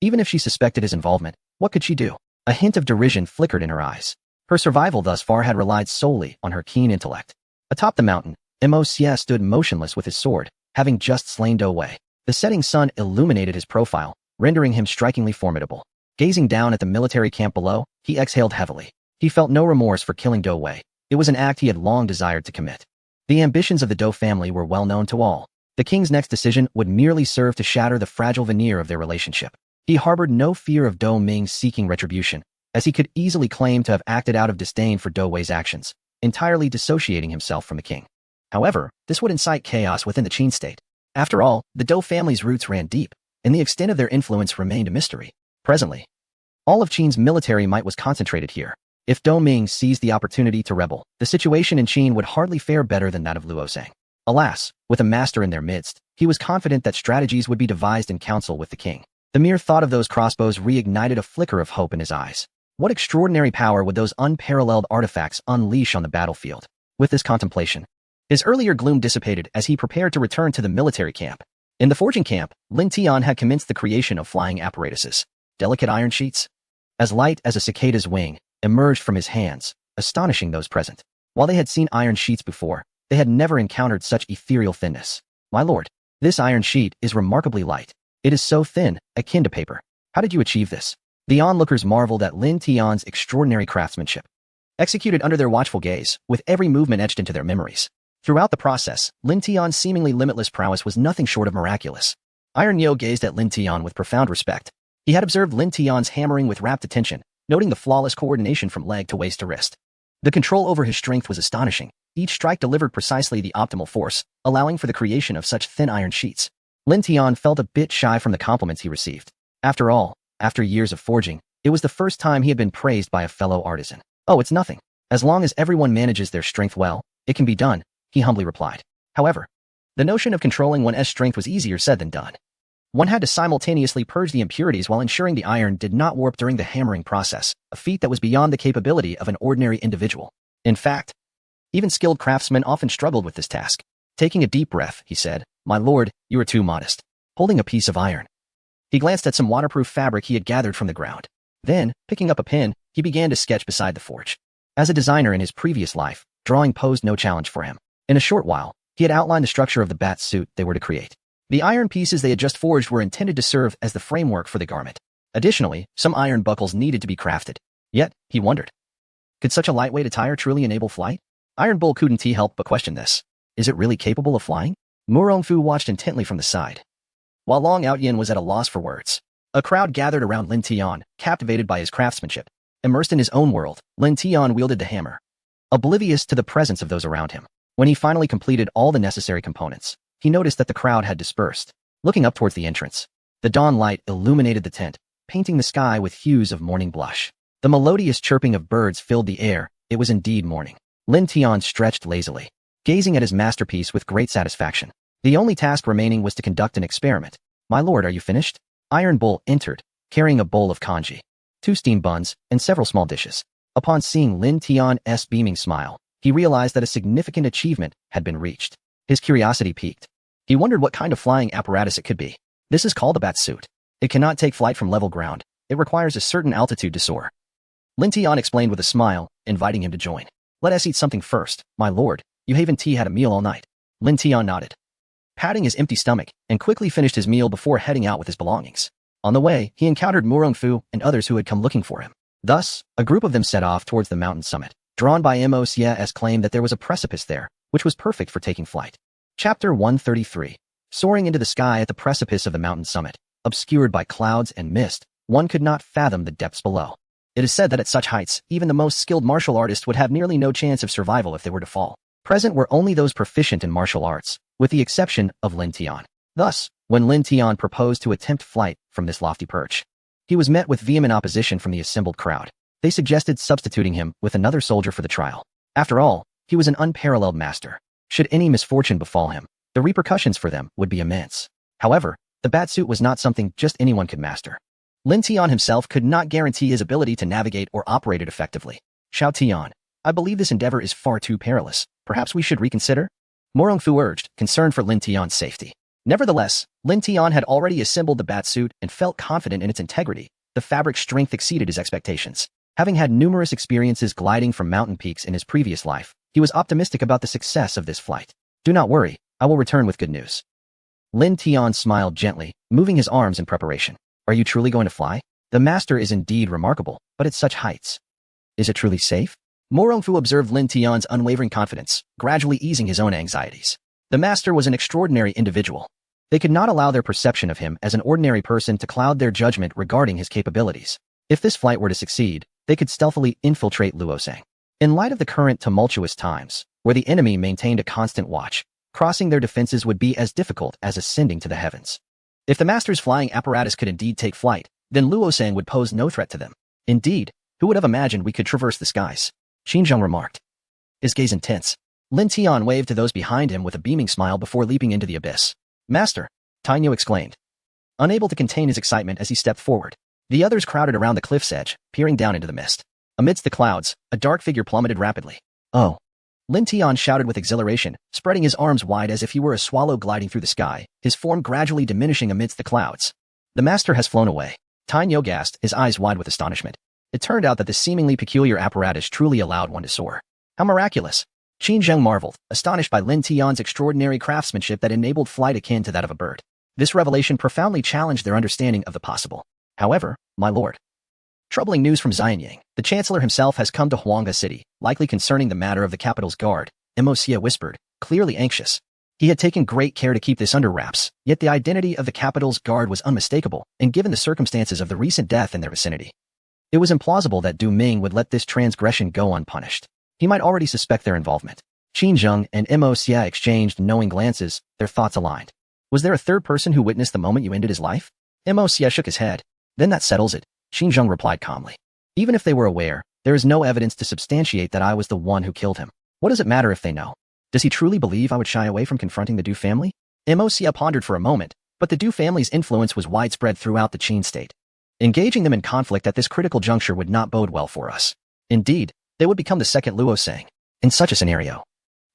S1: Even if she suspected his involvement, what could she do? A hint of derision flickered in her eyes. Her survival thus far had relied solely on her keen intellect. Atop the mountain, Mo Xie stood motionless with his sword, having just slain Do Wei. The setting sun illuminated his profile, rendering him strikingly formidable. Gazing down at the military camp below, he exhaled heavily. He felt no remorse for killing Do Wei. It was an act he had long desired to commit. The ambitions of the Do family were well known to all. The king's next decision would merely serve to shatter the fragile veneer of their relationship. He harbored no fear of Do Ming seeking retribution, as he could easily claim to have acted out of disdain for Do Wei's actions, entirely dissociating himself from the king. However, this would incite chaos within the Qin state. After all, the Do family's roots ran deep, and the extent of their influence remained a mystery. Presently, all of Qin's military might was concentrated here. If Do Ming seized the opportunity to rebel, the situation in Qin would hardly fare better than that of Luosang. Alas, with a master in their midst, he was confident that strategies would be devised in council with the king. The mere thought of those crossbows reignited a flicker of hope in his eyes. What extraordinary power would those unparalleled artifacts unleash on the battlefield? With this contemplation, his earlier gloom dissipated as he prepared to return to the military camp. In the forging camp, Lin Tian had commenced the creation of flying apparatuses, delicate iron sheets, as light as a cicada's wing, emerged from his hands, astonishing those present. While they had seen iron sheets before, they had never encountered such ethereal thinness. My lord, this iron sheet is remarkably light. It is so thin, akin to paper. How did you achieve this? The onlookers marveled at Lin Tian's extraordinary craftsmanship, executed under their watchful gaze, with every movement etched into their memories. Throughout the process, Lin Tian's seemingly limitless prowess was nothing short of miraculous. Iron Yo gazed at Lin Tian with profound respect. He had observed Lin Tian's hammering with rapt attention, noting the flawless coordination from leg to waist to wrist. The control over his strength was astonishing. Each strike delivered precisely the optimal force, allowing for the creation of such thin iron sheets. Lin Tian felt a bit shy from the compliments he received. After all, after years of forging, it was the first time he had been praised by a fellow artisan. Oh, it's nothing. As long as everyone manages their strength well, it can be done, he humbly replied. However, the notion of controlling one's strength was easier said than done. One had to simultaneously purge the impurities while ensuring the iron did not warp during the hammering process, a feat that was beyond the capability of an ordinary individual. In fact, even skilled craftsmen often struggled with this task. Taking a deep breath, he said, "My lord, you are too modest." Holding a piece of iron, he glanced at some waterproof fabric he had gathered from the ground. Then, picking up a pen, he began to sketch beside the forge. As a designer in his previous life, drawing posed no challenge for him. In a short while, he had outlined the structure of the bat suit they were to create. The iron pieces they had just forged were intended to serve as the framework for the garment. Additionally, some iron buckles needed to be crafted. Yet, he wondered, could such a lightweight attire truly enable flight? Iron Bull couldn't help but question this. Is it really capable of flying? Murongfu watched intently from the side, while Long Outyin was at a loss for words. A crowd gathered around Lin Tian, captivated by his craftsmanship. Immersed in his own world, Lin Tian wielded the hammer, oblivious to the presence of those around him. When he finally completed all the necessary components, he noticed that the crowd had dispersed. Looking up towards the entrance, the dawn light illuminated the tent, painting the sky with hues of morning blush. The melodious chirping of birds filled the air. It was indeed morning. Lin Tian stretched lazily, gazing at his masterpiece with great satisfaction. The only task remaining was to conduct an experiment. My lord, are you finished? Iron Bull entered, carrying a bowl of congee, 2 steamed buns, and several small dishes. Upon seeing Lin Tian's beaming smile, he realized that a significant achievement had been reached. His curiosity piqued. He wondered what kind of flying apparatus it could be. This is called a bat suit. It cannot take flight from level ground. It requires a certain altitude to soar. Lin Tian explained with a smile, inviting him to join. Let us eat something first, my lord. You haven't had a meal all night. Lin Tian nodded, patting his empty stomach, and quickly finished his meal before heading out with his belongings. On the way, he encountered Murongfu and others who had come looking for him. Thus, a group of them set off towards the mountain summit, drawn by Mo Xie's claim that there was a precipice there, which was perfect for taking flight. Chapter 133. Soaring into the sky at the precipice of the mountain summit, obscured by clouds and mist, one could not fathom the depths below. It is said that at such heights, even the most skilled martial artist would have nearly no chance of survival if they were to fall. Present were only those proficient in martial arts, with the exception of Lin Tian. Thus, when Lin Tian proposed to attempt flight from this lofty perch, he was met with vehement opposition from the assembled crowd. They suggested substituting him with another soldier for the trial. After all, he was an unparalleled master. Should any misfortune befall him, the repercussions for them would be immense. However, the bat suit was not something just anyone could master. Lin Tian himself could not guarantee his ability to navigate or operate it effectively. Xiao Tian, I believe this endeavor is far too perilous. Perhaps we should reconsider? Mo Rongfu urged, concerned for Lin Tian's safety. Nevertheless, Lin Tian had already assembled the bat suit and felt confident in its integrity. The fabric's strength exceeded his expectations. Having had numerous experiences gliding from mountain peaks in his previous life, he was optimistic about the success of this flight. Do not worry, I will return with good news. Lin Tian smiled gently, moving his arms in preparation. Are you truly going to fly? The master is indeed remarkable, but at such heights. Is it truly safe? Mo Rongfu observed Lin Tian's unwavering confidence, gradually easing his own anxieties. The master was an extraordinary individual. They could not allow their perception of him as an ordinary person to cloud their judgment regarding his capabilities. If this flight were to succeed, they could stealthily infiltrate Luosang. In light of the current tumultuous times, where the enemy maintained a constant watch, crossing their defenses would be as difficult as ascending to the heavens. If the master's flying apparatus could indeed take flight, then Luosang would pose no threat to them. Indeed, who would have imagined we could traverse the skies? Xinzheng remarked, his gaze intense. Lin Tian waved to those behind him with a beaming smile before leaping into the abyss. Master, Tainyo exclaimed, unable to contain his excitement as he stepped forward. The others crowded around the cliff's edge, peering down into the mist. Amidst the clouds, a dark figure plummeted rapidly. Oh! Lin Tian shouted with exhilaration, spreading his arms wide as if he were a swallow gliding through the sky, his form gradually diminishing amidst the clouds. The master has flown away. Tainyo gasped, his eyes wide with astonishment. It turned out that the seemingly peculiar apparatus truly allowed one to soar. How miraculous! Qin Zheng marveled, astonished by Lin Tian's extraordinary craftsmanship that enabled flight akin to that of a bird. This revelation profoundly challenged their understanding of the possible. However, my lord. Troubling news from Xianyang. The chancellor himself has come to Huanghe City, likely concerning the matter of the capital's guard, Moxia whispered, clearly anxious. He had taken great care to keep this under wraps, yet the identity of the capital's guard was unmistakable, and given the circumstances of the recent death in their vicinity, it was implausible that Du Ming would let this transgression go unpunished. He might already suspect their involvement. Qin Zheng and Moxia exchanged knowing glances, their thoughts aligned. Was there a third person who witnessed the moment you ended his life? Moxia shook his head. Then that settles it, Qin Zheng replied calmly. Even if they were aware, there is no evidence to substantiate that I was the one who killed him. What does it matter if they know? Does he truly believe I would shy away from confronting the Du family? Moxia pondered for a moment, but the Du family's influence was widespread throughout the Qin state. Engaging them in conflict at this critical juncture would not bode well for us. Indeed, they would become the second Luosang. In such a scenario,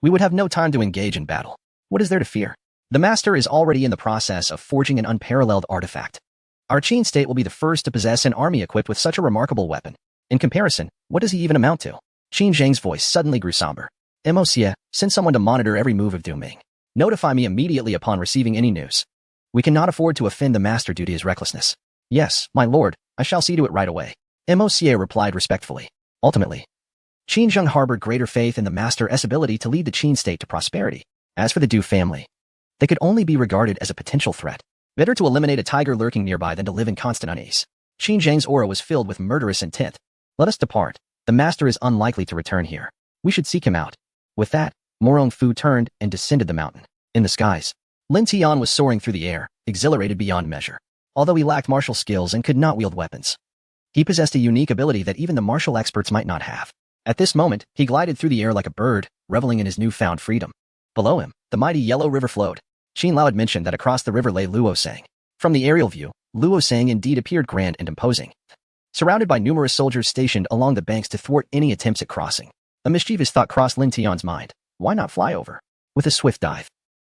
S1: we would have no time to engage in battle. What is there to fear? The master is already in the process of forging an unparalleled artifact. Our Qin state will be the first to possess an army equipped with such a remarkable weapon. In comparison, what does he even amount to? Qin Zheng's voice suddenly grew somber. Moxia, send someone to monitor every move of Du Ming. Notify me immediately upon receiving any news. We cannot afford to offend the master due to his recklessness. Yes, my lord, I shall see to it right away. Moxia replied respectfully. Ultimately, Qin Zheng harbored greater faith in the master's ability to lead the Qin state to prosperity. As for the Du family, they could only be regarded as a potential threat. Better to eliminate a tiger lurking nearby than to live in constant unease. Qin Zheng's aura was filled with murderous intent. Let us depart. The master is unlikely to return here. We should seek him out. With that, Mo Rongfu turned and descended the mountain. In the skies, Lin Tian was soaring through the air, exhilarated beyond measure. Although he lacked martial skills and could not wield weapons, he possessed a unique ability that even the martial experts might not have. At this moment, he glided through the air like a bird, reveling in his newfound freedom. Below him, the mighty yellow river flowed. Qin Lao had mentioned that across the river lay Luosang. From the aerial view, Luosang indeed appeared grand and imposing, surrounded by numerous soldiers stationed along the banks to thwart any attempts at crossing. A mischievous thought crossed Lin Tian's mind. Why not fly over? With a swift dive,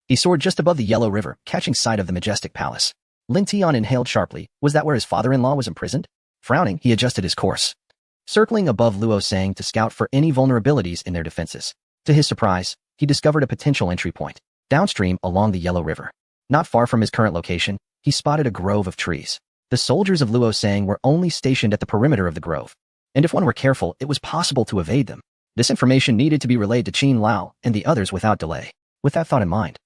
S1: he soared just above the yellow river, catching sight of the majestic palace. Lin Tian inhaled sharply. Was that where his father-in-law was imprisoned? Frowning, he adjusted his course, circling above Luosang to scout for any vulnerabilities in their defenses. To his surprise, he discovered a potential entry point. Downstream along the Yellow River, not far from his current location, he spotted a grove of trees. The soldiers of Luosang were only stationed at the perimeter of the grove, and if one were careful, it was possible to evade them. This information needed to be relayed to Qin Lao and the others without delay. With that thought in mind,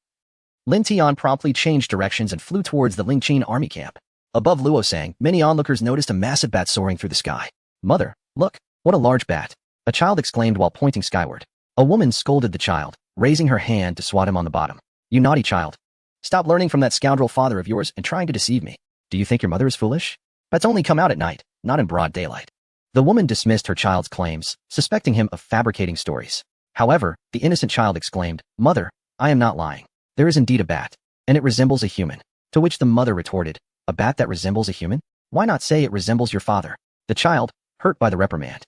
S1: Lin Tian promptly changed directions and flew towards the Lingqin army camp. Above Luosang, many onlookers noticed a massive bat soaring through the sky. Mother, look, what a large bat! A child exclaimed while pointing skyward. A woman scolded the child, raising her hand to swat him on the bottom. You naughty child. Stop learning from that scoundrel father of yours and trying to deceive me. Do you think your mother is foolish? Bats only come out at night, not in broad daylight. The woman dismissed her child's claims, suspecting him of fabricating stories. However, the innocent child exclaimed, Mother, I am not lying. There is indeed a bat, and it resembles a human. To which the mother retorted, a bat that resembles a human? Why not say it resembles your father? The child, hurt by the reprimand,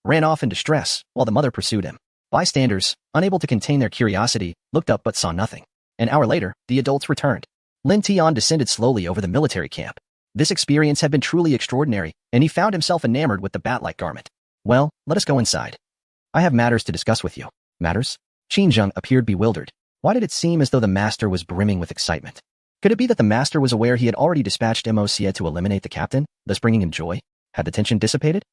S1: ran off in distress while the mother pursued him. Bystanders, unable to contain their curiosity, looked up but saw nothing. An hour later, the adults returned. Lin Tian descended slowly over the military camp. This experience had been truly extraordinary, and he found himself enamored with the bat-like garment. Well, let us go inside. I have matters to discuss with you. Matters? Qin Zheng appeared bewildered. Why did it seem as though the master was brimming with excitement? Could it be that the master was aware he had already dispatched Mo Xie to eliminate the captain, thus bringing him joy? Had the tension dissipated?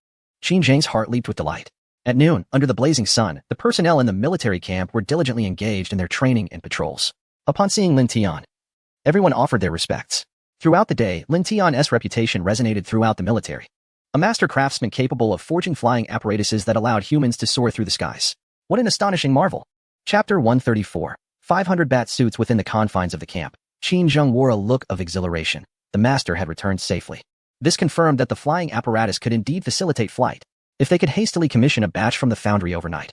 S1: Qin Zheng's heart leaped with delight. At noon, under the blazing sun, the personnel in the military camp were diligently engaged in their training and patrols. Upon seeing Lin Tian, everyone offered their respects. Throughout the day, Lin Tian's reputation resonated throughout the military. A master craftsman capable of forging flying apparatuses that allowed humans to soar through the skies. What an astonishing marvel! Chapter 134. 500 bat suits within the confines of the camp. Qin Zheng wore a look of exhilaration. The master had returned safely. This confirmed that the flying apparatus could indeed facilitate flight. If they could hastily commission a batch from the foundry overnight,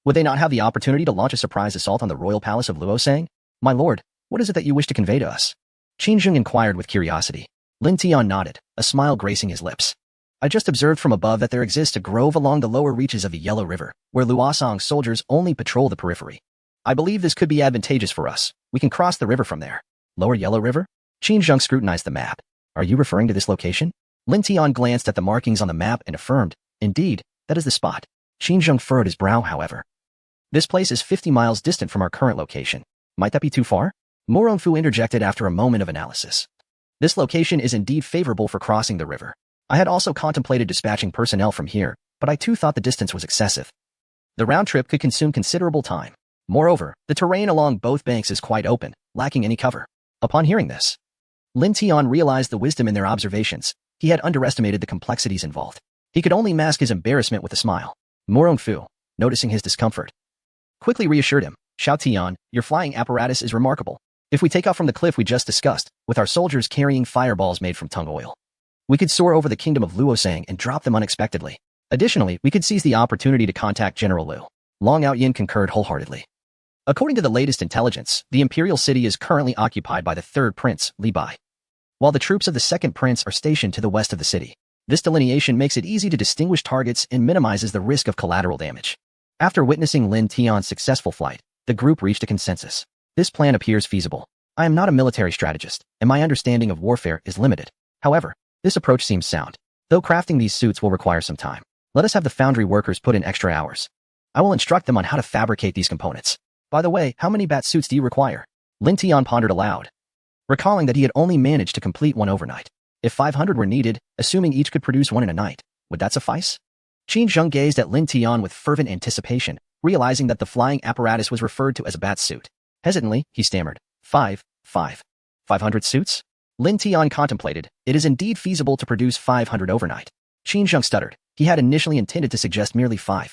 S1: would they not have the opportunity to launch a surprise assault on the royal palace of Luosang? My lord, what is it that you wish to convey to us? Qin Zheng inquired with curiosity. Lin Tian nodded, a smile gracing his lips. I just observed from above that there exists a grove along the lower reaches of the Yellow River, where Luosang soldiers only patrol the periphery. I believe this could be advantageous for us. We can cross the river from there. Lower Yellow River? Qin Zheng scrutinized the map. Are you referring to this location? Lin Tian glanced at the markings on the map and affirmed, indeed, that is the spot. Qin Zheng furrowed his brow, however. This place is 50 miles distant from our current location. Might that be too far? Mo Rongfu interjected after a moment of analysis. This location is indeed favorable for crossing the river. I had also contemplated dispatching personnel from here, but I too thought the distance was excessive. The round trip could consume considerable time. Moreover, the terrain along both banks is quite open, lacking any cover. Upon hearing this, Lin Tian realized the wisdom in their observations. He had underestimated the complexities involved. He could only mask his embarrassment with a smile. Mo Rongfu, noticing his discomfort, quickly reassured him. Xiao Tian, your flying apparatus is remarkable. If we take off from the cliff we just discussed, with our soldiers carrying fireballs made from tung oil, we could soar over the kingdom of Luosang and drop them unexpectedly. Additionally, we could seize the opportunity to contact General Liu. Long Outyin concurred wholeheartedly. According to the latest intelligence, the imperial city is currently occupied by the third prince, Li Bai, while the troops of the second prince are stationed to the west of the city. This delineation makes it easy to distinguish targets and minimizes the risk of collateral damage. After witnessing Lin Tian's successful flight, the group reached a consensus. This plan appears feasible. I am not a military strategist, and my understanding of warfare is limited. However, this approach seems sound. Though crafting these suits will require some time, let us have the foundry workers put in extra hours. I will instruct them on how to fabricate these components. By the way, how many bat suits do you require? Lin Tian pondered aloud, recalling that he had only managed to complete one overnight. If 500 were needed, assuming each could produce one in a night, would that suffice? Qin Zheng gazed at Lin Tian with fervent anticipation, realizing that the flying apparatus was referred to as a bat suit. Hesitantly, he stammered, 500 suits? Lin Tian contemplated, it is indeed feasible to produce 500 overnight. Qin Zheng stuttered. He had initially intended to suggest merely 5,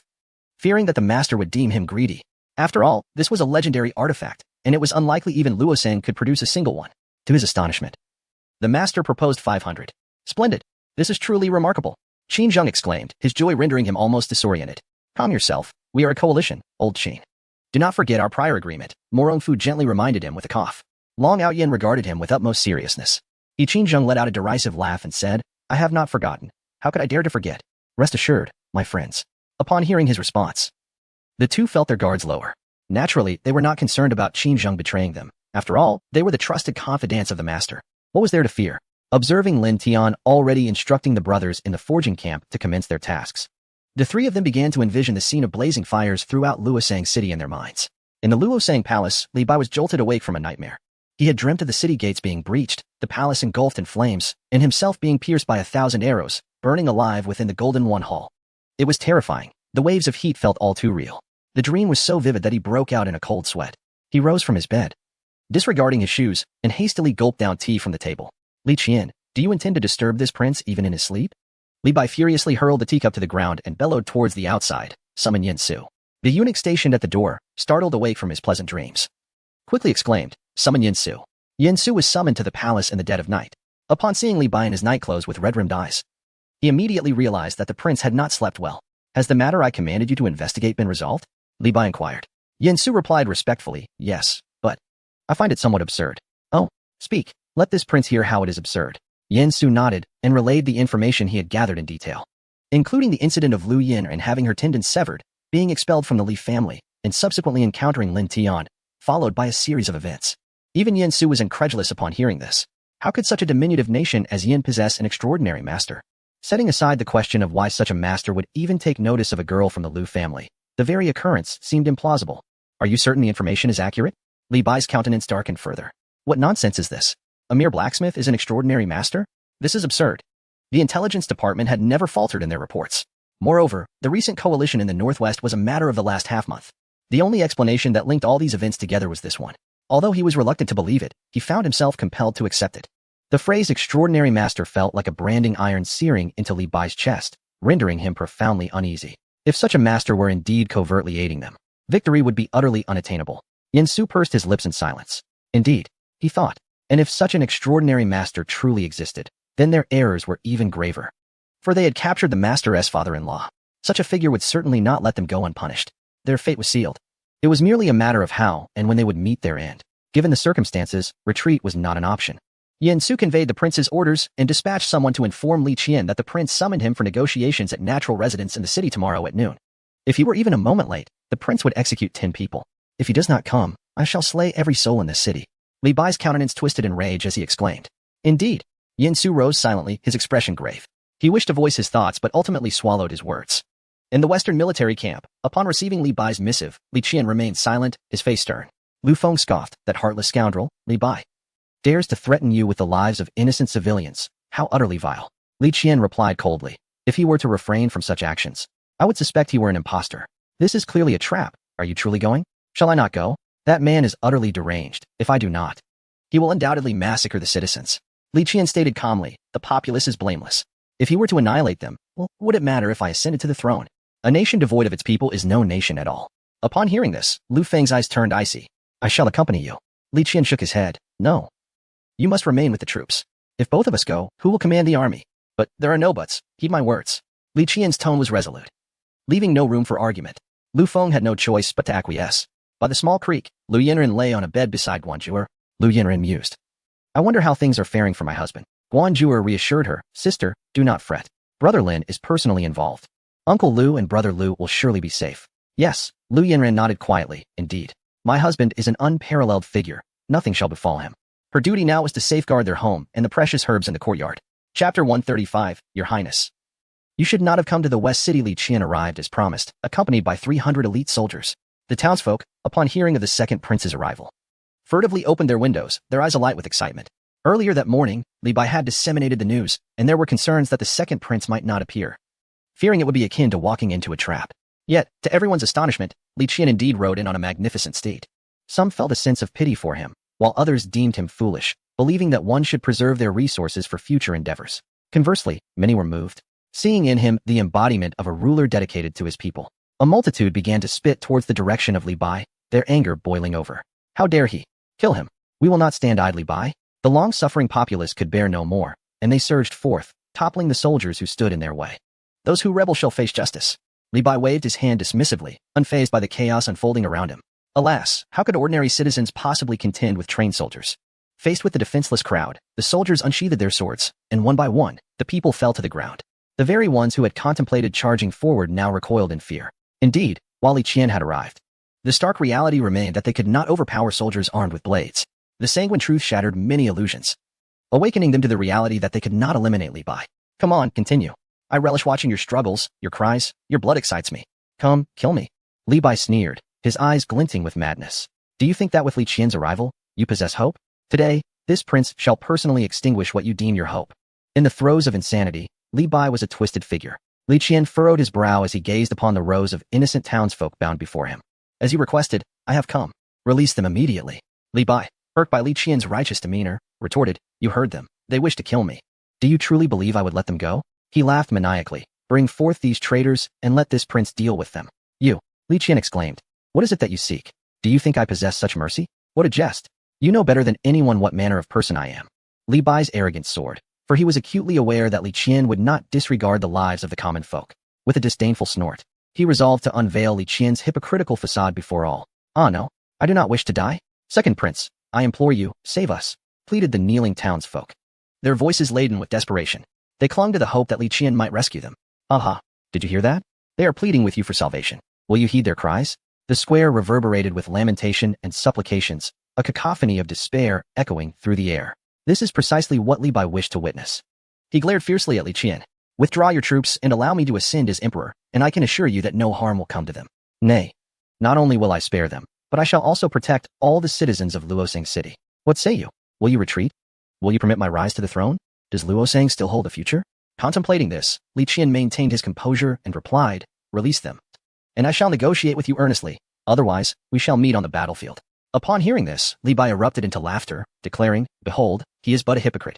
S1: fearing that the master would deem him greedy. After all, this was a legendary artifact, and it was unlikely even Luosang could produce a single one. To his astonishment, the master proposed 500. Splendid. This is truly remarkable. Qin Zheng exclaimed, his joy rendering him almost disoriented. Calm yourself. We are a coalition, old Qin. Do not forget our prior agreement, Mo Rongfu gently reminded him with a cough. Long Outyin regarded him with utmost seriousness. Qin Zheng let out a derisive laugh and said, I have not forgotten. How could I dare to forget? Rest assured, my friends. Upon hearing his response, the two felt their guards lower. Naturally, they were not concerned about Qin Zheng betraying them. After all, they were the trusted confidants of the master. What was there to fear? Observing Lin Tian already instructing the brothers in the forging camp to commence their tasks, the three of them began to envision the scene of blazing fires throughout Luosang City in their minds. In the Luosang Palace, Li Bai was jolted awake from a nightmare. He had dreamt of the city gates being breached, the palace engulfed in flames, and himself being pierced by 1,000 arrows, burning alive within the Golden One Hall. It was terrifying. The waves of heat felt all too real. The dream was so vivid that he broke out in a cold sweat. He rose from his bed, disregarding his shoes, and hastily gulped down tea from the table. Li Qian, do you intend to disturb this prince even in his sleep? Li Bai furiously hurled the teacup to the ground and bellowed towards the outside, summon Yin Su. The eunuch stationed at the door, startled awake from his pleasant dreams, quickly exclaimed, summon Yin Su. Yin Su was summoned to the palace in the dead of night. Upon seeing Li Bai in his nightclothes with red-rimmed eyes, he immediately realized that the prince had not slept well. Has the matter I commanded you to investigate been resolved? Li Bai inquired. Yin Su replied respectfully, yes, but I find it somewhat absurd. Oh, speak. Let this prince hear how it is absurd. Yin Su nodded, and relayed the information he had gathered in detail, including the incident of Lu Yin and having her tendons severed, being expelled from the Li family, and subsequently encountering Lin Tian, followed by a series of events. Even Yin Su was incredulous upon hearing this. How could such a diminutive nation as Yin possess an extraordinary master? Setting aside the question of why such a master would even take notice of a girl from the Lu family, the very occurrence seemed implausible. Are you certain the information is accurate? Li Bai's countenance darkened further. What nonsense is this? A mere blacksmith is an extraordinary master? This is absurd. The intelligence department had never faltered in their reports. Moreover, the recent coalition in the Northwest was a matter of the last half-month. The only explanation that linked all these events together was this one. Although he was reluctant to believe it, he found himself compelled to accept it. The phrase extraordinary master felt like a branding iron searing into Li Bai's chest, rendering him profoundly uneasy. If such a master were indeed covertly aiding them, victory would be utterly unattainable. Yin Su pursed his lips in silence. Indeed, he thought, and if such an extraordinary master truly existed, then their errors were even graver. For they had captured the master's father-in-law. Such a figure would certainly not let them go unpunished. Their fate was sealed. It was merely a matter of how and when they would meet their end. Given the circumstances, retreat was not an option. Yin Su conveyed the prince's orders and dispatched someone to inform Li Qian that the prince summoned him for negotiations at natural residence in the city tomorrow at noon. If he were even a moment late, the prince would execute 10 people. If he does not come, I shall slay every soul in this city. Li Bai's countenance twisted in rage as he exclaimed. Indeed. Yin Su rose silently, his expression grave. He wished to voice his thoughts but ultimately swallowed his words. In the western military camp, upon receiving Li Bai's missive, Li Qian remained silent, his face stern. Lu Feng scoffed, that heartless scoundrel, Li Bai dares to threaten you with the lives of innocent civilians. How utterly vile. Li Qian replied coldly. If he were to refrain from such actions, I would suspect he were an impostor. This is clearly a trap. Are you truly going? Shall I not go? That man is utterly deranged. If I do not, he will undoubtedly massacre the citizens. Li Qian stated calmly, the populace is blameless. If he were to annihilate them, well, what would it matter if I ascended to the throne? A nation devoid of its people is no nation at all. Upon hearing this, Lu Feng's eyes turned icy. I shall accompany you. Li Qian shook his head. No. You must remain with the troops. If both of us go, who will command the army? But there are no buts. Heed my words. Li Qian's tone was resolute, leaving no room for argument. Lu Feng had no choice but to acquiesce. By the small creek, Lu Yinren lay on a bed beside Guanzhur. Lu Yinren mused. I wonder how things are faring for my husband. Guanzhur reassured her, Sister, do not fret. Brother Lin is personally involved. Uncle Lu and Brother Lu will surely be safe. Yes, Lu Yinren nodded quietly, indeed. My husband is an unparalleled figure. Nothing shall befall him. Her duty now was to safeguard their home and the precious herbs in the courtyard. Chapter 135, Your Highness. You should not have come to the West City. Li Qian arrived as promised, accompanied by 300 elite soldiers. The townsfolk, upon hearing of the second prince's arrival, furtively opened their windows, their eyes alight with excitement. Earlier that morning, Li Bai had disseminated the news, and there were concerns that the second prince might not appear, fearing it would be akin to walking into a trap. Yet, to everyone's astonishment, Li Qian indeed rode in on a magnificent steed. Some felt a sense of pity for him, while others deemed him foolish, believing that one should preserve their resources for future endeavors. Conversely, many were moved, seeing in him the embodiment of a ruler dedicated to his people. A multitude began to spit towards the direction of Li Bai, their anger boiling over. How dare he? Kill him. We will not stand idly by. The long-suffering populace could bear no more, and they surged forth, toppling the soldiers who stood in their way. Those who rebel shall face justice. Li Bai waved his hand dismissively, unfazed by the chaos unfolding around him. Alas, how could ordinary citizens possibly contend with trained soldiers? Faced with the defenseless crowd, the soldiers unsheathed their swords, and one by one, the people fell to the ground. The very ones who had contemplated charging forward now recoiled in fear. Indeed, while Li Qian had arrived, the stark reality remained that they could not overpower soldiers armed with blades. The sanguine truth shattered many illusions, awakening them to the reality that they could not eliminate Li Bai. Come on, continue. I relish watching your struggles, your cries, your blood excites me. Come, kill me. Li Bai sneered, his eyes glinting with madness. Do you think that with Li Qian's arrival, you possess hope? Today, this prince shall personally extinguish what you deem your hope. In the throes of insanity, Li Bai was a twisted figure. Li Qian furrowed his brow as he gazed upon the rows of innocent townsfolk bound before him. As you requested, I have come. Release them immediately. Li Bai, irked by Li Qian's righteous demeanor, retorted, You heard them. They wish to kill me. Do you truly believe I would let them go? He laughed maniacally. Bring forth these traitors and let this prince deal with them. You, Li Qian exclaimed. What is it that you seek? Do you think I possess such mercy? What a jest. You know better than anyone what manner of person I am. Li Bai's arrogance soared, for he was acutely aware that Li Qian would not disregard the lives of the common folk. With a disdainful snort, he resolved to unveil Li Qian's hypocritical facade before all. Ah no, I do not wish to die. Second prince, I implore you, save us, pleaded the kneeling townsfolk, their voices laden with desperation. They clung to the hope that Li Qian might rescue them. Aha! Did you hear that? They are pleading with you for salvation. Will you heed their cries? The square reverberated with lamentation and supplications, a cacophony of despair echoing through the air. This is precisely what Li Bai wished to witness. He glared fiercely at Li Qian. Withdraw your troops and allow me to ascend as emperor, and I can assure you that no harm will come to them. Nay, not only will I spare them, but I shall also protect all the citizens of Luosang City. What say you? Will you retreat? Will you permit my rise to the throne? Does Luosang still hold a future? Contemplating this, Li Qian maintained his composure and replied, release them. And I shall negotiate with you earnestly, otherwise we shall meet on the battlefield. Upon hearing this, Li Bai erupted into laughter, declaring, behold, he is but a hypocrite.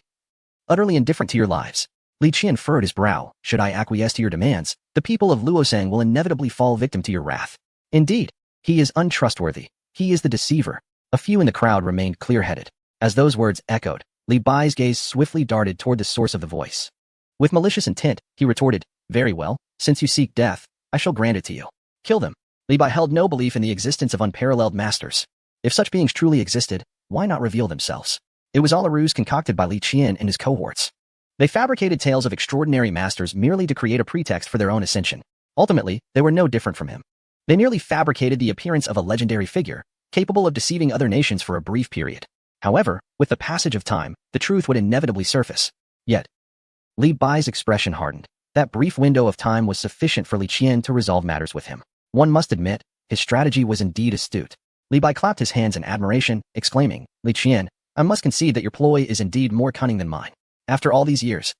S1: Utterly indifferent to your lives. Li Qian furrowed his brow. Should I acquiesce to your demands, the people of Luosang will inevitably fall victim to your wrath. Indeed, he is untrustworthy. He is the deceiver. A few in the crowd remained clear-headed. As those words echoed, Li Bai's gaze swiftly darted toward the source of the voice. With malicious intent, he retorted, very well, since you seek death, I shall grant it to you. Kill them. Li Bai held no belief in the existence of unparalleled masters. If such beings truly existed, why not reveal themselves? It was all a ruse concocted by Li Qian and his cohorts. They fabricated tales of extraordinary masters merely to create a pretext for their own ascension. Ultimately, they were no different from him. They merely fabricated the appearance of a legendary figure, capable of deceiving other nations for a brief period. However, with the passage of time, the truth would inevitably surface. Yet, Li Bai's expression hardened. That brief window of time was sufficient for Li Qian to resolve matters with him. One must admit, his strategy was indeed astute. Li Bai clapped his hands in admiration, exclaiming, Li Qian, I must concede that your ploy is indeed more cunning than mine. After all these years,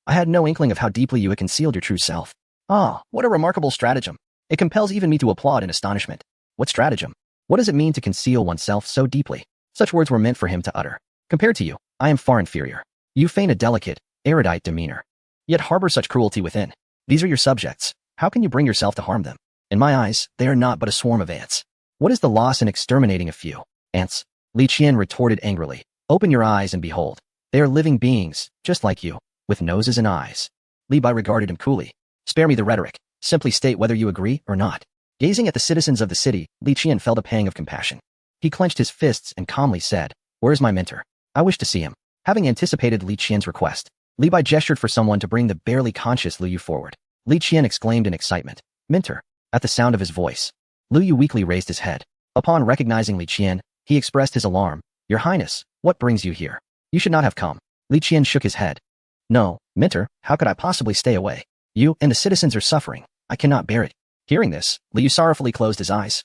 S1: I had no inkling of how deeply you had concealed your true self. Ah, what a remarkable stratagem. It compels even me to applaud in astonishment. What stratagem? What does it mean to conceal oneself so deeply? Such words were meant for him to utter. Compared to you, I am far inferior. You feign a delicate, erudite demeanor, yet harbor such cruelty within. These are your subjects. How can you bring yourself to harm them? In my eyes, they are not but a swarm of ants. What is the loss in exterminating a few? Ants? Li Qian retorted angrily. Open your eyes and behold. They are living beings, just like you, with noses and eyes. Li Bai regarded him coolly. Spare me the rhetoric. Simply state whether you agree or not. Gazing at the citizens of the city, Li Qian felt a pang of compassion. He clenched his fists and calmly said, Where is my mentor? I wish to see him. Having anticipated Li Qian's request, Li Bai gestured for someone to bring the barely conscious Lu Yu forward. Li Qian exclaimed in excitement, Mentor. At the sound of his voice, Lu Yu weakly raised his head. Upon recognizing Li Qian, he expressed his alarm. Your Highness, what brings you here? You should not have come. Li Qian shook his head. No, Mentor, how could I possibly stay away? You and the citizens are suffering. I cannot bear it. Hearing this, Li Yu sorrowfully closed his eyes,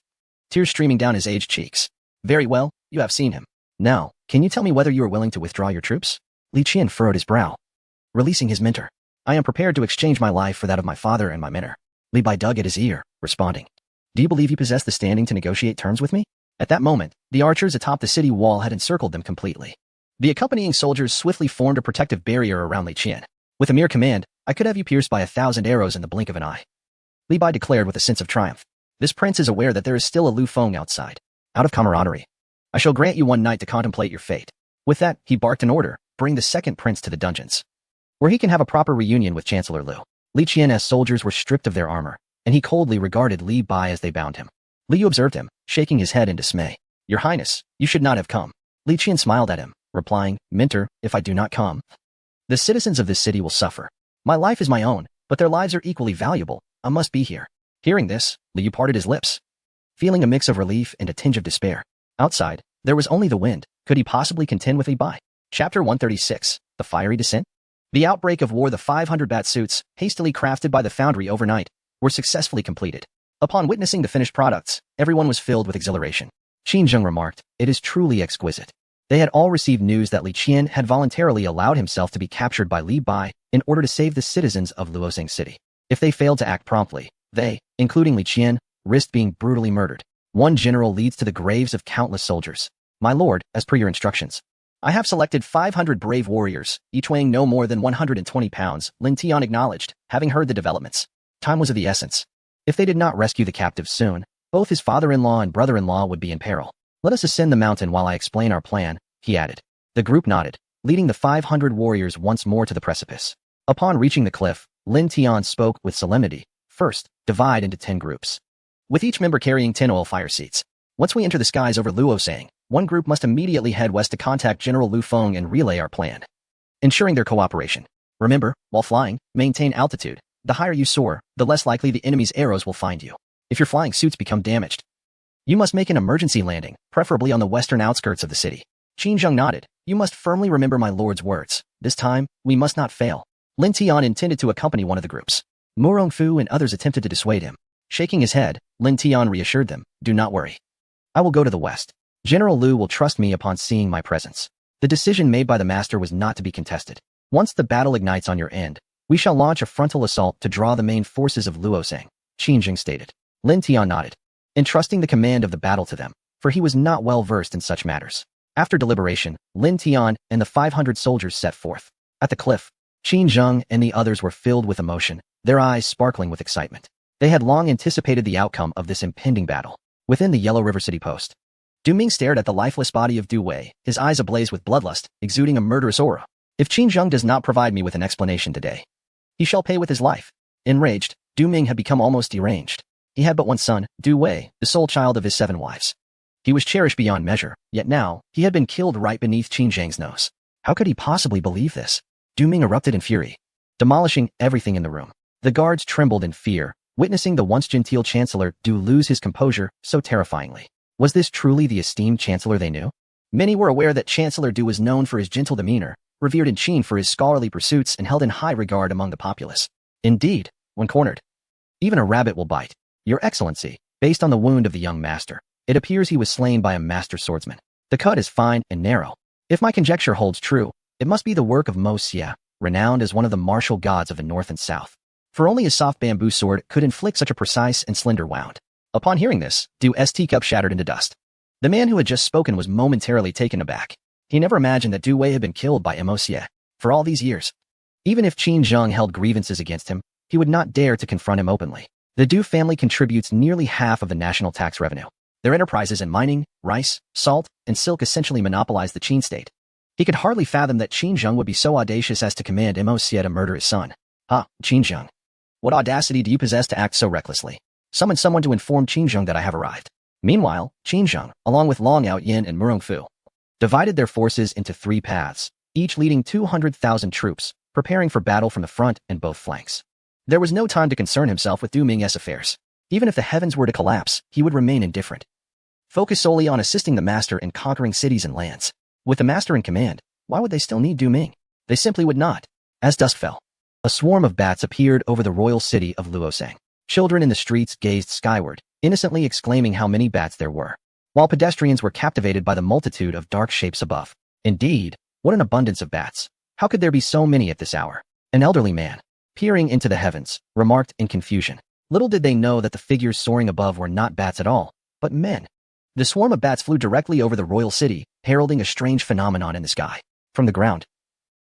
S1: tears streaming down his aged cheeks. Very well, you have seen him. Now, can you tell me whether you are willing to withdraw your troops? Li Qian furrowed his brow, releasing his mentor. I am prepared to exchange my life for that of my father and my mentor. Li Bai dug at his ear, responding. Do you believe you possess the standing to negotiate terms with me? At that moment, the archers atop the city wall had encircled them completely. The accompanying soldiers swiftly formed a protective barrier around Li Qian. With a mere command, I could have you pierced by 1,000 arrows in the blink of an eye. Li Bai declared with a sense of triumph. This prince is aware that there is still a Lu Feng outside. Out of camaraderie, I shall grant you one night to contemplate your fate. With that, he barked an order, bring the second prince to the dungeons, where he can have a proper reunion with Chancellor Lu. Li Qian's soldiers were stripped of their armor, and he coldly regarded Li Bai as they bound him. Li Yu observed him, shaking his head in dismay. Your Highness, you should not have come. Li Qian smiled at him, replying, Mentor, if I do not come, the citizens of this city will suffer. My life is my own, but their lives are equally valuable. I must be here. Hearing this, Li Yu parted his lips, feeling a mix of relief and a tinge of despair. Outside, there was only the wind. Could he possibly contend with Li Bai? Chapter 136, The Fiery Descent. The outbreak of war. The 500 bat suits, hastily crafted by the foundry overnight, were successfully completed. Upon witnessing the finished products, everyone was filled with exhilaration. Qin Zheng remarked, It is truly exquisite. They had all received news that Li Qian had voluntarily allowed himself to be captured by Li Bai in order to save the citizens of Luosang City. If they failed to act promptly, they, including Li Qian, risked being brutally murdered. One general leads to the graves of countless soldiers. My lord, as per your instructions, I have selected 500 brave warriors, each weighing no more than 120 pounds, Lin Tian acknowledged, having heard the developments. Time was of the essence. If they did not rescue the captives soon, both his father-in-law and brother-in-law would be in peril. Let us ascend the mountain while I explain our plan, he added. The group nodded, leading the 500 warriors once more to the precipice. Upon reaching the cliff, Lin Tian spoke with solemnity. First, divide into 10 groups, with each member carrying 10 oil fire seats. Once we enter the skies over Luosang, one group must immediately head west to contact General Lu Feng and relay our plan, ensuring their cooperation. Remember, while flying, maintain altitude. The higher you soar, the less likely the enemy's arrows will find you. If your flying suits become damaged, you must make an emergency landing, preferably on the western outskirts of the city. Qin Zheng nodded. You must firmly remember my lord's words. This time, we must not fail. Lin Tian intended to accompany one of the groups. Mu Rongfu and others attempted to dissuade him. Shaking his head, Lin Tian reassured them, do not worry. I will go to the west. General Liu will trust me upon seeing my presence. The decision made by the master was not to be contested. Once the battle ignites on your end, we shall launch a frontal assault to draw the main forces of Luosang, Qin Zheng stated. Lin Tian nodded, entrusting the command of the battle to them, for he was not well versed in such matters. After deliberation, Lin Tian and the 500 soldiers set forth. At the cliff, Qin Zheng and the others were filled with emotion, their eyes sparkling with excitement. They had long anticipated the outcome of this impending battle. Within the Yellow River City post, Du Ming stared at the lifeless body of Du Wei, his eyes ablaze with bloodlust, exuding a murderous aura. If Qin Zheng does not provide me with an explanation today, he shall pay with his life. Enraged, Du Ming had become almost deranged. He had but one son, Du Wei, the sole child of his 7 wives. He was cherished beyond measure, yet now, he had been killed right beneath Qin Zheng's nose. How could he possibly believe this? Du Ming erupted in fury, demolishing everything in the room. The guards trembled in fear, witnessing the once genteel Chancellor Du lose his composure so terrifyingly. Was this truly the esteemed Chancellor they knew? Many were aware that Chancellor Du was known for his gentle demeanor, revered in Qin for his scholarly pursuits, and held in high regard among the populace. Indeed, when cornered, even a rabbit will bite. Your Excellency, based on the wound of the young master, it appears he was slain by a master swordsman. The cut is fine and narrow. If my conjecture holds true, it must be the work of Mo Xia, renowned as one of the martial gods of the north and south. For only a soft bamboo sword could inflict such a precise and slender wound. Upon hearing this, Du's teacup shattered into dust. The man who had just spoken was momentarily taken aback. He never imagined that Du Wei had been killed by Mo Xie. For all these years, even if Qin Zheng held grievances against him, he would not dare to confront him openly. The Du family contributes nearly half of the national tax revenue. Their enterprises in mining, rice, salt, and silk essentially monopolize the Qin state. He could hardly fathom that Qin Zheng would be so audacious as to command Mo Xie to murder his son. Ah, Qin Zheng. What audacity do you possess to act so recklessly? Summon someone to inform Qin Zheng that I have arrived. Meanwhile, Qin Zheng, along with Long Out Yin and Mu Rongfu, divided their forces into 3 paths, each leading 200,000 troops, preparing for battle from the front and both flanks. There was no time to concern himself with Du Ming's affairs. Even if the heavens were to collapse, he would remain indifferent. Focus solely on assisting the master in conquering cities and lands. With the master in command, why would they still need Du Ming? They simply would not. As dusk fell, a swarm of bats appeared over the royal city of Luosang. Children in the streets gazed skyward, innocently exclaiming how many bats there were, while pedestrians were captivated by the multitude of dark shapes above. Indeed, what an abundance of bats. How could there be so many at this hour? An elderly man, peering into the heavens, remarked in confusion. Little did they know that the figures soaring above were not bats at all, but men. The swarm of bats flew directly over the royal city, heralding a strange phenomenon in the sky. From the ground,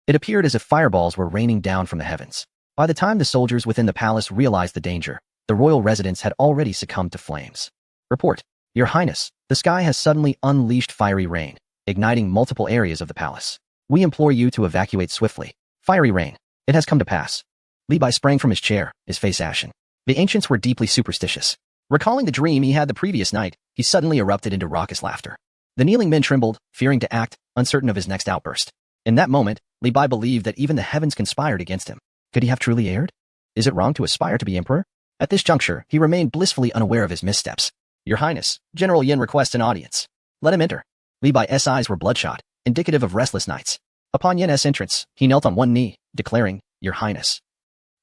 S1: it appeared as if fireballs were raining down from the heavens. By the time the soldiers within the palace realized the danger, the royal residence had already succumbed to flames. Report, Your Highness, the sky has suddenly unleashed fiery rain, igniting multiple areas of the palace. We implore you to evacuate swiftly. Fiery rain. It has come to pass. Li Bai sprang from his chair, his face ashen. The ancients were deeply superstitious. Recalling the dream he had the previous night, he suddenly erupted into raucous laughter. The kneeling men trembled, fearing to act, uncertain of his next outburst. In that moment, Li Bai believed that even the heavens conspired against him. Could he have truly erred? Is it wrong to aspire to be emperor? At this juncture, he remained blissfully unaware of his missteps. Your Highness, General Yin requests an audience. Let him enter. Li Bai's eyes were bloodshot, indicative of restless nights. Upon Yin's entrance, he knelt on one knee, declaring, Your Highness.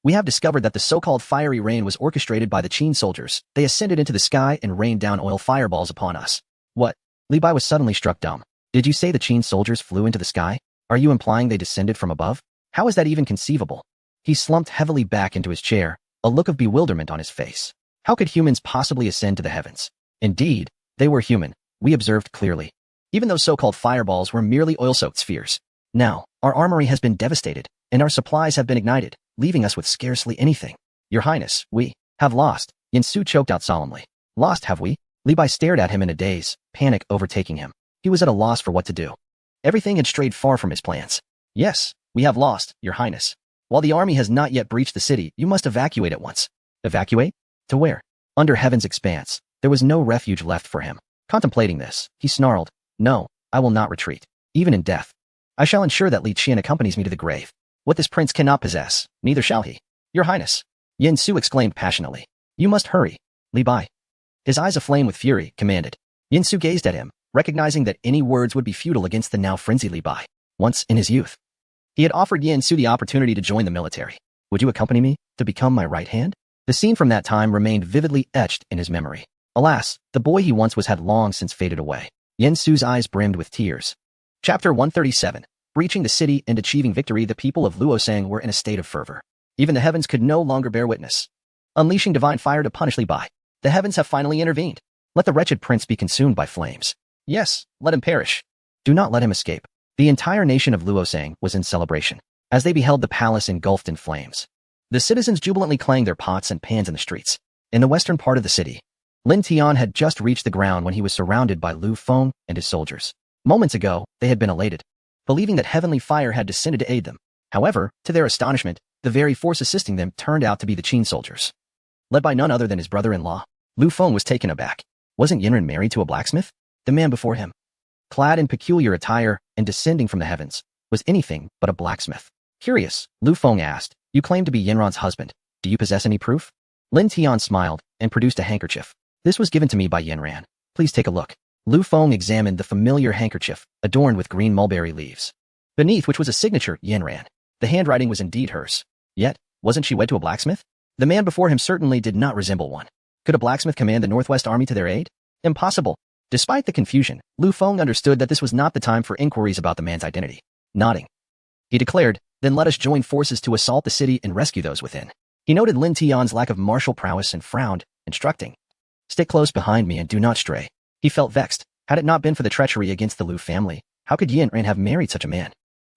S1: We have discovered that the so-called fiery rain was orchestrated by the Qin soldiers. They ascended into the sky and rained down oil fireballs upon us. What? Li Bai was suddenly struck dumb. Did you say the Qin soldiers flew into the sky? Are you implying they descended from above? How is that even conceivable? He slumped heavily back into his chair, a look of bewilderment on his face. How could humans possibly ascend to the heavens? Indeed, they were human, we observed clearly. Even those so-called fireballs were merely oil-soaked spheres. Now, our armory has been devastated, and our supplies have been ignited, leaving us with scarcely anything. Your Highness, we have lost. Yin Su choked out solemnly. Lost, have we? Li Bai stared at him in a daze, panic overtaking him. He was at a loss for what to do. Everything had strayed far from his plans. Yes, we have lost, Your Highness. While the army has not yet breached the city, you must evacuate at once. Evacuate? To where? Under heaven's expanse, there was no refuge left for him. Contemplating this, he snarled, No, I will not retreat. Even in death, I shall ensure that Li Qian accompanies me to the grave. What this prince cannot possess, neither shall he. Your Highness. Yin Su exclaimed passionately. You must hurry. Li Bai. His eyes aflame with fury, commanded. Yin Su gazed at him, recognizing that any words would be futile against the now frenzied Li Bai. Once, in his youth, he had offered Yin Su the opportunity to join the military. Would you accompany me, to become my right hand? The scene from that time remained vividly etched in his memory. Alas, the boy he once was had long since faded away. Yin Su's eyes brimmed with tears. Chapter 137. Reaching the city and achieving victory, the people of Luosang were in a state of fervor. Even the heavens could no longer bear witness. Unleashing divine fire to punish Li Bai, the heavens have finally intervened. Let the wretched prince be consumed by flames. Yes, let him perish. Do not let him escape. The entire nation of Luosang was in celebration, as they beheld the palace engulfed in flames. The citizens jubilantly clanged their pots and pans in the streets. In the western part of the city, Lin Tian had just reached the ground when he was surrounded by Lu Feng and his soldiers. Moments ago, they had been elated, believing that heavenly fire had descended to aid them. However, to their astonishment, the very force assisting them turned out to be the Qin soldiers. Led by none other than his brother-in-law, Lu Feng was taken aback. Wasn't Yinran married to a blacksmith? The man before him, clad in peculiar attire and descending from the heavens, was anything but a blacksmith. Curious, Lu Feng asked, you claim to be Yinran's husband. Do you possess any proof? Lin Tian smiled and produced a handkerchief. This was given to me by Yinran. Please take a look. Lu Feng examined the familiar handkerchief, adorned with green mulberry leaves, beneath which was a signature, Yinran. The handwriting was indeed hers. Yet, wasn't she wed to a blacksmith? The man before him certainly did not resemble one. Could a blacksmith command the Northwest Army to their aid? Impossible. Despite the confusion, Lu Feng understood that this was not the time for inquiries about the man's identity. Nodding, he declared, then let us join forces to assault the city and rescue those within. He noted Lin Tian's lack of martial prowess and frowned, instructing, stick close behind me and do not stray. He felt vexed. Had it not been for the treachery against the Lu family, how could Yinran have married such a man?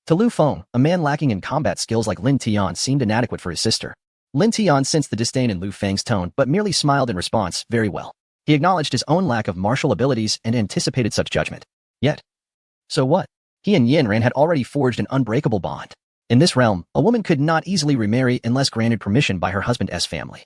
S1: To Lu Feng, a man lacking in combat skills like Lin Tian seemed inadequate for his sister. Lin Tian sensed the disdain in Lu Feng's tone but merely smiled in response. Very well. He acknowledged his own lack of martial abilities and anticipated such judgment. Yet, so what? He and Yinran had already forged an unbreakable bond. In this realm, a woman could not easily remarry unless granted permission by her husband's family.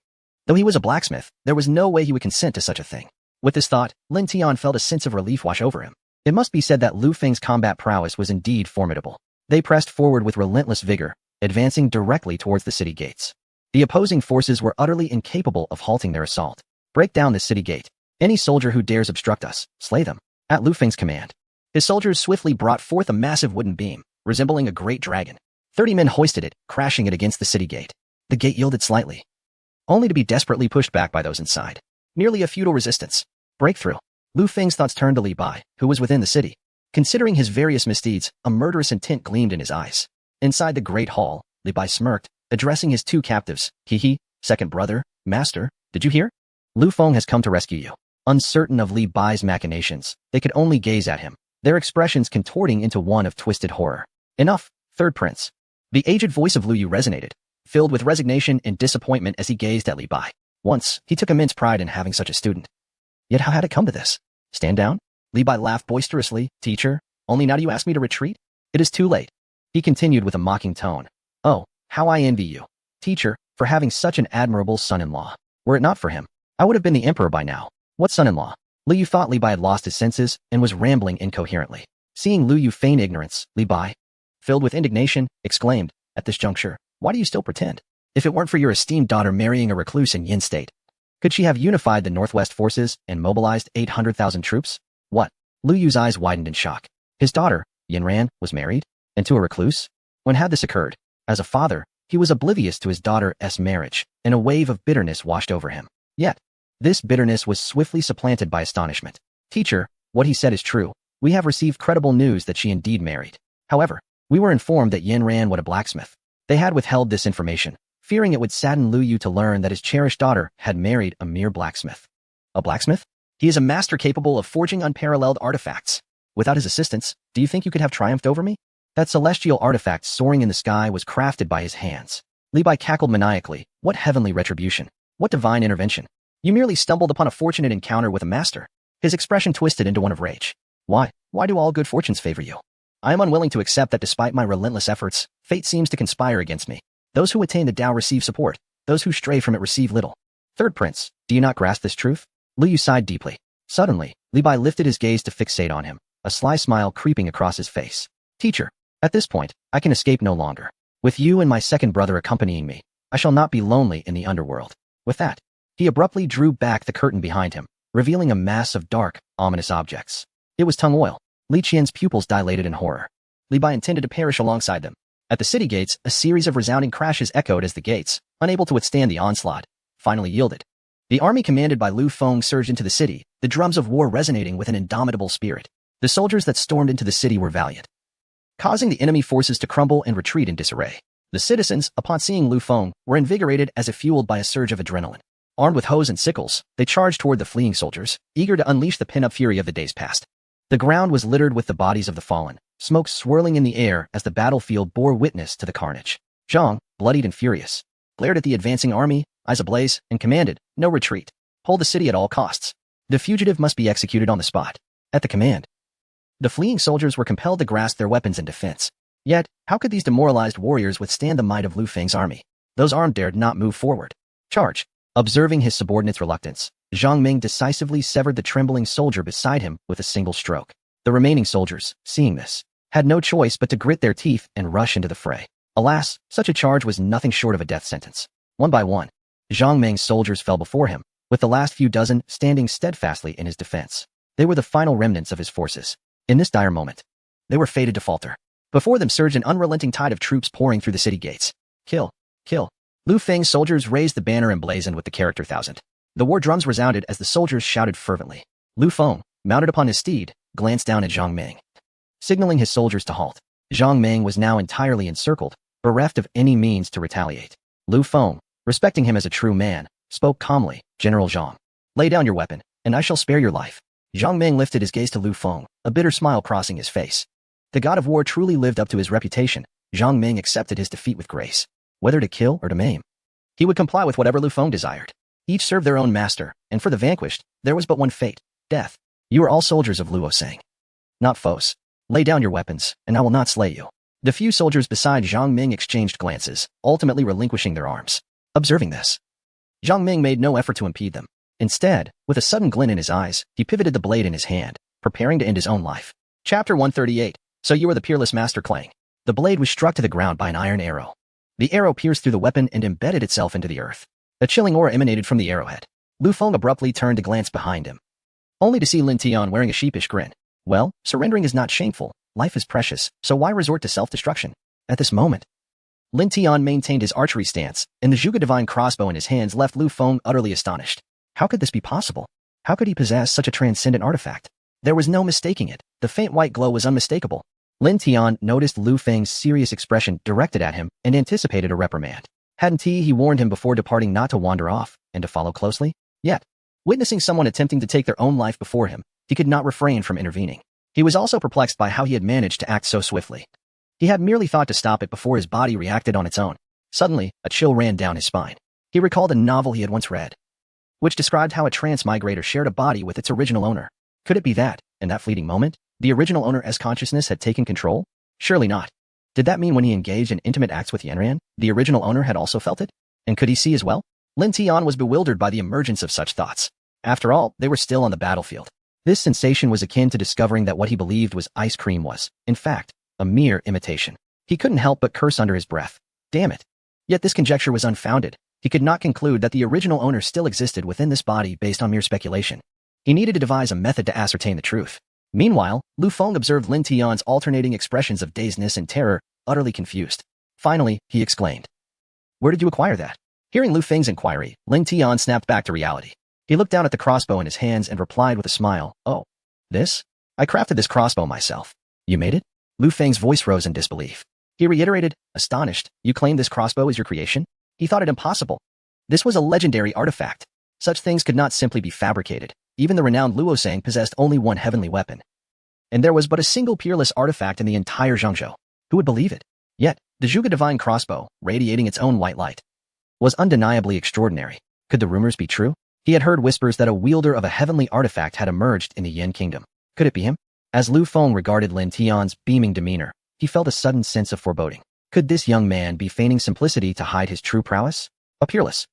S1: Though he was a blacksmith, there was no way he would consent to such a thing. With this thought, Lin Tian felt a sense of relief wash over him. It must be said that Lu Feng's combat prowess was indeed formidable. They pressed forward with relentless vigor, advancing directly towards the city gates. The opposing forces were utterly incapable of halting their assault. Break down this city gate. Any soldier who dares obstruct us, slay them. At Lu Feng's command, his soldiers swiftly brought forth a massive wooden beam, resembling a great dragon. 30 men hoisted it, crashing it against the city gate. The gate yielded slightly, only to be desperately pushed back by those inside. Nearly a futile resistance. Breakthrough. Lu Feng's thoughts turned to Li Bai, who was within the city. Considering his various misdeeds, a murderous intent gleamed in his eyes. Inside the great hall, Li Bai smirked, addressing his two captives. He, second brother, master, did you hear? Lu Feng has come to rescue you. Uncertain of Li Bai's machinations, they could only gaze at him, their expressions contorting into one of twisted horror. Enough, third prince. The aged voice of Lu Yu resonated, filled with resignation and disappointment as he gazed at Li Bai. Once, he took immense pride in having such a student. Yet how had it come to this? Stand down? Li Bai laughed boisterously. Teacher, only now do you ask me to retreat? It is too late. He continued with a mocking tone. Oh, how I envy you, teacher, for having such an admirable son-in-law. Were it not for him, I would have been the emperor by now. What son-in-law? Lu Yu thought Li Bai had lost his senses and was rambling incoherently. Seeing Lu Yu feign ignorance, Li Bai, filled with indignation, exclaimed, at this juncture, why do you still pretend? If it weren't for your esteemed daughter marrying a recluse in Yin State, could she have unified the Northwest forces and mobilized 800,000 troops? What? Lu Yu's eyes widened in shock. His daughter, Yinran, was married? And to a recluse? When had this occurred? As a father, he was oblivious to his daughter's marriage, and a wave of bitterness washed over him. Yet, this bitterness was swiftly supplanted by astonishment. Teacher, what he said is true. We have received credible news that she indeed married. However, we were informed that Yinran was a blacksmith. They had withheld this information, fearing it would sadden Lu Yu to learn that his cherished daughter had married a mere blacksmith. A blacksmith? He is a master capable of forging unparalleled artifacts. Without his assistance, do you think you could have triumphed over me? That celestial artifact soaring in the sky was crafted by his hands. Li Bai cackled maniacally. What heavenly retribution? What divine intervention? You merely stumbled upon a fortunate encounter with a master. His expression twisted into one of rage. Why do all good fortunes favor you? I am unwilling to accept that despite my relentless efforts, fate seems to conspire against me. Those who attain the Tao receive support. Those who stray from it receive little. Third prince, do you not grasp this truth? Lu Yu sighed deeply. Suddenly, Li Bai lifted his gaze to fixate on him, a sly smile creeping across his face. Teacher, at this point, I can escape no longer. With you and my second brother accompanying me, I shall not be lonely in the underworld. With that, he abruptly drew back the curtain behind him, revealing a mass of dark, ominous objects. It was tongue oil. Li Qian's pupils dilated in horror. Li Bai intended to perish alongside them. At the city gates, a series of resounding crashes echoed as the gates, unable to withstand the onslaught, finally yielded. The army commanded by Lu Feng surged into the city, the drums of war resonating with an indomitable spirit. The soldiers that stormed into the city were valiant, causing the enemy forces to crumble and retreat in disarray. The citizens, upon seeing Lu Feng, were invigorated as if fueled by a surge of adrenaline. Armed with hoes and sickles, they charged toward the fleeing soldiers, eager to unleash the pent-up fury of the days past. The ground was littered with the bodies of the fallen, smoke swirling in the air as the battlefield bore witness to the carnage. Zhang, bloodied and furious, glared at the advancing army, eyes ablaze, and commanded, "No retreat. Hold the city at all costs. The fugitive must be executed on the spot." At the command, the fleeing soldiers were compelled to grasp their weapons in defense. Yet, how could these demoralized warriors withstand the might of Lu Feng's army? Those armed dared not move forward. Charge! Observing his subordinate's reluctance, Zhang Ming decisively severed the trembling soldier beside him with a single stroke. The remaining soldiers, seeing this, had no choice but to grit their teeth and rush into the fray. Alas, such a charge was nothing short of a death sentence. One by one, Zhang Ming's soldiers fell before him, with the last few dozen standing steadfastly in his defense. They were the final remnants of his forces. In this dire moment, they were fated to falter. Before them surged an unrelenting tide of troops pouring through the city gates. Kill! Kill! Lu Feng's soldiers raised the banner emblazoned with the character 1000. The war drums resounded as the soldiers shouted fervently. Lu Feng, mounted upon his steed, glanced down at Zhang Ming, signaling his soldiers to halt. Zhang Ming was now entirely encircled, bereft of any means to retaliate. Lu Feng, respecting him as a true man, spoke calmly, "General Zhang, lay down your weapon, and I shall spare your life." Zhang Ming lifted his gaze to Lu Feng, a bitter smile crossing his face. The god of war truly lived up to his reputation. Zhang Ming accepted his defeat with grace. Whether to kill or to maim, he would comply with whatever Lu Feng desired. Each served their own master, and for the vanquished, there was but one fate: death. You are all soldiers of Luo Sang, not foes. Lay down your weapons, and I will not slay you. The few soldiers beside Zhang Ming exchanged glances, ultimately relinquishing their arms. Observing this, Zhang Ming made no effort to impede them. Instead, with a sudden glint in his eyes, he pivoted the blade in his hand, preparing to end his own life. Chapter 138. So you are the peerless Master Clang. The blade was struck to the ground by an iron arrow. The arrow pierced through the weapon and embedded itself into the earth. A chilling aura emanated from the arrowhead. Lu Feng abruptly turned to glance behind him, only to see Lin Tian wearing a sheepish grin. Well, surrendering is not shameful. Life is precious, so why resort to self-destruction? At this moment, Lin Tian maintained his archery stance, and the Zhuge divine crossbow in his hands left Lu Feng utterly astonished. How could this be possible? How could he possess such a transcendent artifact? There was no mistaking it. The faint white glow was unmistakable. Lin Tian noticed Lu Feng's serious expression directed at him and anticipated a reprimand. Hadn't he warned him before departing not to wander off and to follow closely? Yet, witnessing someone attempting to take their own life before him, he could not refrain from intervening. He was also perplexed by how he had managed to act so swiftly. He had merely thought to stop it before his body reacted on its own. Suddenly, a chill ran down his spine. He recalled a novel he had once read, which described how a transmigrator shared a body with its original owner. Could it be that, in that fleeting moment, the original owner's consciousness had taken control? Surely not. Did that mean when he engaged in intimate acts with Yanran, the original owner had also felt it? And could he see as well? Lin Tian was bewildered by the emergence of such thoughts. After all, they were still on the battlefield. This sensation was akin to discovering that what he believed was ice cream was, in fact, a mere imitation. He couldn't help but curse under his breath. Damn it. Yet this conjecture was unfounded. He could not conclude that the original owner still existed within this body based on mere speculation. He needed to devise a method to ascertain the truth. Meanwhile, Lu Feng observed Lin Tian's alternating expressions of dazedness and terror, utterly confused. Finally, he exclaimed, "Where did you acquire that?" Hearing Lu Feng's inquiry, Lin Tian snapped back to reality. He looked down at the crossbow in his hands and replied with a smile, "Oh, this? I crafted this crossbow myself." "You made it?" Lu Feng's voice rose in disbelief. He reiterated, astonished, "You claim this crossbow is your creation?" He thought it impossible. This was a legendary artifact. Such things could not simply be fabricated. Even the renowned Luosang possessed only one heavenly weapon. And there was but a single peerless artifact in the entire Zhangzhou. Who would believe it? Yet, the Zhuge divine crossbow, radiating its own white light, was undeniably extraordinary. Could the rumors be true? He had heard whispers that a wielder of a heavenly artifact had emerged in the Yin Kingdom. Could it be him? As Lu Feng regarded Lin Tian's beaming demeanor, he felt a sudden sense of foreboding. Could this young man be feigning simplicity to hide his true prowess? A peerless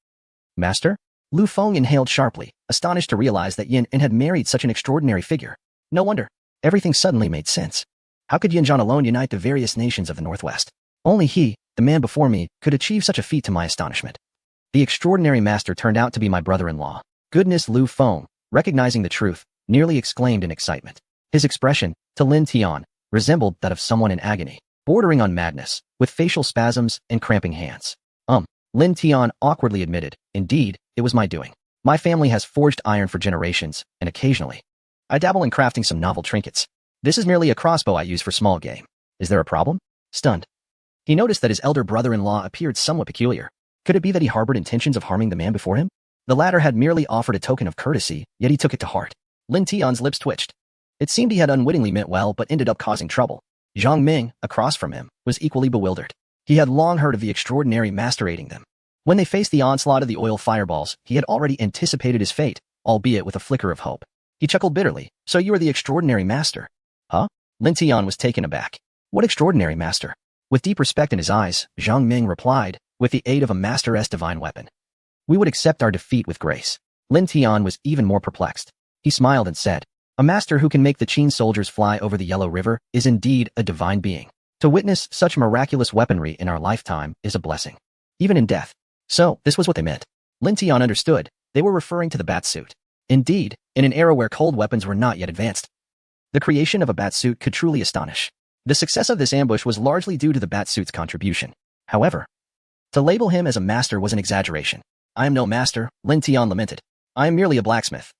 S1: master? Lu Feng inhaled sharply, astonished to realize that Yin had married such an extraordinary figure. No wonder. Everything suddenly made sense. How could Yin Zhan alone unite the various nations of the Northwest? Only he, the man before me could achieve such a feat to my astonishment. The extraordinary master turned out to be my brother-in-law. Goodness, Lu Feng, recognizing the truth, nearly exclaimed in excitement. His expression, to Lin Tian, resembled that of someone in agony, bordering on madness, with facial spasms and cramping hands. Lin Tian awkwardly admitted, indeed, it was my doing. My family has forged iron for generations, and occasionally, I dabble in crafting some novel trinkets. This is merely a crossbow I use for small game. Is there a problem? Stunned, he noticed that his elder brother-in-law appeared somewhat peculiar. Could it be that he harbored intentions of harming the man before him? The latter had merely offered a token of courtesy, yet he took it to heart. Lin Tian's lips twitched. It seemed he had unwittingly meant well but ended up causing trouble. Zhang Ming, across from him, was equally bewildered. He had long heard of the extraordinary master aiding them. When they faced the onslaught of the oil fireballs, he had already anticipated his fate, albeit with a flicker of hope. He chuckled bitterly. So you are the extraordinary master? Huh? Lin Tian was taken aback. What extraordinary master? With deep respect in his eyes, Zhang Ming replied, with the aid of a master's divine weapon. We would accept our defeat with grace. Lin Tian was even more perplexed. He smiled and said, a master who can make the Qin soldiers fly over the Yellow River is indeed a divine being. To witness such miraculous weaponry in our lifetime is a blessing, even in death. So, this was what they meant. Lin Tian understood. They were referring to the bat suit. Indeed, in an era where cold weapons were not yet advanced, the creation of a bat suit could truly astonish. The success of this ambush was largely due to the bat suit's contribution. However, to label him as a master was an exaggeration. I am no master, Lin Tian lamented. I am merely a blacksmith.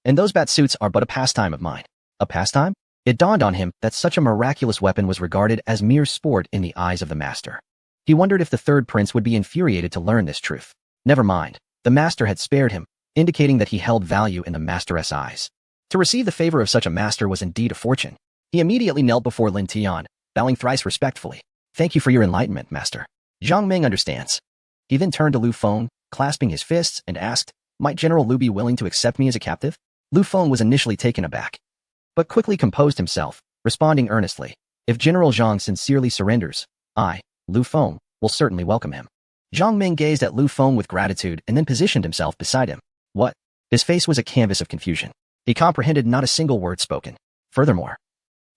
S1: And those bat suits are but a pastime of mine. A pastime? It dawned on him that such a miraculous weapon was regarded as mere sport in the eyes of the master. He wondered if the third prince would be infuriated to learn this truth. Never mind. The master had spared him, indicating that he held value in the master's eyes. To receive the favor of such a master was indeed a fortune. He immediately knelt before Lin Tian, bowing thrice respectfully. Thank you for your enlightenment, master. Zhang Ming understands. He then turned to Lu Feng, clasping his fists, and asked, might General Lu be willing to accept me as a captive? Lu Feng was initially taken aback, but quickly composed himself, responding earnestly, if General Zhang sincerely surrenders, I, Lu Feng, will certainly welcome him. Zhang Ming gazed at Lu Feng with gratitude and then positioned himself beside him. What? His face was a canvas of confusion. He comprehended not a single word spoken. Furthermore,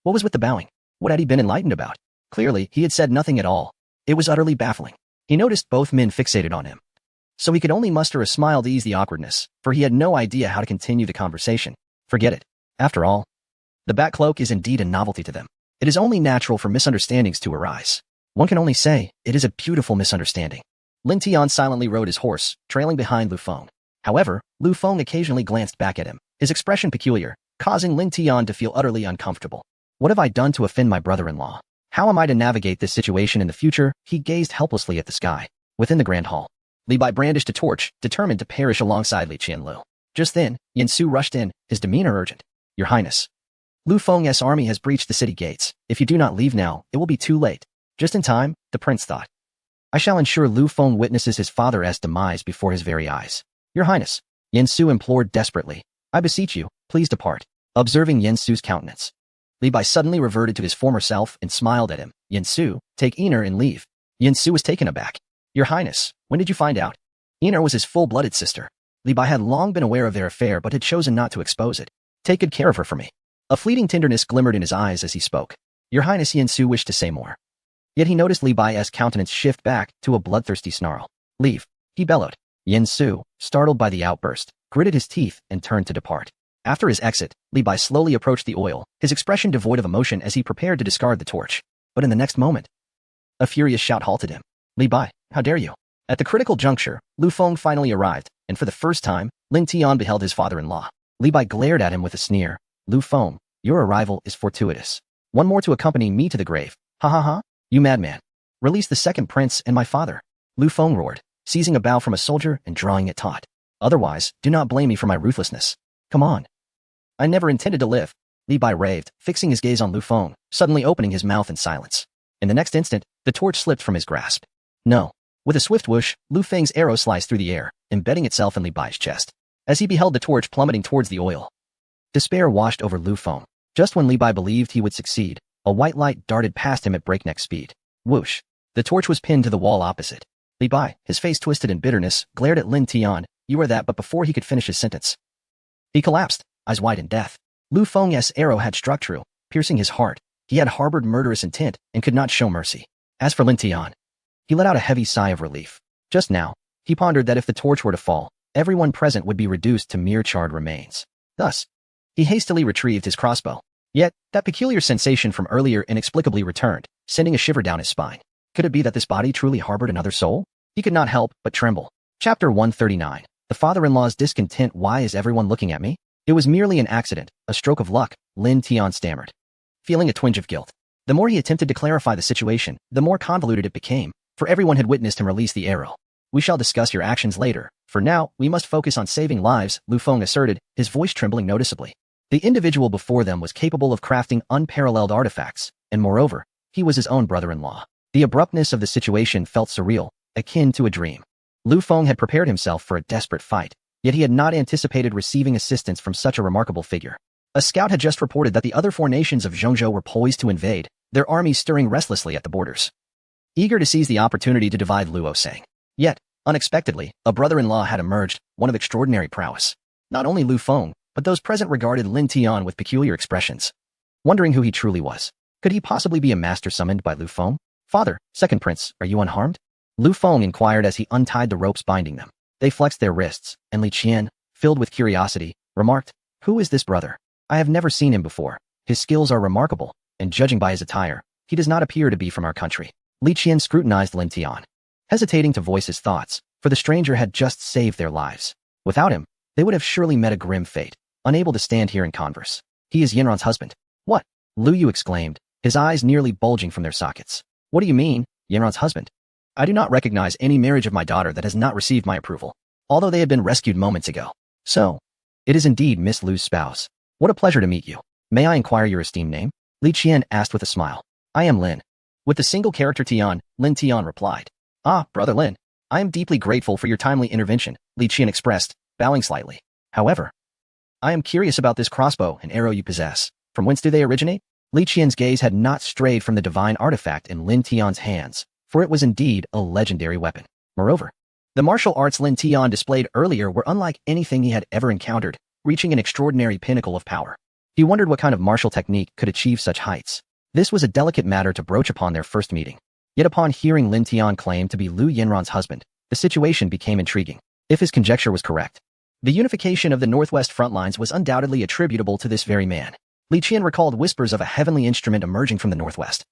S1: what was with the bowing? What had he been enlightened about? Clearly, he had said nothing at all. It was utterly baffling. He noticed both men fixated on him. So he could only muster a smile to ease the awkwardness, for he had no idea how to continue the conversation. Forget it. After all, the bat cloak is indeed a novelty to them. It is only natural for misunderstandings to arise. One can only say, it is a beautiful misunderstanding. Lin Tian silently rode his horse, trailing behind Lu Feng. However, Lu Feng occasionally glanced back at him, his expression peculiar, causing Lin Tian to feel utterly uncomfortable. What have I done to offend my brother-in-law? How am I to navigate this situation in the future? He gazed helplessly at the sky. Within the grand hall, Li Bai brandished a torch, determined to perish alongside Li Qianlu. Just then, Yin Su rushed in, his demeanor urgent. Your Highness, Lu Feng's army has breached the city gates. If you do not leave now, it will be too late. Just in time, the prince thought. I shall ensure Lu Feng witnesses his father's demise before his very eyes. Your Highness, Yin Su implored desperately. I beseech you, please depart. Observing Yin Su's countenance, Li Bai suddenly reverted to his former self and smiled at him. Yin Su, take Ener and leave. Yin Su was taken aback. Your Highness, when did you find out? Ener was his full-blooded sister. Li Bai had long been aware of their affair but had chosen not to expose it. Take good care of her for me. A fleeting tenderness glimmered in his eyes as he spoke. Your Highness, Yin Su wished to say more. Yet he noticed Li Bai's countenance shift back to a bloodthirsty snarl. Leave, he bellowed. Yin Su, startled by the outburst, gritted his teeth and turned to depart. After his exit, Li Bai slowly approached the oil, his expression devoid of emotion as he prepared to discard the torch. But in the next moment, a furious shout halted him. Li Bai, how dare you? At the critical juncture, Lu Feng finally arrived, and for the first time, Lin Tian beheld his father-in-law. Li Bai glared at him with a sneer. Lu Feng, your arrival is fortuitous. One more to accompany me to the grave. Ha ha ha, you madman. Release the second prince and my father. Lu Feng roared, seizing a bow from a soldier and drawing it taut. Otherwise, do not blame me for my ruthlessness. Come on. I never intended to live. Li Bai raved, fixing his gaze on Lu Feng, suddenly opening his mouth in silence. In the next instant, the torch slipped from his grasp. No. With a swift whoosh, Lu Feng's arrow sliced through the air, embedding itself in Li Bai's chest. As he beheld the torch plummeting towards the oil, despair washed over Lu Feng. Just when Li Bai believed he would succeed, a white light darted past him at breakneck speed. Whoosh. The torch was pinned to the wall opposite. Li Bai, his face twisted in bitterness, glared at Lin Tian. You are that, but before he could finish his sentence, he collapsed, eyes wide in death. Lu Feng's arrow had struck true, piercing his heart. He had harbored murderous intent and could not show mercy. As for Lin Tian, He let out a heavy sigh of relief. Just now, he pondered that if the torch were to fall, everyone present would be reduced to mere charred remains. Thus, he hastily retrieved his crossbow. Yet, that peculiar sensation from earlier inexplicably returned, sending a shiver down his spine. Could it be that this body truly harbored another soul? He could not help but tremble. Chapter 139. The father-in-law's discontent. Why is everyone looking at me? It was merely an accident, a stroke of luck, Lin Tian stammered, feeling a twinge of guilt. The more he attempted to clarify the situation, the more convoluted it became, for everyone had witnessed him release the arrow. We shall discuss your actions later. For now, we must focus on saving lives, Lu Feng asserted, his voice trembling noticeably. The individual before them was capable of crafting unparalleled artifacts, and moreover, he was his own brother-in-law. The abruptness of the situation felt surreal, akin to a dream. Lu Feng had prepared himself for a desperate fight, yet he had not anticipated receiving assistance from such a remarkable figure. A scout had just reported that the other 4 nations of Zhongzhou were poised to invade, their armies stirring restlessly at the borders. Eager to seize the opportunity to divide Luo sang. Yet, unexpectedly, a brother-in-law had emerged, one of extraordinary prowess. Not only Lu Feng, but those present regarded Lin Tian with peculiar expressions, wondering who he truly was. Could he possibly be a master summoned by Lu Feng? Father, second prince, are you unharmed? Lu Feng inquired as he untied the ropes binding them. They flexed their wrists, and Li Qian, filled with curiosity, remarked, "Who is this brother? I have never seen him before. His skills are remarkable, and judging by his attire, he does not appear to be from our country." Li Qian scrutinized Lin Tian, hesitating to voice his thoughts, for the stranger had just saved their lives. Without him, they would have surely met a grim fate, unable to stand here and converse. He is Yanran's husband. What? Lu Yu exclaimed, his eyes nearly bulging from their sockets. What do you mean, Yanran's husband? I do not recognize any marriage of my daughter that has not received my approval, although they had been rescued moments ago. So, it is indeed Miss Lu's spouse. What a pleasure to meet you. May I inquire your esteemed name? Li Qian asked with a smile. I am Lin. With the single character Tian, Lin Tian replied. Ah, brother Lin. I am deeply grateful for your timely intervention, Li Qian expressed, bowing slightly. However, I am curious about this crossbow and arrow you possess. From whence do they originate? Li Qian's gaze had not strayed from the divine artifact in Lin Tian's hands, for it was indeed a legendary weapon. Moreover, the martial arts Lin Tian displayed earlier were unlike anything he had ever encountered, reaching an extraordinary pinnacle of power. He wondered what kind of martial technique could achieve such heights. This was a delicate matter to broach upon their first meeting. Yet upon hearing Lin Tian claim to be Lu Yanran's husband, the situation became intriguing. If his conjecture was correct, the unification of the northwest front lines was undoubtedly attributable to this very man. Li Qian recalled whispers of a heavenly instrument emerging from the northwest,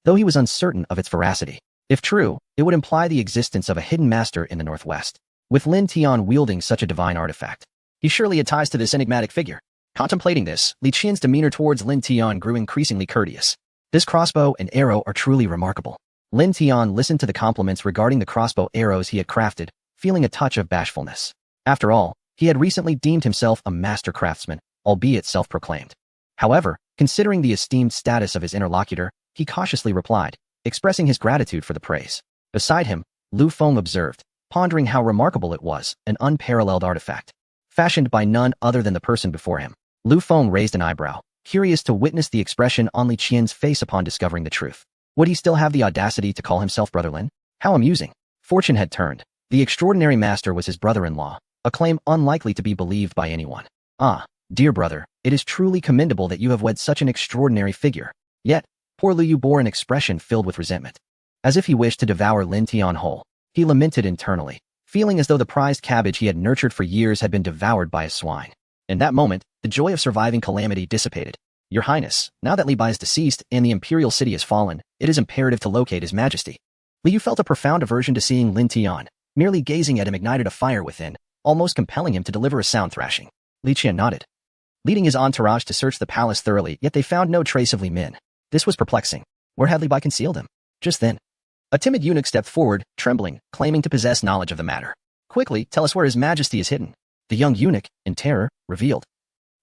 S1: though he was uncertain of its veracity. If true, it would imply the existence of a hidden master in the northwest. With Lin Tian wielding such a divine artifact, he surely had ties to this enigmatic figure. Contemplating this, Li Qian's demeanor towards Lin Tian grew increasingly courteous. This crossbow and arrow are truly remarkable. Lin Tian listened to the compliments regarding the crossbow arrows he had crafted, feeling a touch of bashfulness. After all, he had recently deemed himself a master craftsman, albeit self-proclaimed. However, considering the esteemed status of his interlocutor, he cautiously replied, expressing his gratitude for the praise. Beside him, Lu Feng observed, pondering how remarkable it was, an unparalleled artifact, fashioned by none other than the person before him. Lu Feng raised an eyebrow, curious to witness the expression on Li Qian's face upon discovering the truth. Would he still have the audacity to call himself Brother Lin? How amusing. Fortune had turned. The extraordinary master was his brother-in-law, a claim unlikely to be believed by anyone. Ah, dear brother, it is truly commendable that you have wed such an extraordinary figure. Yet, poor Lu Yu bore an expression filled with resentment. As if he wished to devour Lin Tian whole, he lamented internally, feeling as though the prized cabbage he had nurtured for years had been devoured by a swine. In that moment, the joy of surviving calamity dissipated. Your Highness, now that Li Bai is deceased and the imperial city has fallen, it is imperative to locate His Majesty. Li Yu felt a profound aversion to seeing Lin Tian. Merely gazing at him ignited a fire within, almost compelling him to deliver a sound thrashing. Li Qian nodded, leading his entourage to search the palace thoroughly, yet they found no trace of Li Min. This was perplexing. Where had Li Bai concealed him? Just then, a timid eunuch stepped forward, trembling, claiming to possess knowledge of the matter. Quickly, tell us where His Majesty is hidden. The young eunuch, in terror, revealed.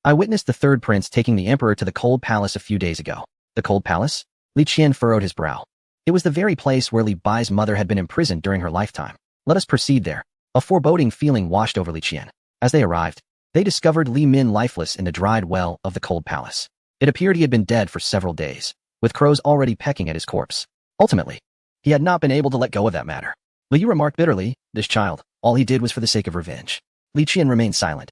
S1: I witnessed the third prince taking the emperor to the Cold Palace a few days ago. The Cold Palace? Li Qian furrowed his brow. It was the very place where Li Bai's mother had been imprisoned during her lifetime. Let us proceed there. A foreboding feeling washed over Li Qian. As they arrived, they discovered Li Min lifeless in the dried well of the Cold Palace. It appeared he had been dead for several days, with crows already pecking at his corpse. Ultimately, he had not been able to let go of that matter. Li Yu remarked bitterly, this child, all he did was for the sake of revenge. Li Qian remained silent.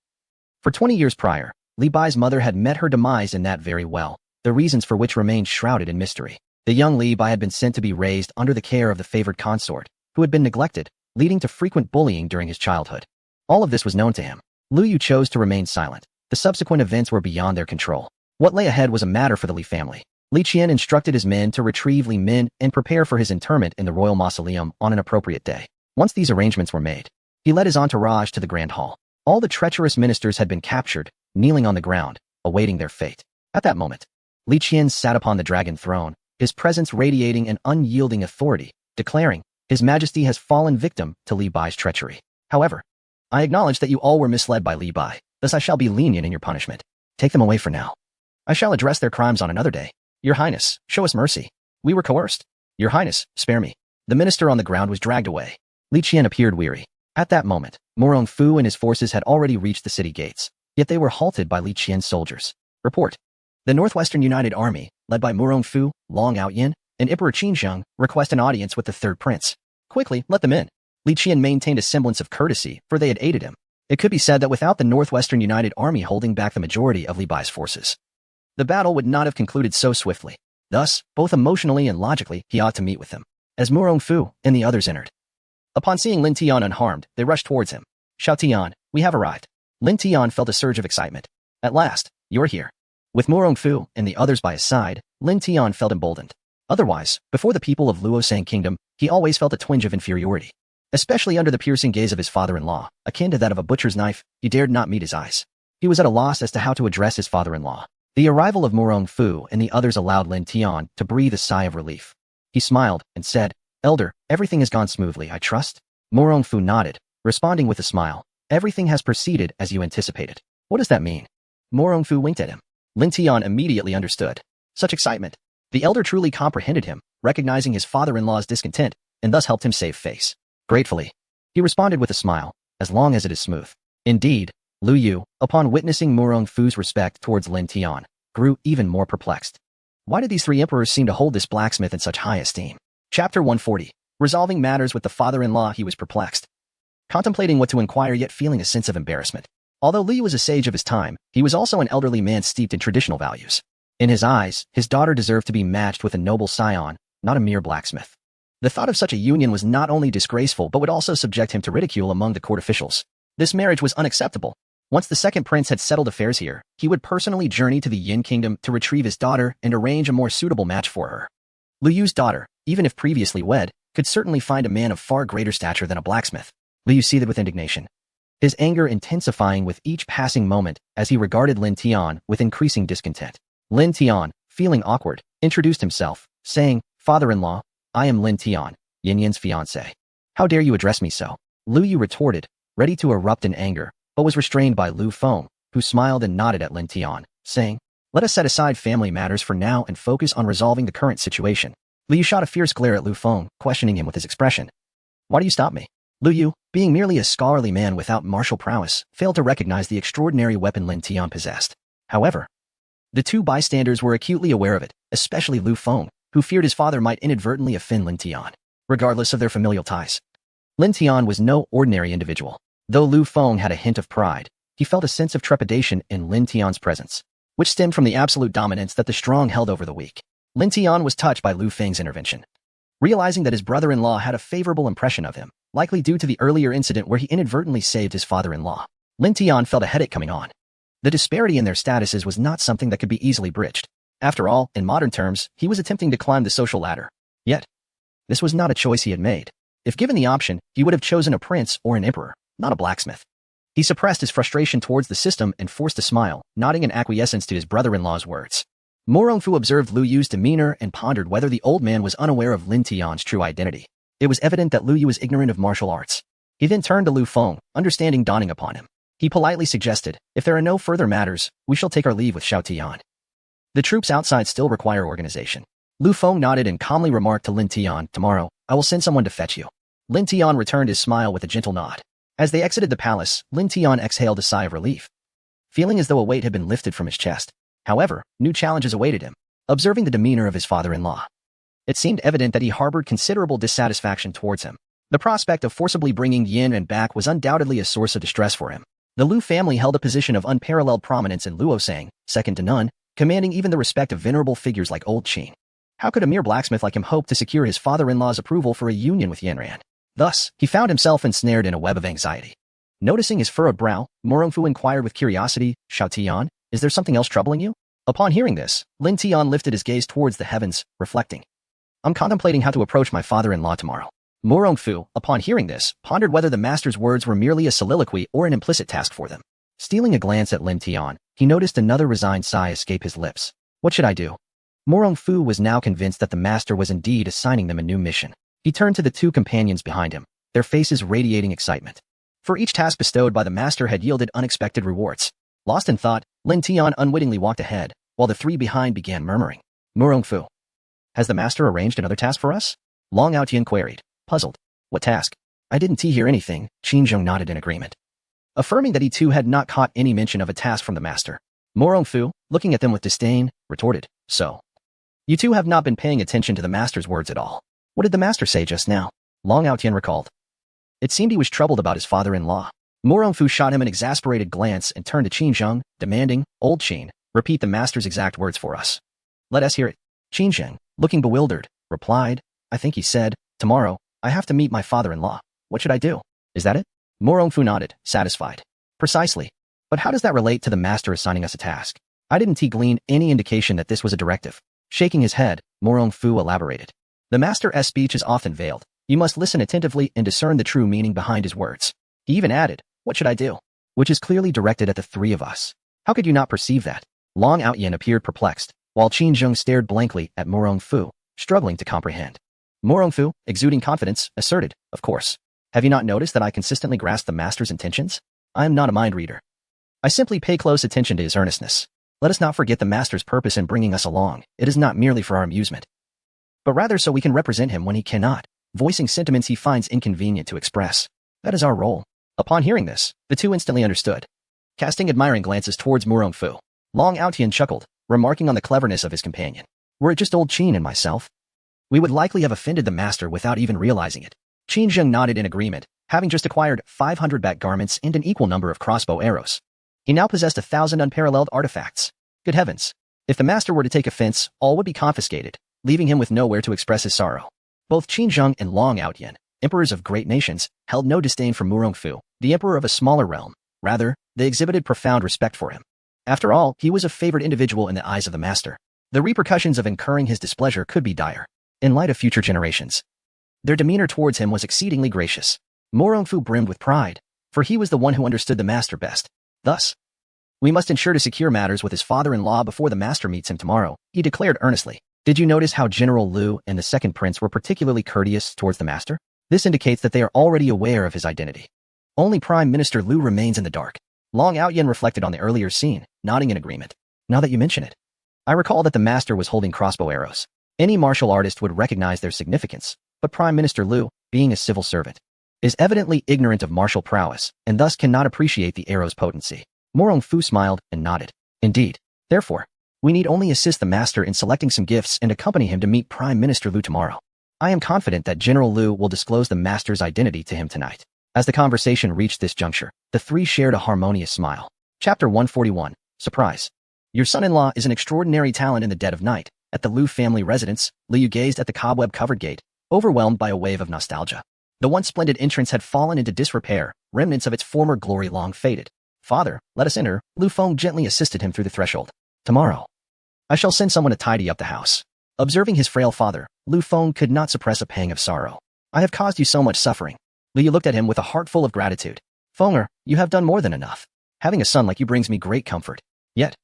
S1: For 20 years prior, Li Bai's mother had met her demise in that very well, the reasons for which remained shrouded in mystery. The young Li Bai had been sent to be raised under the care of the favored consort, who had been neglected, leading to frequent bullying during his childhood. All of this was known to him. Lu Yu chose to remain silent. The subsequent events were beyond their control. What lay ahead was a matter for the Li family. Li Qian instructed his men to retrieve Li Min and prepare for his interment in the royal mausoleum on an appropriate day. Once these arrangements were made, he led his entourage to the grand hall. All the treacherous ministers had been captured, kneeling on the ground, awaiting their fate. At that moment, Li Qian sat upon the dragon throne, his presence radiating an unyielding authority, declaring, "His Majesty has fallen victim to Li Bai's treachery. However, I acknowledge that you all were misled by Li Bai, thus I shall be lenient in your punishment. Take them away for now. I shall address their crimes on another day. Your Highness, show us mercy. We were coerced. Your Highness, spare me." The minister on the ground was dragged away. Li Qian appeared weary. At that moment, Morong Fu and his forces had already reached the city gates, yet they were halted by Li Qian's soldiers. Report. The Northwestern United Army, led by Morong Fu, Long Outyin, and Emperor Qinzheng, request an audience with the third prince. Quickly, let them in. Li Qian maintained a semblance of courtesy, for they had aided him. It could be said that without the Northwestern United Army holding back the majority of Li Bai's forces, the battle would not have concluded so swiftly. Thus, both emotionally and logically, he ought to meet with them. As Morong Fu and the others entered, upon seeing Lin Tian unharmed, they rushed towards him. "Xiao Tian, we have arrived." Lin Tian felt a surge of excitement. "At last, you're here." With Morong Fu and the others by his side, Lin Tian felt emboldened. Otherwise, before the people of Luosang Kingdom, he always felt a twinge of inferiority. Especially under the piercing gaze of his father-in-law, akin to that of a butcher's knife, he dared not meet his eyes. He was at a loss as to how to address his father-in-law. The arrival of Morong Fu and the others allowed Lin Tian to breathe a sigh of relief. He smiled and said, "Elder, everything has gone smoothly, I trust?" Morong Fu nodded, responding with a smile. "Everything has proceeded as you anticipated." "What does that mean?" Morong Fu winked at him. Lin Tian immediately understood. Such excitement. The elder truly comprehended him, recognizing his father-in-law's discontent, and thus helped him save face. Gratefully, he responded with a smile, "As long as it is smooth." Indeed, Lu Yu, upon witnessing Morong Fu's respect towards Lin Tian, grew even more perplexed. Why did these three emperors seem to hold this blacksmith in such high esteem? Chapter 140. Resolving matters with the father-in-law, he was perplexed, contemplating what to inquire yet feeling a sense of embarrassment. Although Li was a sage of his time, he was also an elderly man steeped in traditional values. In his eyes, his daughter deserved to be matched with a noble scion, not a mere blacksmith. The thought of such a union was not only disgraceful but would also subject him to ridicule among the court officials. This marriage was unacceptable. Once the second prince had settled affairs here, he would personally journey to the Yin Kingdom to retrieve his daughter and arrange a more suitable match for her. Lu Yu's daughter, even if previously wed, could certainly find a man of far greater stature than a blacksmith. Lu Yu seethed with indignation, his anger intensifying with each passing moment as he regarded Lin Tian with increasing discontent. Lin Tian, feeling awkward, introduced himself, saying, "Father-in-law, I am Lin Tian, Yin Yin's fiancé. How dare you address me so?" Lu Yu retorted, ready to erupt in anger, but was restrained by Lu Feng, who smiled and nodded at Lin Tian, saying, "Let us set aside family matters for now and focus on resolving the current situation." Lu Yu shot a fierce glare at Lu Feng, questioning him with his expression. "Why do you stop me?" Lu Yu, being merely a scholarly man without martial prowess, failed to recognize the extraordinary weapon Lin Tian possessed. However, the two bystanders were acutely aware of it, especially Lu Feng, who feared his father might inadvertently offend Lin Tian. Regardless of their familial ties, Lin Tian was no ordinary individual. Though Lu Feng had a hint of pride, he felt a sense of trepidation in Lin Tian's presence, which stemmed from the absolute dominance that the strong held over the weak. Lin Tian was touched by Lu Feng's intervention. Realizing that his brother-in-law had a favorable impression of him, likely due to the earlier incident where he inadvertently saved his father-in-law, Lin Tian felt a headache coming on. The disparity in their statuses was not something that could be easily bridged. After all, in modern terms, he was attempting to climb the social ladder. Yet, this was not a choice he had made. If given the option, he would have chosen a prince or an emperor, not a blacksmith. He suppressed his frustration towards the system and forced a smile, nodding in acquiescence to his brother-in-law's words. Morong Fu observed Lu Yu's demeanor and pondered whether the old man was unaware of Lin Tian's true identity. It was evident that Lu Yu was ignorant of martial arts. He then turned to Lu Feng, understanding dawning upon him. He politely suggested, "If there are no further matters, we shall take our leave with Xiao Tian. The troops outside still require organization." Lu Feng nodded and calmly remarked to Lin Tian, "Tomorrow, I will send someone to fetch you." Lin Tian returned his smile with a gentle nod. As they exited the palace, Lin Tian exhaled a sigh of relief, feeling as though a weight had been lifted from his chest. However, new challenges awaited him. Observing the demeanor of his father-in-law, it seemed evident that he harbored considerable dissatisfaction towards him. The prospect of forcibly bringing Yin and back was undoubtedly a source of distress for him. The Lu family held a position of unparalleled prominence in Luosang, second to none, commanding even the respect of venerable figures like Old Qin. How could a mere blacksmith like him hope to secure his father-in-law's approval for a union with Yanran? Thus, he found himself ensnared in a web of anxiety. Noticing his furrowed brow, Morongfu inquired with curiosity, Xiao Tian, is there something else troubling you? Upon hearing this, Lin Tian lifted his gaze towards the heavens, reflecting. I'm contemplating how to approach my father-in-law tomorrow. Morongfu, upon hearing this, pondered whether the master's words were merely a soliloquy or an implicit task for them. Stealing a glance at Lin Tian, he noticed another resigned sigh escape his lips. What should I do? Morongfu was now convinced that the master was indeed assigning them a new mission. He turned to the two companions behind him, their faces radiating excitement. For each task bestowed by the master had yielded unexpected rewards. Lost in thought, Lin Tian unwittingly walked ahead, while the three behind began murmuring. Morongfu. Has the master arranged another task for us? Long Aotian queried, puzzled. What task? I didn't hear anything, Qinzhong nodded in agreement. Affirming that he too had not caught any mention of a task from the master. Morongfu, looking at them with disdain, retorted, so. You two have not been paying attention to the master's words at all. What did the master say just now? Long Aotian recalled. It seemed he was troubled about his father-in-law. Morongfu shot him an exasperated glance and turned to Qinzhong, demanding, Old Qin, repeat the master's exact words for us. Let us hear it. Qinzhong, looking bewildered, replied, I think he said, tomorrow, I have to meet my father-in-law. What should I do? Is that it? Morongfu nodded, satisfied. Precisely. But how does that relate to the master assigning us a task? I didn't glean any indication that this was a directive. Shaking his head, Morongfu elaborated. The master's speech is often veiled. You must listen attentively and discern the true meaning behind his words. He even added, what should I do? Which is clearly directed at the three of us. How could you not perceive that? Long Aotian appeared perplexed, while Qinzhong stared blankly at Morongfu, struggling to comprehend. Morongfu, exuding confidence, asserted, of course. Have you not noticed that I consistently grasp the master's intentions? I am not a mind reader. I simply pay close attention to his earnestness. Let us not forget the master's purpose in bringing us along. It is not merely for our amusement, but rather so we can represent him when he cannot, voicing sentiments he finds inconvenient to express. That is our role. Upon hearing this, the two instantly understood. Casting admiring glances towards Morongfu, Long Aotian chuckled, remarking on the cleverness of his companion. Were it just old Qin and myself, we would likely have offended the master without even realizing it. Qinzhong nodded in agreement, having just acquired 500 back garments and an equal number of crossbow arrows. He now possessed 1,000 unparalleled artifacts. Good heavens! If the master were to take offense, all would be confiscated, leaving him with nowhere to express his sorrow. Both Qinzhong and Long Aotian, emperors of great nations, held no disdain for Morongfu, the emperor of a smaller realm. Rather, they exhibited profound respect for him. After all, he was a favored individual in the eyes of the master. The repercussions of incurring his displeasure could be dire. In light of future generations, their demeanor towards him was exceedingly gracious. Morongfu brimmed with pride, for he was the one who understood the master best. Thus, we must ensure to secure matters with his father-in-law before the master meets him tomorrow, he declared earnestly. Did you notice how General Liu and the second prince were particularly courteous towards the master? This indicates that they are already aware of his identity. Only Prime Minister Liu remains in the dark. Long Aotian reflected on the earlier scene, nodding in agreement. Now that you mention it, I recall that the master was holding crossbow arrows. Any martial artist would recognize their significance, but Prime Minister Liu, being a civil servant, is evidently ignorant of martial prowess, and thus cannot appreciate the arrow's potency. Morongfu smiled and nodded. Indeed. Therefore, we need only assist the master in selecting some gifts and accompany him to meet Prime Minister Liu tomorrow. I am confident that General Liu will disclose the master's identity to him tonight. As the conversation reached this juncture, the three shared a harmonious smile. Chapter 141. Surprise. Your son-in-law is an extraordinary talent in the dead of night. At the Liu family residence, Liu gazed at the cobweb-covered gate, overwhelmed by a wave of nostalgia. The once splendid entrance had fallen into disrepair, remnants of its former glory long faded. Father, let us enter, Liu Feng gently assisted him through the threshold. Tomorrow, I shall send someone to tidy up the house. Observing his frail father, Liu Feng could not suppress a pang of sorrow. I have caused you so much suffering. Liu looked at him with a heart full of gratitude. Fenger, you have done more than enough. Having a son like you brings me great comfort. Yet,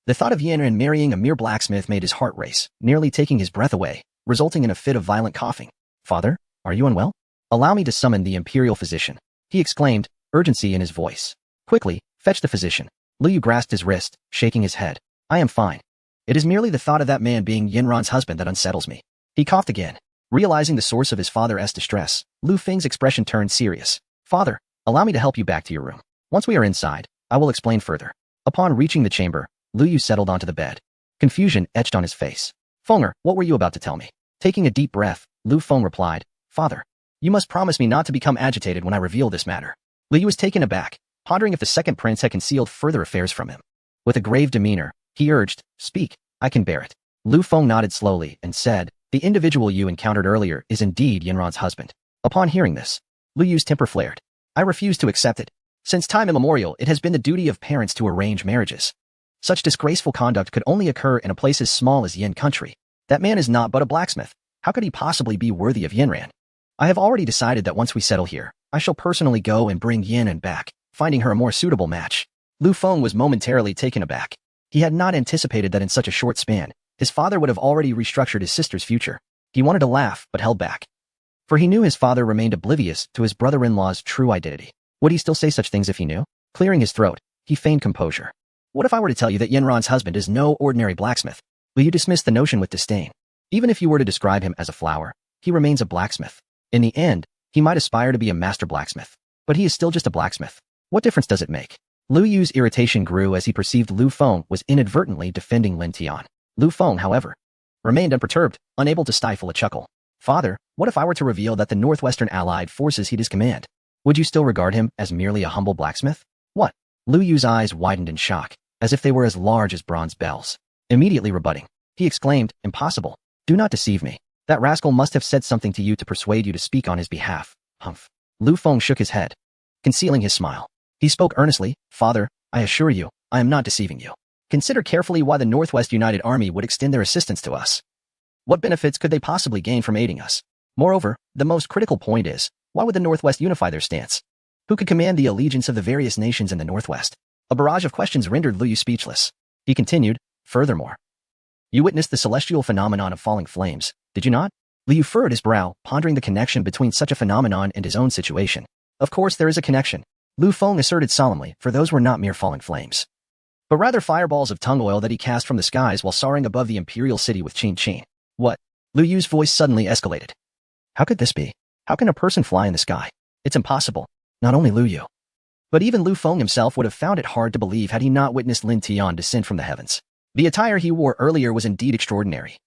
S1: the thought of Yanran marrying a mere blacksmith made his heart race, nearly taking his breath away, resulting in a fit of violent coughing. Father, are you unwell? Allow me to summon the imperial physician, he exclaimed, urgency in his voice. Quickly, fetch the physician. Liu grasped his wrist, shaking his head. I am fine. It is merely the thought of that man being Yanran's husband that unsettles me. He coughed again. Realizing the source of his father's distress, Liu Feng's expression turned serious. Father, allow me to help you back to your room. Once we are inside, I will explain further. Upon reaching the chamber, Liu settled onto the bed. Confusion etched on his face. Fenger, what were you about to tell me? Taking a deep breath, Liu Feng replied, Father, you must promise me not to become agitated when I reveal this matter. Liu was taken aback, pondering if the second prince had concealed further affairs from him. With a grave demeanor, he urged, speak, I can bear it. Lu Feng nodded slowly and said, "The individual you encountered earlier is indeed Yinran's husband." Upon hearing this, Lu Yu's temper flared. "I refuse to accept it. Since time immemorial, it has been the duty of parents to arrange marriages. Such disgraceful conduct could only occur in a place as small as Yin country. That man is not but a blacksmith. How could he possibly be worthy of Yinran? I have already decided that once we settle here, I shall personally go and bring Yinran back, finding her a more suitable match." Lu Feng was momentarily taken aback. He had not anticipated that in such a short span, his father would have already restructured his sister's future. He wanted to laugh, but held back. For he knew his father remained oblivious to his brother-in-law's true identity. Would he still say such things if he knew? Clearing his throat, he feigned composure. "What if I were to tell you that Yinran's husband is no ordinary blacksmith? Will you dismiss the notion with disdain? Even if you were to describe him as a flower, he remains a blacksmith. In the end, he might aspire to be a master blacksmith, but he is still just a blacksmith. What difference does it make?" Lu Yu's irritation grew as he perceived Lu Feng was inadvertently defending Lin Tian. Lu Feng, however, remained unperturbed, unable to stifle a chuckle. "Father, what if I were to reveal that the Northwestern Allied forces heed his command? Would you still regard him as merely a humble blacksmith?" "What?" Lu Yu's eyes widened in shock, as if they were as large as bronze bells. Immediately rebutting, he exclaimed, "Impossible. Do not deceive me. That rascal must have said something to you to persuade you to speak on his behalf." Humph. Lu Feng shook his head, concealing his smile. He spoke earnestly, "Father, I assure you, I am not deceiving you. Consider carefully why the Northwest United Army would extend their assistance to us. What benefits could they possibly gain from aiding us? Moreover, the most critical point is, why would the Northwest unify their stance? Who could command the allegiance of the various nations in the Northwest?" A barrage of questions rendered Lu Yu speechless. He continued, "Furthermore, you witnessed the celestial phenomenon of falling flames, did you not?" Lu Yu furrowed his brow, pondering the connection between such a phenomenon and his own situation. "Of course there is a connection," Lu Feng asserted solemnly, "for those were not mere falling flames, but rather fireballs of tung oil that he cast from the skies while soaring above the imperial city with Qin Qin." "What?" Lu Yu's voice suddenly escalated. "How could this be? How can a person fly in the sky? It's impossible." Not only Lu Yu, but even Lu Feng himself would have found it hard to believe had he not witnessed Lin Tian descend from the heavens. The attire he wore earlier was indeed extraordinary,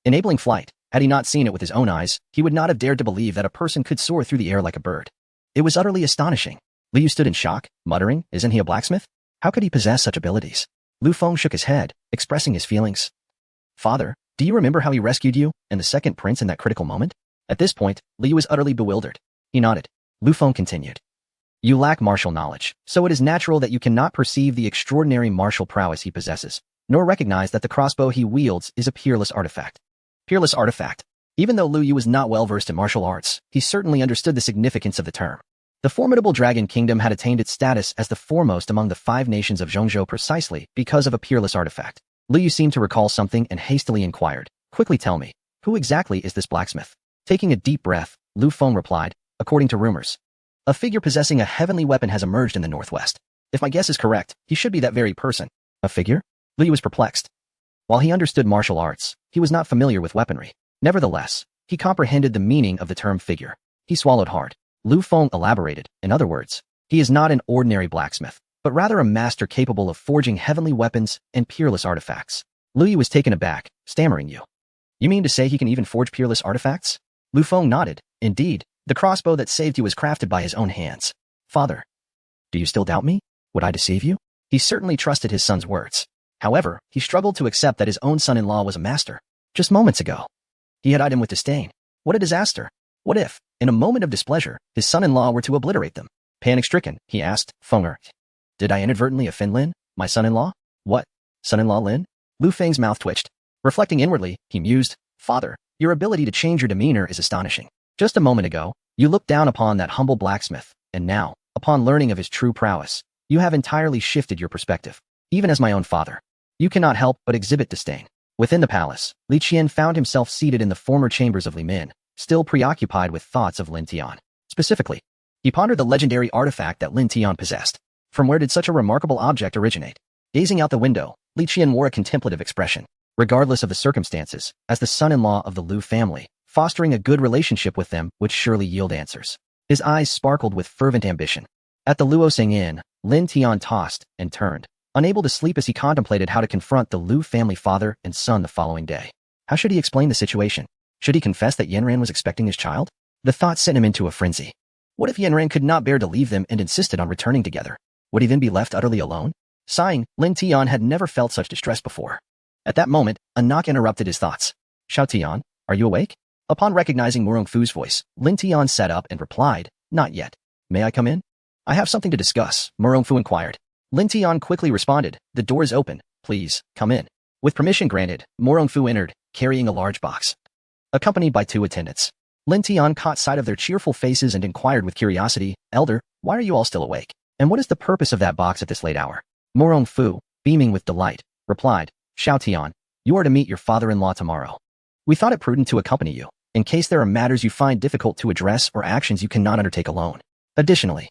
S1: enabling flight. Had he not seen it with his own eyes, he would not have dared to believe that a person could soar through the air like a bird. It was utterly astonishing. Lu Yu stood in shock, muttering, "Isn't he a blacksmith? How could he possess such abilities?" Lu Feng shook his head, expressing his feelings. "Father, do you remember how he rescued you and the second prince in that critical moment?" At this point, Lu Yu was utterly bewildered. He nodded. Lu Feng continued, "You lack martial knowledge, so it is natural that you cannot perceive the extraordinary martial prowess he possesses, nor recognize that the crossbow he wields is a peerless artifact." Peerless artifact. Even though Lu Yu was not well versed in martial arts, he certainly understood the significance of the term. The formidable Dragon Kingdom had attained its status as the foremost among the 5 nations of Zhongzhou precisely because of a peerless artifact. Lu Yu seemed to recall something and hastily inquired, "Quickly tell me, who exactly is this blacksmith?" Taking a deep breath, Lu Feng replied, "According to rumors, a figure possessing a heavenly weapon has emerged in the Northwest. If my guess is correct, he should be that very person." "A figure?" Lu Yu was perplexed. While he understood martial arts, he was not familiar with weaponry. Nevertheless, he comprehended the meaning of the term figure. He swallowed hard. Lu Feng elaborated, "In other words, he is not an ordinary blacksmith, but rather a master capable of forging heavenly weapons and peerless artifacts." Lu Yu was taken aback, stammering, You mean to say he can even forge peerless artifacts?" Lu Feng nodded. "Indeed, the crossbow that saved you was crafted by his own hands." "Father, do you still doubt me? Would I deceive you?" He certainly trusted his son's words. However, he struggled to accept that his own son-in-law was a master. Just moments ago, he had eyed him with disdain. What a disaster. What if, in a moment of displeasure, his son-in-law were to obliterate them? Panic-stricken, he asked, "Fenger, did I inadvertently offend Lin, my son-in-law?" "What? Son-in-law Lin?" Lu Feng's mouth twitched. Reflecting inwardly, he mused, "Father, your ability to change your demeanor is astonishing. Just a moment ago, you looked down upon that humble blacksmith, and now, upon learning of his true prowess, you have entirely shifted your perspective. Even as my own father, you cannot help but exhibit disdain." Within the palace, Li Qian found himself seated in the former chambers of Li Min, still preoccupied with thoughts of Lin Tian. Specifically, he pondered the legendary artifact that Lin Tian possessed. From where did such a remarkable object originate? Gazing out the window, Li Qian wore a contemplative expression. Regardless of the circumstances, as the son-in-law of the Lu family, fostering a good relationship with them would surely yield answers. His eyes sparkled with fervent ambition. At the Luosing Inn, Lin Tian tossed and turned, unable to sleep as he contemplated how to confront the Lu family father and son the following day. How should he explain the situation? Should he confess that Yanran was expecting his child? The thought sent him into a frenzy. What if Yanran could not bear to leave them and insisted on returning together? Would he then be left utterly alone? Sighing, Lin Tian had never felt such distress before. At that moment, a knock interrupted his thoughts. Xiao Tian, are you awake? Upon recognizing Murong Fu's voice, Lin Tian sat up and replied, not yet. May I come in? I have something to discuss, Murong Fu inquired. Lin Tian quickly responded, the door is open, please, come in. With permission granted, Murong Fu entered, carrying a large box. Accompanied by 2 attendants. Lin Tian caught sight of their cheerful faces and inquired with curiosity, Elder, why are you all still awake? And what is the purpose of that box at this late hour? Murong Fu, beaming with delight, replied, Xiao Tian, you are to meet your father-in-law tomorrow. We thought it prudent to accompany you, in case there are matters you find difficult to address or actions you cannot undertake alone. Additionally,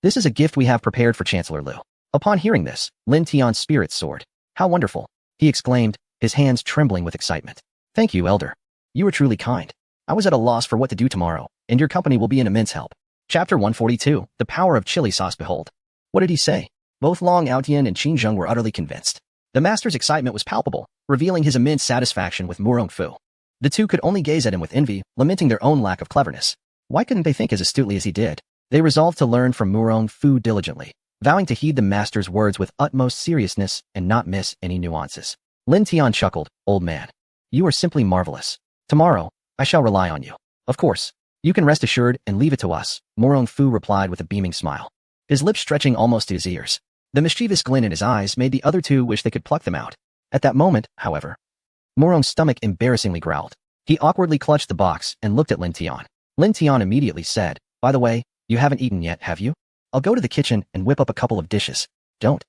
S1: this is a gift we have prepared for Chancellor Liu. Upon hearing this, Lin Tian's spirits soared. How wonderful, he exclaimed, his hands trembling with excitement. Thank you, Elder. You are truly kind. I was at a loss for what to do tomorrow, and your company will be an immense help. Chapter 142, The Power of Chili Sauce. Behold. What did he say? Both Long Aotian and Qin Zheng were utterly convinced. The master's excitement was palpable, revealing his immense satisfaction with Murong Fu. The 2 could only gaze at him with envy, lamenting their own lack of cleverness. Why couldn't they think as astutely as he did? They resolved to learn from Murong Fu diligently, vowing to heed the master's words with utmost seriousness and not miss any nuances. Lin Tian chuckled, old man. You are simply marvelous. Tomorrow, I shall rely on you. Of course. You can rest assured and leave it to us, Murong Fu replied with a beaming smile, his lips stretching almost to his ears. The mischievous glint in his eyes made the other 2 wish they could pluck them out. At that moment, however, Murong's stomach embarrassingly growled. He awkwardly clutched the box and looked at Lin Tian. Lin Tian immediately said, by the way, you haven't eaten yet, have you? I'll go to the kitchen and whip up a couple of dishes. Don't.